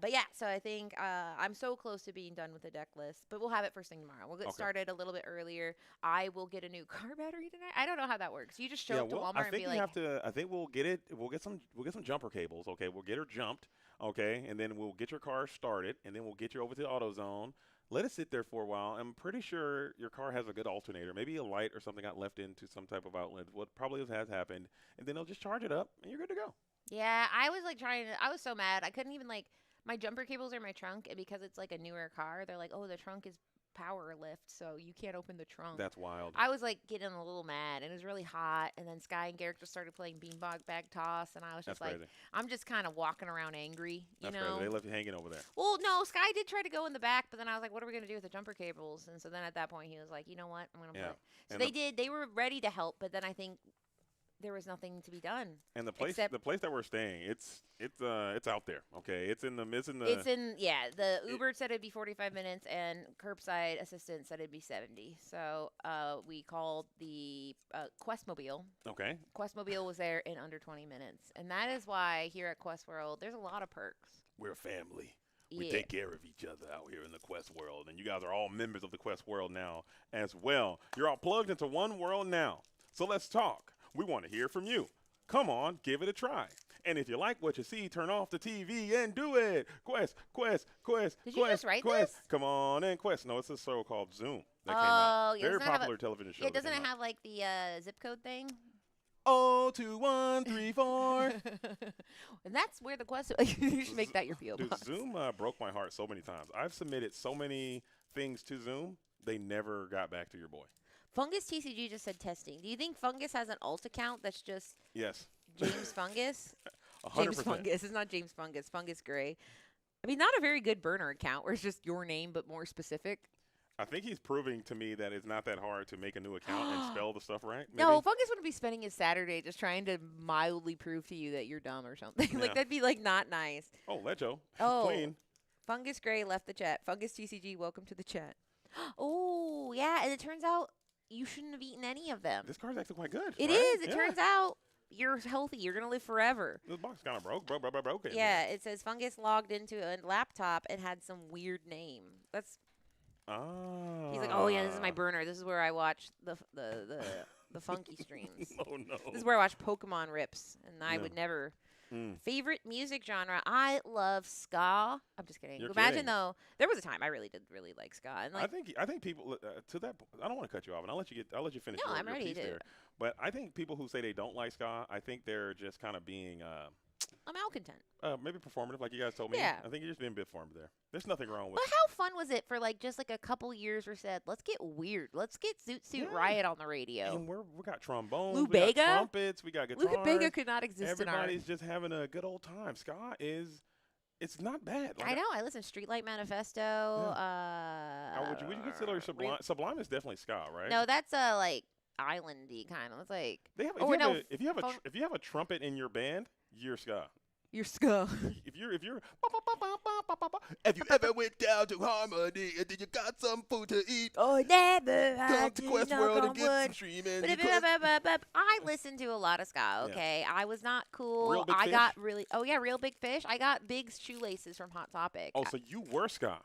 But yeah, so I think I'm so close to being done with the deck list, but we'll have it first thing tomorrow. We'll get started a little bit earlier. I will get a new car battery tonight. I don't know how that works. You just show up to Walmart I and think be we like, have to. I think we'll get it. We'll get some jumper cables. Okay, we'll get her jumped. Okay, and then we'll get your car started, and then we'll get you over to the AutoZone. Let it sit there for a while. I'm pretty sure your car has a good alternator. Maybe a light or something got left into some type of outlet. What probably has happened, and then they'll just charge it up, and you're good to go. yeah, I was like I was so mad. I couldn't even like, my jumper cables are in my trunk, and because it's like a newer car, they're like, oh, the trunk is power lift, so you can't open the trunk. That's wild. I was like getting a little mad, and it was really hot. And then Sky and Garrick just started playing beanbag bag toss, and I was just That's like, crazy. I'm just kind of walking around angry, you That's know. crazy. They left you hanging over there. Well, no, Sky did try to go in the back, but then I was like, what are we going to do with the jumper cables? And so then at that point, he was like, you know what? I'm going to Yeah. play. So And they did. They were ready to help, but then I think there was nothing to be done. And the place that we're staying, it's out there. Okay, it's in the. The Uber said it'd be 45 minutes, and curbside assistant said it'd be 70. So we called the Questmobile. Okay. Questmobile was there in under 20 minutes, and that is why here at Quest World, there's a lot of perks. We're a family. We Yeah. take care of each other out here in the Quest world, and you guys are all members of the Quest world now as well. You're all plugged into one world now. So let's talk. We want to hear from you. Come on, give it a try. And if you like what you see, turn off the TV and do it. Quest. Did you just write Quest. this? Come on and Quest. No, it's a show called Zoom that came Oh, out. yeah, Very doesn't it have popular a- television show. Yeah, that doesn't came it out. have like the zip code thing? 02134. And that's where the Quest. You should make that your PO Dude, box. Zoom broke my heart so many times. I've submitted so many things to Zoom, they never got back to your boy. Fungus TCG just said testing. Do you think Fungus has an alt account that's just Yes. James Fungus? 100%. James Fungus. It's not James Fungus. Fungus Gray. I mean, not a very good burner account where it's just your name but more specific. I think he's proving to me that it's not that hard to make a new account and spell the stuff right. Maybe? No, Fungus wouldn't be spending his Saturday just trying to mildly prove to you that you're dumb or something. Yeah. Like, that'd be, like, not nice. Oh, Lejo. Oh. Clean. Fungus Gray left the chat. Fungus TCG, welcome to the chat. Oh, yeah. And it turns out you shouldn't have eaten any of them. This card's actually quite good. It right? is. It Yeah. turns out you're healthy. You're going to live forever. This box kind of broken. Yeah, it says fungus logged into a laptop and had some weird name. That's Ah. He's like, oh yeah, this is my burner. This is where I watch the funky streams. Oh no. This is where I watch Pokemon rips, and I would never. Favorite music genre? I love ska. I'm just kidding. You're Imagine kidding. though, there was a time I really did like ska, and like I think people to that. I don't want to cut you off, and I'll let you finish. No, your, I'm your ready piece to. there. But I think people who say they don't like ska, I think they're just kind of being a malcontent. maybe performative, like you guys told me. Yeah. I think you're just being a bit performative there. There's nothing wrong with. But how fun was it for like just like a couple years where said, let's get weird, let's get Zoot Suit Riot on the radio. And we got trombones, Lou we got Bega? trumpets, we got guitars. Lou Bega could not exist in our. Everybody's just having a good old time. Ska it's not bad. Like, I know. I listen to Streetlight Manifesto. would you consider Sublime is definitely ska, right? No, that's like islandy kind of. It's like They have, oh, wait, no, if you have a trumpet in your band, you're ska. you're ska. If you're have you ever went down to Harmony and then you got some food to eat? Oh, never. Come to Quest World and get some streaming. I listened to a lot of ska. Okay, I was not cool. Real Big I Fish? got really. Oh yeah, Real Big Fish. I got big shoelaces from Hot Topic. Oh, so you were ska.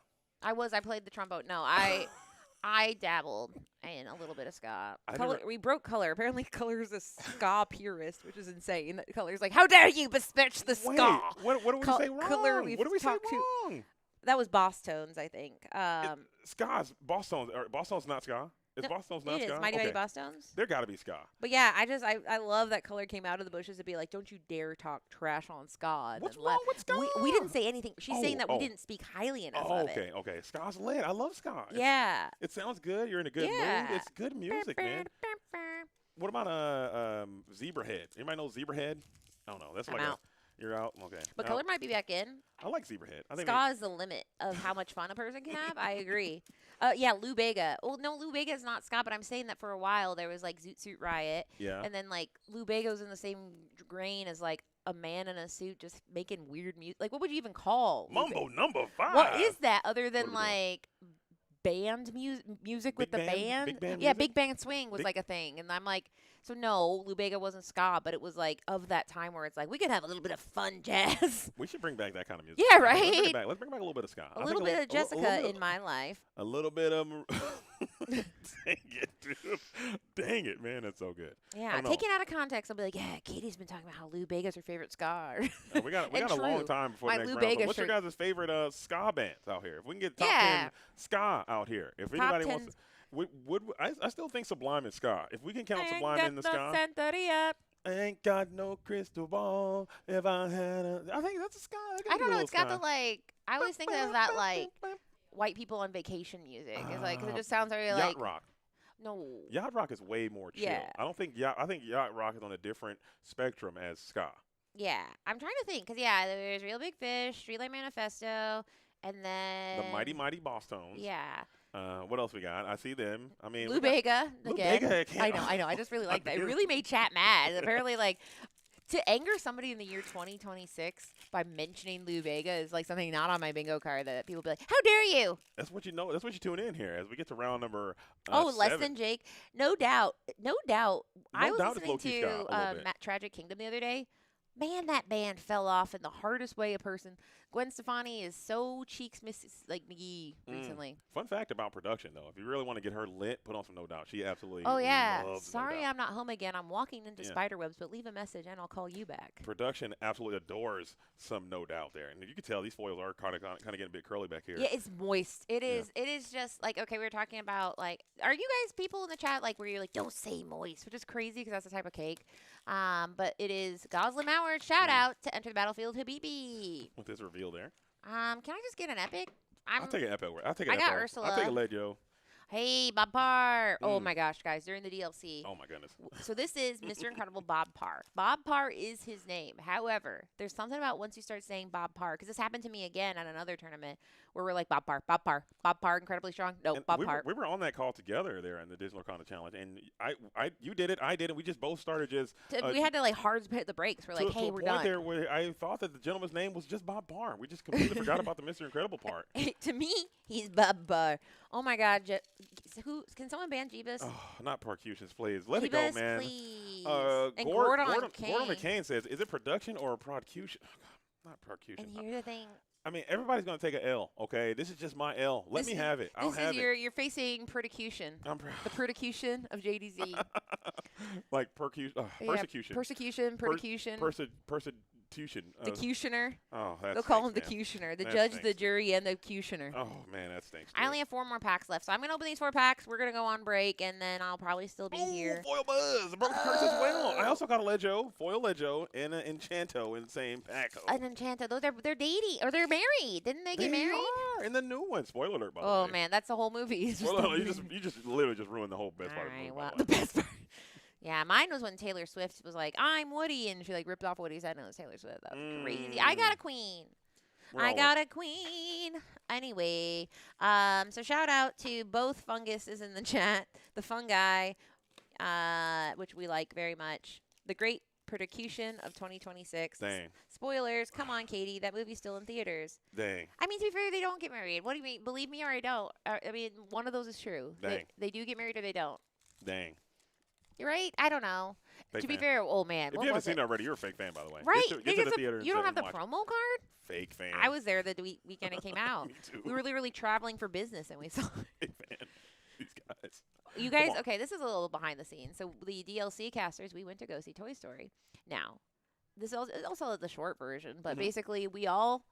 I played the trombone. No, I dabbled in a little bit of ska. We broke Color. Apparently, Color is a ska purist, which is insane. Color's like, how dare you besmirch the ska? What do we say wrong? Color, What do we say wrong? That was Boss Tones, I think. Ska's Boss Tones. Boss Tones not ska. Is Boss Tones not it ska? is. Mighty Mighty Boss Tones. There got to be ska. But yeah, I love that Color came out of the bushes to be like, don't you dare talk trash on ska. What's wrong with ska? We didn't say anything. She's saying that we didn't speak highly enough of it. Okay. Ska's lit. I love ska. Yeah. It sounds good. You're in a good mood. It's good music, man. What about Zebrahead? Anybody know Zebrahead? I don't know. That's like out. You're out. Okay. But Color might be back in. I like Zebrahead. I think Ska is the limit of how much fun a person can have. I agree. Yeah, Lou Bega. Well, no, Lou Bega is not ska, but I'm saying that for a while there was like Zoot Suit Riot. Yeah. And then like Lou Bega was in the same grain as like a man in a suit just making weird music. Like, what would you even call Mambo number 5? What is that other than like band music with the band? Big band Yeah, music? Big Band Swing was like a thing. And I'm like, so no, Lou Bega wasn't ska, but it was like of that time where it's like, we could have a little bit of fun jazz. We should bring back that kind of music. Yeah, Let's bring right? it back. Let's bring back a little bit of ska. A little bit of Jessica in my life. A little bit of. Dang it, dude. Dang it, man. That's so good. Yeah, taken out of context, I'll be like, yeah, Katie's been talking about how Lou Bega's her favorite ska. We got a long time before My the next Lou round. So Bega what's your shirt. guys' favorite ska bands out here? If we can get top 10 ska out here. If Top anybody 10. wants to, I still think Sublime is ska. If we can count Sublime in the ska. Santeria. I ain't got no crystal ball. If I had I think that's a ska. I don't know. It's got the like. I always think of that like white people on vacation music. It's like 'cause it just sounds very like Yacht rock. No. Yacht rock is way more chill. Yeah. I think yacht rock is on a different spectrum as ska. Yeah, I'm trying to think because there's Real Big Fish, Streetlight Manifesto, and then The Mighty Mighty Boss Tones. Yeah. What else we got? I see them. I mean, Lou Bega again. Bega, I know. I just really like that. It really made chat mad. Apparently, like to anger somebody in the year 2026 by mentioning Lou Bega is like something not on my bingo card that people be like, "How dare you?" That's what you know. That's what you tune in here as we get to round number. Less 7. than Jake. No doubt. I was Doubt is listening low-key ska a little to bit. Tragic Kingdom the other day. Man, that band fell off in the hardest way a person. Gwen Stefani is so cheeks like McGee recently. Fun fact about production, though. If you really want to get her lit, put on some No Doubt. She absolutely Oh, yeah. loves Sorry No Doubt. I'm not home again. I'm walking into spiderwebs, but leave a message and I'll call you back. Production absolutely adores some No Doubt there. And you can tell these foils are kind of getting a bit curly back here. Yeah, it's moist. It is. It is just like, okay, we were talking about like, are you guys people in the chat like where you're like, don't say moist, which is crazy because that's the type of cake. But it is Goslin Mauer. Shout out to Enter the Battlefield Habibi. With this reveal there. Can I just get an epic? I'll take an epic. I'll take an I got Epo. Ursula. I'll take a Leggio. Hey, Bob Parr. Oh my gosh, guys, during the DLC. Oh my goodness. So this is Mr. Incredible Bob Parr. Bob Parr is his name. However, there's something about once you start saying Bob Parr, because this happened to me again at another tournament where we're like, Bob Parr, Bob Parr, Bob Parr, incredibly strong. No, And Bob Parr. we were on that call together there in the Digital Lorcana Challenge, and you did it, I did it. We just both started just. We had to like hard hit the brakes. We're like, hey, to a we're point done. there where I thought that the gentleman's name was just Bob Parr. We just completely forgot about the Mr. Incredible part. To me, he's Bob Parr. Oh my God, who can someone ban Jeebus? Oh, not Percutions, please. Let it go, Jeebus, man. please. And Gordon Gordon McCain says, is it production or procution? Not percution. And here's the thing. I mean, everybody's going to take an L, okay? This is just my L. Let me have it. I'll have it. You're facing persecution. The persecution of JDZ. Like persecution. Persecution. Persecution. The Cutioner. Oh, that's They'll call him the man. Cutioner. The That judge, stinks. the jury, and the Cutioner. Oh, man, that stinks. I only have 4 more packs left, so I'm going to open these 4 packs. We're going to go on break, and then I'll probably still be here. Foil Buzz. Broke the curse as well. I also got a Legio, Foil Legio, and an Enchanto in the same pack. An Enchanto. They're dating, or they're married. Didn't they get married? Are in the new one. Spoiler alert, by the way. Oh, man, that's the whole movie. Spoiler alert, you just literally just ruined the whole best part of the movie. Well, the best part. Yeah, mine was when Taylor Swift was like, I'm Woody, and she like ripped off Woody's head, and it was Taylor Swift. That was crazy. I got a queen. I got a queen. Anyway, so shout out to both funguses in the chat. The fungi, which we like very much. The Great Persecution of 2026. Dang. Spoilers. Come on, Katie. That movie's still in theaters. Dang. I mean, to be fair, they don't get married. What do you mean? Believe me or I don't. I mean, one of those is true. Dang. They do get married or they don't. Dang. You're right. I don't know. Fake to be fan. fair, oh man, If what you haven't was seen it? it already, you're a fake fan, by the way. Right? Get to the theater and You don't sit have the and watch it. promo card? Fake fan. I was there the weekend it came out. Me too. We were literally traveling for business and we saw it. Fake fan. These guys. You guys, okay, this is a little behind the scenes. So the DLC casters, we went to go see Toy Story. Now, this is also the short version, but basically we're all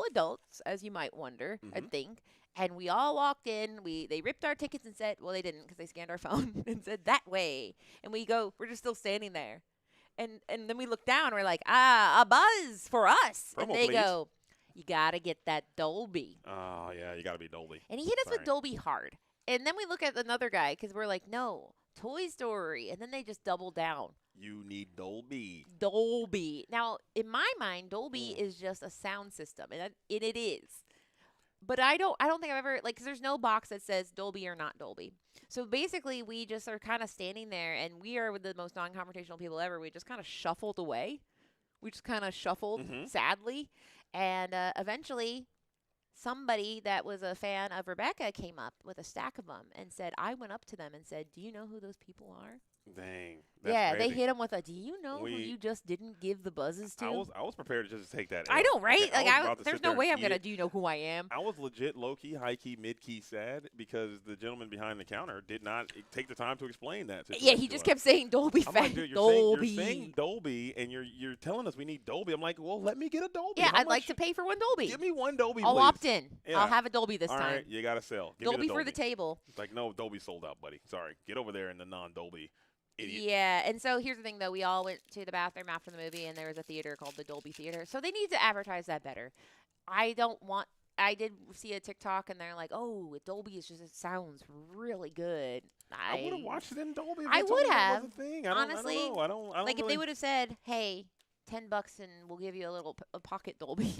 adults, as you might wonder, I think. And we all walked in. They ripped our tickets and said, well, they didn't because they scanned our phone and said that way. And we're just still standing there. And then we look down. And we're like, a buzz for us. Promo, and they please. go, you got to get that Dolby. Oh, yeah, you got to be Dolby. And he hit us with Dolby hard. And then we look at another guy because we're like, no, Toy Story. And then they just double down. You need Dolby. Dolby. Now, in my mind, Dolby is just a sound system, and it is. But I don't think I've ever, like, 'cause there's no box that says Dolby or not Dolby. So basically, we just are kind of standing there, and we are the most non-confrontational people ever. We just kind of shuffled away. We just kind of shuffled, sadly. And eventually, somebody that was a fan of Rebecca came up with a stack of them and said, I went up to them and said, do you know who those people are? Dang. Yeah, crazy. they hit him with a, do you know who you just didn't give the buzzes to? I was prepared to just take that. I L. know, right? Okay, Like, there's no way I'm going to do you know who I am. I was legit low-key, high-key, mid-key sad because the gentleman behind the counter did not take the time to explain that. Yeah, he just kept saying Dolby. I'm like, dude, you're saying Dolby, and you're telling us we need Dolby. I'm like, well, let me get a Dolby. Yeah, How I'd like much? to pay for one Dolby. Give me one Dolby, I'll please. opt in. Yeah. I'll have a Dolby this All time. right, you got to sell. Give me Dolby the for the table. It's like, no, Dolby sold out, buddy. Sorry. Get over there in the non-Dolby. Idiot. Yeah, and so here's the thing, though. We all went to the bathroom after the movie, and there was a theater called the Dolby Theater. So they need to advertise that better. I did see a TikTok, and they're like, oh, Dolby is just, it sounds really good. I would have watched it in Dolby. If I they told would me that have. was a thing. Honestly, I don't like really... if they would have said, hey, $10 and we'll give you a little a pocket Dolby,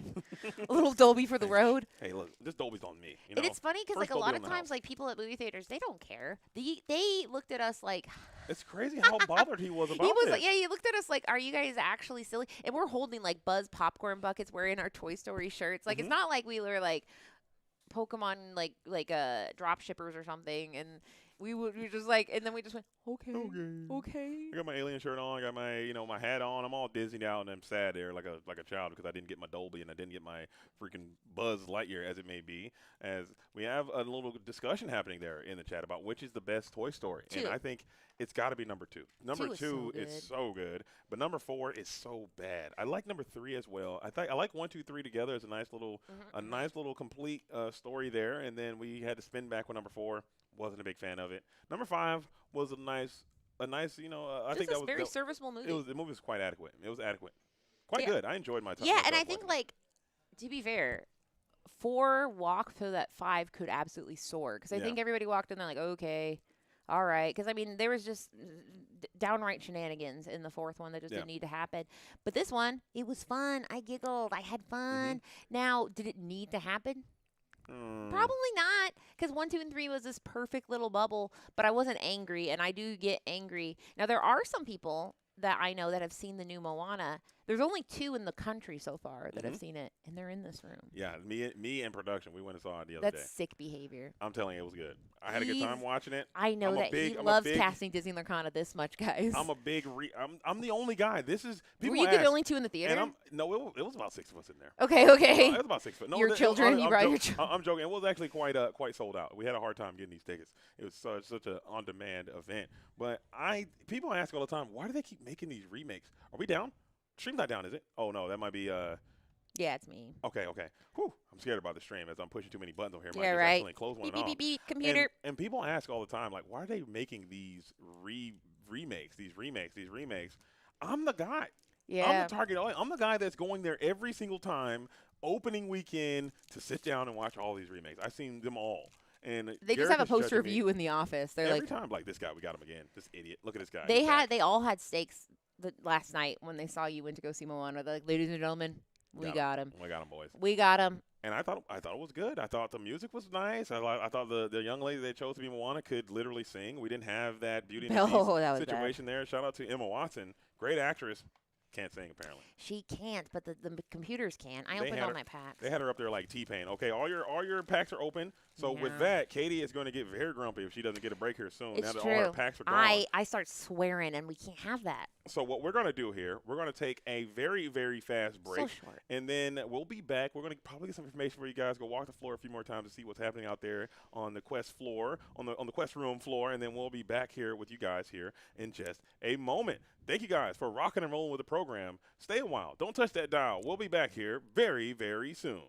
a little Dolby for the road. Hey, look, this Dolby's on me. You And know? it's funny because like First a lot Dolby of on the times, house. like people at movie theaters, they don't care. They looked at us like. It's crazy how bothered he was about He was this. like, yeah, he looked at us like, are you guys actually silly? And we're holding like Buzz popcorn buckets, wearing our Toy Story shirts. Like it's not like we were like Pokemon like drop shippers or something, and we just like, and then we just went okay. I got my alien shirt on. I got my my hat on. I'm all Disneyed out and I'm sad there like a child because I didn't get my Dolby and I didn't get my freaking Buzz Lightyear as it may be. As we have a little discussion happening there in the chat about which is the best Toy Story, and I think it's got to be number 2. Number 2 is so good, but number 4 is so bad. I like number 3 as well. I like 1, 2, 3 together as a nice little complete story there, and then we had to spin back with number 4. Wasn't a big fan of it. Number 5 was a nice. I think that was a very serviceable movie. The movie was quite adequate. It was adequate, quite good. I enjoyed my time. Yeah, and I think like, to be fair, 4 walked so that 5 could absolutely soar. Because I think everybody walked in there like, okay, all right. Because, I mean, there was just downright shenanigans in the 4th one that just didn't need to happen. But this one, it was fun. I giggled. I had fun. Now, did it need to happen? Probably not, because 1, 2, and 3 was this perfect little bubble, but I wasn't angry, and I do get angry. Now, there are some people that I know that have seen the new Moana. There's only 2 in the country so far that have seen it, and they're in this room. Yeah, me and production, we went and saw it the other day. That's sick behavior. I'm telling you, it was good. I had a good time watching it. I know that he loves casting Disney Lorcana this much, guys. I'm a big. I'm the only guy. This is. Were you the only 2 in the theater? And it was about 6 of us in there. Okay. It was about 6 of us. No, your children. You brought your children. I'm joking. It was actually quite sold out. We had a hard time getting these tickets. It was such an on-demand event. But people ask all the time, why do they keep making these remakes? Are we down? Stream's not down, is it? Oh no, that might be. Yeah, it's me. Okay. Whew, I'm scared about the stream as I'm pushing too many buttons over here. Yeah, right. Close one beep, beep, beep, computer. And people ask all the time, like, why are they making these remakes, these remakes? I'm the guy. Yeah. I'm the target audience. I'm the guy that's going there every single time, opening weekend, to sit down and watch all these remakes. I've seen them all. And they just have a poster of you in the office. They're every like, time, like, this guy, we got him again. This idiot. Look at this guy. They all had stakes last night when they saw you went to go see Moana. They're like, ladies and gentlemen, we got him. We got him, boys. We got him. And I thought it was good. I thought the music was nice. I thought the young lady they chose to be Moana could literally sing. We didn't have that Beauty and the Beast situation there. Shout out to Emma Watson, great actress. Can't sing apparently. She can't, but the computers can. I opened all my packs. They had her up there like T-Pain. Okay, all your packs are open. So with that, Katie is going to get very grumpy if she doesn't get a break here soon. It's now that true. all her packs are gone. I start swearing, and we can't have that. So what we're going to do here, we're going to take a very, very fast break. So short. And then we'll be back. We're going to probably get some information for you guys. Go walk the floor a few more times to see what's happening out there on the Quest floor, on the Quest room floor. And then we'll be back here with you guys here in just a moment. Thank you guys for rocking and rolling with the program. Stay a while. Don't touch that dial. We'll be back here very, very soon.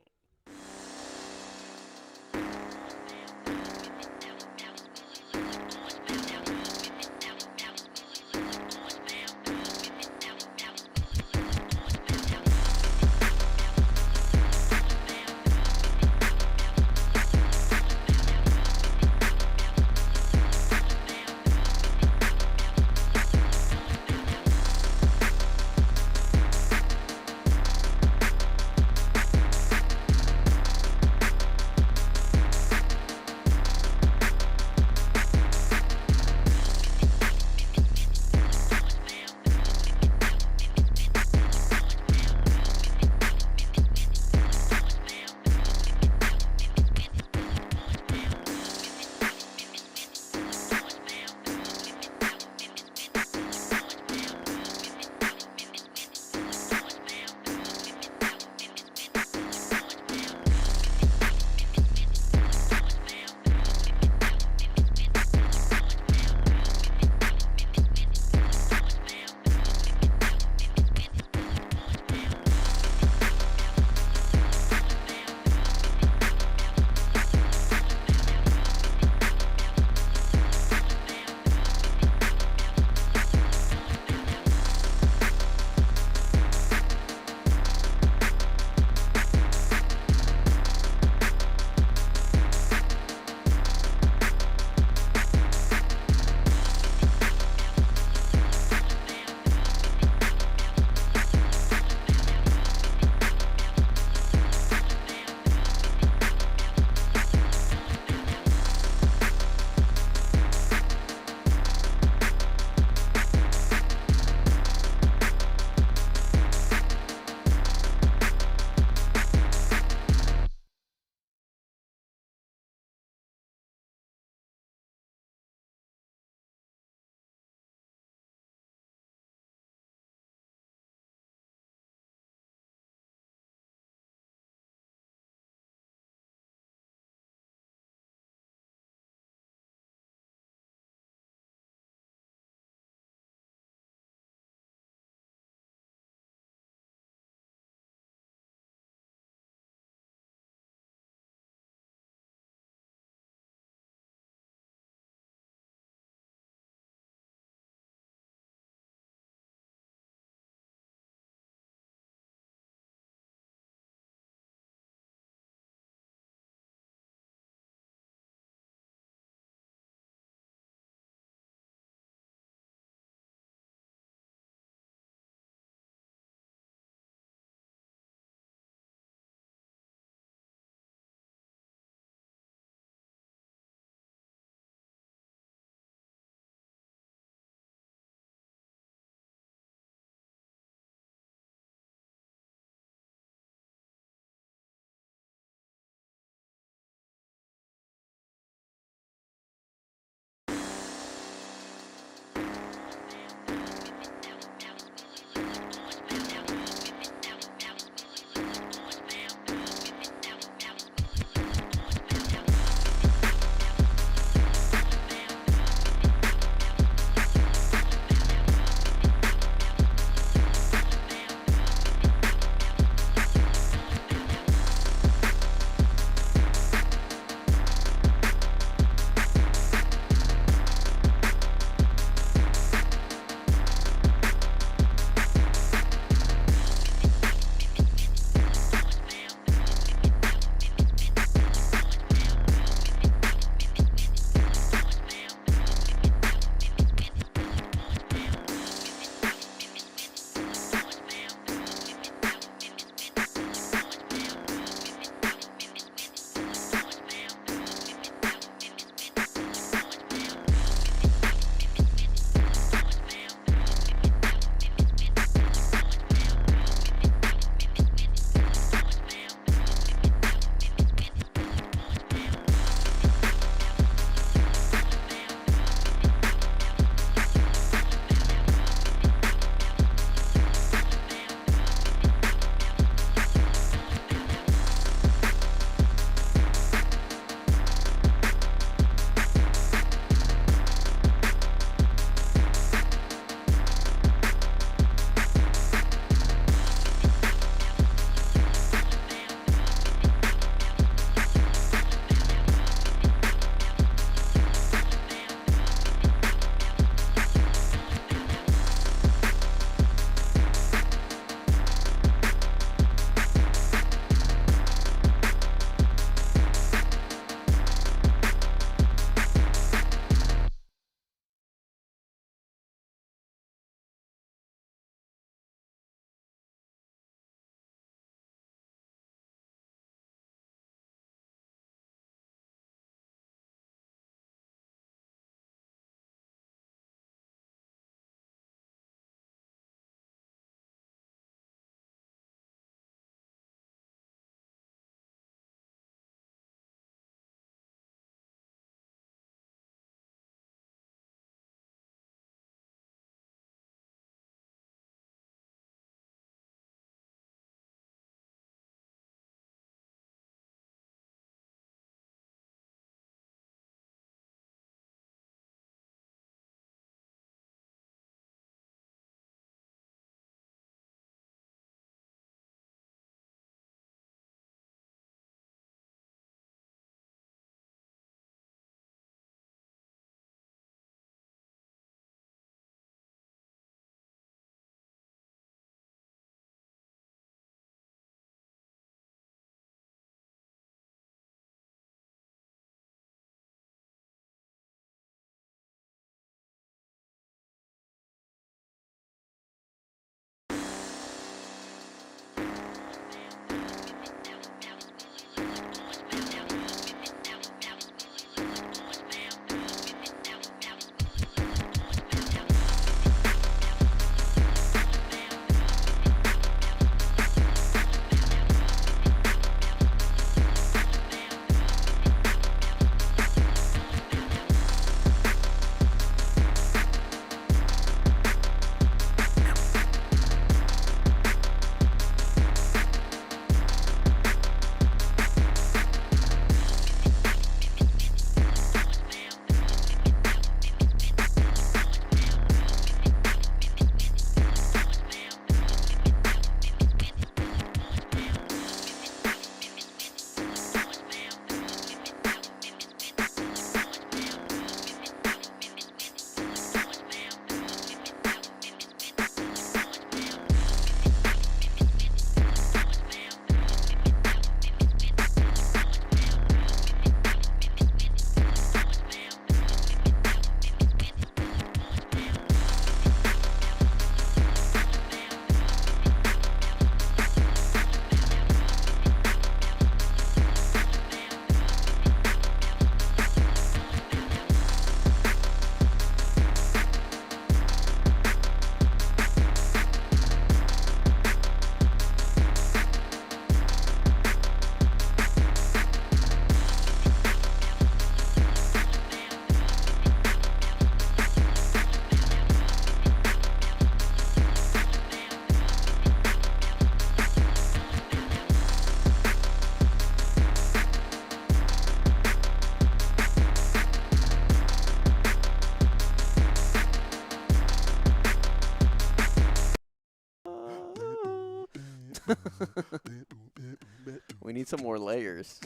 We need some more layers.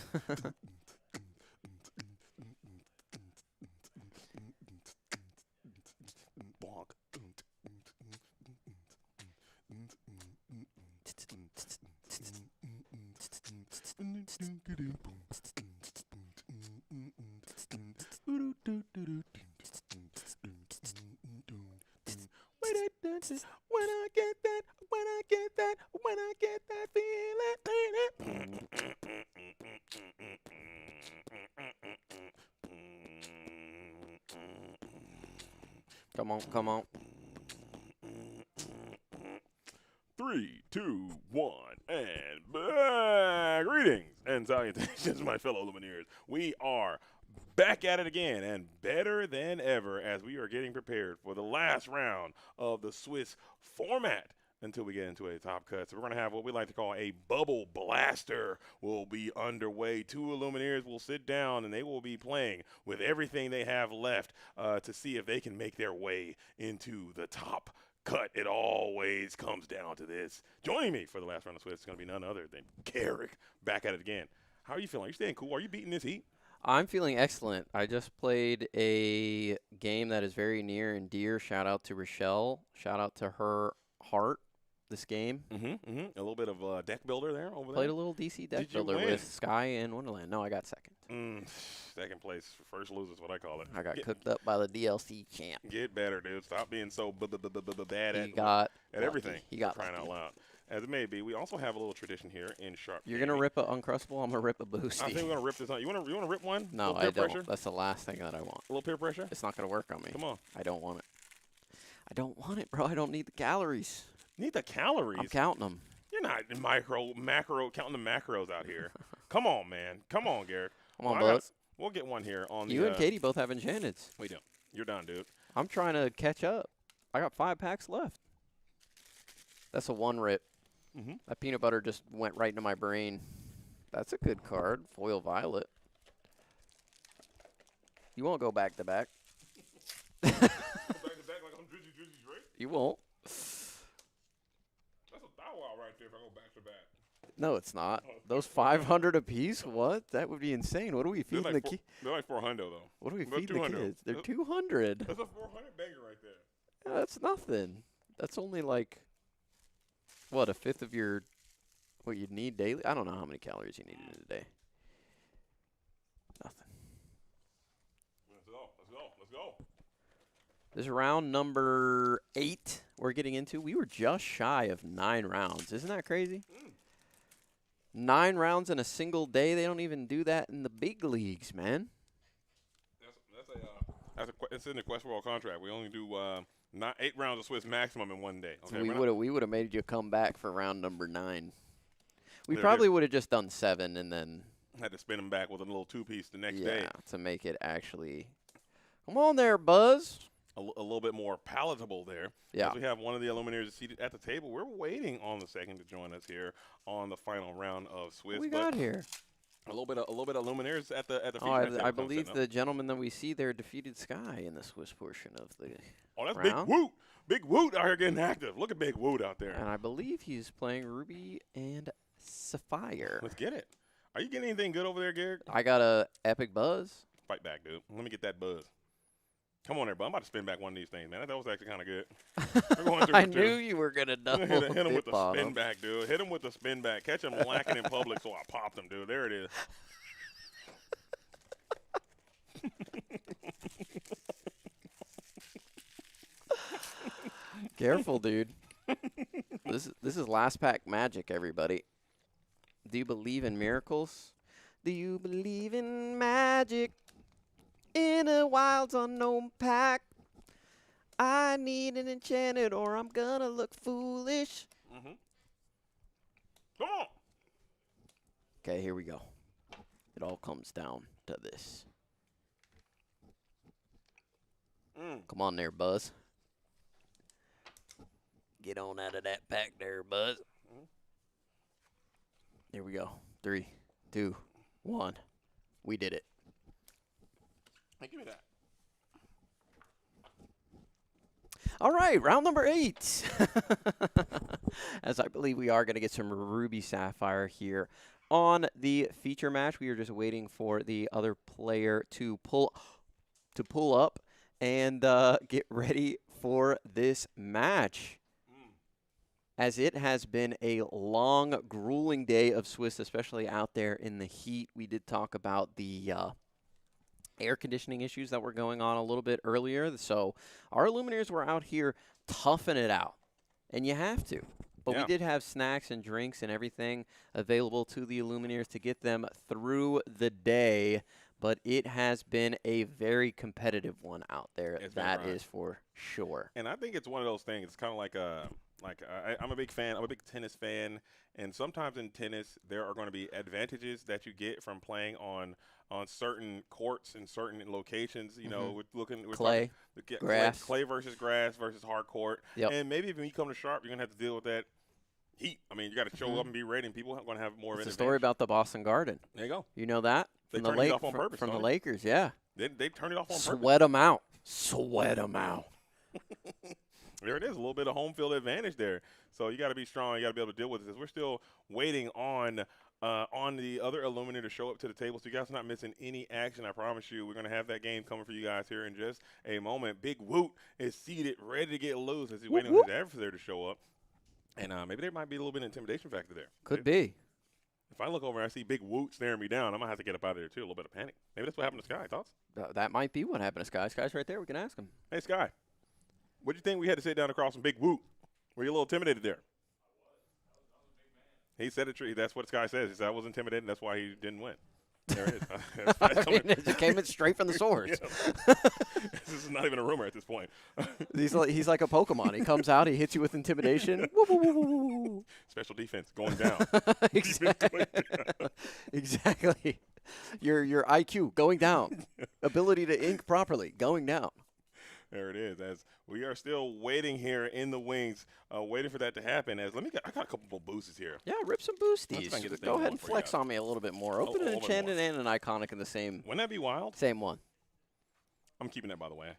When I get that, when I get that, when I get that feeling. Come on, come on. 3, 2, 1, and greetings and salutations, my fellow Lumineers. We are back at it again and better than ever as we are getting prepared for the last round of the Swiss format until we get into a top cut. So we're going to have what we like to call a bubble blaster will be underway. 2 Lumineers will sit down and they will be playing with everything they have left to see if they can make their way into the top cut. It always comes down to this. Joining me for the last round of Swiss is going to be none other than Garrick, back at it again. How are you feeling? Are you staying cool? Are you beating this heat? I'm feeling excellent. I just played a game that is very near and dear. Shout out to Rochelle. Shout out to her heart this game. A little bit of deck builder there over there. Played a little DC deck builder with Sky and Wonderland. No, I got second. Second place. First loser is what I call it. I got cooked up by the DLC champ. Get better, dude. Stop being so bad at everything. He got crying out loud. As it may be, we also have a little tradition here in Sharp. You're going to rip an Uncrustable? I'm going to rip a Boosty. I think we're going to rip this on. You want to rip one? No, I don't. Pressure? That's the last thing that I want. A little peer pressure? It's not going to work on me. Come on. I don't want it. I don't want it, bro. I don't need the calories. Need the calories? I'm counting them. You're not macro counting the macros out here. Come on, man. Come on, Garrett. Come on, Buzz. We'll get one here on You and Katie both have enchanteds. We do. You're done, dude. I'm trying to catch up. I got 5 packs left. That's a 1 rip. That peanut butter just went right into my brain. That's a good card. Foil Violet. You won't go back to back. You won't. That's a thou wow right there if I go back to back. No, it's not. Those 500 apiece? What? That would be insane. What are we feeding the kids? They're like 400 though. What are we feeding the kids? They're 200. That's a 400 banger right there. Yeah, that's nothing. That's only like, what, a fifth of your, what you'd need daily? I don't know how many calories you need in a day. Nothing. Let's go. Let's go. Let's go. This is round number 8 we're getting into. We were just shy of 9 rounds. Isn't that crazy? 9 rounds in a single day. They don't even do that in the big leagues, man. It's in the Quest World contract. We only do 8 rounds of Swiss maximum in one day. Okay? So we would have made you come back for round number 9. We probably would have just done 7 and then had to spin them back with a little 2-piece the next day. Yeah, to make it actually. Come on there, Buzz. A little bit more palatable there. Yeah. As we have one of the Lumineers seated at the table. We're waiting on the second to join us here on the final round of Swiss. What we got here? A little bit of Lumineers at the I believe the gentleman that we see there defeated Sky in the Swiss portion of the that's round. Big Woot. Big Woot out here getting active. Look at Big Woot out there. And I believe he's playing Ruby and Sapphire. Let's get it. Are you getting anything good over there, Garrett? I got a epic buzz. Fight back, dude. Let me get that buzz. Come on there, bud. I'm about to spin back one of these things, man. That was actually kind of good. We're going through I knew you were going to double hit him with the on spin him. back, dude. Hit him with the spin back. Catch him lacking in public, so I popped him, dude. There it is. Careful, dude. This is last pack magic, everybody. Do you believe in miracles? Do you believe in magic? In a wild unknown pack, I need an enchanted or I'm gonna look foolish. Come on. Okay, here we go. It all comes down to this. Come on there, Buzz. Get on out of that pack there, Buzz. Here we go. 3, 2, 1. We did it. Hey, give me that. All right, round number 8. As I believe we are going to get some Ruby Sapphire here on the feature match. We are just waiting for the other player to pull up and get ready for this match. As it has been a long, grueling day of Swiss, especially out there in the heat. We did talk about the air conditioning issues that were going on a little bit earlier. So our Illuminators were out here toughing it out, and you have to. But we did have snacks and drinks and everything available to the Illuminators to get them through the day. But it has been a very competitive one out there. That is for sure. And I think it's one of those things. It's kind of like I'm a big fan. I'm a big tennis fan, and sometimes in tennis there are going to be advantages that you get from playing on certain courts and certain locations. You know, we're clay, grass, clay versus grass versus hard court. Yep. And maybe when you come to Sharp, you're going to have to deal with that heat. I mean, you got to show up and be ready, and people are going to have more of an advantage. It's a story about the Boston Garden. There you go. You know that? They turned it off on purpose. From the Lakers, yeah. They turned it off on purpose. Sweat them out. Sweat them out. There it is, a little bit of home field advantage there. So you got to be strong. You got to be able to deal with this. We're still waiting on the other Illuminator to show up to the table. So you guys are not missing any action. I promise you, we're going to have that game coming for you guys here in just a moment. Big Woot is seated, ready to get loose as he's waiting on his adversary to show up. And maybe there might be a little bit of intimidation factor there. Could be. If I look over and I see Big Woot staring me down, I might have to get up out of there, too. A little bit of panic. Maybe that's what happened to Sky. Thoughts? That might be what happened to Sky. Sky's right there. We can ask him. Hey, Sky. What do you think we had to sit down across from Big Woot? Were you a little intimidated there? He said it true. That's what Sky says. He said I was intimidated, and that's why he didn't win. There it is. It came in straight from the source. This is not even a rumor at this point. He's like a Pokemon. He comes out, he hits you with intimidation. Woo, woo, woo, woo, woo. Special defense going down. Exactly. Your IQ going down. Ability to ink properly going down. There it is. As we are still waiting here in the wings, waiting for that to happen. I got a couple more boosters here. Yeah, rip some boosties. Go ahead and flex on me a little bit more. Open an enchanted and an iconic in the same. Wouldn't that be wild? Same one. I'm keeping that, by the way.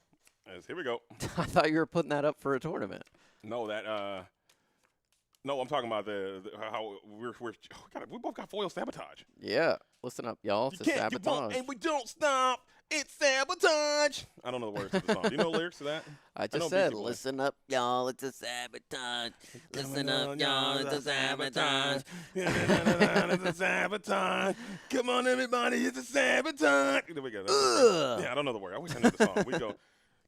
Here we go. I thought you were putting that up for a tournament. No, no, I'm talking about how we both got foil sabotage. Yeah, listen up, y'all. It's you can't, sabotage. You won't, and we don't stop. It's sabotage. I don't know the words to the song. Do you know the lyrics to that? I just said, listen up, y'all. It's a sabotage. Listen up, y'all. It's a sabotage. It's a sabotage. Come on, everybody. It's a sabotage. There we go. Yeah, I don't know the word. I wish I knew the song. We go.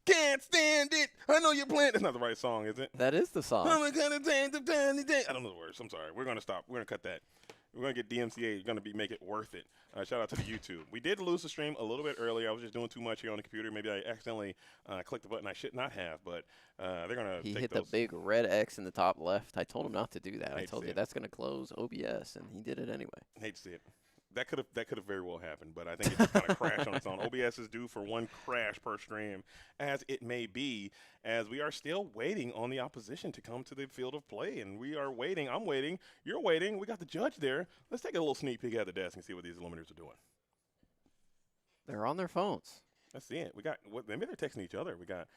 Can't stand it. I know you're playing. That's not the right song, is it? That is the song. I don't know the words. I'm sorry. We're going to stop. We're going to cut that. We're going to get DMCA. We're going to make it worth it. Shout out to the YouTube. We did lose the stream a little bit earlier. I was just doing too much here on the computer. Maybe I accidentally clicked the button I should not have, but they're going to He hit the big red X in the top left. I told him not to do that. I told you that's going to close OBS, and he did it anyway. Hate to see it. That could have very well happened, but I think it just kind of crashed on its own. OBS is due for one crash per stream, as it may be, as we are still waiting on the opposition to come to the field of play, and we are waiting. I'm waiting. You're waiting. We got the judge there. Let's take a little sneak peek at the desk and see what these Illuminators are doing. They're on their phones. Let's see it. We got maybe they're texting each other. We got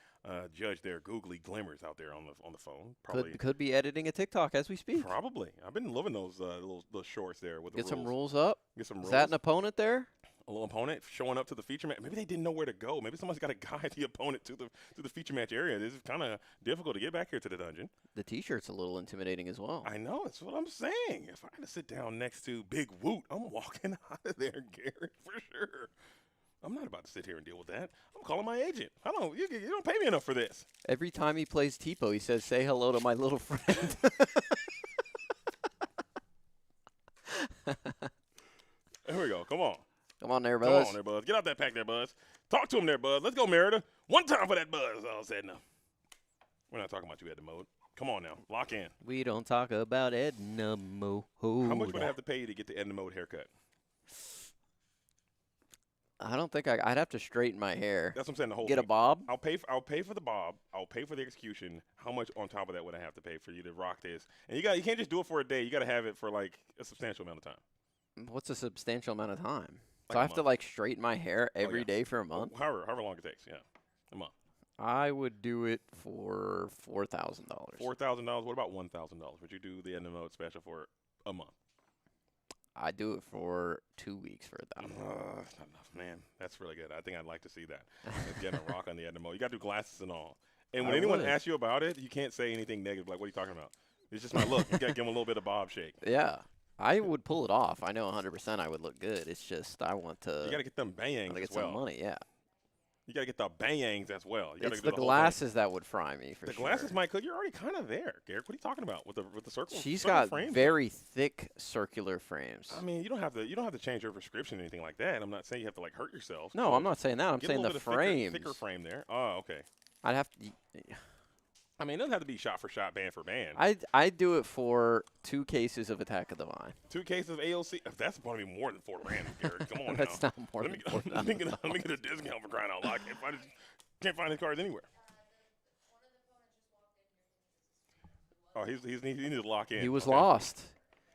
judge there, googly glimmers out there on the phone. Probably could be editing a TikTok as we speak. Probably. I've been loving those little shorts there with the rules. Get some rules up. Get some rules. Is that an opponent there? A little opponent showing up to the feature match. Maybe they didn't know where to go. Maybe somebody's got to guide the opponent to the feature match area. This is kind of difficult to get back here to the dungeon. The T-shirt's a little intimidating as well. I know. That's what I'm saying. If I had to sit down next to Big Woot, I'm walking out of there, Garrett, for sure. I'm not about to sit here and deal with that. I'm calling my agent. You don't pay me enough for this. Every time he plays Tipo, he says, "Say hello to my little friend." Here we go. Come on. Come on there, Buzz. Come on there, Buzz. Get out that pack there, Buzz. Talk to him there, Buzz. Let's go, Merida. One time for that Buzz. All said enough. We're not talking about you, Edna Mode. Come on now. Lock in. We don't talk about Edna Mode. How much would I have to pay you to get the Edna Mode haircut? I don't think I'd have to straighten my hair. That's what I'm saying. The whole Get thing. a bob? I'll pay for the bob. I'll pay for the execution. How much on top of that would I have to pay for you to rock this? And you can't just do it for a day. You got to have it for like a substantial amount of time. What's a substantial amount of time? Like so I have to like straighten my hair every day for a month? However long it takes. Yeah, a month. I would do it for $4,000. $4,000. What about $1,000? Would you do the end of mode special for a month? I'd do it for 2 weeks for $1,000. That's not enough, man. That's really good. I think I'd like to see that. Just getting a rock on the end of mode. You got to do glasses and all. And when anyone asks you about it, you can't say anything negative. Like, what are you talking about? It's just my look. You got to give them a little bit of bob shake. Yeah. I would pull it off. I know 100% I would look good. It's just I want to. You got to get them bangs get as well. some money, yeah. You got to get the bangs as well. You It's the glasses that would fry me for sure. The glasses might cook. You're already kind of there, Garrick. What are you talking about with the circle? She's circle got frames very thick circular frames. I mean, you don't have to change your prescription or anything like that. I'm not saying you have to like hurt yourself. No, I'm not saying that. I'm Get saying a the little bit of frames. thicker frame there. Oh, okay. I'd have to. I mean, it doesn't have to be shot for shot, band for band. I'd do it for 2 cases of Attack of the Vine. 2 cases of AOC. That's going to be more than $4,000, Garrick. Come on That's now. not more than $4,000. Let me get a discount for crying out loud. Can't find his cards anywhere. Oh, he needs to lock in. He was lost.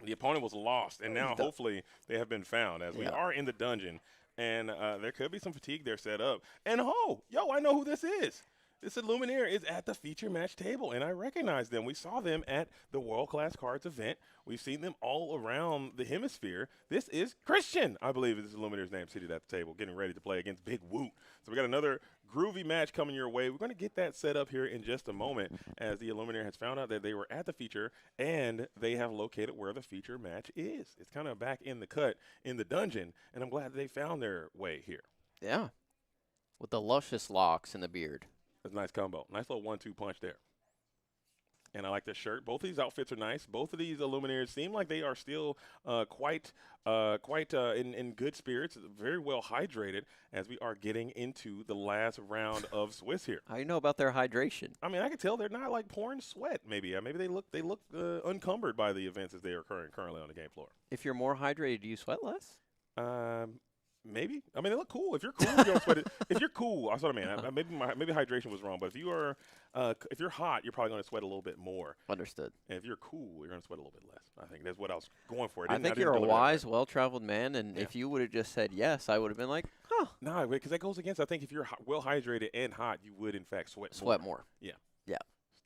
The opponent was lost, and now hopefully they have been found as we are in the dungeon, and there could be some fatigue there set up. And I know who this is. This Illuminator is at the feature match table, and I recognize them. We saw them at the World Class Cards event. We've seen them all around the hemisphere. This is Christian, I believe is Illuminator's name, seated at the table, getting ready to play against Big Woot. So we got another groovy match coming your way. We're going to get that set up here in just a moment as the Illuminator has found out that they were at the feature, and they have located where the feature match is. It's kind of back in the cut in the dungeon, and I'm glad they found their way here. Yeah. With the luscious locks and the beard. That's a nice combo. Nice little 1-2 punch there. And I like the shirt. Both of these outfits are nice. Both of these Illuminators seem like they are still quite in good spirits, very well hydrated as we are getting into the last round of Swiss here. How do you know about their hydration? I mean, I can tell they're not like pouring sweat. Maybe they look unencumbered by the events as they are currently on the game floor. If you're more hydrated, do you sweat less? Maybe. I mean, they look cool. If you're cool, you don't sweat it. If you're cool, that's what I mean. Maybe hydration was wrong, but if you're hot, you're probably going to sweat a little bit more. Understood. And if you're cool, you're going to sweat a little bit less. I think that's what I was going for. I think you're a wise, well-traveled man, and if you would have just said yes, I would have been like, huh. No, because that goes against. I think if you're well hydrated and hot, you would in fact sweat more. Yeah. Yeah.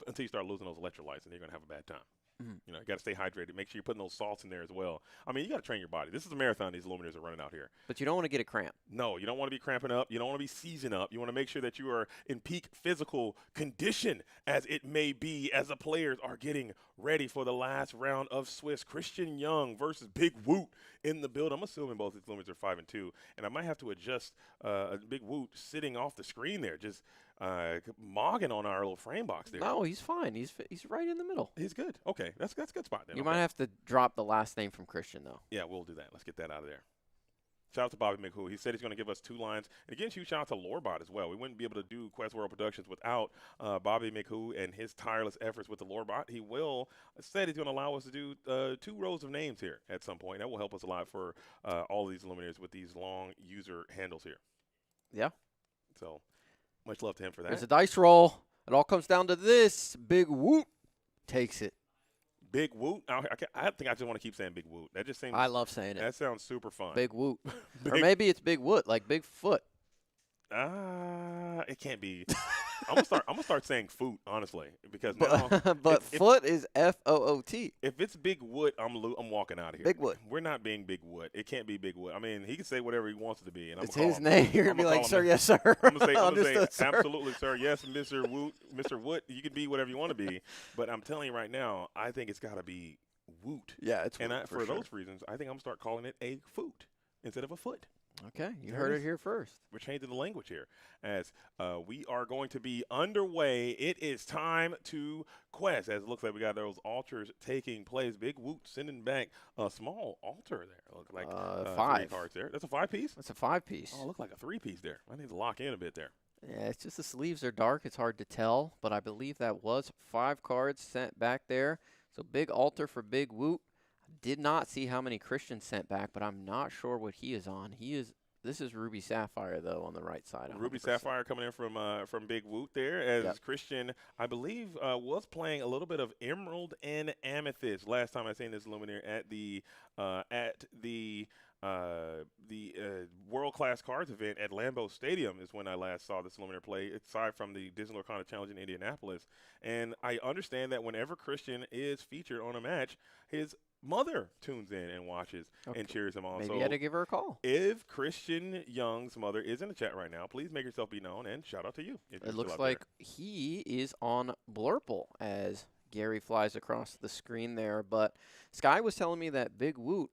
Until you start losing those electrolytes, and you're going to have a bad time. Mm-hmm. You know, you got to stay hydrated. Make sure you're putting those salts in there as well. I mean, you got to train your body. This is a marathon these Illuminators are running out here. But you don't want to get a cramp. No, you don't want to be cramping up. You don't want to be seizing up. You want to make sure that you are in peak physical condition as it may be as the players are getting ready for the last round of Swiss. Christian Young versus Big Woot in the build. I'm assuming both these Illuminators are 5-2, and I might have to adjust Big Woot sitting off the screen there, just mogging on our little frame box there. No, he's fine. He's right in the middle. He's good. Okay, that's a good spot then. You might have to drop the last name from Christian, though. Yeah, we'll do that. Let's get that out of there. Shout out to Bobby McHugh. He said he's going to give us 2 lines. And again, huge shout out to Lorebot as well. We wouldn't be able to do Quest World Productions without Bobby McHugh and his tireless efforts with the Lorebot. He said he's going to allow us to do 2 rows of names here at some point. That will help us a lot for all of these Illuminators with these long user handles here. Yeah. So much love to him for that. There's a dice roll. It all comes down to this. Big Woot takes it. Big Woot? I think I just want to keep saying Big Woot. That just seems. I love saying it. That sounds super fun. Big Woot. Or maybe it's Big Woot, like Big Foot. It can't be. I'm gonna start saying foot, honestly, because now. But foot is F-O-O-T. If it's Big Wood, I'm walking out of here. Big Wood. We're not being Big Wood. It can't be Big Wood. I mean, he can say whatever he wants it to be, and it's his name. You're gonna be like, sir, yes, sir. I'm gonna say sir. absolutely, sir, yes, Mr. Woot, Mr. Wood. You can be whatever you want to be, but I'm telling you right now, I think it's got to be Woot. Yeah, it's and Woot for those reasons, I think I'm gonna start calling it a foot instead of a foot. Okay, you heard it here first. We're changing the language here as we are going to be underway. It is time to quest, as it looks like we got those altars taking place. Big Woot sending back a small altar there. Look like 5 3 cards there. That's a 5-piece? That's a 5-piece. Oh, look like a 3-piece there. I need to lock in a bit there. Yeah, it's just the sleeves are dark. It's hard to tell, but I believe that was 5 cards sent back there. So big altar for Big Woot. Did not see how many Christians sent back, but I'm not sure what he is on. This is Ruby Sapphire, though, on the right side. 100%. Ruby Sapphire coming in from Big Woot there as Christian, I believe, was playing a little bit of Emerald and Amethyst last time I seen this Luminaire at the the World Class Cards event at Lambeau Stadium is when I last saw this Luminar play, aside from the Disney Lorcana Challenge in Indianapolis. And I understand that whenever Christian is featured on a match, his mother tunes in and watches and cheers him on. Maybe so you had to give her a call. if Christian Young's mother is in the chat right now, please make yourself be known, and shout out to you. If you're It looks still out like he is on Blurple as Gary flies across the screen there. But Sky was telling me that Big Woot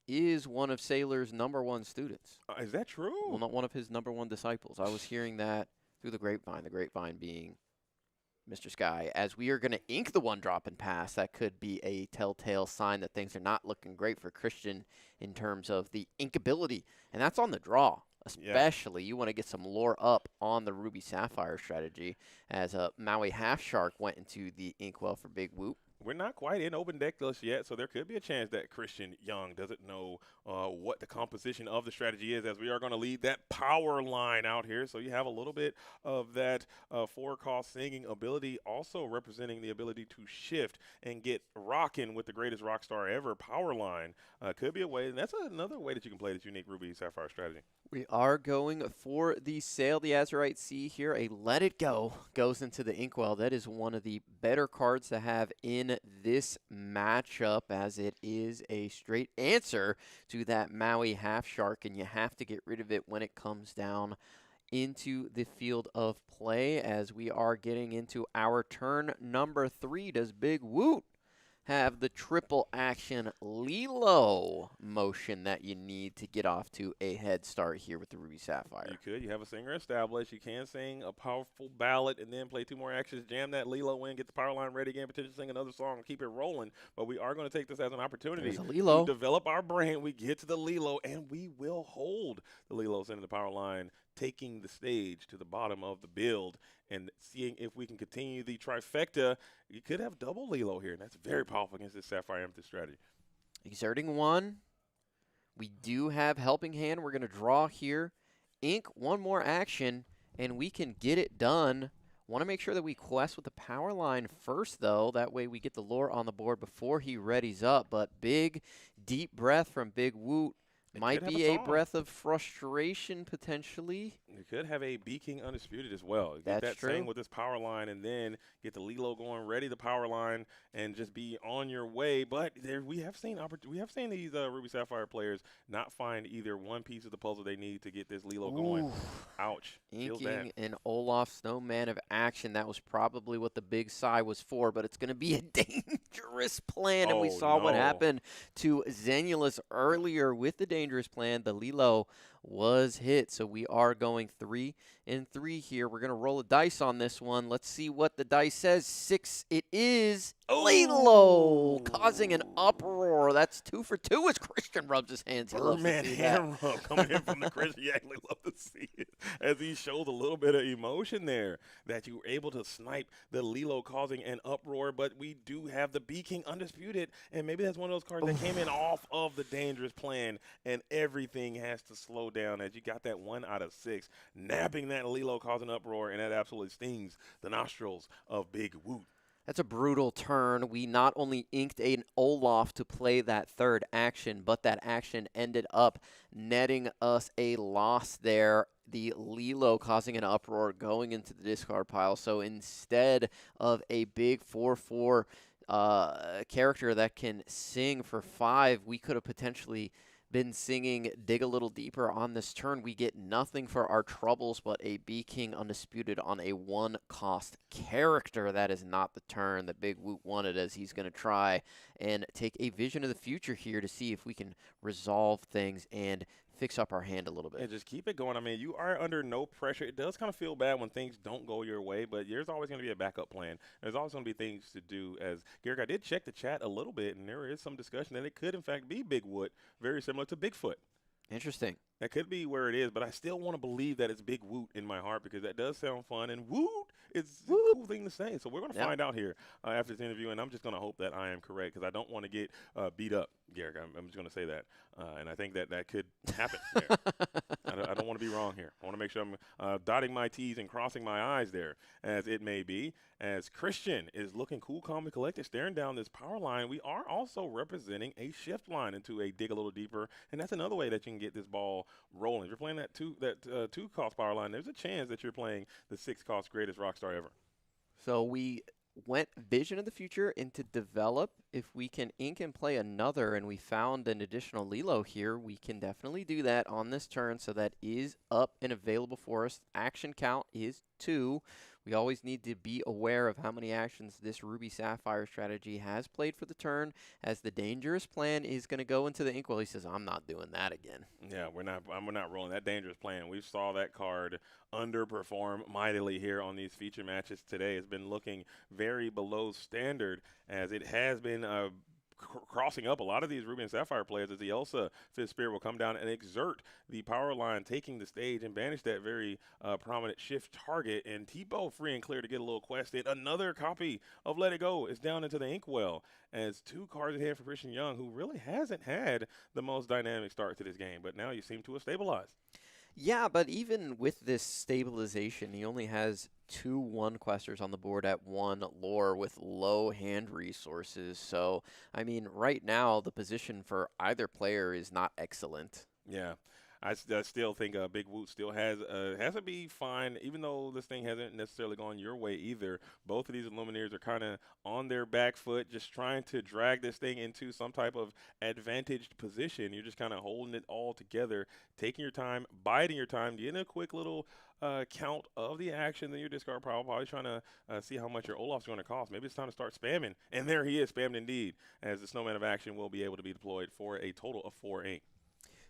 is one of Sailor's #1 students. Is that true? Well, not one of his #1 disciples. I was hearing that through the grapevine being Mr. Sky. As we are going to ink the one drop and pass, that could be a telltale sign that things are not looking great for Christian in terms of the inkability. And that's on the draw. Especially, you want to get some lore up on the Ruby Sapphire strategy, as a Maui Half Shark went into the inkwell for Big Whoop. We're not quite in open deck list yet, so there could be a chance that Christian Young doesn't know what the composition of the strategy is, as we are going to lead that power line out here. So you have a little bit of that 4-cost singing ability, also representing the ability to shift and get rocking with the greatest rock star ever power line. Could be a way, and that's another way that you can play this unique Ruby Sapphire strategy. We are going for the Sail the Azurite Sea here. A Let It Go goes into the inkwell. That is one of the better cards to have in this matchup, as it is a straight answer to that Maui Half Shark, and you have to get rid of it when it comes down into the field of play. As we are getting into our turn number 3, does Big Woot have the triple action Lilo motion that you need to get off to a head start here with the Ruby Sapphire? You could. You have a singer established. You can sing a powerful ballad and then play 2 more actions, jam that Lilo in, get the power line ready again, potentially sing another song, and keep it rolling. But we are going to take this as an opportunity to develop our brand. We get to the Lilo, and we will hold the Lilos into the power line, taking the stage to the bottom of the build and seeing if we can continue the trifecta. You could have double Lilo here, and that's very powerful against this Sapphire Amethyst strategy. Exerting 1. We do have Helping Hand. We're going to draw here. Ink 1 more action, and we can get it done. Want to make sure that we quest with the power line first, though. That way we get the lore on the board before he readies up. But big, deep breath from Big Woot. Might be a breath of frustration, potentially. You could have a B King Undisputed as well. Get That's that true. same with this power line, and then get the Lilo going, ready the power line, and just be on your way. But we have seen these Ruby Sapphire players not find either one piece of the puzzle they need to get this Lilo going. Ouch. Inking an Olaf Snowman of action. That was probably what the big sigh was for, but it's going to be a dangerous plan. And we saw what happened to Zenulus earlier with the dangerous plan. The Lilo was hit, so we are going 3 and 3 here. We're going to roll a dice on this one. Let's see what the dice says. 6 it is. Lilo causing an uproar. That's 2 for 2 as Christian rubs his hands. Birdman hand rub coming in from the Christian. You actually love to see it, as he showed a little bit of emotion there, that you were able to snipe the Lilo causing an uproar. But we do have the B King Undisputed, and maybe that's one of those cards that came in off of the dangerous plan, and everything has to slow down as you got that 1 out of 6, nabbing that Lilo causing uproar, and that absolutely stings the nostrils of Big Woot. That's a brutal turn. We not only inked an Olaf to play that 3rd action, but that action ended up netting us a loss there. The Lilo causing an uproar going into the discard pile. So instead of a big 4/4 character that can sing for 5, we could have potentially been singing Dig a Little Deeper on this turn. We get nothing for our troubles but a B King Undisputed on a 1-cost character. That is not the turn that Big Woot wanted, as he's going to try and take a vision of the future here to see if we can resolve things and fix up our hand a little bit. And just keep it going. I mean, you are under no pressure. It does kind of feel bad when things don't go your way, but there's always going to be a backup plan. There's always going to be things to do. As Garrick, I did check the chat a little bit, and there is some discussion that it could, in fact, be Big Woot, very similar to Bigfoot. Interesting. That could be where it is, but I still want to believe that it's Big Woot in my heart because that does sound fun, and Woot is a cool thing to say. So we're going to find out here after this interview, and I'm just going to hope that I am correct because I don't want to get beat up, Garrick. I'm just going to say that, and I think that could happen there. I don't want to be wrong here. I want to make sure I'm dotting my T's and crossing my I's there, as it may be. As Christian is looking cool, calm, and collected, staring down this power line, we are also representing a shift line into a dig a little deeper, and that's another way that you can get this ball rolling. If you're playing that two cost power line, there's a chance that you're playing the 6 cost greatest rock star ever. So we went Vision of the Future into Develop. If we can ink and play another and we found an additional Lilo here, we can definitely do that on this turn. So that is up and available for us. Action count is 2. We always need to be aware of how many actions this Ruby Sapphire strategy has played for the turn, as the dangerous plan is going to go into the Inkwell. He says, I'm not doing that again. Yeah, we're not rolling that dangerous plan. We saw that card underperform mightily here on these feature matches today. It's been looking very below standard, as it has been crossing up a lot of these Ruby and Sapphire players, as the Elsa Fifth Spirit will come down and exert the power line, taking the stage and banish that very prominent shift target. And T-Bow free and clear to get a little quest in. Another copy of Let It Go is down into the Inkwell, as 2 cards ahead for Christian Young, who really hasn't had the most dynamic start to this game, but now you seem to have stabilized. Yeah, but even with this stabilization, he only has 2 1-questers on the board at 1 lore with low hand resources. So, I mean, right now, the position for either player is not excellent. Yeah. I still think Big Woot still has to be fine, even though this thing hasn't necessarily gone your way either. Both of these Illumineers are kind of on their back foot, just trying to drag this thing into some type of advantaged position. You're just kind of holding it all together, taking your time, biding your time, getting a quick little count of the action, then your discard pile, probably trying to see how much your Olaf's going to cost. Maybe it's time to start spamming. And there he is, spammed indeed, as the Snowman of Action will be able to be deployed for a total of 4 ink.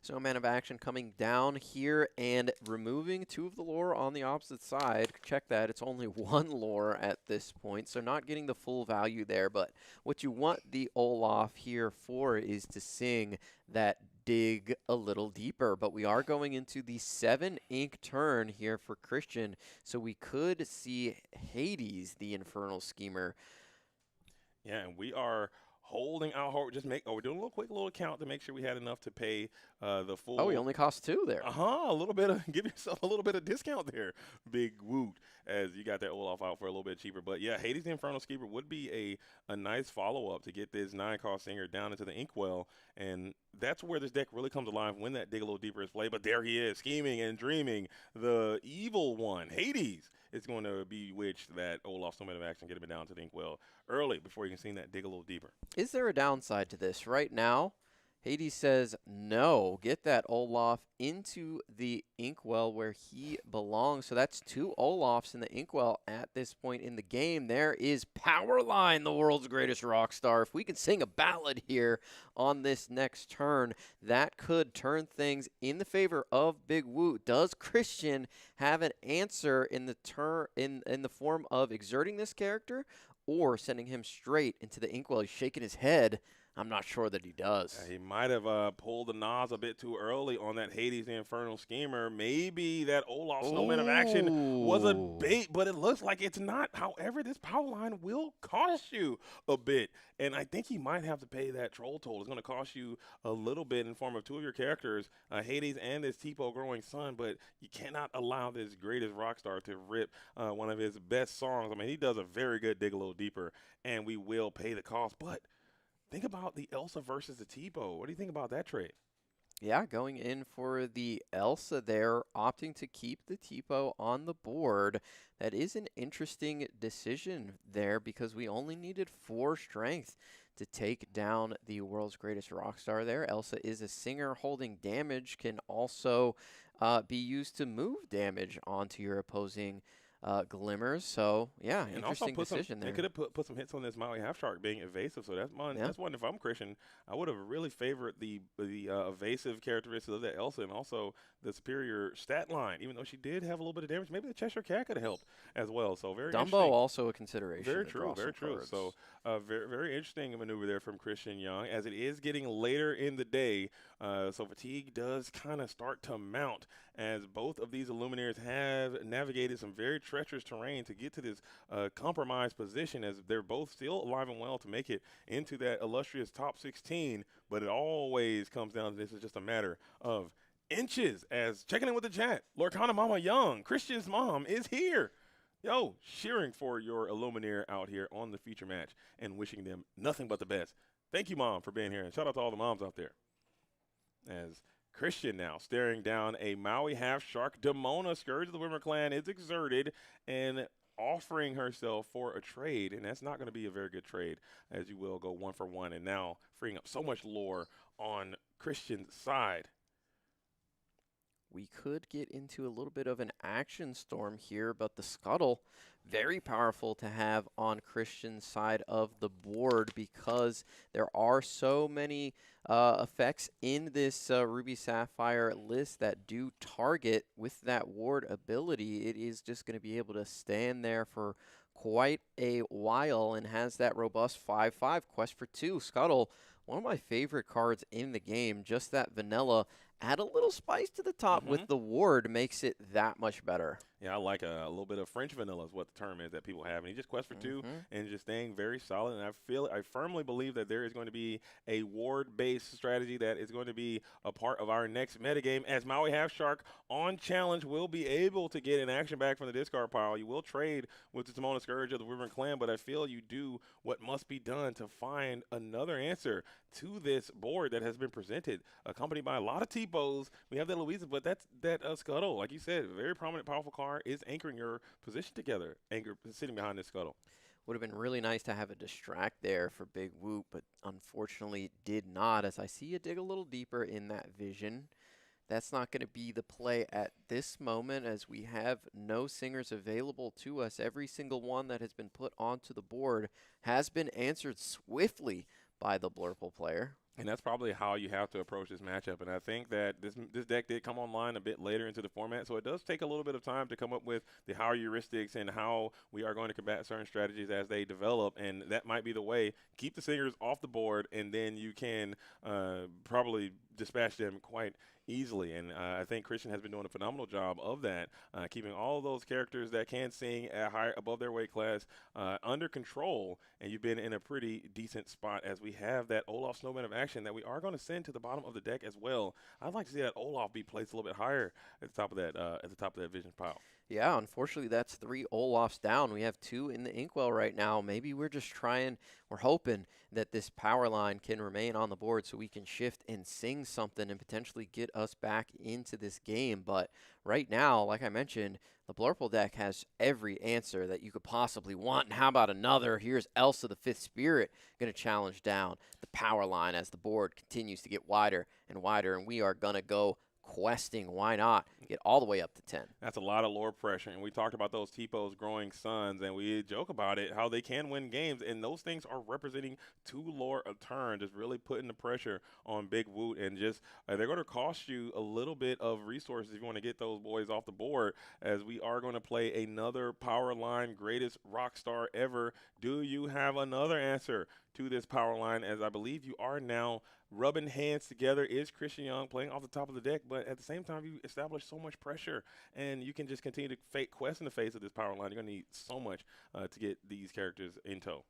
Snowman of Action coming down here and removing 2 of the lore on the opposite side. Check that. It's only 1 lore at this point, so not getting the full value there. But what you want the Olaf here for is to sing that dig a little deeper. But we are going into the 7 ink turn here for Christian, so we could see Hades, the Infernal Schemer. Yeah, and we are holding our hope. We're doing a quick little count to make sure we had enough to pay the full. Oh, he only cost 2 there. A little bit of, give yourself a little bit of discount there, Big Woot, as you got that Olaf out for a little bit cheaper. But yeah, Hades the Infernal Schemer would be a nice follow-up to get this 9-cost singer down into the Inkwell, and that's where this deck really comes alive when that dig a little deeper is played. But there he is, scheming and dreaming. The evil one, Hades, is going to bewitch that Olaf Snowman of Action, get him down to the Inkwell early before you can see that dig a little deeper. Is there a downside to this? Right now, Hades says, no, get that Olaf into the Inkwell where he belongs. So that's 2 Olafs in the Inkwell at this point in the game. There is Powerline, the world's greatest rock star. If we can sing a ballad here on this next turn, that could turn things in the favor of Big Woot. Does Christian have an answer in the in the form of exerting this character or sending him straight into the Inkwell? He's shaking his head. I'm not sure that he does. He might have pulled the Nas a bit too early on that Hades the Infernal Schemer. Maybe that Olaf Snowman of Action was a bait, but it looks like it's not. However, this power line will cost you a bit, and I think he might have to pay that troll toll. It's going to cost you a little bit in form of 2 of your characters, Hades and this Tipo Growing Sun, but you cannot allow this greatest rock star to rip one of his best songs. I mean, he does a very good dig a little deeper, and we will pay the cost, but think about the Elsa versus the Tipo. What do you think about that trade? Yeah, going in for the Elsa there, opting to keep the Tipo on the board. That is an interesting decision there because we only needed 4 strength to take down the world's greatest rock star there. Elsa is a singer holding damage, can also be used to move damage onto your opposing glimmers. So, yeah, And also interesting decision they there. could have put some hits on this Maui half shark being evasive. So that's one. Yeah. That's one. If I'm Christian, I would have really favored the evasive characteristics of that Elsa and also the superior stat line. Even though she did have a little bit of damage, maybe the Cheshire Cat could have helped as well. So very Dumbo interesting. also a consideration. Very to true. draw Very some true. cards. So very very interesting maneuver there from Christian Young as it is getting later in the day. So fatigue does kind of start to mount as both of these Illuminaires have navigated some very treacherous terrain to get to this compromised position as they're both still alive and well to make it into that illustrious top 16. But it always comes down to this is just a matter of inches as checking in with the chat. Lorcana Mama Young, Christian's mom, is here. Yo, cheering for your Illuminaire out here on the feature match and wishing them nothing but the best. Thank you, Mom, for being here. And shout out to all the moms out there. As Christian now staring down a Maui half-shark. Demona, Scourge of the Wimmer clan, is exerted and offering herself for a trade, and that's not going to be a very good trade, as you will go 1-for-1, and now freeing up so much lore on Christian's side. We could get into a little bit of an action storm here, but the Scuttle, very powerful to have on Christian's side of the board because there are so many effects in this Ruby Sapphire list that do target with that ward ability. It is just going to be able to stand there for quite a while and has that robust 5/5 quest for 2. Scuttle, one of my favorite cards in the game, just that vanilla. Add a little spice to the top with the ward makes it that much better. Yeah, I like a little bit of French vanilla is what the term is that people have. And he just quest for 2 and just staying very solid. And I firmly believe that there is going to be a ward-based strategy that is going to be a part of our next metagame as Maui Half-Shark on challenge will be able to get an action back from the discard pile. You will trade with the Demona Scourge of the Wyvern Clan, but I feel you do what must be done to find another answer to this board that has been presented, accompanied by a lot of T-bows. We have that Louisa, but that's that Scuttle. Like you said, very prominent, powerful card is anchoring your position together, sitting behind this Scuttle. Would have been really nice to have a distract there for Big Whoop, but unfortunately did not. As I see you dig a little deeper in that vision, that's not going to be the play at this moment as we have no singers available to us. Every single one that has been put onto the board has been answered swiftly by the Blurple player. And that's probably how you have to approach this matchup. And I think that this deck did come online a bit later into the format, so it does take a little bit of time to come up with the how heuristics and how we are going to combat certain strategies as they develop. And that might be the way. Keep the singers off the board, and then you can probably dispatch them quite easily. And I think Christian has been doing a phenomenal job of that, keeping all of those characters that can sing at higher above their weight class under control. And you've been in a pretty decent spot as we have that Olaf Snowman of action that we are going to send to the bottom of the deck as well. I'd like to see that Olaf be placed a little bit higher at the top of that vision pile. Yeah, unfortunately, that's 3 Olafs down. We have 2 in the Inkwell right now. Maybe we're just we're hoping that this power line can remain on the board so we can shift and sing something and potentially get us back into this game. But right now, like I mentioned, the Blurple deck has every answer that you could possibly want. And how about another? Here's Elsa, the 5th Spirit, going to challenge down the power line as the board continues to get wider and wider. And we are going to go questing. Why not get all the way up to 10? That's a lot of lore pressure, and we talked about those T-Po's growing sons, and we joke about it, how they can win games, and those things are representing 2 lore a turn, just really putting the pressure on Big Woot, and just they're going to cost you a little bit of resources if you want to get those boys off the board, as we are going to play another power line greatest rock star ever. Do you have another answer to this power line, as I believe you are now rubbing hands together? Is Christian Young playing off the top of the deck, but at the same time you establish so much pressure, and you can just continue to fake quest in the face of this power line. You're going to need so much to get these characters in tow.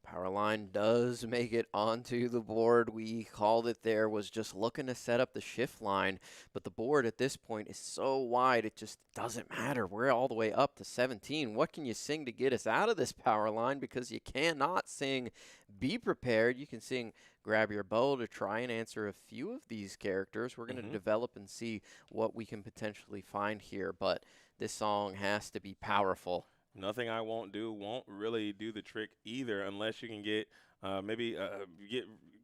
Powerline does make it onto the board. We called it there, was just looking to set up the shift line, but the board at this point is so wide it just doesn't matter. We're all the way up to 17. What can you sing to get us out of this power line? Because you cannot sing Be Prepared. You can sing Grab Your Bow to try and answer a few of these characters. We're going to develop and see what we can potentially find here, but this song has to be powerful. Nothing I Won't Do won't really do the trick either, unless you can get maybe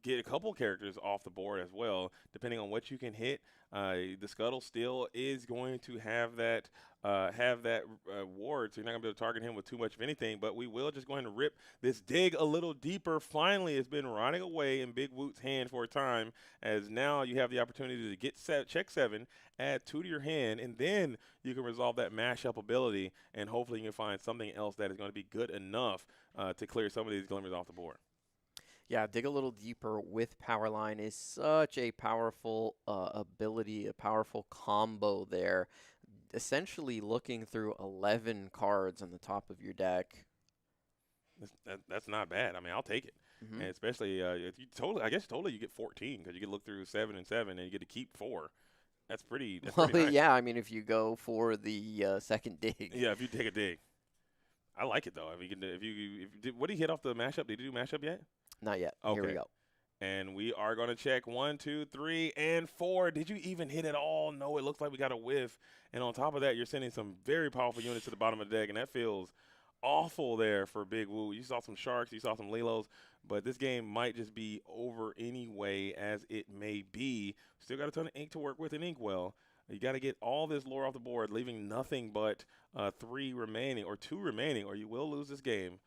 get a couple characters off the board as well, depending on what you can hit. The Scuttle still is going to have that ward, so you're not going to be able to target him with too much of anything, but we will just go ahead and rip this dig a little deeper. Finally, it's been rotting away in Big Woot's hand for a time, as now you have the opportunity to get check 7, add 2 to your hand, and then you can resolve that mashup ability, and hopefully you can find something else that is going to be good enough to clear some of these glimmers off the board. Yeah, dig a little deeper with Powerline is such a powerful ability, a powerful combo there. Essentially looking through 11 cards on the top of your deck. That's not bad. I mean, I'll take it. And especially if you totally you get 14 because you can look through 7 and 7 and you get to keep 4. That's pretty nice. Yeah, I mean, if you go for the second dig. Yeah, if you take a dig. I like it, though. If you what did he hit off the mashup? Did he do mashup yet? Not yet. Okay. Here we go. And we are going to check 1, 2, 3, and 4. Did you even hit it all? No, it looks like we got a whiff. And on top of that, you're sending some very powerful units to the bottom of the deck, and that feels awful there for Big Woo. You saw some Sharks, you saw some Lilos, but this game might just be over anyway, as it may be. Still got a ton of ink to work with in Inkwell. You got to get all this lore off the board, leaving nothing but 2 remaining, or you will lose this game.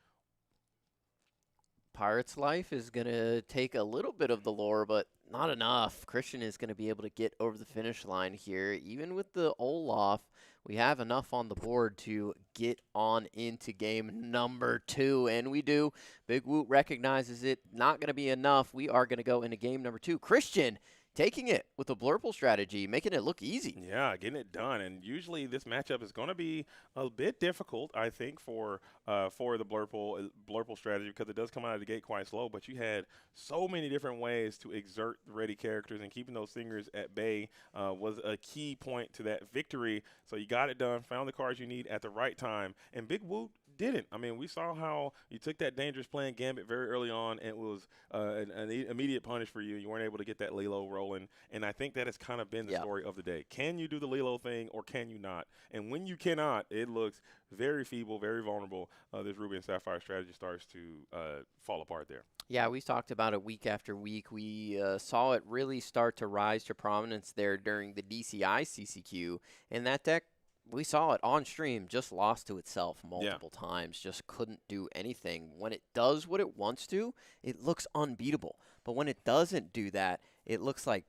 Pirate's Life is going to take a little bit of the lore, but not enough. Christian is going to be able to get over the finish line here. Even with the Olaf, we have enough on the board to get on into game number 2, and we do. Big Woot recognizes it. Not going to be enough. We are going to go into game number 2. Christian taking it with a Blurple strategy, making it look easy. Yeah, getting it done. And usually this matchup is going to be a bit difficult, I think, for the Blurple strategy, because it does come out of the gate quite slow. But you had so many different ways to exert the ready characters, and keeping those singers at bay was a key point to that victory. So you got it done, found the cards you need at the right time, and Big Woot didn't. I mean, we saw how you took that dangerous playing gambit very early on, and it was an immediate punish for you. You weren't able to get that Lilo rolling, and I think that has kind of been the story of the day. Can you do the Lilo thing, or can you not? And when you cannot, it looks very feeble, very vulnerable. This Ruby and Sapphire strategy starts to fall apart there. Yeah, we talked about it week after week. We saw it really start to rise to prominence there during the DCI CCQ, and that deck, we saw it on stream, just lost to itself multiple times, just couldn't do anything. When it does what it wants to, it looks unbeatable. But when it doesn't do that, it looks like,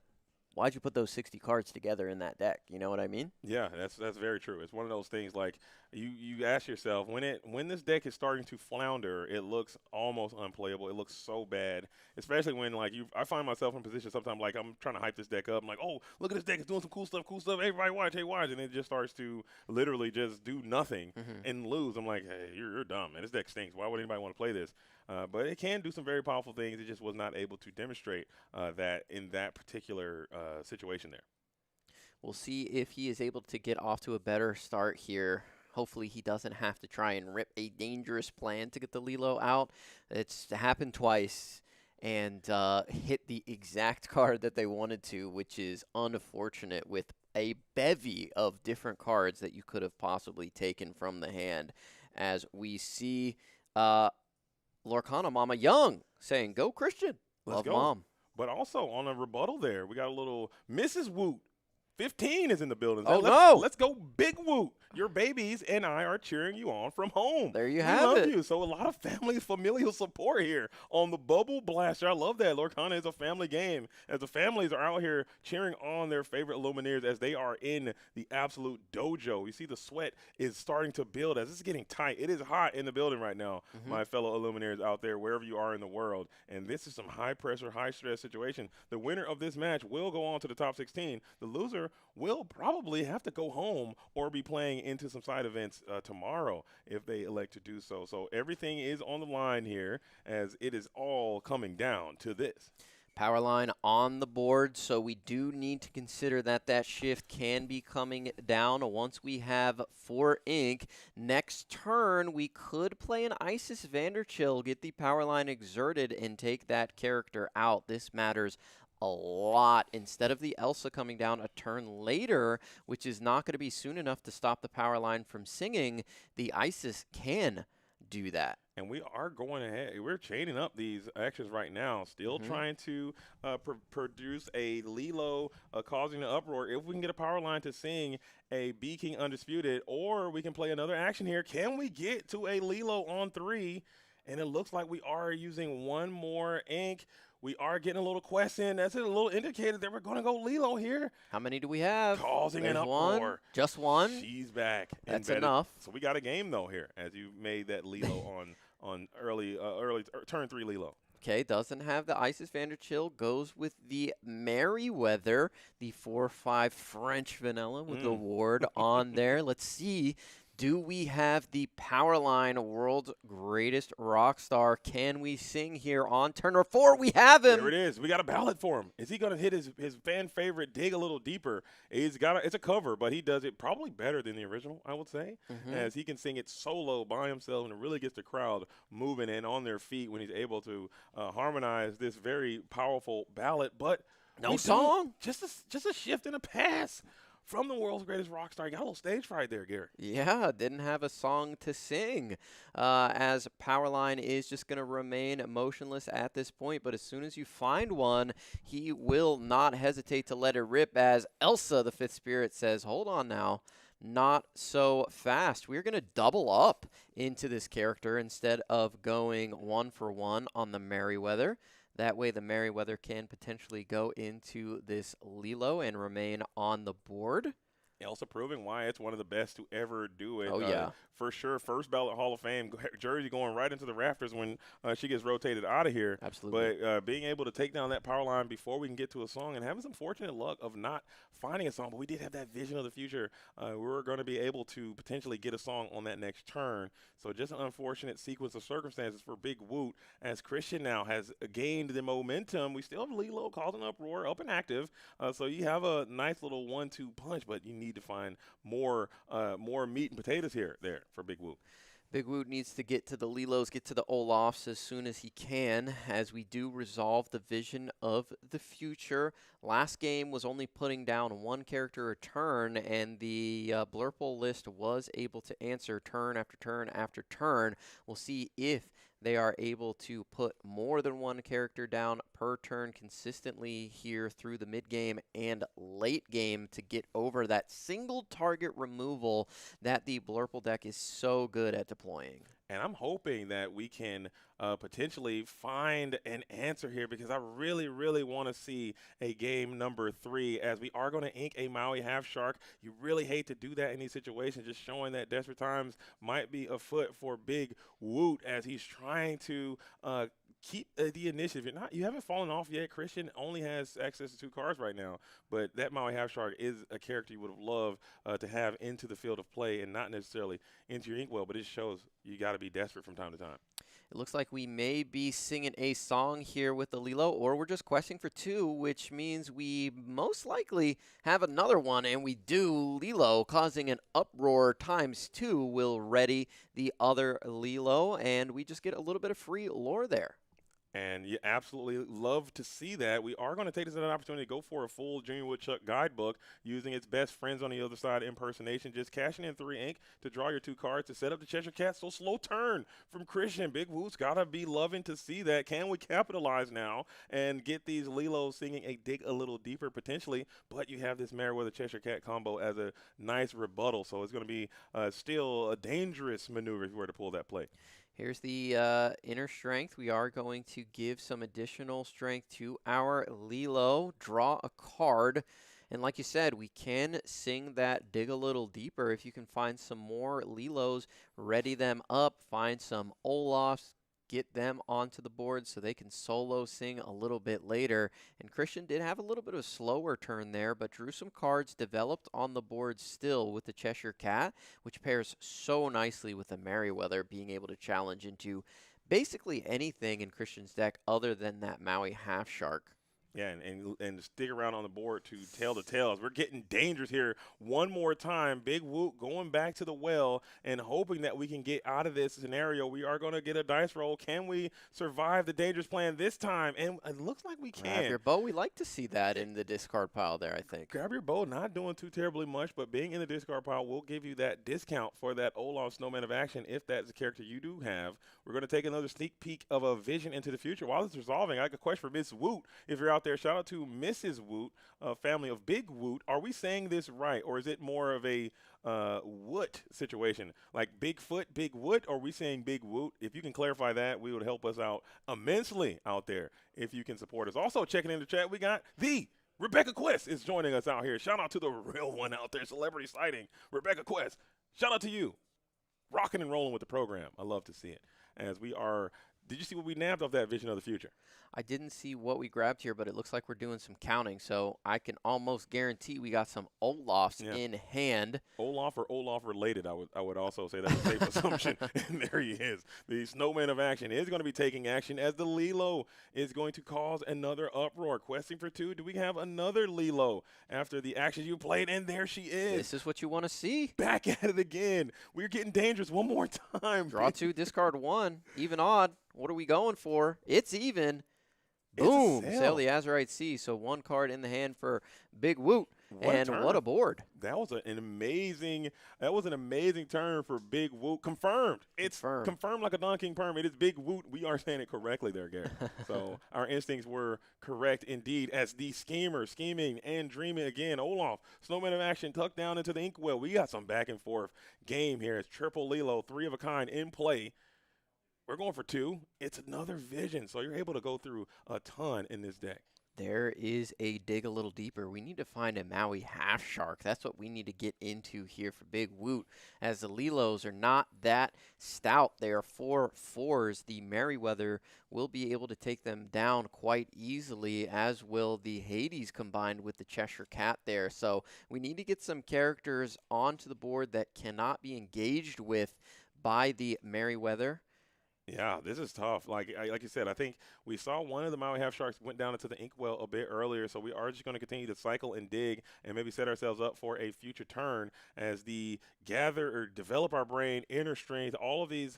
why'd you put those 60 cards together in that deck? You know what I mean? Yeah, that's very true. It's one of those things, like you ask yourself, when this deck is starting to flounder, it looks almost unplayable. It looks so bad, especially when I find myself in a position sometimes like I'm trying to hype this deck up. I'm like, oh, look at this deck, it's doing some cool stuff. Everybody watch, and it just starts to literally just do nothing and lose. I'm like, hey, you're dumb, man. This deck stinks. Why would anybody want to play this? But it can do some very powerful things. It just was not able to demonstrate that in that particular situation there. We'll see if he is able to get off to a better start here. Hopefully he doesn't have to try and rip a dangerous plan to get the Lilo out. It's happened twice and hit the exact card that they wanted to, which is unfortunate, with a bevy of different cards that you could have possibly taken from the hand. As we see Lorcana Mama Young saying, go Christian. Let's Love go. Mom. But also on a rebuttal there, we got a little Mrs. Woot. 15 is in the building. Oh, no. Let's go Big Woot. Your babies and I are cheering you on from home. There you we have love it. You. So a lot of familial support here on the Bubble Blaster. I love that. Lorcana is a family game, as the families are out here cheering on their favorite Lumineers as they are in the absolute dojo. You see the sweat is starting to build as it's getting tight. It is hot in the building right now, my fellow Lumineers out there, wherever you are in the world. And this is some high-pressure, high-stress situation. The winner of this match will go on to the top 16. The loser will probably have to go home or be playing into some side events tomorrow if they elect to do so. So everything is on the line here, as it is all coming down to this. Powerline on the board, so we do need to consider that shift can be coming down once we have 4 ink. Next turn, we could play an Isis Vanderchill, get the Powerline exerted, and take that character out. This matters a lot. Instead of the Elsa coming down a turn later, which is not going to be soon enough to stop the Powerline from singing, the Isis can do that. And we are going ahead. We're chaining up these actions right now, still trying to produce a Lilo causing an uproar. If we can get a power line to sing a B King Undisputed, or we can play another action here. Can we get to a Lilo on 3? And it looks like we are using one more ink. We are getting a little quest in. That's a little indicator that we're going to go Lilo here. How many do we have? Causing an There's uproar. one. Just one? She's back. That's embedded. enough. So we got a game, though, here, as you made that Lilo on early turn 3 Lilo. Okay, doesn't have the Isis Vanderchill, goes with the Merryweather, the 4/5 French vanilla with the ward on there. Let's see. Do we have the Powerline World's Greatest Rock Star? Can we sing here on turn number 4? We have him. There it is. We got a ballad for him. Is he going to hit his fan favorite Dig a Little Deeper? It's a cover, but he does it probably better than the original, I would say, as he can sing it solo by himself, and it really gets the crowd moving and on their feet when he's able to harmonize this very powerful ballad. But no song, just a shift and a pass from the world's greatest rock star. You got a little stage fright there, Gary. Yeah, didn't have a song to sing, as Powerline is just going to remain motionless at this point. But as soon as you find one, he will not hesitate to let it rip, as Elsa, the Fifth Spirit, says, hold on now. Not so fast. We're going to double up into this character instead of going 1-for-1 on the Merryweather. That way the Merryweather can potentially go into this Lilo and remain on the board. Elsa proving why it's one of the best to ever do it. Oh, yeah. For sure, first ballot Hall of Fame, jersey going right into the rafters when she gets rotated out of here. Absolutely. But being able to take down that power line before we can get to a song and having some fortunate luck of not finding a song, but we did have that vision of the future. We were going to be able to potentially get a song on that next turn. So just an unfortunate sequence of circumstances for Big Woot, as Christian now has gained the momentum. We still have Lilo causing an uproar, up and active. So you have a nice little 1-2 punch, but you need to find more meat and potatoes there for Big Woot. Big Woot needs to get to the Lilos, get to the Olafs as soon as he can, as we do resolve the vision of the future. Last game was only putting down one character a turn, and the Blurple list was able to answer turn after turn after turn. We'll see if they are able to put more than one character down per turn consistently here through the mid-game and late game to get over that single target removal that the Blurple deck is so good at deploying. And I'm hoping that we can potentially find an answer here, because I really, really want to see a game number 3, as we are going to ink a Maui Half Shark. You really hate to do that in these situations, just showing that desperate times might be afoot for Big Woot as he's trying to keep the initiative. You haven't fallen off yet. Christian only has access to 2 cards right now, but that Maui Half Shark is a character you would have loved to have into the field of play and not necessarily into your inkwell, but it shows you got to be desperate from time to time. It looks like we may be singing a song here with the Lilo, or we're just questing for 2, which means we most likely have another one, and we do. Lilo causing an uproar ×2 will ready the other Lilo, and we just get a little bit of free lore there. And you absolutely love to see that. We are going to take this as an opportunity to go for a full Junior Woodchuck guidebook using its best friends on the other side impersonation. Just cashing in 3 ink to draw your 2 cards to set up the Cheshire Cat. So slow turn from Christian. Big Woot's got to be loving to see that. Can we capitalize now and get these Lilos singing a Dig a Little Deeper potentially? But you have this Merryweather Cheshire Cat combo as a nice rebuttal. So it's going to be still a dangerous maneuver if you were to pull that play. Here's the inner strength. We are going to give some additional strength to our Lilo, draw a card, and like you said, we can sing that Dig a Little Deeper. If you can find some more Lilos, ready them up, find some Olafs, get them onto the board so they can solo sing a little bit later. And Christian did have a little bit of a slower turn there, but drew some cards, developed on the board still with the Cheshire Cat, which pairs so nicely with the Merryweather, being able to challenge into basically anything in Christian's deck other than that Maui Half Shark. Yeah, and stick around on the board to tell the tales. We're getting dangerous here one more time. Big Woot going back to the well and hoping that we can get out of this scenario. We are going to get a dice roll. Can we survive the dangerous plan this time? And it looks like we can. Grab your bow. We like to see that in the discard pile there, I think. Grab your bow. Not doing too terribly much, but being in the discard pile will give you that discount for that Olaf Snowman of Action if that's the character you do have. We're going to take another sneak peek of a vision into the future. While it's resolving, I got a question for Miss Woot. If you're out there, shout out to Mrs. Woot, family of Big Woot. Are we saying this right, or is it more of a Woot situation? Like Bigfoot, Big Woot, or are we saying Big Woot? If you can clarify that, we would help us out immensely out there if you can support us. Also, checking in the chat, we got Rebecca Quest is joining us out here. Shout out to the real one out there, celebrity sighting. Rebecca Quest, shout out to you. Rocking and rolling with the program. I love to see it. As we are, did you see what we nabbed off that Vision of the Future? I didn't see what we grabbed here, but it looks like we're doing some counting, so I can almost guarantee we got some Olafs in hand. Olaf or Olaf related, I would also say that's a safe assumption. And there he is. The Snowman of Action is going to be taking action as the Lilo is going to cause another uproar. Questing for 2. Do we have another Lilo after the actions you played? And there she is. This is what you want to see. Back at it again. We're getting dangerous one more time. Draw 2, discard 1. Even odd. What are we going for? It's even. Boom! Sail the Azurite Sea. So 1 card in the hand for Big Woot. What a board. That was an amazing turn for Big Woot. Confirmed. It's confirmed like a Don King perm. It is Big Woot. We are saying it correctly there, Gary. So our instincts were correct indeed as the scheming and dreaming again. Olaf, Snowman of Action, tucked down into the inkwell. We got some back and forth game here. It's triple Lilo, 3 of a kind in play. We're going for 2. It's another vision, so you're able to go through a ton in this deck. There is a dig a little deeper. We need to find a Maui half shark. That's what we need to get into here for Big Woot, as the Lilos are not that stout. They are 4/4s. The Merryweather will be able to take them down quite easily, as will the Hades combined with the Cheshire Cat there. So we need to get some characters onto the board that cannot be engaged with by the Merryweather. Yeah, this is tough. Like you said, I think we saw one of the Maui Half Sharks went down into the inkwell a bit earlier, so we are just going to continue to cycle and dig and maybe set ourselves up for a future turn as the gather or develop our brain, inner strength, all of these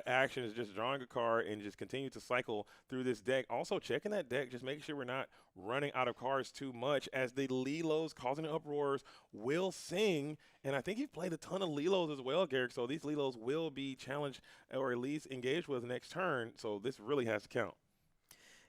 actions, just drawing a card and just continue to cycle through this deck. Also checking that deck, just making sure we're not running out of cards too much, as the Lilos causing uproars will sing. And I think you've played a ton of Lilos as well, Garrick, so these Lilos will be challenged or at least engaged with next turn, so this really has to count.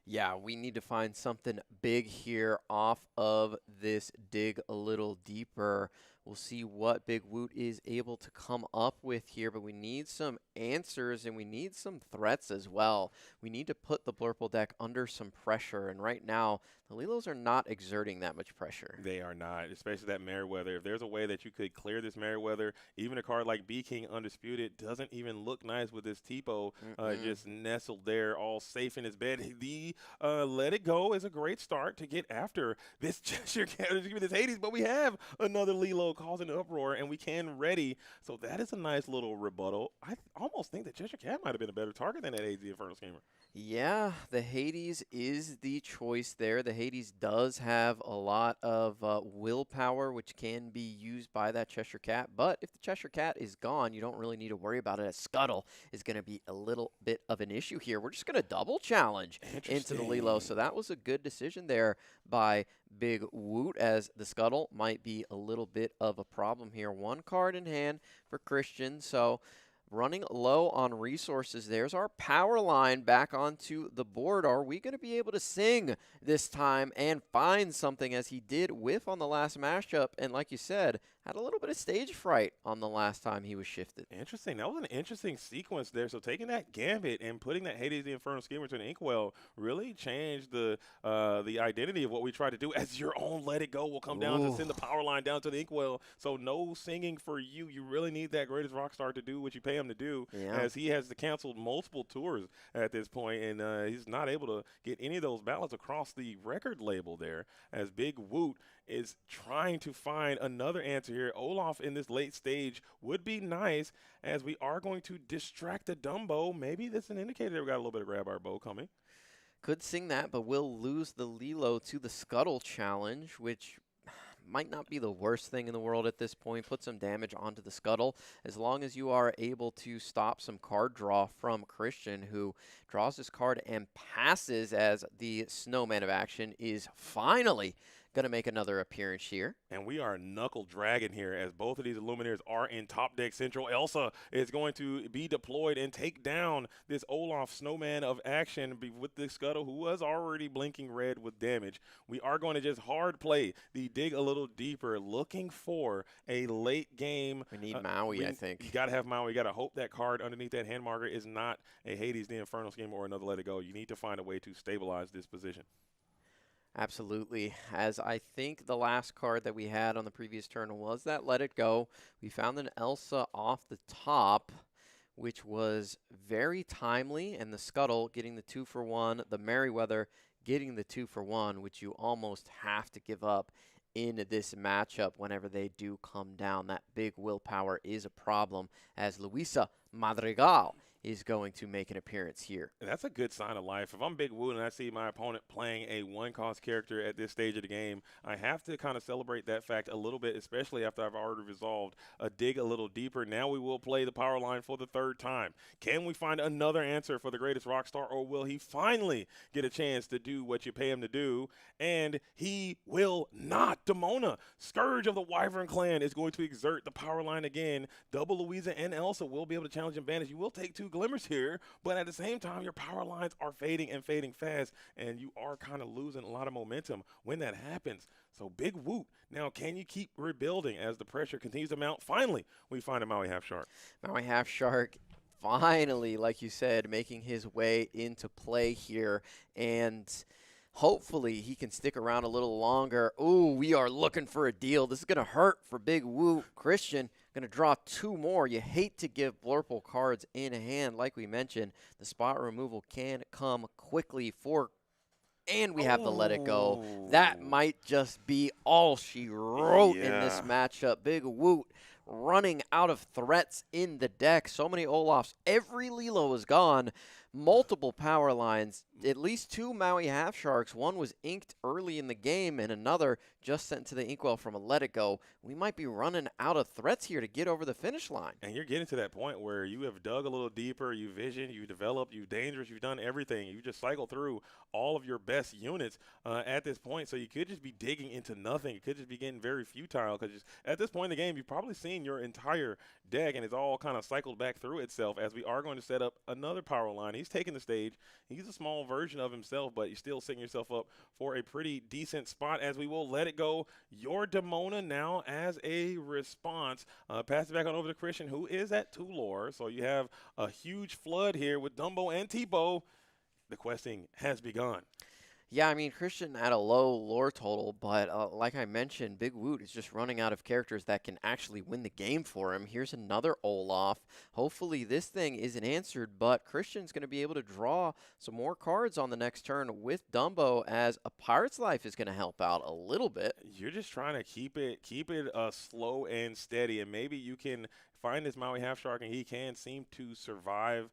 Yeah, we need to find something big here off of this dig a little deeper. We'll see what Big Woot is able to come up with here, but we need some answers and we need some threats as well. We need to put the Blurple deck under some pressure, and right now the Lilos are not exerting that much pressure. They are not, especially that Merryweather. If there's a way that you could clear this Merryweather, even a card like B-King Undisputed doesn't even look nice with this Tipo just nestled there all safe in his bed. The Let It Go is a great start to get after this Cheshire Cat, this Hades, but we have another Lilo causing an uproar, and we can ready. So that is a nice little rebuttal. I almost think that Cheshire Cat might have been a better target than that AZ Infernal Schemer. Yeah, the Hades is the choice there. The Hades does have a lot of willpower, which can be used by that Cheshire Cat. But if the Cheshire Cat is gone, you don't really need to worry about it, as Scuttle is going to be a little bit of an issue here. We're just going to double challenge into the Lilo. So that was a good decision there by Big Woot, as the Scuttle might be a little bit of a problem here. 1 card in hand for Christian, so running low on resources. There's our power line back onto the board. Are we going to be able to sing this time and find something, as he did whiff on the last matchup? And like you said, had a little bit of stage fright on the last time he was shifted. Interesting. That was an interesting sequence there. So taking that Gambit and putting that Hades the Infernal Schemer to an Inkwell really changed the identity of what we try to do, as your own Let It Go will come down to send the power line down to the Inkwell. So no singing for you. You really need that greatest rock star to do what you pay him to do, as he has canceled multiple tours at this point, and he's not able to get any of those ballots across the record label there, as Big Woot is trying to find another answer here. Olaf in this late stage would be nice, as we are going to distract the Dumbo. Maybe this is an indicator that we got a little bit of Grab Our Bow coming. Could sing that, but will lose the Lilo to the Scuttle challenge, which might not be the worst thing in the world at this point. Put some damage onto the Scuttle as long as you are able to stop some card draw from Christian, who draws this card and passes as the Snowman of Action is finally going to make another appearance here. And we are knuckle dragging here as both of these Illuminators are in top deck central. Elsa is going to be deployed and take down this Olaf Snowman of Action with the Scuttle, who was already blinking red with damage. We are going to just hard play the dig a little deeper, looking for a late game. We need Maui, I think. You got to have Maui. You got to hope that card underneath that hand marker is not a Hades the Infernal Scheme or another Let It Go. You need to find a way to stabilize this position. Absolutely. As I think the last card that we had on the previous turn was that Let It Go. We found an Elsa off the top, which was very timely, and the Scuttle getting the 2-for-1, the Merryweather getting the 2-for-1, which you almost have to give up in this matchup whenever they do come down. That big willpower is a problem, as Luisa Madrigal is going to make an appearance here. That's a good sign of life. If I'm Big Woo and I see my opponent playing a one-cost character at this stage of the game, I have to kind of celebrate that fact a little bit, especially after I've already resolved a dig a little deeper. Now we will play the power line for the third time. Can we find another answer for the greatest rock star, or will he finally get a chance to do what you pay him to do? And he will not. Demona, Scourge of the Wyvern Clan, is going to exert the power line again. Double Louisa and Elsa will be able to challenge and banish. You will take 2 glimmers here, but at the same time, your power lines are fading and fading fast, and you are kind of losing a lot of momentum when that happens. So big whoop. Now, can you keep rebuilding as the pressure continues to mount? Finally, we find a Maui Half Shark. Maui Half Shark finally, like you said, making his way into play here, and hopefully he can stick around a little longer. Ooh, we are looking for a deal. This is going to hurt for Big Woo. Christian going to draw 2 more. You hate to give Blurple cards in hand. Like we mentioned, the spot removal can come quickly for, and we have to let it go. That might just be all she wrote in this matchup. Big Woot running out of threats in the deck. So many Olafs. Every Lilo is gone. Multiple power lines. At least 2 Maui Half Sharks. One was inked early in the game, and another just sent to the inkwell from a Let It Go. We might be running out of threats here to get over the finish line. And you're getting to that point where you have dug a little deeper, you vision, you developed, you dangerous, you've done everything. You just cycle through all of your best units at this point. So you could just be digging into nothing. It could just be getting very futile, because at this point in the game, you've probably seen your entire deck, and it's all kind of cycled back through itself, as we are going to set up another power line. He's taking the stage. He's a small version of himself, but you're still setting yourself up for a pretty decent spot, as we will let it go. Your Demona now as a response. Pass it back on over to Christian, who is at 2 lore. So you have a huge flood here with Dumbo and T-Bow. The questing has begun. Yeah, I mean, Christian at a low lore total, but like I mentioned, Big Woot is just running out of characters that can actually win the game for him. Here's another Olaf. Hopefully this thing isn't answered, but Christian's going to be able to draw some more cards on the next turn with Dumbo, as a Pirate's Life is going to help out a little bit. You're just trying to keep it slow and steady, and maybe you can find this Maui Half Shark, and he can seem to survive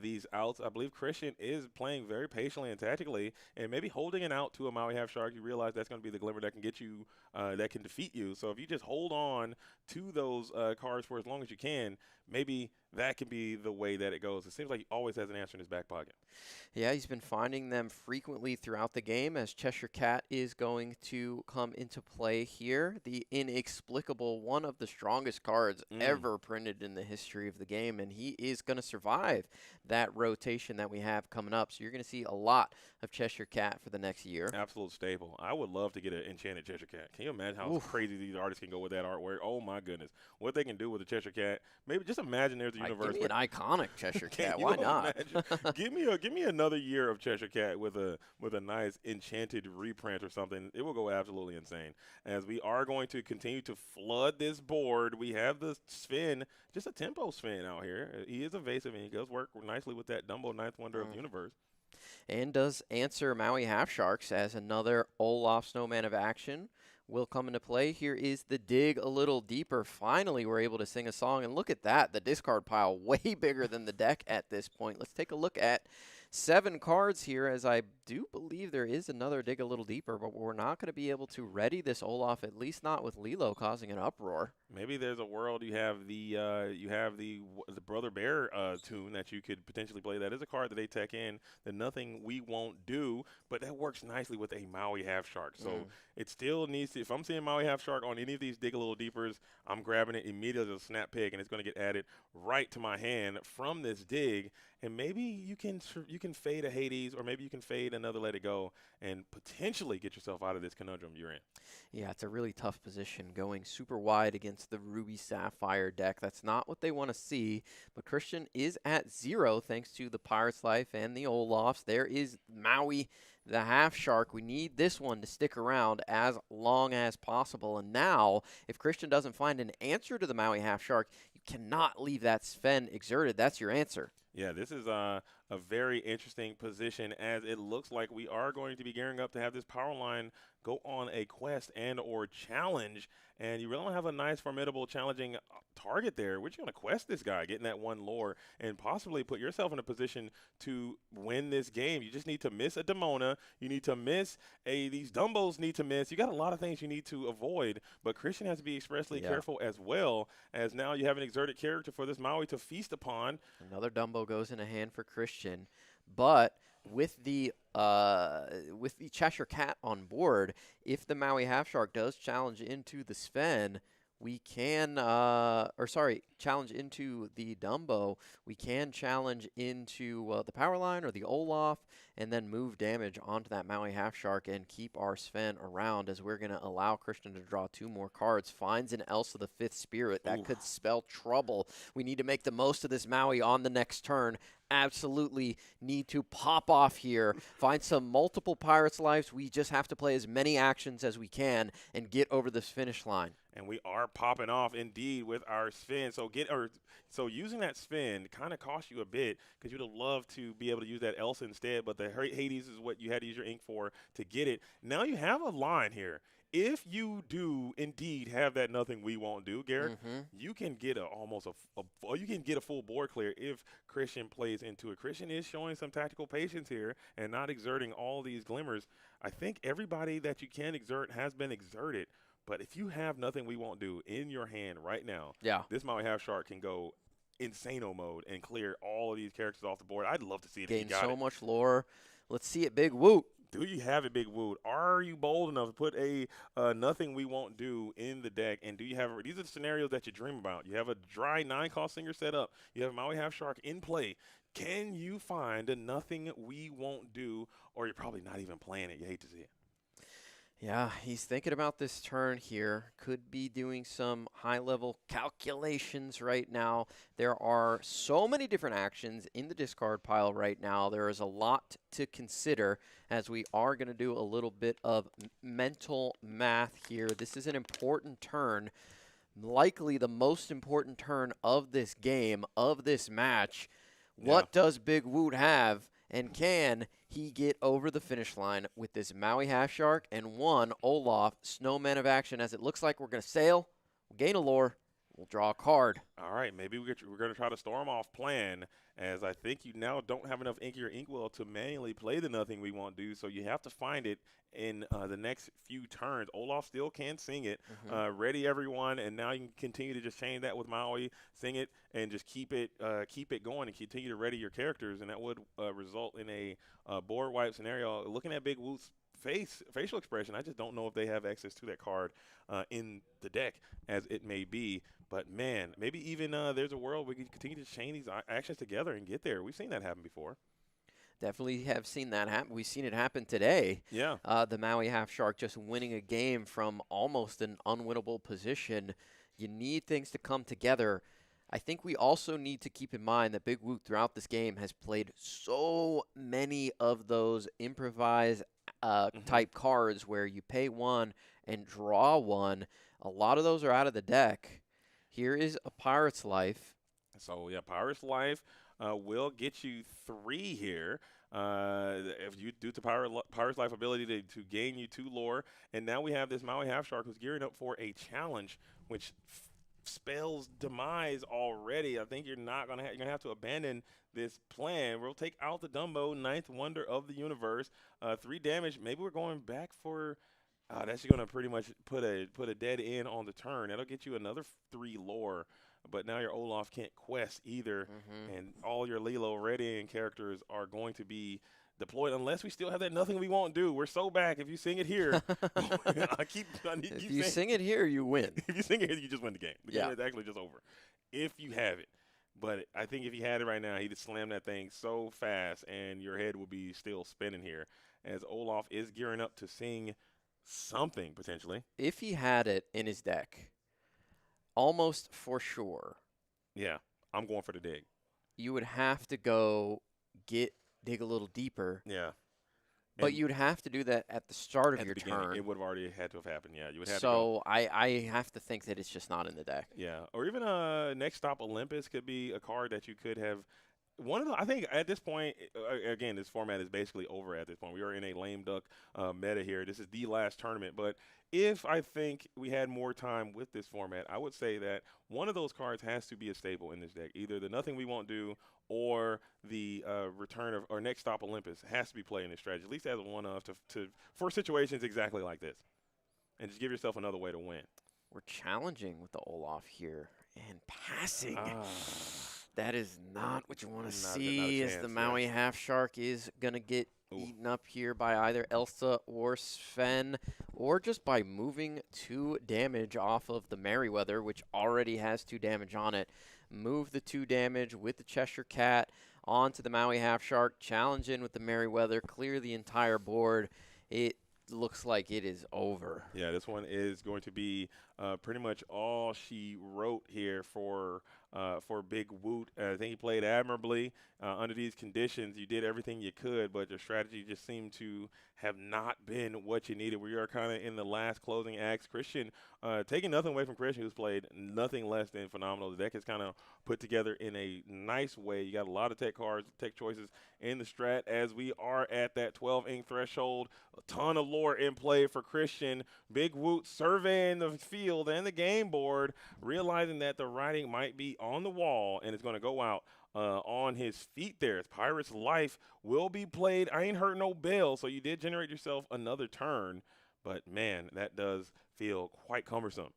these outs. I believe Christian is playing very patiently and tactically, and maybe holding an out to a Maui Half Shark. You realize that's going to be the glimmer that can get you, that can defeat you. So if you just hold on to those cards for as long as you can, maybe that can be the way that it goes. It seems like he always has an answer in his back pocket. Yeah, he's been finding them frequently throughout the game, as Cheshire Cat is going to come into play here. The inexplicable, one of the strongest cards ever printed in the history of the game, and he is going to survive that rotation that we have coming up. So you're going to see a lot of Cheshire Cat for the next year. Absolute staple. I would love to get an enchanted Cheshire Cat. Can you imagine how crazy these artists can go with that artwork? Oh my goodness, what they can do with a Cheshire Cat. Maybe just imagine there's a universe. Give me an iconic Cheshire Cat. Why not? give me another year of Cheshire Cat with a nice enchanted reprint or something. It will go absolutely insane. As we are going to continue to flood this board, we have the Sven, just a tempo Sven out here. He is evasive, and he does work nicely with that Dumbo Ninth Wonder of the Universe. And does answer Maui Half Sharks, as another Olaf Snowman of Action will come into play. Here is the dig a little deeper. Finally, we're able to sing a song, and look at that. The discard pile way bigger than the deck at this point. Let's take a look at 7 cards here, as I do believe there is another dig a little deeper, but we're not going to be able to ready this Olaf, at least not with Lilo causing an uproar. Maybe there's a world you have the Brother Bear tune that you could potentially play. That is a card that they tech in, the Nothing We Won't Do, but that works nicely with a Maui Half Shark. So it still needs to, if I'm seeing Maui Half Shark on any of these dig a little deepers, I'm grabbing it immediately as a snap pick, and it's going to get added right to my hand from this dig. And maybe you can fade a Hades, or maybe you can fade another Let It Go, and potentially get yourself out of this conundrum you're in. Yeah, it's a really tough position going super wide against the Ruby Sapphire deck. That's not what they want to see, but Christian is at 0 thanks to the Pirate's Life and the Olafs. There is Maui, the Half Shark. We need this one to stick around as long as possible. And now, if Christian doesn't find an answer to the Maui Half Shark, you cannot leave that Sven exerted. That's your answer. Yeah, this is a very interesting position, as it looks like we are going to be gearing up to have this power line go on a quest and or challenge, and you really don't have a nice, formidable, challenging target there. We're just going to quest this guy, getting that one lore, and possibly put yourself in a position to win this game. You just need to miss a Demona. You need to miss these Dumbos need to miss. You got a lot of things you need to avoid, but Christian has to be expressly careful as well, as now you have an exerted character for this Maui to feast upon. Another Dumbo goes in a hand for Christian, but with the Cheshire Cat on board, if the Maui Half Shark does challenge into the Sven, we can, challenge into the Dumbo. We can challenge into the Power Line or the Olaf, and then move damage onto that Maui Half Shark and keep our Sven around, as we're going to allow Christian to draw 2 more cards. Finds an Elsa the Fifth Spirit. That could spell trouble. We need to make the most of this Maui on the next turn. Absolutely need to pop off here. Find some multiple Pirates' Lives. We just have to play as many actions as we can and get over this finish line. And we are popping off indeed with our Sven. So using that Sven kind of cost you a bit, because you'd have loved to be able to use that Elsa instead, but the Hades is what you had to use your ink for to get it. Now you have a line here. If you do indeed have that Nothing We Won't Do, Garrett, you can get you can get a full board clear if Christian plays into it. Christian is showing some tactical patience here and not exerting all these glimmers. I think everybody that you can exert has been exerted, but if you have Nothing We Won't Do in your hand right now, this Maui Half Shark can go insano mode and clear all of these characters off the board. I'd love to see it. Gain if you got so much lore. Let's see it, Big Woot. Do you have a Big Woot? Are you bold enough to put a Nothing We Won't Do in the deck? And do you have – these are the scenarios that you dream about. You have a dry 9-cost Singer set up. You have Maui Half Shark in play. Can you find a Nothing We Won't Do, or you're probably not even playing it? You hate to see it. Yeah, he's thinking about this turn here. Could be doing some high-level calculations right now. There are so many different actions in the discard pile right now. There is a lot to consider, as we are going to do a little bit of mental math here. This is an important turn, likely the most important turn of this game, of this match. What does Big Woot have? And can he get over the finish line with this Maui Half Shark and 1 Olaf Snowman of Action? As it looks like we're going to sail, we'll gain a lore, we'll draw a card. All right, maybe we're going to try to storm off plan, as I think you now don't have enough ink in your inkwell to manually play the Nothing We Won't Do, so you have to find it in the next few turns. Olaf still can sing it. Ready, everyone, and now you can continue to just chain that with Maui, sing it, and just keep it going and continue to ready your characters, and that would result in a board wipe scenario. Looking at Big Woot's facial expression, I just don't know if they have access to that card in the deck, as it may be. But man, maybe even there's a world we can continue to chain these actions together and get there. We've seen that happen before. Definitely have seen that happen. We've seen it happen today. Yeah. The Maui Half Shark just winning a game from almost an unwinnable position. You need things to come together. I think we also need to keep in mind that Big Woot throughout this game has played so many of those improvised type cards where you pay 1 and draw 1. A lot of those are out of the deck. Here is a Pirate's Life. So, yeah, Pirate's Life will get you 3 here. If you due to Pirate's Life ability to gain you 2 lore. And now we have this Maui Half Shark who's gearing up for a challenge, which spells demise already. I think you're gonna have to abandon this plan. We'll take out the Dumbo, ninth wonder of the universe. 3 damage. Maybe we're going back for. That's going to pretty much put a dead end on the turn. That'll get you another 3 lore, but now your Olaf can't quest either, and all your Lilo readying characters are going to be deployed unless we still have that nothing we won't do. We're so back. If you sing it here, if you sing it here, you win. If you sing it here, you just win the game. The Yeah. game is actually just over. If you have it. But I think if he had it right now, he'd slam that thing so fast, and your head will be still spinning here as Olaf is gearing up to sing something potentially. If he had it in his deck, almost for sure. Yeah, I'm going for the dig. You would have to go dig a little deeper. Yeah. But you'd have to do that at the start of At your the beginning, turn. it would have already had to have happened. Yeah, you would have to So I have to think that it's just not in the deck. Yeah, or even Next Stop Olympus could be a card that you could have. I think at this point, again, this format is basically over at this point. We are in a lame duck meta here. This is the last tournament. But if I think we had more time with this format, I would say that one of those cards has to be a staple in this deck. Either the Nothing We Won't Do or the Return of or Next Stop Olympus has to be played in this strategy, at least as a one-off for situations exactly like this. And just give yourself another way to win. We're challenging with the Olaf here and passing. That is not what you want to see, as the Maui Half Shark is going to get eaten up here by either Elsa or Sven, or just by moving 2 damage off of the Merryweather, which already has 2 damage on it. Move the 2 damage with the Cheshire Cat onto the Maui Half Shark, challenge in with the Merryweather, clear the entire board. It looks like it is over. Yeah, this one is going to be pretty much all she wrote here for Big Woot. I think he played admirably under these conditions. You did everything you could, but your strategy just seemed to have not been what you needed. We are kind of in the last closing acts. Christian, taking nothing away from Christian, who's played nothing less than phenomenal. The deck is kind of put together in a nice way. You got a lot of tech cards, tech choices in the strat as we are at that 12 ink threshold. A ton of lore in play for Christian. Big Woot surveying the field and the game board, realizing that the writing might be on the wall, and it's going to go out on his feet there. As Pirate's Life will be played. I ain't hurt no bell, so you did generate yourself another turn, but man, that does feel quite cumbersome.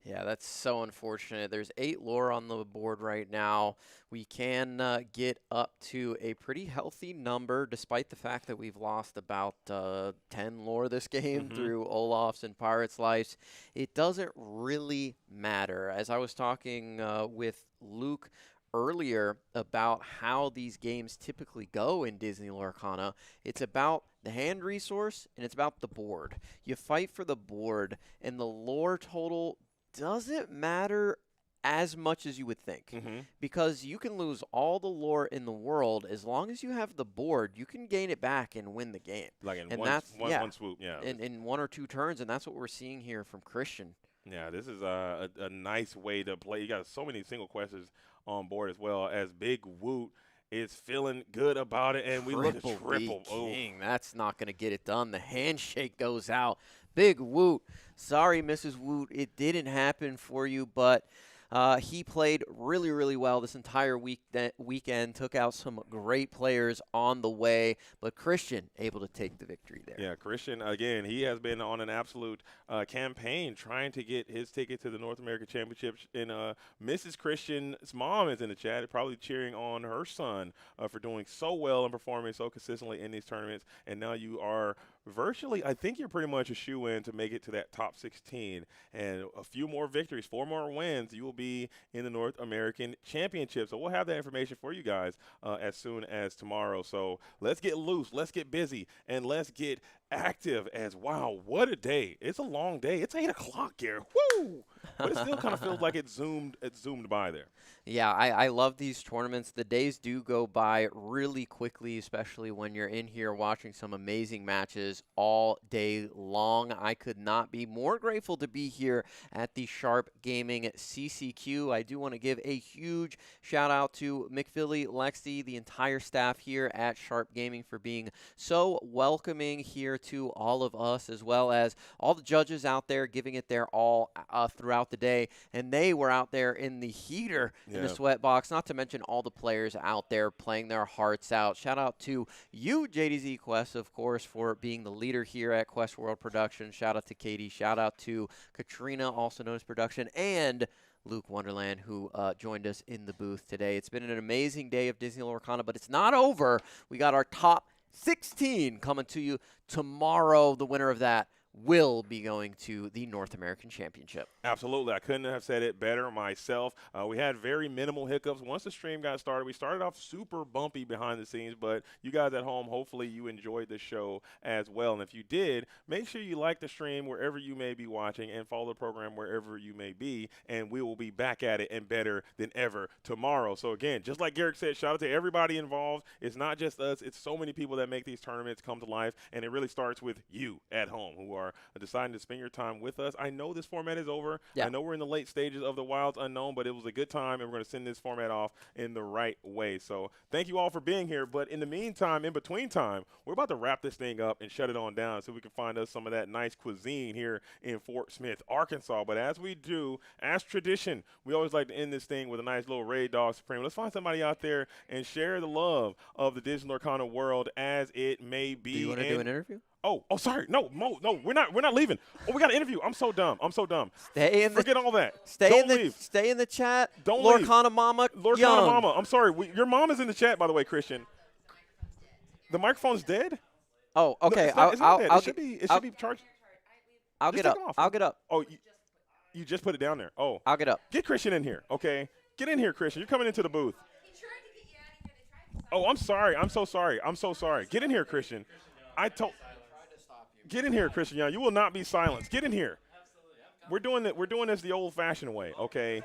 Yeah, that's so unfortunate. There's 8 lore on the board right now. We can get up to a pretty healthy number, despite the fact that we've lost about 10 lore this game through Olaf's and Pirates' Lives. It doesn't really matter. As I was talking with Luke earlier about how these games typically go in Disney Lorcana, it's about the hand resource and it's about the board. You fight for the board, and the lore total doesn't matter as much as you would think, because you can lose all the lore in the world. As long as you have the board, you can gain it back and win the game. Like in and one swoop, yeah. In 1 or 2 turns, and that's what we're seeing here from Christian. Yeah, this is a nice way to play. You got so many single quests on board as well, as Big Woot is feeling good about it, and we look at triple. King. That's not going to get it done. The handshake goes out. Big Woot. Sorry, Mrs. Woot, it didn't happen for you, but he played really, really well this entire weekend, took out some great players on the way, but Christian able to take the victory there. Yeah, Christian, again, he has been on an absolute campaign trying to get his ticket to the North American Championships, and Mrs. Christian's mom is in the chat, probably cheering on her son for doing so well and performing so consistently in these tournaments, and now you are virtually, I think you're pretty much a shoe-in to make it to that top 16, and a few more victories, 4 more wins, you will be in the North American Championship. So we'll have that information for you guys as soon as tomorrow. So let's get loose, let's get busy, and let's get active. As wow, what a day. It's a long day. It's 8 o'clock here. Woo! But it still kind of feels like it zoomed by there. Yeah, I love these tournaments. The days do go by really quickly, especially when you're in here watching some amazing matches all day long. I could not be more grateful to be here at the Sharp Gaming CCQ. I do want to give a huge shout out to McPhilly, Lexi, the entire staff here at Sharp Gaming for being so welcoming here to all of us, as well as all the judges out there giving it their all throughout the day. And they were out there in the heater in the sweat box, not to mention all the players out there playing their hearts out. Shout out to you, JDZ Quest, of course, for being the leader here at Quest World Productions. Shout out to Katie. Shout out to Katrina, also known as Production, and Luke Wonderland, who joined us in the booth today. It's been an amazing day of Disney Lorcana, but it's not over. We got our top 16 coming to you tomorrow. The winner of that will be going to the North American Championship. Absolutely. I couldn't have said it better myself. We had very minimal hiccups. Once the stream got started, we started off super bumpy behind the scenes, but you guys at home, hopefully you enjoyed the show as well. And if you did, make sure you like the stream wherever you may be watching and follow the program wherever you may be, and we will be back at it and better than ever tomorrow. So again, just like Garrick said, shout out to everybody involved. It's not just us. It's so many people that make these tournaments come to life, and it really starts with you at home who are deciding to spend your time with us. I know this format is over. I know we're in the late stages of the Wilds Unknown, but it was a good time, and we're going to send this format off in the right way. So thank you all for being here. But in the meantime, in between time, we're about to wrap this thing up and shut it on down so we can find us some of that nice cuisine here in Fortsmith, Arkansas. But as we do, as tradition, we always like to end this thing with a nice little Raid Dog Supreme. Let's find somebody out there and share the love of the Disney Lorcana world as it may be. Do you want to do an interview? Oh, sorry. No, we're not leaving. Oh, we got an interview. I'm so dumb. Forget all that. Don't leave. Stay in the chat. Don't Lorcana leave. Mama. Lorcana Young. Mama. I'm sorry. Your mom is in the chat, by the way, Christian. The microphone's dead? Oh, okay. No, it's not dead. It should be charged. I'll get up. I'll get up. Oh, you just put it down there. Oh. I'll get up. Get Christian in here, okay? Get in here, Christian. You're coming into the booth. Oh, I'm sorry. I'm so sorry. Get in here, Christian. Get in here, Christian Young. You will not be silenced. Get in here. We're doing this the old-fashioned way, okay?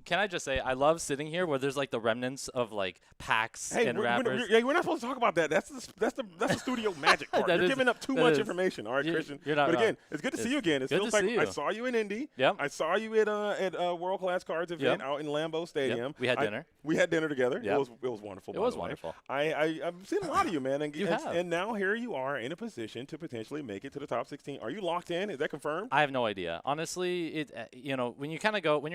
Can I just say, I love sitting here where there's like the remnants of like packs and wrappers. We're not supposed to talk about that. That's the studio magic part. You're giving up too much information. All right, Christian. You're not but again, wrong. it's good to see you again. It good feels to like see you. I saw you in Indy. Yep. I saw you at World Class Cards event out in Lambeau Stadium. Yep. We had dinner. We had dinner together. Yep. It was wonderful. It was wonderful. I've seen a lot of you, man. have. And now here you are in a position to potentially make it to the top 16. Are you locked in? Is that confirmed? I have no idea. Honestly, when you kind of go when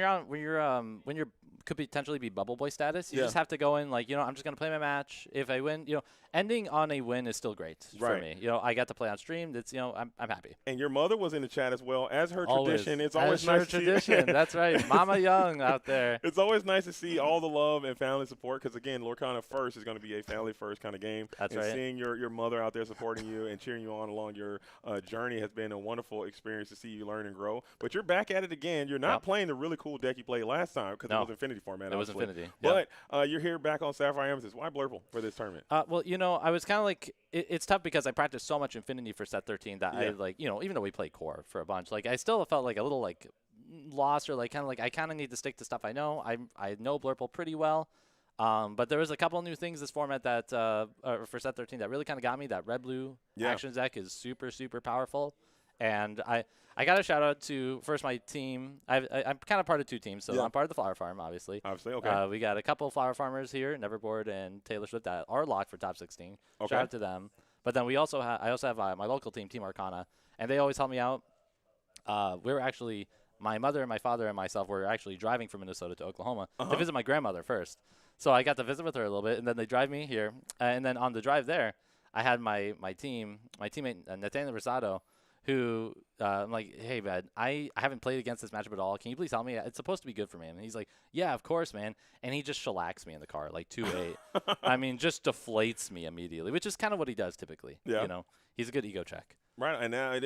you're could potentially be bubble boy status. You just have to go in like, I'm just going to play my match. If I win, ending on a win is still great for me. I got to play on stream. That's, I'm happy. And your mother was in the chat as well. As her always. tradition, it's always nice to tradition. see. That's right. Mama Young out there. It's always nice to see all the love and family support because, again, Lorcana First is going to be a family-first kind of game. That's and right. Seeing your mother out there supporting you and cheering you on along your journey has been a wonderful experience to see you learn and grow. But you're back at it again. You're not playing the really cool deck you played last time because it was Infinity format. It was Infinity. But you're here back on Sapphire Amethyst. Why Blurple for this tournament? Well, I was kind of like, it's tough because I practiced so much Infinity for set 13 that I like, even though we played core for a bunch, like I still felt like a little like lost or like kind of like I kind of need to stick to stuff I know. I know Blurple pretty well. But there was a couple new things this format that for set 13 that really kind of got me. That red-blue actions deck is super, super powerful. And I got a shout-out to, first, my team. I'm kind of part of two teams, so I'm part of the Flower Farm, obviously. Okay. We got a couple of Flower Farmers here, Neverboard and Taylor Swift, that are locked for top 16. Okay. Shout out to them. But then I also have my local team, Team Arcana, and they always help me out. My mother and my father and myself were actually driving from Minnesota to Oklahoma to visit my grandmother first. So I got to visit with her a little bit, and then they drive me here. And then on the drive there, I had my teammate, Nathaniel Rosado, who I'm like, hey, man, I haven't played against this matchup at all. Can you please help me? It's supposed to be good for me. And he's like, yeah, of course, man. And he just shellacks me in the car, like 2-8. I mean, just deflates me immediately, which is kind of what he does typically. Yeah. He's a good ego check. Right, and now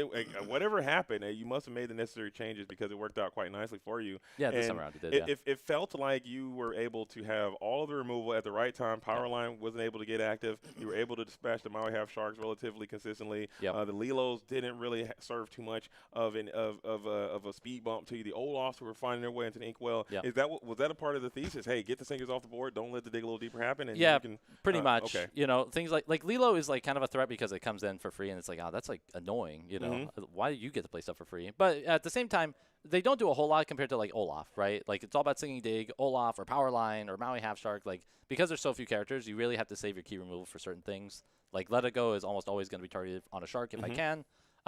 whatever happened, you must have made the necessary changes because it worked out quite nicely for you. Yeah, this time around it did. It felt like you were able to have all of the removal at the right time. Power line wasn't able to get active. You were able to dispatch the Maui half sharks relatively consistently. Yep. The Lilos didn't really serve too much of a speed bump to you. The Olafs were finding their way into the Inkwell. Yep. Was that a part of the thesis? Hey, get the sinkers off the board. Don't let the dig a little deeper happen. And pretty much. Okay. Things like Lilo is like kind of a threat because it comes in for free and it's like, oh, that's like a annoying. You know, why do you get to play stuff for free? But at the same time, they don't do a whole lot compared to like Olaf, right? Like it's all about Singing Dig, Olaf, or Powerline, or Maui Half Shark. Like because there's so few characters, you really have to save your key removal for certain things. Like Let It Go is almost always going to be targeted on a shark if I can,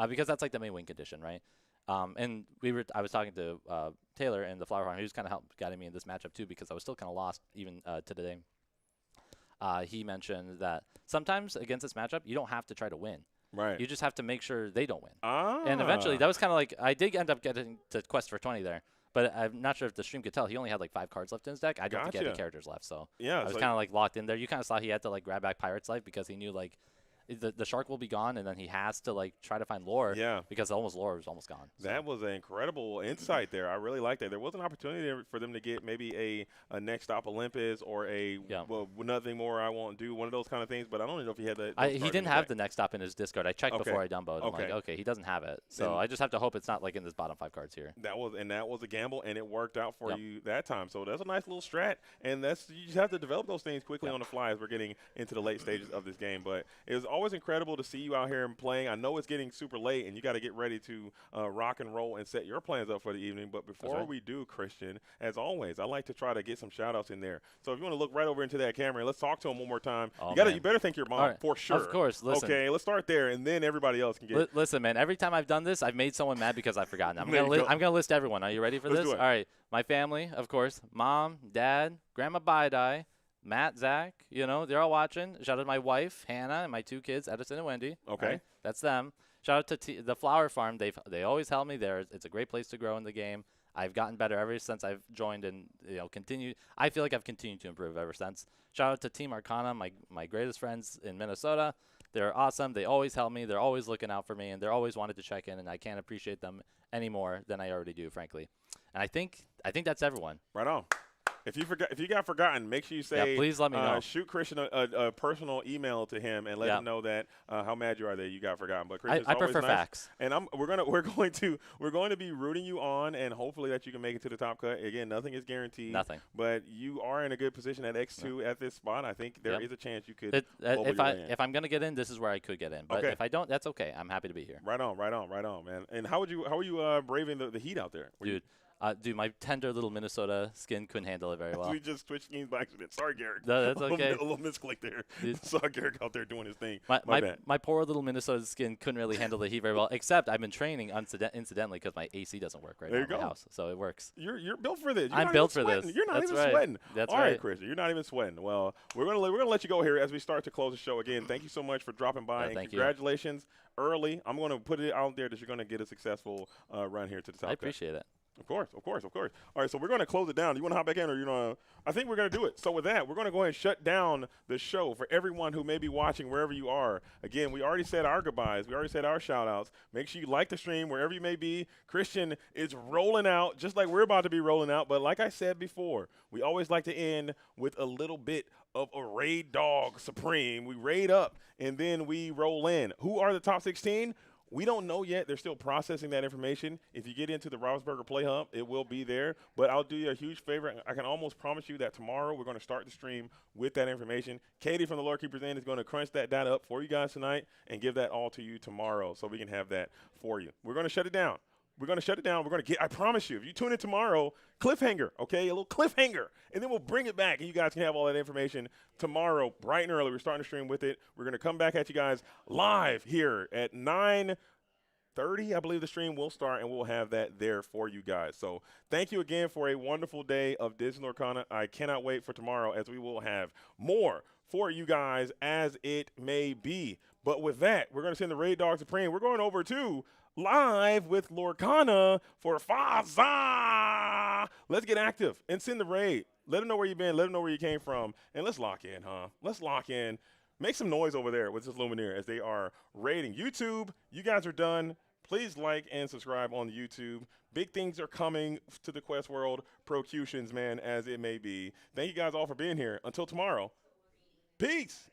because that's like the main win condition, right? And I was talking to Taylor and the Flower Farm, who's kind of helped guiding me in this matchup too, because I was still kind of lost even to today. He mentioned that sometimes against this matchup, you don't have to try to win. Right. You just have to make sure they don't win. Ah. And eventually, that was kind of like, I did end up getting to Quest for 20 there, but I'm not sure if the stream could tell. He only had like 5 cards left in his deck. I don't think he had any characters left, so yeah, I was kind of like locked in there. You kind of saw he had to like grab back Pirate's Life because he knew like the shark will be gone, and then he has to like try to find lore. Yeah. Because lore was almost gone. So. That was an incredible insight there. I really like that. There was an opportunity for them to get maybe a next stop Olympus or well, nothing more I won't do, one of those kind of things. But I don't even know if he had that. He didn't have the next stop in his Discard. I checked before I dumboed. I'm like, okay, he doesn't have it. So I just have to hope it's not like in this bottom 5 cards here. That was a gamble, and it worked out for you that time. So that's a nice little strat, and you just have to develop those things quickly on the fly as we're getting into the late stages of this game. But it was always incredible to see you out here and playing. I know it's getting super late, and you got to get ready to rock and roll and set your plans up for the evening. But before we do, Christian, as always, I like to try to get some shout-outs in there. So if you want to look right over into that camera, and let's talk to him one more time. You better thank your mom for sure. Of course. Listen. Okay, let's start there, and then everybody else can get. Listen, man. Every time I've done this, I've made someone mad because I've forgotten. I'm gonna list everyone. Are you ready for this? All right. My family, of course. Mom, Dad, Grandma Bidai, Matt, Zach, they're all watching. Shout out to my wife, Hannah, and my 2 kids, Edison and Wendy. Okay. Right? That's them. Shout out to the Flower Farm. They always help me there. It's a great place to grow in the game. I've gotten better ever since I've joined and continued. I feel like I've continued to improve ever since. Shout out to Team Arcana, my greatest friends in Minnesota. They're awesome. They always help me. They're always looking out for me, and they're always wanted to check in, and I can't appreciate them any more than I already do, frankly. And I think that's everyone. Right on. If you got forgotten, make sure you say. Please let me know. Shoot Christian a personal email to him and let him know that how mad you are that you got forgotten. But Christian's I prefer nice. facts. And we're going to be rooting you on, and hopefully that you can make it to the top cut. Again, nothing is guaranteed. Nothing. But you are in a good position at X2 at this spot. I think there is a chance you could. If I'm gonna get in, this is where I could get in. But if I don't, that's okay. I'm happy to be here. Right on, man. And how are you braving the heat out there? Dude, my tender little Minnesota skin couldn't handle it very well. We just switched games by accident. Sorry, Garrick. No, that's okay. A little misclick there. Saw Garrick out there doing his thing. My bad. My poor little Minnesota skin couldn't really handle the heat very well, except I've been training incidentally because my AC doesn't work right now in my house, so it works. You're built for this. I'm built for this. You're not even sweating. That's All right, Christian. You're not even sweating. Well, we're gonna let you go here as we start to close the show. Again, thank you so much for dropping by, and congratulations early. I'm going to put it out there that you're going to get a successful run here to the top. I appreciate it. Of course. All right, so we're going to close it down. You want to hop back in, or I think we're going to do it. So with that, we're going to go ahead and shut down the show for everyone who may be watching wherever you are. Again, we already said our goodbyes. We already said our shout-outs. Make sure you like the stream wherever you may be. Christian is rolling out just like we're about to be rolling out. But like I said before, we always like to end with a little bit of a raid dog supreme. We raid up, and then we roll in. Who are the top 16? We don't know yet. They're still processing that information. If you get into the Robertsburger Play Hub, it will be there. But I'll do you a huge favor. I can almost promise you that tomorrow we're going to start the stream with that information. Katie from the Lore Keepers Inn is going to crunch that data up for you guys tonight and give that all to you tomorrow so we can have that for you. We're going to shut it down. We're going to get, I promise you, if you tune in tomorrow, cliffhanger, okay? A little cliffhanger. And then we'll bring it back, and you guys can have all that information tomorrow, bright and early. We're starting to stream with it. We're going to come back at you guys live here at 9:30, I believe the stream will start, and we'll have that there for you guys. So thank you again for a wonderful day of Disney Lorcana. I cannot wait for tomorrow, as we will have more for you guys as it may be. But with that, we're going to send the Raid Dog Supreme. We're going over to live with Lorcana for Faza. Let's get active and send the raid. Let them know where you've been. Let them know where you came from. And let's lock in, huh? Let's lock in. Make some noise over there with this Lumineer as they are raiding. YouTube, you guys are done. Please like and subscribe on YouTube. Big things are coming to the Quest World. Procutions, man, as it may be. Thank you guys all for being here. Until tomorrow. Peace.